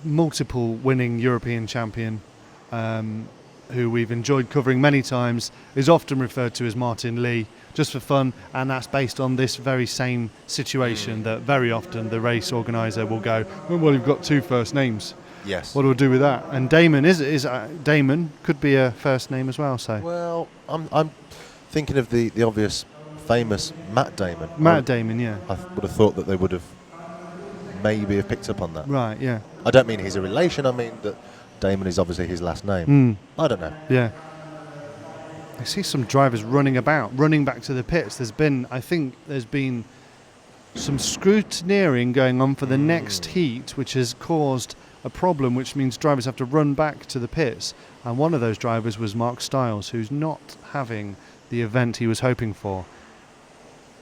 multiple winning European champion, who we've enjoyed covering many times, is often referred to as Martin Lee, just for fun, and that's based on this very same situation that very often the race organiser will go, oh, well, you've got 2 first names. Yes. What do we do with that? And Damon is Damon could be a first name as well. So Well, I'm thinking of the obvious, famous Matt Damon. Matt Damon, yeah. I would have thought that they would have maybe have picked up on that. Right, yeah. I don't mean he's a relation. I mean that Damon is obviously his last name. I don't know. Yeah. I see some drivers running back to the pits. I think there's been some scrutineering going on for the next heat, which has caused a problem, which means drivers have to run back to the pits. And one of those drivers was Mark Stiles, who's not having the event he was hoping for.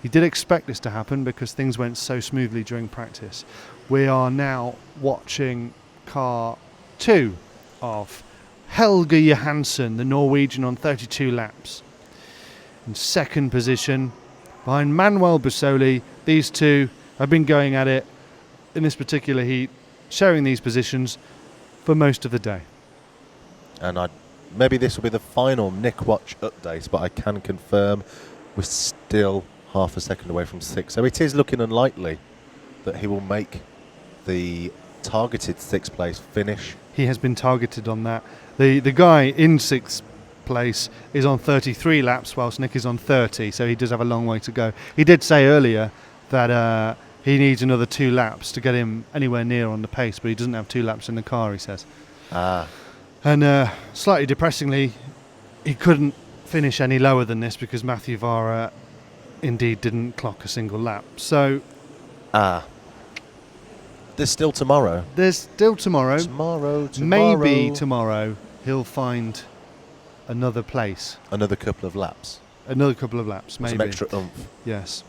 He did expect this to happen because things went so smoothly during practice. We are now watching car 2 of Helge Johansson, the Norwegian, on 32 laps. In second position, behind Manuel Busoli. These two have been going at it in this particular heat, sharing these positions for most of the day. And maybe this will be the final Nick Watch update, but I can confirm we're still half a second away from 6th. So it is looking unlikely that he will make the targeted 6th place finish. He has been targeted on that. The guy in 6th place, is on 33 laps, whilst Nick is on 30, so he does have a long way to go. He did say earlier that he needs another 2 laps to get him anywhere near on the pace, but he doesn't have 2 laps in the car, he says. And slightly depressingly, he couldn't finish any lower than this because Matthew Vara indeed didn't clock a single lap. So there's still tomorrow. Tomorrow. Maybe tomorrow he'll find another place. Another couple of laps. Maybe. Some extra oomph. Yes.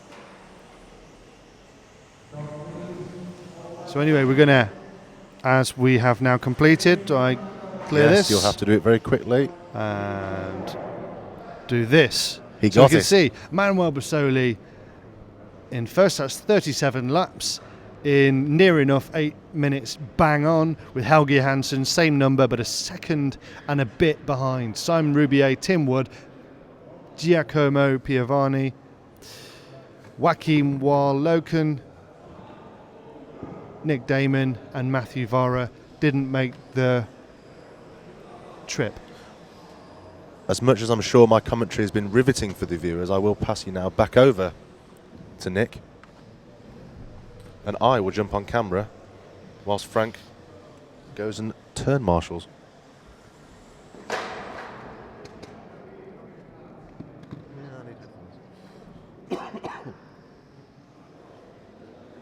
So anyway, we're going to, as we have now completed, I clear this. Yes, you'll have to do it very quickly. And do this. He so got you it. can see Manuel Basoli in first, that's 37 laps in near enough 8 minutes bang on, with Helge Hansen, same number but a second and a bit behind. Simon Roubier, Tim Wood, Giacomo Piovani, Joachim Wall-Loken, Nick Damon and Matthew Vara didn't make the trip. As much as I'm sure my commentary has been riveting for the viewers, I will pass you now back over to Nick. And I will jump on camera whilst Frank goes and turn marshals.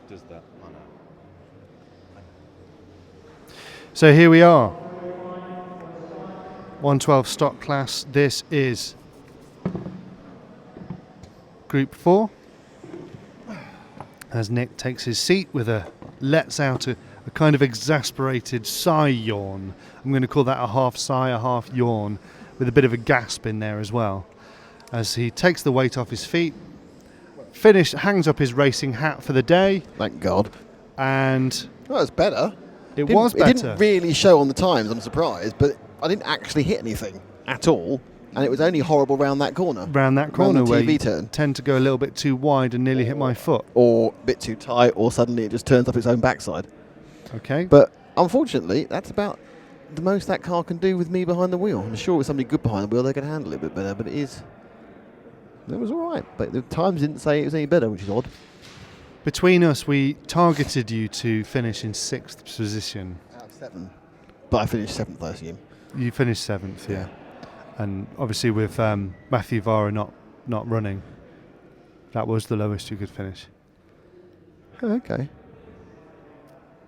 Does that? I know. So here we are. 112 stock class. This is Group 4. As Nick takes his seat lets out a kind of exasperated sigh yawn. I'm going to call that a half sigh, a half yawn, with a bit of a gasp in there as well. As he takes the weight off his feet, hangs up his racing hat for the day. Thank God. And well, it's better. It was better. It didn't really show on the times, I'm surprised, but I didn't actually hit anything at all, and it was only horrible round that corner. Round that corner where you turn. Tend to go a little bit too wide and nearly hit my foot. Or a bit too tight, or suddenly it just turns up its own backside. Okay. But unfortunately, that's about the most that car can do with me behind the wheel. I'm sure with somebody good behind the wheel, they can handle it a bit better, but it was all right. But the times didn't say it was any better, which is odd. Between us, we targeted you to finish in 6th position. Out of 7. But I finished 7th, I assume. You finished 7th, yeah. And obviously with Matthew Vara not running, that was the lowest you could finish. Oh, okay.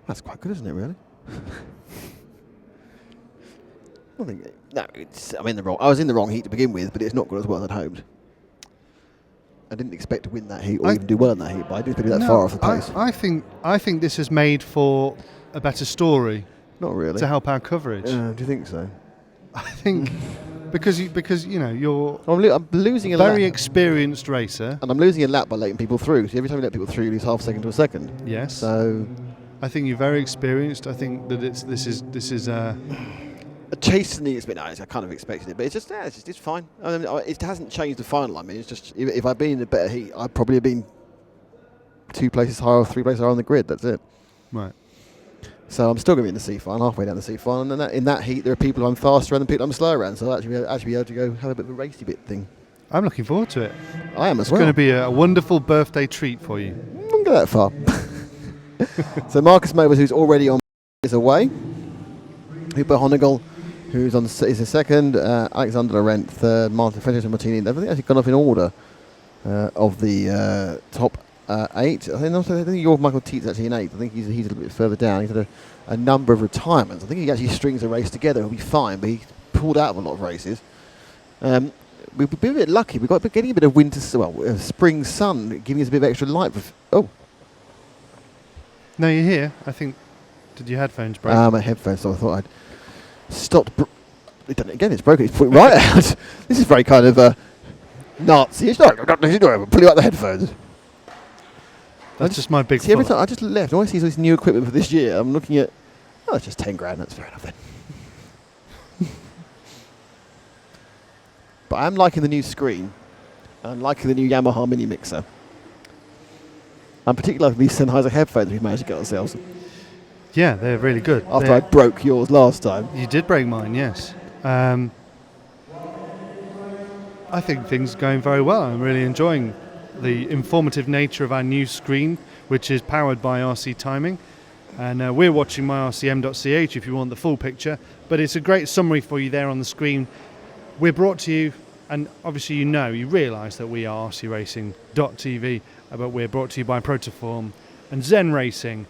That's quite good, isn't it, really? I'm in the wrong. I was in the wrong heat to begin with, but it's not good as well as I'd hoped. I didn't expect to win that heat or even do well in that heat, but I didn't expect to be that far off the pace. I think this is made for a better story. Not really. To help our coverage. Do you think so? I think because you know you're I'm losing a very lap. experienced racer, and I'm losing a lap by letting people through. So every time you let people through, you lose half a second to a second. Yes. So I think you're very experienced. I think that this is a chastening. It's been I kind of expected it, but it's fine. I mean, it hasn't changed the final. I mean, it's just if I'd been in a better heat, I'd probably have been 2 places higher or 3 places higher on the grid. That's it. Right. So I'm still going to be in the C final, halfway down the C final, and in that heat there are people I'm faster and people I'm slower around. So I'll actually be able to go have a bit of a racy bit thing. I'm looking forward to it. I am as well. It's going to be a wonderful birthday treat for you. I wouldn't go that far. So Marcus Mobers, who's already on, is away. Hooper Honigel, who's on is a second. Alexander Laurent third. Martin Frederick and Martini. Everything actually gone off in order of the top 8. I think your Michael Teet's actually in 8th. I think he's a little bit further down. He's had a number of retirements. I think he actually strings a race together. He'll be fine, but he pulled out of a lot of races. We've been a bit lucky. We've got getting a bit of spring sun, giving us a bit of extra light. No, you're here. I think. Did your headphones break? My headphones. So I thought I'd stopped. It's done it again. It's broken. It's put it right out. This is very kind of Nazi. It's not. Pull you out the headphones. That's just my big. See, every time I just left, I always see this new equipment for this year. I'm looking at. Oh, it's just 10 grand. That's fair enough then. But I'm liking the new screen. I'm liking the new Yamaha mini mixer. I'm particularly liking these Sennheiser headphones we've managed to get ourselves. Yeah, they're really good. After I broke yours last time. You did break mine, yes. I think things are going very well. I'm really enjoying the informative nature of our new screen, which is powered by RC Timing. And we're watching myrcm.ch if you want the full picture. But it's a great summary for you there on the screen. We're brought to you, and obviously you realise that we are rcracing.tv, but we're brought to you by Protoform and Zen Racing.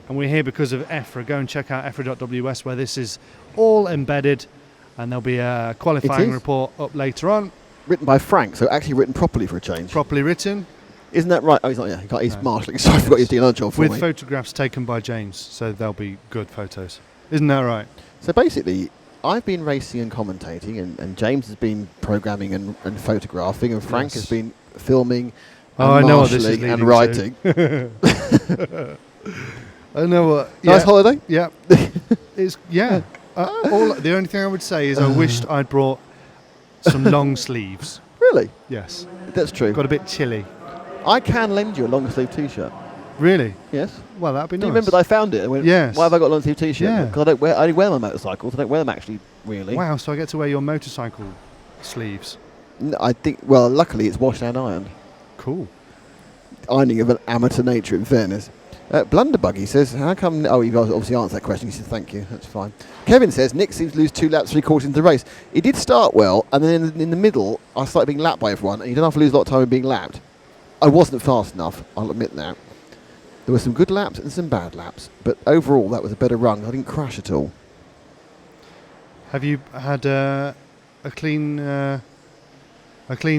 And we're here because of EFRA. Go and check out EFRA.ws where this is all embedded, and there'll be a qualifying report up later on. Written by Frank, so actually written properly for a change. Properly written. Isn't that right? Oh, he's not. Yeah, he's marshalling. So I forgot he's doing another job for me. With photographs taken by James, so they'll be good photos. Isn't that right? So basically, I've been racing and commentating, and James has been programming and photographing, and Frank has been filming and marshalling and writing. I know what. Nice holiday? Yeah. The only thing I would say is I wished I'd brought some long sleeves. Really? Yes. That's true. Got a bit chilly. I can lend you a long sleeve T-shirt. Really? Yes. Well, that'd be nice. Do you remember that I found it? And went, yes. Why have I got a long sleeve T-shirt? Yeah. Because I only wear my motorcycles. I don't wear them actually, really. Wow, so I get to wear your motorcycle sleeves. I think, well, luckily it's washed and ironed. Cool. Ironing of an amateur nature, in fairness. Blunderbuggy says, how come... Oh, you've obviously answered that question. He said, thank you. That's fine. Kevin says, Nick seems to lose 2 laps 3/4 into the race. He did start well, and then in the middle, I started being lapped by everyone, and you don't have to lose a lot of time in being lapped. I wasn't fast enough, I'll admit that. There were some good laps and some bad laps, but overall, that was a better run. I didn't crash at all. Have you had a clean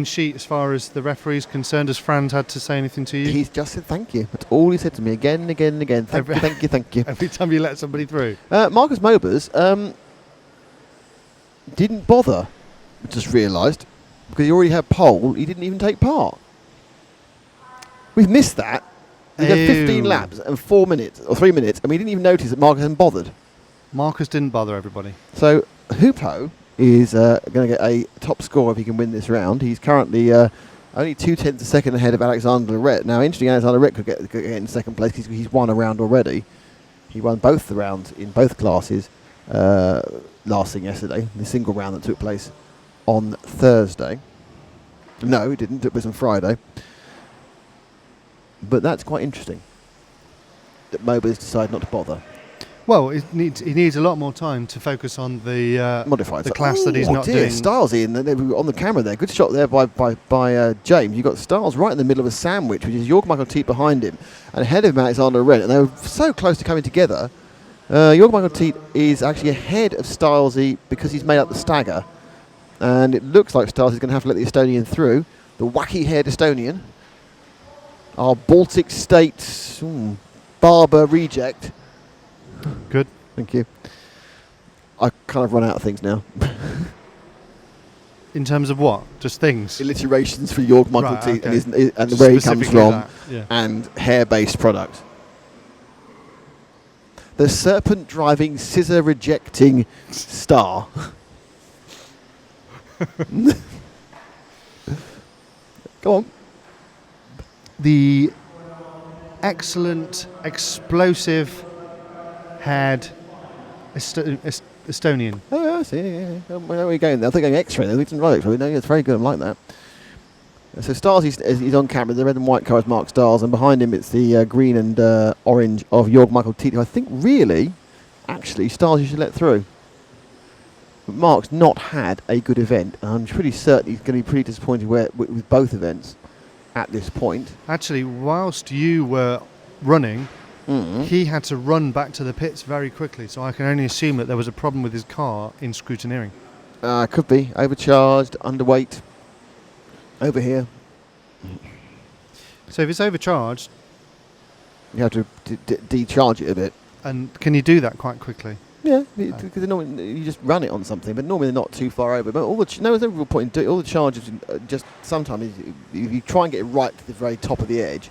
sheet as far as the referee's concerned? Has Franz had to say anything to you? He's just said thank you. That's all he said to me again and again and again. Thank you. Every time you let somebody through. Marcus Mobers didn't bother, just realised, because he already had pole, he didn't even take part. We've missed that. We had 15 laps and 4 minutes, or 3 minutes, and we didn't even notice that Marcus hadn't bothered. Marcus didn't bother everybody. So, Hoopo is going to get a top score if he can win this round. He's currently only 0.2 a second ahead of Alexander Lorette. Now, interesting, Alexander Lorette could get in second place because he's won a round already. He won both the rounds in both classes last thing yesterday, the single round that took place on Thursday. No, it didn't. It was on Friday. But that's quite interesting that Mobers decided not to bother. Well, he needs a lot more time to focus on the modified the class that he's not doing. Styles in on the camera there. Good shot there by James. You've got Styles right in the middle of a sandwich, which is Jorg Michael Teat behind him, and ahead of him Alexander Wren, and they were so close to coming together. Jorg Michael Teat is actually ahead of Stylesy because he's made up the stagger, and it looks like Styles is going to have to let the Estonian through. The wacky-haired Estonian, our Baltic States barber reject. Good. Thank you. I kind of run out of things now. In terms of what? Just things? Alliterations for Jorg Michael Teat okay. and where he comes from, and hair-based product. The serpent-driving, scissor-rejecting star. Go on. The excellent, explosive haired Estonian. Oh, yeah, I see. Yeah. Where are we going there? I think I'm X-ray. They didn't write X-ray. No, it's very good. I like that. So Stars, he's on camera. The red and white car is Mark Stars, and behind him it's the green and orange of Jorg Michael Teat, who I think really, actually, Stars you should let through. But Mark's not had a good event, and I'm pretty certain he's going to be pretty disappointed with both events at this point. Actually, whilst you were running, he had to run back to the pits very quickly, so I can only assume that there was a problem with his car in scrutineering. Could be. Overcharged, underweight. Over here. So if it's overcharged... You have to decharge it a bit. And can you do that quite quickly? Yeah, because normally you just run it on something, but normally they're not too far over. But there's no real point in doing all the charges. Just sometimes if you try and get it right to the very top of the edge,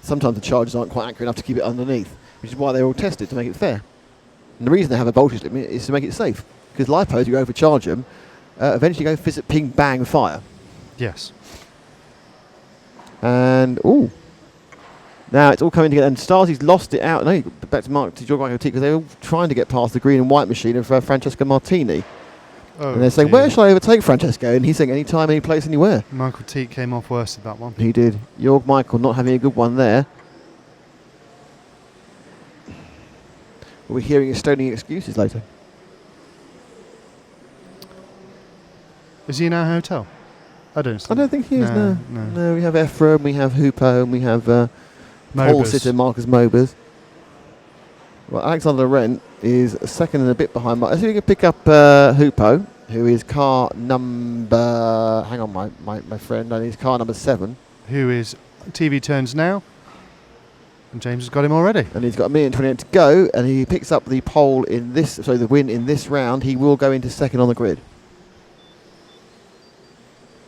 sometimes the charges aren't quite accurate enough to keep it underneath, which is why they're all tested to make it fair. And the reason they have a voltage limit is to make it safe, because lipos, you overcharge them, eventually go fizz, ping, bang, fire. Yes. And now it's all coming together. And Starsy's lost it out. No, back to Jorg Michael Teat, because they were all trying to get past the green and white machine of Francesco Martini. Oh, and they're saying, dear. where shall I overtake Francesco? And he's saying, any time, any place, anywhere. Michael Teat came off worse with that one. He did. Jorg Michael not having a good one there. We'll be hearing Estonian excuses later. Is he in our hotel? I don't think he is, no. No. No, we have EFRA, and we have Hoopo, and we have pole Mobus. sitter Marcus Mobers. Well, Alexander Laurent is second and a bit behind. Let's see if we can pick up Hoopo, who is car number... Hang on, my friend. I need car number 7. Who is TV turns now. And James has got him already. And he's got 1,028,000 to go, and he picks up the pole in this... Sorry, the win in this round. He will go into second on the grid.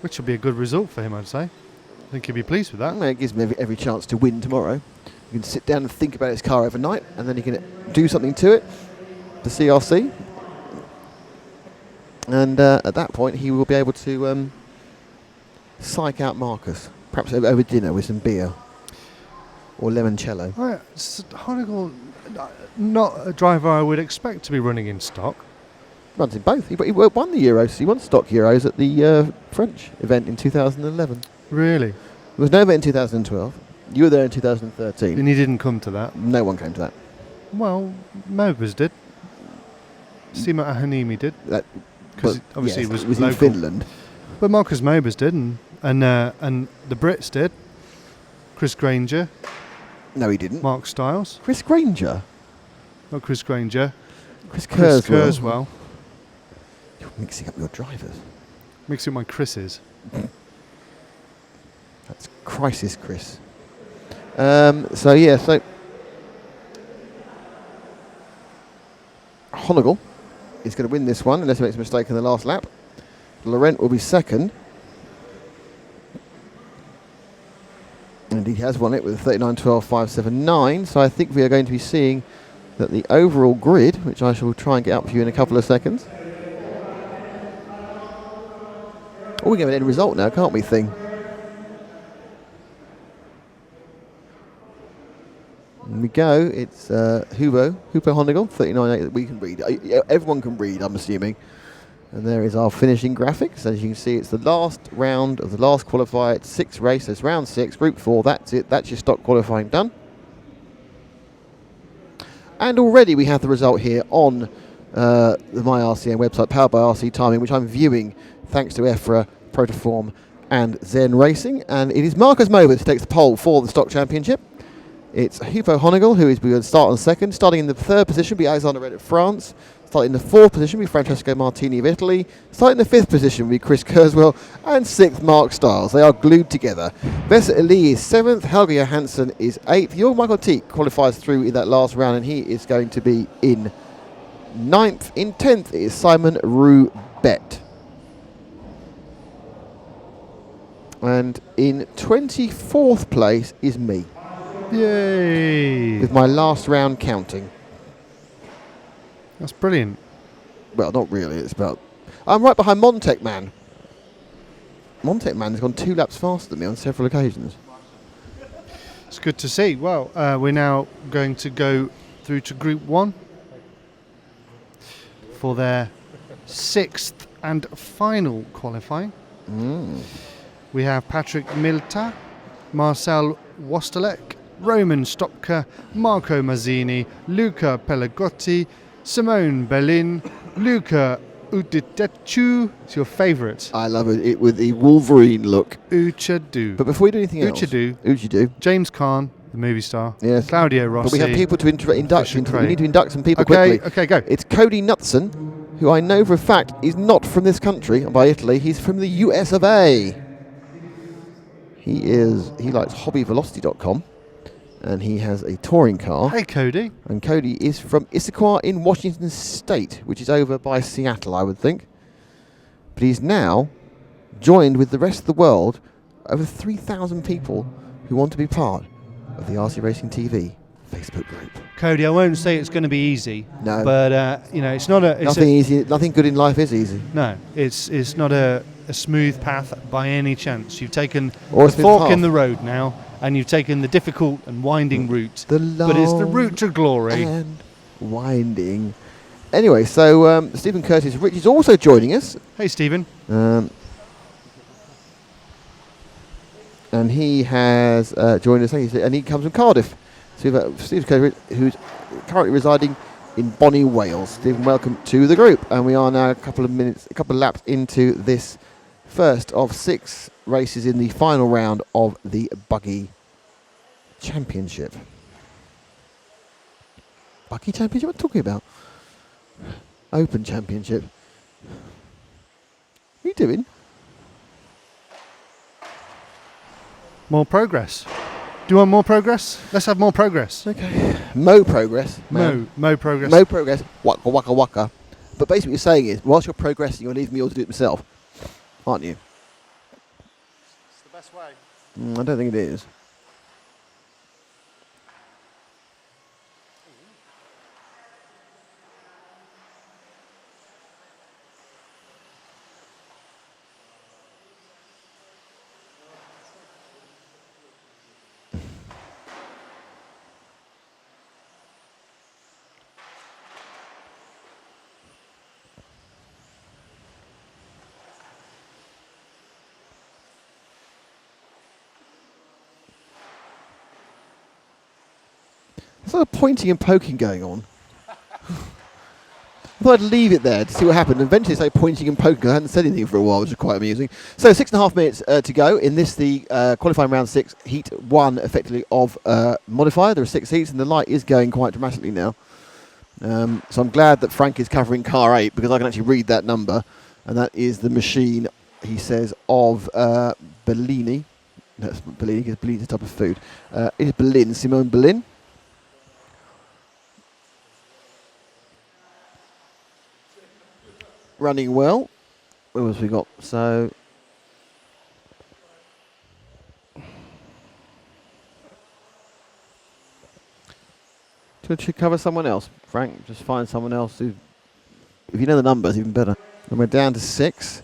Which will be a good result for him, I'd say. I think he'll be pleased with that. Well, it gives him every chance to win tomorrow. He can sit down and think about his car overnight, and then he can do something to it, the CRC. And at that point, he will be able to psych out Marcus, perhaps over dinner with some beer or limoncello. Honegal, not a driver I would expect to be running in stock. Runs in both. He won the Euros. He won stock Euros at the French event in 2011. Really? There was no event in 2012. You were there in 2013. And he didn't come to that? No one came to that. Well, Mobers did. Simo Ahanimi did. Because obviously yes, it was in local. Finland. But Marcus Mobers did, and the Brits did. Chris Granger. No, he didn't. Mark Stiles. Chris Granger? Not Chris Granger. Chris Kurzweil. You're mixing up your drivers. Mixing up my Chris's. That's Crisis Chris. So Honegal is going to win this one unless he makes a mistake in the last lap. Laurent will be second. And he has won it with a 39.12.579. So I think we are going to be seeing that the overall grid, which I shall try and get up for you in a couple of seconds. Oh, we can have an end result now, can't we, Thing? And we go. It's Hoopo Honegal, 39.8 that we can read. Everyone can read, I'm assuming. And there is our finishing graphics. As you can see, it's the last round of the last qualifier. It's 6 races, round 6, group 4. That's it. That's your stock qualifying done. And already we have the result here on the MyRCN website, powered by RC Timing, which I'm viewing thanks to EFRA, Protoform and Zen Racing. And it is Marcus Mobus who takes the pole for the stock championship. It's Hoopo Honegal who is going to start on second. Starting in the 3rd position will be Alexander Red of France. Starting in the 4th position will be Francesco Martini of Italy. Starting in the 5th position will be Chris Kurzweil. And 6th, Mark Stiles. They are glued together. Vesa Eli is 7th. Helge Johansson is 8th. Jorg Michael Teat qualifies through in that last round, and he is going to be in 9th. In 10th is Simon Roubet. And in 24th place is me. Yay! With my last round counting. That's brilliant. Well, not really. It's about... I'm right behind Montec Man. Montec Man has gone 2 laps faster than me on several occasions. It's good to see. Well, we're now going to go through to Group 1 for their 6th and final qualifying. We have Patrick Milta, Marcel Wostelek, Roman Stopka, Marco Mazzini, Luca Pellegotti, Simone Bellin, Luca Uditechu. It's your favourite. I love it with the Wolverine look. Uchadu. But before we do anything else... Uchadu. James Caan, the movie star. Yes. Claudio Rossi. But we have people to induct. We need to induct some people quickly. quickly. Okay, go. It's Cody Knutson, who I know for a fact is not from this country, by Italy. He's from the US of A. He likes hobbyvelocity.com. And he has a touring car. Hey, Cody. And Cody is from Issaquah in Washington State, which is over by Seattle, I would think. But he's now joined with the rest of the world, over 3,000 people who want to be part of the RC Racing TV Facebook group. Cody, I won't say it's going to be easy. No. But, it's not a... Nothing easy. Nothing good in life is easy. No. It's not a smooth path by any chance. You've taken Or the fork in the road now, and you've taken the difficult and winding route. The but it's the route to glory. And winding Anyway, so Stephen Curtis Rich is also joining us. Hey, Stephen. And he has joined us, and he comes from Cardiff. So we've got Stephen Curtis Rich, who's currently residing in Bonnie, Wales. Stephen, welcome to the group. And we are now a couple of laps into this first of 6 races in the final round of the Buggy Championship. Buggy Championship? What are you talking about? Open Championship. What are you doing? More progress. Do you want more progress? Let's have more progress. Okay. Mo progress. Mo progress. Mo progress. Waka waka waka. But basically what you're saying is, whilst you're progressing, you're leaving me all to do it myself. Aren't you? It's the best way. I don't think it is. There's a lot of pointing and poking going on. I thought I'd leave it there to see what happened. And eventually say pointing and poking. I hadn't said anything for a while, which is quite amusing. So 6.5 minutes to go in this, the qualifying round 6, heat 1 effectively of modifier. There are 6 heats and the light is going quite dramatically now. So I'm glad that Frank is covering car 8 because I can actually read that number. And that is the machine, he says, of Bellini. That's Bellini because Bellini's a type of food. It is Berlin, Simone Berlin. Running well. What else we got? So to cover someone else, Frank. Just find someone else who, if you know the numbers, even better. And we're down to 6.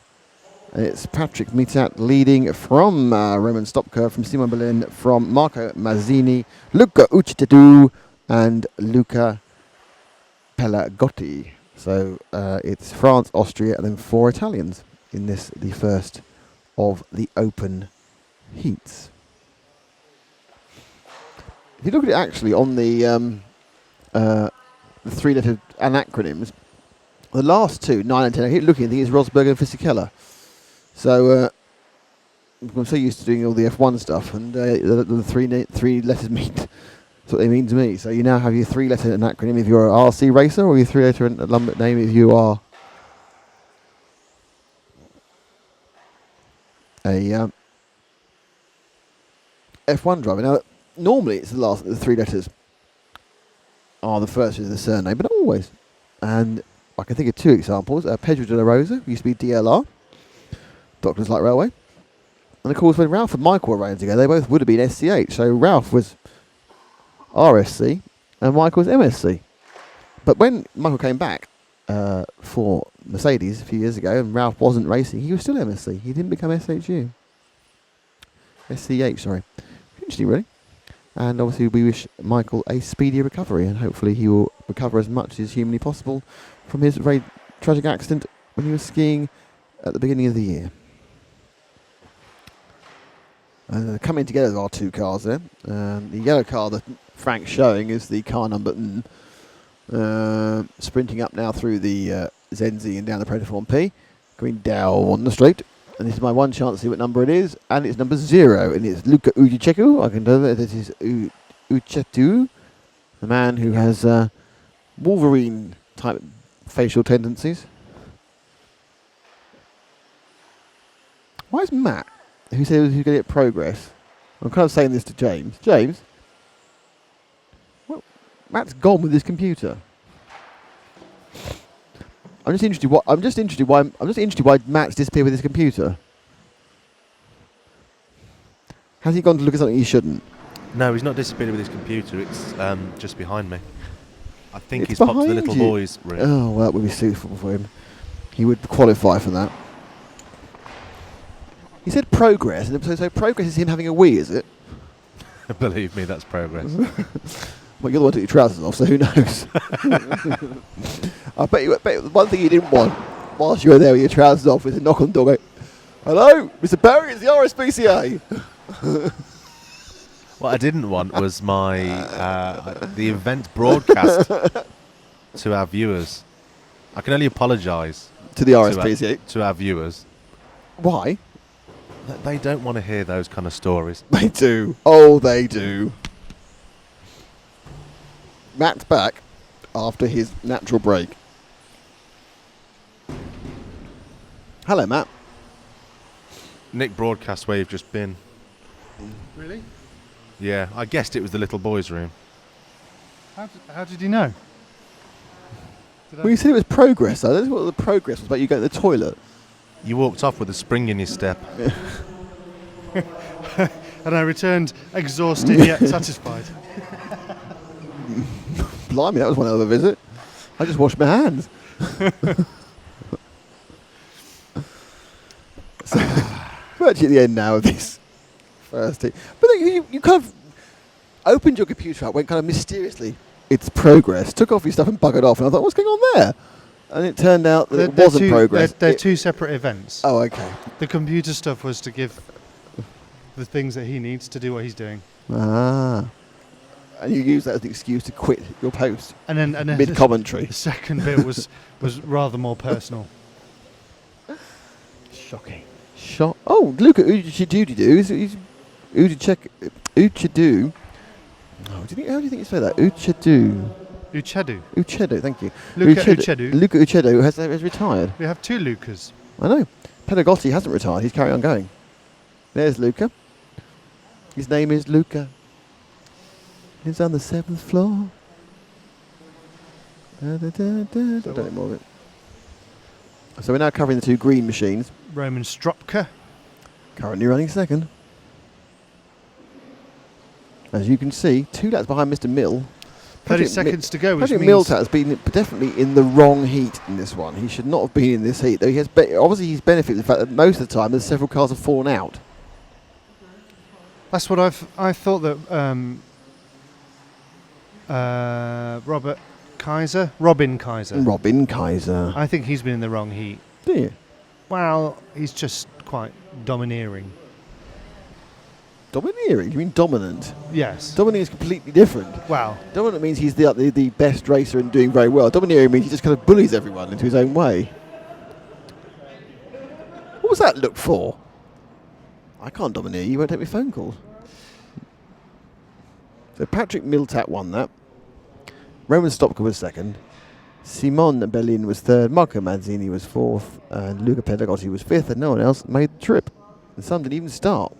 It's Patrick Mitat leading from Roman Stopka, from Simon Berlin, from Marco Mazzini, Luca Ucitadu, and Luca Pelagotti. So it's France, Austria, and then 4 Italians in this, the first of the open heats. If you look at it actually on the 3-letter acronyms, the last 2, 9 and 10, I keep looking, I think it's Rosberg and Fisichella. So I'm so used to doing all the F1 stuff, and the 3 letters mean that's what they mean to me. So you now have your 3-letter acronym if you're an RC racer, or your 3-letter name if you are a F1 driver. Now, normally it's the 3 letters are the first is the surname, but not always. And I can think of 2 examples. Pedro de la Rosa, who used to be DLR, Doctors Like Railway. And of course, when Ralph and Michael were running together, they both would have been SCH. So Ralph was RSC and Michael's MSC. But when Michael came back for Mercedes a few years ago and Ralph wasn't racing, he was still MSC. He didn't become SHU. SCH, sorry. Interesting, really. And obviously we wish Michael a speedy recovery, and hopefully he will recover as much as humanly possible from his very tragic accident when he was skiing at the beginning of the year. Coming together are 2 cars there. The yellow car that Frank's showing is the car number sprinting up now through the Zenzi and down the Protoform P, going down the straight. And this is my one chance to see what number it is, and it's number 0, and it's Luca Ujiceku. I can tell that this is Uchetu, the man who has Wolverine type facial tendencies. Why is Matt, who said he was going to get progress? I'm kind of saying this to James. James, well, Matt's gone with his computer. I'm just interested why Matt's disappeared with his computer. Has he gone to look at something he shouldn't? No, he's not disappeared with his computer. It's just behind me. I think It's he's popped to the behind little you. boys' room. Oh, well, that would be suitable for him. He would qualify for that. He said progress, and so progress is him having a wee, is it? Believe me, that's progress. Well, you're the one who took your trousers off, so who knows? I bet you one thing you didn't want whilst you were there with your trousers off was a knock on the door. Go, hello, Mr. Barry, it's the RSPCA. What I didn't want was my the event broadcast to our viewers. I can only apologise to the RSPCA to our viewers. Why? They don't want to hear those kind of stories. They do. Oh, they do. Matt's back after his natural break. Hello, Matt. Nick broadcast where you've just been. Really? Yeah, I guessed it was the little boys' room. How did you know? Well, you said it was progress, though. That's what the progress was about. You go to the toilet. You walked off with a spring in your step. And I returned exhausted yet satisfied. Blimey, that was one other visit. I just washed my hands. So, we're actually at the end now of this first team. But then you kind of opened your computer up, went kind of mysteriously, it's progress, took off your stuff and buggered off, and I thought, what's going on there? And it turned out that it wasn't progress. They're two separate events. Oh, okay. The computer stuff was to give the things that he needs to do what he's doing. Ah. And you use that as an excuse to quit your post. And then mid-commentary. The second bit was rather more personal. Shocking. Oh, look at Uchadu. Uchadu. Oh, how do you think you say that? Uchadu. Uchadu, thank you. Luca Uchadu. Luca Uchadu has retired. We have two Lucas. I know. Pedagotti hasn't retired. He's carrying on going. There's Luca. His name is Luca. Lives on the 7th floor. I don't know more of it. So we're now covering the two green machines. Roman Stropka. Currently running second. As you can see, 2 laps behind Mr. Mill. 30 seconds to go, which Patrick means... Miltat has been definitely in the wrong heat in this one. He should not have been in this heat. Though he has obviously he's benefited the fact that most of the time there's several cars have fallen out. That's what I thought that Robin Kaiser. I think he's been in the wrong heat. Do you? Well, he's just quite domineering. Domineering? You mean dominant? Yes. Domineering is completely different. Wow. Dominant means he's the best racer and doing very well. Domineering means he just kind of bullies everyone into his own way. What was that look for? I can't domineer. You won't take me phone calls. So Patrick Miltat won that. Roman Stopka was second. Simon Bellin was third. Marco Mazzini was fourth. And Luca Pedagotti was fifth. And no one else made the trip. And some didn't even start.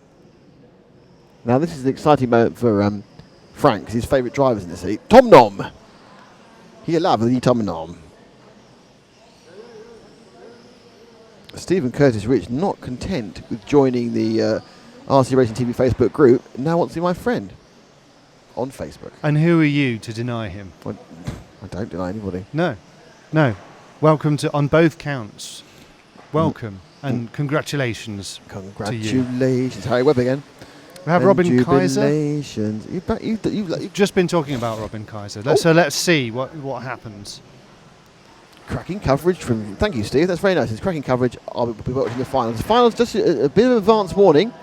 Now this is an exciting moment for Frank, 'cause his favourite driver's in this heat. Tom Nom. He allowed the Tom Nom. Stephen Curtis Rich, not content with joining the RC Racing TV Facebook group, now wants to be my friend on Facebook. And who are you to deny him? Well, I don't deny anybody. No. Welcome to, on both counts. Welcome and congratulations. Congratulations. Harry Webb again. We have Robin Kaiser. You've just been talking about Robin Kaiser. So let's see what happens. Cracking coverage from... Thank you, Steve. That's very nice. It's cracking coverage. I'll be watching the finals. The finals, just a bit of advance warning.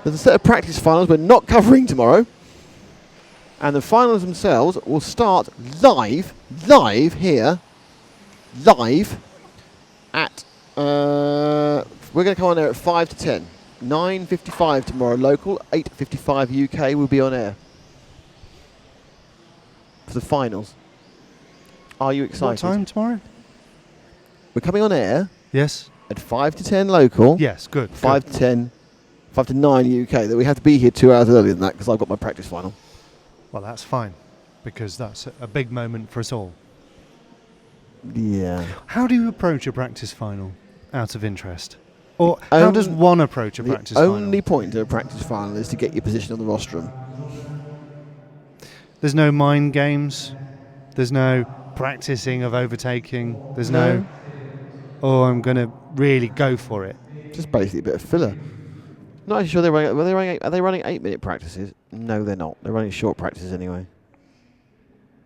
There's a set of practice finals we're not covering tomorrow. And the finals themselves will start live here, live at... we're going to come on there at 5 to 10. 9:55 tomorrow local, 8:55 UK will be on air for the finals. Are you excited? What time tomorrow? We're coming on air. Yes. At 5 to 10 local. Yes, good. 5 to 10, 5 to 9 UK. That we have to be here 2 hours earlier than that because I've got my practice final. Well, that's fine because that's a big moment for us all. Yeah. How do you approach a practice final out of interest? Or how does one approach a practice final? The only point of a practice final is to get your position on the rostrum. There's no mind games. There's no practicing of overtaking. There's no I'm going to really go for it. Just basically a bit of filler. Not actually sure are they running 8-minute practices? No, they're not. They're running short practices anyway.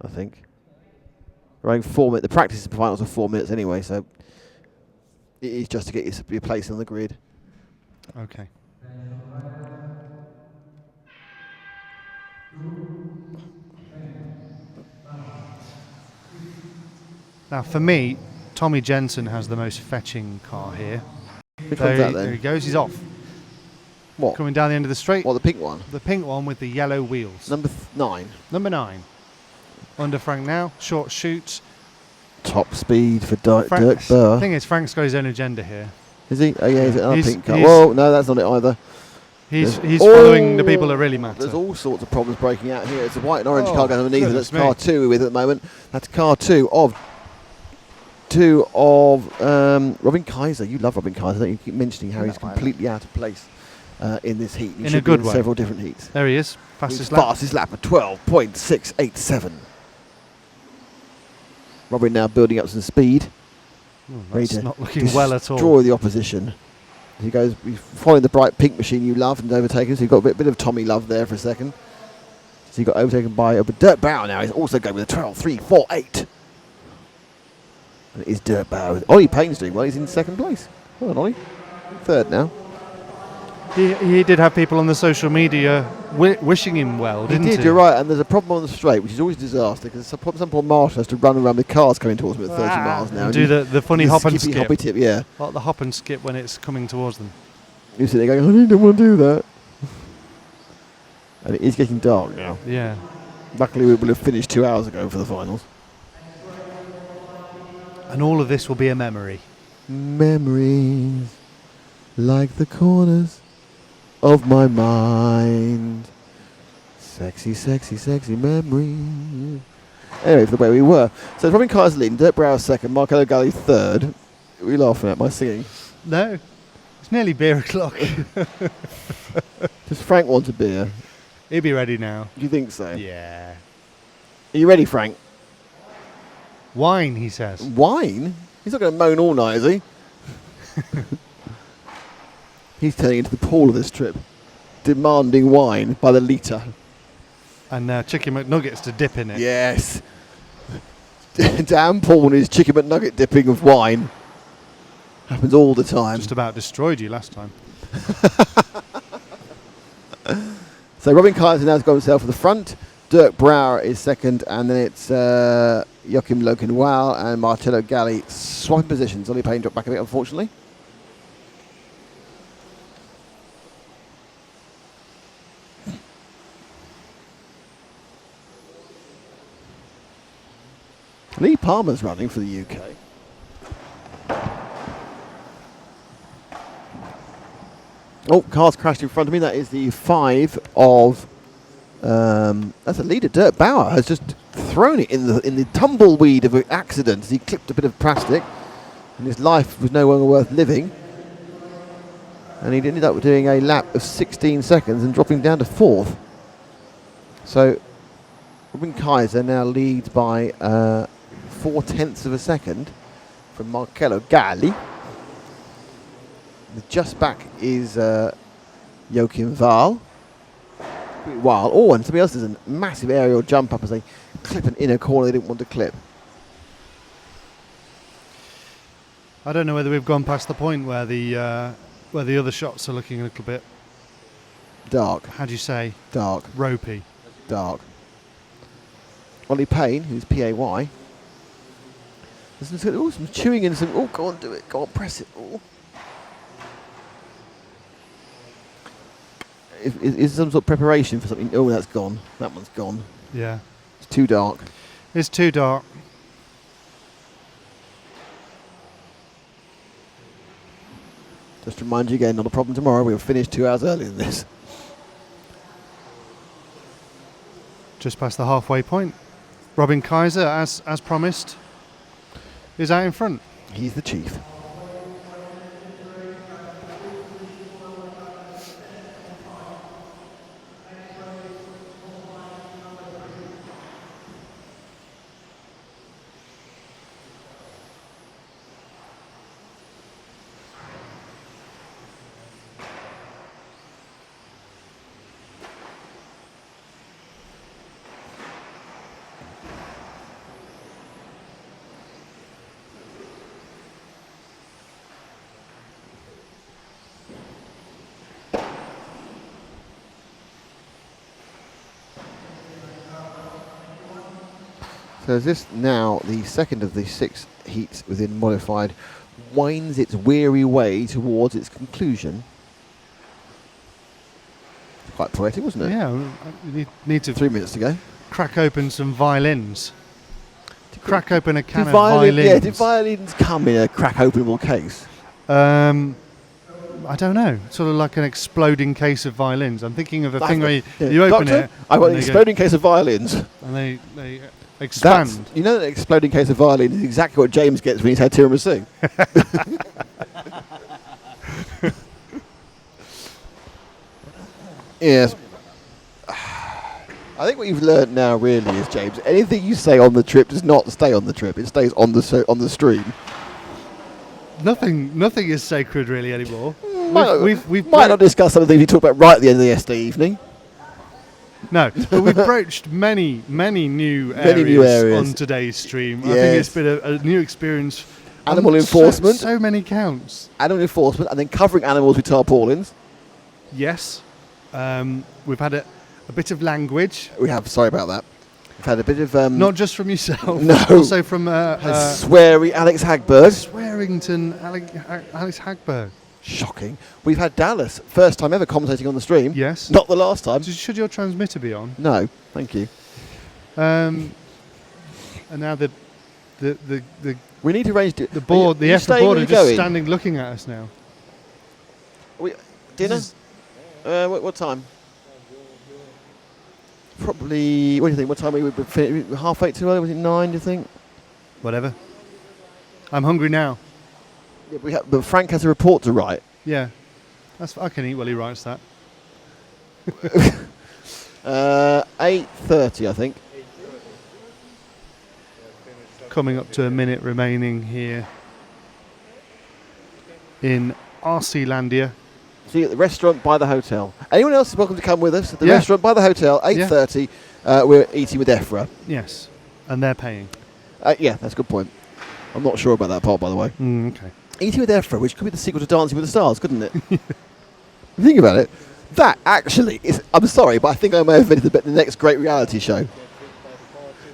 I think. Around 4 minutes. The practice finals are 4 minutes anyway, so it is just to get your place on the grid. Okay. Now, for me, Tommy Jensen has the most fetching car here. Which one's that then? There he goes. He's off. What? Coming down the end of the straight. What, the pink one? The pink one with the yellow wheels. Number 9. Number 9. Under Frank now. Short shoots. Top speed for Dirk Burr. The thing is, Frank's got his own agenda here. Is he? Oh, yeah, he's another pink car. he's- Whoa, no, that's not it either. He's following the people that really matter. There's all sorts of problems breaking out here. It's a white and orange Oh, car going underneath, and that's goodness me. car 2 we're with at the moment. That's car 2 of Robin Kaiser. You love Robin Kaiser, don't you? You keep mentioning how he's completely out of place in this heat. He In should a good be in way. several different heats. There he is. Fastest lap. Fastest lap of 12.687. Robin now building up some speed. Ready That's to not looking well at all. destroy the opposition. He goes, he's following the bright pink machine you love and overtaken, so you've got a bit of Tommy love there for a second. So he got overtaken by Dirt Bauer now. He's also going with a 12.348. And it is Dirt Bauer. Ollie Payne's doing well. He's in second place. Well done, Ollie. Third now. He did have people on the social media wishing him well, didn't he? He did, you're right. And there's a problem on the straight, which is always a disaster, because some poor marshal has to run around with cars coming towards him at 30 miles now. And do the funny hop and skip. Hoppy tip, yeah. Like the hop and skip when it's coming towards them. You sit there going, I don't want to do that. And it is getting dark now. Yeah. Luckily, we will have finished 2 hours ago for the finals. And all of this will be a memory. Memories like the corners of my mind. Sexy, sexy, sexy memories. Anyway, for the way we were. So it's Robin Kaiser leading, Dirk Bauer second, Marcello Galli third. What are you laughing at my singing? No. It's nearly beer o'clock. Does Frank want a beer? He'll be ready now. Do you think so? Yeah. Are you ready, Frank? Wine, he says. Wine? He's not going to moan all night, is he? He's turning into the Paul of this trip, demanding wine by the litre. And chicken McNuggets to dip in it. Yes. Damn Paul and his chicken McNugget dipping of wine. Happens all the time. Just about destroyed you last time. So Robin Kaiser now has got himself to the front. Dirk Bauer is second, and then it's Joachim Lokenwal and Marcello Galli swapping positions. Ollie Payne dropped back a bit, unfortunately. Lee Palmer's running for the UK. Oh, car's crashed in front of me. That is the 5 of... that's a leader. Dirk Bauer has just thrown it in the tumbleweed of an accident as he clipped a bit of plastic, and his life was no longer worth living. And he ended up doing a lap of 16 seconds and dropping down to 4th. So Robin Kaiser now leads by 0.4 of a second from Marcello Galli. Just back is Joachim Wahl. Oh, and somebody else does a massive aerial jump up as they clip an inner corner they didn't want to clip. I don't know whether we've gone past the point where the other shots are looking a little bit dark. How do you say? Dark. Ropey. Dark. Ollie Payne, who's PAY. There's some chewing and some. Oh, go on, do it. Go on, press it. Oh. Is some sort of preparation for something? Oh, that's gone. That one's gone. Yeah. It's too dark. It's too dark. Just to remind you again, not a problem tomorrow. We'll finish 2 hours earlier than this. Just past the halfway point. Robin Kaiser, as promised, is out in front. He's the chief. So is this now the second of the 6 heats within modified winds its weary way towards its conclusion? Quite poetic, wasn't it? Yeah, we need to 3 minutes to go. crack open some violins. To crack open a can of violins. violins. Yeah, did violins come in a crack openable case? I don't know. Sort of like an exploding case of violins. I'm thinking of a thing where Yeah. you open Doctor, it. I've got and an they exploding case of violins. And they expand. You know that exploding case of violins is exactly what James gets when he's had tiramisu. Yes. I think what you've learned now really is, James, anything you say on the trip does not stay on the trip. It stays on the stream. Nothing is sacred really anymore. We've might not discuss some of the things we talked about right at the end of the yesterday evening. No, but we've broached many new areas on today's stream. Yes. I think it's been a new experience. Animal on enforcement. So many counts. Animal enforcement, and then covering animals with tarpaulins. Yes. We've had a bit of language. We have, sorry about that. We've had a bit of... Not just from yourself. No. Also from... sweary Alex Hagberg. Swearington Alex Hagberg. Shocking. We've had Dallas, first time ever commentating on the stream. Yes. Not the last time. Should your transmitter be on? No, thank you. And now the we need to arrange... The board, the EFRA board are just standing looking at us now. Dinner? What time? Probably, what do you think? What time we would finish? 8:30 too early? Was it 9, do you think? Whatever. I'm hungry now. Yeah, but Frank has a report to write. Yeah. I can eat while he writes that. 8:30, I think. Coming up to a minute remaining here in RC-landia. See you at the restaurant by the hotel. Anyone else is welcome to come with us at the restaurant by the hotel, 8:30. We're eating with EFRA. Yes, and they're paying. Yeah, that's a good point. I'm not sure about that part, by the way. Okay. Eating with EFRA, which could be the sequel to Dancing with the Stars, couldn't it? Think about it. That actually is... I'm sorry, but I think I may have invented the next great reality show.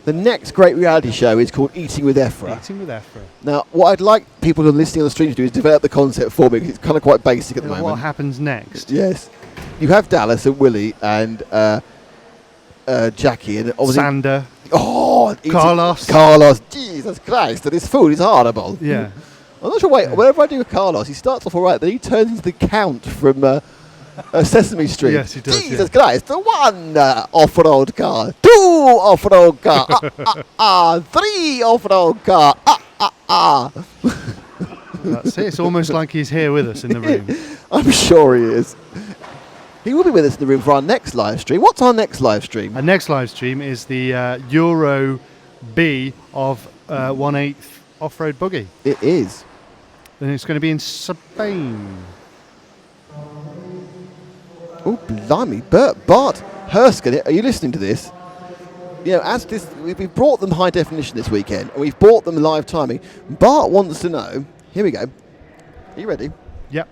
The next great reality show is called Eating with EFRA. Eating with EFRA. Now, what I'd like people who are listening on the stream to do is develop the concept for me, because it's kind of quite basic at the moment. What happens next? Yes. You have Dallas and Willie and Jackie and obviously... Sander. Oh! Carlos. Jesus Christ, this food is horrible. Yeah. I'm not sure, whenever I do with Carlos, he starts off all right, then he turns into the Count from Sesame Street. Yes, he does. Jesus Christ, 1 off-road car, 2 off-road car, 3 off-road car, That's it. It's almost like he's here with us in the room. I'm sure he is. He will be with us in the room for our next live stream. What's our next live stream? Our next live stream is the Euro B of 1/8 off-road buggy. It is. And it's going to be in Spain. Oh, blimey. Bart Herskin, are you listening to this? You know, as this, we've brought them high definition this weekend, and we've brought them live timing. Bart wants to know, here we go. Are you ready? Yep.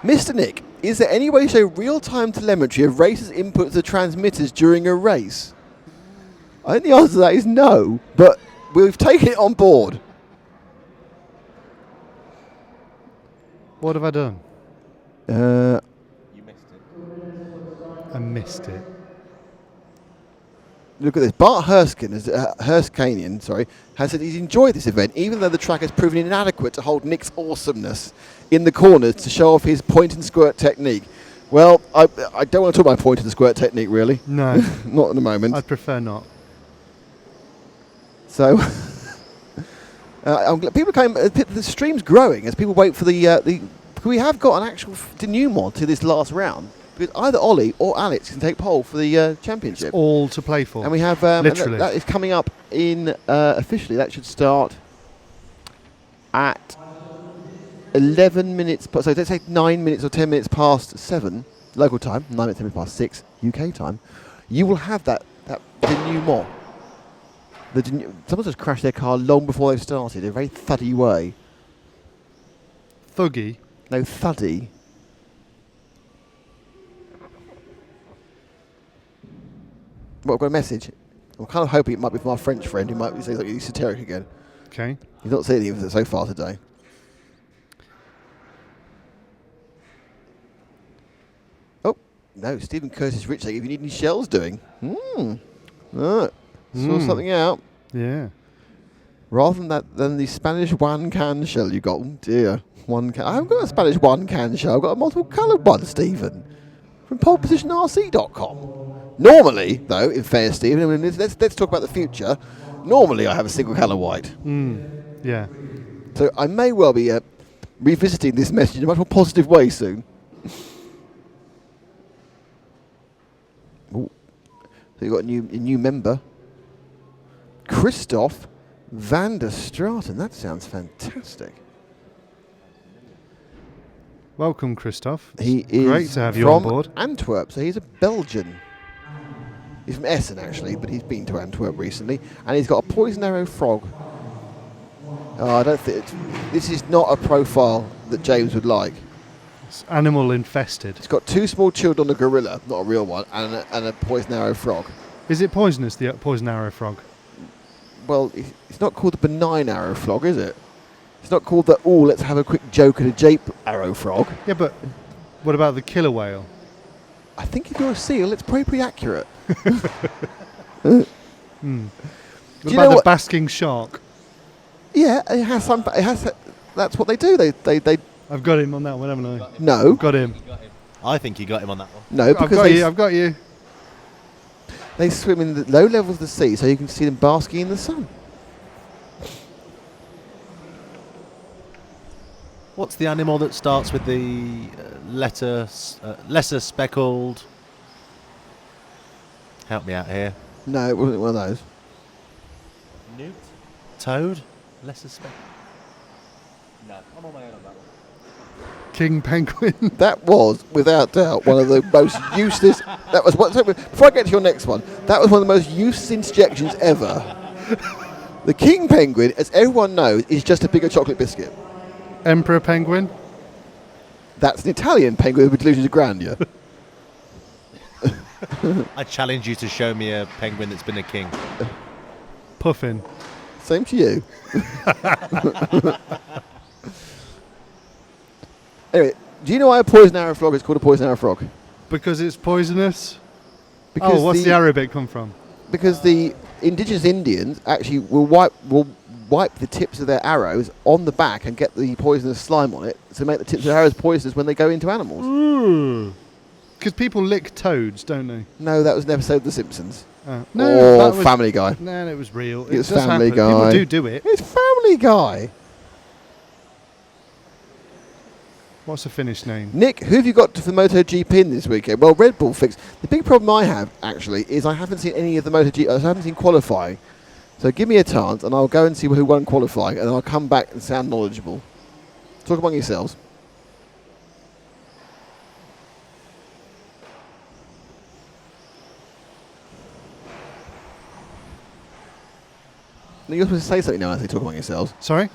Mr. Nick, is there any way to show real-time telemetry of racers' input to the transmitters during a race? I think the answer to that is no, but we've taken it on board. What have I done? You missed it. I missed it. Look at this. Bart Herskin, Herskanian, has said he's enjoyed this event, even though the track has proven inadequate to hold Nick's awesomeness in the corners to show off his point and squirt technique. Well, I don't want to talk about point and squirt technique, really. No. Not at the moment. I'd prefer not. So, I'm glad people came. The stream's growing as people wait for the. We have got an actual denouement to this last round, because either Ollie or Alex can take pole for the championship. It's all to play for. And we have literally. that is coming up in officially. That should start at 11 minutes. So let's say 9 minutes or 10 minutes past 7 local time. 9 minutes, 10 minutes past 6 UK time. You will have that denouement. Someone just crashed their car long before they started in a very thuddy way. Thuggy? No, thuddy. What, I've got a message. I'm kind of hoping it might be for my French friend who might be saying something esoteric again. Okay. He's not saying anything of it so far today. Oh, no, Stephen Curtis Rich saying if you need any shells doing. Saw something out. Yeah. Rather than the Spanish one-can shell you got. Oh dear. One can. I haven't got a Spanish one-can shell. I've got a multiple-coloured one, Stephen. From polepositionrc.com. Normally, though, in fairness, Stephen, I mean, let's talk about the future. Normally, I have a single colour white. Yeah. So I may well be revisiting this message in a much more positive way soon. Ooh. So you've got a new member. Christoph van der Straten. That sounds fantastic. Welcome, Christoph. He is great to have you on from board. Antwerp, so he's a Belgian. He's from Essen, actually, but he's been to Antwerp recently. And he's got a poison arrow frog. Oh, I don't think... This is not a profile that James would like. It's animal infested. It's got 2 small children, a gorilla, not a real one, and a poison arrow frog. Is it poisonous, the poison arrow frog? Well, it's not called the benign arrow frog, is it? It's not called the, let's have a quick joke and a jape arrow frog. Yeah, but what about the killer whale? I think if you're a seal, it's pretty accurate. What about the basking shark? Yeah, it has some. It has. That's what they do. They. I've got him on that one, haven't I? No. I've got him. I think you got him on that one. No, because I've got you. They swim in the low levels of the sea, so you can see them basking in the sun. What's the animal that starts with the lesser speckled? Help me out here. No, it wasn't one of those. Newt? Toad? Lesser speckled? No, I'm on my own on that one. King penguin. That was, without doubt, one of the most useless. That was what. Before I get to your next one, that was one of the most useless interjections ever. The king penguin, as everyone knows, is just a bigger chocolate biscuit. Emperor penguin. That's an Italian penguin with delusions of grandeur. I challenge you to show me a penguin that's been a king. Puffin. Same to you. Anyway, do you know why a poison arrow frog is called a poison arrow frog? Because it's poisonous? Because what's the arrow bit come from? Because the indigenous Indians actually will wipe the tips of their arrows on the back and get the poisonous slime on it to make the tips of their arrows poisonous when they go into animals. Because people lick toads, don't they? No, that was an episode of The Simpsons. No, or Family Guy. No, it was real. It was does Family happen. Guy. People do it. It's Family Guy. What's the finish name? Nick, who have you got for MotoGP in this weekend? Well, Red Bull fixed. The big problem I have, actually, is I haven't seen any of the MotoGP. I haven't seen qualifying. So give me a chance, and I'll go and see who won qualifying, and I'll come back and sound knowledgeable. Talk among yourselves. No, you're supposed to say something now as they talk among yourselves. Sorry?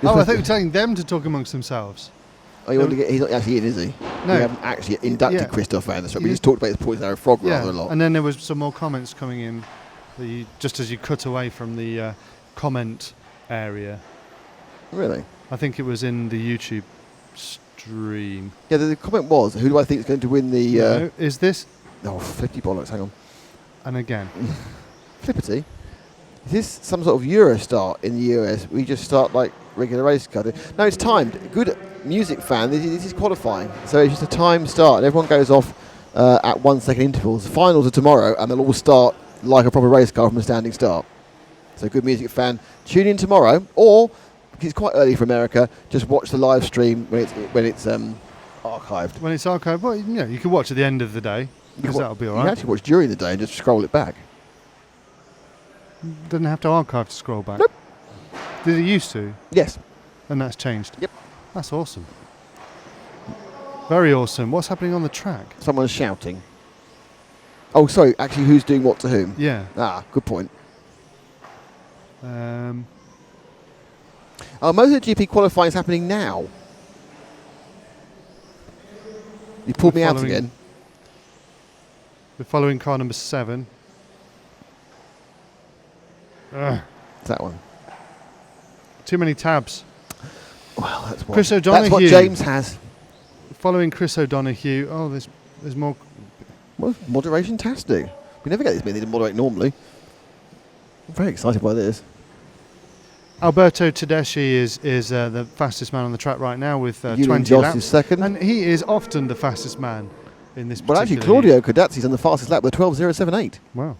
I thought you were telling them to talk amongst themselves. Oh, you want to get? He's not actually in, is he? No. We haven't actually inducted Christoph van der Straat. We just talked about his poison arrow frog rather a lot. And then there was some more comments coming in, just as you cut away from the comment area. Really? I think it was in the YouTube stream. Yeah, the comment was, who do I think is going to win the... No, is this? Oh, flippy bollocks, hang on. And again. Flippity? Is this some sort of Eurostar in the US? We just start like regular race car. No, it's timed. Good music fan, this is qualifying. So it's just a time start, and everyone goes off at 1 second intervals. The finals are tomorrow, and they'll all start like a proper race car from a standing start. So good music fan, tune in tomorrow, or, because it's quite early for America, just watch the live stream when it's archived. When it's archived, well, you can watch at the end of the day, because that'll be all right. You can actually watch during the day and just scroll it back. Doesn't have to archive to scroll back. Nope. Did it used to? Yes. And that's changed? Yep. That's awesome. Very awesome. What's happening on the track? Someone's shouting. Oh, sorry. Actually, who's doing what to whom? Yeah. Good point. MotoGP qualifying is happening now. You pulled me out again. We're following car number 7. It's that one. Too many tabs. Well, that's what. Chris O'Donoghue. That's what James has. Following Chris O'Donoghue. Oh, there's more. Well, moderation-tastic. We never get this many to moderate normally. I'm very excited by this. Alberto Tedeschi is the fastest man on the track right now with 20 Jost laps. is second. And he is often the fastest man in this Well, actually, particular Claudio Codazzi's on the fastest lap with 12.078. Wow.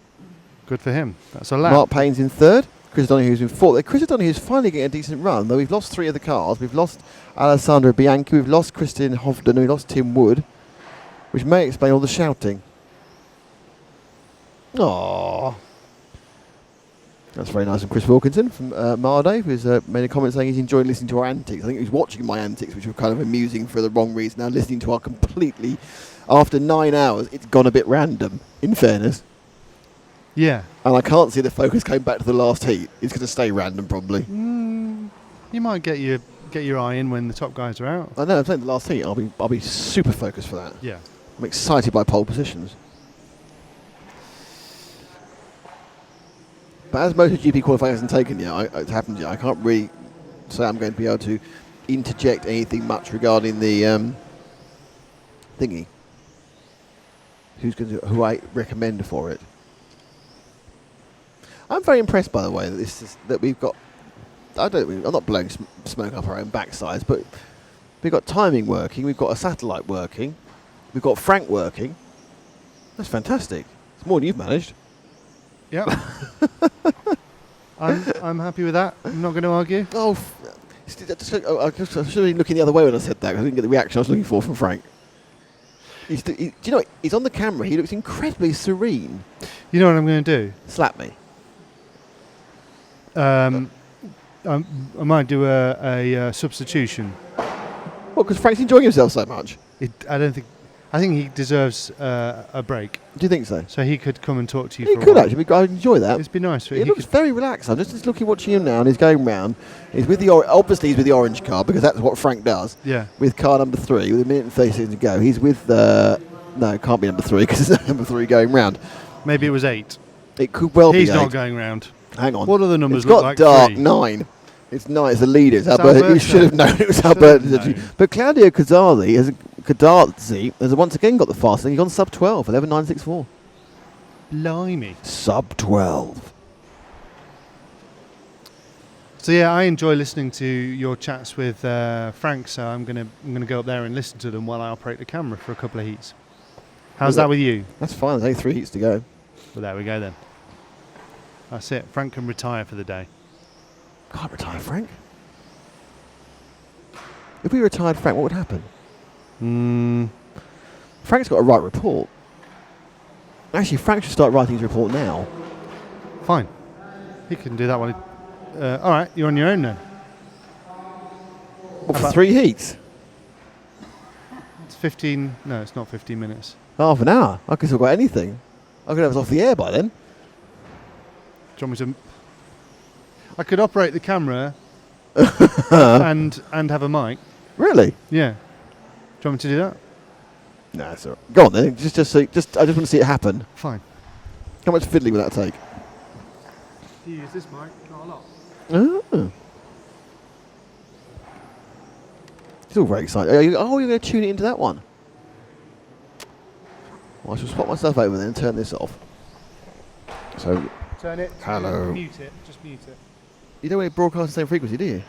Good for him. That's a lap. Mark Payne's in third. Chris O'Donoghue's in fourth. Chris O'Donoghue's finally getting a decent run, though we've lost 3 of the cars. We've lost Alessandro Bianchi, we've lost Christian Hovden, we lost Tim Wood, which may explain all the shouting. Aww. That's very nice of Chris Wilkinson from Marday, who's made a comment saying he's enjoying listening to our antics. I think he's watching my antics, which were kind of amusing for the wrong reason. Now listening to our completely, after 9 hours, it's gone a bit random, in fairness. Yeah. And I can't see the focus going back to the last heat. It's going to stay random, probably. You might get your eye in when the top guys are out. I know, I'm saying the last heat, I'll be super focused for that. Yeah. I'm excited by pole positions. But as MotoGP qualifying hasn't taken yet, it's happened yet, I can't really say I'm going to be able to interject anything much regarding the thingy. Who I recommend for it. I'm very impressed, by the way, that we've got. I'm not blowing smoke up our own backsides, but we've got timing working, we've got a satellite working, we've got Frank working. That's fantastic. It's more than you've managed. Yeah. I'm happy with that. I'm not going to argue. I should have been looking the other way when I said that, because I didn't get the reaction I was looking for from Frank. Do you know what? He's on the camera. He looks incredibly serene. You know what I'm going to do? Slap me. I might do a substitution. Well, because Frank's enjoying himself so much. I think he deserves a break. Do you think so? So he could come and talk to you. He for a could while. actually. I'd enjoy that. It'd be nice. He looks very relaxed. I'm just looking, watching him now, and he's going round. He's with obviously he's with the orange car, because that's what Frank does. Yeah. With car number 3, with a minute and 30 seconds to go. He's with no, it can't be number 3, because there's no number 3 going round. Maybe it was 8. It could well be 8. He's not going round. Hang on. What other numbers it's look got like dark 3? 9. It's 9. It's the leader. It's Alberto. You should have known it was Alberto. But Claudio Codazzi has once again got the fastest. He's gone sub 12, 11.964. Blimey. Sub 12. So yeah, I enjoy listening to your chats with Frank. So I'm gonna go up there and listen to them while I operate the camera for a couple of heats. How's that with you? That's fine. There's only 3 heats to go. Well, there we go then. That's it. Frank can retire for the day. Can't retire Frank. If we retired Frank, what would happen? Frank's got to write a report. Actually, Frank should start writing his report now. Fine. He can do that one. All right, you're on your own then. What, for 3 heats? It's 15. No, it's not 15 minutes. Half an hour. I could talk about anything. I could have us off the air by then. Do you want me to? I could operate the camera and have a mic. Really? Yeah. Do you want me to do that? No, it's all right. Go on then. I just want to see it happen. Fine. How much fiddling will that take? You use this mic, not a lot. Oh. It's all very exciting. You're going to tune it into that one? Well, I shall swap myself over then and turn this off. So, turn it. Hello. Mute it. Just mute it. You don't want to broadcast the same frequency, do you?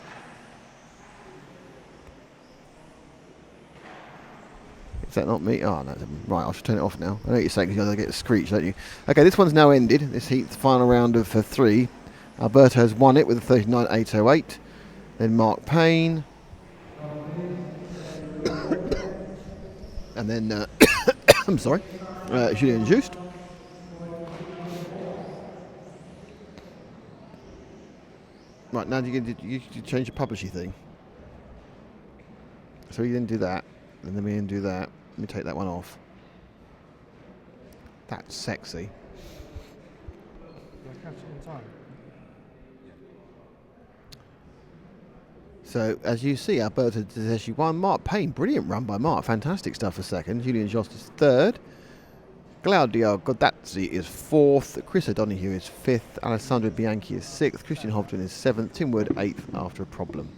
Is that not me? Oh, no. Right, I should turn it off now. I know what you're saying, because you get a screech, don't you? Okay, this one's now ended. This heat's final round of 3. Alberto has won it with a 39.808. Then Mark Payne. And then, I'm sorry, Julien Juste. Right, now you change the publishing thing. So you then do that, and then we then do that. Let me take that one off. That's sexy. Did I catch it in time? So, as you see, Alberto Tedeschi won. Mark Payne, brilliant run by Mark. Fantastic stuff for second. Julien Jost is third. Claudio Grazzi is 4th. Chris O'Donoghue is 5th. Alessandro Bianchi is 6th. Christian Hovden is 7th. Tim Wood 8th after a problem.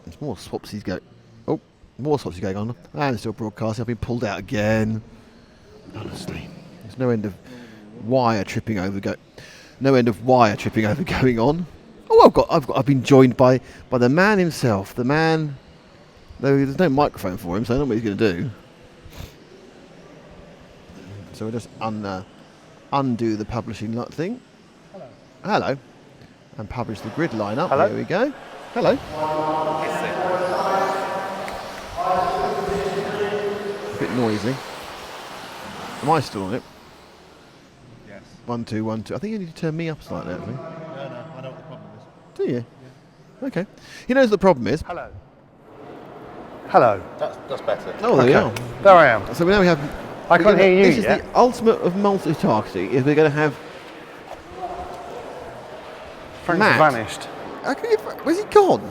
There's more swapsies going. Oh, more swapsies going on. And still broadcasting. I've been pulled out again. Honestly, there's no end of wire tripping over going on. Oh, I've been joined by the man himself. The man. Though there's no microphone for him, so I don't know what he's going to do. So we'll just undo the publishing thing. Hello. And publish the grid lineup. Hello. Here we go. Hello. A bit noisy. Am I still on it? Yes. 1 2 1 2. I think you need to turn me up slightly, actually. No, I know what the problem is. Do you? Yeah. Okay. He knows what the problem is. Hello. Hello. That's better. Oh, there you are. There I am. So now we have. I can't hear you This is yet. the ultimate of multitasking. Is we're going to have. Frank's Matt. vanished. Where's he gone?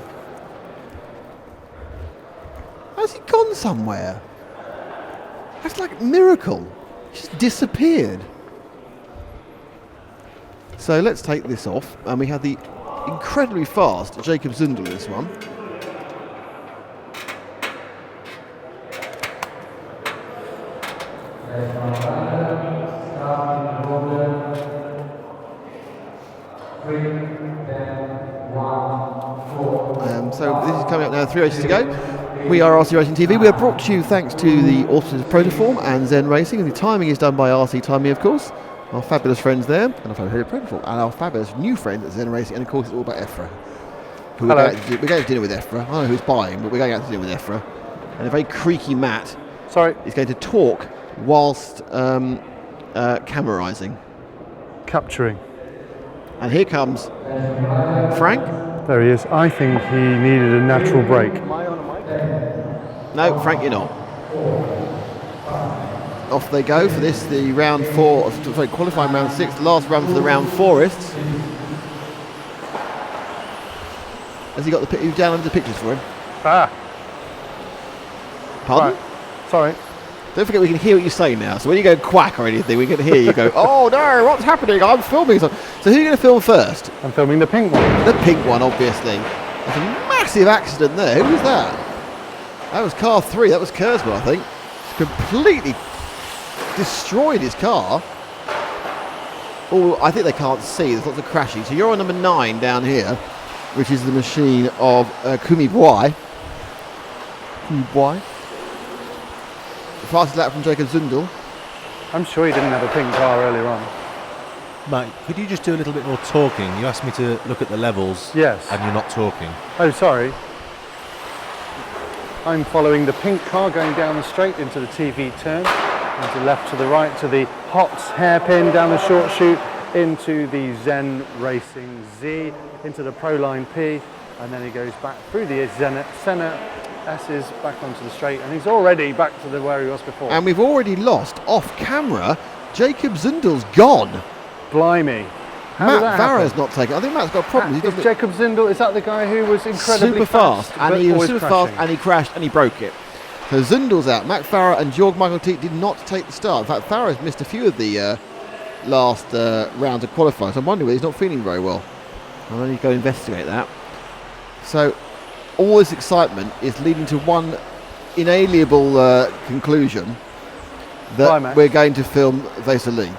Has he gone somewhere? That's like a miracle. He just disappeared. So let's take this off, and we have the incredibly fast Jacob Zundel in this one. So this is coming up now, 3 races to go. We are RC Racing TV. We are brought to you thanks to the authors of Protoform and Zen Racing, and the timing is done by RC Timing, of course. Our fabulous friends there, and our fabulous Protoform, and our fabulous new friends at Zen Racing, and of course it's all about EFRA. We're going to dinner with EFRA. I don't know who's buying, but we're going out to dinner with EFRA. And a very creaky Matt is going to talk whilst camerising. Capturing. And here comes Frank. There he is. I think he needed a natural break. Am I on a mic? No, Frank, you're not. Off they go for this, the round 4, sorry, qualifying round 6, the last run for the round 4ists. Has he got you downloaded the pictures for him? Pardon? Right. Sorry. Don't forget we can hear what you say now. So when you go quack or anything, we can hear you go, oh no, what's happening? I'm filming something. So who are you going to film first? I'm filming the pink one. The pink one, obviously. There's a massive accident there. Who was that? That was car 3. That was Kurzweil, I think. Completely destroyed his car. Oh, I think they can't see. There's lots of crashing. So you're on number 9 down here, which is the machine of Kumi Bwai. Fastest lap from Jacob Zundel. I'm sure he didn't have a pink car earlier on. Mate, could you just do a little bit more talking? You asked me to look at the levels. Yes. And you're not talking. Oh, sorry. I'm following the pink car going down the straight into the TV turn, into left to the right to the Hots hairpin down the short chute, into the Zen Racing Z, into the Proline P, and then he goes back through the Senna S's back onto the straight, and he's already back to where he was before. And we've already lost off camera. Jacob Zundel's gone. Blimey. Matt Farah's not taking. I think Matt's got problems. Is Jacob Zundel, is that the guy who was incredibly super fast, and he was super crashing? fast, and he crashed, and he broke it. So Zundel's out. Matt Farah and Georg Michael Teat did not take the start. In fact, Farah's missed a few of the last rounds of qualifying. So I'm wondering whether he's not feeling very well. I'm going to go investigate that. So all this excitement is leading to one inalienable conclusion that we're going to film Vesely.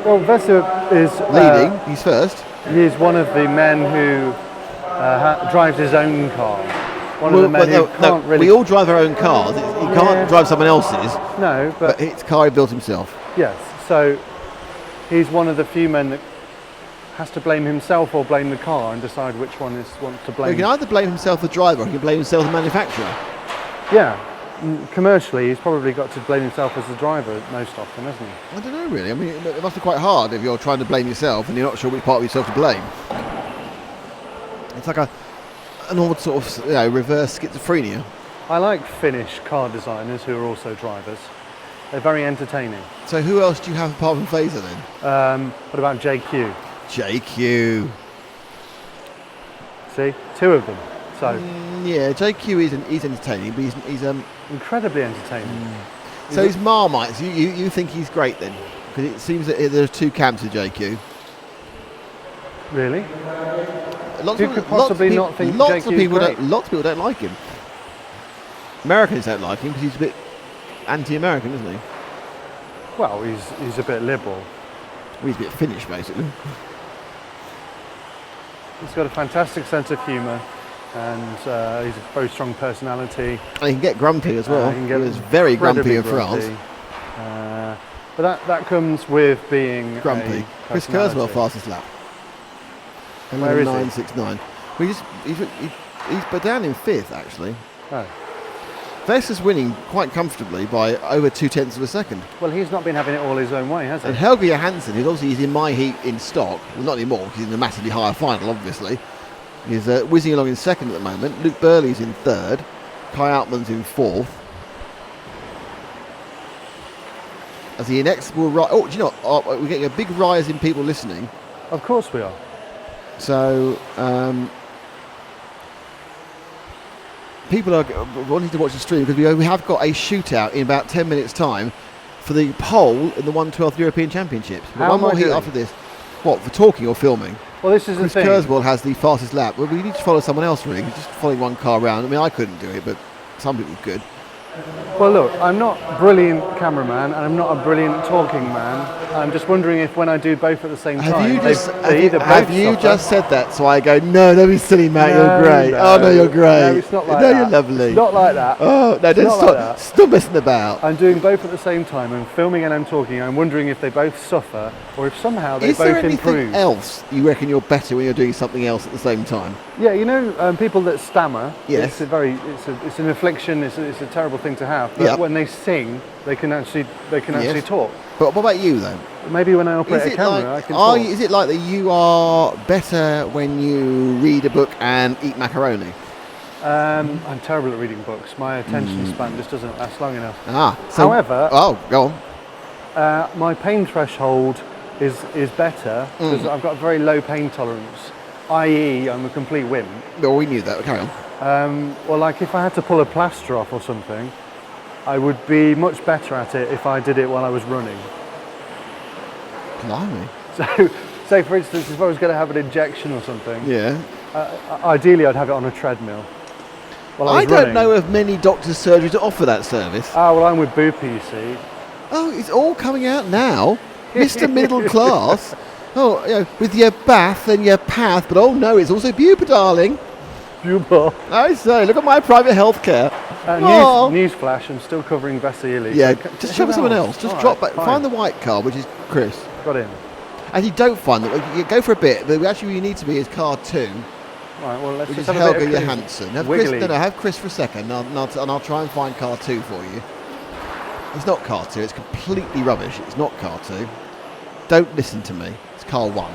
Well, Vesely is leading. He's first. He's one of the men who drives his own car. One of the men who can't really. We all drive our own cars. He can't drive someone else's. No, but it's a car he built himself. Yes. So he's one of the few men that has to blame himself or blame the car and decide which one wants to blame. Well, he can either blame himself, the driver, or he can blame himself, the manufacturer. Yeah. Commercially, he's probably got to blame himself as the driver most often, hasn't he? I don't know, really. I mean, it must be quite hard if you're trying to blame yourself and you're not sure which part of yourself to blame. It's like an old sort of reverse schizophrenia. I like Finnish car designers who are also drivers. They're very entertaining. So who else do you have apart from Fazer then? What about JQ? JQ. See, 2 of them. So yeah, JQ he's entertaining, but he's incredibly entertaining. So he's Marmite. So you think he's great then? Because it seems that there's two camps of JQ. Really? Lots You could possibly not think lots of JQ is people great. lots of people don't like him. Americans don't like him because he's a bit anti-American, isn't he? Well, he's a bit liberal. Well, he's a bit Finnish, basically. He's got a fantastic sense of humour, and he's a very strong personality. And he can get grumpy as well. He can get was very grumpy incredibly in France. But that comes with being Grumpy. a Chris personality. Kurzweil fastest lap. Where is he? 969. Well, he's but down in 5th actually. Oh. Vesser's winning quite comfortably by over 0.2 of a second. Well, he's not been having it all his own way, has he? And Helge Johansson, who's obviously in my heat in stock, well, not anymore because he's in a massively higher final, obviously. He's whizzing along in 2nd at the moment. Luke Burley's in 3rd. Kai Altman's in 4th. As the inexorable rise. Oh, do you know what? We're getting a big rise in people listening. Of course we are. So, people are wanting to watch the stream because we have got a shootout in about 10 minutes' time for the pole in the 1/12 European Championships. But How one am more I heat doing? after this. What, for talking or filming? Well, this is Chris the thing. Kurzweil has the fastest lap. Well, we need to follow someone else, really. Just following one car around. I mean, I couldn't do it, but some people could. Well, look, I'm not a brilliant cameraman and I'm not a brilliant talking man. I'm just wondering if when I do both at the same time, Have you just said that? So I go, no, don't be silly, Matt. You're great. No, oh no, you're great. No, it's not like no, that. you're lovely. It's not like that. Oh no, It's don't not stop, like that. stop messing about. I'm doing both at the same time. I'm filming and I'm talking. I'm wondering if they both suffer or if somehow they Is there both anything improve. else you reckon you're better when you're doing something else at the same time? Yeah, you know, people that stammer. Yes. It's an affliction. It's a terrible thing to have. But Yeah. when they sing, they can actually Yes. talk. But what about you though? Maybe when I operate a camera, I can talk. Is it like that you are better when you read a book and eat macaroni? I'm terrible at reading books. My attention span just doesn't last long enough. So, However, go on. my pain threshold is better because I've got a very low pain tolerance, i.e. I'm a complete wimp. No, we knew that. Carry on. Well, like if I had to pull a plaster off or something, I would be much better at it if I did it while I was running. Blimey. So, say for instance, if I was going to have an injection or something, Yeah. Ideally I'd have it on a treadmill. While I was don't running. know of many doctors' surgeries that offer that service. Well, I'm with Boopy, you see. Oh, it's all coming out now. Mr. Middle Class. Oh, you know, with your bath and your path, but oh no, it's also Bupa, darling. Bupa. I say, look at my private health care. Newsflash, I'm still covering Vasily. Yeah, So just show someone else. Just All drop right, back. fine. Find the white car, which is Chris. Got him. And you don't find that. You go for a bit, but actually you need to be is car 2, Right, well, let's which is just have a Helge bit of Johansson. Have wiggly. Chris, have Chris for a second, and I'll try and find car 2 for you. It's not car 2. It's completely rubbish. It's not car 2. Don't listen to me. It's car 1.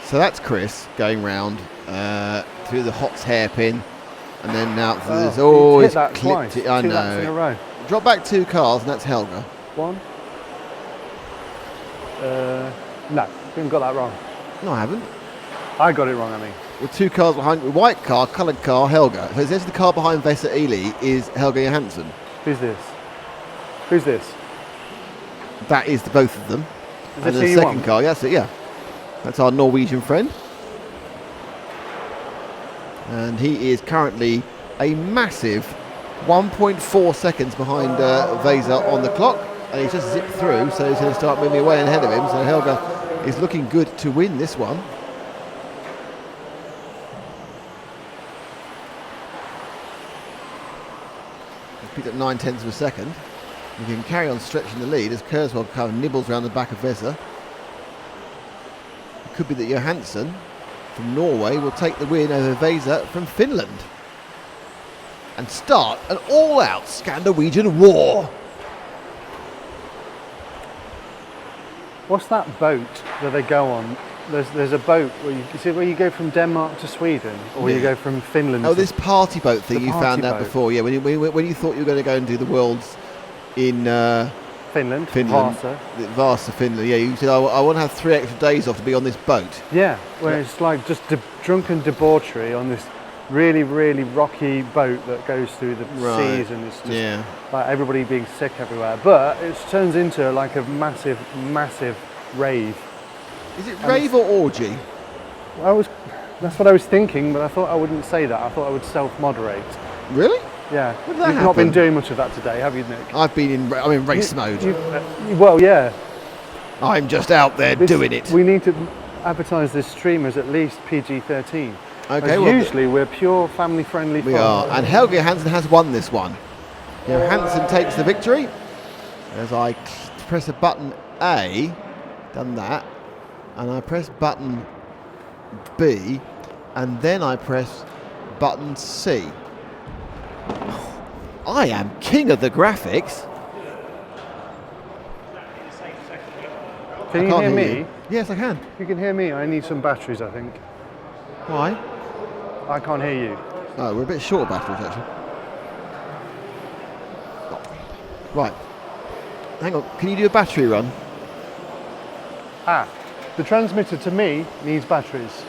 So that's Chris going round through the Hots hairpin, and then now there's he's hit it's that clipped twice, it. I 2 laps in a know. row. Drop back 2 cars, and that's Helga. 1. No, you haven't got that wrong. No, I haven't. I got it wrong, I mean. With 2 cars behind, white car, coloured car, Helga. So it says the car behind Vesa Ely is Helga Johansson. Who's this? Who's this? That is both of them. Is And this the who you second want? car, yes, yeah. That's our Norwegian friend. And he is currently a massive 1.4 seconds behind Vesa on the clock. And he's just zipped through, so he's going to start moving away ahead of him. So Helga is looking good to win this one. He's picked up 9/10 of a second. He can carry on stretching the lead as Kurzweil kind of nibbles around the back of Vesa. It could be that Johansson from Norway will take the win over Vesa from Finland and start an all-out Scandinavian war. What's that boat that they go on? There's a boat where you see where you go from Denmark to Sweden, or you go from Finland. Oh, to this party boat thing the you party found out boat. before, yeah. When you thought you were going to go and do the Worlds in Finland, Vasa, Finland. Yeah, you said I want to have 3 extra days off to be on this boat. Yeah, where it's like just drunken debauchery on this really, really rocky boat that goes through the seas, and it's just like everybody being sick everywhere. But it turns into like a massive, massive rave. Is it rave or orgy? That's what I was thinking, but I thought I wouldn't say that. I thought I would self-moderate. Really? Yeah. When did that You've not been doing much of that today, have you, Nick? I've been I'm in race mode. Well, yeah. I'm just out there doing it. We need to advertise this stream as at least PG-13. Okay. Well, usually we're pure family-friendly. We are, and Helge Hansen has won this one. Hansen takes the victory. As I press a button A, done that, and I press button B, and then I press button C. I am king of the graphics. Can you hear me? You. Yes, I can. You can hear me. I need some batteries, I think. Why? I can't hear you. Oh, we're a bit short of batteries, actually. Right. Hang on. Can you do a battery run? The transmitter to me needs batteries.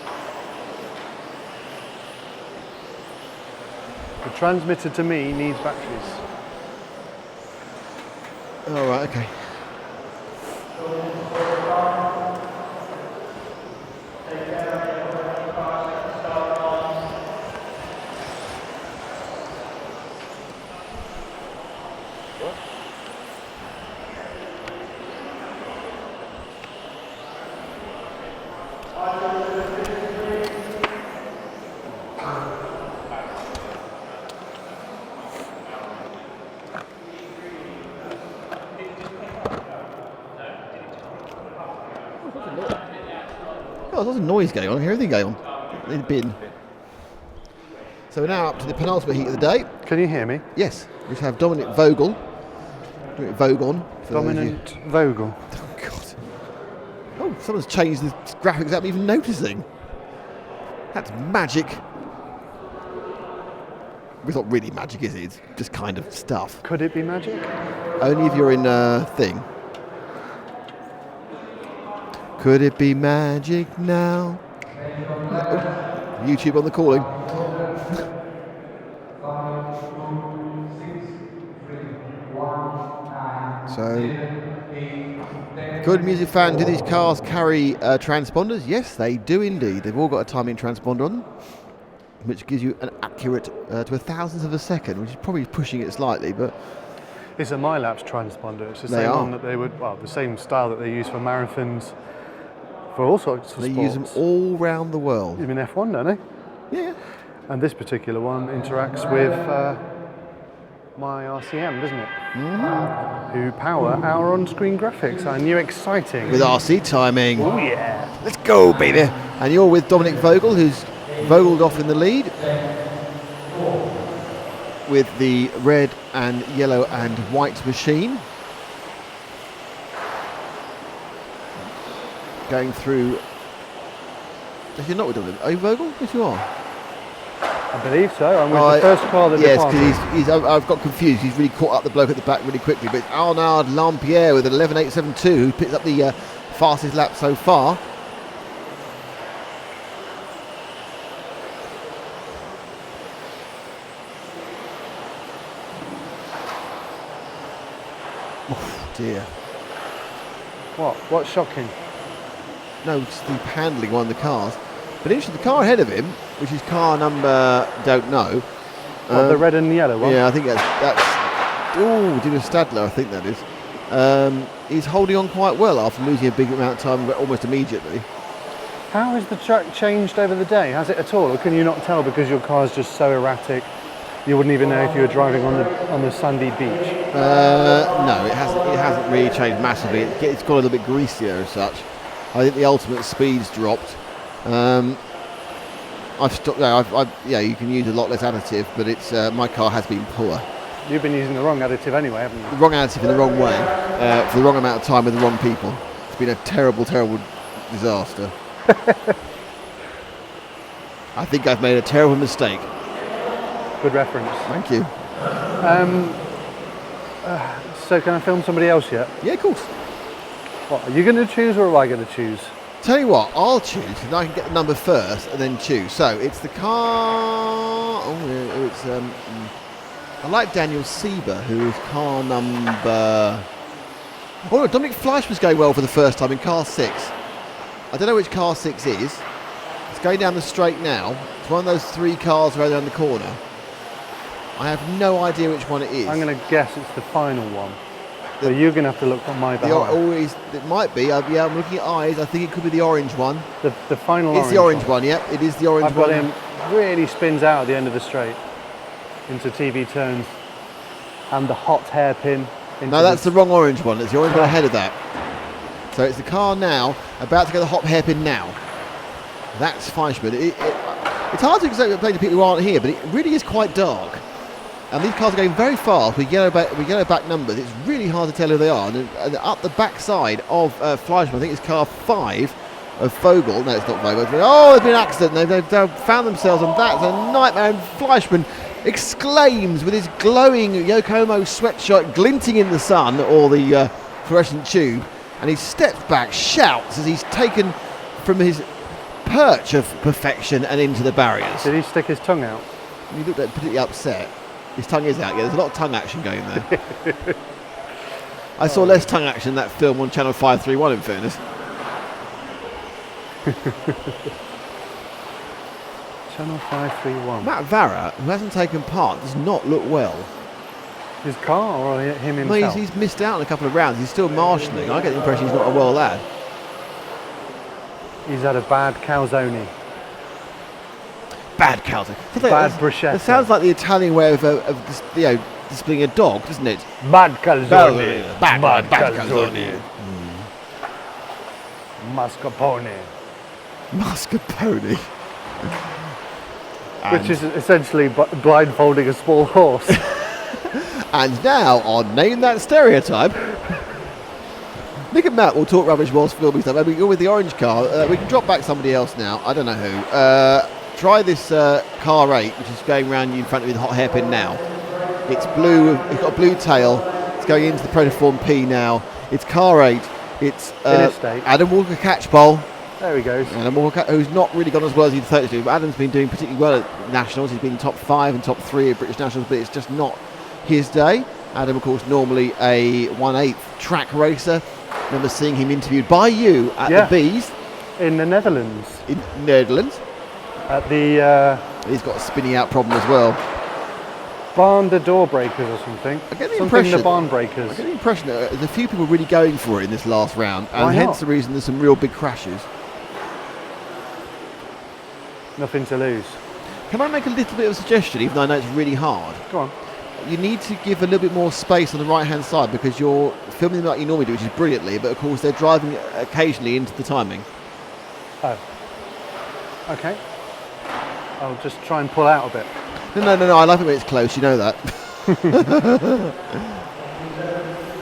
The transmitter to me needs batteries. All right. Okay. Oh, there's lots of noise going on. I hear everything going on in the bin. So we're now up to the penultimate heat of the day. Can you hear me? Yes. We have Dominic Vogel. Vogel. Dominant Vogel. Oh, God. Oh, someone's changed the graphics without me even noticing. That's magic. It's not really magic, is it? It's just kind of stuff. Could it be magic? Only if you're in a thing. Could it be magic now? Oh, YouTube on the calling. So, good music fan, do these cars carry transponders? Yes, they do indeed. They've all got a timing transponder on them, which gives you an accurate to a thousandth of a second, which is probably pushing it slightly, but it's a MyLapse transponder. It's the same one that they would, well, the same style that they use for marathons, for all sorts of sports. They use them all around the world. You mean F1, don't they? Yeah. And this particular one interacts with my RCM, doesn't it? Mm-hmm. Who power our on-screen graphics, our new exciting... With RC timing. Oh yeah. Let's go, baby. And you're with Dominic Vogel, who's vogeled off in the lead with the red and yellow and white machine. Going through... If you're not with Dominic, are you Vogel? Yes, you are. I believe so. I'm with the first car that yes, because I've got confused. He's really caught up the bloke at the back really quickly. But it's Arnaud Lampierre with an 11.872 who picks up the fastest lap so far. Oh dear. What? What's shocking? No, it's the handling one of the cars. But interesting, the car ahead of him, which is car number, don't know. The red and the yellow one? Yeah, I think that's Dino Stadler, I think that is. He's holding on quite well after losing a big amount of time almost immediately. How has the track changed over the day? Has it at all? Or can you not tell because your car's just so erratic? You wouldn't even know if you were driving on the sandy beach? No, it hasn't really changed massively. It's got a little bit greasier as such. I think the ultimate speed's dropped. I've stopped there. You can use a lot less additive, but it's my car has been poor. You've been using the wrong additive anyway, haven't you? The wrong additive in the wrong way, for the wrong amount of time with the wrong people. It's been a terrible, terrible disaster. I think I've made a terrible mistake. Good reference. Thank you. So can I film somebody else yet? Yeah, of course. What, are you going to choose or am I going to choose? Tell you what, I'll choose, and I can get the number first and then choose. So it's the car I like Daniel Sieber, who is car number. Oh, no, Dominic Fleischmann's going well for the first time in car 6. I don't know which car 6 is. It's going down the straight now. It's one of those 3 cars right around the corner. I have no idea which one it is. I'm going to guess it's the final one. So you're going to have to look on my behalf. It might be. Yeah, I'm looking at eyes. I think it could be the orange one. The final It's the orange one, yep. It is the orange I've got one. him really spins out at the end of the straight into TV turns and the hot hairpin. No, that's the wrong orange one. It's the orange one ahead of that. So it's the car now, about to go the hot hairpin now. That's Fleischmann. It's hard to explain to people who aren't here, but it really is quite dark. And these cars are going very fast with yellow back numbers. It's really hard to tell who they are. And up the back side of Fleischmann, I think it's car 5 of Vogel. No, it's not Vogel. Oh, there's been an accident. They've found themselves, and that's a nightmare. And Fleischmann exclaims with his glowing Yokohama sweatshirt glinting in the sun, or the fluorescent tube, and he steps back, shouts as he's taken from his perch of perfection and into the barriers. Did he stick his tongue out? He looked particularly upset. His tongue is out. Yeah, there's a lot of tongue action going there. I saw less tongue action in that film on Channel 531, in fairness. Channel 531. Matt Varra, who hasn't taken part, does not look well. His car or him himself? No, he's missed out on a couple of rounds. He's still marshalling. I get the impression he's not a well lad. He's had a bad calzone. Bad calzone. Bad bruschetta. It sounds like the Italian way of displaying a dog, doesn't it? Bad calzone. Bad calzone. Mascarpone. Mascarpone. Which is essentially blindfolding a small horse. And now on Name That Stereotype, Nick and Matt will talk rubbish whilst filming stuff. Maybe go with the orange car. We can drop back somebody else now. I don't know who. Try this car 8, which is going around you in front of you with a hot hairpin now. It's blue. It's got a blue tail. It's going into the Protoform P now. It's car 8. It's Adam Walker Catchpole. There he goes. Adam Walker, who's not really gone as well as he'd thought to do. But Adam's been doing particularly well at Nationals. He's been top 5 and top 3 at British Nationals, but it's just not his day. Adam, of course, normally a 1/8 track racer. Remember seeing him interviewed by you at the Bees. In the Netherlands. In Netherlands. At the... He's got a spinning out problem as well. Barn the door breakers or something. I get the something impression the barn breakers. I get the impression that there's a few people really going for it in this last round, and hence the reason there's some real big crashes. Nothing to lose. Can I make a little bit of a suggestion, even though I know it's really hard? Go on. You need to give a little bit more space on the right-hand side, because you're filming them like you normally do, which is brilliantly, but of course they're driving occasionally into the timing. Oh. Okay. I'll just try and pull out a bit. No, I love it when it's close, you know that.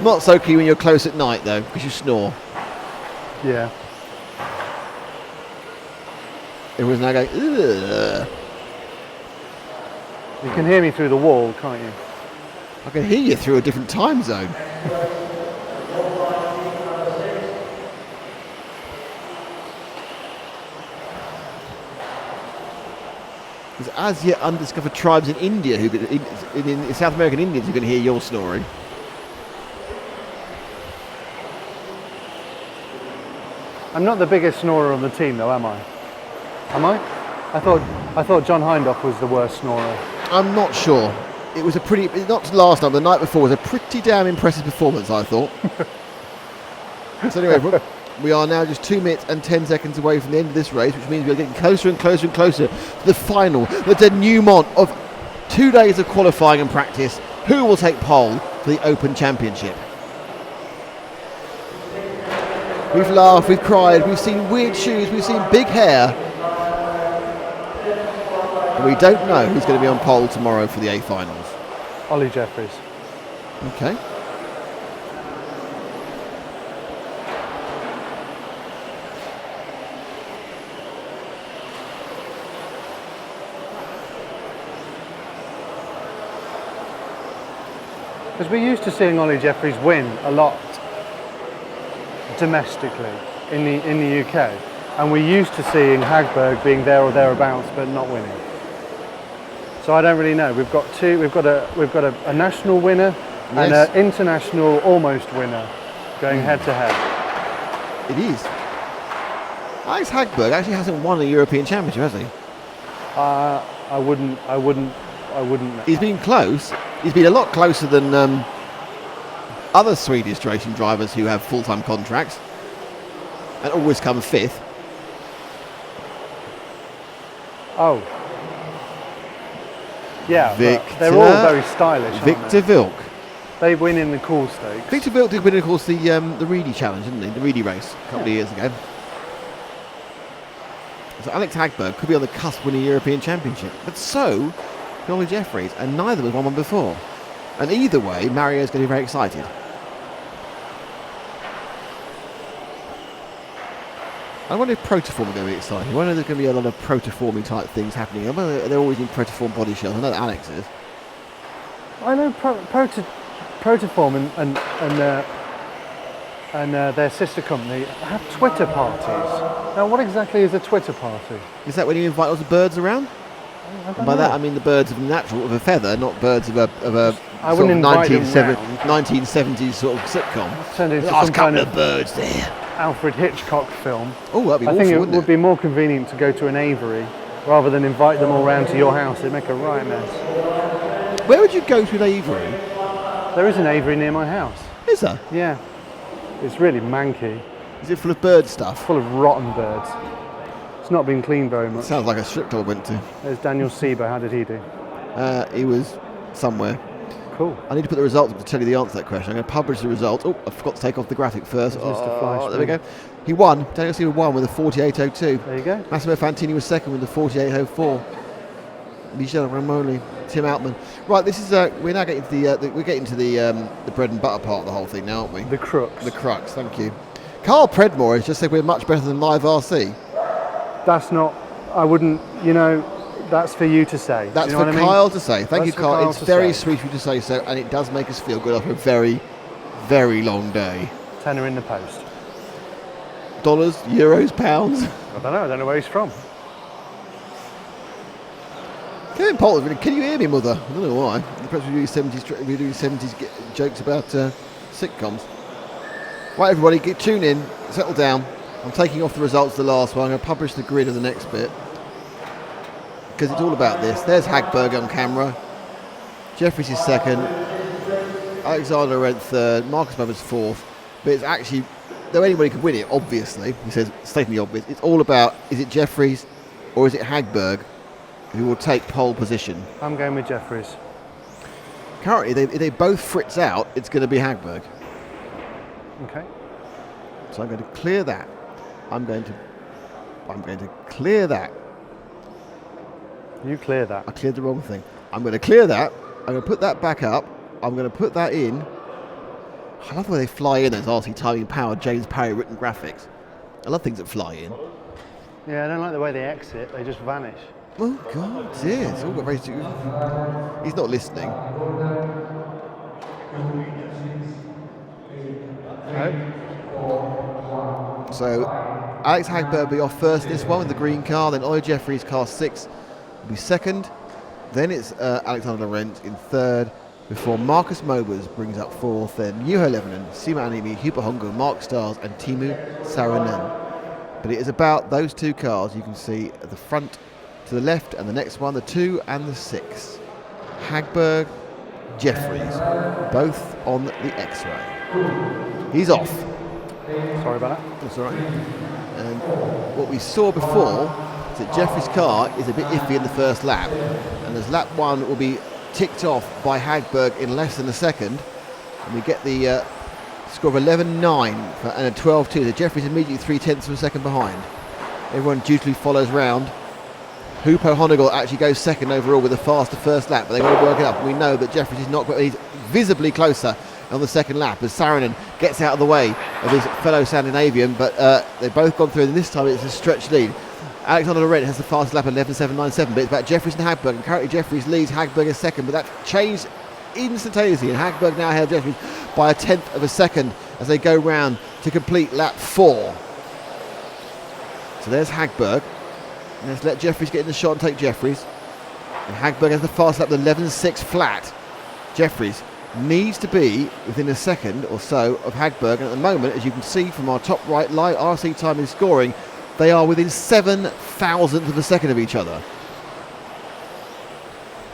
Not so keen when you're close at night, though, because you snore. Yeah. Everyone's now going, ugh. You can hear me through the wall, can't you? I can hear you through a different time zone. There's as yet undiscovered tribes in India, in South American Indians, who can hear your snoring. I'm not the biggest snorer on the team, though, am I? Am I? I thought John Hindhoff was the worst snorer. I'm not sure. It was a pretty, not last night, but the night before was a pretty damn impressive performance, I thought. So anyway, we are now just 2 minutes and 10 seconds away from the end of this race, which means we're getting closer and closer and closer to the final, the denouement of 2 days of qualifying and practice. Who will take pole for the Open Championship? We've laughed, we've cried, we've seen weird shoes, we've seen big hair. But we don't know who's going to be on pole tomorrow for the A finals. Ollie Jeffries. Okay. Because we're used to seeing Ollie Jeffries win a lot domestically in the UK, and we're used to seeing Hagberg being there or thereabouts but not winning. So I don't really know. We've got two. We've got a national winner and Yes. an international almost winner going head to head. It is. Alex Hagberg actually hasn't won a European Championship, has he? I wouldn't. He's been close. He's been a lot closer than other Swedish racing drivers who have full-time contracts and always come fifth. Oh. Yeah, Victor, but they're all very stylish. Aren't Victor Vilk. They win in the cool stakes. Victor Vilk did win, of course, the Reedy Challenge, didn't he? The Reedy race a couple of years ago. So Alex Hagberg could be on the cusp of winning a European Championship. But so could Ollie Jeffries, and neither was one before. And either way, Mario's going to be very excited. I wonder if Protoform are going to be excited. I wonder if there's going to be a lot of Protoforming type things happening. I wonder they're always in Protoform body shells. I know that Alex is. I know Protoform and their sister company have Twitter parties. Now, what exactly is a Twitter party? Is that when you invite lots of birds around? And by that I mean the birds of natural, of a feather, not birds of a I sort wouldn't of invite them round. 1970s sort of sitcom. Turned into Last some couple kind of birds there. Alfred Hitchcock film. Oh, that'd be I awful, think it wouldn't would be more convenient to go to an aviary rather than invite them all round to your house. It'd make a right mess. Where would you go to an aviary? There is an aviary near my house. Is there? Yeah. It's really manky. Is it full of bird stuff? Full of rotten birds. It's not been cleaned very much. Sounds like a strip club I went to. There's Daniel Sieber. How did he do? He was somewhere. Cool. I need to put the results up to tell you the answer to that question. I'm going to publish the results. Oh, I forgot to take off the graphic first. Mr. There we go. He won. Daniel Sieber won with a 48.02. There you go. Massimo Fantini was second with a 48.04. Michel Ramoli, Tim Altman. Right, this is we're now getting to the bread and butter part of the whole thing now, aren't we? The crux. The crux. Thank you. Carl Predmore has just said we're much better than Live RC. That's not. I wouldn't. That's for you to say. That's you know for what I mean? Kyle to say. Thank That's you, for Kyle. Kyle It's to very say. sweet of you to say so, and it does make us feel good after a very, very long day. Tenner in the post. Dollars, euros, pounds. I don't know where he's from. Kevin Poulter, can you hear me, mother? I don't know why. Perhaps we're doing 70s jokes about sitcoms. Right, everybody, tune in, settle down. I'm taking off the results of the last one. I'm going to publish the grid of the next bit because it's all about this. There's Hagberg on camera. Jeffries is second. Alexander Lorenz third. Marcus Mober's fourth. But it's actually, though anybody could win it, obviously, he says, stating the obvious, it's all about, is it Jeffries or is it Hagberg who will take pole position? I'm going with Jeffries. Currently, if they both fritz out, it's going to be Hagberg. Okay. So I'm going to clear that. I'm going to clear that. You clear that. I cleared the wrong thing. I'm going to clear that. I'm going to put that back up. I'm going to put that in. I love the way they fly in those RC timing powered James Parry written graphics. I love things that fly in. Yeah, I don't like the way they exit. They just vanish. Oh God, dear. It's all got very. He's not listening. So Alex Hagberg will be off first this one with the green car, then Ollie Jeffries, car 6, will be second. Then it's Alexander Lorenz in third, before Marcus Mobers brings up fourth, then Juho Levonen, Simo Animi, Huber Hongo, Mark Stars and Timu Saarinen. But it is about those two cars you can see at the front to the left and the next one, the 2 and the 6. Hagberg, Jeffries, both on the X-Ray. He's off. Sorry about that. That's all right. And what we saw before is that Jeffries' car is a bit iffy in the first lap, and as lap 1 will be ticked off by Hagberg in less than a second, and we get the score of 11.9 and a 12.2. So Jeffries immediately 0.3 of a second behind. Everyone dutifully follows round. Hupo Honigel actually goes second overall with a faster first lap, but they've got to work it up. We know that Jeffries is not, he's visibly closer on the second lap as Saarinen gets out of the way of his fellow Scandinavian, but they've both gone through, and this time it's a stretch lead. Alexander Lorenz has the fastest lap at 11.797, but it's about Jeffries and Hagberg, and currently Jeffries leads, Hagberg is second, but that changed instantaneously, and Hagberg now held Jeffries by a 1/10 of a second as they go round to complete lap 4. So there's Hagberg. Let's let Jeffries get in the shot and take Jeffries. And Hagberg has the fast lap, the 11.6 flat. Jeffries needs to be within a second or so of Hagberg, and at the moment, as you can see from our top right light, RC time is scoring, they are within 7 thousandths of a second of each other.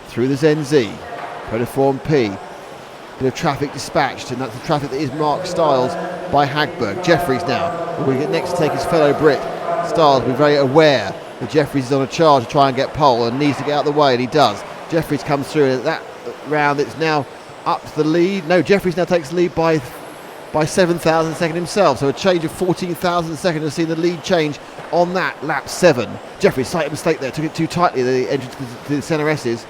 Through the Zen Z, Protoform P, bit of traffic dispatched, and that's the traffic that is Mark Stiles by Hagberg. Jeffries now, we get next to take his fellow Brit. Stiles will be very aware that Jeffries is on a charge to try and get pole and needs to get out of the way, and he does. Jeffries comes through, and at that round it's now up to the lead. No, Jeffries now takes the lead by 7,000 second himself, so a change of 14,000 second to see the lead change on that lap 7. Jeffries, slight mistake there, took it too tightly, the entrance to the centre S's.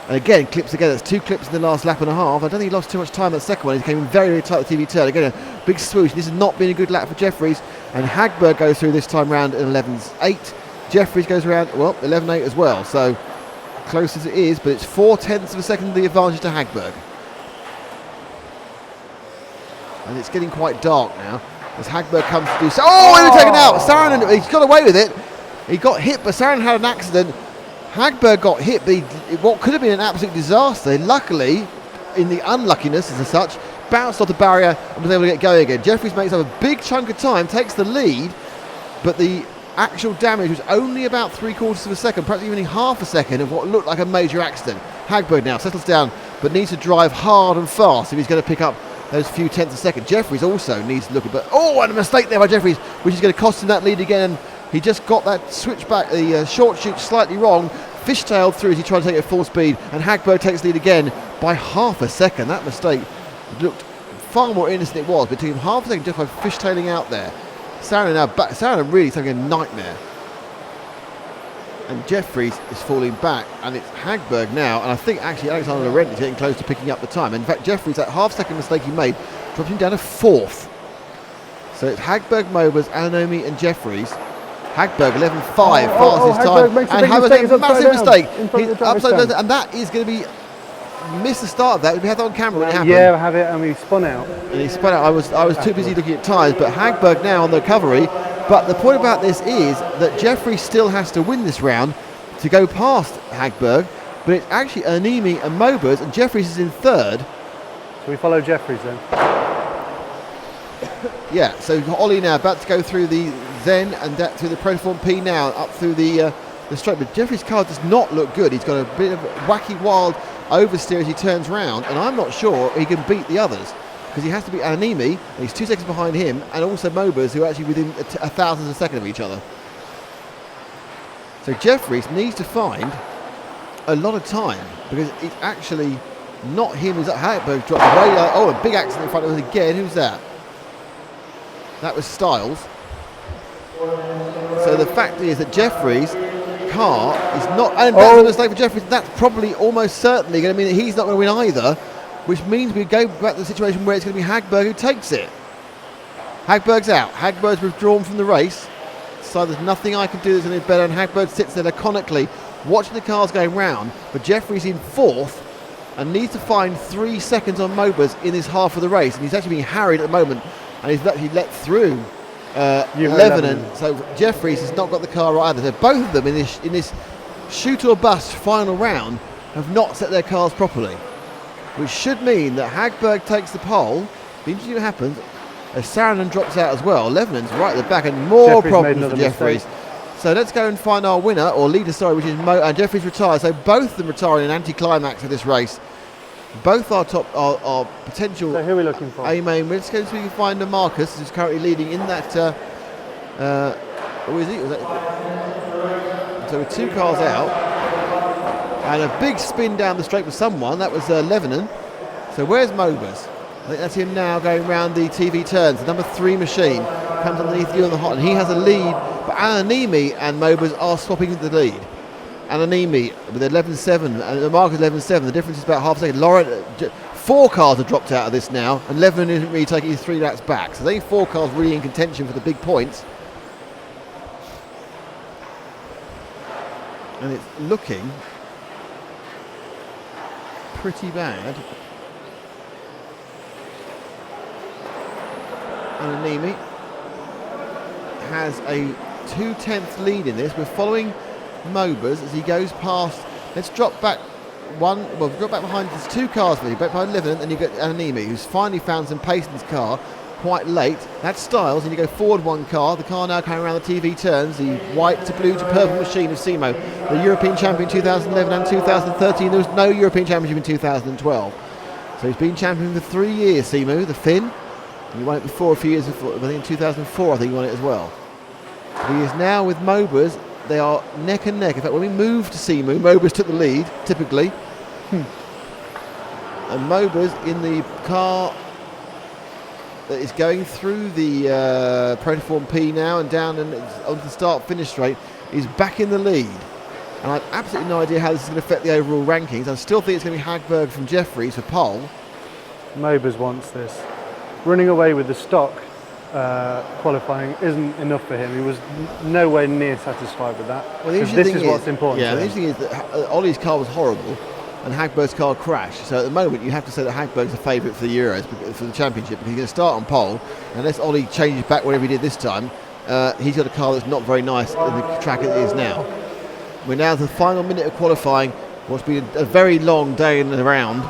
And again, clips together. It's 2 clips in the last lap and a half. I don't think he lost too much time that second one. He came in very, very tight at the TV turn. Again, a big swoosh. This has not been a good lap for Jeffries. And Hagberg goes through this time round at 11.8. Jeffries goes around, well, 11.8 as well. So close as it is, but it's 4/10 of a second the advantage to Hagberg. And it's getting quite dark now as Hagberg comes to do so. Oh, he was taken out. Saarinen, he's got away with it. He got hit, but Saarinen had an accident. Hagberg got hit, but what could have been an absolute disaster, luckily, in the unluckiness as such, bounced off the barrier and was able to get going again. Jeffries makes up a big chunk of time, takes the lead, but the actual damage was only about 3/4 of a second, perhaps even half a second of what looked like a major accident. Hagberg now settles down, but needs to drive hard and fast if he's going to pick up those few tenths of a second. Jeffries also needs to look at, but and a mistake there by Jeffries, which is going to cost him that lead again. And he just got that switch back, the short shoot slightly wrong, fishtailed through as he tried to take it at full speed, and Hagberg takes lead again by half a second. That mistake looked far more innocent than it was, but it took him half a second just by fishtailing out there. Saarinen now back. Saarinen really is having a nightmare. And Jeffries is falling back, and it's Hagberg now, and I think actually Alexander Laurent is getting close to picking up the time. And in fact, Jeffries, that half-second mistake he made, dropped him down to 4th. So it's Hagberg, Mobers, Ananomi and Jeffries. Hagberg 11.5, fastest time, and Hagberg makes a massive mistake. And that is going to be missed the start of that. We had that on camera when it happened. Yeah, we have it, and we spun out. And he spun out. I was too busy looking at tyres, but Hagberg now on the recovery. But the point about this is that Jeffries still has to win this round to go past Hagberg, but it's actually Animi and Mobers, and Jeffries is in 3rd. So we follow Jeffries then. Yeah, so Ollie now about to go through the Zen and through the Proform P now, up through the straight. But Jeffries' car does not look good. He's got a bit of wacky, wild oversteer as he turns round, and I'm not sure he can beat the others, because he has to beat Animi, and he's 2 seconds behind him, and also Mobers, who are actually within a thousandth of a second of each other. So Jeffries needs to find a lot of time, because it's actually not him who's at Hagberg dropped away. A big accident in front of us again. Who's that? That was Stiles. So the fact is that Jeffries' car is not, and that's a mistake for Jeffries. That's probably almost certainly going to mean that he's not going to win either, which means we go back to the situation where it's going to be Hagberg who takes it. Hagberg's out. Hagberg's withdrawn from the race, so there's nothing I can do that's any better, and Hagberg sits there laconically watching the cars going round, but Jeffries in 4th and needs to find 3 seconds on Mobers in this half of the race, and he's actually being harried at the moment, and he's actually let through Levinen. So Jeffries has not got the car right either. So both of them in this shoot or bust final round have not set their cars properly, which should mean that Hagberg takes the pole. Be interesting what happens as Saarinen drops out as well. Levenen's right at the back, and more Jeffries problems for Jeffries. So let's go and find our winner, or leader, sorry, which is and Jeffries retires. So both of them retiring an anti-climax of this race. Both our top are potential. So who are we looking for? A-main. Let's go so we can find Marcus, who's currently leading in that. Who is he? So with 2 cars out, and a big spin down the straight for someone. That was Levinen. So where's Mobers? I think that's him now going round the TV turns. The number 3 machine comes underneath you on the hot, and he has a lead. But Ananimi and Mobers are swapping the lead. Ananimi with 11.7 and Marcus 11.7. The difference is about half a second. Laurent, 4 cars have dropped out of this now, and Levinen isn't really taking his 3 laps back. So they 4 cars really in contention for the big points. And it's looking pretty bad. Ananimi has a 2/10 lead in this. We're following Mobers as he goes past Let's drop back drop back behind. There's 2 cars for you. Back behind Liven, and you get Anonimi, who's finally found some pace in his car quite late. That's Styles, and you go forward 1 car. The car now coming around the TV turns. The white to blue to purple machine of Simo, the European champion 2011 and 2013. There was no European championship in 2012. So he's been champion for 3 years, Simo, the Finn. And he won it before a few years before. I think in 2004, I think he won it as well. He is now with Mobers. They are neck and neck. In fact, when we moved to Simu, Mobers took the lead, typically. And Mobers in the car that is going through the Protoform P now and down and onto the start-finish straight is back in the lead. And I've absolutely no idea how this is going to affect the overall rankings. I still think it's going to be Hagberg from Jeffries for pole. Mobers wants this. Running away with the stock qualifying isn't enough for him. He was nowhere near satisfied with that. Well, this is what's important. Yeah, to the him. interesting thing is that Ollie's car was horrible and Hagberg's car crashed. So at the moment you have to say that Hagberg's the favourite for the Euros, for the championship, because he's going to start on pole. Unless Ollie changes back whatever he did this time, he's got a car that's not very nice in the track it is now. We're now to the final minute of qualifying, what's been a very long day in the round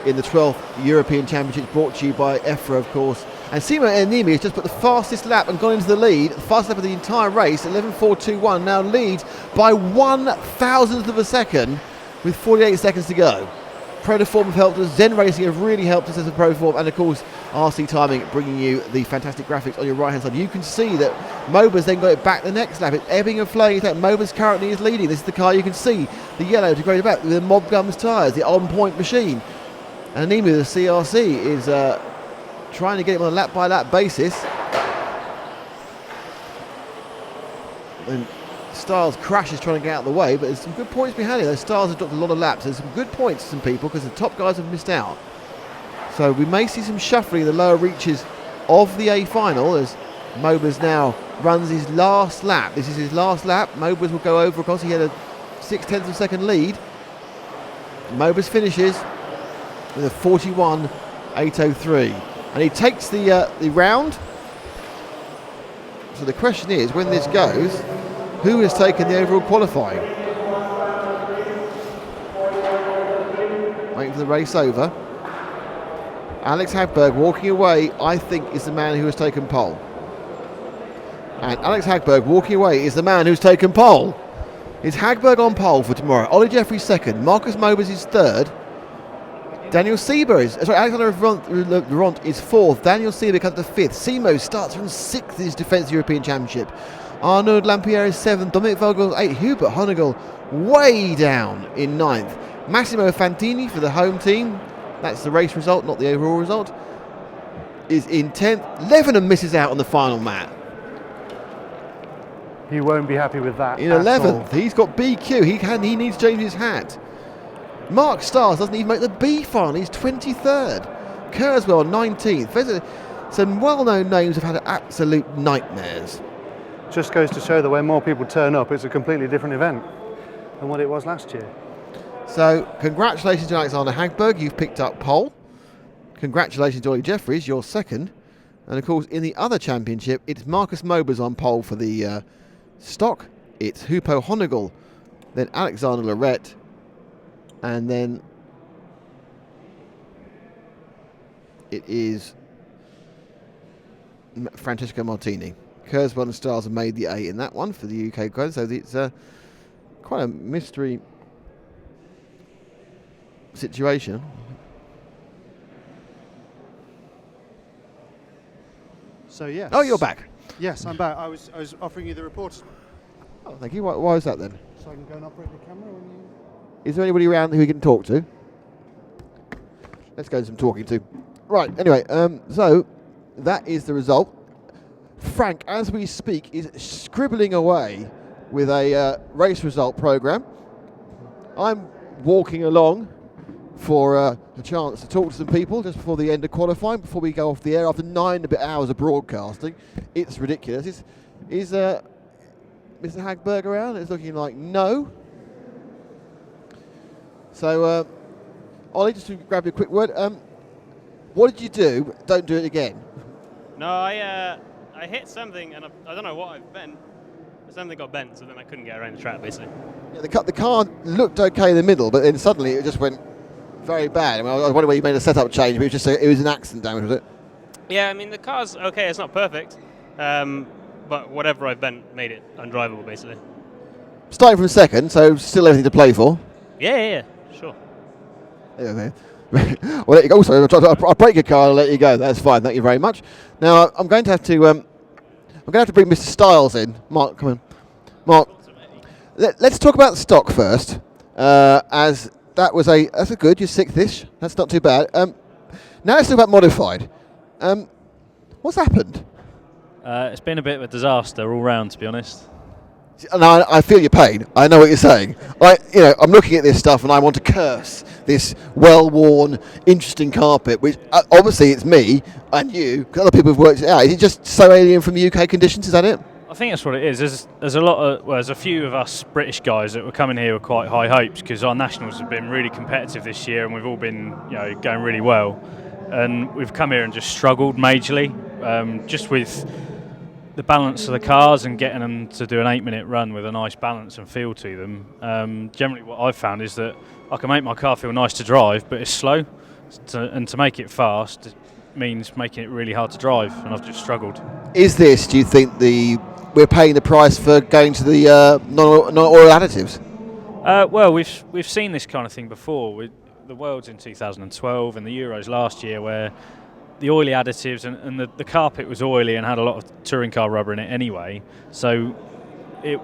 in the 12th European Championships, brought to you by EFRA, of course. And Simo Enimi has just put the fastest lap and gone into the lead, the fastest lap of the entire race, 11.421, now leads by 1,000th of a second with 48 seconds to go. Protoform have helped us, Zen Racing have really helped us as a Protoform, and of course RC Timing bringing you the fantastic graphics on your right hand side. You can see that Mobers then got it back the next lap. It's ebbing and flowing. Mobers currently is leading. This is the car you can see, the yellow to grade back with the Mob Gums tyres, the on point machine. And Animi, the CRC, is trying to get him on a lap by lap basis. And Styles crashes trying to get out of the way, but there's some good points behind it. Those Styles have dropped a lot of laps. There's some good points to some people because the top guys have missed out. So we may see some shuffling in the lower reaches of the A final as Mobers now runs his last lap. This is his last lap. Mobers will go over, of course. He had a 0.6 of a second lead. Mobers finishes with a 41.803. And he takes the round. So the question is, when this goes, who has taken the overall qualifying? Waiting for the race over. Alex Hagberg walking away, I think, is the man who has taken pole. And Alex Hagberg walking away is the man who's taken pole. Is Hagberg on pole for tomorrow? Ollie Jeffries second. Marcus Mobers is third. Daniel Sieber is, Alexander Laurent is fourth. Daniel Sieber comes to fifth. Simo starts from sixth in his Defence European Championship. Arnaud Lampierre is seventh. Dominic Vogel eighth. Hubert Honigel way down in ninth. Massimo Fantini for the home team. That's the race result, not the overall result. Is in 10th. Levenham misses out on the final mat. He won't be happy with that. In 11th, he's got BQ. He needs James's hat. Mark Stars doesn't even make the B final. He's 23rd. Kurzweil 19th. Some well-known names have had absolute nightmares. Just goes to show that when more people turn up, it's a completely different event than what it was last year. So, congratulations to Alexander Hagberg. You've picked up pole. Congratulations to Ollie Jeffries. You're second. And of course, in the other championship, it's Marcus Mobers on pole for the stock. It's Hupo Honigel, then Alexander Lorette, and then it is Francesco Martini. Kurzweil and Stars have made the A in that one for the UK code, so it's quite a mystery situation. So yes. Oh, you're back. Yes, I'm back. I was offering you the reporter's. Oh, thank you. Why is that then? So I can go and operate the camera when you. Is there anybody around who we can talk to? Let's go to some talking to. Right, anyway, so that is the result. Frank, as we speak, is scribbling away with a race result program. I'm walking along for a chance to talk to some people just before the end of qualifying, before we go off the air after 9 a bit hours of broadcasting. It's ridiculous. Is Mr. Hagberg around? It's looking like no. So, Ollie, just to grab you a quick word. What did you do? Don't do it again. No, I hit something and I don't know what I've been. But then they got bent, so then I couldn't get around the track basically. Yeah, the car looked okay in the middle, but then suddenly it just went very bad. I mean, I was wondering whether you made a setup change, but it was just it was an accident damage, was it? Yeah, I mean the car's okay. It's not perfect, but whatever I bent made it undrivable basically. Starting from second, so still everything to play for. Yeah, sure. Yeah, I'll let you go. So I'll break your car and I'll let you go. That's fine. Thank you very much. Now I'm going to have to bring Mr. Styles in. Mark, come on. Mark, let's talk about the stock first. As that's a good. You're sixth-ish. That's not too bad. Now let's talk about modified. What's happened? It's been a bit of a disaster all round, to be honest. No, I feel your pain. I know what you're saying. I'm looking at this stuff and I want to curse this well-worn, interesting carpet, which obviously it's me and you, because other people have worked it out. Is it just so alien from UK conditions? Is that it? I think that's what it is. There's a few of us British guys that were coming here with quite high hopes because our nationals have been really competitive this year and we've all been going really well. And we've come here and just struggled majorly, just with the balance of the cars and getting them to do an 8-minute run with a nice balance and feel to them. Generally what I've found is that I can make my car feel nice to drive, but it's slow. And to make it fast means making it really hard to drive, and I've just struggled. Is this, do you think, we're paying the price for going to the non-oil additives? Well, we've seen this kind of thing before. With the Worlds in 2012 and the Euros last year, where the oily additives and the carpet was oily and had a lot of touring car rubber in it anyway. So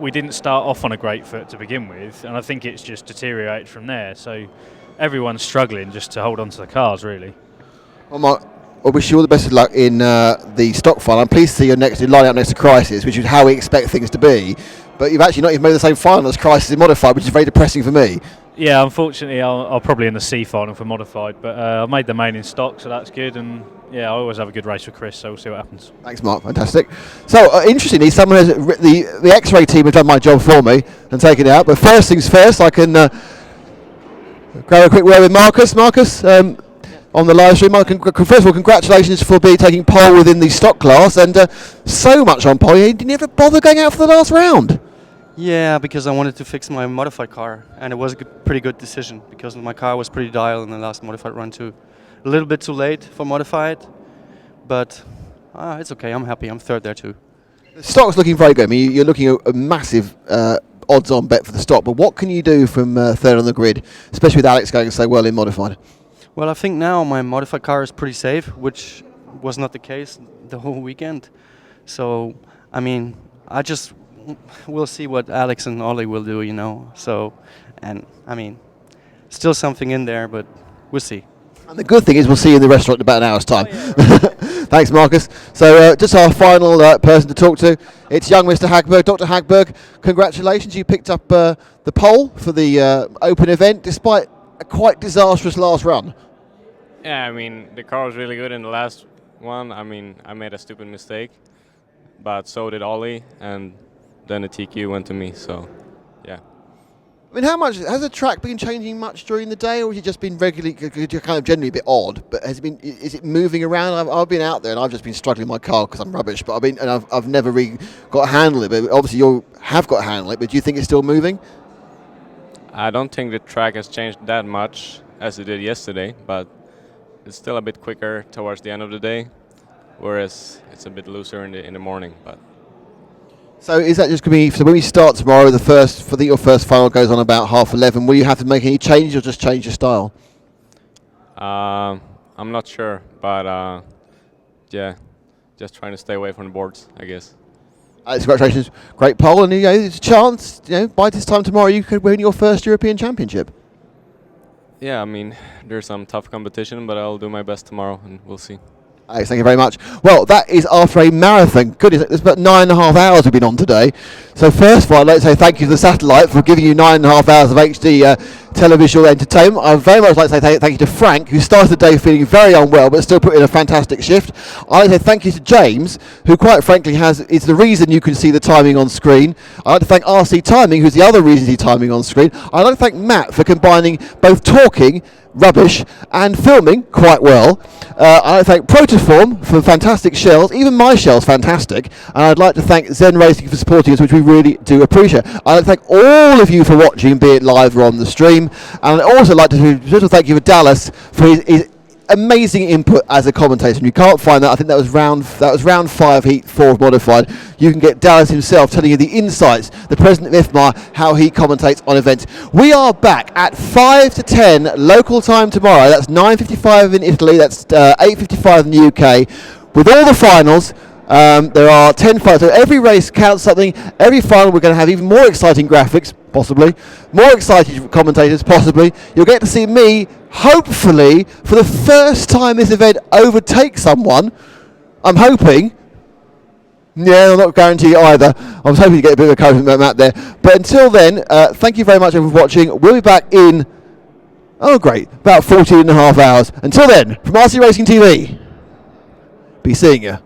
we didn't start off on a great foot to begin with, and I think it's just deteriorated from there. So everyone's struggling just to hold on to the cars, really. Well, Mark, I wish you all the best of luck in the stock final. I'm pleased to see you're lining up next to Crisis, which is how we expect things to be. But you've actually not even made the same final as Crisis in Modified, which is very depressing for me. Yeah, unfortunately, I'll probably in the C final for Modified, but I made the main in stock, so that's good. And yeah, I always have a good race with Chris, so we'll see what happens. Thanks, Mark. Fantastic. So, interestingly, someone has the X-Ray team have done my job for me and taken it out. But first things first, I can grab a quick word with Marcus. Marcus, on the live stream. First of all, congratulations for taking pole within the stock class, and so much on pole. You didn't even bother going out for the last round. Yeah, because I wanted to fix my modified car, and it was a pretty good decision because my car was pretty dialed in the last modified run too. A little bit too late for modified, but it's okay. I'm happy. I'm third there too. The stock's looking very good. I mean, you're looking at a massive odds-on bet for the stock, but what can you do from third on the grid, especially with Alex going so well in modified? Well, I think now my modified car is pretty safe, which was not the case the whole weekend. So, I mean, we'll see what Alex and Ollie will do, So, and I mean, still something in there, but we'll see. And the good thing is we'll see you in the restaurant in about an hour's time. Oh, yeah, right. Thanks, Marcus. So just our final person to talk to. It's young Mr. Hagberg. Dr. Hagberg, congratulations. You picked up the pole for the Open event despite a quite disastrous last run. Yeah, I mean, the car was really good in the last one. I mean, I made a stupid mistake, but so did Ollie, and then the TQ went to me, so yeah. I mean, how much has the track been changing much during the day, or has it just been regularly, kind of generally a bit odd? But is it moving around? I've been out there and I've just been struggling with my car because I'm rubbish. But I've never really got a handle of it. But obviously you have got a handle of it. But do you think it's still moving? I don't think the track has changed that much as it did yesterday, but it's still a bit quicker towards the end of the day, whereas it's a bit looser in the morning. But. So is that just going to be, so when we start tomorrow, your first final goes on about 11:30, will you have to make any changes or just change your style? I'm not sure, but yeah, just trying to stay away from the boards, I guess. Congratulations, great pole, and there's a chance, by this time tomorrow you could win your first European Championship. Yeah, I mean, there's some tough competition, but I'll do my best tomorrow, and we'll see. Thank you very much. Well, that is after a marathon. Goodness, it's about 9.5 hours we've been on today. So first of all, I'd like to say thank you to the satellite for giving you 9.5 hours of HD televisual entertainment. I'd very much like to say thank you to Frank, who started the day feeling very unwell but still put in a fantastic shift. I'd like to say thank you to James, who quite frankly is the reason you can see the timing on screen. I'd like to thank RC Timing, who's the other reason he's timing on screen. I'd like to thank Matt for combining both talking rubbish, and filming quite well. I'd like to thank Protoform for fantastic shells, even my shell's fantastic, and I'd like to thank Zen Racing for supporting us, which we really do appreciate. I'd like to thank all of you for watching, be it live or on the stream, and I'd also like to special thank you for Dallas for his amazing input as a commentator. And you can't find that. I think that was round 5, heat 4 modified. You can get Dallas himself telling you the insights, the president of IFMA, how he commentates on events. We are back at 5 to 10 local time tomorrow. That's 9:55 in Italy. That's 8:55 in the UK. With all the finals. There are 10 finals, so every race counts something. Every final we're going to have even more exciting graphics, possibly, more exciting commentators, possibly. You'll get to see me, hopefully, for the first time this event overtake someone. I'm hoping. Yeah, I'm not guaranteeing either. I was hoping to get a bit of a coaching map there. But until then, thank you very much everyone for watching. We'll be back in, about 14 and a half hours. Until then, from RC Racing TV, be seeing you.